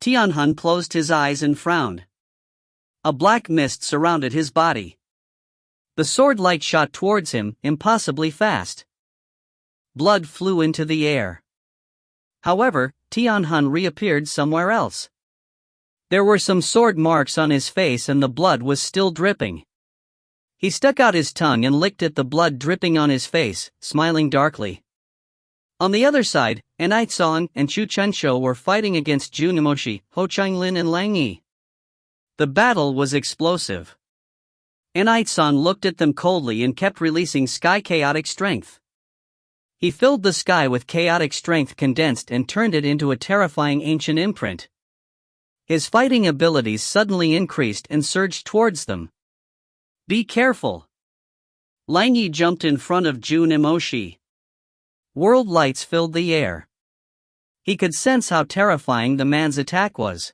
Tianhan closed his eyes and frowned. A black mist surrounded his body. The sword light shot towards him, impossibly fast. Blood flew into the air. However, Tianhan reappeared somewhere else. There were some sword marks on his face and the blood was still dripping. He stuck out his tongue and licked at the blood dripping on his face, smiling darkly. On the other side, Anai and Chu Chunxiu were fighting against Zhu Nimo, Ho Changlin and Lang Yi. The battle was explosive. Anai looked at them coldly and kept releasing sky chaotic strength. He filled the sky with chaotic strength condensed and turned it into a terrifying ancient imprint. His fighting abilities suddenly increased and surged towards them. "Be careful!" Lang Yi jumped in front of Zhu Nimo. World lights filled the air. He could sense how terrifying the man's attack was.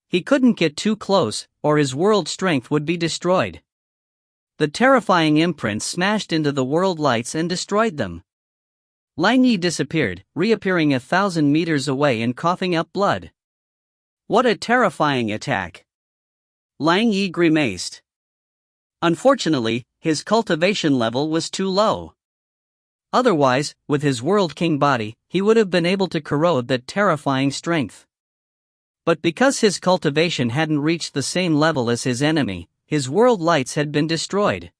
He couldn't get too close, or his world strength would be destroyed. The terrifying imprint smashed into the world lights and destroyed them. Lang Yi disappeared, reappearing 1,000 meters away and coughing up blood. What a terrifying attack! Lang Yi grimaced. Unfortunately, his cultivation level was too low. Otherwise, with his World King body, he would have been able to corrode that terrifying strength. But because his cultivation hadn't reached the same level as his enemy, his world lights had been destroyed.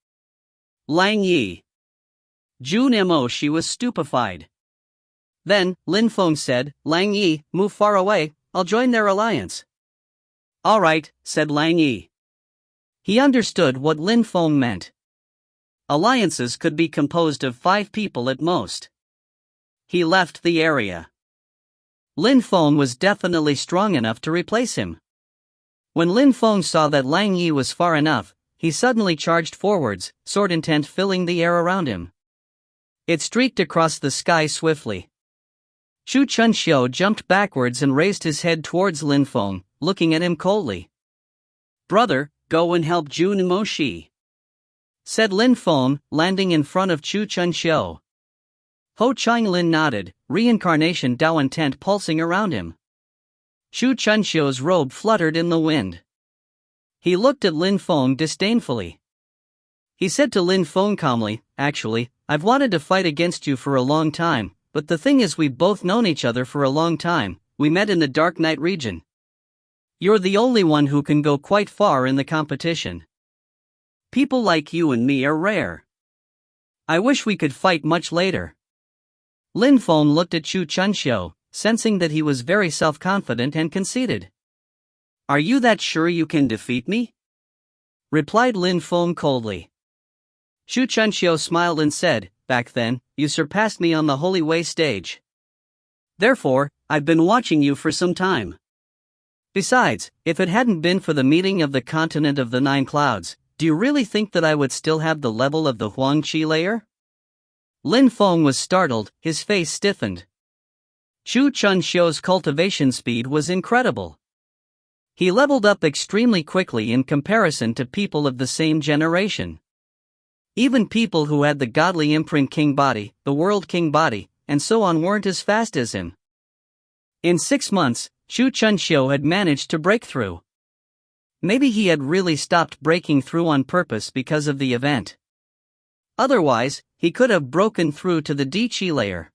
Lang Yi. Zhu Nimo was stupefied. Then, Lin Feng said, "Lang Yi, move far away, I'll join their alliance." "All right," said Lang Yi. He understood what Lin Feng meant. Alliances could be composed of 5 people at most. He left the area. Lin Feng was definitely strong enough to replace him. When Lin Feng saw that Lang Yi was far enough, he suddenly charged forwards, sword intent filling the air around him. It streaked across the sky swiftly. Chu Chunxiu jumped backwards and raised his head towards Lin Feng, looking at him coldly. "Brother, go and help Zhu Nimo," said Lin Feng, landing in front of Chu Chunxiu. Ho Changlin nodded, reincarnation Dao intent pulsing around him. Chu Chunxiu's robe fluttered in the wind. He looked at Lin Feng disdainfully. He said to Lin Feng calmly, "Actually, I've wanted to fight against you for a long time, but the thing is we've both known each other for a long time, we met in the Dark Night region. You're the only one who can go quite far in the competition. People like you and me are rare. I wish we could fight much later." Lin Feng looked at Chu Chunxiu, sensing that he was very self-confident and conceited. "Are you that sure you can defeat me?" replied Lin Feng coldly. Chu Chunxiu smiled and said, "Back then, you surpassed me on the Holy Way stage. Therefore, I've been watching you for some time. Besides, if it hadn't been for the meeting of the continent of the 9 clouds, do you really think that I would still have the level of the Huang Qi layer?" Lin Feng was startled, his face stiffened. Chu Chunxiu's cultivation speed was incredible. He leveled up extremely quickly in comparison to people of the same generation. Even people who had the godly imprint king body, the world king body, and so on weren't as fast as him. In 6 months, Chu Chunxiu had managed to break through. Maybe he had really stopped breaking through on purpose because of the event. Otherwise, he could have broken through to the Di Qi layer.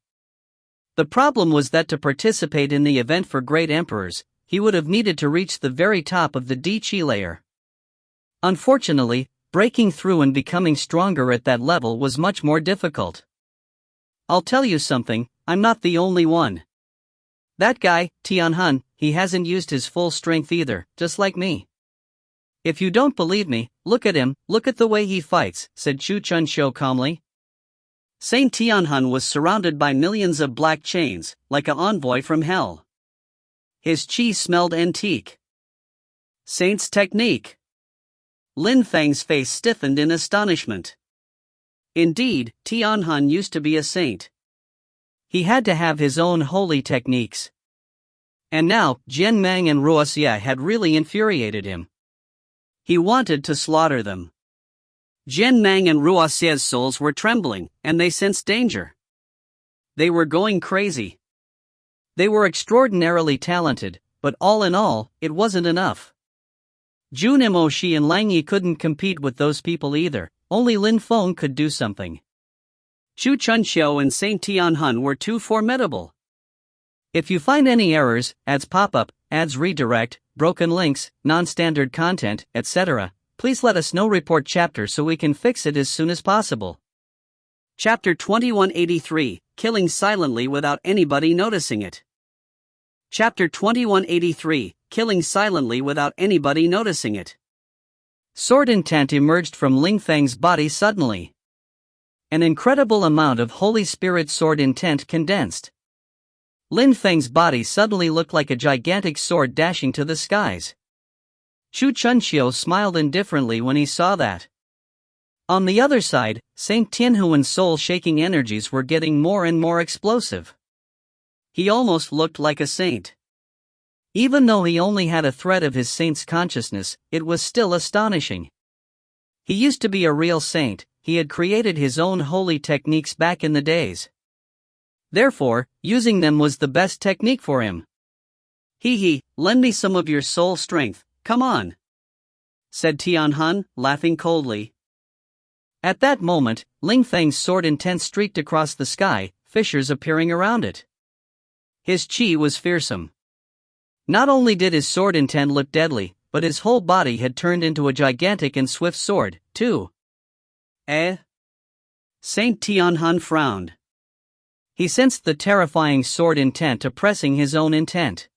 The problem was that to participate in the event for great emperors, he would have needed to reach the very top of the Di Qi layer. Unfortunately, breaking through and becoming stronger at that level was much more difficult. I'll tell you something, I'm not the only one. That guy, Tianhun, he hasn't used his full strength either, just like me. If you don't believe me, look at him, look at the way he fights, said Chu Chunxiu calmly. Saint Tianhun was surrounded by millions of black chains, like an envoy from hell. His qi smelled antique. Saint's technique. Lin Feng's face stiffened in astonishment. Indeed, Tianhun used to be a saint. He had to have his own holy techniques. And now, Jian Mang and Ruoxia had really infuriated him. He wanted to slaughter them. Jian Mang and Ruoxia's souls were trembling, and they sensed danger. They were going crazy. They were extraordinarily talented, but all in all, it wasn't enough. Jun Imoshi and Lang Yi couldn't compete with those people either, only Lin Feng could do something. Chu Chunxiu and Saint Tianhun were too formidable. If you find any errors, ads pop up, ads redirect, broken links, non-standard content, etc., please let us know. Report chapter so we can fix it as soon as possible. Chapter 2183, Killing Silently Without Anybody Noticing It. Chapter 2183, Killing Silently Without Anybody Noticing It. Sword intent emerged from Ling Feng's body suddenly. An incredible amount of Holy Spirit sword intent condensed. Lin Feng's body suddenly looked like a gigantic sword dashing to the skies. Chu Chunxiu smiled indifferently when he saw that. On the other side, Saint Tianhuan's soul-shaking energies were getting more and more explosive. He almost looked like a saint. Even though he only had a thread of his saint's consciousness, it was still astonishing. He used to be a real saint, he had created his own holy techniques back in the days. Therefore, using them was the best technique for him. Hee, lend me some of your soul strength, come on, said Tianhun, laughing coldly. At that moment, Ling Feng's sword intent streaked across the sky, fissures appearing around it. His qi was fearsome. Not only did his sword intent look deadly, but his whole body had turned into a gigantic and swift sword, too. Saint Tianhun frowned. He sensed the terrifying sword intent oppressing his own intent.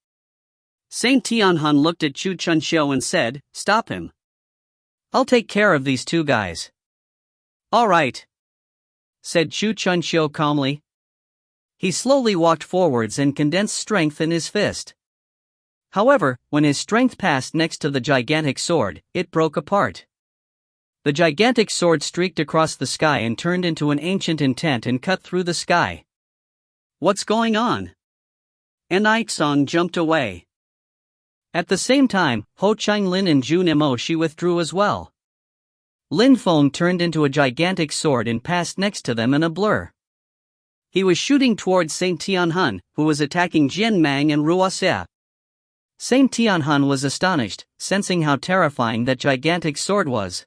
Saint Tianhun looked at Chu Chunxiu and said, "Stop him. I'll take care of these two guys." "All right," said Chu Chunxiu calmly. He slowly walked forwards and condensed strength in his fist. However, when his strength passed next to the gigantic sword, it broke apart. The gigantic sword streaked across the sky and turned into an ancient intent and cut through the sky. "What's going on?" An Ixong jumped away. At the same time, Ho Changlin and Jun Imoshi withdrew as well. Lin Feng turned into a gigantic sword and passed next to them in a blur. He was shooting towards Saint Tianhun, who was attacking Jian Mang and Ruoxia. Saint Tianhun was astonished, sensing how terrifying that gigantic sword was.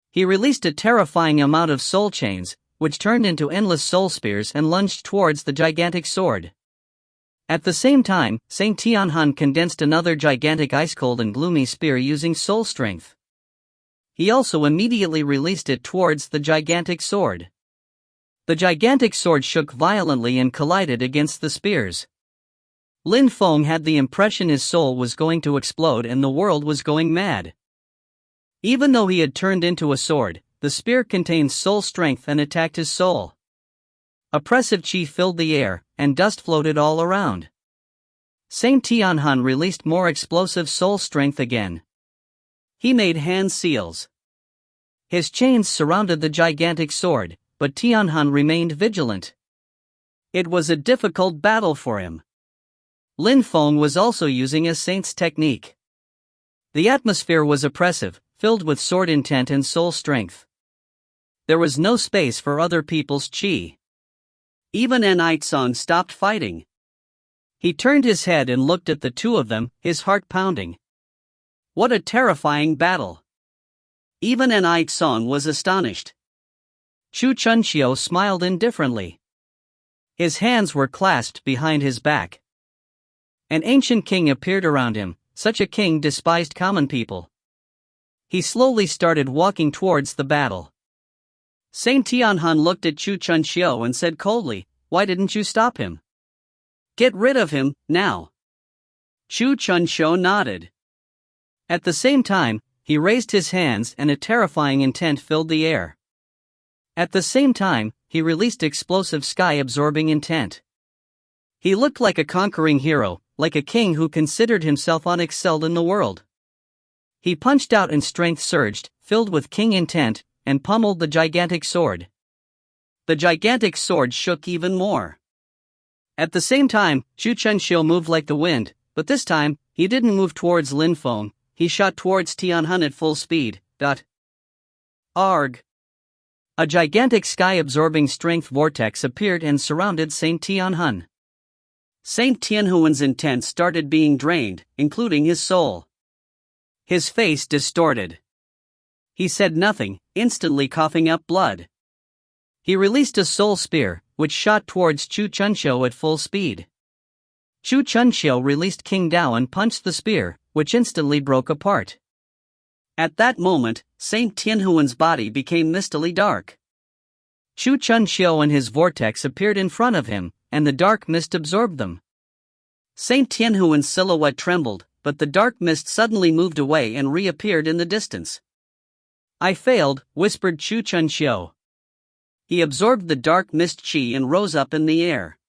He released a terrifying amount of soul chains, which turned into endless soul spears and lunged towards the gigantic sword. At the same time, Saint Tianhun condensed another gigantic ice-cold and gloomy spear using soul strength. He also immediately released it towards the gigantic sword. The gigantic sword shook violently and collided against the spears. Lin Feng had the impression his soul was going to explode and the world was going mad. Even though he had turned into a sword, the spear contained soul strength and attacked his soul. Oppressive qi filled the air, and dust floated all around. Saint Tianhun released more explosive soul strength again. He made hand seals. His chains surrounded the gigantic sword, but Tianhun remained vigilant. It was a difficult battle for him. Lin Feng was also using a saint's technique. The atmosphere was oppressive, filled with sword intent and soul strength. There was no space for other people's chi. Even An stopped fighting. He turned his head and looked at the two of them, his heart pounding. What a terrifying battle! Even An was astonished. Chu Chunxiu smiled indifferently. His hands were clasped behind his back. An ancient king appeared around him. Such a king despised common people. He slowly started walking towards the battle. Saint Tianhun looked at Chu Chunxiu and said coldly, "Why didn't you stop him? Get rid of him, now." Chu Chunxiu nodded. At the same time, he raised his hands and a terrifying intent filled the air. At the same time, he released explosive sky-absorbing intent. He looked like a conquering hero, like a king who considered himself unexcelled in the world. He punched out and strength surged, filled with king intent, and pummeled the gigantic sword. The gigantic sword shook even more. At the same time, Chu Chunxiu moved like the wind, but this time, he didn't move towards Lin Feng, he shot towards Tianhun at full speed. Arg! A gigantic sky-absorbing strength vortex appeared and surrounded Saint Tianhun. Saint Tianhuan's intent started being drained, including his soul. His face distorted. He said nothing, instantly coughing up blood. He released a soul spear, which shot towards Chu Chunxiu at full speed. Chu Chunxiu released King Dao and punched the spear, which instantly broke apart. At that moment, Saint Tianhuan's body became mistily dark. Chu Chunxiu and his vortex appeared in front of him, and the dark mist absorbed them. Saint Tianhuan's silhouette trembled, but the dark mist suddenly moved away and reappeared in the distance. "I failed," whispered Chu Chunxiu. He absorbed the dark mist chi and rose up in the air.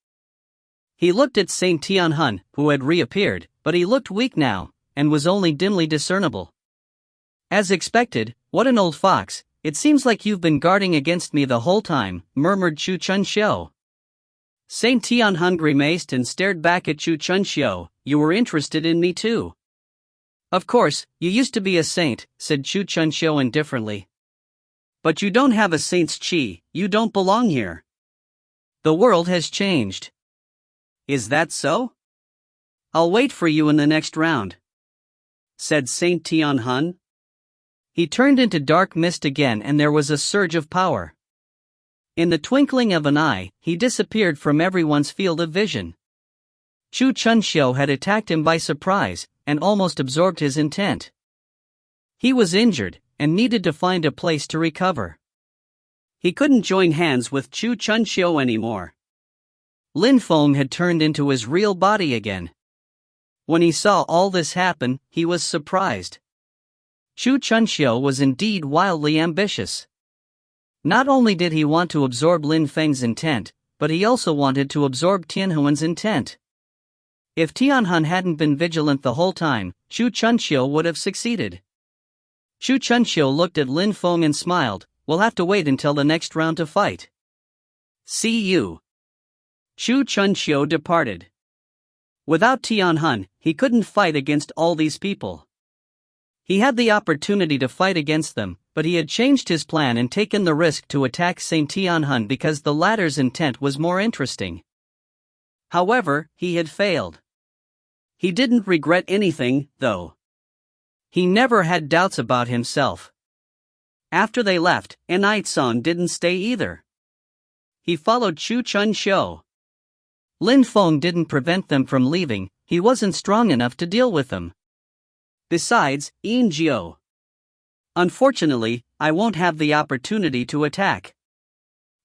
He looked at Saint Tianhun, who had reappeared, but he looked weak now, and was only dimly discernible. "As expected, what an old fox, it seems like you've been guarding against me the whole time," murmured Chu Chunxiu. Saint Tianhun grimaced and stared back at Chu Chunxiu. "You were interested in me too." "Of course, you used to be a saint," said Chu Chunxiu indifferently. "But you don't have a saint's chi, you don't belong here. The world has changed." "Is that so? I'll wait for you in the next round," said Saint Tianhun. He turned into dark mist again and there was a surge of power. In the twinkling of an eye, he disappeared from everyone's field of vision. Chu Chunxiu had attacked him by surprise, and almost absorbed his intent. He was injured, and needed to find a place to recover. He couldn't join hands with Chu Chunxiu anymore. Lin Feng had turned into his real body again. When he saw all this happen, he was surprised. Chu Chunxiu was indeed wildly ambitious. Not only did he want to absorb Lin Feng's intent, but he also wanted to absorb Tianhuan's intent. If Tianhun hadn't been vigilant the whole time, Chu Chunxiu would have succeeded. Chu Chunxiu looked at Lin Feng and smiled. "We'll have to wait until the next round to fight. See you." Chu Chunxiu departed. Without Tianhun, he couldn't fight against all these people. He had the opportunity to fight against them, but he had changed his plan and taken the risk to attack Saint Tianhun because the latter's intent was more interesting. However, he had failed. He didn't regret anything, though. He never had doubts about himself. After they left, An didn't stay either. He followed Chu Chunxiu. Lin Feng didn't prevent them from leaving, he wasn't strong enough to deal with them. Besides, Yin Jiu. Unfortunately, I won't have the opportunity to attack.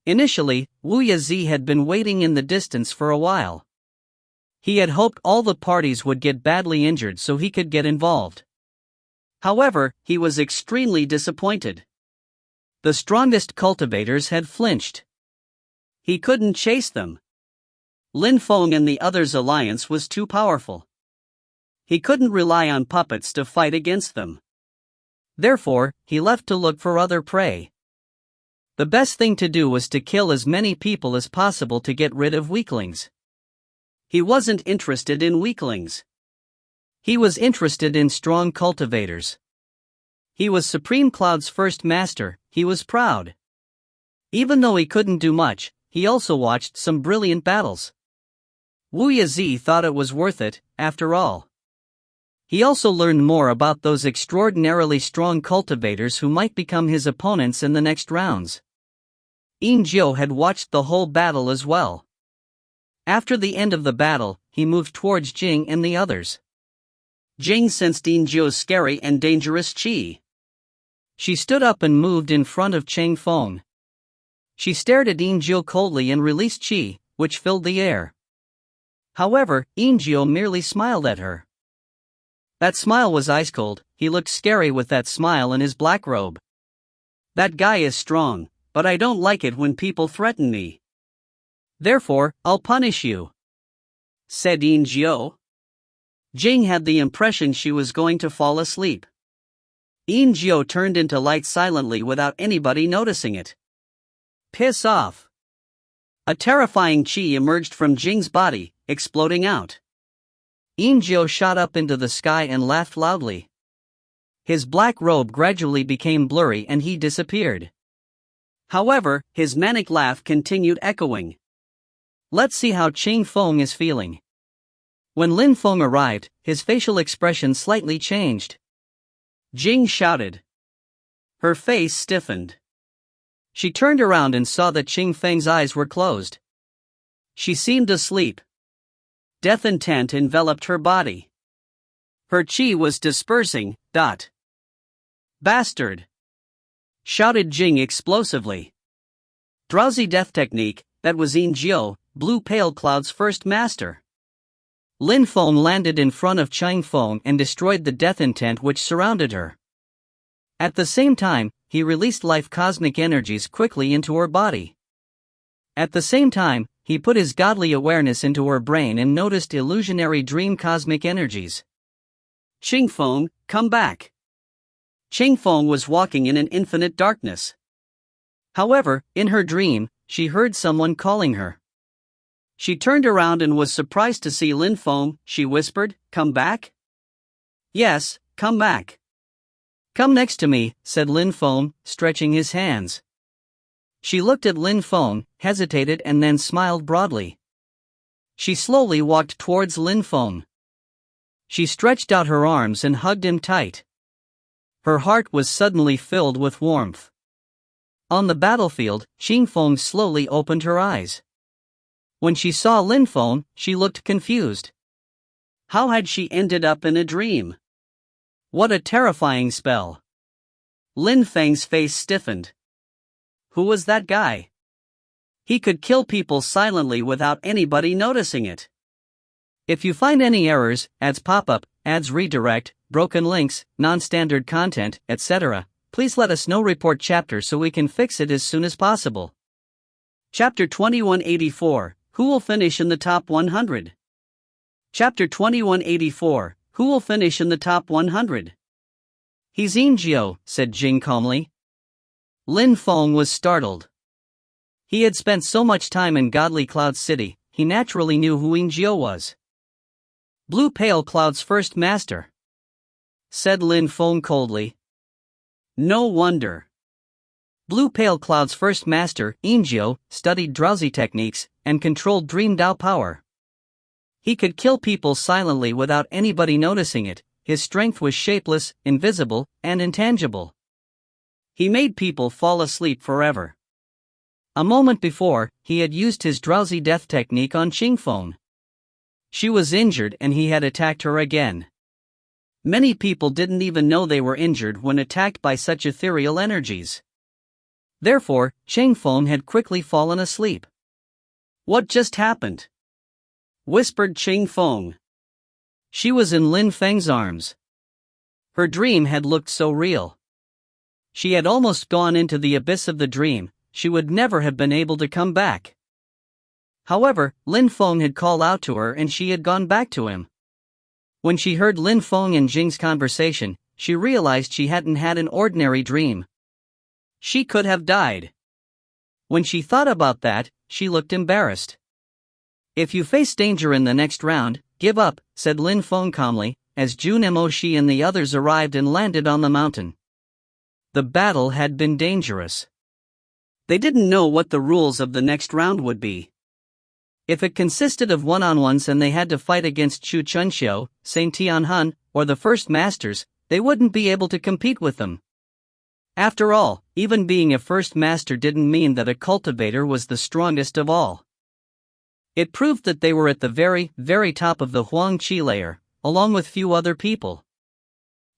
Initially, Wu Yazi had been waiting in the distance for a while. He had hoped all the parties would get badly injured so he could get involved. However, he was extremely disappointed. The strongest cultivators had flinched. He couldn't chase them. Lin Feng and the others' alliance was too powerful. He couldn't rely on puppets to fight against them. Therefore, he left to look for other prey. The best thing to do was to kill as many people as possible to get rid of weaklings. He wasn't interested in weaklings. He was interested in strong cultivators. He was Supreme Cloud's first master. He was proud. Even though he couldn't do much, he also watched some brilliant battles. Wu Yazi thought it was worth it, after all. He also learned more about those extraordinarily strong cultivators who might become his opponents in the next rounds. Yin Jiu had watched the whole battle as well. After the end of the battle, he moved towards Jing and the others. Jing sensed Yin Jiu's scary and dangerous qi. She stood up and moved in front of Cheng Feng. She stared at Yin Jiu coldly and released qi, which filled the air. However, Yin Jiu merely smiled at her. That smile was ice cold. He looked scary with that smile in his black robe. That guy is strong, but I don't like it when people threaten me. Therefore, I'll punish you, said Yin Jiu. Jing had the impression she was going to fall asleep. Yin Jiu turned into light silently without anybody noticing it. Piss off. A terrifying qi emerged from Jing's body, exploding out. Yin Jiu shot up into the sky and laughed loudly. His black robe gradually became blurry and he disappeared. However, his manic laugh continued echoing. Let's see how Cheng Feng is feeling. When Lin Feng arrived, his facial expression slightly changed. Jing shouted. Her face stiffened. She turned around and saw that Cheng Feng's eyes were closed. She seemed asleep. Death intent enveloped her body. Her qi was dispersing. Bastard! Shouted Jing explosively. Drowsy death technique, that was Yin Jiu, Blue Pale Cloud's first master. Lin Feng landed in front of Cheng Feng and destroyed the death intent which surrounded her. At the same time, he released life cosmic energies quickly into her body. At the same time, he put his godly awareness into her brain and noticed illusionary dream cosmic energies. Cheng Feng, come back. Cheng Feng was walking in an infinite darkness. However, in her dream, she heard someone calling her. She turned around and was surprised to see Lin Feng. She whispered, "Come back?" "Yes, come back." "Come next to me," said Lin Feng, stretching his hands. She looked at Lin Feng, hesitated and then smiled broadly. She slowly walked towards Lin Feng. She stretched out her arms and hugged him tight. Her heart was suddenly filled with warmth. On the battlefield, Cheng Feng slowly opened her eyes. When she saw Lin Feng, she looked confused. How had she ended up in a dream? What a terrifying spell! Lin Feng's face stiffened. Who was that guy? He could kill people silently without anybody noticing it. If you find any errors, ads pop up, ads redirect, broken links, non-standard content, etc., please let us know. Report chapter so we can fix it as soon as possible. Chapter 2184, Who will finish in the top 100? Chapter 2184, Who will finish in the top 100? He's Yin Jiu, said Jing calmly. Lin Feng was startled. He had spent so much time in Godly Cloud City, he naturally knew who Yin Jiu was. Blue Pale Cloud's first master, said Lin Feng coldly. No wonder. Blue Pale Cloud's first master, Yin Jiu, studied drowsy techniques and controlled Dream Dao power. He could kill people silently without anybody noticing it. His strength was shapeless, invisible, and intangible. He made people fall asleep forever. A moment before, he had used his drowsy death technique on Cheng Feng. She was injured and he had attacked her again. Many people didn't even know they were injured when attacked by such ethereal energies. Therefore, Cheng Feng had quickly fallen asleep. What just happened? Whispered Cheng Feng. She was in Lin Feng's arms. Her dream had looked so real. She had almost gone into the abyss of the dream. She would never have been able to come back. However, Lin Feng had called out to her and she had gone back to him. When she heard Lin Feng and Jing's conversation, she realized she hadn't had an ordinary dream. She could have died. When she thought about that, she looked embarrassed. If you face danger in the next round, give up, said Lin Feng calmly, as Jun Emoshi and the others arrived and landed on the mountain. The battle had been dangerous. They didn't know what the rules of the next round would be. If it consisted of one-on-ones and they had to fight against Chu Chunxiu, Saint Tianhan, or the First Masters, they wouldn't be able to compete with them. After all, even being a First Master didn't mean that a cultivator was the strongest of all. It proved that they were at the very, very top of the Huang Qi layer, along with few other people.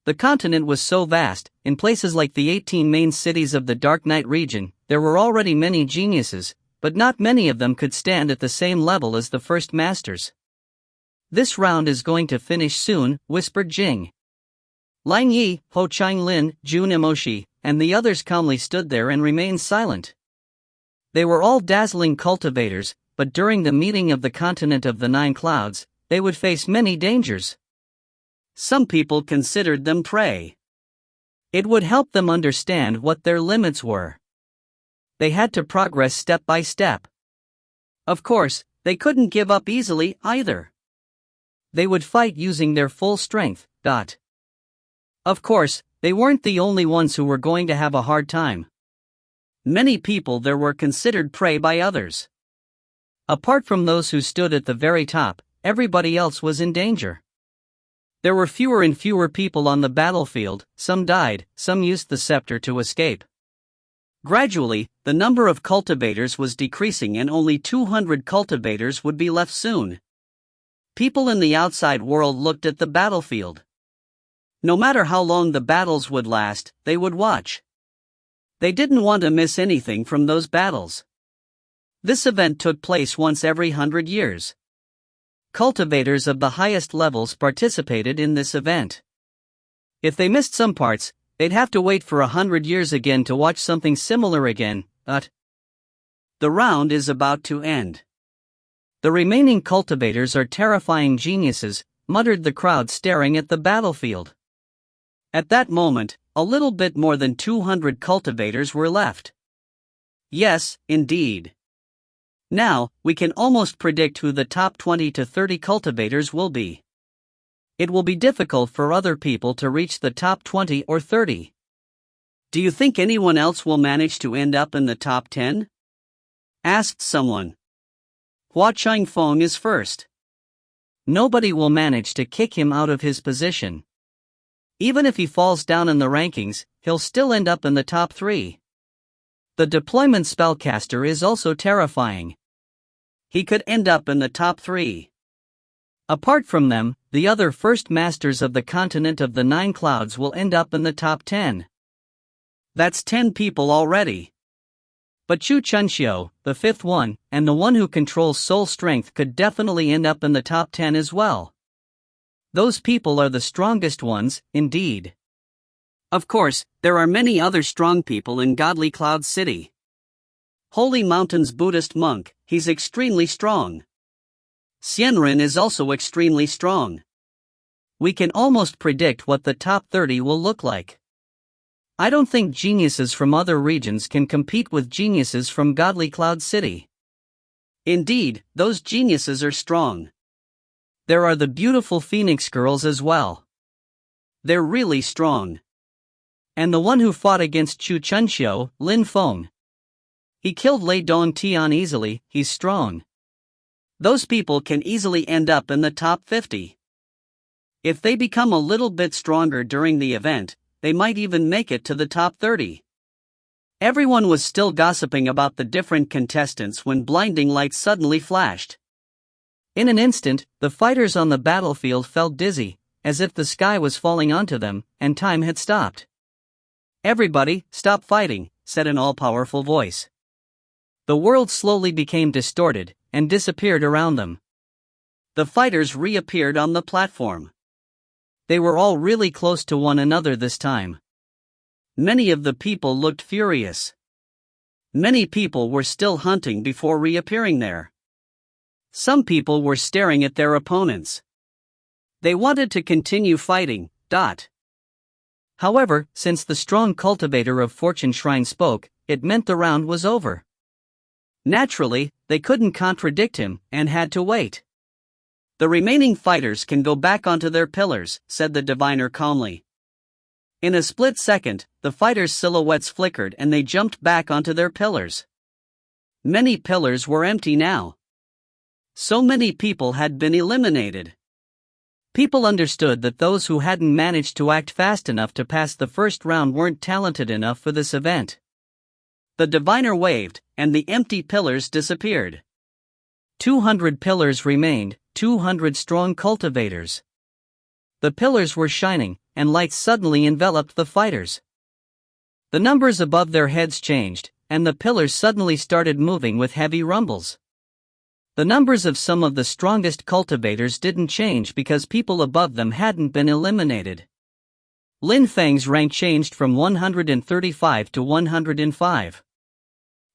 The continent was so vast, in places like the 18 main cities of the Dark Knight region, there were already many geniuses, but not many of them could stand at the same level as the First Masters. This round is going to finish soon, whispered Jing. Lang Yi, Ho Lin, Jun Emoshi, and the others calmly stood there and remained silent. They were all dazzling cultivators, but during the meeting of the continent of the Nine Clouds, they would face many dangers. Some people considered them prey. It would help them understand what their limits were. They had to progress step by step. Of course, they couldn't give up easily either. They would fight using their full strength. Of course, they weren't the only ones who were going to have a hard time. Many people there were considered prey by others. Apart from those who stood at the very top, everybody else was in danger. There were fewer and fewer people on the battlefield, some died, some used the scepter to escape. Gradually, the number of cultivators was decreasing and only 200 cultivators would be left soon. People in the outside world looked at the battlefield. No matter how long the battles would last, they would watch. They didn't want to miss anything from those battles. This event took place once every 100 years. Cultivators of the highest levels participated in this event. If they missed some parts, they'd have to wait for 100 years again to watch something similar again. The round is about to end. The remaining cultivators are terrifying geniuses, muttered the crowd staring at the battlefield. At that moment, a little bit more than 200 cultivators were left. Yes, indeed. Now, we can almost predict who the top 20 to 30 cultivators will be. It will be difficult for other people to reach the top 20 or 30. Do you think anyone else will manage to end up in the top 10? Asked someone. Hua Feng is first. Nobody will manage to kick him out of his position. Even if he falls down in the rankings, he'll still end up in the top 3. The deployment spellcaster is also terrifying. He could end up in the top 3. Apart from them, the other First Masters of the continent of the Nine Clouds will end up in the top 10. That's 10 people already. But Chu Chunxiu, the 5th one, and the one who controls soul strength could definitely end up in the top 10 as well. Those people are the strongest ones, indeed. Of course, there are many other strong people in Godly Cloud City. Holy Mountain's Buddhist monk, he's extremely strong. Xianren is also extremely strong. We can almost predict what the top 30 will look like. I don't think geniuses from other regions can compete with geniuses from Godly Cloud City. Indeed, those geniuses are strong. There are the beautiful Phoenix girls as well. They're really strong. And the one who fought against Chu Chunxiu, Lin Feng. He killed Lei Dong Tian easily, he's strong. Those people can easily end up in the top 50. If they become a little bit stronger during the event, they might even make it to the top 30. Everyone was still gossiping about the different contestants when blinding lights suddenly flashed. In an instant, the fighters on the battlefield felt dizzy, as if the sky was falling onto them, and time had stopped. Everybody, stop fighting, said an all-powerful voice. The world slowly became distorted, and disappeared around them. The fighters reappeared on the platform. They were all really close to one another this time. Many of the people looked furious. Many people were still hunting before reappearing there. Some people were staring at their opponents. They wanted to continue fighting. However, since the strong cultivator of Fortune Shrine spoke, it meant the round was over. Naturally, they couldn't contradict him and had to wait. The remaining fighters can go back onto their pillars, said the diviner calmly. In a split second, the fighters' silhouettes flickered and they jumped back onto their pillars. Many pillars were empty now. So many people had been eliminated. People understood that those who hadn't managed to act fast enough to pass the first round weren't talented enough for this event. The diviner waved, and the empty pillars disappeared. 200 pillars remained, 200 strong cultivators. The pillars were shining, and lights suddenly enveloped the fighters. The numbers above their heads changed, and the pillars suddenly started moving with heavy rumbles. The numbers of some of the strongest cultivators didn't change because people above them hadn't been eliminated. Lin Feng's rank changed from 135 to 105.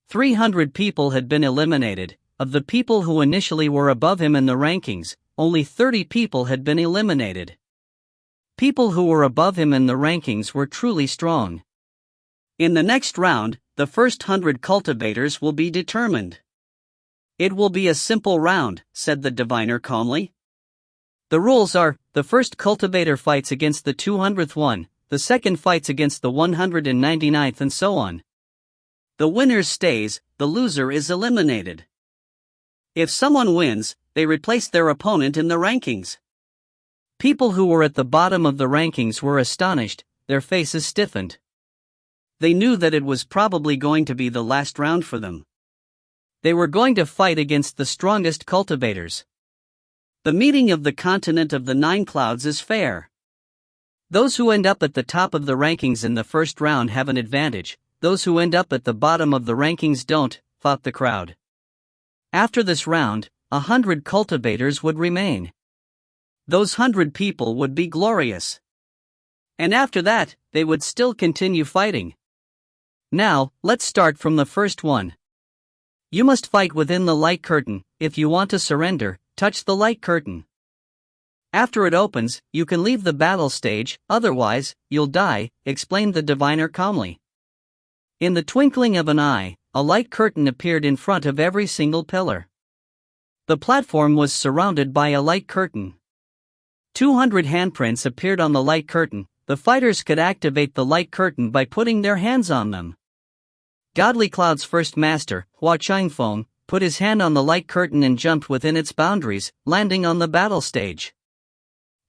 300 people had been eliminated. Of the people who initially were above him in the rankings, only 30 people had been eliminated. People who were above him in the rankings were truly strong. In the next round, the first 100 cultivators will be determined. It will be a simple round, said the diviner calmly. The rules are, the first cultivator fights against the 200th one, the second fights against the 199th and so on. The winner stays, the loser is eliminated. If someone wins, they replace their opponent in the rankings. People who were at the bottom of the rankings were astonished, their faces stiffened. They knew that it was probably going to be the last round for them. They were going to fight against the strongest cultivators. The meeting of the continent of the 9 clouds is fair. Those who end up at the top of the rankings in the first round have an advantage, those who end up at the bottom of the rankings don't, thought the crowd. After this round, 100 cultivators would remain. Those 100 people would be glorious. And after that, they would still continue fighting. Now, let's start from the first one. You must fight within the light curtain. If you want to surrender, touch the light curtain. After it opens, you can leave the battle stage, otherwise, you'll die, explained the diviner calmly. In the twinkling of an eye, a light curtain appeared in front of every single pillar. The platform was surrounded by a light curtain. 200 handprints appeared on the light curtain. The fighters could activate the light curtain by putting their hands on them. Godly Cloud's first master, Feng, put his hand on the light curtain and jumped within its boundaries, landing on the battle stage.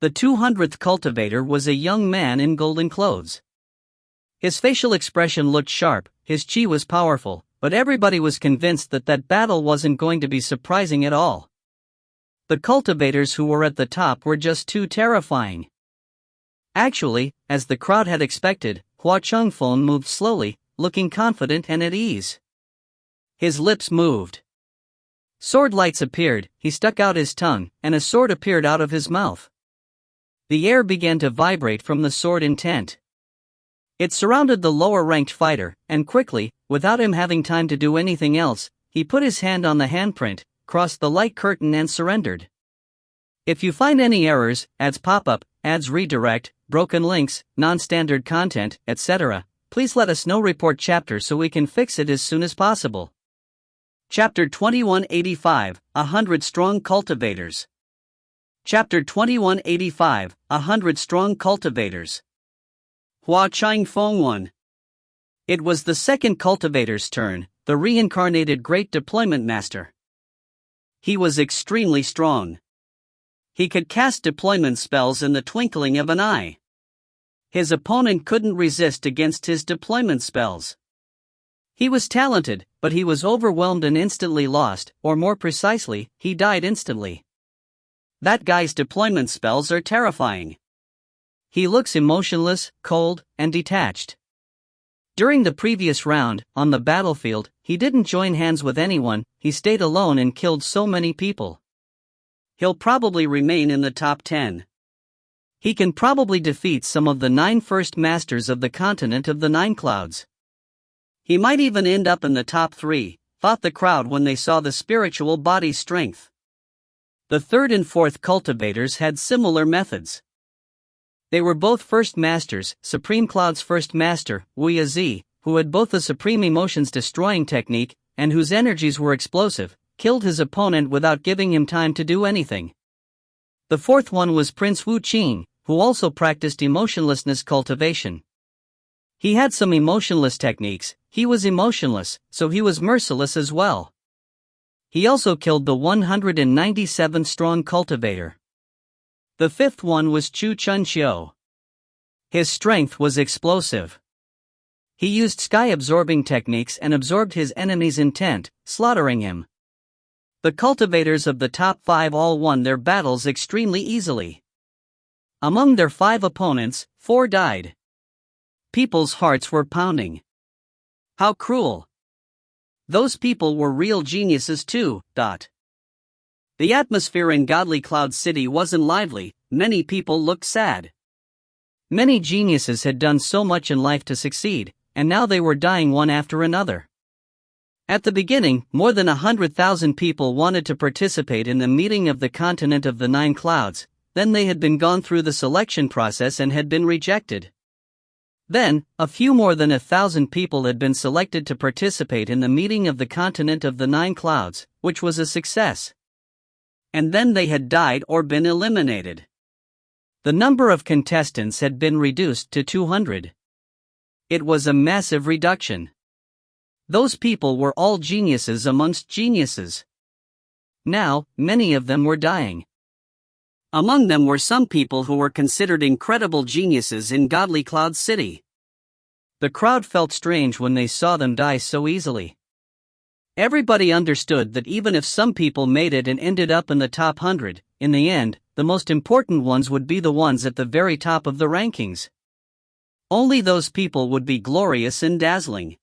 The 200th cultivator was a young man in golden clothes. His facial expression looked sharp, his chi was powerful, but everybody was convinced that that battle wasn't going to be surprising at all. The cultivators who were at the top were just too terrifying. Actually, as the crowd had expected, Feng moved slowly, looking confident and at ease. His lips moved. Sword lights appeared, he stuck out his tongue, and a sword appeared out of his mouth. The air began to vibrate from the sword intent. It surrounded the lower-ranked fighter, and quickly, without him having time to do anything else, he put his hand on the handprint, crossed the light curtain and surrendered. If you find any errors, ads pop up, ads redirect, broken links, non-standard content, etc., please let us know. Report chapter so we can fix it as soon as possible. Chapter 2185, 100 Strong Cultivators. Chapter 2185, 100 Strong Cultivators. Feng won. It was the second cultivator's turn, the reincarnated Great Deployment Master. He was extremely strong. He could cast deployment spells in the twinkling of an eye. His opponent couldn't resist against his deployment spells. He was talented, but he was overwhelmed and instantly lost, or more precisely, he died instantly. That guy's deployment spells are terrifying. He looks emotionless, cold, and detached. During the previous round, on the battlefield, he didn't join hands with anyone, he stayed alone and killed so many people. He'll probably remain in the top 10. He can probably defeat some of the 9 first masters of the continent of the 9 clouds. He might even end up in the top 3, thought the crowd when they saw the spiritual body's strength. The third and fourth cultivators had similar methods. They were both first masters, Supreme Cloud's first master, Wu Yazi, who had both the Supreme Emotions destroying technique, and whose energies were explosive, killed his opponent without giving him time to do anything. The fourth one was Prince Wu Qing, who also practiced emotionlessness cultivation. He had some emotionless techniques. He was emotionless, so he was merciless as well. He also killed the 197-strong cultivator. The fifth one was Chu Chunqiu. His strength was explosive. He used sky-absorbing techniques and absorbed his enemy's intent, slaughtering him. The cultivators of the top 5 all won their battles extremely easily. Among their 5 opponents, 4 died. People's hearts were pounding. How cruel. Those people were real geniuses too. The atmosphere in Godly Cloud City wasn't lively. Many people looked sad. Many geniuses had done so much in life to succeed, and now they were dying one after another. At the beginning, more than 100,000 people wanted to participate in the meeting of the continent of the 9 clouds. Then they had been gone through the selection process and had been rejected. Then, a few more than 1,000 people had been selected to participate in the meeting of the continent of the 9 clouds, which was a success. And then they had died or been eliminated. The number of contestants had been reduced to 200. It was a massive reduction. Those people were all geniuses amongst geniuses. Now, many of them were dying. Among them were some people who were considered incredible geniuses in Godly Cloud City. The crowd felt strange when they saw them die so easily. Everybody understood that even if some people made it and ended up in the top 100, in the end, the most important ones would be the ones at the very top of the rankings. Only those people would be glorious and dazzling.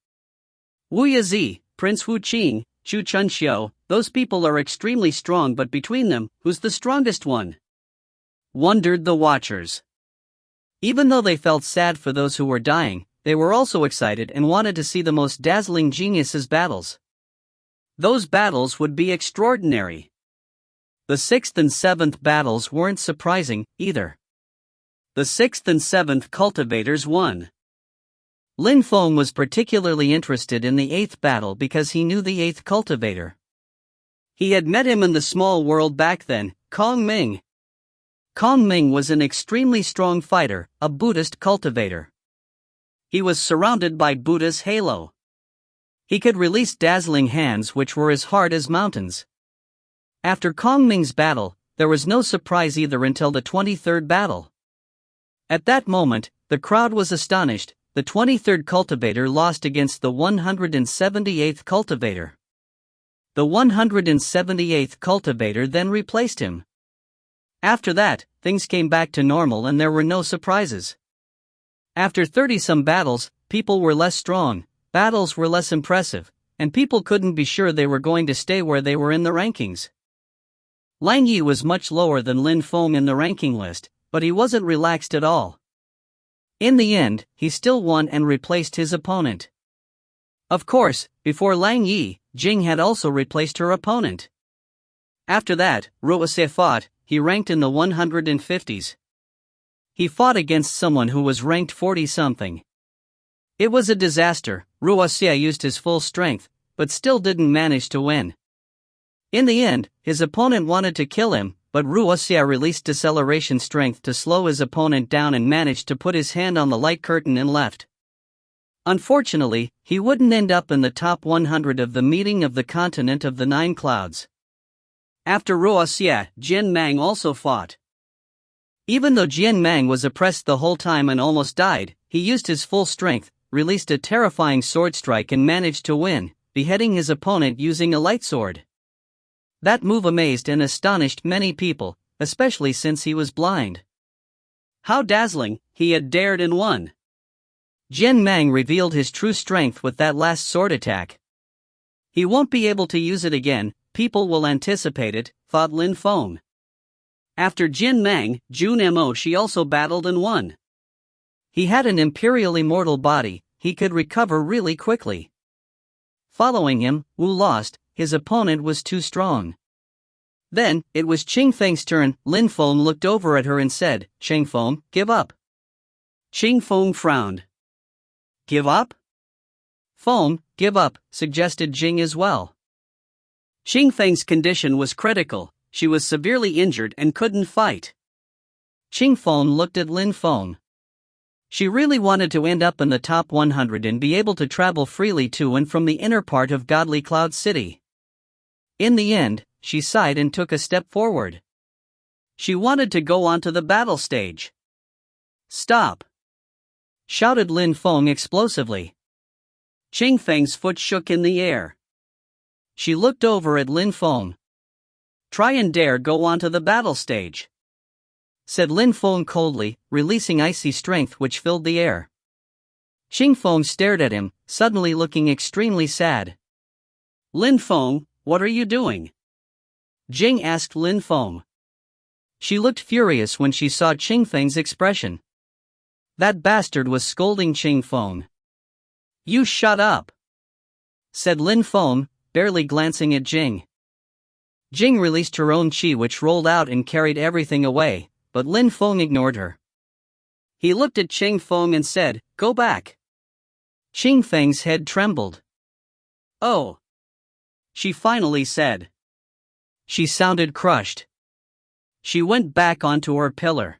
Wu Yazi, Prince Wu Qing, Chu Chunqiu, those people are extremely strong, but between them, who's the strongest one? Wondered the watchers. Even though they felt sad for those who were dying, they were also excited and wanted to see the most dazzling geniuses' battles. Those battles would be extraordinary. The 6th and 7th battles weren't surprising, either. The 6th and 7th cultivators won. Lin Feng was particularly interested in the 8th battle because he knew the 8th cultivator. He had met him in the small world back then, Kong Ming. Kong Ming was an extremely strong fighter, a Buddhist cultivator. He was surrounded by Buddha's halo. He could release dazzling hands which were as hard as mountains. After Kong Ming's battle, there was no surprise either until the 23rd battle. At that moment, the crowd was astonished. The 23rd cultivator lost against the 178th cultivator. The 178th cultivator then replaced him. After that, things came back to normal and there were no surprises. After 30-some battles, people were less strong, battles were less impressive, and people couldn't be sure they were going to stay where they were in the rankings. Lang Yi was much lower than Lin Feng in the ranking list, but he wasn't relaxed at all. In the end, he still won and replaced his opponent. Of course, before Lang Yi, Jing had also replaced her opponent. After that, Ruoxie fought. He ranked in the 150s. He fought against someone who was ranked 40-something. It was a disaster. Ruoxie used his full strength, but still didn't manage to win. In the end, his opponent wanted to kill him, but Ruoxie released deceleration strength to slow his opponent down and managed to put his hand on the light curtain and left. Unfortunately, he wouldn't end up in the top 100 of the meeting of the continent of the 9 clouds. After Ruoxie, Jian Mang also fought. Even though Jian Mang was oppressed the whole time and almost died, he used his full strength, released a terrifying sword strike and managed to win, beheading his opponent using a light sword. That move amazed and astonished many people, especially since he was blind. How dazzling, he had dared and won. Jian Mang revealed his true strength with that last sword attack. He won't be able to use it again, people will anticipate it, thought Lin Feng. After Jian Mang, Jun Mo she also battled and won. He had an imperial immortal body, he could recover really quickly. Following him, Wu lost, his opponent was too strong. Then, it was Qing Feng's turn. Lin Feng looked over at her and said, "Qing Feng, give up." Qing Feng frowned. Give up? Feng, give up, suggested Jing as well. Qing Feng's condition was critical, she was severely injured and couldn't fight. Qing Feng looked at Lin Feng. She really wanted to end up in the top 100 and be able to travel freely to and from the inner part of godly Cloud City. In the end, she sighed and took a step forward. She wanted to go onto the battle stage. Stop! Shouted Lin Feng explosively. Qing Feng's foot shook in the air. She looked over at Lin Feng. Try and dare go onto the battle stage, said Lin Feng coldly, releasing icy strength which filled the air. Qing Feng stared at him, suddenly looking extremely sad. Lin Feng, what are you doing? Jing asked Lin Feng. She looked furious when she saw Qing Feng's expression. That bastard was scolding Qing Feng. You shut up, said Lin Feng, barely glancing at Jing. Jing released her own qi which rolled out and carried everything away, but Lin Feng ignored her. He looked at Qing Feng and said, Go back. Qing Feng's head trembled. Oh, she finally said. She sounded crushed. She went back onto her pillar.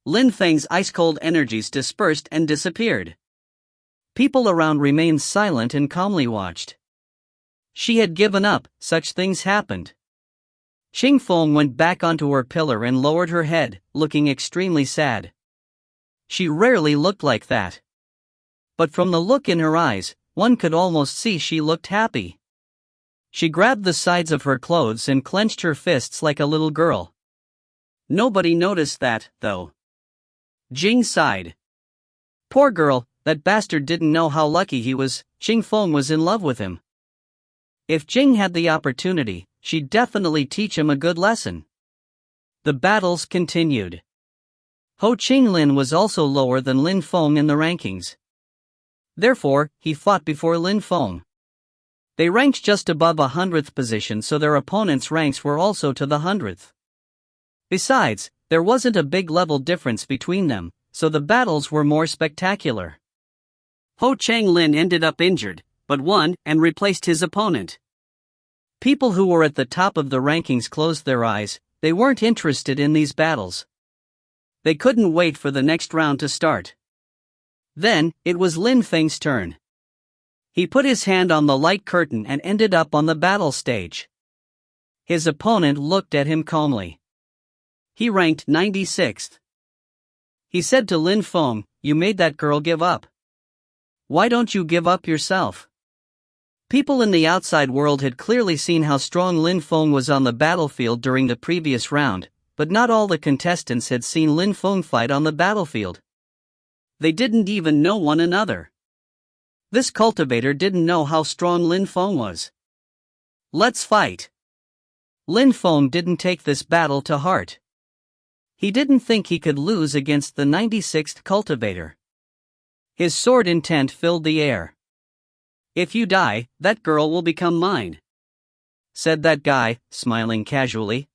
Lin Feng's ice-cold energies dispersed and disappeared. People around remained silent and calmly watched. She had given up, such things happened. Qing Feng went back onto her pillar and lowered her head, looking extremely sad. She rarely looked like that. But from the look in her eyes, one could almost see she looked happy. She grabbed the sides of her clothes and clenched her fists like a little girl. Nobody noticed that, though. Jing sighed. Poor girl, that bastard didn't know how lucky he was. Qing Feng was in love with him. If Jing had the opportunity, she'd definitely teach him a good lesson. The battles continued. Ho Qinglin was also lower than Lin Feng in the rankings. Therefore, he fought before Lin Feng. They ranked just above 100th position, so their opponents' ranks were also to the 100th. Besides, there wasn't a big level difference between them, so the battles were more spectacular. Ho Changlin ended up injured, but won and replaced his opponent. People who were at the top of the rankings closed their eyes, they weren't interested in these battles. They couldn't wait for the next round to start. Then, it was Lin Feng's turn. He put his hand on the light curtain and ended up on the battle stage. His opponent looked at him calmly. He ranked 96th. He said to Lin Feng, You made that girl give up. Why don't you give up yourself? People in the outside world had clearly seen how strong Lin Feng was on the battlefield during the previous round, but not all the contestants had seen Lin Feng fight on the battlefield. They didn't even know one another. This cultivator didn't know how strong Lin Feng was. Let's fight. Lin Feng didn't take this battle to heart. He didn't think he could lose against the 96th cultivator. His sword intent filled the air. If you die, that girl will become mine, said that guy, smiling casually.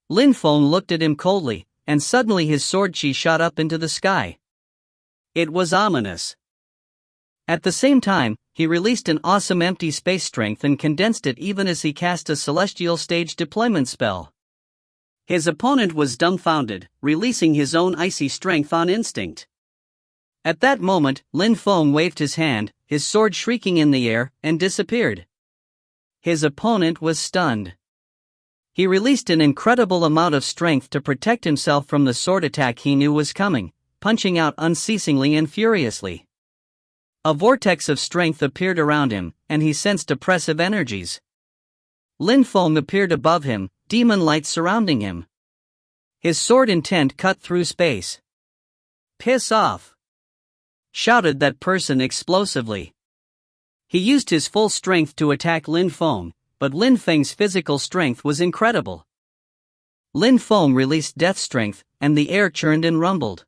Lin Feng looked at him coldly, and suddenly his sword chi shot up into the sky. It was ominous. At the same time, he released an awesome empty space strength and condensed it even as he cast a celestial stage deployment spell. His opponent was dumbfounded, releasing his own icy strength on instinct. At that moment, Lin Feng waved his hand, his sword shrieking in the air, and disappeared. His opponent was stunned. He released an incredible amount of strength to protect himself from the sword attack he knew was coming, punching out unceasingly and furiously. A vortex of strength appeared around him, and he sensed oppressive energies. Lin Feng appeared above him, demon light surrounding him. His sword intent cut through space. Piss off! Shouted that person explosively. He used his full strength to attack Lin Feng, but Lin Feng's physical strength was incredible. Lin Feng released death strength, and the air churned and rumbled.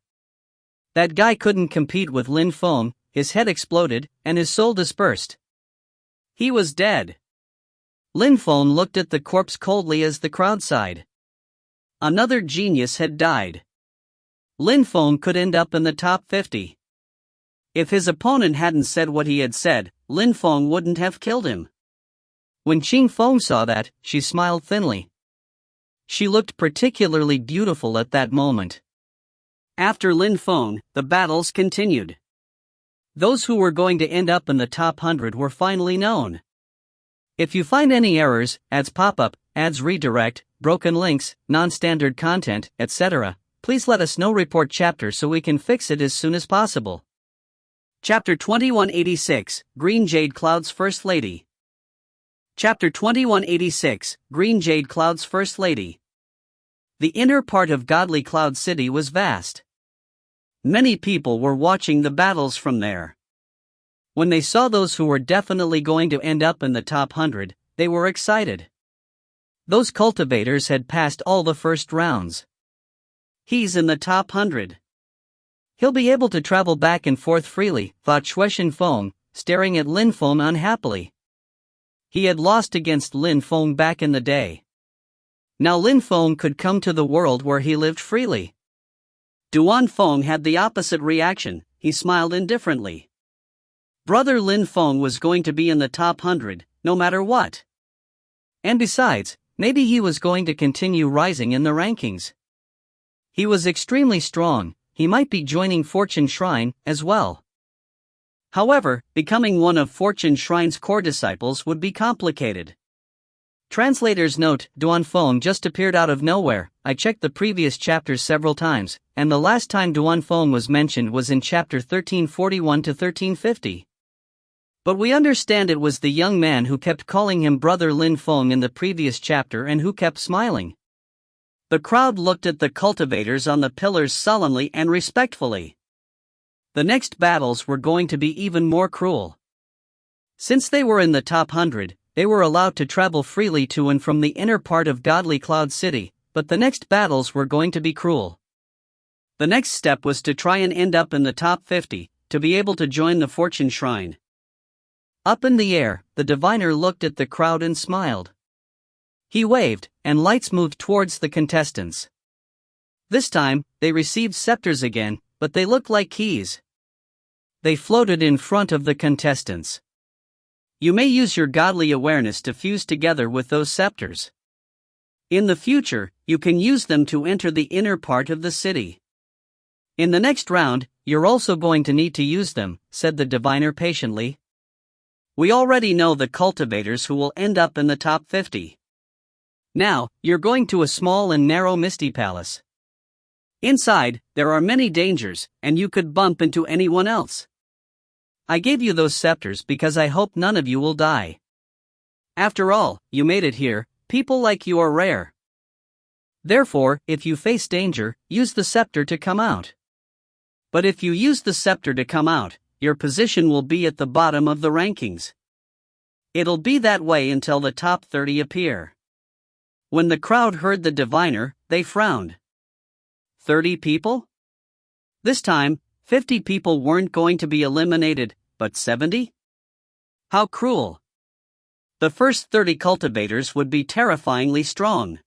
That guy couldn't compete with Lin Feng, his head exploded, and his soul dispersed. He was dead. Lin Feng looked at the corpse coldly as the crowd sighed. Another genius had died. Lin Feng could end up in the top 50. If his opponent hadn't said what he had said, Lin Feng wouldn't have killed him. When Qing Feng saw that, she smiled thinly. She looked particularly beautiful at that moment. After Lin Feng, the battles continued. Those who were going to end up in the top 100 were finally known. If you find any errors, ads pop up, ads redirect, broken links, non-standard content, etc., please let us know. Report chapter so we can fix it as soon as possible. Chapter 2186, Green Jade Cloud's First Lady. Chapter 2186, Green Jade Cloud's First Lady. The inner part of Godly Cloud City was vast. Many people were watching the battles from there. When they saw those who were definitely going to end up in the top 100, they were excited. Those cultivators had passed all the first rounds. He's in the top 100. He'll be able to travel back and forth freely, thought Shueishan Feng, staring at Lin Feng unhappily. He had lost against Lin Feng back in the day. Now Lin Feng could come to the world where he lived freely. Duan Feng had the opposite reaction. He smiled indifferently. Brother Lin Feng was going to be in the top 100, no matter what. And besides, maybe he was going to continue rising in the rankings. He was extremely strong, he might be joining Fortune Shrine as well. However, becoming one of Fortune Shrine's core disciples would be complicated. Translator's note: Duan Feng just appeared out of nowhere. I checked the previous chapters several times, and the last time Duan Feng was mentioned was in chapter 1341 to 1350. But we understand it was the young man who kept calling him Brother Lin Feng in the previous chapter and who kept smiling. The crowd looked at the cultivators on the pillars sullenly and respectfully. The next battles were going to be even more cruel. Since they were in the top 100, they were allowed to travel freely to and from the inner part of Godly Cloud City, but the next battles were going to be cruel. The next step was to try and end up in the top 50, to be able to join the Fortune Shrine. Up in the air, the diviner looked at the crowd and smiled. He waved, and lights moved towards the contestants. This time, they received scepters again, but they looked like keys. They floated in front of the contestants. You may use your godly awareness to fuse together with those scepters. In the future, you can use them to enter the inner part of the city. In the next round, you're also going to need to use them, said the diviner patiently. We already know the cultivators who will end up in the top 50. Now, you're going to a small and narrow misty palace. Inside, there are many dangers, and you could bump into anyone else. I gave you those scepters because I hope none of you will die. After all, you made it here, people like you are rare. Therefore, if you face danger, use the scepter to come out. But if you use the scepter to come out, your position will be at the bottom of the rankings. It'll be that way until the top 30 appear. When the crowd heard the diviner, they frowned. 30 people? This time, 50 people weren't going to be eliminated, but 70? How cruel. The first 30 cultivators would be terrifyingly strong.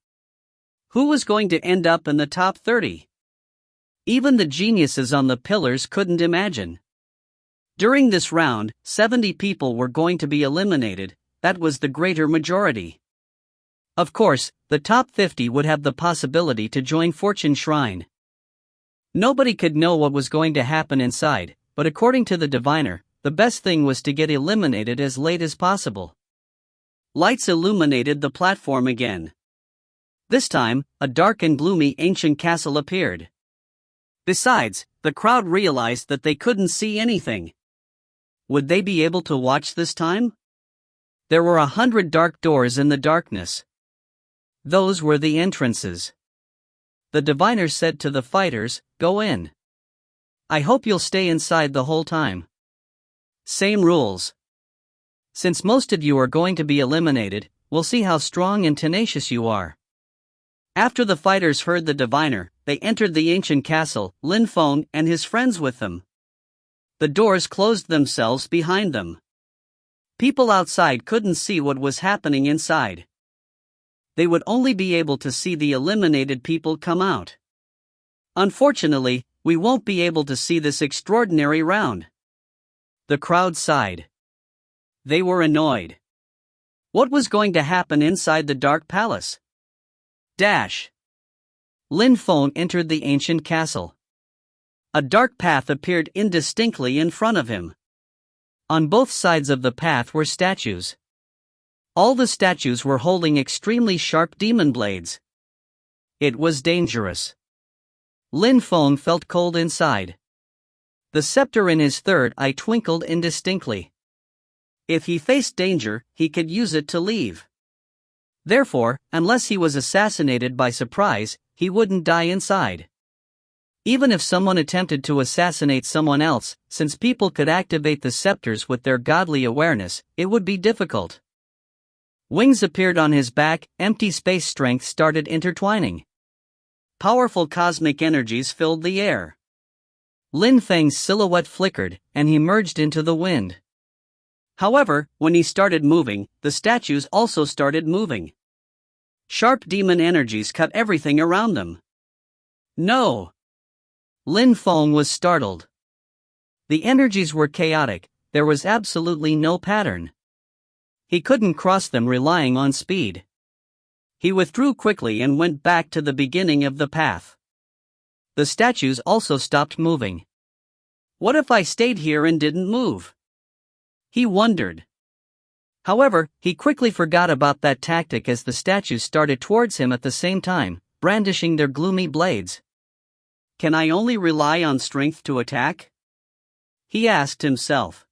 Who was going to end up in the top 30? Even the geniuses on the pillars couldn't imagine. During this round, 70 people were going to be eliminated. That was the greater majority. Of course, the top 50 would have the possibility to join Fortune Shrine. Nobody could know what was going to happen inside, but according to the diviner, the best thing was to get eliminated as late as possible. Lights illuminated the platform again. This time, a dark and gloomy ancient castle appeared. Besides, the crowd realized that they couldn't see anything. Would they be able to watch this time? There were 100 dark doors in the darkness. Those were the entrances. The diviner said to the fighters, "Go in. I hope you'll stay inside the whole time. Same rules. Since most of you are going to be eliminated, we'll see how strong and tenacious you are." After the fighters heard the diviner, they entered the ancient castle, Lin Feng and his friends with them. The doors closed themselves behind them. People outside couldn't see what was happening inside. They would only be able to see the eliminated people come out. Unfortunately, we won't be able to see this extraordinary round. The crowd sighed. They were annoyed. What was going to happen inside the dark palace? Dash. Lin Feng entered the ancient castle. A dark path appeared indistinctly in front of him. On both sides of the path were statues. All the statues were holding extremely sharp demon blades. It was dangerous. Lin Feng felt cold inside. The scepter in his third eye twinkled indistinctly. If he faced danger, he could use it to leave. Therefore, unless he was assassinated by surprise, he wouldn't die inside. Even if someone attempted to assassinate someone else, since people could activate the scepters with their godly awareness, it would be difficult. Wings appeared on his back, empty space strength started intertwining. Powerful cosmic energies filled the air. Lin Feng's silhouette flickered, and he merged into the wind. However, when he started moving, the statues also started moving. Sharp demon energies cut everything around them. No! Lin Feng was startled. The energies were chaotic, there was absolutely no pattern. He couldn't cross them relying on speed. He withdrew quickly and went back to the beginning of the path. The statues also stopped moving. What if I stayed here and didn't move? He wondered. However, he quickly forgot about that tactic as the statues started towards him at the same time, brandishing their gloomy blades. Can I only rely on strength to attack? He asked himself.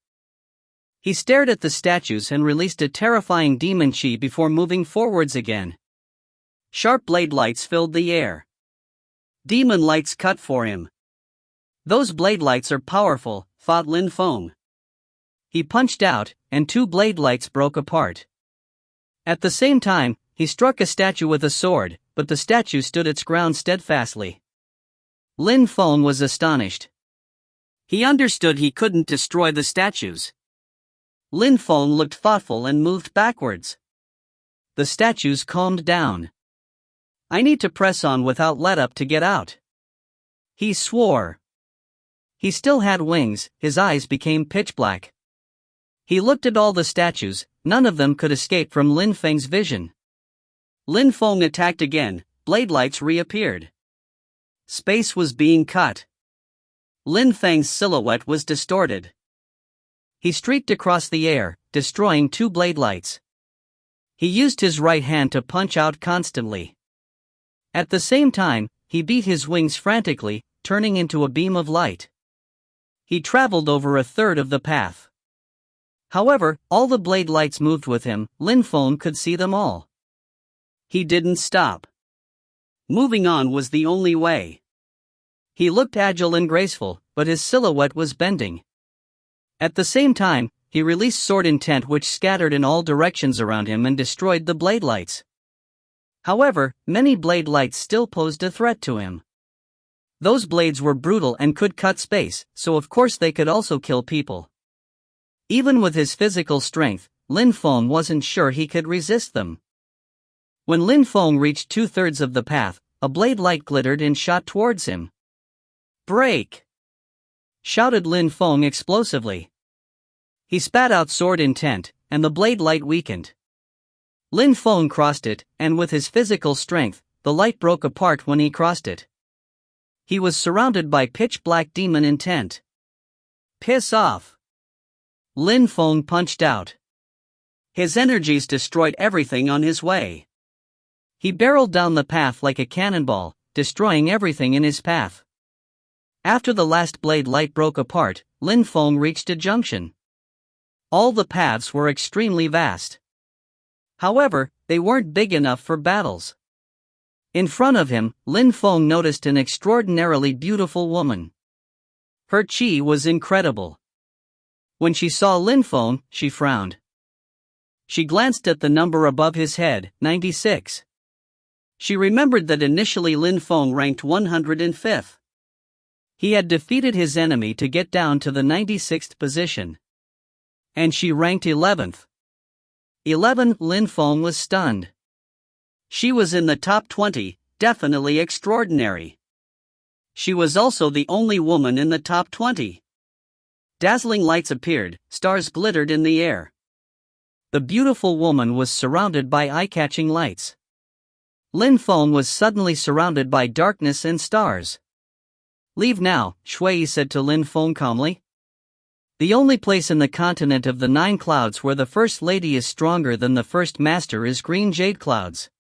He stared at the statues and released a terrifying demon chi before moving forwards again. Sharp blade lights filled the air. Demon lights cut for him. Those blade lights are powerful, thought Lin Feng. He punched out, and two blade lights broke apart. At the same time, he struck a statue with a sword, but the statue stood its ground steadfastly. Lin Feng was astonished. He understood he couldn't destroy the statues. Lin Feng looked thoughtful and moved backwards. The statues calmed down. I need to press on without let-up to get out. He swore. He still had wings, his eyes became pitch black. He looked at all the statues, none of them could escape from Lin Feng's vision. Lin Feng attacked again, blade lights reappeared. Space was being cut. Lin Feng's silhouette was distorted. He streaked across the air, destroying two blade lights. He used his right hand to punch out constantly. At the same time, he beat his wings frantically, turning into a beam of light. He traveled over a third of the path. However, all the blade lights moved with him, Lin Feng could see them all. He didn't stop. Moving on was the only way. He looked agile and graceful, but his silhouette was bending. At the same time, he released sword intent which scattered in all directions around him and destroyed the blade lights. However, many blade lights still posed a threat to him. Those blades were brutal and could cut space, so of course they could also kill people. Even with his physical strength, Lin Feng wasn't sure he could resist them. When Lin Feng reached 2/3 of the path, a blade light glittered and shot towards him. Break! Shouted Lin Feng explosively. He spat out sword intent, and the blade light weakened. Lin Feng crossed it, and with his physical strength, the light broke apart when he crossed it. He was surrounded by pitch-black demon intent. Piss off! Lin Feng punched out. His energies destroyed everything on his way. He barreled down the path like a cannonball, destroying everything in his path. After the last blade light broke apart, Lin Feng reached a junction. All the paths were extremely vast. However, they weren't big enough for battles. In front of him, Lin Feng noticed an extraordinarily beautiful woman. Her chi was incredible. When she saw Lin Feng, she frowned. She glanced at the number above his head, 96. She remembered that initially Lin Feng ranked 105th. He had defeated his enemy to get down to the 96th position. And she ranked 11th. 11, Lin Feng was stunned. She was in the top 20, definitely extraordinary. She was also the only woman in the top 20. Dazzling lights appeared, stars glittered in the air. The beautiful woman was surrounded by eye-catching lights. Lin Feng was suddenly surrounded by darkness and stars. "Leave now," Shui said to Lin Feng calmly. "The only place in the continent of the 9 clouds where the First Lady is stronger than the First Master is green jade clouds.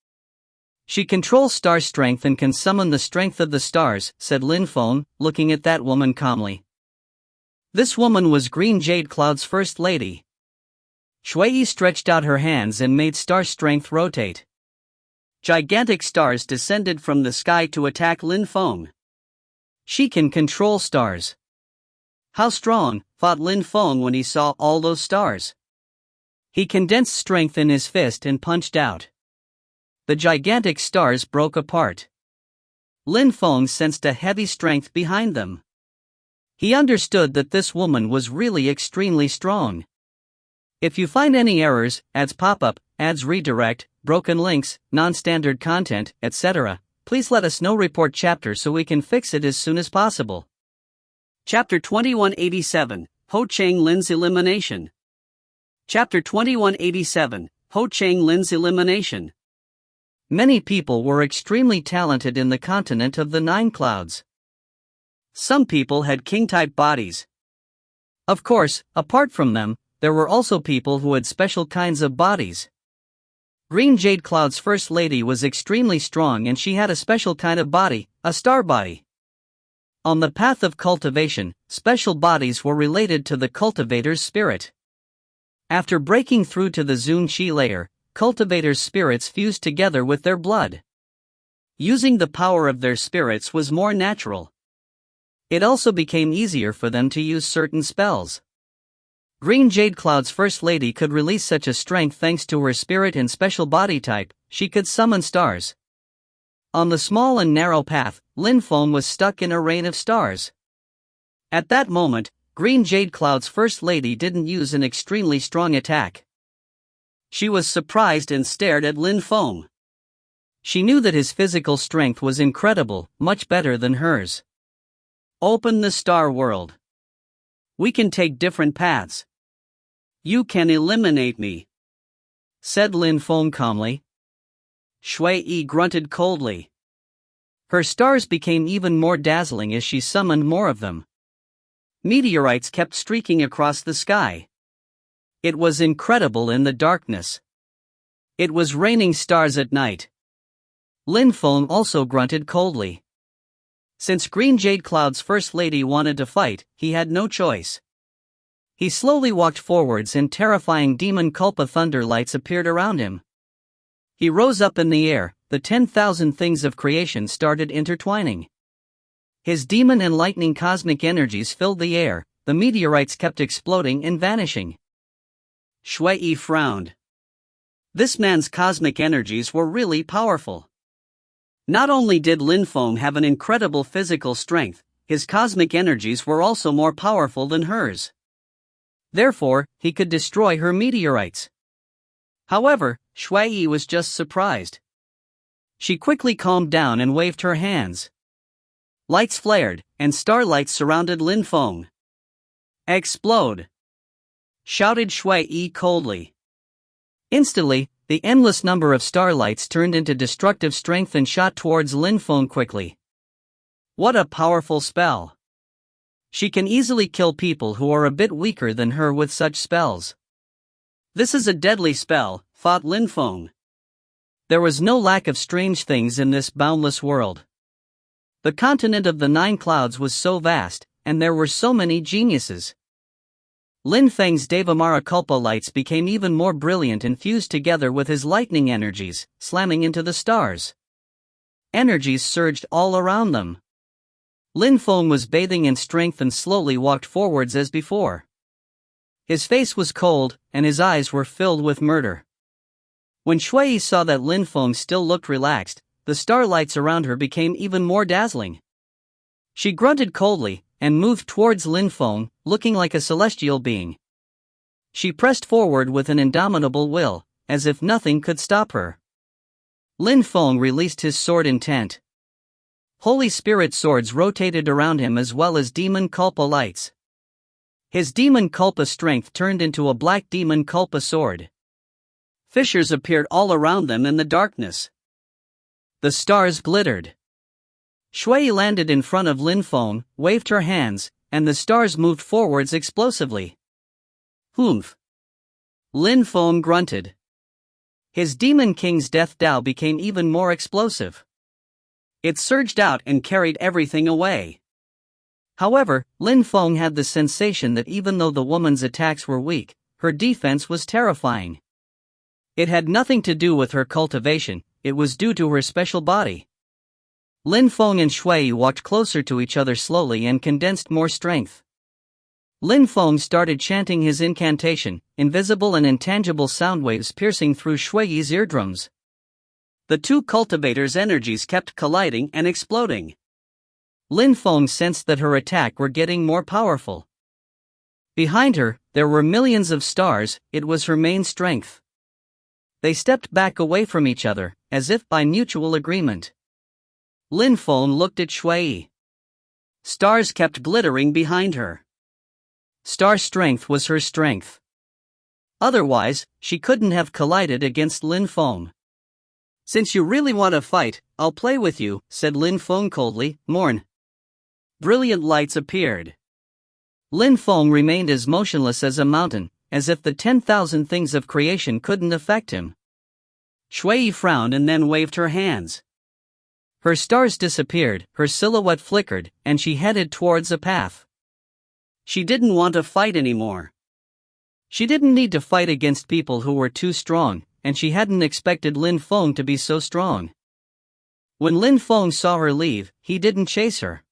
She controls star strength and can summon the strength of the stars," said Lin Feng, looking at that woman calmly. This woman was Green Jade Cloud's First Lady. Shui stretched out her hands and made star strength rotate. Gigantic stars descended from the sky to attack Lin Feng. She can control stars. How strong, thought Lin Feng when he saw all those stars. He condensed strength in his fist and punched out. The gigantic stars broke apart. Lin Feng sensed a heavy strength behind them. He understood that this woman was really extremely strong. If you find any errors, ads pop up, ads redirect, broken links, non-standard content, etc., please let us know. Report chapter so we can fix it as soon as possible. Chapter 2187, Ho Chang Lin's Elimination. Chapter 2187, Ho Chang Lin's Elimination. Many people were extremely talented in the continent of the 9 clouds. Some people had king-type bodies. Of course, apart from them, there were also people who had special kinds of bodies. Green Jade Cloud's First Lady was extremely strong and she had a special kind of body, a star body. On the path of cultivation, special bodies were related to the cultivator's spirit. After breaking through to the Zun Qi layer, cultivator's spirits fused together with their blood. Using the power of their spirits was more natural. It also became easier for them to use certain spells. Green Jade Cloud's First Lady could release such a strength thanks to her spirit and special body type. She could summon stars. On the small and narrow path, Lin Feng was stuck in a rain of stars. At that moment, Green Jade Cloud's First Lady didn't use an extremely strong attack. She was surprised and stared at Lin Feng. She knew that his physical strength was incredible, much better than hers. "Open the star world. We can take different paths. You can eliminate me," said Lin Feng calmly. Shui grunted coldly. Her stars became even more dazzling as she summoned more of them. Meteorites kept streaking across the sky. It was incredible in the darkness. It was raining stars at night. Lin Feng also grunted coldly. Since Green Jade Cloud's First Lady wanted to fight, he had no choice. He slowly walked forwards and terrifying demon Kulpa thunder lights appeared around him. He rose up in the air, the 10,000 things of creation started intertwining. His demon and lightning cosmic energies filled the air, the meteorites kept exploding and vanishing. Shui frowned. This man's cosmic energies were really powerful. Not only did Lin Feng have an incredible physical strength, his cosmic energies were also more powerful than hers. Therefore, he could destroy her meteorites. However, Shui was just surprised. She quickly calmed down and waved her hands. Lights flared, and starlights surrounded Lin Feng. "Explode!" shouted Shui coldly. Instantly, the endless number of starlights turned into destructive strength and shot towards Lin Feng quickly. What a powerful spell! She can easily kill people who are a bit weaker than her with such spells. This is a deadly spell, thought Lin Feng. There was no lack of strange things in this boundless world. The continent of the 9 clouds was so vast, and there were so many geniuses. Lin Feng's Devamara Kulpa lights became even more brilliant and fused together with his lightning energies, slamming into the stars. Energies surged all around them. Lin Feng was bathing in strength and slowly walked forwards as before. His face was cold, and his eyes were filled with murder. When Shui saw that Lin Feng still looked relaxed, the starlights around her became even more dazzling. She grunted coldly, and moved towards Lin Feng, looking like a celestial being. She pressed forward with an indomitable will, as if nothing could stop her. Lin Feng released his sword intent. Holy Spirit swords rotated around him as well as demon Kulpa lights. His demon Culpa strength turned into a black demon Culpa sword. Fissures appeared all around them in the darkness. The stars glittered. Shui landed in front of Lin Feng, waved her hands, and the stars moved forwards explosively. Humph! Lin Feng grunted. His Demon King's Death Dao became even more explosive. It surged out and carried everything away. However, Lin Feng had the sensation that even though the woman's attacks were weak, her defense was terrifying. It had nothing to do with her cultivation, it was due to her special body. Lin Feng and Shui walked closer to each other slowly and condensed more strength. Lin Feng started chanting his incantation, invisible and intangible sound waves piercing through Shui's eardrums. The two cultivators' energies kept colliding and exploding. Lin Feng sensed that her attack were getting more powerful. Behind her, there were millions of stars, it was her main strength. They stepped back away from each other, as if by mutual agreement. Lin Feng looked at Shui. Stars kept glittering behind her. Star strength was her strength. Otherwise, she couldn't have collided against Lin Feng. Since you really want to fight, I'll play with you, said Lin Feng coldly. Morn. Brilliant lights appeared. Lin Feng remained as motionless as a mountain, as if the 10,000 things of creation couldn't affect him. Shui frowned and then waved her hands. Her stars disappeared, her silhouette flickered, and she headed towards a path. She didn't want to fight anymore. She didn't need to fight against people who were too strong, and she hadn't expected Lin Feng to be so strong. When Lin Feng saw her leave, he didn't chase her.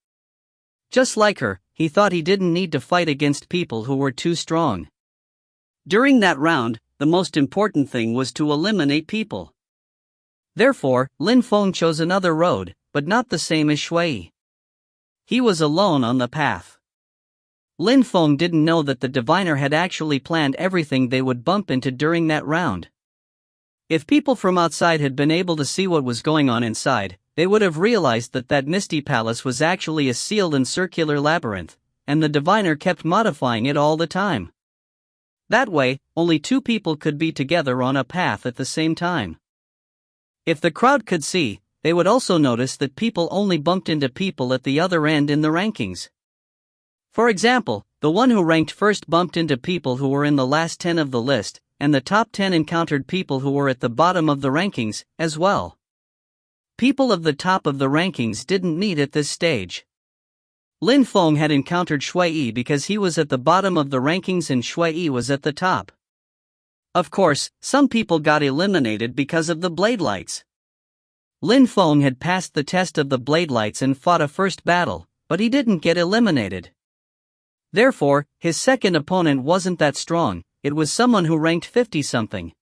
Just like her, he thought he didn't need to fight against people who were too strong. During that round, the most important thing was to eliminate people. Therefore, Lin Feng chose another road, but not the same as Shui. He was alone on the path. Lin Feng didn't know that the diviner had actually planned everything they would bump into during that round. If people from outside had been able to see what was going on inside, they would have realized that that misty palace was actually a sealed and circular labyrinth, and the diviner kept modifying it all the time. That way, only two people could be together on a path at the same time. If the crowd could see, they would also notice that people only bumped into people at the other end in the rankings. For example, the one who ranked first bumped into people who were in the last 10 of the list, and the top 10 encountered people who were at the bottom of the rankings, as well. People of the top of the rankings didn't meet at this stage. Lin Feng had encountered Shui because he was at the bottom of the rankings and Shui was at the top. Of course, some people got eliminated because of the blade lights. Lin Feng had passed the test of the blade lights and fought a first battle, but he didn't get eliminated. Therefore, his second opponent wasn't that strong, it was someone who ranked 50-something.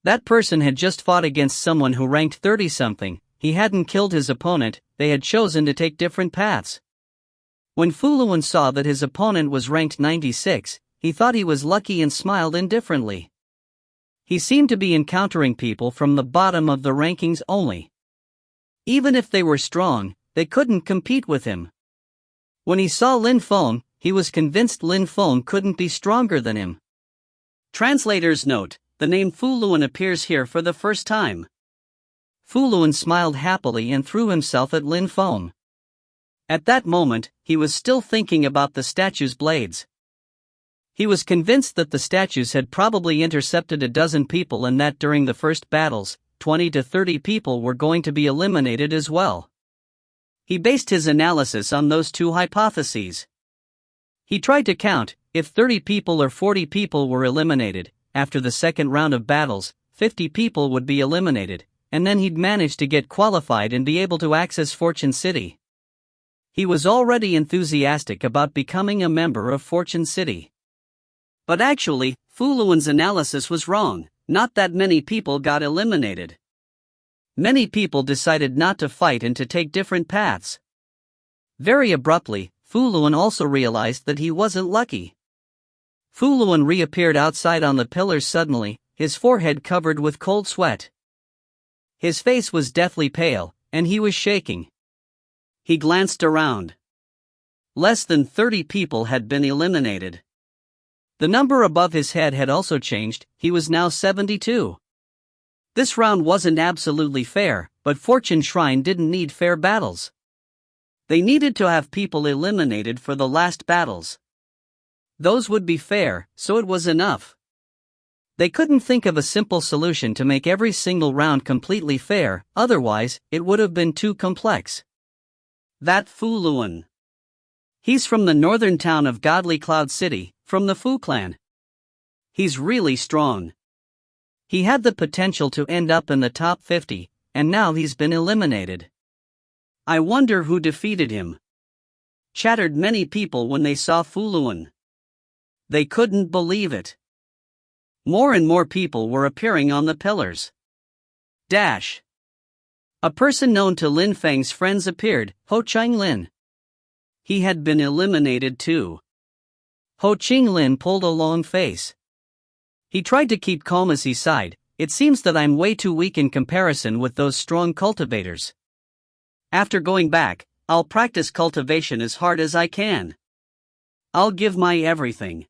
That person had just fought against someone who ranked 30-something, he hadn't killed his opponent, they had chosen to take different paths. When Fuluan saw that his opponent was ranked 96, he thought he was lucky and smiled indifferently. He seemed to be encountering people from the bottom of the rankings only. Even if they were strong, they couldn't compete with him. When he saw Lin Feng, he was convinced Lin Feng couldn't be stronger than him. Translator's note: the name Fuluan appears here for the first time. Fuluan smiled happily and threw himself at Lin Feng. At that moment, he was still thinking about the statue's blades. He was convinced that the statues had probably intercepted a dozen people and that during the first battles, 20 to 30 people were going to be eliminated as well. He based his analysis on those two hypotheses. He tried to count, if 30 people or 40 people were eliminated, after the second round of battles, 50 people would be eliminated, and then he'd manage to get qualified and be able to access Fortune City. He was already enthusiastic about becoming a member of Fortune City. But actually, Fuluan's analysis was wrong, not that many people got eliminated. Many people decided not to fight and to take different paths. Very abruptly, Fuluan also realized that he wasn't lucky. Fuluan reappeared outside on the pillars suddenly, his forehead covered with cold sweat. His face was deathly pale, and he was shaking. He glanced around. less than 30 people had been eliminated. The number above his head had also changed, he was now 72. This round wasn't absolutely fair, but Fortune Shrine didn't need fair battles. They needed to have people eliminated for the last battles. Those would be fair, so it was enough. They couldn't think of a simple solution to make every single round completely fair, otherwise, it would have been too complex. That Fu Luan. He's from the northern town of Godly Cloud City, from the Fu clan. He's really strong. He had the potential to end up in the top 50, and now he's been eliminated. I wonder who defeated him. Chattered many people when they saw Fu Luan. They couldn't believe it. More and more people were appearing on the pillars. Dash. A person known to Lin Feng's friends appeared, Ho Chang Lin. He had been eliminated too. Ho Chang Lin pulled a long face. He tried to keep calm as he sighed. It seems that I'm way too weak in comparison with those strong cultivators. After going back, I'll practice cultivation as hard as I can. I'll give my everything.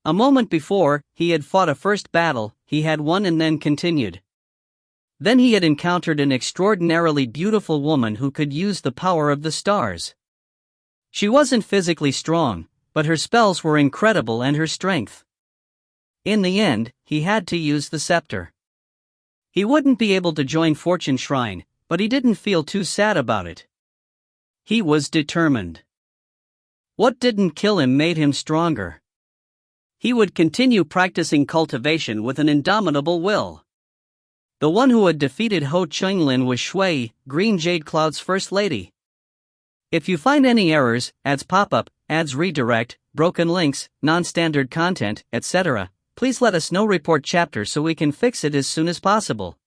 A moment before, he had fought a first battle, he had won and then continued. Then he had encountered an extraordinarily beautiful woman who could use the power of the stars. She wasn't physically strong, but her spells were incredible and her strength. In the end, he had to use the scepter. He wouldn't be able to join Fortune Shrine, but he didn't feel too sad about it. He was determined. What didn't kill him made him stronger. He would continue practicing cultivation with an indomitable will. The one who had defeated Ho Chang Lin was Shui, Green Jade Cloud's first lady. If you find any errors, ads pop up, ads redirect, broken links, non-standard content, etc., please let us know. Report chapter so we can fix it as soon as possible.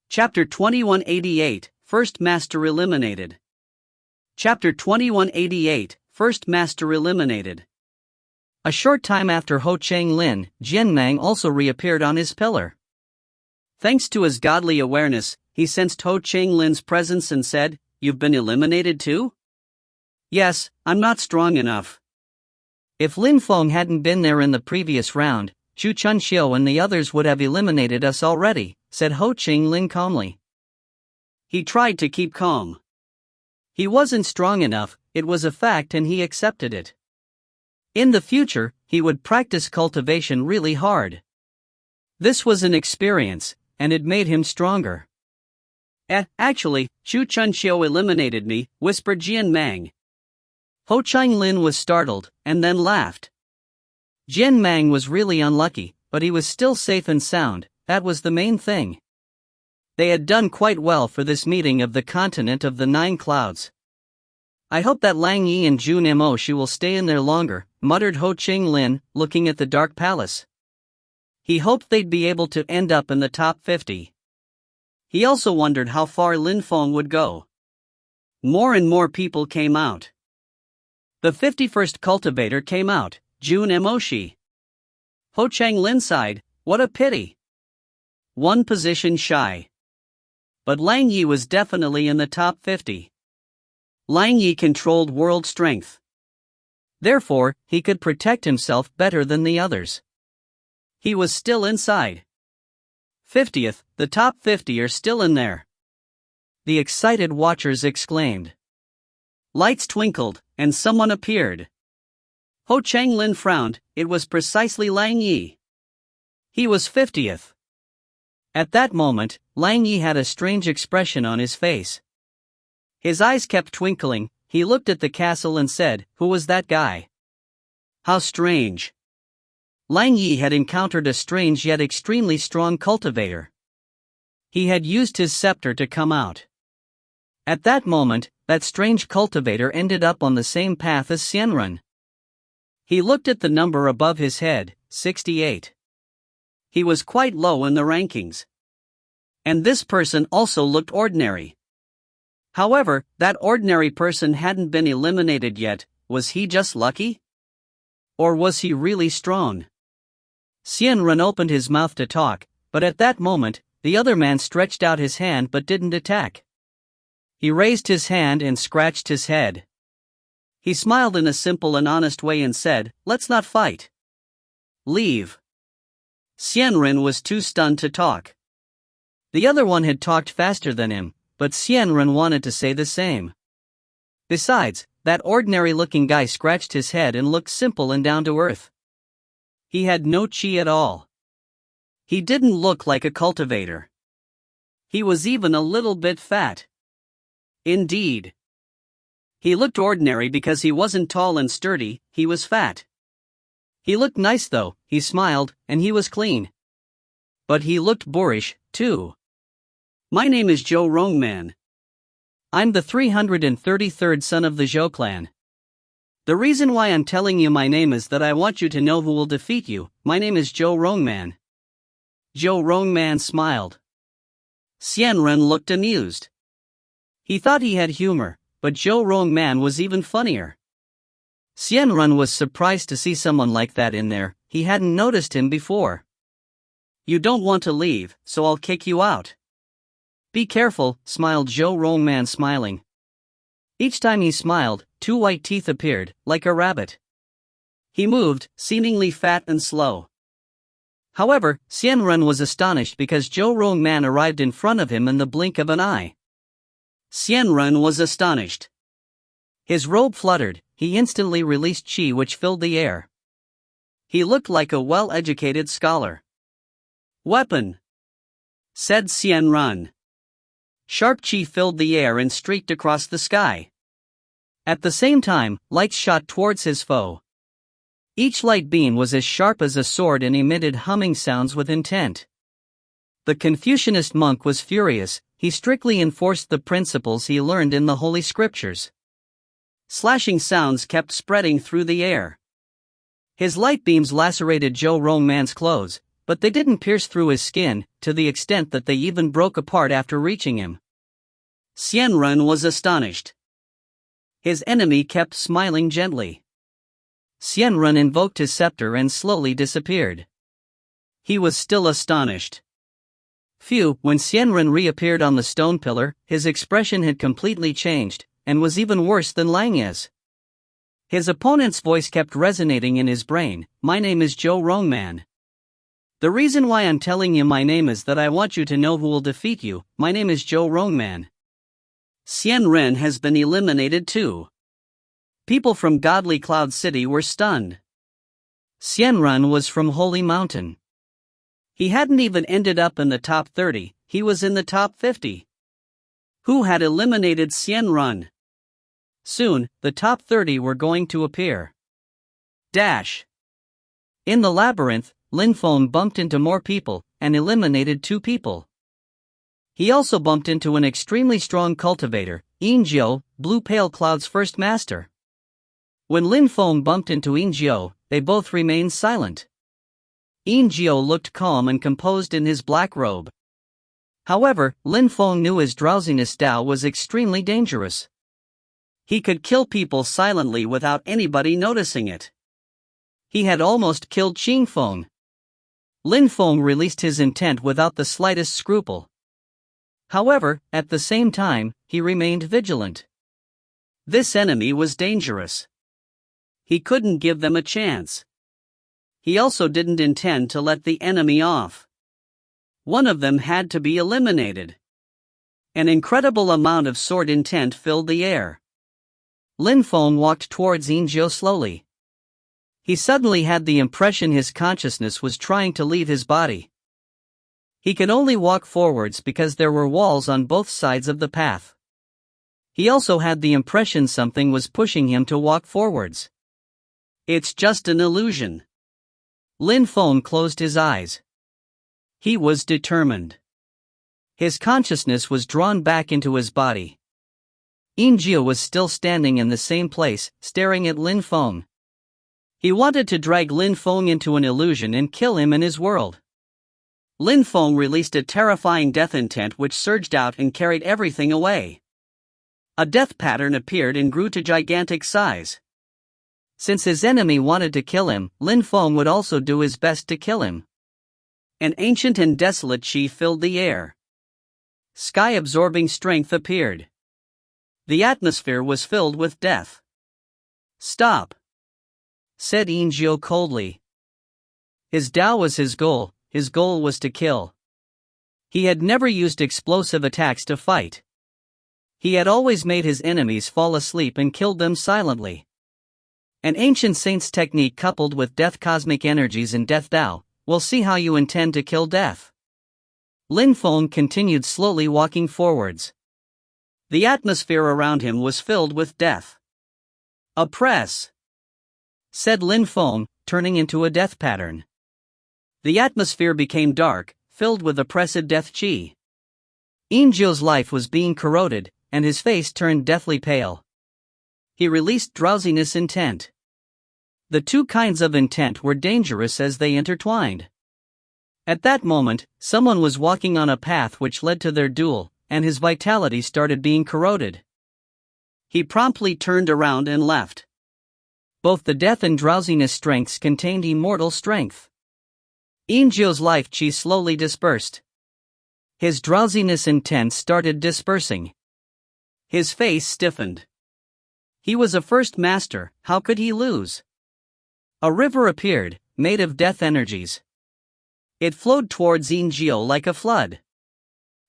Chapter 2188, First Master Eliminated. Chapter 2188, First Master Eliminated. A short time after Ho Chang Lin, Jian Mang also reappeared on his pillar. Thanks to his godly awareness, he sensed Ho Chang Lin's presence and said, "You've been eliminated too?" "Yes, I'm not strong enough." If Lin Feng hadn't been there in the previous round, Zhu Chunxiu and the others would have eliminated us already, said Ho Chang Lin calmly. He tried to keep calm. He wasn't strong enough, it was a fact and he accepted it. In the future, he would practice cultivation really hard. This was an experience, and it made him stronger. Actually, Zhu Chunxiu eliminated me, whispered Jian Mang. Ho Chang Lin was startled, and then laughed. Jian Mang was really unlucky, but he was still safe and sound, that was the main thing. They had done quite well for this meeting of the continent of the 9 clouds. I hope that Lang Yi and Jun Mo Shi will stay in there longer, muttered Ho Chang Lin, looking at the Dark Palace. He hoped they'd be able to end up in the top 50. He also wondered how far Lin Feng would go. More and more people came out. The 51st cultivator came out, Jun Mo Shi. Ho Chang Lin sighed, what a pity. One position shy. But Lang Yi was definitely in the top 50. Lang Yi controlled world strength. Therefore, he could protect himself better than the others. He was still inside. 50th, the top 50 are still in there. The excited watchers exclaimed. Lights twinkled, and someone appeared. Ho Chang Lin frowned, it was precisely Lang Yi. He was 50th. At that moment, Lang Yi had a strange expression on his face. His eyes kept twinkling, he looked at the castle and said, who was that guy? How strange. Lang Yi had encountered a strange yet extremely strong cultivator. He had used his scepter to come out. At that moment, that strange cultivator ended up on the same path as Xianrun. He looked at the number above his head, 68. He was quite low in the rankings. And this person also looked ordinary. However, that ordinary person hadn't been eliminated yet, was he just lucky? Or was he really strong? Xianrun opened his mouth to talk, but at that moment, the other man stretched out his hand but didn't attack. He raised his hand and scratched his head. He smiled in a simple and honest way and said, "Let's not fight. Leave." Xianren was too stunned to talk. The other one had talked faster than him, but Xianren wanted to say the same. Besides, that ordinary-looking guy scratched his head and looked simple and down-to-earth. He had no chi at all. He didn't look like a cultivator. He was even a little bit fat. Indeed. He looked ordinary because he wasn't tall and sturdy, he was fat. He looked nice though, he smiled, and he was clean. But he looked boorish, too. "My name is Zhou Rongman. I'm the 333rd son of the Zhou clan. The reason why I'm telling you my name is that I want you to know who will defeat you. My name is Zhou Rongman." Zhou Rongman smiled. Xianren looked amused. He thought he had humor, but Zhou Rongman was even funnier. Xianren was surprised to see someone like that in there, he hadn't noticed him before. "You don't want to leave, so I'll kick you out." "Be careful," smiled Zhou Rongman, smiling. Each time he smiled, 2 white teeth appeared, like a rabbit. He moved, seemingly fat and slow. However, Xianren was astonished because Zhou Rongman arrived in front of him in the blink of an eye. Xianren was astonished. His robe fluttered, he instantly released qi which filled the air. He looked like a well-educated scholar. "Weapon," said Xianren. Sharp qi filled the air and streaked across the sky. At the same time, lights shot towards his foe. Each light beam was as sharp as a sword and emitted humming sounds with intent. The Confucianist monk was furious, he strictly enforced the principles he learned in the Holy Scriptures. Slashing sounds kept spreading through the air. His light beams lacerated Zhou Rongman's clothes, but they didn't pierce through his skin, to the extent that they even broke apart after reaching him. Xianren was astonished. His enemy kept smiling gently. Xianren invoked his scepter and slowly disappeared. He was still astonished. Phew, when Xianren reappeared on the stone pillar, his expression had completely changed, and was even worse than Langye's. His opponent's voice kept resonating in his brain, "My name is Zhou Rongman. The reason why I'm telling you my name is that I want you to know who will defeat you. My name is Zhou Rongman." Xianren has been eliminated too. People from Godly Cloud City were stunned. Xianren was from Holy Mountain. He hadn't even ended up in the top 30, he was in the top 50. Who had eliminated Xianren? Soon, the top 30 were going to appear. Dash. In the labyrinth, Lin Feng bumped into more people, and eliminated 2 people. He also bumped into an extremely strong cultivator, Yinjiu, Blue Pale Cloud's first master. When Lin Feng bumped into Yinjiu, they both remained silent. Yinjiu looked calm and composed in his black robe. However, Lin Feng knew his drowsiness style was extremely dangerous. He could kill people silently without anybody noticing it. He had almost killed Qing Feng. Lin Feng released his intent without the slightest scruple. However, at the same time, he remained vigilant. This enemy was dangerous. He couldn't give them a chance. He also didn't intend to let the enemy off. One of them had to be eliminated. An incredible amount of sword intent filled the air. Lin Feng walked towards Yinjiu slowly. He suddenly had the impression his consciousness was trying to leave his body. He could only walk forwards because there were walls on both sides of the path. He also had the impression something was pushing him to walk forwards. It's just an illusion. Lin Feng closed his eyes. He was determined. His consciousness was drawn back into his body. Yinjiu was still standing in the same place, staring at Lin Feng. He wanted to drag Lin Feng into an illusion and kill him in his world. Lin Feng released a terrifying death intent which surged out and carried everything away. A death pattern appeared and grew to gigantic size. Since his enemy wanted to kill him, Lin Feng would also do his best to kill him. An ancient and desolate qi filled the air. Sky-absorbing strength appeared. The atmosphere was filled with death. Stop, said Ingio coldly. His Tao was his goal was to kill. He had never used explosive attacks to fight. He had always made his enemies fall asleep and killed them silently. An ancient saint's technique coupled with death cosmic energies and death Tao. We'll see how you intend to kill death. Lin Feng continued slowly walking forwards. The atmosphere around him was filled with death. Oppress, said Lin Feng, turning into a death pattern. The atmosphere became dark, filled with oppressive death chi. Ingio's life was being corroded, and his face turned deathly pale. He released drowsiness intent. The two kinds of intent were dangerous as they intertwined. At that moment, someone was walking on a path which led to their duel, and his vitality started being corroded. He promptly turned around and left. Both the death and drowsiness strengths contained immortal strength. Ingio's life chi slowly dispersed. His drowsiness intent started dispersing. His face stiffened. He was a first master, how could he lose? A river appeared, made of death energies. It flowed towards Ingio like a flood.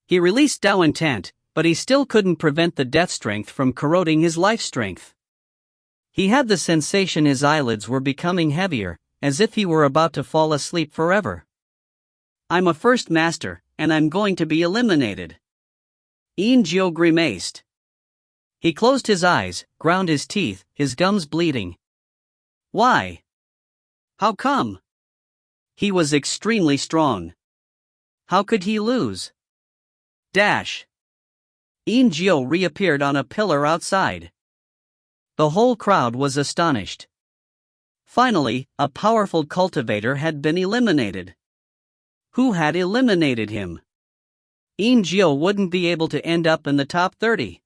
He released Tao intent, but he still couldn't prevent the death strength from corroding his life strength. He had the sensation his eyelids were becoming heavier, as if he were about to fall asleep forever. I'm a first master, and I'm going to be eliminated. Ingio grimaced. He closed his eyes, ground his teeth, his gums bleeding. Why? How come? He was extremely strong. How could he lose? Dash. Ingio reappeared on a pillar outside. The whole crowd was astonished. Finally, a powerful cultivator had been eliminated. Who had eliminated him? Ingio wouldn't be able to end up in the top 30.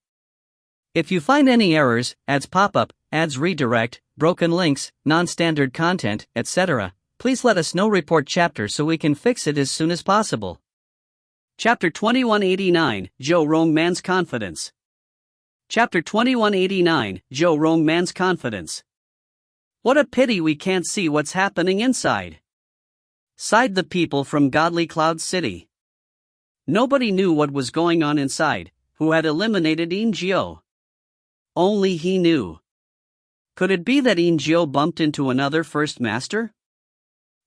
If you find any errors, ads pop up, ads redirect, broken links, non-standard content, etc., please let us know. Report chapter so we can fix it as soon as possible. Chapter 2189, Zhou Rong Man's Confidence. Chapter 2189, Zhou Rong Man's Confidence. What a pity we can't see what's happening inside, sighed the people from Godly Cloud City. Nobody knew what was going on inside, who had eliminated Ingio. Only he knew. Could it be that Ingio bumped into another first master?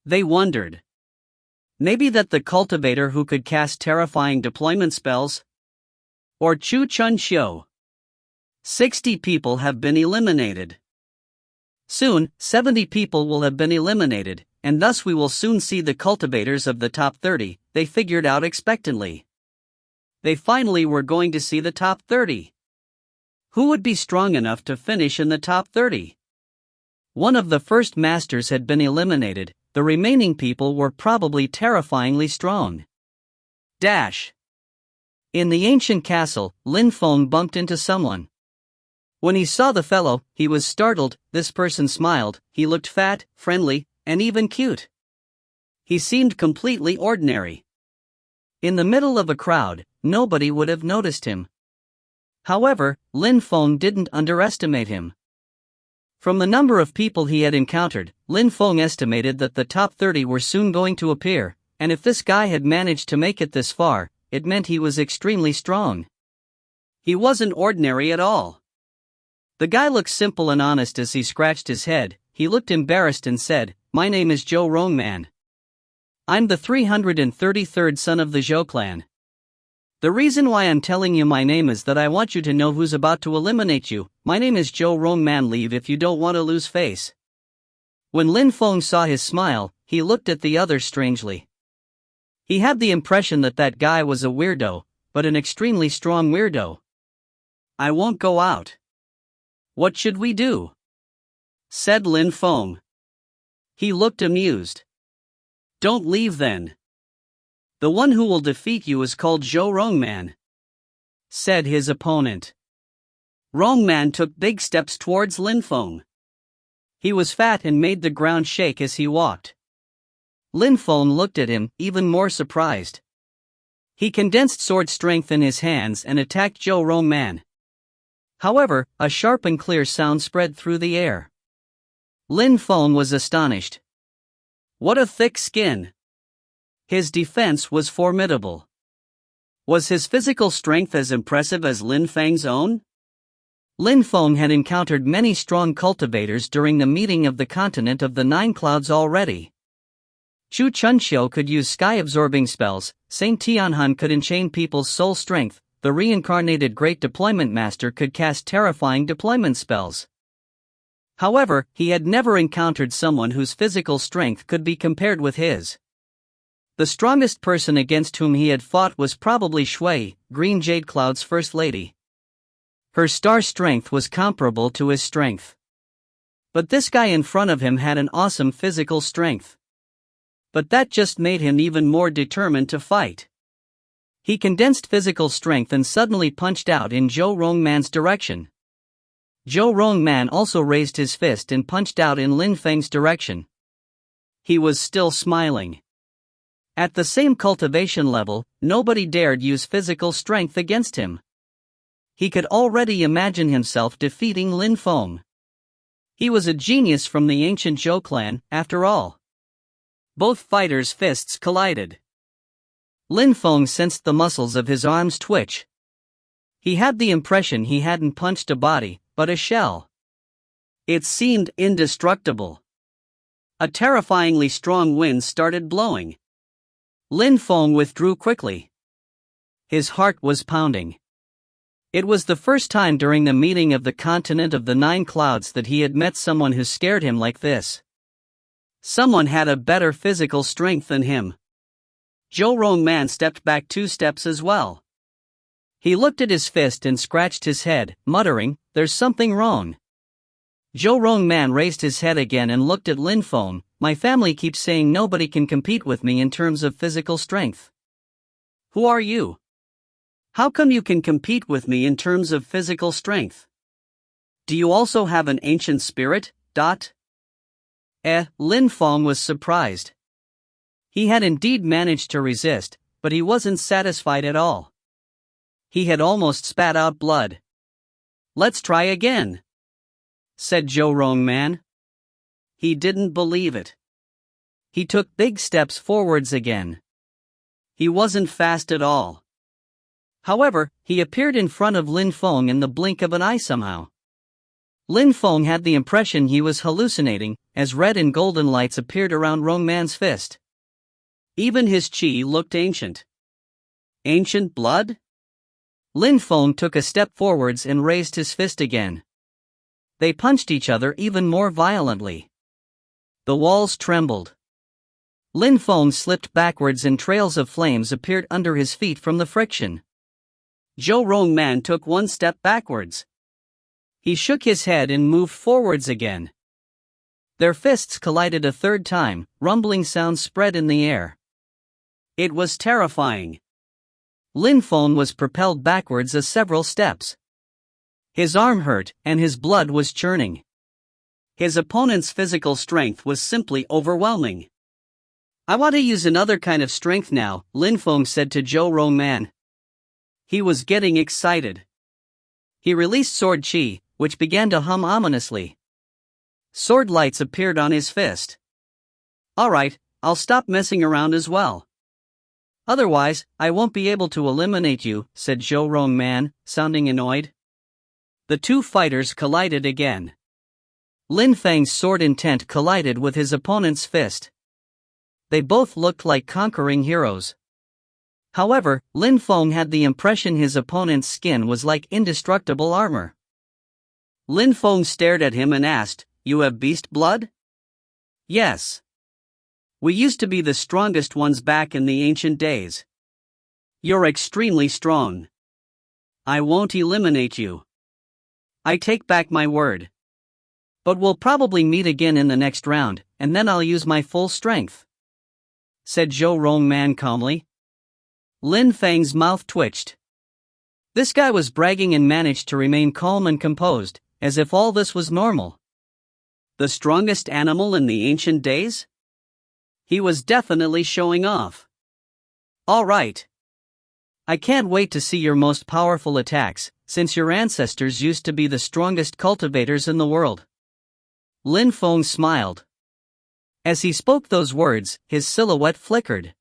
They wondered. Maybe that the cultivator who could cast terrifying deployment spells? Or Chu Chun Xiu? 60 people have been eliminated. Soon, 70 people will have been eliminated, and thus we will soon see the cultivators of the top 30, they figured out expectantly. They finally were going to see the top 30. Who would be strong enough to finish in the top 30? One of the first masters had been eliminated, the remaining people were probably terrifyingly strong. Dash. In the ancient castle, Lin Feng bumped into someone. When he saw the fellow, he was startled. This person smiled, he looked fat, friendly, and even cute. He seemed completely ordinary. In the middle of a crowd, nobody would have noticed him. However, Lin Feng didn't underestimate him. From the number of people he had encountered, Lin Feng estimated that the top 30 were soon going to appear, and if this guy had managed to make it this far, it meant he was extremely strong. He wasn't ordinary at all. The guy looked simple and honest as he scratched his head. He looked embarrassed and said, "My name is Zhou Rongman. I'm the 333rd son of the Zhou clan. The reason why I'm telling you my name is that I want you to know who's about to eliminate you. My name is Zhou Rongman. Leave if you don't want to lose face." When Lin Feng saw his smile, he looked at the others strangely. He had the impression that that guy was a weirdo, but an extremely strong weirdo. "I won't go out." "What should we do?" said Lin Feng. He looked amused. "Don't leave then. The one who will defeat you is called Zhou Rongman," said his opponent. Rongman took big steps towards Lin Feng. He was fat and made the ground shake as he walked. Lin Feng looked at him, even more surprised. He condensed sword strength in his hands and attacked Zhou Rongman. However, a sharp and clear sound spread through the air. Lin Feng was astonished. What a thick skin! His defense was formidable. Was his physical strength as impressive as Lin Feng's own? Lin Feng had encountered many strong cultivators during the meeting of the continent of the Nine Clouds already. Chu Chunxiu could use sky-absorbing spells, Saint Tianhan could enchain people's soul strength, the reincarnated Great Deployment Master could cast terrifying deployment spells. However, he had never encountered someone whose physical strength could be compared with his. The strongest person against whom he had fought was probably Shui, Green Jade Cloud's First Lady. Her star strength was comparable to his strength. But this guy in front of him had an awesome physical strength. But that just made him even more determined to fight. He condensed physical strength and suddenly punched out in Zhou Rongman's direction. Zhou Rongman also raised his fist and punched out in Lin Feng's direction. He was still smiling. At the same cultivation level, nobody dared use physical strength against him. He could already imagine himself defeating Lin Feng. He was a genius from the ancient Zhou clan, after all. Both fighters' fists collided. Lin Feng sensed the muscles of his arms twitch. He had the impression he hadn't punched a body, but a shell. It seemed indestructible. A terrifyingly strong wind started blowing. Lin Feng withdrew quickly. His heart was pounding. It was the first time during the meeting of the continent of the Nine Clouds that he had met someone who scared him like this. Someone had a better physical strength than him. Zhou Rongman stepped back 2 steps as well. He looked at his fist and scratched his head, muttering, "There's something wrong." Zhou Rongman raised his head again and looked at Lin Feng. "My family keeps saying nobody can compete with me in terms of physical strength. Who are you? How come you can compete with me in terms of physical strength? Do you also have an ancient spirit?" Lin Feng was surprised. He had indeed managed to resist, but he wasn't satisfied at all. He had almost spat out blood. "Let's try again," said Zhou Rongman. He didn't believe it. He took big steps forwards again. He wasn't fast at all. However, he appeared in front of Lin Feng in the blink of an eye somehow. Lin Feng had the impression he was hallucinating, as red and golden lights appeared around Rongman's fist. Even his chi looked ancient. Ancient blood? Lin Feng took a step forwards and raised his fist again. They punched each other even more violently. The walls trembled. Lin Feng slipped backwards and trails of flames appeared under his feet from the friction. Zhou Rongman took 1 step backwards. He shook his head and moved forwards again. Their fists collided a 3rd time, rumbling sounds spread in the air. It was terrifying. Lin Feng was propelled backwards several steps. His arm hurt, and his blood was churning. His opponent's physical strength was simply overwhelming. "I want to use another kind of strength now," Lin Feng said to Zhou Rongman. He was getting excited. He released sword chi, which began to hum ominously. Sword lights appeared on his fist. "Alright, I'll stop messing around as well. Otherwise, I won't be able to eliminate you," said Zhou Rongman, sounding annoyed. The 2 fighters collided again. Lin Feng's sword intent collided with his opponent's fist. They both looked like conquering heroes. However, Lin Feng had the impression his opponent's skin was like indestructible armor. Lin Feng stared at him and asked, "You have beast blood?" "Yes. We used to be the strongest ones back in the ancient days. You're extremely strong. I won't eliminate you. I take back my word. But we'll probably meet again in the next round, and then I'll use my full strength," said Zhou Rongman calmly. Lin Feng's mouth twitched. This guy was bragging and managed to remain calm and composed, as if all this was normal. The strongest animal in the ancient days? He was definitely showing off. "All right. I can't wait to see your most powerful attacks, since your ancestors used to be the strongest cultivators in the world. Lin Feng smiled. As he spoke those words, his silhouette flickered.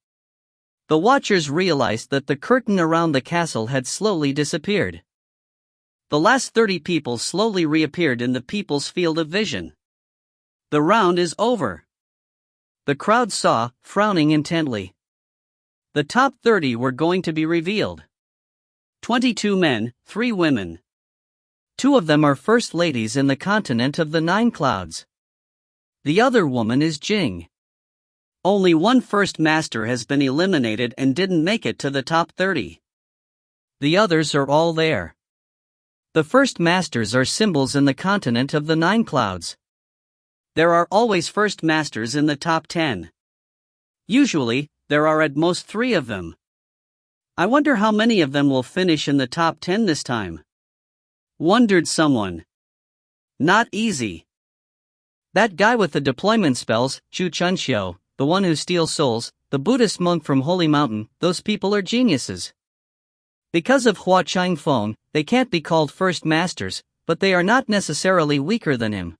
The watchers realized that the curtain around the castle had slowly disappeared. The last 30 people slowly reappeared in the people's field of vision. The round is over. The crowd saw, frowning intently. The top 30 were going to be revealed. 22 men, 3 women. 2 of them are first ladies in the continent of the 9 clouds. The other woman is Jing. Only one first master has been eliminated and didn't make it to the top 30. The others are all there. The first masters are symbols in the continent of the 9 clouds. There are always first masters in the top 10. Usually, there are at most 3 of them. I wonder how many of them will finish in the top 10 this time. Wondered someone. Not easy. That guy with the deployment spells, Chu Chunxiu, the one who steals souls, the Buddhist monk from Holy Mountain, those people are geniuses. Because of Hua Changfeng, they can't be called first masters, but they are not necessarily weaker than him.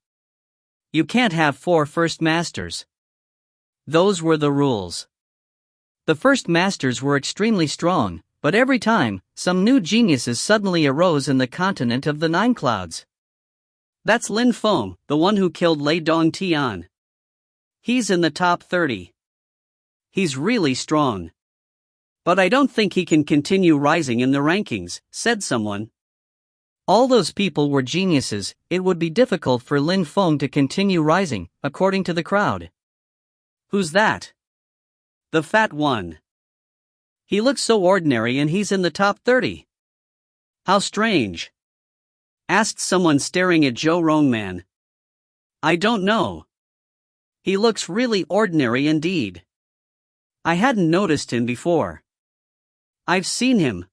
You can't have 4 first masters. Those were the rules. The first masters were extremely strong, but every time, some new geniuses suddenly arose in the continent of the 9 clouds. That's Lin Feng, the one who killed Lei Dongtian. He's in the top 30. He's really strong. But I don't think he can continue rising in the rankings, said someone. All those people were geniuses, it would be difficult for Lin Feng to continue rising, according to the crowd. Who's that? The fat one. He looks so ordinary and he's in the top 30. How strange. Asked someone staring at Zhou Rongman. I don't know. He looks really ordinary indeed. I hadn't noticed him before. I've seen him.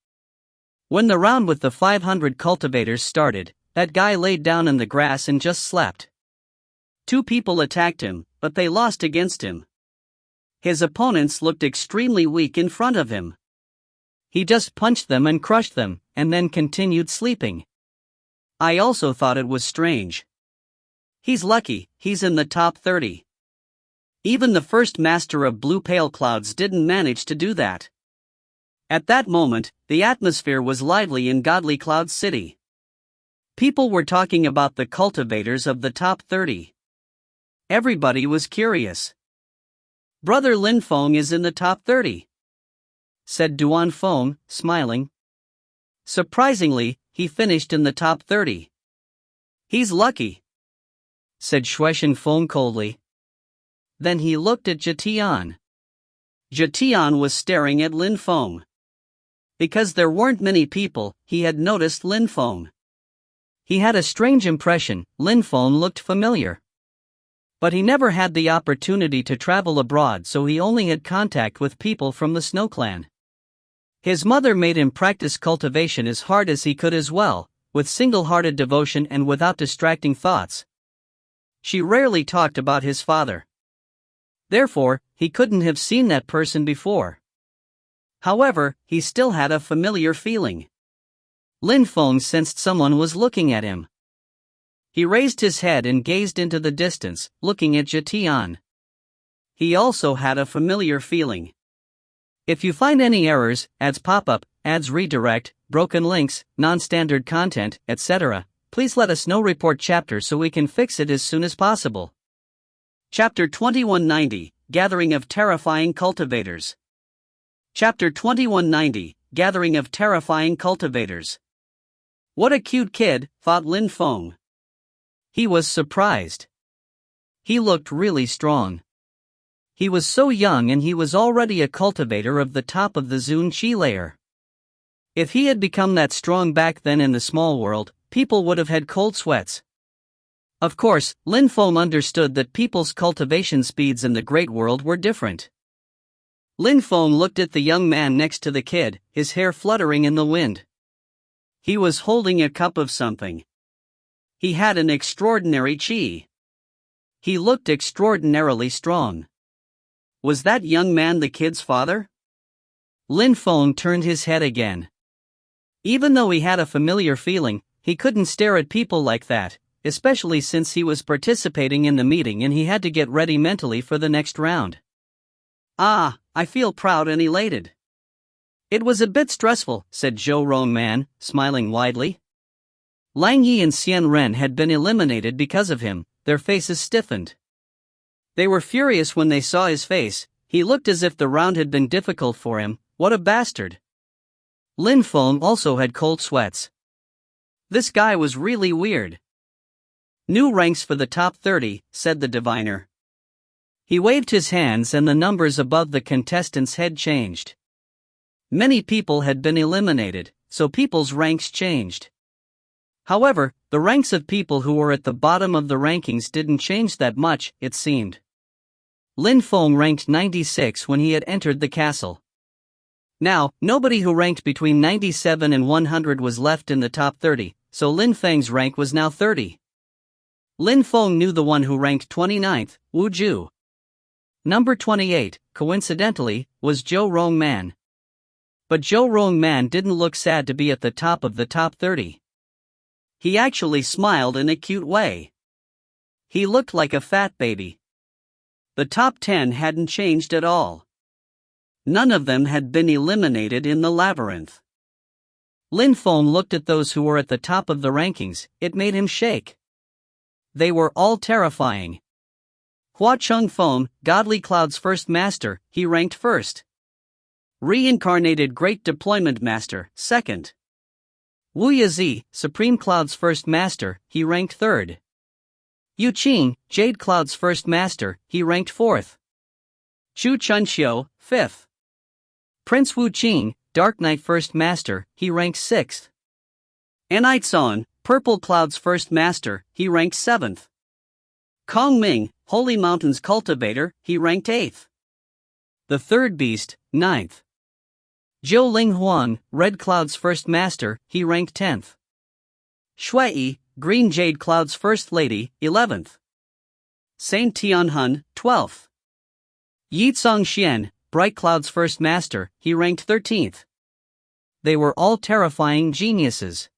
When the round with the 500 cultivators started, that guy laid down in the grass and just slept. 2 people attacked him, but they lost against him. His opponents looked extremely weak in front of him. He just punched them and crushed them, and then continued sleeping. I also thought it was strange. He's lucky, he's in the top 30. Even the first master of Blue Pale Clouds didn't manage to do that. At that moment, the atmosphere was lively in Godly Cloud City. People were talking about the cultivators of the top 30. Everybody was curious. Brother Lin Feng is in the top 30, said Duan Feng, smiling. Surprisingly, he finished in the top 30. He's lucky, said Shuishan Feng coldly. Then he looked at Jitian. Jitian was staring at Lin Feng. Because there weren't many people, he had noticed Lin Feng. He had a strange impression, Lin Feng looked familiar. But he never had the opportunity to travel abroad, so he only had contact with people from the Snow Clan. His mother made him practice cultivation as hard as he could as well, with single-hearted devotion and without distracting thoughts. She rarely talked about his father. Therefore, he couldn't have seen that person before. However, he still had a familiar feeling. Lin Feng sensed someone was looking at him. He raised his head and gazed into the distance, looking at Jitian. He also had a familiar feeling. If you find any errors, ads pop-up, ads redirect, broken links, non-standard content, etc., please let us know. Report chapter so we can fix it as soon as possible. Chapter 2190, Gathering of Terrifying Cultivators. Chapter 2190, Gathering of Terrifying Cultivators. What a cute kid, thought Lin Feng. He was surprised. He looked really strong. He was so young and he was already a cultivator of the top of the Zun Qi layer. If he had become that strong back then in the small world, people would have had cold sweats. Of course, Lin Feng understood that people's cultivation speeds in the great world were different. Lin Feng looked at the young man next to the kid, his hair fluttering in the wind. He was holding a cup of something. He had an extraordinary qi. He looked extraordinarily strong. Was that young man the kid's father? Lin Feng turned his head again. Even though he had a familiar feeling, he couldn't stare at people like that, especially since he was participating in the meeting and he had to get ready mentally for the next round. "Ah, I feel proud and elated." "It was a bit stressful," said Zhou Rongman, smiling widely. Lang Yi and Xian Ren had been eliminated because of him, their faces stiffened. They were furious when they saw his face. He looked as if the round had been difficult for him. What a bastard. Lin Feng also had cold sweats. This guy was really weird. "New ranks for the top 30, said the diviner. He waved his hands and the numbers above the contestants' head changed. Many people had been eliminated, so people's ranks changed. However, the ranks of people who were at the bottom of the rankings didn't change that much, it seemed. Lin Feng ranked 96 when he had entered the castle. Now, nobody who ranked between 97 and 100 was left in the top 30, so Lin Feng's rank was now 30. Lin Feng knew the one who ranked 29th, Wu Ju. Number 28, coincidentally, was Zhou Rongman. But Zhou Rongman didn't look sad to be at the top of the top 30. He actually smiled in a cute way. He looked like a fat baby. The top 10 hadn't changed at all. None of them had been eliminated in the labyrinth. Lin Feng looked at those who were at the top of the rankings. It made him shake. They were all terrifying. Hua Chung Feng, Godly Cloud's first master, he ranked first. Reincarnated Great Deployment Master, second. Wu Yazi, Supreme Cloud's first master, he ranked third. Yu Qing, Jade Cloud's first master, he ranked fourth. Chu Chunxiu, fifth. Prince Wu Qing, Dark Knight first master, he ranked sixth. Enitzon, Purple Cloud's first master, he ranked seventh. Kong Ming, Holy Mountain's cultivator, he ranked eighth. The third beast, ninth. Zhou Ling Huang, Red Cloud's first master, he ranked 10th. Shui, Green Jade Cloud's first lady, 11th. Saint Tianhun, 12th. Yizong Xian, Bright Cloud's first master, he ranked 13th. They were all terrifying geniuses.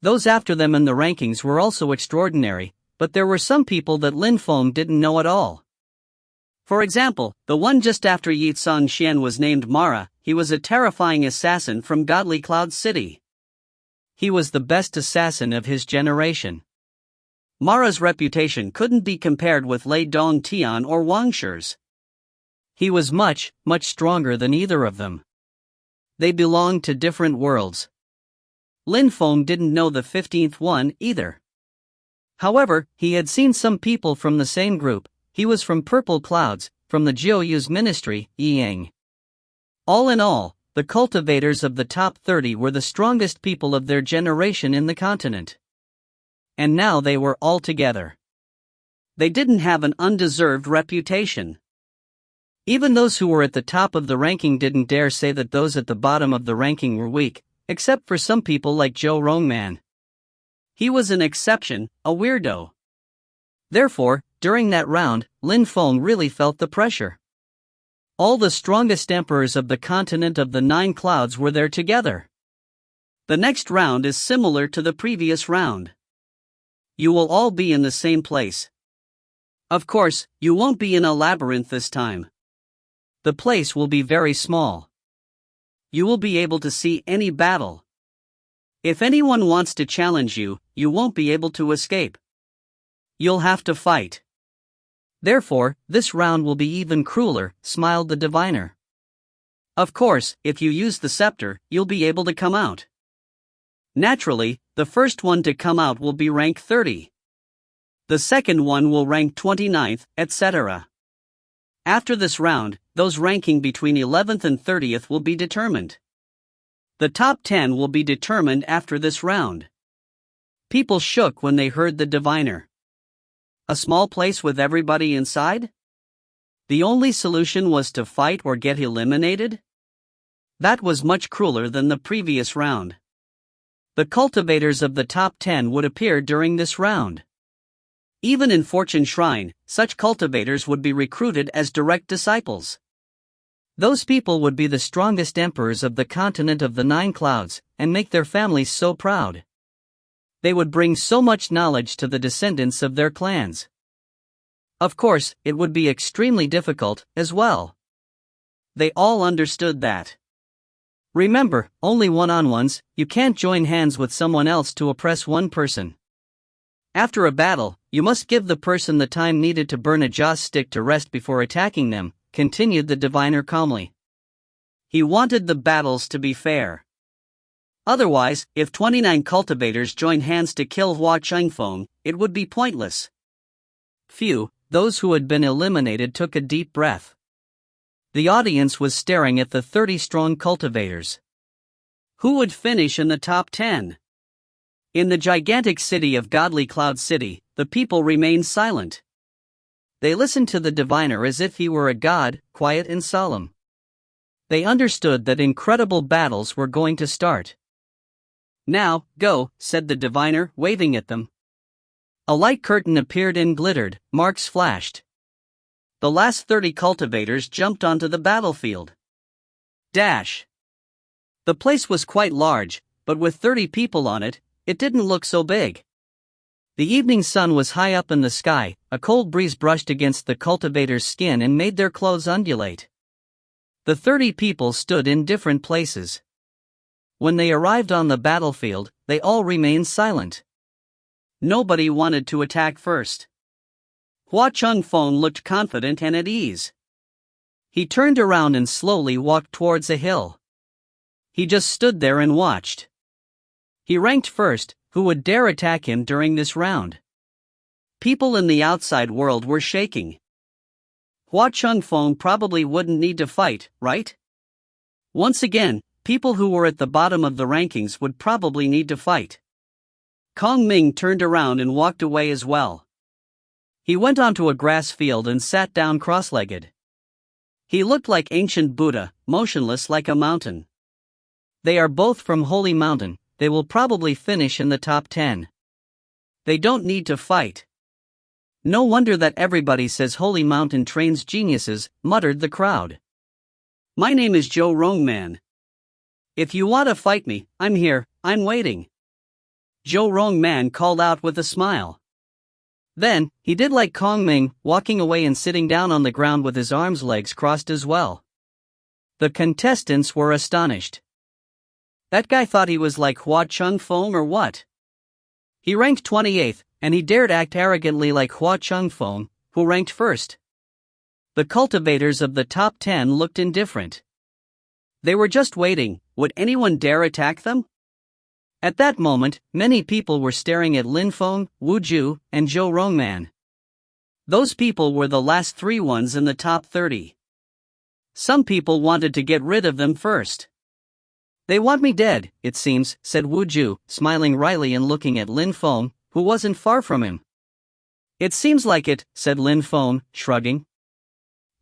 Those after them in the rankings were also extraordinary, but there were some people that Lin Feng didn't know at all. For example, the one just after Yizong Xian was named Mara. He was a terrifying assassin from Godly Cloud City. He was the best assassin of his generation. Mara's reputation couldn't be compared with Lei Dong Tian or Wang Shi's. He was much, much stronger than either of them. They belonged to different worlds. Lin Feng didn't know the 15th one either. However, he had seen some people from the same group. He was from Purple Clouds, from the Jiuyu's ministry, Yiyang. All in all, the cultivators of the top 30 were the strongest people of their generation in the continent. And now they were all together. They didn't have an undeserved reputation. Even those who were at the top of the ranking didn't dare say that those at the bottom of the ranking were weak, except for some people like Zhou Rongman. He was an exception, a weirdo. Therefore, during that round, Lin Feng really felt the pressure. All the strongest emperors of the continent of the 9 clouds were there together. The next round is similar to the previous round. You will all be in the same place. Of course, you won't be in a labyrinth this time. The place will be very small. You will be able to see any battle. If anyone wants to challenge you, you won't be able to escape. You'll have to fight. Therefore, this round will be even crueler, smiled the diviner. Of course, if you use the scepter, you'll be able to come out. Naturally, the first one to come out will be rank 30. The second one will rank 29th, etc. After this round, those ranking between 11th and 30th will be determined. The top 10 will be determined after this round. People shook when they heard the diviner. A small place with everybody inside? The only solution was to fight or get eliminated? That was much crueler than the previous round. The cultivators of the top 10 would appear during this round. Even in Fortune Shrine, such cultivators would be recruited as direct disciples. Those people would be the strongest emperors of the continent of the 9 clouds, and make their families so proud. They would bring so much knowledge to the descendants of their clans. Of course, it would be extremely difficult, as well. They all understood that. Remember, only one-on-ones, you can't join hands with someone else to oppress one person. After a battle, you must give the person the time needed to burn a joss stick to rest before attacking them, continued the diviner calmly. He wanted the battles to be fair. Otherwise, if 29 cultivators joined hands to kill Hua Chengfeng, it would be pointless. Phew, those who had been eliminated took a deep breath. The audience was staring at the 30-strong cultivators. Who would finish in the top 10? In the gigantic city of Godly Cloud City, the people remained silent. They listened to the diviner as if he were a god, quiet and solemn. They understood that incredible battles were going to start. Now, go, said the diviner, waving at them. A light curtain appeared and glittered, marks flashed. The last 30 cultivators jumped onto the battlefield. Dash. The place was quite large, but with 30 people on it, it didn't look so big. The evening sun was high up in the sky, a cold breeze brushed against the cultivators' skin and made their clothes undulate. The 30 people stood in different places. When they arrived on the battlefield, they all remained silent. Nobody wanted to attack first. Hua Chengfeng looked confident and at ease. He turned around and slowly walked towards a hill. He just stood there and watched. He ranked first, who would dare attack him during this round? People in the outside world were shaking. Hua Chengfeng probably wouldn't need to fight, right? Once again, people who were at the bottom of the rankings would probably need to fight. Kong Ming turned around and walked away as well. He went onto a grass field and sat down cross-legged. He looked like ancient Buddha, motionless like a mountain. They are both from Holy Mountain, they will probably finish in the top 10. They don't need to fight. No wonder that everybody says Holy Mountain trains geniuses, muttered the crowd. My name is Zhou Rongman. If you want to fight me, I'm here, I'm waiting. Zhou Rongman called out with a smile. Then, he did like Kong Ming, walking away and sitting down on the ground with his legs crossed as well. The contestants were astonished. That guy thought he was like Hua Chengfeng or what? He ranked 28th, and he dared act arrogantly like Hua Chengfeng, who ranked first. The cultivators of the top 10 looked indifferent. They were just waiting, would anyone dare attack them? At that moment, many people were staring at Lin Feng, Wu Ju, and Zhou Rongman. Those people were the last 3 ones in the top 30. Some people wanted to get rid of them first. They want me dead, it seems, said Wu Ju, smiling wryly and looking at Lin Feng, who wasn't far from him. It seems like it, said Lin Feng, shrugging.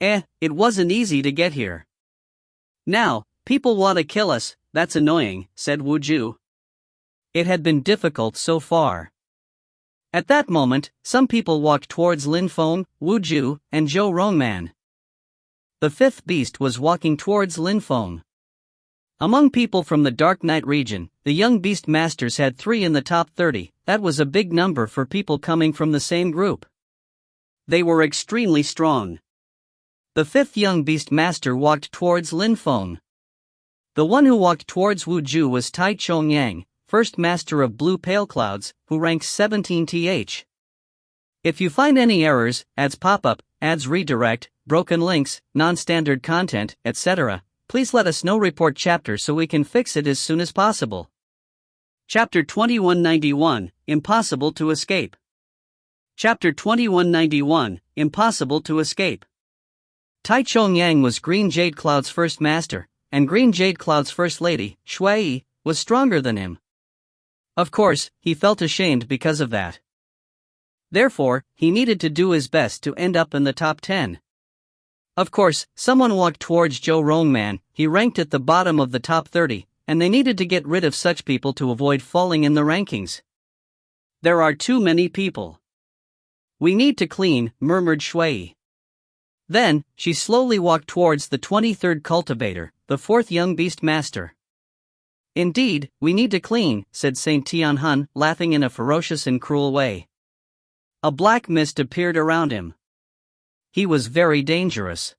It wasn't easy to get here. Now, people want to kill us, that's annoying, said Wu Ju. It had been difficult so far. At that moment, some people walked towards Lin Feng, Wu Ju, and Zhou Rongman. The 5th beast was walking towards Lin Feng. Among people from the Dark Knight region, the young beast masters had 3 in the top 30, that was a big number for people coming from the same group. They were extremely strong. The 5th young beast master walked towards Lin Feng. The one who walked towards Wu Ju was Tai Chongyang, first master of Blue Pale Clouds, who ranks 17th. If you find any errors, ads pop-up, ads redirect, broken links, non-standard content, etc., please let us know. Report chapter so we can fix it as soon as possible. Chapter 2191, Impossible to Escape. Chapter 2191, Impossible to Escape. Tai Chongyang was Green Jade Cloud's first master, and Green Jade Cloud's first lady, Shui, was stronger than him. Of course, he felt ashamed because of that. Therefore, he needed to do his best to end up in the top 10. Of course, someone walked towards Zhou Rongman, he ranked at the bottom of the top 30, and they needed to get rid of such people to avoid falling in the rankings. There are too many people. We need to clean, murmured Shui. Then, she slowly walked towards the 23rd cultivator, the 4th young beast master. Indeed, we need to clean, said Saint Tianhun, laughing in a ferocious and cruel way. A black mist appeared around him. He was very dangerous.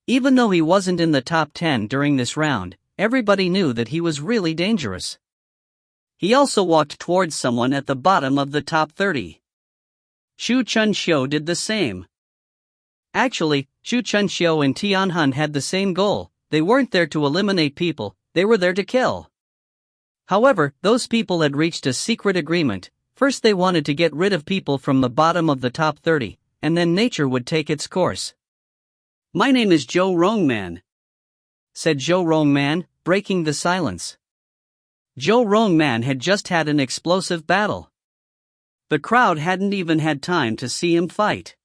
Even though he wasn't in the top 10 during this round, everybody knew that he was really dangerous. He also walked towards someone at the bottom of the top 30. Xu Chunxiu did the same. Actually, Xu Chunxiu and Tianhun had the same goal. They weren't there to eliminate people, they were there to kill. However, those people had reached a secret agreement. First they wanted to get rid of people from the bottom of the top 30, and then nature would take its course. My name is Zhou Rongman, said Zhou Rongman, breaking the silence. Zhou Rongman had just had an explosive battle. The crowd hadn't even had time to see him fight.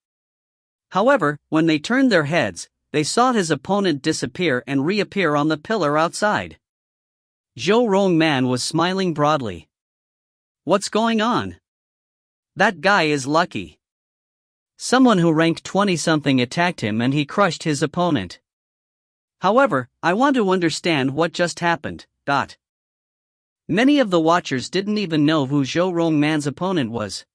However, when they turned their heads, they saw his opponent disappear and reappear on the pillar outside. Zhou Rongman was smiling broadly. What's going on? That guy is lucky. Someone who ranked 20-something attacked him and he crushed his opponent. However, I want to understand what just happened. Many of the watchers didn't even know who Zhou Rongman's opponent was.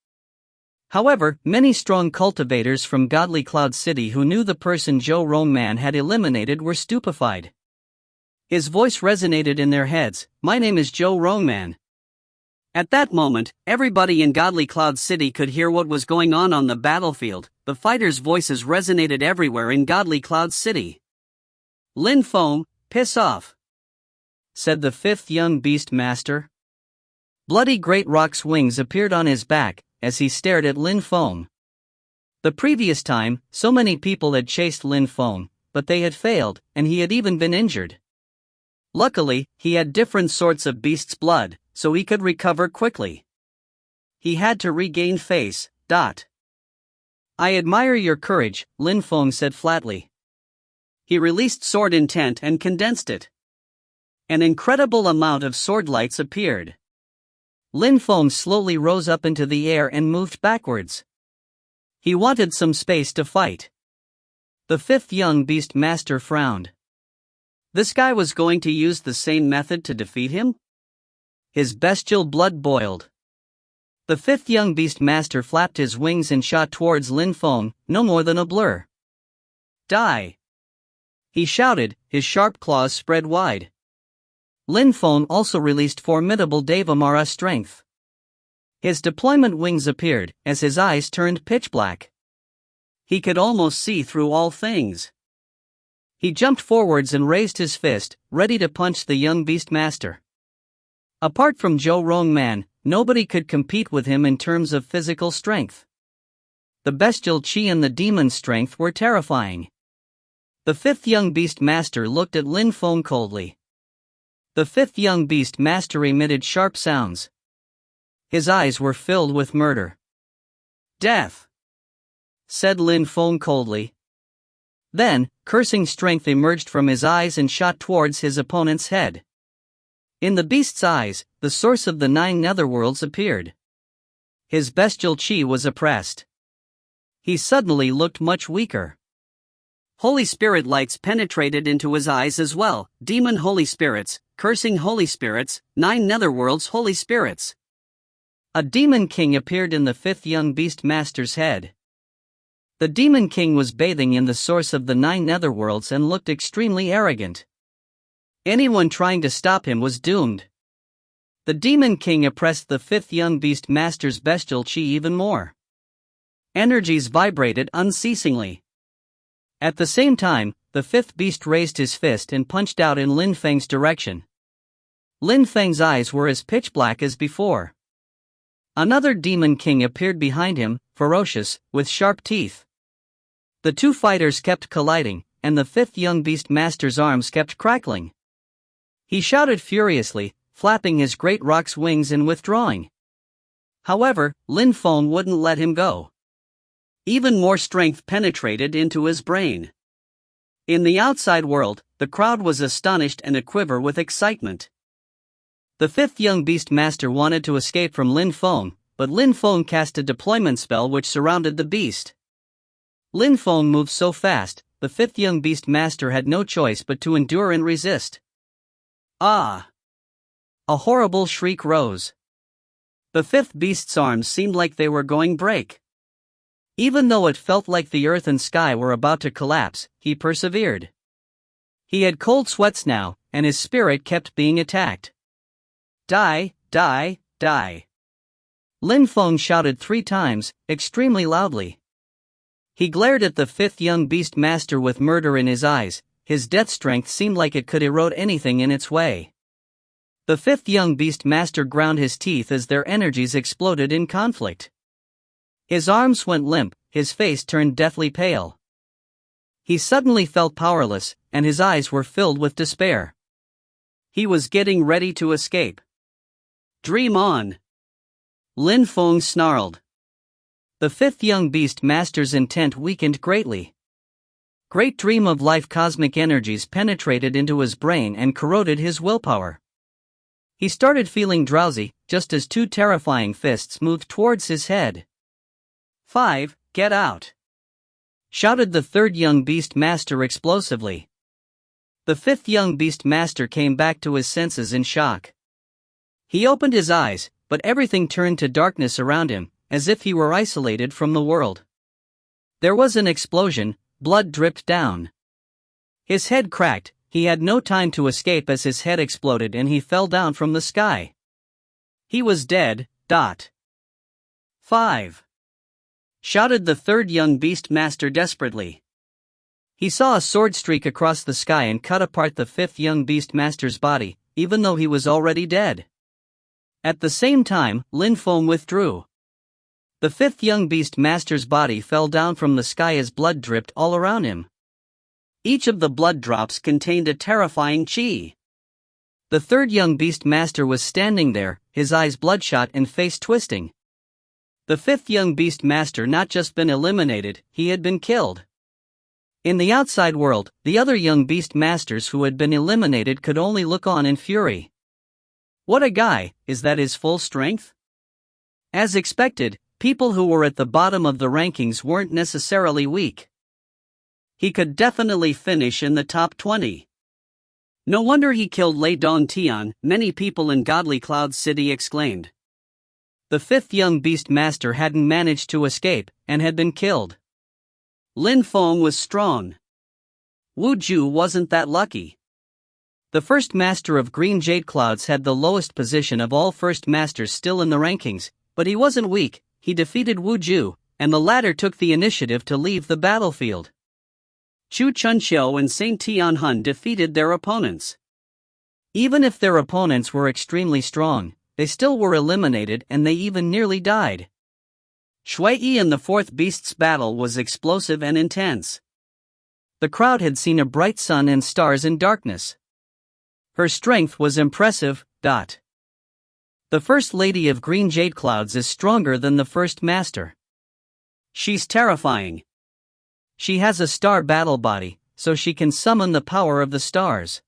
However, many strong cultivators from Godly Cloud City who knew the person Zhou Rongman had eliminated were stupefied. His voice resonated in their heads. My name is Zhou Rongman. At that moment, everybody in Godly Cloud City could hear what was going on the battlefield. The fighters' voices resonated everywhere in Godly Cloud City. Lin Feng, piss off, said the fifth young beast master. Bloody great rock's wings appeared on his back as he stared at Lin Feng. The previous time, so many people had chased Lin Feng, but they had failed, and he had even been injured. Luckily, he had different sorts of beast's blood, so he could recover quickly. He had to regain face. I admire your courage, Lin Feng said flatly. He released sword intent and condensed it. An incredible amount of sword lights appeared. Lin Feng slowly rose up into the air and moved backwards. He wanted some space to fight. The fifth young beast master frowned. This guy was going to use the same method to defeat him? His bestial blood boiled. The fifth young beast master flapped his wings and shot towards Lin Feng, no more than a blur. Die! He shouted, his sharp claws spread wide. Lin Feng also released formidable Devamara strength. His deployment wings appeared as his eyes turned pitch black. He could almost see through all things. He jumped forwards and raised his fist, ready to punch the young beast master. Apart from Zhou Rongman, nobody could compete with him in terms of physical strength. The bestial chi and the demon strength were terrifying. The fifth young beast master looked at Lin Feng coldly. The fifth young beast master emitted sharp sounds. His eyes were filled with murder. Death, said Lin Feng coldly. Then, cursing strength emerged from his eyes and shot towards his opponent's head. In the beast's eyes, the source of the 9 netherworlds appeared. His bestial chi was oppressed. He suddenly looked much weaker. Holy Spirit lights penetrated into his eyes as well. Demon Holy Spirits, cursing Holy Spirits, 9 netherworlds Holy Spirits. A demon king appeared in the fifth young beast master's head. The demon king was bathing in the source of the 9 netherworlds and looked extremely arrogant. Anyone trying to stop him was doomed. The demon king oppressed the fifth young beast master's bestial chi even more. Energies vibrated unceasingly. At the same time, the fifth beast raised his fist and punched out in Lin Feng's direction. Lin Feng's eyes were as pitch black as before. Another demon king appeared behind him, ferocious, with sharp teeth. The two fighters kept colliding, and the fifth young beast master's arms kept crackling. He shouted furiously, flapping his great rock's wings and withdrawing. However, Lin Feng wouldn't let him go. Even more strength penetrated into his brain. In the outside world, the crowd was astonished and aquiver with excitement. The fifth young beast master wanted to escape from Lin Feng, but Lin Feng cast a deployment spell which surrounded the beast. Lin Feng moved so fast, the fifth young beast master had no choice but to endure and resist. Ah! A horrible shriek rose. The fifth beast's arms seemed like they were going break. Even though it felt like the earth and sky were about to collapse, he persevered. He had cold sweats now, and his spirit kept being attacked. Die, die, die. Lin Feng shouted 3 times, extremely loudly. He glared at the fifth young beast master with murder in his eyes. His death strength seemed like it could erode anything in its way. The fifth young beast master ground his teeth as their energies exploded in conflict. His arms went limp, his face turned deathly pale. He suddenly felt powerless, and his eyes were filled with despair. He was getting ready to escape. Dream on! Lin Feng snarled. The fifth young beast master's intent weakened greatly. Great dream of life cosmic energies penetrated into his brain and corroded his willpower. He started feeling drowsy, just as 2 terrifying fists moved towards his head. 5, get out! Shouted the third young beast master explosively. The fifth young beast master came back to his senses in shock. He opened his eyes, but everything turned to darkness around him, as if he were isolated from the world. There was an explosion, blood dripped down. His head cracked. He had no time to escape as his head exploded and he fell down from the sky. He was dead. 5. Shouted the third young beast master desperately. He saw a sword streak across the sky and cut apart the fifth young beast master's body, even though he was already dead. At the same time, Lin Feng withdrew. The fifth young beast master's body fell down from the sky as blood dripped all around him. Each of the blood drops contained a terrifying chi. The third young beast master was standing there, his eyes bloodshot and face twisting. The fifth young beast master not just been eliminated, he had been killed. In the outside world, the other young beast masters who had been eliminated could only look on in fury. What a guy, is that his full strength? As expected, people who were at the bottom of the rankings weren't necessarily weak. He could definitely finish in the top 20. No wonder he killed Lei Dong Tian, many people in Godly Cloud City exclaimed. The fifth young beast master hadn't managed to escape, and had been killed. Lin Feng was strong. Wu Ju wasn't that lucky. The first master of Green Jade Clouds had the lowest position of all first masters still in the rankings, but he wasn't weak. He defeated Wu Ju, and the latter took the initiative to leave the battlefield. Chu Chunxiu and Saint Tianhun defeated their opponents. Even if their opponents were extremely strong, they still were eliminated and they even nearly died. Shui Yi and the fourth beast's battle was explosive and intense. The crowd had seen a bright sun and stars in darkness. Her strength was impressive. The First Lady of Green Jade Clouds is stronger than the First Master. She's terrifying. She has a star battle body, so she can summon the power of the stars.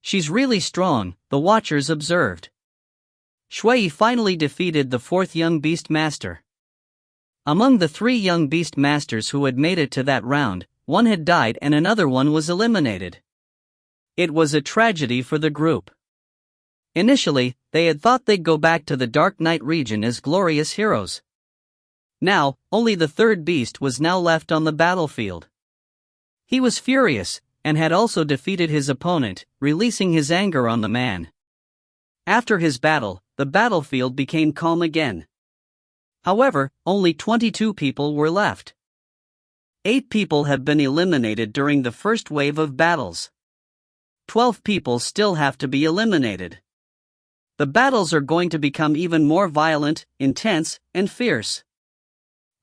She's really strong, the watchers observed. Shui finally defeated the fourth young beast master. Among the 3 young beast masters who had made it to that round, one had died and another one was eliminated. It was a tragedy for the group. Initially, they had thought they'd go back to the Dark Night region as glorious heroes. Now, only the third beast was now left on the battlefield. He was furious, and had also defeated his opponent, releasing his anger on the man. After his battle, the battlefield became calm again. However, only 22 people were left. 8 people have been eliminated during the first wave of battles. 12 people still have to be eliminated. The battles are going to become even more violent, intense, and fierce.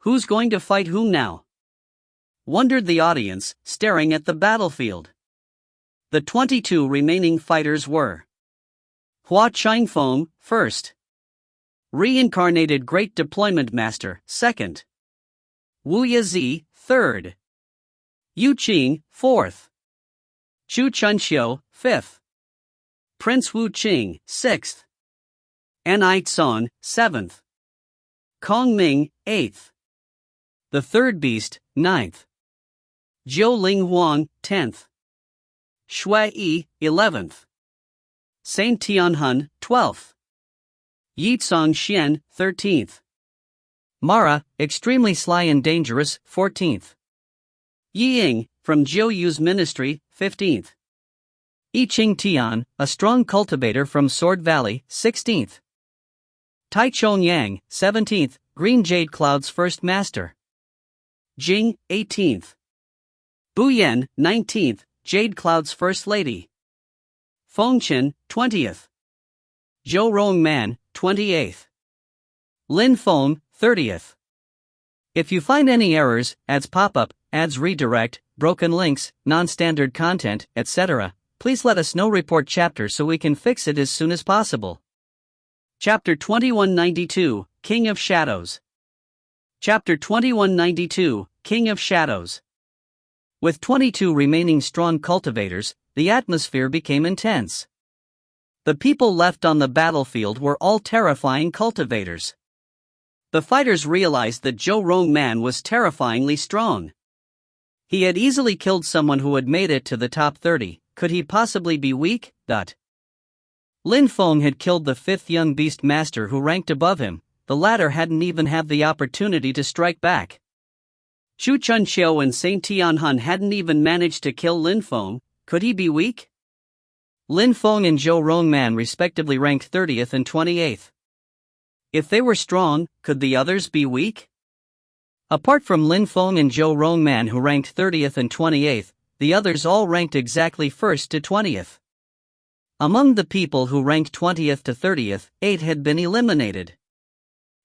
Who's going to fight whom now? Wondered the audience, staring at the battlefield. The 22 remaining fighters were Hua Changfeng, first. Reincarnated Great Deployment Master, second. Wu Yazi, third. Yu Qing, fourth. Chu Chunxiu, fifth. Prince Wu Qing, sixth. An Son, seventh. Kong Ming, eighth. The third beast, ninth. Zhou Ling Huang, 10th. Shui Yi, 11th. Saint Tianhun, 12th. Yitsong Xian, 13th. Mara, extremely sly and dangerous, 14th. Yi Ying, from Jiu Yu's ministry, 15th. I Ching Tian, a strong cultivator from Sword Valley, 16th. Tai Chong Yang, 17th, Green Jade Cloud's first master. Jing, 18th. Bu Yan, 19th, Jade Cloud's first lady. Feng Chen, 20th. Zhou Rong Man, 28th. Lin Feng, 30th. If you find any errors, ads pop-up, ads redirect, broken links, non-standard content, etc., please let us know. Report chapter so we can fix it as soon as possible. Chapter 2192, King of Shadows. Chapter 2192, King of Shadows. With 22 remaining strong cultivators, the atmosphere became intense. The people left on the battlefield were all terrifying cultivators. The fighters realized that Zhou Rong Man was terrifyingly strong. He had easily killed someone who had made it to the top 30, could he possibly be weak? Lin Feng had killed the 5th young beast master who ranked above him, the latter hadn't even had the opportunity to strike back. Chu Chunqiu and Saint Tianhun hadn't even managed to kill Lin Feng, could he be weak? Lin Feng and Zhou Rongman respectively ranked 30th and 28th. If they were strong, could the others be weak? Apart from Lin Feng and Zhou Rongman who ranked 30th and 28th, the others all ranked exactly 1st to 20th. Among the people who ranked 20th to 30th, 8 had been eliminated.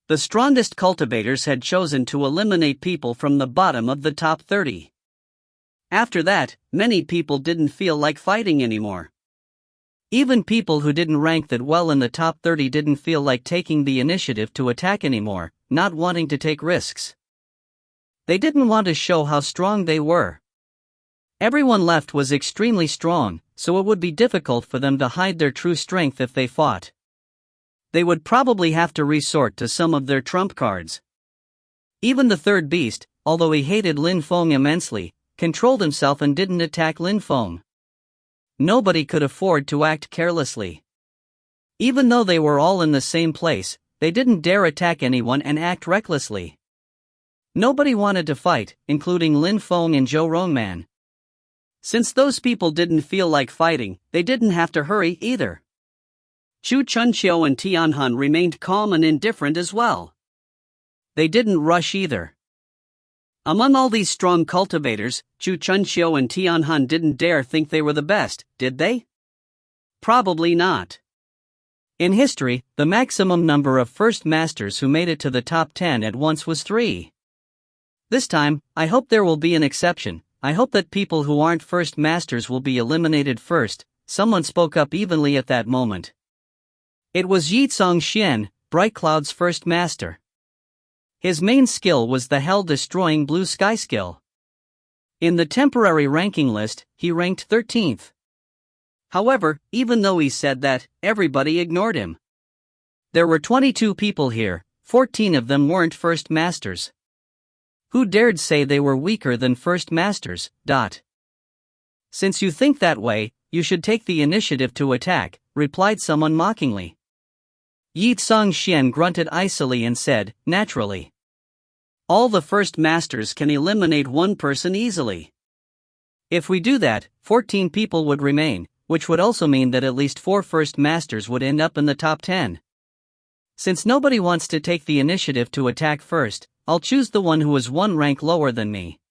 The strongest cultivators had chosen to eliminate people from the bottom of the top 30. After that, many people didn't feel like fighting anymore. Even people who didn't rank that well in the top 30 didn't feel like taking the initiative to attack anymore, not wanting to take risks. They didn't want to show how strong they were. Everyone left was extremely strong, so it would be difficult for them to hide their true strength if they fought. They would probably have to resort to some of their trump cards. Even the third beast, although he hated Lin Feng immensely, controlled himself and didn't attack Lin Feng. Nobody could afford to act carelessly. Even though they were all in the same place, they didn't dare attack anyone and act recklessly. Nobody wanted to fight, including Lin Feng and Zhou Rongman. Since those people didn't feel like fighting, they didn't have to hurry either. Chu Chunqiu and Tianhun remained calm and indifferent as well. They didn't rush either. Among all these strong cultivators, Chu Chunqiu and Tianhun didn't dare think they were the best, did they? Probably not. In history, the maximum number of first masters who made it to the top 10 at once was 3. This time, I hope there will be an exception. I hope that people who aren't first masters will be eliminated first. Someone spoke up evenly at that moment. It was Yitsong Xian, Bright Cloud's first master. His main skill was the hell-destroying blue sky skill. In the temporary ranking list, he ranked 13th. However, even though he said that, everybody ignored him. There were 22 people here, 14 of them weren't first masters. Who dared say they were weaker than first masters? Since you think that way, you should take the initiative to attack, replied someone mockingly. Yitsong Xian grunted icily and said, naturally. All the first masters can eliminate one person easily. If we do that, 14 people would remain, which would also mean that at least 4 first masters would end up in the top 10. Since nobody wants to take the initiative to attack first, I'll choose the one who is 1 rank lower than me.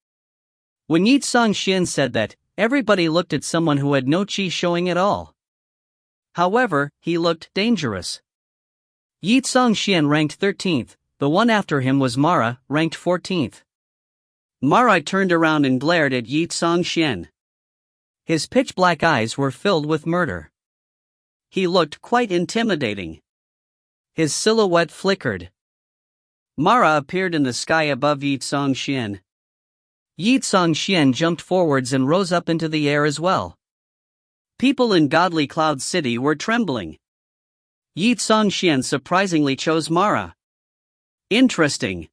When Yitsong Xian said that, everybody looked at someone who had no chi showing at all. However, he looked dangerous. Yitsong Xian ranked 13th, the one after him was Mara, ranked 14th. Mara turned around and glared at Yitsong Xian. His pitch-black eyes were filled with murder. He looked quite intimidating. His silhouette flickered. Mara appeared in the sky above Yitsong Xian. Yitsong Xian jumped forwards and rose up into the air as well. People in Godly Cloud City were trembling. Yitsong Xian surprisingly chose Mara. Interesting.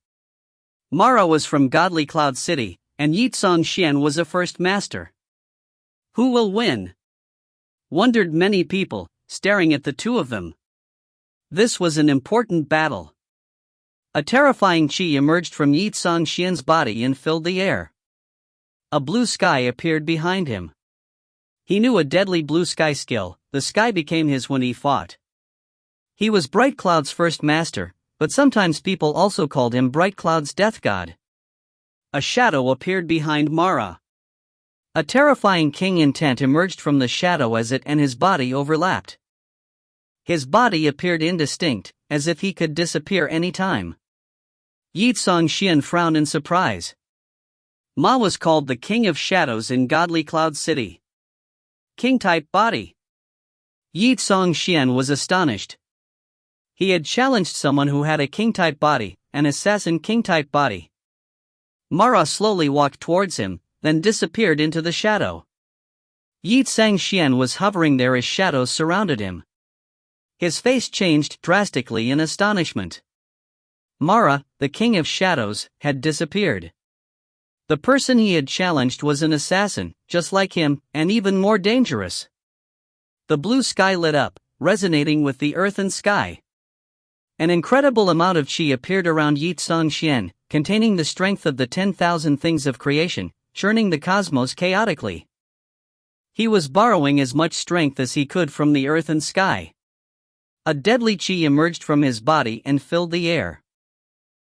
Mara was from Godly Cloud City, and Yitsong Xian was a first master. Who will win? Wondered many people, staring at the two of them. This was an important battle. A terrifying chi emerged from Yi Xian's body and filled the air. A blue sky appeared behind him. He knew a deadly blue sky skill. The sky became his when he fought. He was Bright Cloud's first master, but sometimes people also called him Bright Cloud's death god. A shadow appeared behind Mara. A terrifying king intent emerged from the shadow as it and his body overlapped. His body appeared indistinct, as if he could disappear any time. Yi Xian frowned in surprise. Ma was called the King of Shadows in Godly Cloud City. King-type body. Yi Xian was astonished. He had challenged someone who had a king-type body, an assassin king-type body. Mara slowly walked towards him, then disappeared into the shadow. Yi Xian was hovering there as shadows surrounded him. His face changed drastically in astonishment. Mara, the King of Shadows, had disappeared. The person he had challenged was an assassin, just like him, and even more dangerous. The blue sky lit up, resonating with the earth and sky. An incredible amount of qi appeared around Yi Xian, containing the strength of the 10,000 things of creation, churning the cosmos chaotically. He was borrowing as much strength as he could from the earth and sky. A deadly qi emerged from his body and filled the air.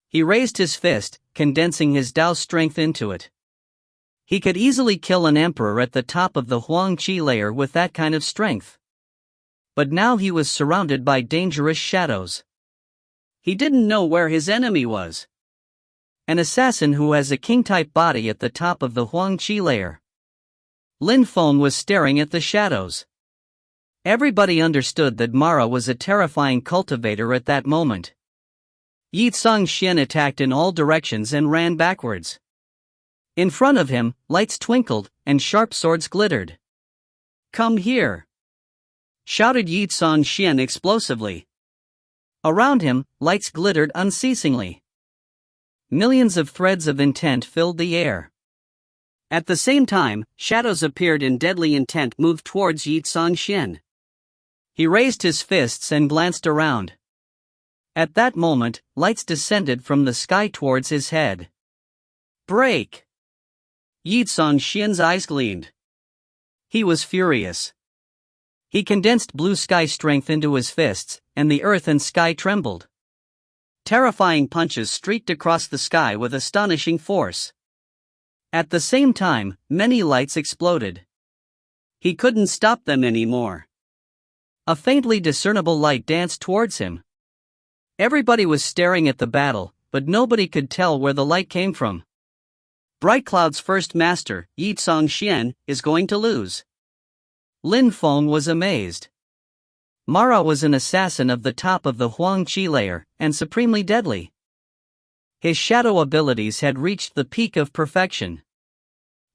He raised his fist, condensing his Tao strength into it. He could easily kill an emperor at the top of the Huang Qi layer with that kind of strength. But now he was surrounded by dangerous shadows. He didn't know where his enemy was. An assassin who has a king-type body at the top of the Huang Qi layer. Lin Feng was staring at the shadows. Everybody understood that Mara was a terrifying cultivator at that moment. Yi Xian attacked in all directions and ran backwards. In front of him, lights twinkled, and sharp swords glittered. "Come here!" shouted Yi Xian explosively. Around him, lights glittered unceasingly. Millions of threads of intent filled the air. At the same time, shadows appeared and deadly intent moved towards Yi Xian. He raised his fists and glanced around. At that moment, lights descended from the sky towards his head. "Break!" Yi Xian's eyes gleamed. He was furious. He condensed blue sky strength into his fists, and the earth and sky trembled. Terrifying punches streaked across the sky with astonishing force. At the same time, many lights exploded. He couldn't stop them anymore. A faintly discernible light danced towards him. Everybody was staring at the battle, but nobody could tell where the light came from. Bright Cloud's first master, Yi Xian, is going to lose. Lin Feng was amazed. Mara was an assassin of the top of the Huang Qi layer, and supremely deadly. His shadow abilities had reached the peak of perfection.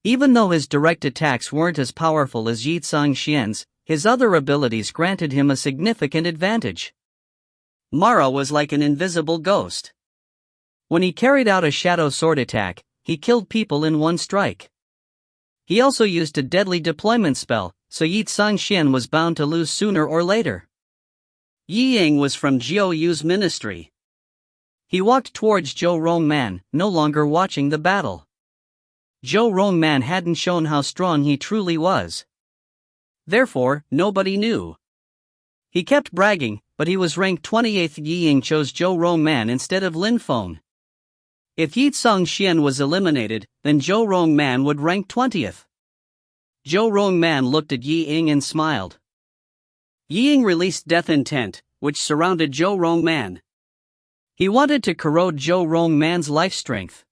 Even though his direct attacks weren't as powerful as Yi Xian's, his other abilities granted him a significant advantage. Mara was like an invisible ghost. When he carried out a shadow sword attack, he killed people in one strike. He also used a deadly deployment spell, so Yi Xian was bound to lose sooner or later. Yi Ying was from Jiao Yu's ministry. He walked towards Zhou Rongman, no longer watching the battle. Zhou Rongman hadn't shown how strong he truly was. Therefore, nobody knew. He kept bragging, but he was ranked 28th. Yi Ying chose Zhou Rongman instead of Lin Feng. If Yi Xian was eliminated, then Zhou Rongman would rank 20th. Zhou Rongman looked at Yi Ying and smiled. Yi Ying released death intent, which surrounded Zhou Rongman. He wanted to corrode Zhou Rongman's life strength.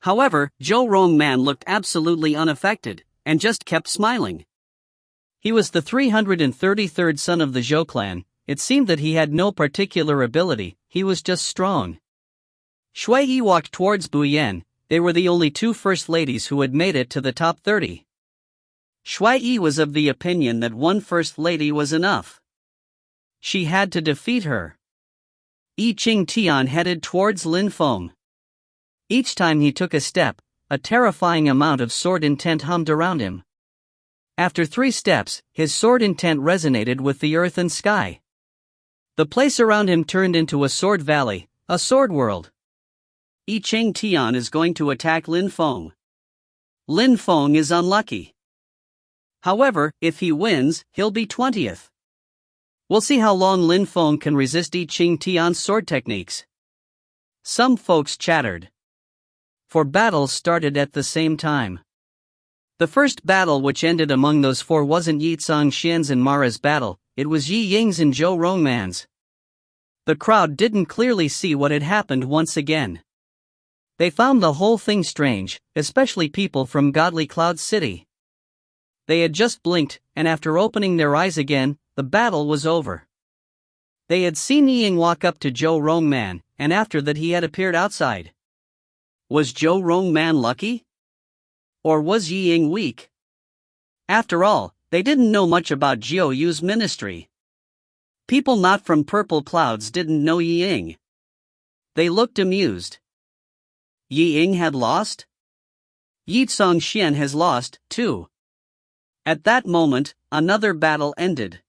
However, Zhou Rongman looked absolutely unaffected, and just kept smiling. He was the 333rd son of the Zhou clan. It seemed that he had no particular ability, he was just strong. Shui Yi walked towards Bu Yan. They were the only two first ladies who had made it to the top 30. Shui Yi was of the opinion that one first lady was enough. She had to defeat her. Yi Qing Tian headed towards Lin Feng. Each time he took a step, a terrifying amount of sword intent hummed around him. After 3 steps, his sword intent resonated with the earth and sky. The place around him turned into a sword valley, a sword world. Yi Ching Tian is going to attack Lin Feng. Lin Feng is unlucky. However, if he wins, he'll be 20th. We'll see how long Lin Feng can resist Yi Ching Tian's sword techniques. Some folks chattered. 4 battles started at the same time. The first battle which ended among those 4 wasn't Yi Xian's and Mara's battle, it was Yi Ying's and Zhou Rongman's. The crowd didn't clearly see what had happened once again. They found the whole thing strange, especially people from Godly Cloud City. They had just blinked, and after opening their eyes again, the battle was over. They had seen Yi Ying walk up to Zhou Rongman, and after that he had appeared outside. Was Zhou Rongman lucky? Or was Yi Ying weak? After all, they didn't know much about Jiao Yu's ministry. People not from Purple Clouds didn't know Yi Ying. They looked amused. Yi Ying had lost? Yi Xian has lost, too. At that moment, another battle ended.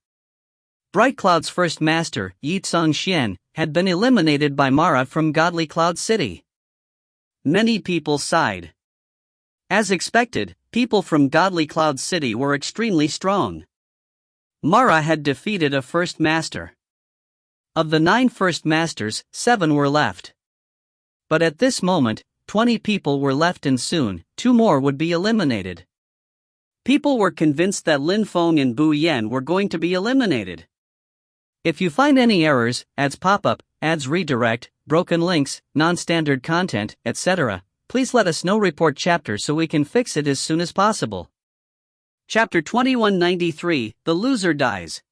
Bright Cloud's first master, Yi Xian, had been eliminated by Mara from Godly Cloud City. Many people sighed. As expected, people from Godly Cloud City were extremely strong. Mara had defeated a first master. Of the 9 first masters, 7 were left. But at this moment, 20 people were left and soon, 2 more would be eliminated. People were convinced that Lin Feng and Bu Yan were going to be eliminated. If you find any errors, ads pop up, ads redirect, broken links, non-standard content, etc., please let us know. Report chapter so we can fix it as soon as possible. Chapter 2193, The Loser Dies.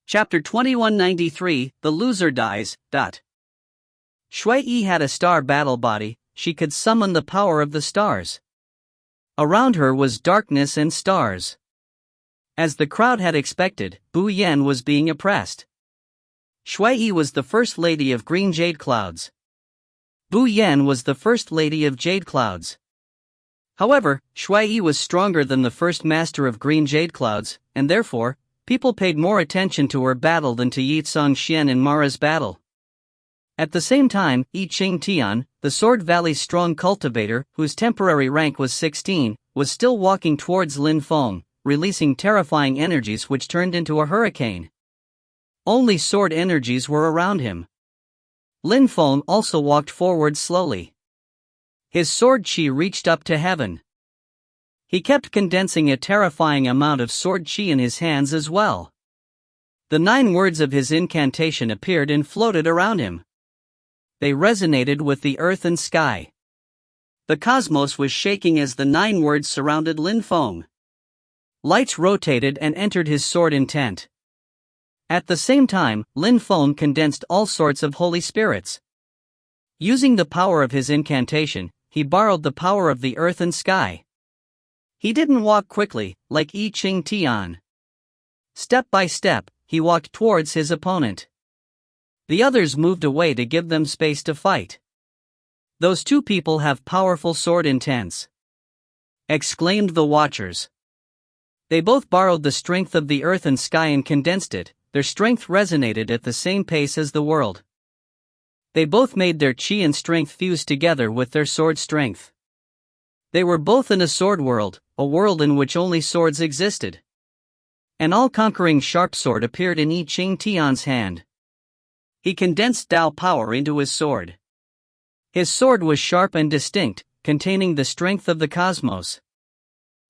Chapter 2193, The Loser Dies. Shui Yi had a star battle body, she could summon the power of the stars. Around her was darkness and stars. As the crowd had expected, Bu Yan was being oppressed. Shui Yi was the first lady of green jade clouds. Bu Yan was the first lady of jade clouds. However, Shui Yi was stronger than the first master of green jade clouds, and therefore, people paid more attention to her battle than to Yi Xian and Mara's battle. At the same time, Yi Ching Tian, the Sword Valley's strong cultivator, whose temporary rank was 16, was still walking towards Lin Feng, releasing terrifying energies which turned into a hurricane. Only sword energies were around him. Lin Feng also walked forward slowly. His sword qi reached up to heaven. He kept condensing a terrifying amount of sword qi in his hands as well. The 9 words of his incantation appeared and floated around him. They resonated with the earth and sky. The cosmos was shaking as the 9 words surrounded Lin Feng. Lights rotated and entered his sword intent. At the same time, Lin Feng condensed all sorts of holy spirits. Using the power of his incantation, he borrowed the power of the earth and sky. He didn't walk quickly, like Yi Ching Tian. Step by step, he walked towards his opponent. The others moved away to give them space to fight. Those 2 people have powerful sword intents, exclaimed the watchers. They both borrowed the strength of the earth and sky and condensed it. Their strength resonated at the same pace as the world. They both made their chi and strength fuse together with their sword strength. They were both in a sword world, a world in which only swords existed. An all-conquering sharp sword appeared in Yi Ching Tian's hand. He condensed Tao power into his sword. His sword was sharp and distinct, containing the strength of the cosmos.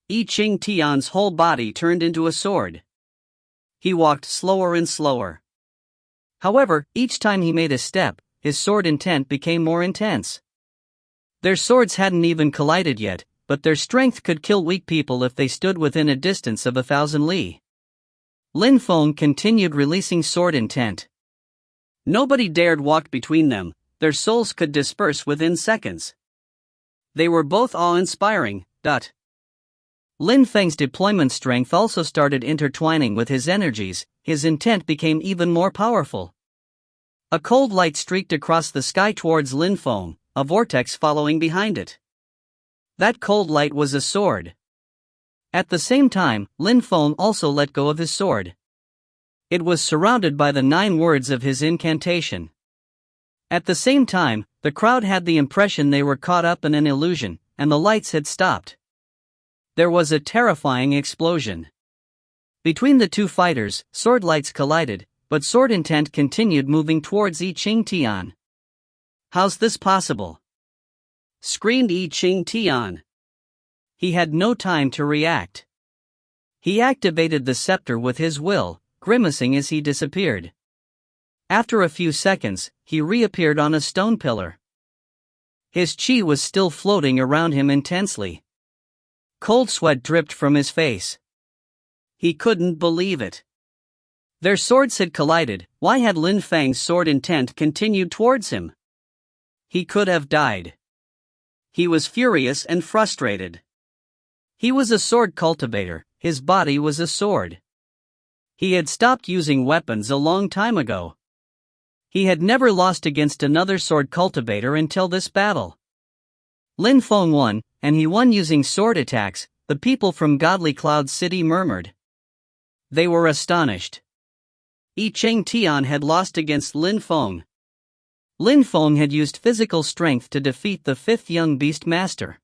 Yi Ching Tian's whole body turned into a sword. He walked slower and slower. However, each time he made a step, his sword intent became more intense. Their swords hadn't even collided yet, but their strength could kill weak people if they stood within a distance of 1,000 li. Lin Feng continued releasing sword intent. Nobody dared walk between them, their souls could disperse within seconds. They were both awe-inspiring. Lin Feng's deployment strength also started intertwining with his energies, his intent became even more powerful. A cold light streaked across the sky towards Lin Feng, a vortex following behind it. That cold light was a sword. At the same time, Lin Feng also let go of his sword. It was surrounded by the 9 words of his incantation. At the same time, the crowd had the impression they were caught up in an illusion, and the lights had stopped. There was a terrifying explosion. Between the two fighters, sword lights collided, but sword intent continued moving towards Yi Ching Tian. "How's this possible?" screamed Yi Ching Tian. He had no time to react. He activated the scepter with his will, grimacing as he disappeared. After a few seconds, he reappeared on a stone pillar. His chi was still floating around him intensely. Cold sweat dripped from his face. He couldn't believe it. Their swords had collided. Why had Lin Feng's sword intent continued towards him? He could have died. He was furious and frustrated. He was a sword cultivator, his body was a sword. He had stopped using weapons a long time ago. He had never lost against another sword cultivator until this battle. Lin Feng won, and he won using sword attacks, the people from Godly Cloud City murmured. They were astonished. Yi Ching Tian had lost against Lin Feng. Lin Feng had used physical strength to defeat the 5th young beast master.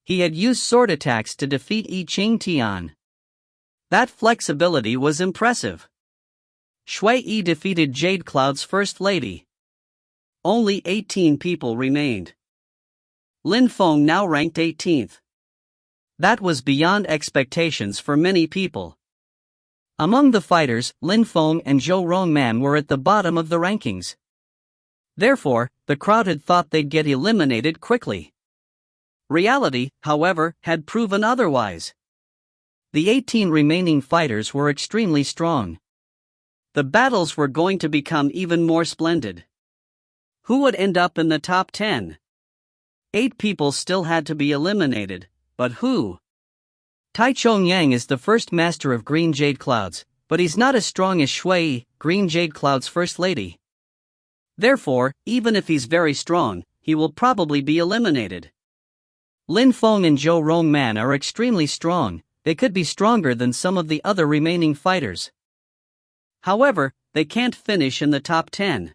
He had used sword attacks to defeat Yi Ching Tian. That flexibility was impressive. Shui Yi defeated Jade Cloud's first lady. Only 18 people remained. Lin Feng now ranked 18th. That was beyond expectations for many people. Among the fighters, Lin Feng and Zhou Rongman were at the bottom of the rankings. Therefore, the crowd had thought they'd get eliminated quickly. Reality, however, had proven otherwise. The 18 remaining fighters were extremely strong. The battles were going to become even more splendid. Who would end up in the top 10? 8 people still had to be eliminated, but who? Tai Chongyang is the first master of Green Jade Clouds, but he's not as strong as Shui, Green Jade Cloud's first lady. Therefore, even if he's very strong, he will probably be eliminated. Lin Feng and Zhou Rongman are extremely strong. They could be stronger than some of the other remaining fighters. However, they can't finish in the top 10.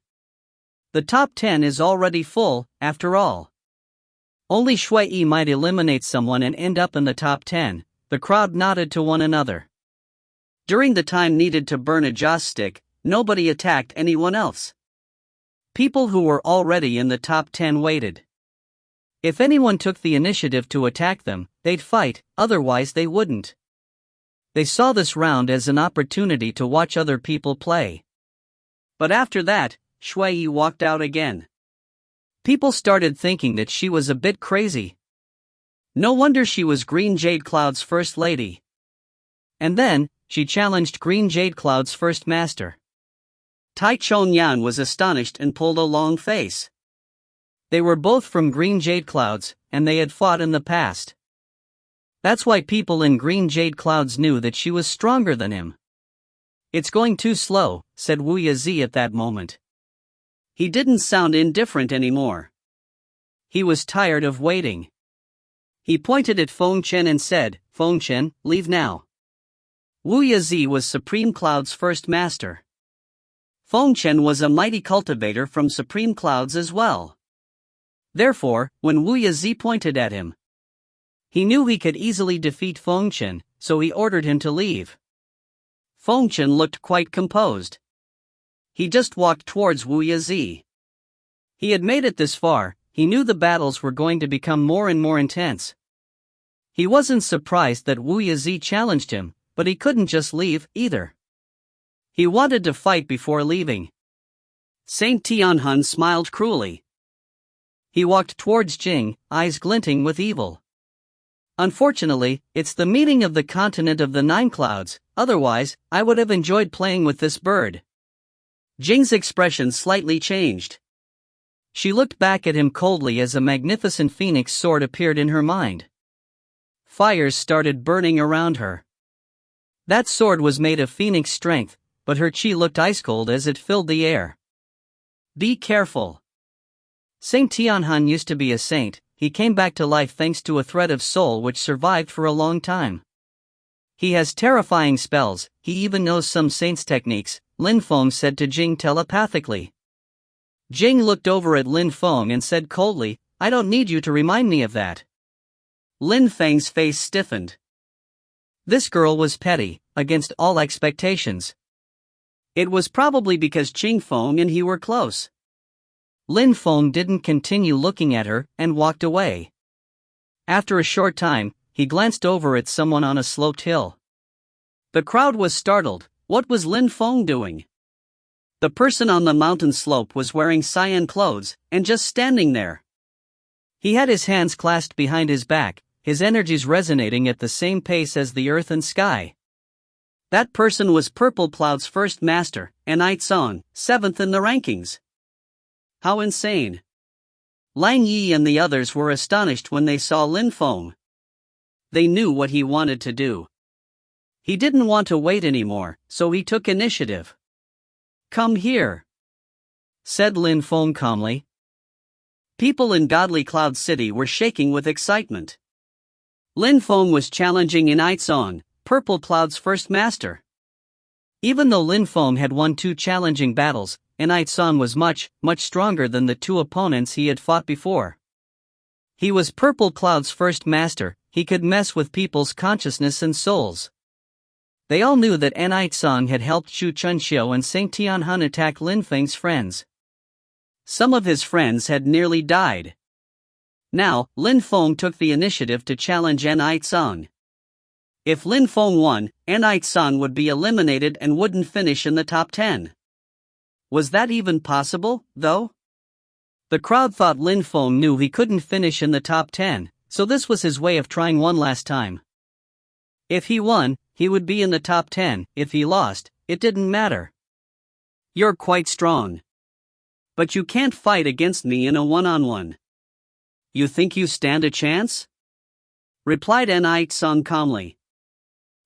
The top 10 is already full, after all. Only Shui Yi might eliminate someone and end up in the top 10. The crowd nodded to one another. During the time needed to burn a joss stick, nobody attacked anyone else. People who were already in the top 10 waited. If anyone took the initiative to attack them, they'd fight, otherwise they wouldn't. They saw this round as an opportunity to watch other people play. But after that, Shui Yi walked out again. People started thinking that she was a bit crazy. No wonder she was Green Jade Cloud's first lady. And then, she challenged Green Jade Cloud's first master. Tai Chongyang was astonished and pulled a long face. They were both from Green Jade Clouds, and they had fought in the past. That's why people in Green Jade Clouds knew that she was stronger than him. It's going too slow, said Wu Yazi at that moment. He didn't sound indifferent anymore. He was tired of waiting. He pointed at Feng Chen and said, Feng Chen, leave now. Wu Yazi was Supreme Cloud's first master. Feng Chen was a mighty cultivator from Supreme Clouds as well. Therefore, when Wu Yazi pointed at him, he knew he could easily defeat Feng Chen, so he ordered him to leave. Feng Chen looked quite composed. He just walked towards Wu Yazi. He had made it this far. He knew the battles were going to become more and more intense. He wasn't surprised that Wu Yazi challenged him, but he couldn't just leave, either. He wanted to fight before leaving. Saint Tianhun smiled cruelly. He walked towards Jing, eyes glinting with evil. Unfortunately, it's the meeting of the continent of the 9 clouds, otherwise, I would have enjoyed playing with this bird. Jing's expression slightly changed. She looked back at him coldly as a magnificent phoenix sword appeared in her mind. Fires started burning around her. That sword was made of phoenix strength, but her chi looked ice cold as it filled the air. Be careful. Saint Tianhun used to be a saint. He came back to life thanks to a thread of soul which survived for a long time. He has terrifying spells, he even knows some saints' techniques, Lin Feng said to Jing telepathically. Jing looked over at Lin Feng and said coldly, I don't need you to remind me of that. Lin Feng's face stiffened. This girl was petty, against all expectations. It was probably because Jing Feng and he were close. Lin Feng didn't continue looking at her and walked away. After a short time, he glanced over at someone on a sloped hill. The crowd was startled. What was Lin Feng doing? The person on the mountain slope was wearing cyan clothes and just standing there. He had his hands clasped behind his back, his energies resonating at the same pace as the earth and sky. That person was Purple Cloud's first master, Anite Song, 7th in the rankings. How insane! Lang Yi and the others were astonished when they saw Lin Feng. They knew what he wanted to do. He didn't want to wait anymore, so he took initiative. Come here, said Lin Feng calmly. People in Godly Cloud City were shaking with excitement. Lin Feng was challenging Anite Song, Purple Cloud's first master. Even though Lin Feng had won 2 challenging battles, Anite Song was much stronger than the 2 opponents he had fought before. He was Purple Cloud's first master, he could mess with people's consciousness and souls. They all knew that Anite Song had helped Xu Chunxiu and Saint Tianhun attack Lin Feng's friends. Some of his friends had nearly died. Now, Lin Feng took the initiative to challenge Anite Song. If Lin Feng won, Anite Song would be eliminated and wouldn't finish in the top 10. Was that even possible, though? The crowd thought Lin Feng knew he couldn't finish in the top 10, so this was his way of trying one last time. If he won, he would be in the top 10, if he lost, it didn't matter. You're quite strong. But you can't fight against me in a one-on-one. You think you stand a chance? Replied Anite Song calmly.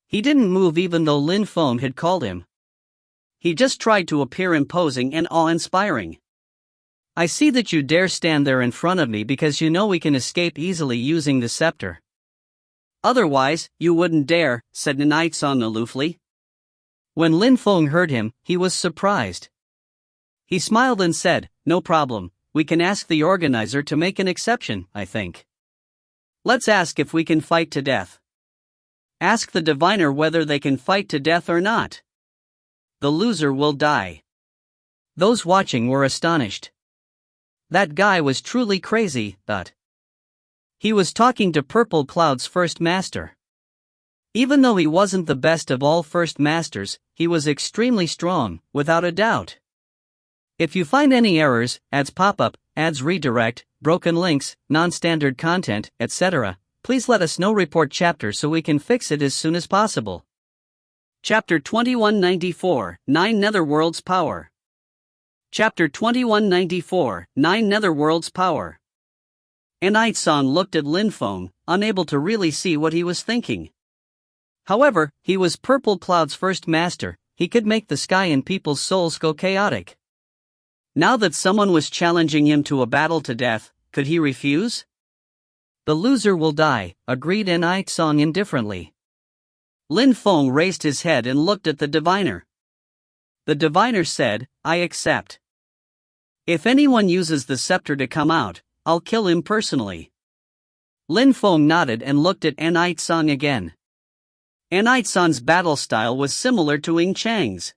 He didn't move even though Lin Feng had called him. He just tried to appear imposing and awe-inspiring. I see that you dare stand there in front of me because you know we can escape easily using the scepter. Otherwise, you wouldn't dare, said Anite Song aloofly. When Lin Feng heard him, he was surprised. He smiled and said, no problem, we can ask the organizer to make an exception, I think. Let's ask if we can fight to death. Ask the diviner whether they can fight to death or not. The loser will die. Those watching were astonished. That guy was truly crazy, but he was talking to Purple Cloud's first master. Even though he wasn't the best of all first masters, he was extremely strong, without a doubt. If you find any errors, ads pop up, ads redirect, broken links, non-standard content, etc., please let us know. Report chapter so we can fix it as soon as possible. Chapter 2194, 9 Netherworld's Power. Chapter 2194, 9 Netherworld's Power. Anite Song looked at Lin Feng, unable to really see what he was thinking. However, he was Purple Cloud's first master, he could make the sky and people's souls go chaotic. Now that someone was challenging him to a battle to death, could he refuse? The loser will die, agreed Anite Song indifferently. Lin Feng raised his head and looked at the diviner. The diviner said, I accept. If anyone uses the scepter to come out, I'll kill him personally. Lin Feng nodded and looked at Anite Song again. Anite Song's battle style was similar to Ying Chang's.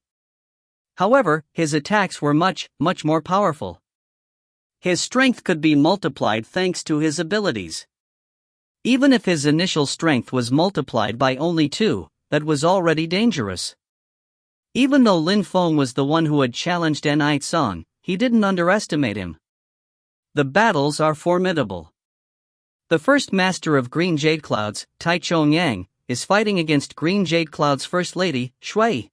However, his attacks were much more powerful. His strength could be multiplied thanks to his abilities. Even if his initial strength was multiplied by only 2, that was already dangerous. Even though Lin Feng was the one who had challenged Anite Song, he didn't underestimate him. The battles are formidable. The first master of Green Jade Clouds, Tai Chongyang, is fighting against Green Jade Cloud's first lady, Shui.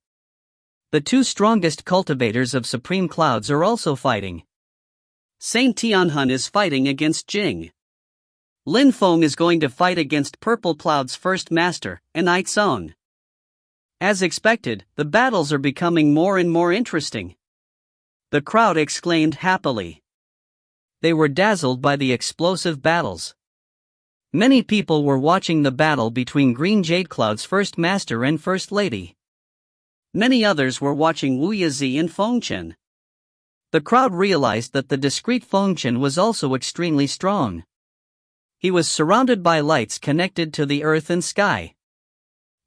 The 2 strongest cultivators of Supreme Clouds are also fighting. Saint Tianhun is fighting against Jing. Lin Feng is going to fight against Purple Cloud's first master, Anite Song. As expected, the battles are becoming more and more interesting. The crowd exclaimed happily. They were dazzled by the explosive battles. Many people were watching the battle between Green Jade Cloud's First Master and First Lady. Many others were watching Wu Yizi and Feng Chen. The crowd realized that the discreet Feng Chen was also extremely strong. He was surrounded by lights connected to the earth and sky.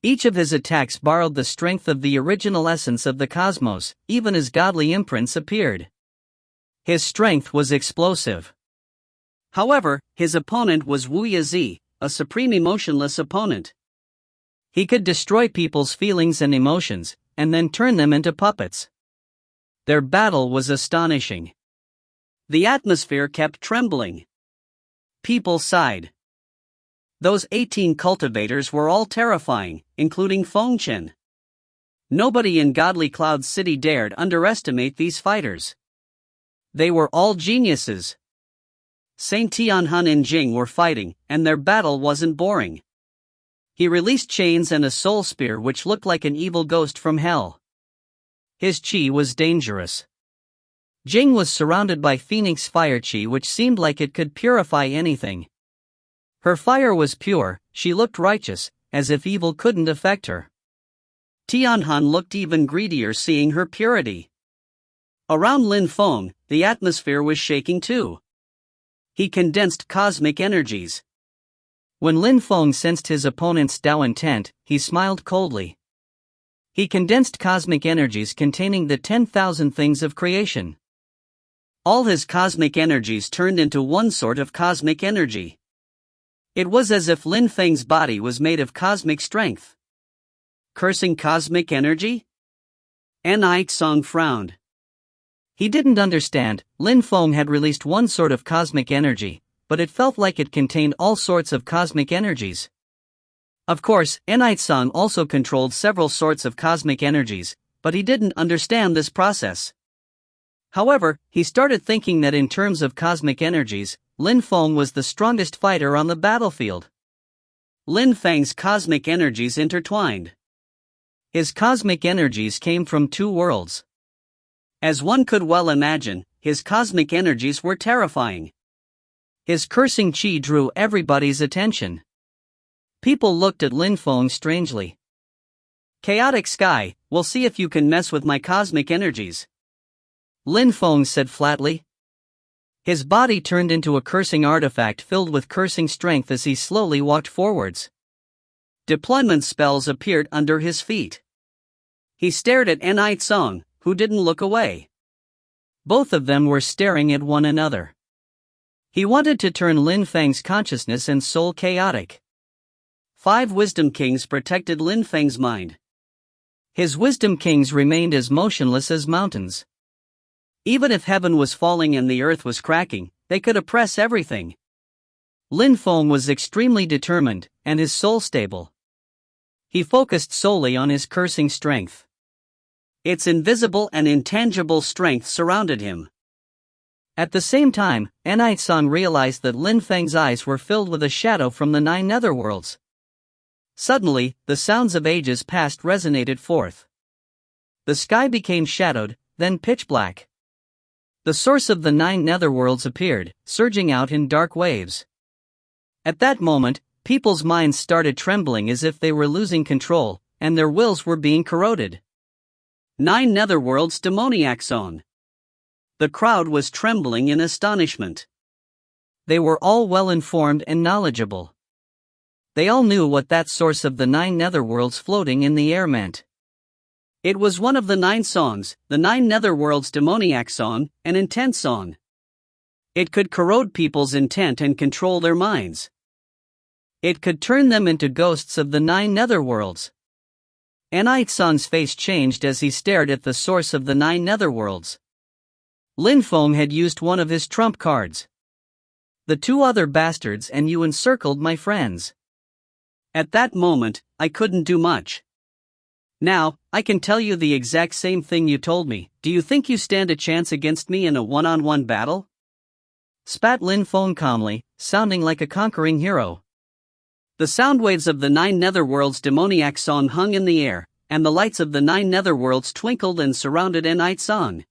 Each of his attacks borrowed the strength of the original essence of the cosmos, even as godly imprints appeared. His strength was explosive. However, his opponent was Wu Yizi, a supreme emotionless opponent. He could destroy people's feelings and emotions, and then turn them into puppets. Their battle was astonishing. The atmosphere kept trembling. People sighed. Those 18 cultivators were all terrifying, including Feng Chen. Nobody in Godly Cloud City dared underestimate these fighters. They were all geniuses. Saint Tianhun and Jing were fighting, and their battle wasn't boring. He released chains and a soul spear which looked like an evil ghost from hell. His chi was dangerous. Jing was surrounded by Phoenix fire chi which seemed like it could purify anything. Her fire was pure, she looked righteous, as if evil couldn't affect her. Tianhun looked even greedier seeing her purity. Around Lin Feng, the atmosphere was shaking too. He condensed cosmic energies. When Lin Feng sensed his opponent's Dao intent, he smiled coldly. He condensed cosmic energies containing the 10,000 things of creation. All his cosmic energies turned into one sort of cosmic energy. It was as if Lin Feng's body was made of cosmic strength. Cursing cosmic energy? Ni Song frowned. He didn't understand. Lin Feng had released one sort of cosmic energy, but it felt like it contained all sorts of cosmic energies. Of course, Ni Song also controlled several sorts of cosmic energies, but he didn't understand this process. However, he started thinking that in terms of cosmic energies, Lin Feng was the strongest fighter on the battlefield. Lin Feng's cosmic energies intertwined. His cosmic energies came from two worlds. As one could well imagine, his cosmic energies were terrifying. His cursing chi drew everybody's attention. People looked at Lin Feng strangely. Chaotic Sky, we'll see if you can mess with my cosmic energies. Lin Feng said flatly. His body turned into a cursing artifact filled with cursing strength as he slowly walked forwards. Deployment spells appeared under his feet. He stared at Ni Song, who didn't look away. Both of them were staring at one another. He wanted to turn Lin Feng's consciousness and soul chaotic. 5 Wisdom Kings protected Lin Feng's mind. His Wisdom Kings remained as motionless as mountains. Even if heaven was falling and the earth was cracking, they could oppress everything. Lin Feng was extremely determined, and his soul stable. He focused solely on his cursing strength. Its invisible and intangible strength surrounded him. At the same time, Ni Song realized that Lin Feng's eyes were filled with a shadow from the 9 netherworlds. Suddenly, the sounds of ages past resonated forth. The sky became shadowed, then pitch black. The source of the 9 netherworlds appeared, surging out in dark waves. At that moment, people's minds started trembling as if they were losing control, and their wills were being corroded. 9 netherworlds demoniac zone. The crowd was trembling in astonishment. They were all well informed and knowledgeable. They all knew what that source of the 9 netherworlds floating in the air meant. It was one of the 9 songs, the 9 netherworlds demoniac song, an intent song. It could corrode people's intent and control their minds. It could turn them into ghosts of the 9 netherworlds. Ni Song's face changed as he stared at the source of the 9 netherworlds. Lin Feng had used one of his trump cards. The 2 other bastards and you encircled my friends. At that moment, I couldn't do much. Now, I can tell you the exact same thing you told me. Do you think you stand a chance against me in a one-on-one battle? Spat Lin Feng calmly, sounding like a conquering hero. The sound waves of the 9 netherworlds demoniac song hung in the air, and the lights of the 9 netherworlds twinkled and surrounded Ni Song.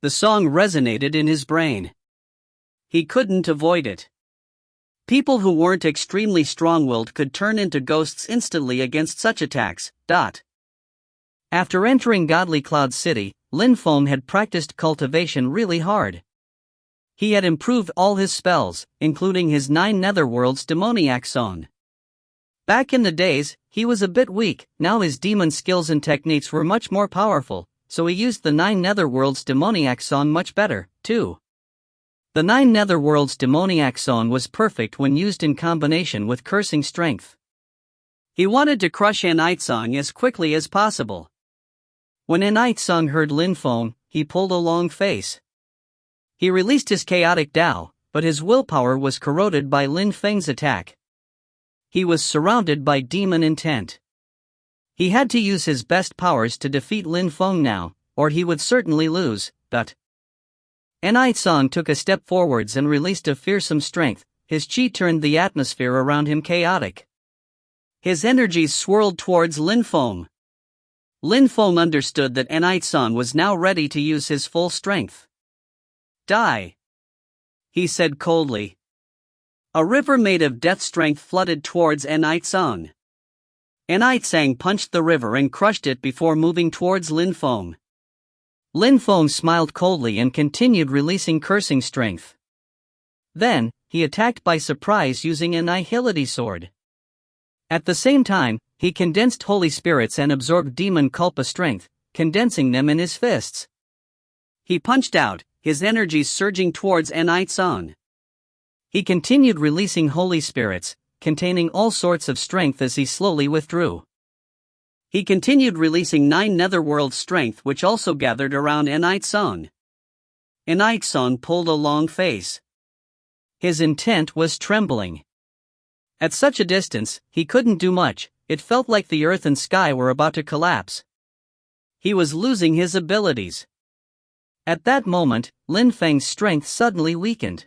The song resonated in his brain. He couldn't avoid it. People who weren't extremely strong-willed could turn into ghosts instantly against such attacks. After entering Godly Cloud City, Lin Feng had practiced cultivation really hard. He had improved all his spells, including his 9 Netherworld's demoniac song. Back in the days, he was a bit weak. Now his demon skills and techniques were much more powerful, so he used the 9 Netherworld's demoniac song much better, too. The 9 Netherworld's demoniac song was perfect when used in combination with cursing strength. He wanted to crush Song as quickly as possible. When Song heard Lin Feng, he pulled a long face. He released his chaotic Tao, but his willpower was corroded by Lin Feng's attack. He was surrounded by demon intent. He had to use his best powers to defeat Lin Feng now, or he would certainly lose. Song took a step forwards and released a fearsome strength. His chi turned the atmosphere around him chaotic. His energies swirled towards Lin Feng. Lin Feng understood that Song was now ready to use his full strength. Die, he said coldly. A river made of death strength flooded towards Song. Song punched the river and crushed it before moving towards Lin Feng. Lin Feng smiled coldly and continued releasing cursing strength. Then, he attacked by surprise using an Annihility sword. At the same time, he condensed holy spirits and absorbed demon Kulpa strength, condensing them in his fists. He punched out, his energies surging towards Song. He continued releasing holy spirits, containing all sorts of strength as he slowly withdrew. He continued releasing 9 Netherworld strength which also gathered around Song. Song pulled a long face. His intent was trembling. At such a distance, he couldn't do much. It felt like the earth and sky were about to collapse. He was losing his abilities. At that moment, Lin Feng's strength suddenly weakened.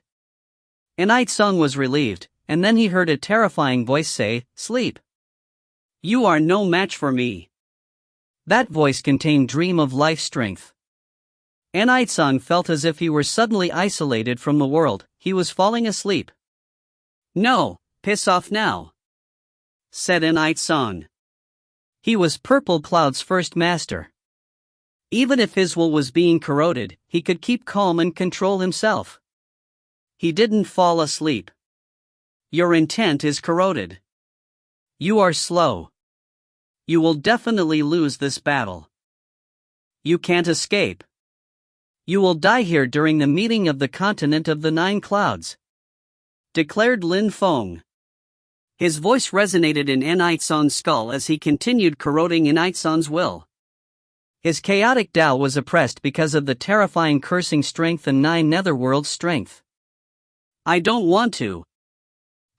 Song was relieved, and then he heard a terrifying voice say, "Sleep. You are no match for me." That voice contained dream of life strength. Song felt as if he were suddenly isolated from the world. He was falling asleep. "No, piss off now," said Song. He was Purple Cloud's first master. Even if his will was being corroded, he could keep calm and control himself. He didn't fall asleep. Your intent is corroded. You are slow. You will definitely lose this battle. You can't escape. You will die here during the meeting of the continent of the 9 clouds, declared Lin Feng. His voice resonated in Song's skull as he continued corroding Song's will. His chaotic Tao was oppressed because of the terrifying cursing strength and 9 Netherworld strength. I don't want to.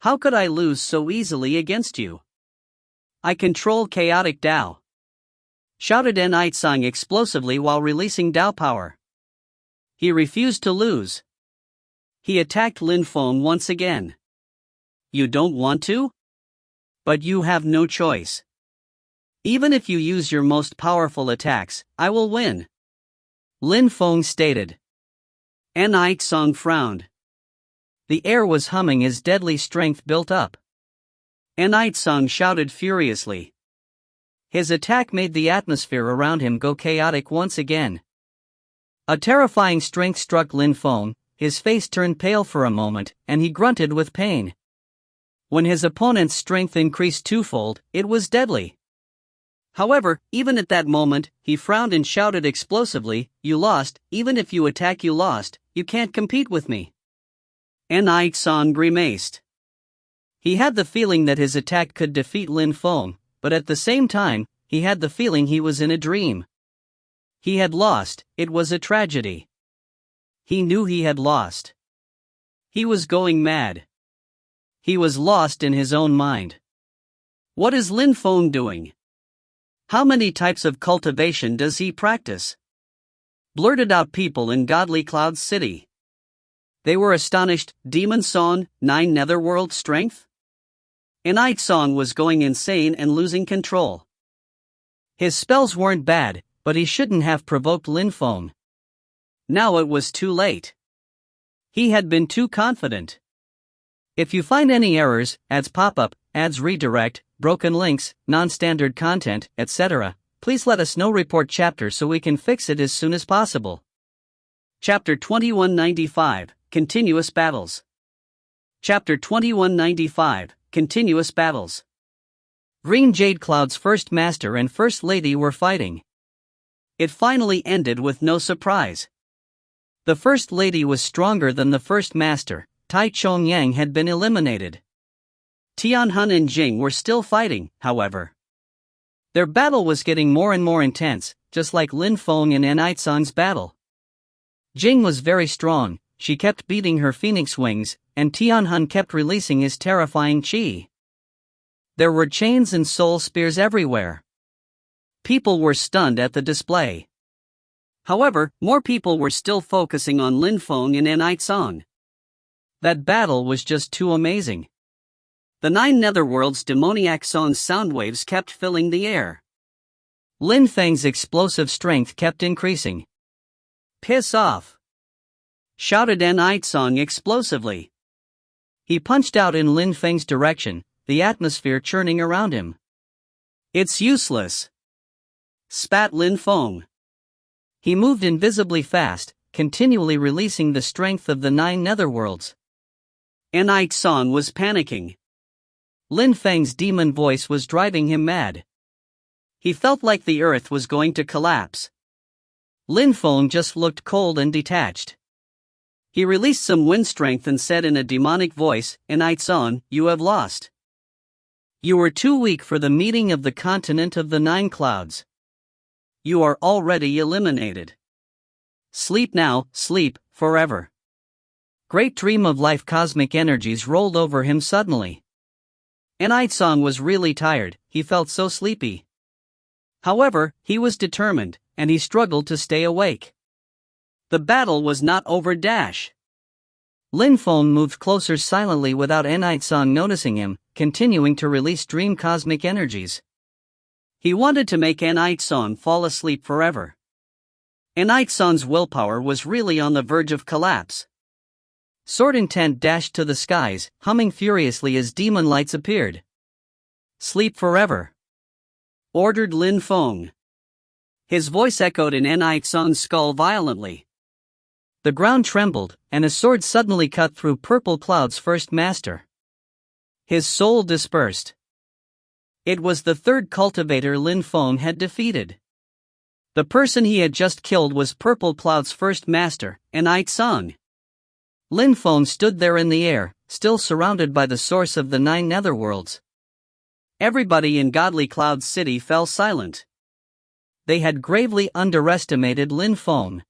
How could I lose so easily against you? I control chaotic Tao, shouted Song explosively while releasing Tao power. He refused to lose. He attacked Lin Feng once again. You don't want to? But you have no choice. Even if you use your most powerful attacks, I will win, Lin Feng stated. Song frowned. The air was humming as deadly strength built up. Song shouted furiously. His attack made the atmosphere around him go chaotic once again. A terrifying strength struck Lin Feng. His face turned pale for a moment, and he grunted with pain. When his opponent's strength increased twofold, it was deadly. However, even at that moment, he frowned and shouted explosively, "You lost. Even if you attack, you lost. You can't compete with me." Song grimaced. He had the feeling that his attack could defeat Lin Feng, but at the same time, he had the feeling he was in a dream. He had lost. It was a tragedy. He knew he had lost. He was going mad. He was lost in his own mind. What is Lin Feng doing? How many types of cultivation does he practice? Blurted out people in Godly Cloud City. They were astonished. Demon Song, 9 Netherworld strength? Song was going insane and losing control. His spells weren't bad, but he shouldn't have provoked Lin Feng. Now it was too late. He had been too confident. If you find any errors, ads pop up, ads redirect, broken links, non-standard content, etc., please let us know. Report chapter so we can fix it as soon as possible. Chapter 2195, Continuous Battles. Chapter 2195, Continuous Battles. Green Jade Cloud's first master and first lady were fighting. It finally ended with no surprise. The first lady was stronger than the first master. Tai Chongyang had been eliminated. Tianhun and Jing were still fighting, however. Their battle was getting more and more intense, just like Lin Feng and Aizong's battle. Jing was very strong, she kept beating her phoenix wings, and Tianhun kept releasing his terrifying qi. There were chains and soul spears everywhere. People were stunned at the display. However, more people were still focusing on Lin Feng and Aizong. That battle was just too amazing. The 9 netherworld's demoniac song sound waves kept filling the air. Lin Feng's explosive strength kept increasing. "Piss off!" shouted Aizong explosively. He punched out in Lin Feng's direction, the atmosphere churning around him. "It's useless!" spat Lin Feng. He moved invisibly fast, continually releasing the strength of the 9 netherworlds. Aizong was panicking. Lin Feng's demon voice was driving him mad. He felt like the earth was going to collapse. Lin Feng just looked cold and detached. He released some wind strength and said in a demonic voice, "Aizong, you have lost. You were too weak for the meeting of the continent of the 9 clouds. You are already eliminated. Sleep now, sleep, forever." Great dream of life cosmic energies rolled over him suddenly. Aizong was really tired, he felt so sleepy. However, he was determined, and he struggled to stay awake. The battle was not over. Lin Feng moved closer silently without Aizong noticing him, continuing to release dream cosmic energies. He wanted to make Aizong fall asleep forever. Aizong's willpower was really on the verge of collapse. Sword Intent dashed to the skies, humming furiously as demon lights appeared. "Sleep forever," ordered Lin Feng. His voice echoed in Aizong's skull violently. The ground trembled, and a sword suddenly cut through Purple Cloud's first master. His soul dispersed. It was the 3rd cultivator Lin Feng had defeated. The person he had just killed was Purple Cloud's first master, Aizong. Lin Feng stood there in the air, still surrounded by the source of the 9 netherworlds. Everybody in Godly Cloud City fell silent. They had gravely underestimated Lin Feng.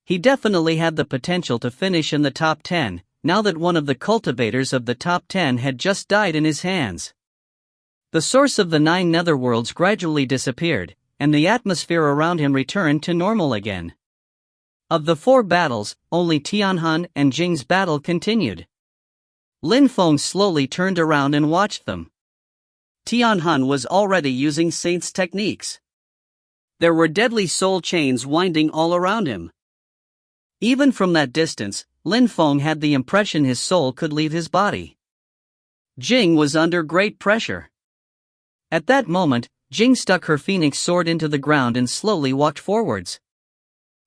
He definitely had the potential to finish in the top 10, now that one of the cultivators of the top 10 had just died in his hands. The source of the 9 netherworlds gradually disappeared, and the atmosphere around him returned to normal again. Of the 4 battles, only Tianhun and Jing's battle continued. Lin Feng slowly turned around and watched them. Tianhun was already using Saint's techniques. There were deadly soul chains winding all around him. Even from that distance, Lin Feng had the impression his soul could leave his body. Jing was under great pressure. At that moment, Jing stuck her phoenix sword into the ground and slowly walked forwards.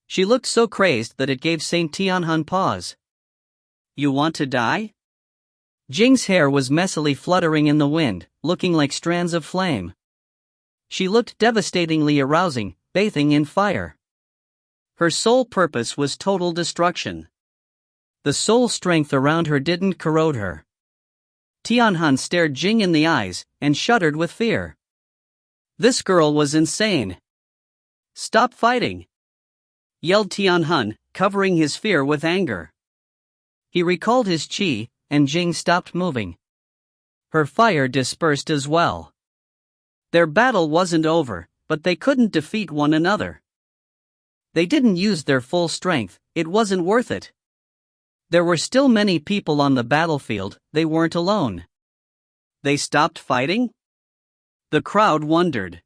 She looked so crazed that it gave Saint Tianhun pause. "You want to die?" Jing's hair was messily fluttering in the wind, looking like strands of flame. She looked devastatingly arousing, bathing in fire. Her sole purpose was total destruction. The soul strength around her didn't corrode her. Tianhun stared Jing in the eyes, and shuddered with fear. This girl was insane. "Stop fighting!" yelled Tianhun, covering his fear with anger. He recalled his qi, and Jing stopped moving. Her fire dispersed as well. Their battle wasn't over, but they couldn't defeat one another. They didn't use their full strength, it wasn't worth it. There were still many people on the battlefield, they weren't alone. They stopped fighting? The crowd wondered.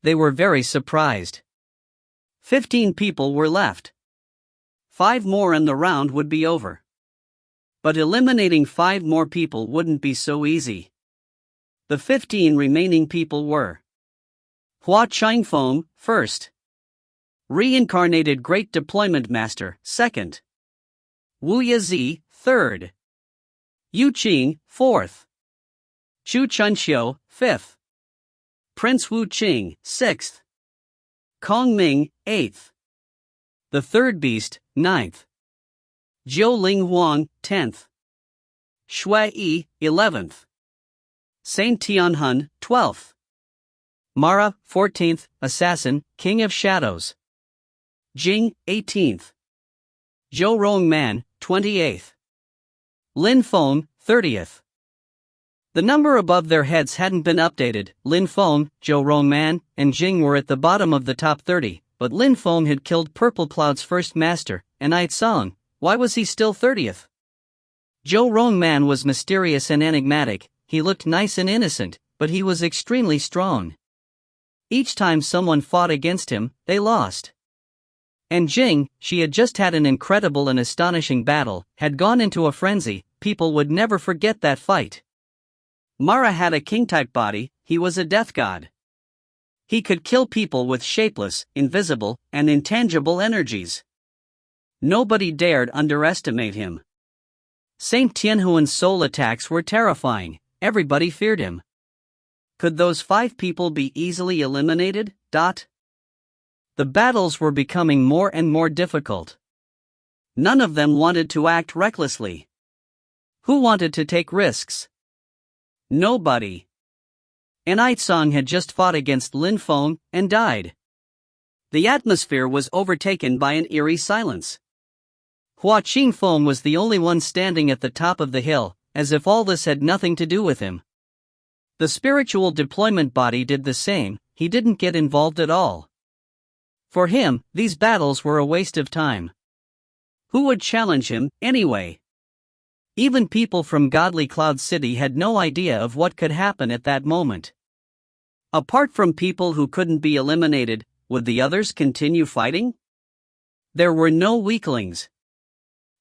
They were very surprised. 15 people were left. 5 more and the round would be over. But eliminating 5 more people wouldn't be so easy. The 15 remaining people were Hua Changfeng, first. Reincarnated Great Deployment Master, second. Wu Yazi, third. Yu Qing, fourth. Chu Chunxiu, fifth. Prince Wu Qing, sixth. Kong Ming, eighth. The third beast, ninth. Jiu Ling Huang, 10th. Shui Yi, 11th. Saint Tianhun, 12th. Mara, 14th, Assassin, King of Shadows. Jing, 18th. Zhou Rongman, 28th. Lin Feng, 30th. The number above their heads hadn't been updated. Lin Feng, Zhou Rongman, and Jing were at the bottom of the top 30, but Lin Feng had killed Purple Cloud's first master, Anite Song. Why was he still 30th? Zhou Rongman was mysterious and enigmatic. He looked nice and innocent, but he was extremely strong. Each time someone fought against him, they lost. And Jing, she had just had an incredible and astonishing battle, had gone into a frenzy. People would never forget that fight. Mara had a king-type body. He was a death god. He could kill people with shapeless, invisible, and intangible energies. Nobody dared underestimate him. Saint Tianhuan's soul attacks were terrifying. Everybody feared him. Could those 5 people be easily eliminated? The battles were becoming more and more difficult. None of them wanted to act recklessly. Who wanted to take risks? Nobody. Anite Song had just fought against Lin Feng and died. The atmosphere was overtaken by an eerie silence. Hua Qingfeng was the only one standing at the top of the hill, as if all this had nothing to do with him. The spiritual deployment body did the same. He didn't get involved at all. For him, these battles were a waste of time. Who would challenge him, anyway? Even people from Godly Cloud City had no idea of what could happen at that moment. Apart from people who couldn't be eliminated, would the others continue fighting? There were no weaklings.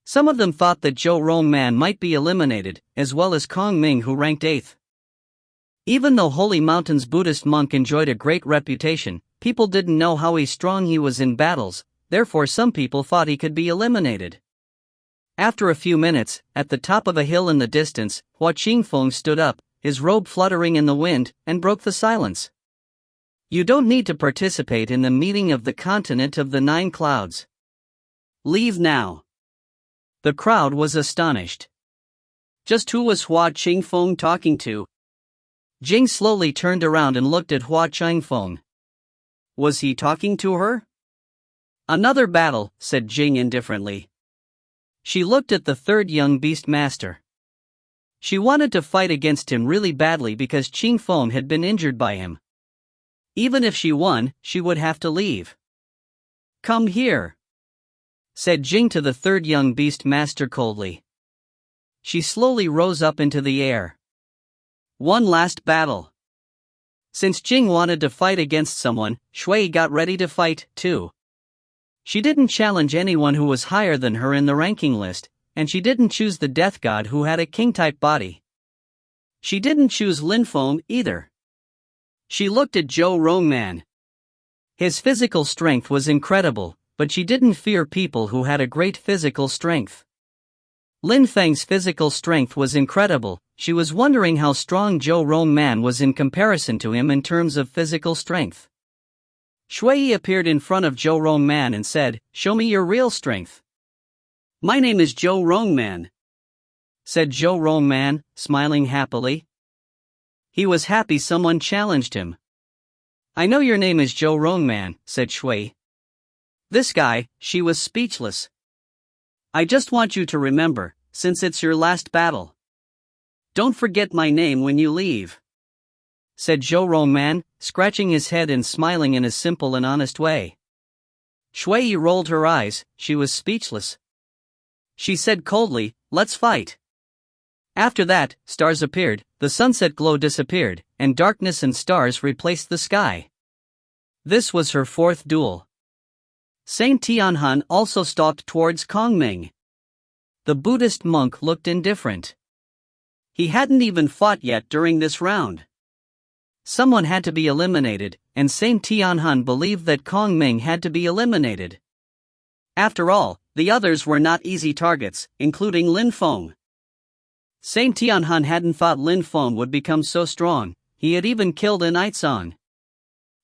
Some of them thought that Zhou Rongman might be eliminated, as well as Kong Ming, who ranked 8th. Even though Holy Mountain's Buddhist monk enjoyed a great reputation, people didn't know how strong he was in battles, therefore some people thought he could be eliminated. After a few minutes, at the top of a hill in the distance, Hua Qingfeng stood up, his robe fluttering in the wind, and broke the silence. You don't need to participate in the meeting of the continent of the 9 clouds. Leave now. The crowd was astonished. Just who was Hua Qingfeng talking to? Jing slowly turned around and looked at Hua Qingfeng. Was he talking to her? Another battle, said Jing indifferently. She looked at the 3rd young beast master. She wanted to fight against him really badly because Qingfeng had been injured by him. Even if she won, she would have to leave. Come here, said Jing to the 3rd young beast master coldly. She slowly rose up into the air. One last battle. Since Jing wanted to fight against someone, Shui got ready to fight, too. She didn't challenge anyone who was higher than her in the ranking list, and she didn't choose the death god who had a king-type body. She didn't choose Lin Feng either. She looked at Zhou Rongman. His physical strength was incredible, but she didn't fear people who had a great physical strength. Lin Feng's physical strength was incredible. She was wondering how strong Zhou Rongman was in comparison to him in terms of physical strength. Shui appeared in front of Zhou Rongman and said, "Show me your real strength." "My name is Zhou Rongman," said Zhou Rongman, smiling happily. He was happy someone challenged him. "I know your name is Zhou Rongman," said Shui. This guy, she was speechless. "I just want you to remember, since it's your last battle. Don't forget my name when you leave," said Zhou Rongman, scratching his head and smiling in a simple and honest way. Shui rolled her eyes. She was speechless. She said coldly, "Let's fight." After that, stars appeared, the sunset glow disappeared, and darkness and stars replaced the sky. This was her 4th duel. Saint Tianhun also stalked towards Kong Ming. The Buddhist monk looked indifferent. He hadn't even fought yet during this round. Someone had to be eliminated, and Saint Tianhun believed that Kong Ming had to be eliminated. After all, the others were not easy targets, including Lin Feng. Saint Tianhun hadn't thought Lin Feng would become so strong. He had even killed an Aizong.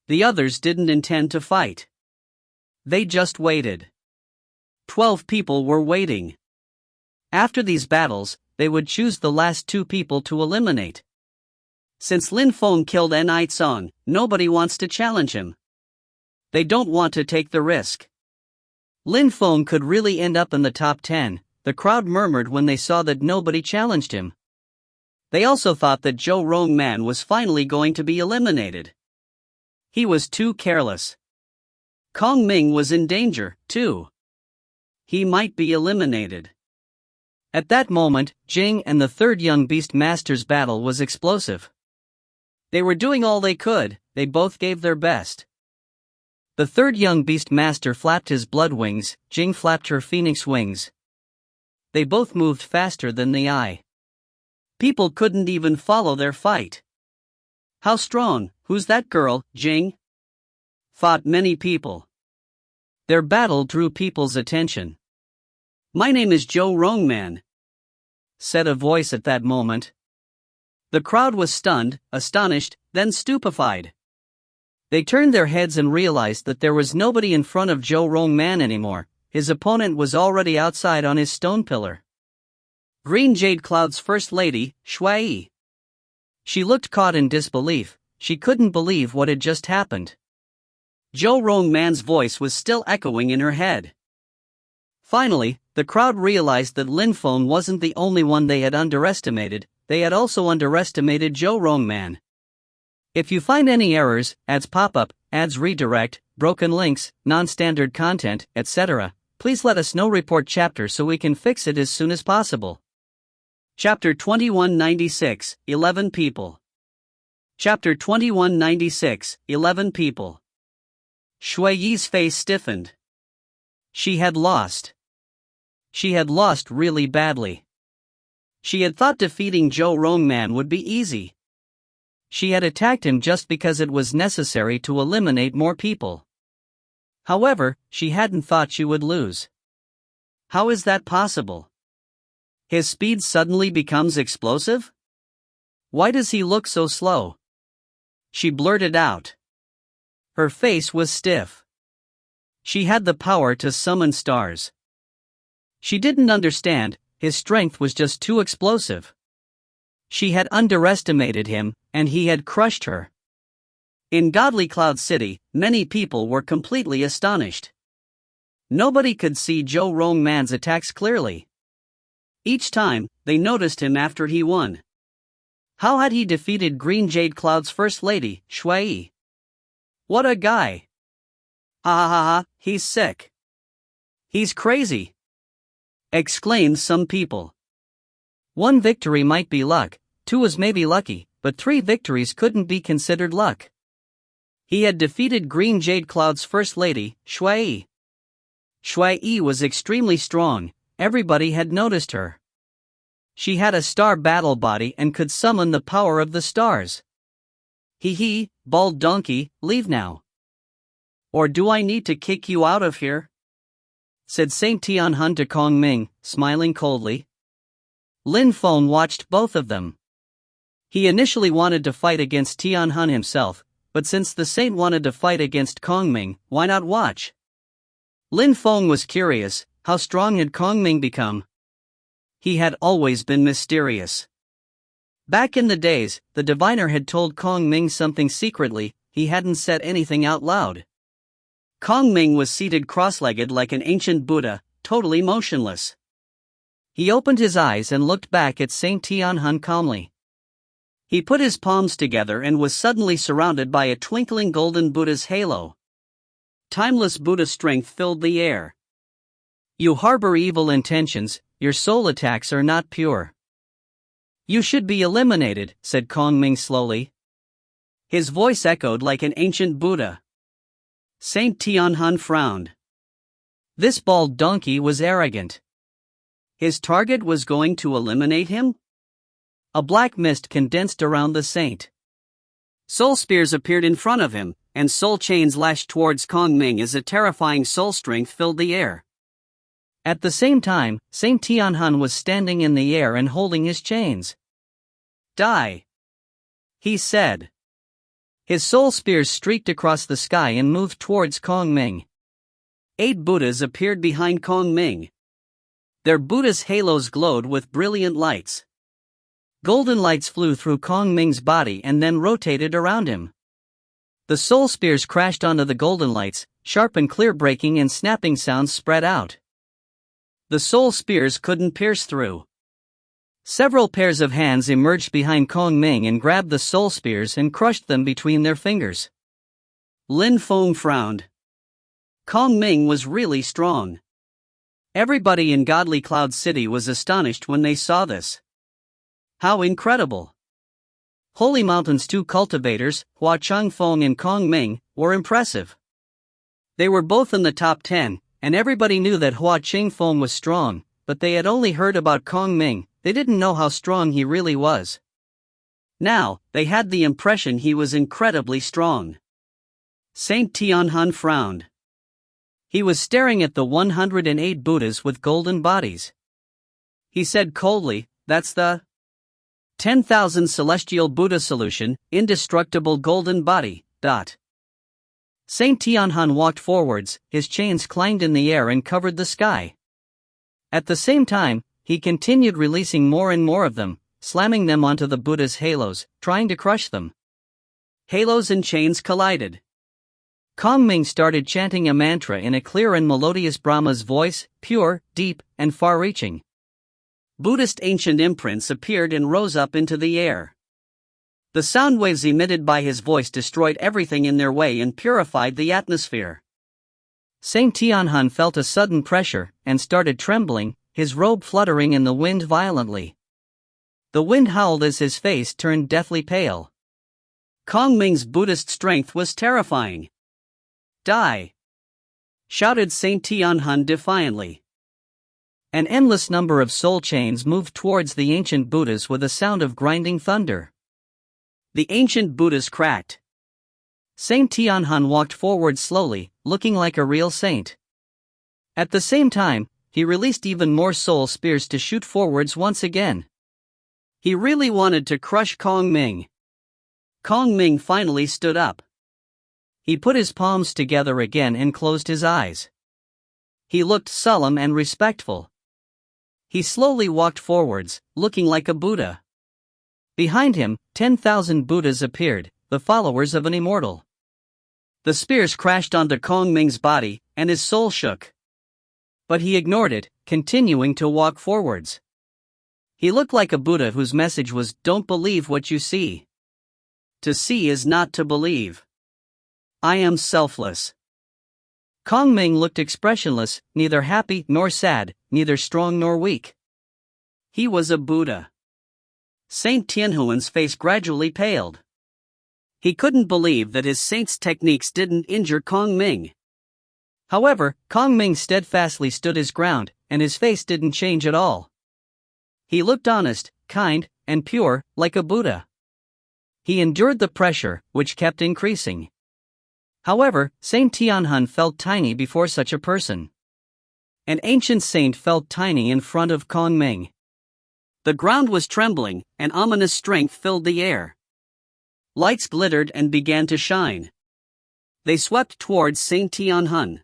The others didn't intend to fight. They just waited. 12 people were waiting. After these battles, they would choose the last 2 people to eliminate. Since Lin Feng killed an Aizong, nobody wants to challenge him. They don't want to take the risk. Lin Feng could really end up in the top 10, the crowd murmured when they saw that nobody challenged him. They also thought that Zhou Rongman was finally going to be eliminated. He was too careless. Kong Ming was in danger, too. He might be eliminated. At that moment, Jing and the third young beast master's battle was explosive. They were doing all they could, they both gave their best. The third young beast master flapped his blood wings, Jing flapped her phoenix wings. They both moved faster than the eye. People couldn't even follow their fight. How strong, who's that girl, Jing? Thought many people. Their battle drew people's attention. My name is Zhou Rongman, said a voice at that moment. The crowd was stunned, astonished, then stupefied. They turned their heads and realized that there was nobody in front of Zhou Rongman anymore. His opponent was already outside on his stone pillar. Green Jade Cloud's first lady, Shui. She looked caught in disbelief. She couldn't believe what had just happened. Zhou Rongman's voice was still echoing in her head. Finally, the crowd realized that Lin Feng wasn't the only one they had underestimated. They had also underestimated Zhou Rongman. If you find any errors, ads pop up, ads redirect, broken links, non-standard content, etc., please let us know. Report chapter so we can fix it as soon as possible. Chapter 2196, 11 people. Chapter 2196, 11 people. Shui Yi's face stiffened. She had lost. She had lost really badly. She had thought defeating Zhou Rongman would be easy. She had attacked him just because it was necessary to eliminate more people. However, she hadn't thought she would lose. How is that possible? His speed suddenly becomes explosive? Why does he look so slow? She blurted out. Her face was stiff. She had the power to summon stars. She didn't understand. His strength was just too explosive. She had underestimated him, and he had crushed her. In Godly Cloud City, many people were completely astonished. Nobody could see Zhou Rongman's attacks clearly. Each time, they noticed him after he won. How had he defeated Green Jade Cloud's first lady, Shui? What a guy! Ha ha ha ha, he's sick. He's crazy! Exclaimed some people. 1 victory might be luck, 2 was maybe lucky, but 3 victories couldn't be considered luck. He had defeated Green Jade Cloud's first lady, Shui. Shui was extremely strong, everybody had noticed her. She had a star battle body and could summon the power of the stars. Hee, bald donkey, leave now. Or do I need to kick you out of here? Said Saint Tianhun to Kong Ming, smiling coldly. Lin Feng watched both of them. He initially wanted to fight against Tianhun himself, but since the saint wanted to fight against Kong Ming, why not watch? Lin Feng was curious, how strong had Kong Ming become? He had always been mysterious. Back in the days, the diviner had told Kong Ming something secretly, he hadn't said anything out loud. Kong Ming was seated cross-legged like an ancient Buddha, totally motionless. He opened his eyes and looked back at Saint Tianhun calmly. He put his palms together and was suddenly surrounded by a twinkling golden Buddha's halo. Timeless Buddha strength filled the air. You harbor evil intentions, your soul attacks are not pure. You should be eliminated, said Kong Ming slowly. His voice echoed like an ancient Buddha. Saint Tianhun frowned. This bald donkey was arrogant. His target was going to eliminate him? A black mist condensed around the saint. Soul spears appeared in front of him, and soul chains lashed towards Kong Ming as a terrifying soul strength filled the air. At the same time, Saint Tianhun was standing in the air and holding his chains. Die, he said. His soul spears streaked across the sky and moved towards Kong Ming. 8 Buddhas appeared behind Kong Ming. Their Buddha's halos glowed with brilliant lights. Golden lights flew through Kong Ming's body and then rotated around him. The soul spears crashed onto the golden lights, sharp and clear breaking and snapping sounds spread out. The soul spears couldn't pierce through. Several pairs of hands emerged behind Kong Ming and grabbed the soul spears and crushed them between their fingers. Lin Feng frowned. Kong Ming was really strong. Everybody in Godly Cloud City was astonished when they saw this. How incredible! Holy Mountain's 2 cultivators, Hua Changfeng and Kong Ming, were impressive. They were both in the top 10, and everybody knew that Hua Changfeng was strong, but they had only heard about Kong Ming. They didn't know how strong he really was. Now, they had the impression he was incredibly strong. Saint Tianhun frowned. He was staring at the 108 Buddhas with golden bodies. He said coldly, "That's the 10,000 Celestial Buddha Solution, Indestructible Golden Body." Saint Tianhun walked forwards, his chains clanged in the air and covered the sky. At the same time, he continued releasing more and more of them, slamming them onto the Buddha's halos, trying to crush them. Halos and chains collided. Kong Ming started chanting a mantra in a clear and melodious Brahma's voice, pure, deep, and far-reaching. Buddhist ancient imprints appeared and rose up into the air. The sound waves emitted by his voice destroyed everything in their way and purified the atmosphere. Saint Tianhun felt a sudden pressure and started trembling, his robe fluttering in the wind violently. The wind howled as his face turned deathly pale. Kong Ming's Buddhist strength was terrifying. "Die!" shouted Saint Tianhun defiantly. An endless number of soul chains moved towards the ancient Buddhas with a sound of grinding thunder. The ancient Buddhas cracked. Saint Tianhun walked forward slowly, looking like a real saint. At the same time, he released even more soul spears to shoot forwards once again. He really wanted to crush Kong Ming. Kong Ming finally stood up. He put his palms together again and closed his eyes. He looked solemn and respectful. He slowly walked forwards, looking like a Buddha. Behind him, 10,000 Buddhas appeared, the followers of an immortal. The spears crashed onto Kong Ming's body, and his soul shook. But he ignored it, continuing to walk forwards. He looked like a Buddha whose message was, "Don't believe what you see. To see is not to believe. I am selfless." Kong Ming looked expressionless, neither happy nor sad, neither strong nor weak. He was a Buddha. Saint Tianhuan's face gradually paled. He couldn't believe that his saint's techniques didn't injure Kong Ming. However, Kong Ming steadfastly stood his ground, and his face didn't change at all. He looked honest, kind, and pure, like a Buddha. He endured the pressure, which kept increasing. However, Saint Tianhun felt tiny before such a person. An ancient saint felt tiny in front of Kong Ming. The ground was trembling, and ominous strength filled the air. Lights glittered and began to shine. They swept towards Saint Tianhun.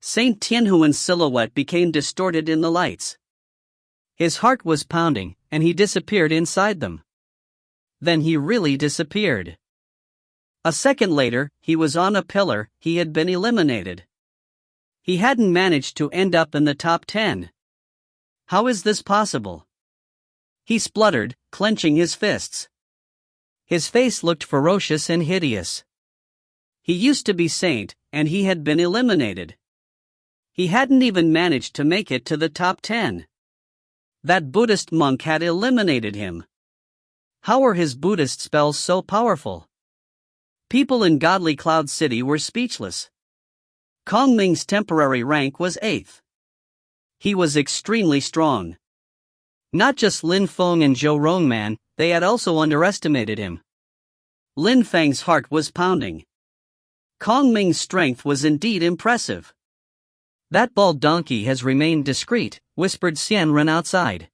Saint Tianhuan's silhouette became distorted in the lights. His heart was pounding, and he disappeared inside them. Then he really disappeared. A second later, he was on a pillar. He had been eliminated. He hadn't managed to end up in the top 10. How is this possible? He spluttered, clenching his fists. His face looked ferocious and hideous. He used to be saint, and he had been eliminated. He hadn't even managed to make it to the top 10. That Buddhist monk had eliminated him. How were his Buddhist spells so powerful? People in Godly Cloud City were speechless. Kong Ming's temporary rank was 8th. He was extremely strong. Not just Lin Feng and Zhou Rongman, they had also underestimated him. Lin Feng's heart was pounding. Kong Ming's strength was indeed impressive. That bald donkey has remained discreet, whispered Xian Ren outside.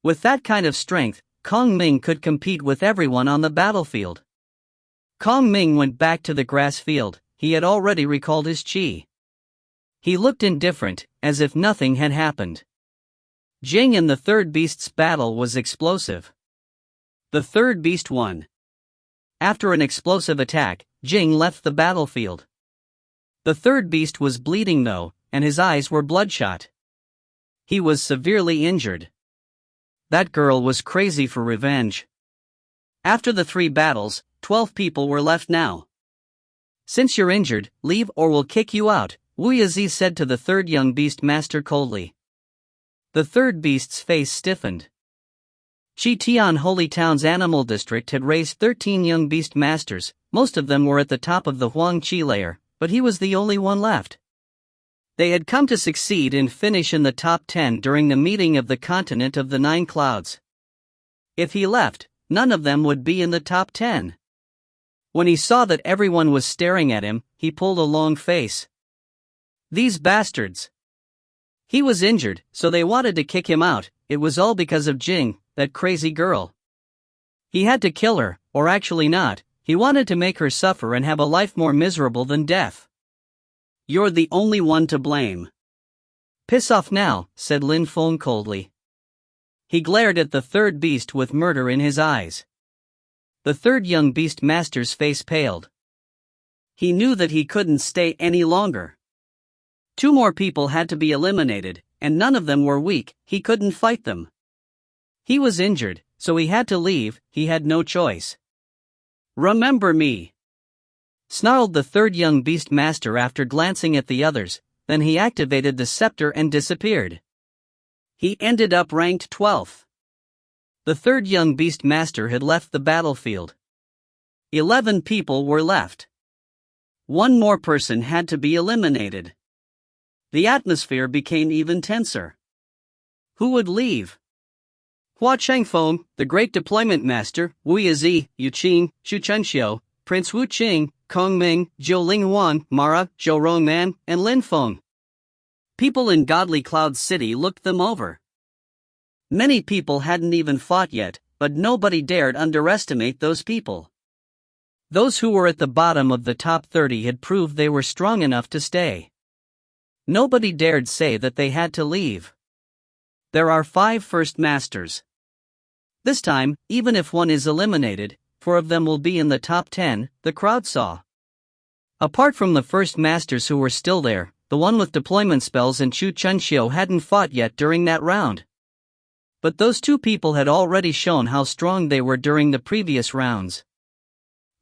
With that kind of strength, Kong Ming could compete with everyone on the battlefield. Kong Ming went back to the grass field. He had already recalled his qi. He looked indifferent, as if nothing had happened. Jing and the third beast's battle was explosive. The third beast won. After an explosive attack, Jing left the battlefield. The third beast was bleeding though, and his eyes were bloodshot. He was severely injured. That girl was crazy for revenge. After the 3 battles, 12 people were left now. Since you're injured, leave or we'll kick you out, Wu Yizi said to the third young beast master coldly. The third beast's face stiffened. Chi Tian Holy Town's animal district had raised 13 young beast masters. Most of them were at the top of the Huang Qi layer, but he was the only one left. They had come to succeed and finish in the top 10 during the meeting of the continent of the 9 clouds. If he left, none of them would be in the top 10. When he saw that everyone was staring at him, he pulled a long face. These bastards. He was injured, so they wanted to kick him out. It was all because of Jing, that crazy girl. He had to kill her, or actually not, he wanted to make her suffer and have a life more miserable than death. You're the only one to blame. Piss off now, said Lin Feng coldly. He glared at the third beast with murder in his eyes. The third young beast master's face paled. He knew that he couldn't stay any longer. 2 more people had to be eliminated, and none of them were weak. He couldn't fight them. He was injured, so he had to leave. He had no choice. Remember me, snarled the third young beast master after glancing at the others. Then he activated the scepter and disappeared. He ended up ranked 12th. The third young beast master had left the battlefield. 11 people were left. 1 more person had to be eliminated. The atmosphere became even tenser. Who would leave? Hua Chengfeng, the great deployment master, Wu Yizi, Yu Qing, Xu Chenxiu, Prince Wu Qing, Kong Ming, Zhou Linghuang, Mara, Zhou Rongman, and Lin Feng. People in Godly Cloud City looked them over. Many people hadn't even fought yet, but nobody dared underestimate those people. Those who were at the bottom of the top 30 had proved they were strong enough to stay. Nobody dared say that they had to leave. There are 5 first masters. This time, even if one is eliminated, 4 of them will be in the top 10, the crowd saw. Apart from the first masters who were still there, the one with deployment spells and Chu Chunxiu hadn't fought yet during that round. But those 2 people had already shown how strong they were during the previous rounds.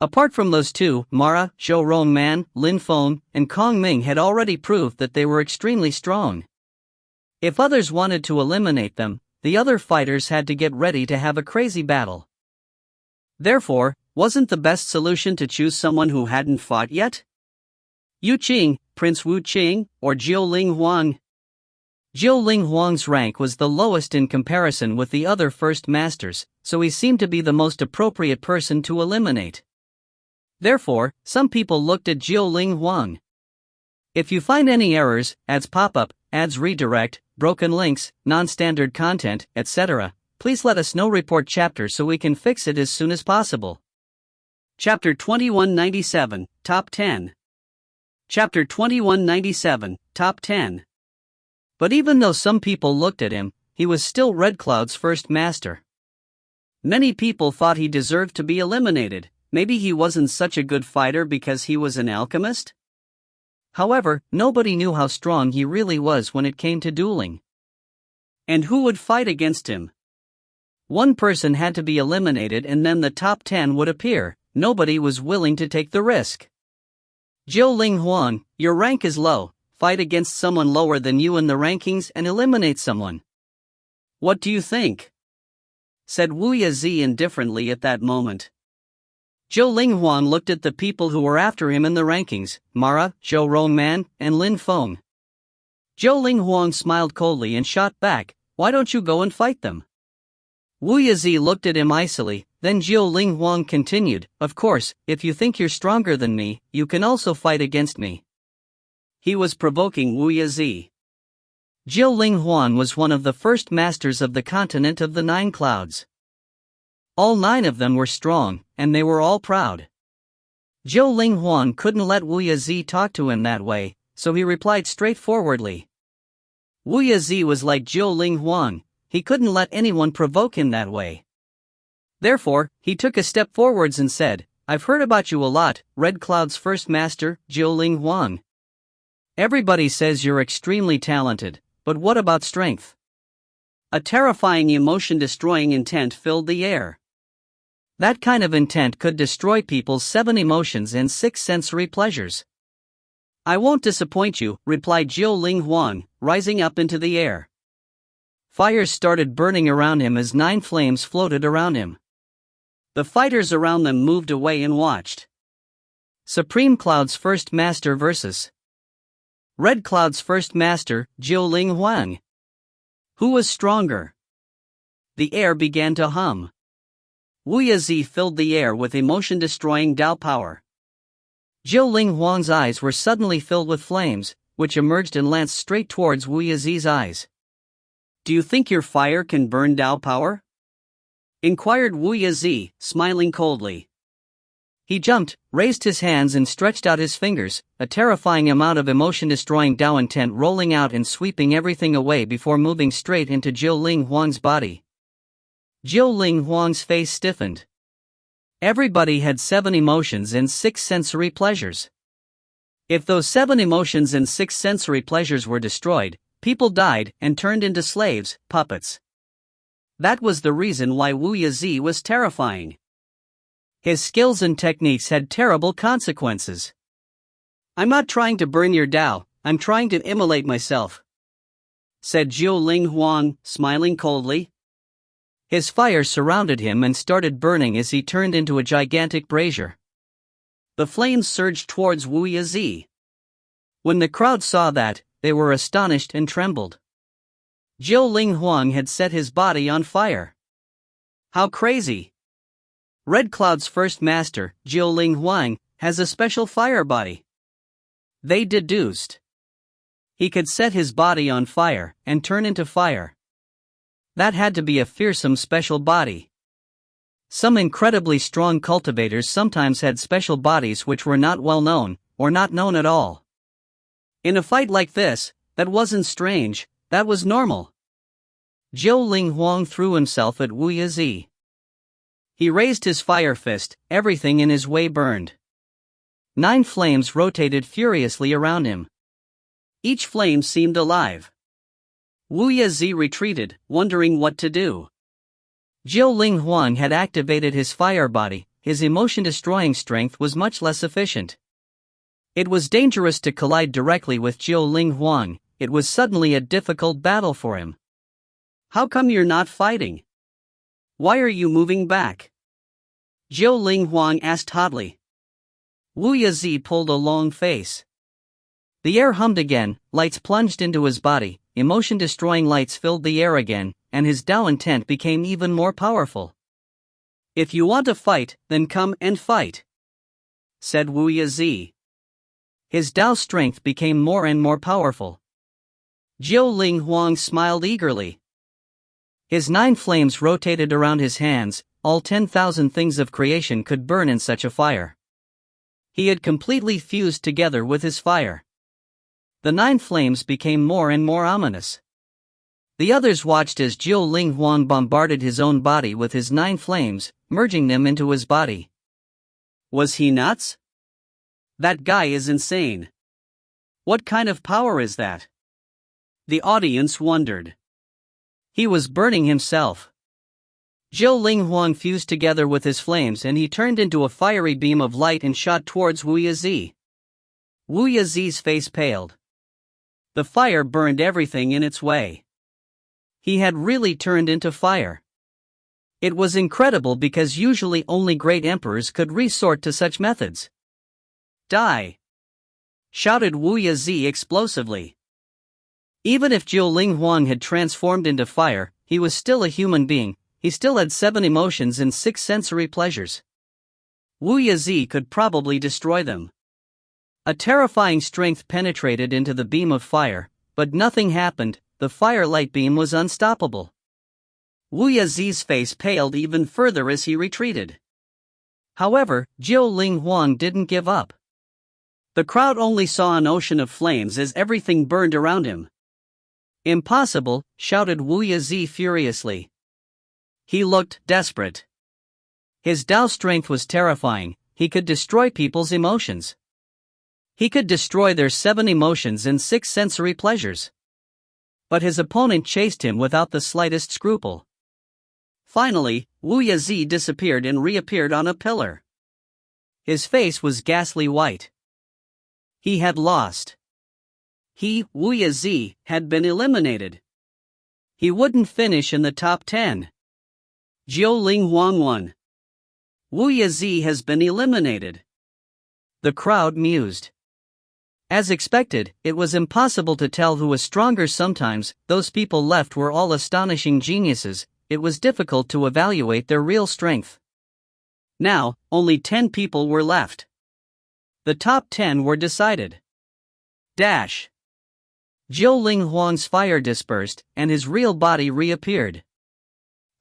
Apart from those 2, Mara, Zhou Rongman, Lin Feng, and Kong Ming had already proved that they were extremely strong. If others wanted to eliminate them, the other fighters had to get ready to have a crazy battle. Therefore, wasn't the best solution to choose someone who hadn't fought yet? Yu Qing, Prince Wu Qing, or Zhou Linghuang? Zhou Linghuang's rank was the lowest in comparison with the other first masters, so he seemed to be the most appropriate person to eliminate. Therefore, some people looked at Zhou Linghuang. If you find any errors, ads pop up, ads redirect, broken links, non-standard content, etc., please let us know. Report chapter so we can fix it as soon as possible. Chapter 2197, Top 10. Chapter 2197, Top 10. But even though some people looked at him, he was still Red Cloud's first master. Many people thought he deserved to be eliminated. Maybe he wasn't such a good fighter because he was an alchemist? However, nobody knew how strong he really was when it came to dueling. And who would fight against him? One person had to be eliminated and then the top 10 would appear. Nobody was willing to take the risk. Zhou Linghuang, your rank is low. Fight against someone lower than you in the rankings and eliminate someone. What do you think? Said Wu Yizi indifferently at that moment. Zhou Linghuang looked at the people who were after him in the rankings, Mara, Zhou Rongman, and Lin Feng. Zhou Linghuang smiled coldly and shot back, "Why don't you go and fight them?" Wu Yizi looked at him icily, then Zhou Linghuang continued, "Of course, if you think you're stronger than me, you can also fight against me." He was provoking Wu Yizi. Zhou Linghuang was one of the first masters of the continent of the Nine Clouds. All 9 of them were strong, and they were all proud. Zhou Linghuang couldn't let Wu Yizi talk to him that way, so he replied straightforwardly. Wu Yizi was like Zhou Linghuang, he couldn't let anyone provoke him that way. Therefore, he took a step forwards and said, "I've heard about you a lot, Red Cloud's first master, Zhou Linghuang. Everybody says you're extremely talented, but what about strength?" A terrifying emotion-destroying intent filled the air. That kind of intent could destroy people's 7 emotions and 6 sensory pleasures. "I won't disappoint you," replied Zhou Linghuang, rising up into the air. Fires started burning around him as 9 flames floated around him. The fighters around them moved away and watched. Supreme Cloud's first master versus Red Cloud's first master, Zhou Linghuang. Who was stronger? The air began to hum. Wu Yizi filled the air with emotion-destroying Dao power. Zhou Linghuang's eyes were suddenly filled with flames, which emerged and lanced straight towards Wu Yizi's eyes. "Do you think your fire can burn Dao power?" inquired Wu Yizi, smiling coldly. He jumped, raised his hands and stretched out his fingers, a terrifying amount of emotion-destroying Dao intent rolling out and sweeping everything away before moving straight into Zhou Linghuang's body. Zhou Linghuang's face stiffened. Everybody had 7 emotions and 6 sensory pleasures. If those 7 emotions and 6 sensory pleasures were destroyed, people died and turned into slaves, puppets. That was the reason why Wu Yizi was terrifying. His skills and techniques had terrible consequences. "I'm not trying to burn your Dao, I'm trying to immolate myself," said Zhou Linghuang, smiling coldly. His fire surrounded him and started burning as he turned into a gigantic brazier. The flames surged towards Wu Yizi. When the crowd saw that, they were astonished and trembled. Zhou Linghuang had set his body on fire. How crazy! Red Cloud's first master, Zhou Linghuang, has a special fire body. They deduced. He could set his body on fire and turn into fire. That had to be a fearsome special body. Some incredibly strong cultivators sometimes had special bodies which were not well known, or not known at all. In a fight like this, that wasn't strange, that was normal. Zhou Linghuang threw himself at Wu Yizi. He raised his fire fist, everything in his way burned. 9 flames rotated furiously around him. Each flame seemed alive. Wu Yizi retreated, wondering what to do. Zhou Linghuang had activated his fire body, his emotion-destroying strength was much less efficient. It was dangerous to collide directly with Zhou Linghuang, it was suddenly a difficult battle for him. "How come you're not fighting? Why are you moving back?" Zhou Linghuang asked hotly. Wu Yizi pulled a long face. The air hummed again, lights plunged into his body, emotion-destroying lights filled the air again, and his Dao intent became even more powerful. "If you want to fight, then come and fight," said Wu Yizi. His Dao strength became more and more powerful. Zhou Linghuang smiled eagerly. His 9 flames rotated around his hands, all 10,000 things of creation could burn in such a fire. He had completely fused together with his fire. The 9 flames became more and more ominous. The others watched as Zhou Linghuang bombarded his own body with his 9 flames, merging them into his body. Was he nuts? That guy is insane. What kind of power is that? The audience wondered. He was burning himself. Zhou Linghuang fused together with his flames and he turned into a fiery beam of light and shot towards Wu Yizi. Wu Yizi's face paled. The fire burned everything in its way. He had really turned into fire. It was incredible because usually only great emperors could resort to such methods. "Die!" shouted Wu Yizi explosively. Even if Jiu Ling Huang had transformed into fire, he was still a human being. He still had 7 emotions and 6 sensory pleasures. Wu Yazi could probably destroy them. A terrifying strength penetrated into the beam of fire, but nothing happened. The firelight beam was unstoppable. Wu Yazi's face paled even further as he retreated. However, Jiu Ling Huang didn't give up. The crowd only saw an ocean of flames as everything burned around him. "Impossible," shouted Wu Yazi furiously. He looked desperate. His Dao strength was terrifying. He could destroy people's emotions. He could destroy their 7 emotions and 6 sensory pleasures. But his opponent chased him without the slightest scruple. Finally, Wu Yazi disappeared and reappeared on a pillar. His face was ghastly white. He had lost. He, Wu Yazi, had been eliminated. He wouldn't finish in the top 10. Jiu Ling Huang won. Wu Yazi has been eliminated. The crowd mused. As expected, it was impossible to tell who was stronger. Sometimes, those people left were all astonishing geniuses. It was difficult to evaluate their real strength. Now, only 10 people were left. The top 10 were decided. Dash. Jiu Ling Huang's fire dispersed, and his real body reappeared.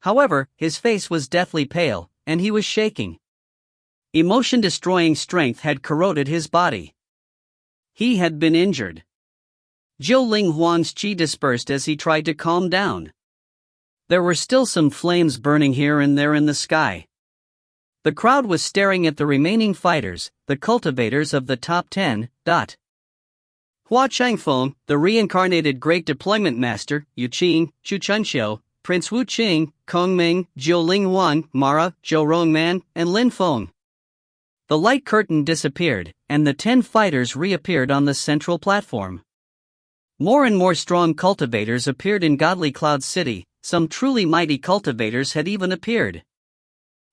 However, his face was deathly pale, and he was shaking. Emotion-destroying strength had corroded his body. He had been injured. Jiu Ling Huang's qi dispersed as he tried to calm down. There were still some flames burning here and there in the sky. The crowd was staring at the remaining fighters, the cultivators of the top 10. Hua Changfeng, the reincarnated Great Deployment Master, Yu Qing, Chu Chunxiu, Prince Wu Qing, Kong Ming, Jiu Ling Huang, Mara, Zhou Rongman, and Lin Feng. The light curtain disappeared, and the 10 fighters reappeared on the central platform. More and more strong cultivators appeared in Godly Cloud City. Some truly mighty cultivators had even appeared.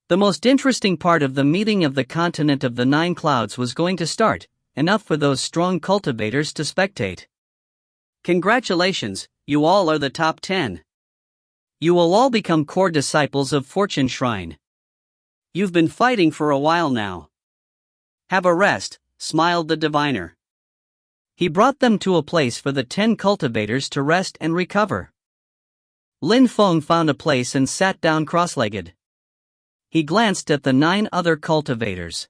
The most interesting part of the meeting of the continent of the 9 clouds was going to start, enough for those strong cultivators to spectate. Congratulations, you all are the top 10. You will all become core disciples of Fortune Shrine. You've been fighting for a while now. Have a rest, smiled the diviner. He brought them to a place for the 10 cultivators to rest and recover. Lin Feng found a place and sat down cross-legged. He glanced at the 9 other cultivators.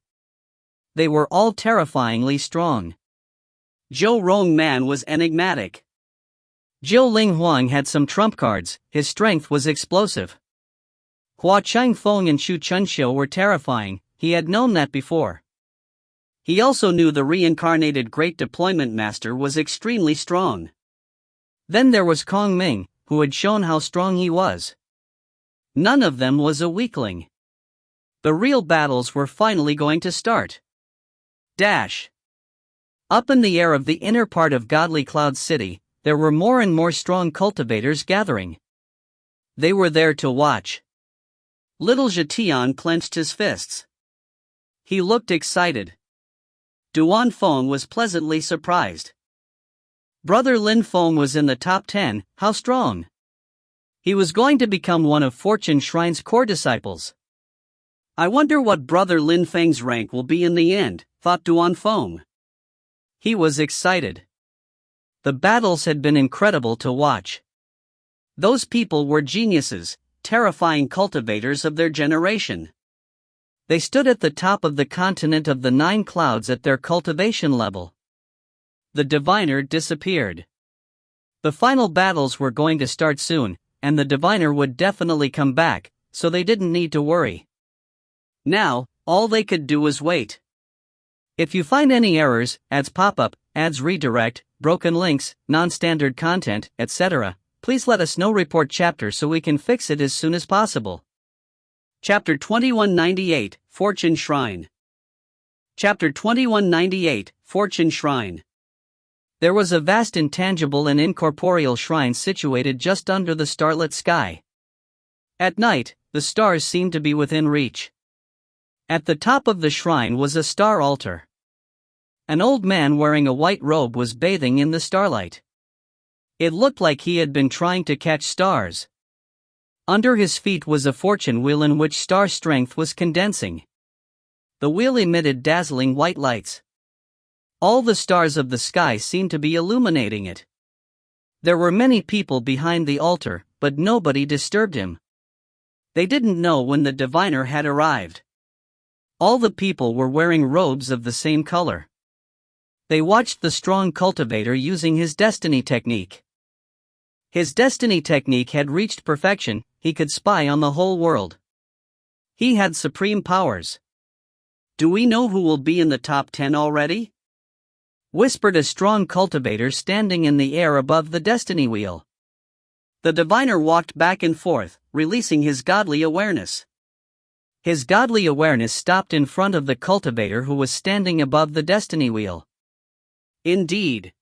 They were all terrifyingly strong. Zhou Rongman was enigmatic. Jiu Ling Huang had some trump cards. His strength was explosive. Hua Changfeng and Chu Chunxiu were terrifying. He had known that before. He also knew the reincarnated Great Deployment Master was extremely strong. Then there was Kong Ming, who had shown how strong he was. None of them was a weakling. The real battles were finally going to start. Dash. Up in the air of the inner part of Godly Cloud City, there were more and more strong cultivators gathering. They were there to watch. Little Zhetian clenched his fists. He looked excited. Duan Feng was pleasantly surprised. Brother Lin Feng was in the top 10, how strong? He was going to become one of Fortune Shrine's core disciples. I wonder what Brother Lin Feng's rank will be in the end, thought Duan Feng. He was excited. The battles had been incredible to watch. Those people were geniuses, terrifying cultivators of their generation. They stood at the top of the continent of the 9 clouds at their cultivation level. The diviner disappeared. The final battles were going to start soon, and the diviner would definitely come back, so they didn't need to worry. Now, all they could do was wait. If you find any errors, ads pop up, ads redirect, broken links, non-standard content, etc., please let us know. Report chapter so we can fix it as soon as possible. Chapter 2198, Fortune Shrine. Chapter 2198, Fortune Shrine. There was a vast intangible and incorporeal shrine situated just under the starlit sky. At night, the stars seemed to be within reach. At the top of the shrine was a star altar. An old man wearing a white robe was bathing in the starlight. It looked like he had been trying to catch stars. Under his feet was a fortune wheel in which star strength was condensing. The wheel emitted dazzling white lights. All the stars of the sky seemed to be illuminating it. There were many people behind the altar, but nobody disturbed him. They didn't know when the diviner had arrived. All the people were wearing robes of the same color. They watched the strong cultivator using his destiny technique. His destiny technique had reached perfection. He could spy on the whole world. He had supreme powers. "Do we know who will be in the top 10 already?" whispered a strong cultivator standing in the air above the destiny wheel. The diviner walked back and forth, releasing his godly awareness. His godly awareness stopped in front of the cultivator who was standing above the destiny wheel. Indeed.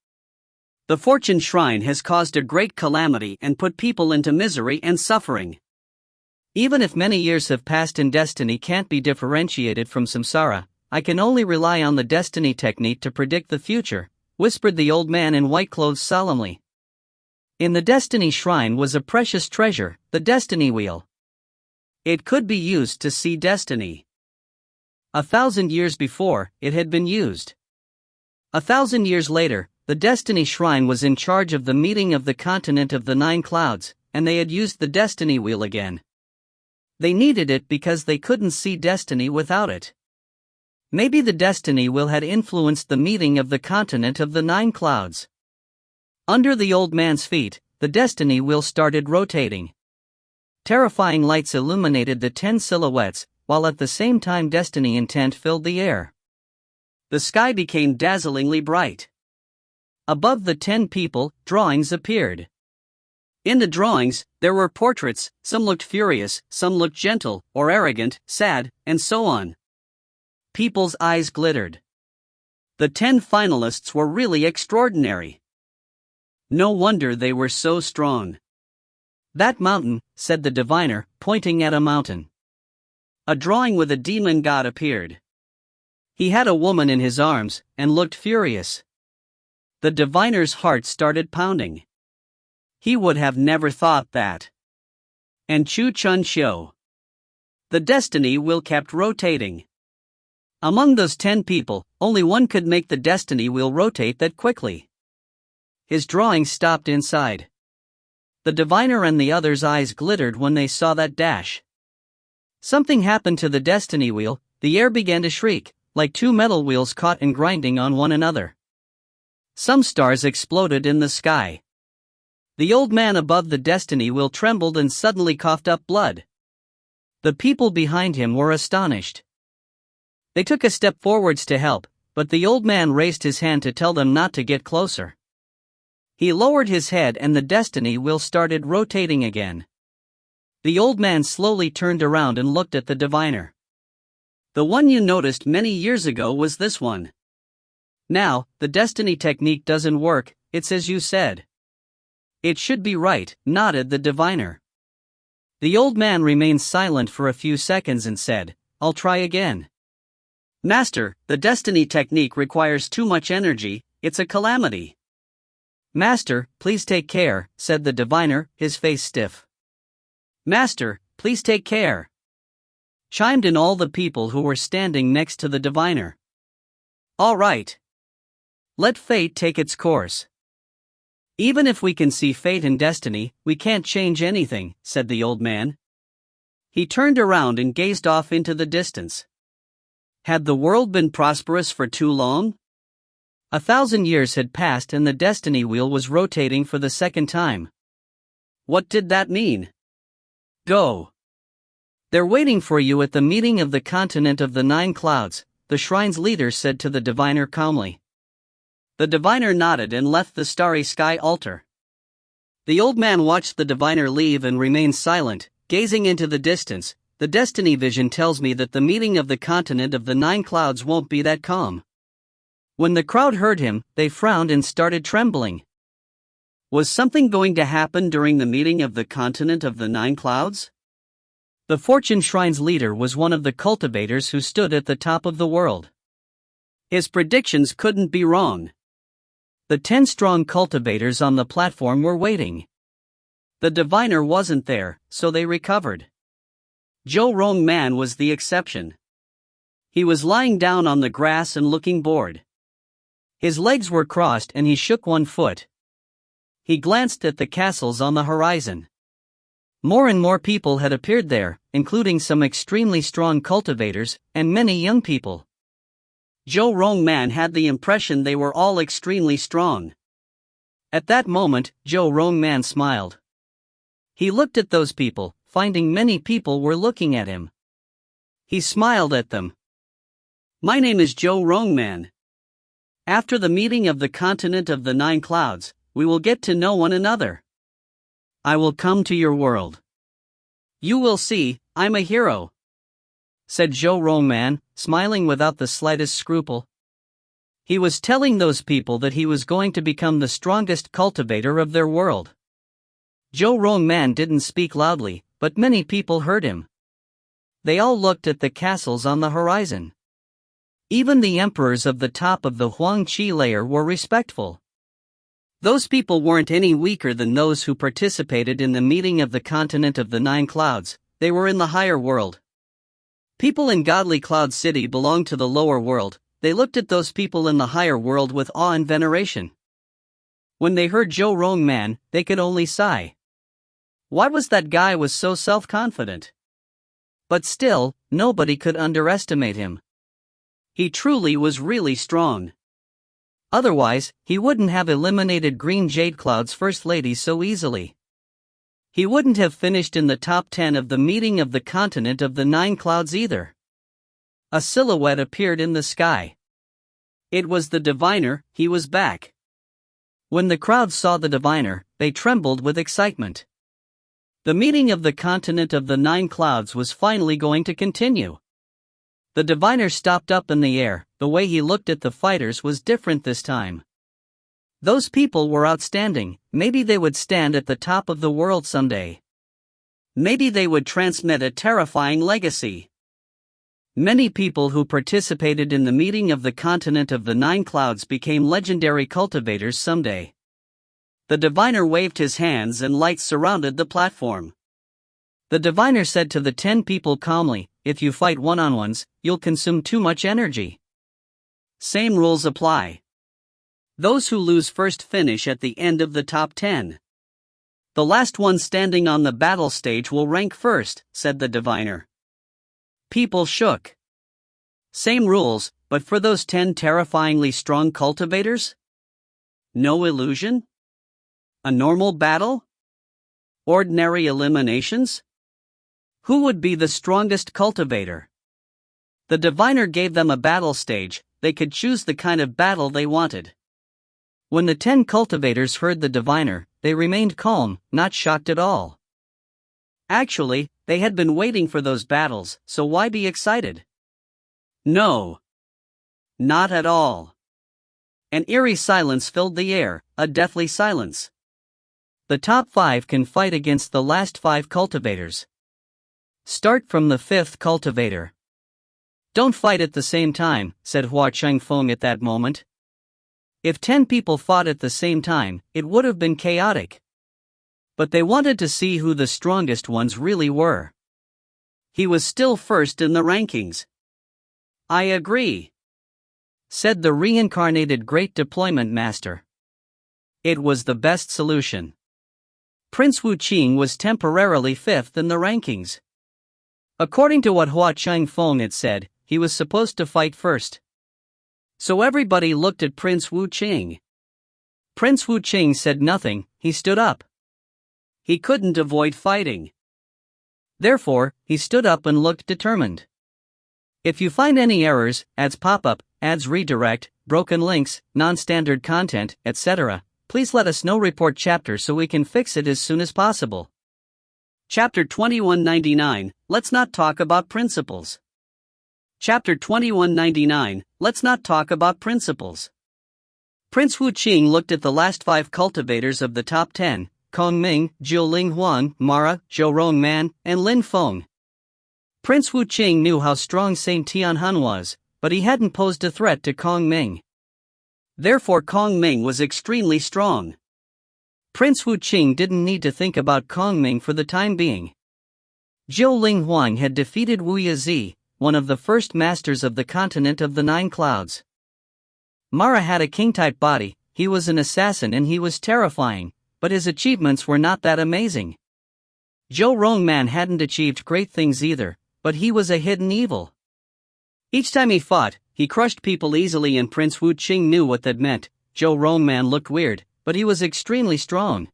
The fortune shrine has caused a great calamity and put people into misery and suffering. Even if many years have passed and destiny can't be differentiated from samsara, I can only rely on the destiny technique to predict the future, whispered the old man in white clothes solemnly. In the destiny shrine was a precious treasure, the destiny wheel. It could be used to see destiny. 1,000 years before, it had been used. 1,000 years later, the destiny shrine was in charge of the meeting of the continent of the 9 clouds, and they had used the destiny wheel again. They needed it because they couldn't see destiny without it. Maybe the destiny wheel had influenced the meeting of the continent of the 9 clouds. Under the old man's feet, the destiny wheel started rotating. Terrifying lights illuminated the 10 silhouettes, while at the same time destiny intent filled the air. The sky became dazzlingly bright. Above the 10 people, drawings appeared. In the drawings, there were portraits. Some looked furious, some looked gentle, or arrogant, sad, and so on. People's eyes glittered. The 10 finalists were really extraordinary. No wonder they were so strong. "That mountain," said the diviner, pointing at a mountain. A drawing with a demon god appeared. He had a woman in his arms, and looked furious. The diviner's heart started pounding. He would have never thought that. And Chu Chun Shou. The destiny wheel kept rotating. Among those 10 people, only one could make the destiny wheel rotate that quickly. His drawing stopped inside. The diviner and the others' eyes glittered when they saw that dash. Something happened to the destiny wheel. The air began to shriek, like 2 metal wheels caught and grinding on one another. Some stars exploded in the sky. The old man above the destiny wheel trembled and suddenly coughed up blood. The people behind him were astonished. They took a step forwards to help, but the old man raised his hand to tell them not to get closer. He lowered his head and the destiny wheel started rotating again. The old man slowly turned around and looked at the diviner. "The one you noticed many years ago was this one. Now, the destiny technique doesn't work, it's as you said." "It should be right," nodded the diviner. The old man remained silent for a few seconds and said, "I'll try again." "Master, the destiny technique requires too much energy, it's a calamity." "Master, please take care," said the diviner, his face stiff. "Master, please take care," chimed in all the people who were standing next to the diviner. "All right. Let fate take its course." "Even if we can see fate and destiny, we can't change anything," said the old man. He turned around and gazed off into the distance. Had the world been prosperous for too long? 1,000 years had passed and the destiny wheel was rotating for the second time. What did that mean? "Go. They're waiting for you at the meeting of the continent of the 9 clouds," the shrine's leader said to the diviner calmly. The diviner nodded and left the starry sky altar. The old man watched the diviner leave and remained silent, gazing into the distance. "The destiny vision tells me that the meeting of the continent of the 9 clouds won't be that calm." When the crowd heard him, they frowned and started trembling. Was something going to happen during the meeting of the continent of the 9 clouds? The Fortune Shrine's leader was one of the cultivators who stood at the top of the world. His predictions couldn't be wrong. The 10 strong cultivators on the platform were waiting. The diviner wasn't there, so they recovered. Zhou Rongman was the exception. He was lying down on the grass and looking bored. His legs were crossed and he shook one foot. He glanced at the castles on the horizon. More and more people had appeared there, including some extremely strong cultivators, and many young people. Zhou Rongman had the impression they were all extremely strong. At that moment, Zhou Rongman smiled. He looked at those people, finding many people were looking at him. He smiled at them. My name is Zhou Rongman. After the meeting of the continent of the 9 clouds, we will get to know one another. I will come to your world. You will see, I'm a hero, said Zhou Rongman, smiling without the slightest scruple. He was telling those people that he was going to become the strongest cultivator of their world. Zhou Rongman didn't speak loudly, but many people heard him. They all looked at the castles on the horizon. Even the emperors of the top of the Huangqi layer were respectful. Those people weren't any weaker than those who participated in the meeting of the continent of the 9 clouds, they were in the higher world. People in Godly Cloud City belonged to the lower world, they looked at those people in the higher world with awe and veneration. When they heard Zhou Rongman, they could only sigh. Why was that guy was so self-confident? But still, nobody could underestimate him. He truly was really strong. Otherwise, he wouldn't have eliminated Green Jade Cloud's first lady so easily. He wouldn't have finished in the top 10 of the meeting of the continent of the 9 clouds either. A silhouette appeared in the sky. It was the diviner, he was back. When the crowd saw the diviner, they trembled with excitement. The meeting of the continent of the 9 clouds was finally going to continue. The diviner stopped up in the air, the way he looked at the fighters was different this time. Those people were outstanding, maybe they would stand at the top of the world someday. Maybe they would transmit a terrifying legacy. Many people who participated in the meeting of the continent of the 9 clouds became legendary cultivators someday. The diviner waved his hands and lights surrounded the platform. The diviner said to the 10 people calmly, if you fight one-on-ones, you'll consume too much energy. Same rules apply. Those who lose first finish at the end of the top 10. The last one standing on the battle stage will rank first, said the diviner. People shook. Same rules, but for those 10 terrifyingly strong cultivators? No illusion? A normal battle? Ordinary eliminations? Who would be the strongest cultivator? The diviner gave them a battle stage, they could choose the kind of battle they wanted. When the 10 cultivators heard the diviner, they remained calm, not shocked at all. Actually, they had been waiting for those battles, so why be excited? No. Not at all. An eerie silence filled the air, a deathly silence. The top 5 can fight against the last 5 cultivators. Start from the 5th cultivator. Don't fight at the same time, said Hua Chengfeng at that moment. If 10 people fought at the same time, it would have been chaotic. But they wanted to see who the strongest ones really were. He was still first in the rankings. I agree, said the reincarnated Great Deployment Master. It was the best solution. Prince Wu Qing was temporarily 5th in the rankings. According to what Hua Chengfeng had said, he was supposed to fight first. So everybody looked at Prince Wu Qing. Prince Wu Qing said nothing, he stood up. He couldn't avoid fighting. Therefore, he stood up and looked determined. If you find any errors, ads pop-up, ads redirect, broken links, non-standard content, etc., please let us know. Report chapter so we can fix it as soon as possible. Chapter 2199, Let's not talk about principles. Chapter 2199, Let's not talk about principles. Prince Wu Qing looked at the last 5 cultivators of the top 10, Kong Ming, Jiu Ling Huan, Mara, Zhou Rongman, and Lin Feng. Prince Wu Qing knew how strong Saint Tianhun was, but he hadn't posed a threat to Kong Ming. Therefore Kong Ming was extremely strong. Prince Wu Qing didn't need to think about Kong Ming for the time being. Zhou Ling Huang had defeated Wu Yazi, one of the first masters of the continent of the Nine Clouds. Mara had a king-type body, he was an assassin and he was terrifying, but his achievements were not that amazing. Zhou Rongman hadn't achieved great things either, but he was a hidden evil. Each time he fought, he crushed people easily and Prince Wu Qing knew what that meant. Zhou Rongman looked weird, but he was extremely strong.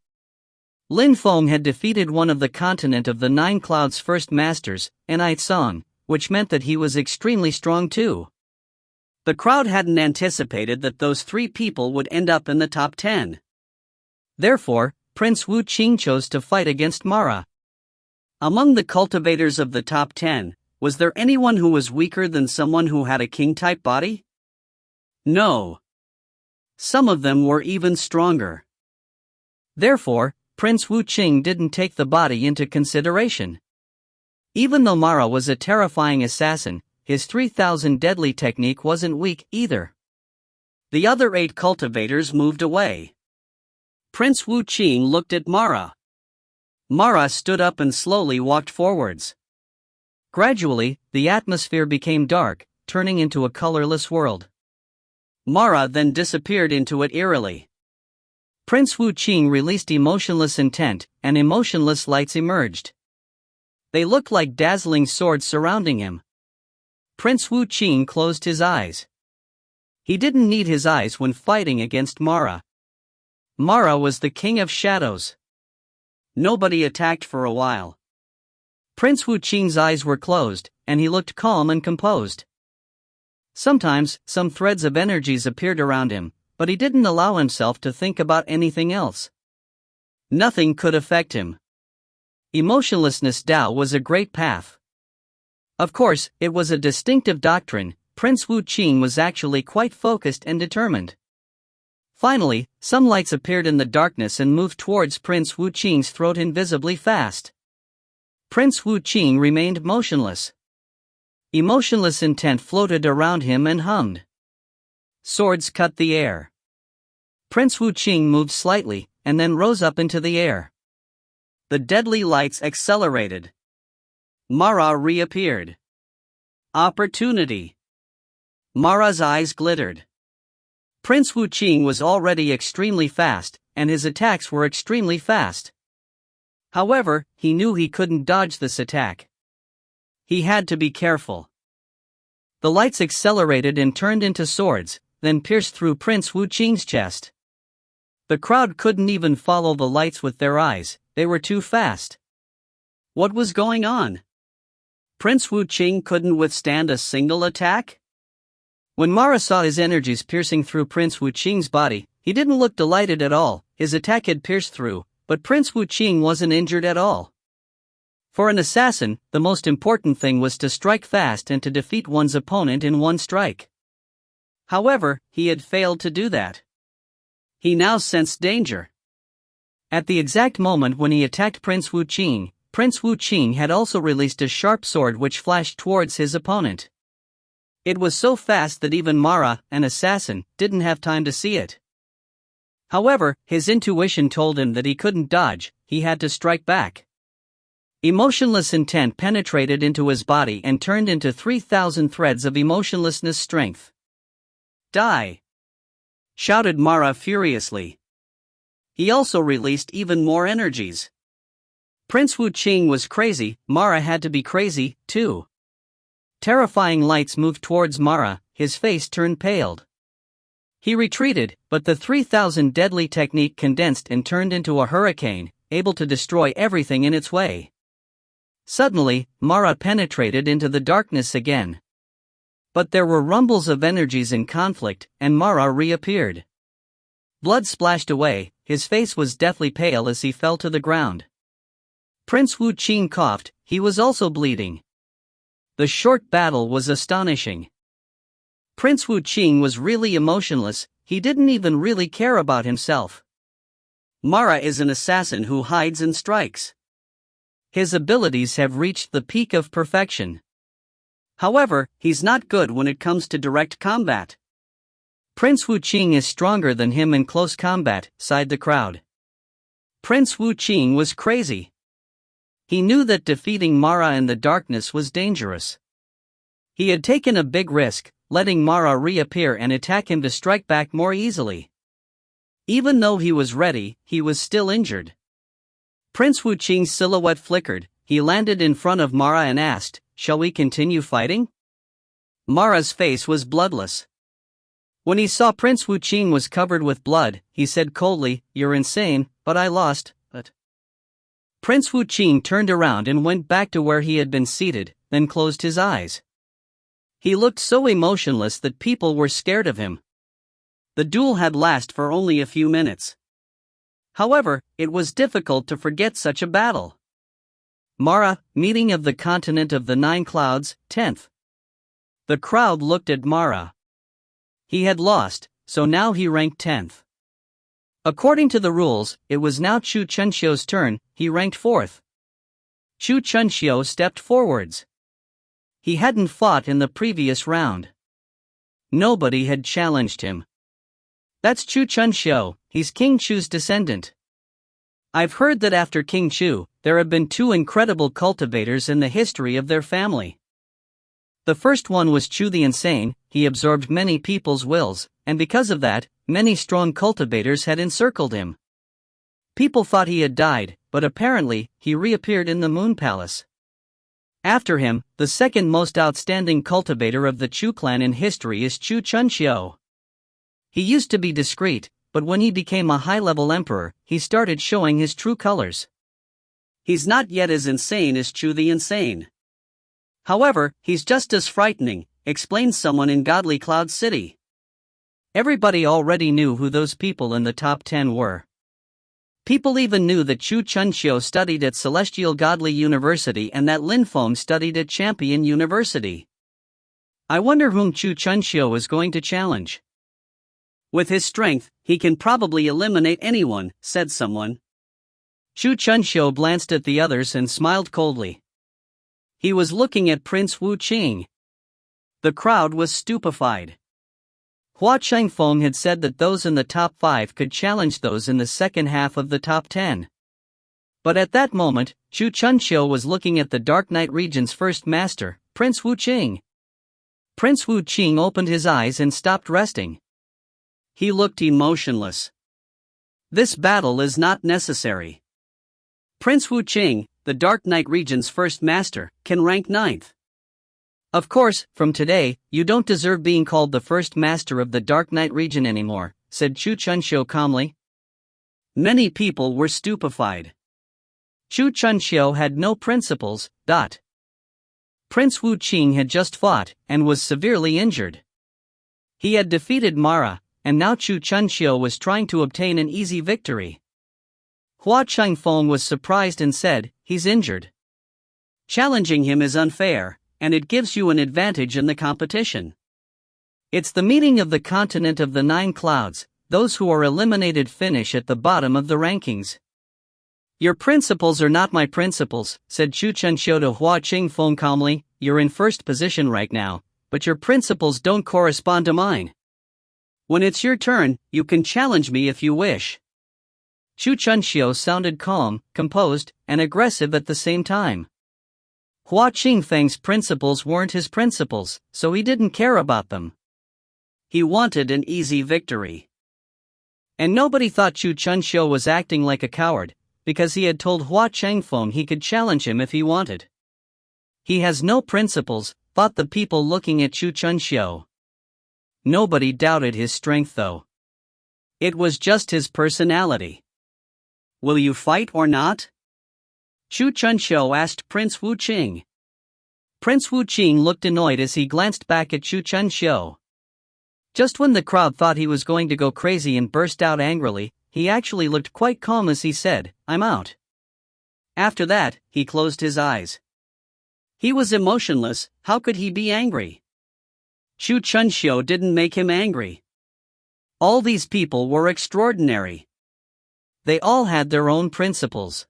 Lin Feng had defeated one of the continent of the Nine Clouds' first masters, Anai Song, which meant that he was extremely strong too. The crowd hadn't anticipated that those three people would end up in the top 10. Therefore, Prince Wu Qing chose to fight against Mara. Among the cultivators of the top 10, was there anyone who was weaker than someone who had a king-type body? No. Some of them were even stronger. Therefore, Prince Wu Qing didn't take the body into consideration. Even though Mara was a terrifying assassin, his 3000 deadly technique wasn't weak either. The other 8 cultivators moved away. Prince Wu Qing looked at Mara. Mara stood up and slowly walked forwards. Gradually, the atmosphere became dark, turning into a colorless world. Mara then disappeared into it eerily. Prince Wu Qing released emotionless intent, and emotionless lights emerged. They looked like dazzling swords surrounding him. Prince Wu Qing closed his eyes. He didn't need his eyes when fighting against Mara. Mara was the king of shadows. Nobody attacked for a while. Prince Wu Qing's eyes were closed, and he looked calm and composed. Sometimes, some threads of energies appeared around him, but he didn't allow himself to think about anything else. Nothing could affect him. Emotionlessness Tao was a great path. Of course, it was a distinctive doctrine. Prince Wu Qing was actually quite focused and determined. Finally, some lights appeared in the darkness and moved towards Prince Wu Qing's throat invisibly fast. Prince Wu Qing remained motionless. Emotionless intent floated around him and hummed. Swords cut the air. Prince Wu Qing moved slightly, and then rose up into the air. The deadly lights accelerated. Mara reappeared. Opportunity. Mara's eyes glittered. Prince Wu Qing was already extremely fast, and his attacks were extremely fast. However, he knew he couldn't dodge this attack. He had to be careful. The lights accelerated and turned into swords, then pierced through Prince Wu Qing's chest. The crowd couldn't even follow the lights with their eyes, they were too fast. What was going on? Prince Wu Qing couldn't withstand a single attack? When Mara saw his energies piercing through Prince Wu Qing's body, he didn't look delighted at all. His attack had pierced through, but Prince Wu Qing wasn't injured at all. For an assassin, the most important thing was to strike fast and to defeat one's opponent in one strike. However, he had failed to do that. He now sensed danger. At the exact moment when he attacked Prince Wu Qing had also released a sharp sword which flashed towards his opponent. It was so fast that even Mara, an assassin, didn't have time to see it. However, his intuition told him that he couldn't dodge, he had to strike back. Emotionless intent penetrated into his body and turned into 3000 threads of emotionlessness strength. Die! Shouted Mara furiously. He also released even more energies. Prince Wu Qing was crazy, Mara had to be crazy, too. Terrifying lights moved towards Mara, his face turned pale. He retreated, but the 3000 deadly technique condensed and turned into a hurricane, able to destroy everything in its way. Suddenly, Mara penetrated into the darkness again. But there were rumbles of energies in conflict, and Mara reappeared. Blood splashed away, his face was deathly pale as he fell to the ground. Prince Wu Qing coughed, he was also bleeding. The short battle was astonishing. Prince Wu Qing was really emotionless, he didn't even really care about himself. Mara is an assassin who hides and strikes. His abilities have reached the peak of perfection. However, he's not good when it comes to direct combat. Prince Wu Qing is stronger than him in close combat, sighed the crowd. Prince Wu Qing was crazy. He knew that defeating Mara in the darkness was dangerous. He had taken a big risk, letting Mara reappear and attack him to strike back more easily. Even though he was ready, he was still injured. Prince Wu Qing's silhouette flickered. He landed in front of Mara and asked, "Shall we continue fighting?" Mara's face was bloodless. When he saw Prince Wu Qing was covered with blood, he said coldly, "You're insane, but I lost." But Prince Wu Qing turned around and went back to where he had been seated, then closed his eyes. He looked so emotionless that people were scared of him. The duel had lasted for only a few minutes. However, it was difficult to forget such a battle. Mara, meeting of the continent of the 9 clouds, 10th. The crowd looked at Mara. He had lost, so now he ranked 10th. According to the rules, it was now Chu Chunxiu's turn. He ranked 4th. Chu Chunxiu stepped forwards. He hadn't fought in the previous round. Nobody had challenged him. "That's Chu Chunxiu, he's King Chu's descendant. I've heard that after King Chu, there have been 2 incredible cultivators in the history of their family. The first one was Chu the Insane. He absorbed many people's wills, and because of that, many strong cultivators had encircled him. People thought he had died, but apparently, he reappeared in the Moon Palace. After him, the second most outstanding cultivator of the Chu clan in history is Chu Chunxiu. He used to be discreet, but when he became a high-level emperor, he started showing his true colors. He's not yet as insane as Chu the Insane. However, he's just as frightening," explained someone in Godly Cloud City. Everybody already knew who those people in the top 10 were. People even knew that Chu Chunxiu studied at Celestial Godly University and that Lin Feng studied at Champion University. I wonder whom Chu Chunxiu is going to challenge. "With his strength, he can probably eliminate anyone," said someone. Chu Chunxiu glanced at the others and smiled coldly. He was looking at Prince Wu Qing. The crowd was stupefied. Hua Changfeng had said that those in the top 5 could challenge those in the second half of the top 10. But at that moment, Chu Chunxiu was looking at the Dark Knight region's first master, Prince Wu Qing. Prince Wu Qing opened his eyes and stopped resting. He looked emotionless. "This battle is not necessary. Prince Wu Qing, the Dark Knight region's first master, can rank 9th. Of course, from today, you don't deserve being called the first master of the Dark Knight region anymore," said Chu Chunxiu calmly. Many people were stupefied. Chu Chunxiu had no principles. Prince Wu Qing had just fought, and was severely injured. He had defeated Mara, and now Chu Chunxiu was trying to obtain an easy victory. Hua Changfeng was surprised and said, "He's injured. Challenging him is unfair, and it gives you an advantage in the competition. It's the meeting of the continent of the 9 clouds. Those who are eliminated finish at the bottom of the rankings." "Your principles are not my principles," said Chu Chunxiu to Hua Changfeng calmly. "You're in first position right now, but your principles don't correspond to mine. When it's your turn, you can challenge me if you wish." Chu Chunxiu sounded calm, composed, and aggressive at the same time. Hua Qingfeng's principles weren't his principles, so he didn't care about them. He wanted an easy victory. And nobody thought Chu Chunxiu was acting like a coward, because he had told Hua Changfeng he could challenge him if he wanted. He has no principles, thought the people looking at Chu Chunxiu. Nobody doubted his strength though. It was just his personality. "Will you fight or not?" Chu Chunxiu asked Prince Wu Qing. Prince Wu Qing looked annoyed as he glanced back at Chu Chunxiu. Just when the crowd thought he was going to go crazy and burst out angrily, he actually looked quite calm as he said, "I'm out." After that, he closed his eyes. He was emotionless. How could he be angry? Chu Chunxiu didn't make him angry. All these people were extraordinary. They all had their own principles.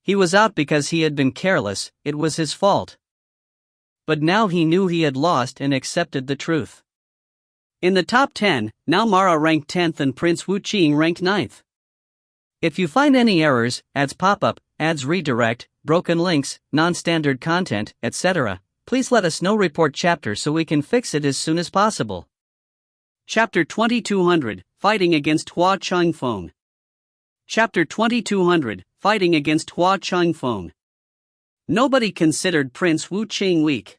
He was out because he had been careless. It was his fault. But now he knew he had lost and accepted the truth. In the top 10, now Mara ranked 10th and Prince Wu Qing ranked 9th. If you find any errors, ads pop up, ads redirect, broken links, non-standard content, etc., please let us know. Report chapter so we can fix it as soon as possible. Chapter 2200, Fighting Against Hua Changfeng. Chapter 2200, Fighting Against Hua Changfeng. Nobody considered Prince Wu Qing weak.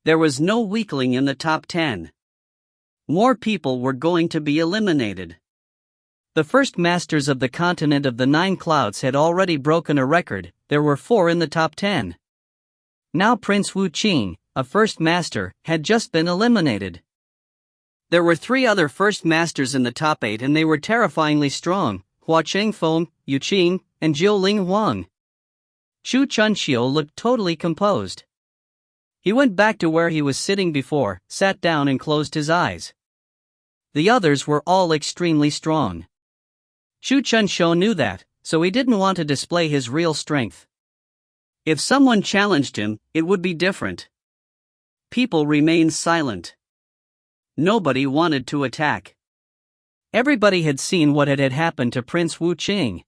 There was no weakling in the top 10. More people were going to be eliminated. The first masters of the continent of the 9 clouds had already broken a record. There were 4 in the top 10. Now Prince Wu Qing, a first master, had just been eliminated. There were 3 other first masters in the top 8 and they were terrifyingly strong: Hua Changfeng, Yu Qing, and Jiuling Huang. Chu Chunxiu looked totally composed. He went back to where he was sitting before, sat down and closed his eyes. The others were all extremely strong. Chu Chunxiu knew that, so he didn't want to display his real strength. If someone challenged him, it would be different. People remained silent. Nobody wanted to attack. Everybody had seen what had happened to Prince Wu Qing.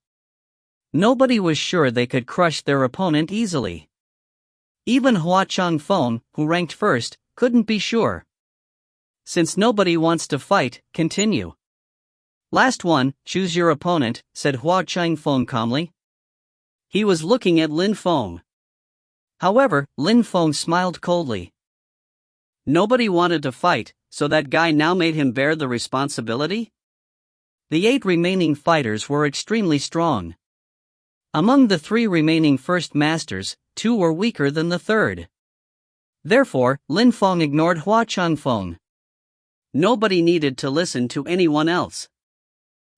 Nobody was sure they could crush their opponent easily. Even Hua Changfeng, who ranked first, couldn't be sure. Since nobody wants to fight, continue. Last one, choose your opponent, said Hua Changfeng calmly. He was looking at Lin Feng. However, Lin Feng smiled coldly. Nobody wanted to fight, so that guy now made him bear the responsibility? The 8 remaining fighters were extremely strong. Among the 3 remaining first masters, 2 were weaker than the third. Therefore, Lin Feng ignored Hua Changfeng. Nobody needed to listen to anyone else.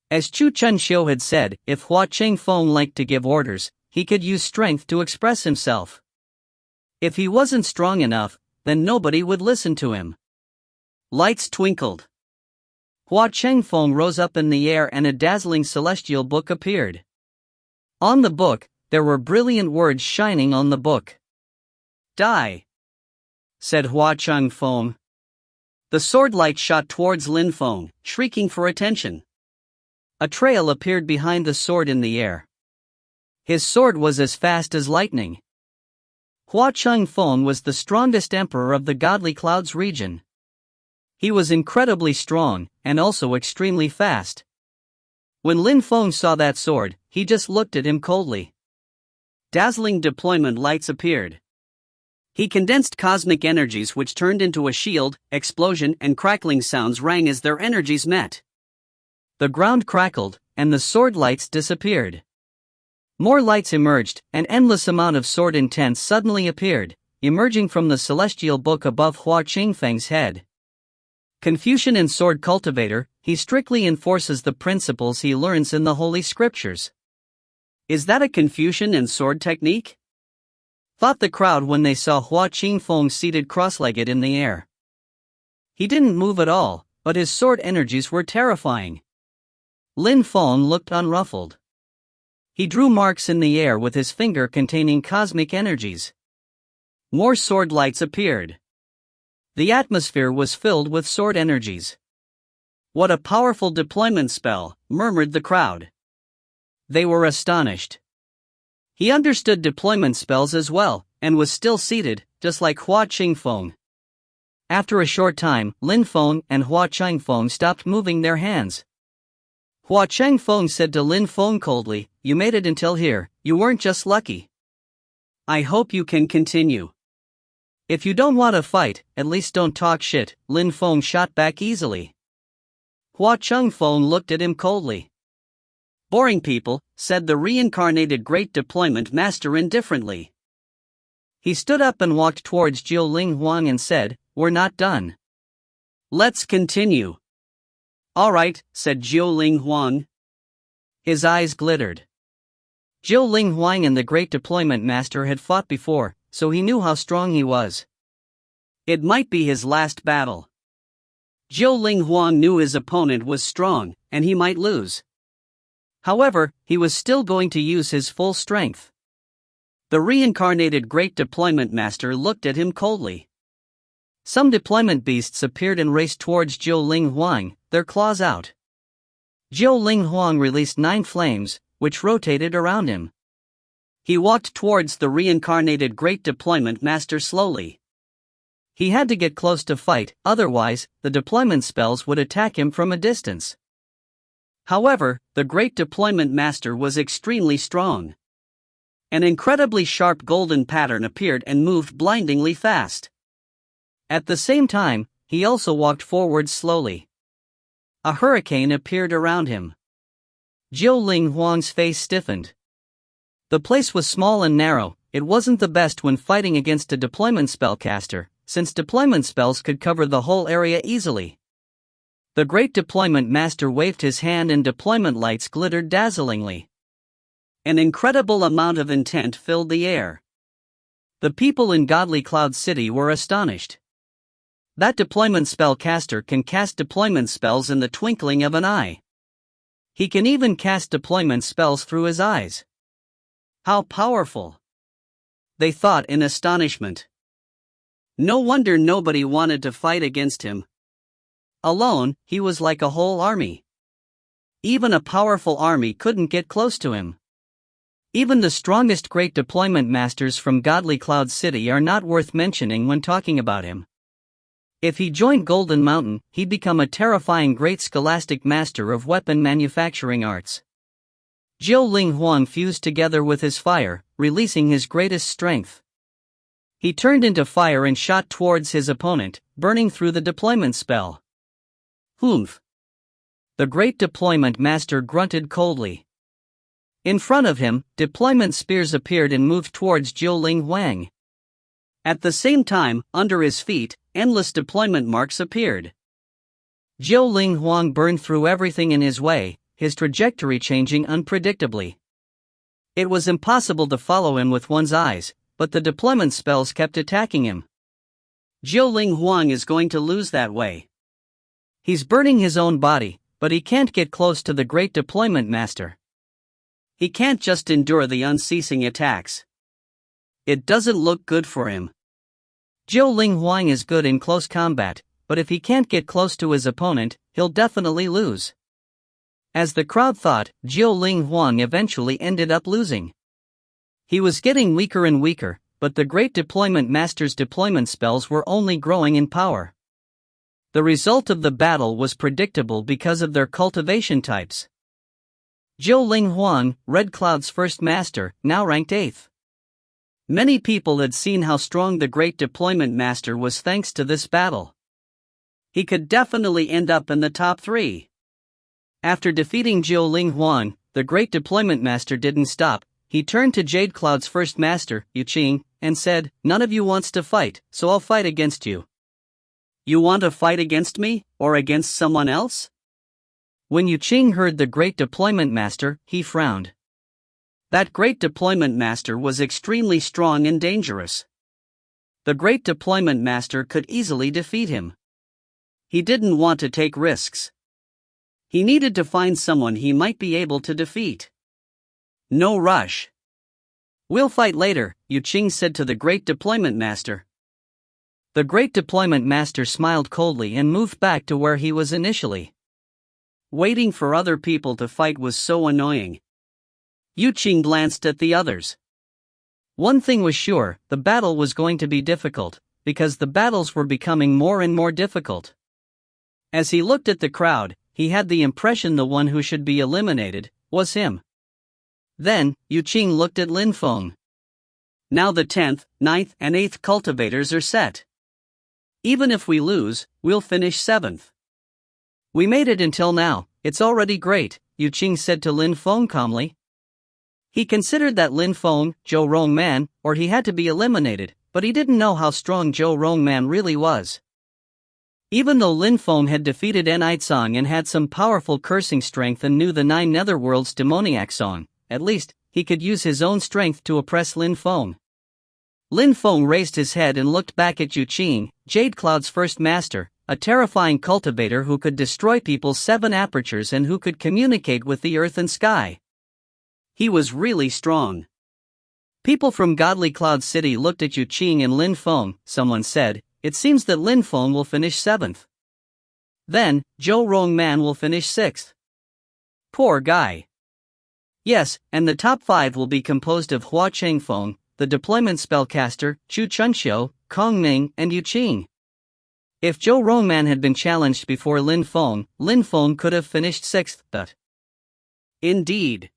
As Chu Chunxiu had said, if Hua Changfeng liked to give orders, he could use strength to express himself. If he wasn't strong enough, then nobody would listen to him. Lights twinkled. Hua Changfeng rose up in the air and a dazzling celestial book appeared. On the book, there were brilliant words shining on the book. Die, said Hua Changfeng. The sword light shot towards Lin Feng, shrieking for attention. A trail appeared behind the sword in the air. His sword was as fast as lightning. Hua Changfeng was the strongest emperor of the Godly Clouds region. He was incredibly strong, and also extremely fast. When Lin Feng saw that sword, he just looked at him coldly. Dazzling deployment lights appeared. He condensed cosmic energies which turned into a shield. Explosion and crackling sounds rang as their energies met. The ground crackled, and the sword lights disappeared. More lights emerged, an endless amount of sword intents suddenly appeared, emerging from the celestial book above Hua Qingfeng's head. Confucian in Sword Cultivator, he strictly enforces the principles he learns in the Holy Scriptures. Is that a Confucian in sword technique? Thought the crowd when they saw Hua Qingfeng seated cross-legged in the air. He didn't move at all, but his sword energies were terrifying. Lin Feng looked unruffled. He drew marks in the air with his finger containing cosmic energies. More sword lights appeared. The atmosphere was filled with sword energies. What a powerful deployment spell, murmured the crowd. They were astonished. He understood deployment spells as well, and was still seated, just like Hua Qingfeng. After a short time, Lin Feng and Hua Changfeng stopped moving their hands. Hua Changfeng said to Lin Feng coldly, "You made it until here, you weren't just lucky. I hope you can continue. If you don't want to fight, at least don't talk shit," Lin Feng shot back easily. Hua Changfeng looked at him coldly. "Boring people," said the reincarnated Great Deployment Master indifferently. He stood up and walked towards Jiuling Huang and said, "We're not done. Let's continue." "All right," said Jiuling Huang. His eyes glittered. Jiuling Huang and the Great Deployment Master had fought before, so he knew how strong he was. It might be his last battle. Jiuling Huang knew his opponent was strong, and he might lose. However, he was still going to use his full strength. The reincarnated Great Deployment Master looked at him coldly. Some deployment beasts appeared and raced towards Zhou Ling Huang, their claws out. Zhou Ling Huang released 9 flames, which rotated around him. He walked towards the reincarnated Great Deployment Master slowly. He had to get close to fight, otherwise, the deployment spells would attack him from a distance. However, the Great Deployment Master was extremely strong. An incredibly sharp golden pattern appeared and moved blindingly fast. At the same time, he also walked forward slowly. A hurricane appeared around him. Zhou Ling Huang's face stiffened. The place was small and narrow. It wasn't the best when fighting against a deployment spellcaster, since deployment spells could cover the whole area easily. The Great Deployment Master waved his hand and deployment lights glittered dazzlingly. An incredible amount of intent filled the air. The people in Godly Cloud City were astonished. That deployment spellcaster can cast deployment spells in the twinkling of an eye. He can even cast deployment spells through his eyes. How powerful! They thought in astonishment. No wonder nobody wanted to fight against him. Alone, he was like a whole army. Even a powerful army couldn't get close to him. Even the strongest Great Deployment Masters from Godly Cloud City are not worth mentioning when talking about him. If he joined Golden Mountain, he'd become a terrifying great scholastic master of weapon manufacturing arts. Zhou Ling Huang fused together with his fire, releasing his greatest strength. He turned into fire and shot towards his opponent, burning through the deployment spell. Humph! The Great Deployment Master grunted coldly. In front of him, deployment spears appeared and moved towards Zhou Ling Huang. At the same time, under his feet, endless deployment marks appeared. Zhou Ling Huang burned through everything in his way, his trajectory changing unpredictably. It was impossible to follow him with one's eyes, but the deployment spells kept attacking him. Zhou Ling Huang is going to lose that way. He's burning his own body, but he can't get close to the Great Deployment Master. He can't just endure the unceasing attacks. It doesn't look good for him. Zhou Ling Huang is good in close combat, but if he can't get close to his opponent, he'll definitely lose. As the crowd thought, Zhou Ling Huang eventually ended up losing. He was getting weaker and weaker, but the Great Deployment Master's deployment spells were only growing in power. The result of the battle was predictable because of their cultivation types. Zhou Ling Huang, Red Cloud's first master, now ranked 8th. Many people had seen how strong the Great Deployment Master was thanks to this battle. He could definitely end up in the top 3. After defeating Zhou Ling Huang, the Great Deployment Master didn't stop. He turned to Jade Cloud's first master, Yu Qing, and said, "None of you wants to fight, so I'll fight against you." "You want to fight against me, or against someone else?" When Yu Qing heard the Great Deployment Master, he frowned. That Great Deployment Master was extremely strong and dangerous. The Great Deployment Master could easily defeat him. He didn't want to take risks. He needed to find someone he might be able to defeat. No rush. "We'll fight later," Yu Qing said to the Great Deployment Master. The Great Deployment Master smiled coldly and moved back to where he was initially. Waiting for other people to fight was so annoying. Yu Qing glanced at the others. One thing was sure, the battle was going to be difficult, because the battles were becoming more and more difficult. As he looked at the crowd, he had the impression the one who should be eliminated was him. Then, Yu Qing looked at Lin Feng. Now the 10th, 9th, and 8th cultivators are set. Even if we lose, we'll finish 7th. "We made it until now, it's already great," Yu Qing said to Lin Feng calmly. He considered that Lin Feng, Zhou Rongman, or he had to be eliminated, but he didn't know how strong Zhou Rongman really was. Even though Lin Feng had defeated Enite Song and had some powerful cursing strength and knew the 9 Netherworld's demoniac song, at least, he could use his own strength to oppress Lin Feng. Lin Feng raised his head and looked back at Yu Qing, Jade Cloud's first master, a terrifying cultivator who could destroy people's 7 apertures and who could communicate with the earth and sky. He was really strong. People from Godly Cloud City looked at Yu Qing and Lin Feng. Someone said, it seems that Lin Feng will finish 7th. Then, Zhou Rongman will finish 6th. Poor guy. Yes, and the top 5 will be composed of Hua Chengfeng, the deployment spellcaster, Chu Chunxiu, Kong Ming, and Yu Qing. If Zhou Rongman had been challenged before Lin Feng could have finished 6th, but indeed,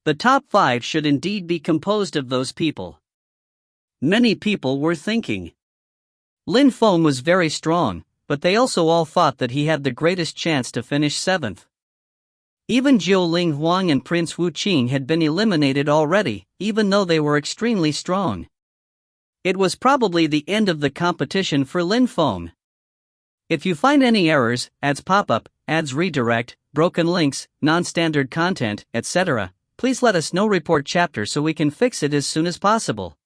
the top 5 should indeed be composed of those people. Many people were thinking. Lin Feng was very strong, but they also all thought that he had the greatest chance to finish 7th. Even Jiu Ling Huang and Prince Wu Qing had been eliminated already, even though they were extremely strong. It was probably the end of the competition for Lin Feng. If you find any errors, ads pop-up, ads redirect, broken links, non-standard content, etc., please let us know. Report chapter so we can fix it as soon as possible.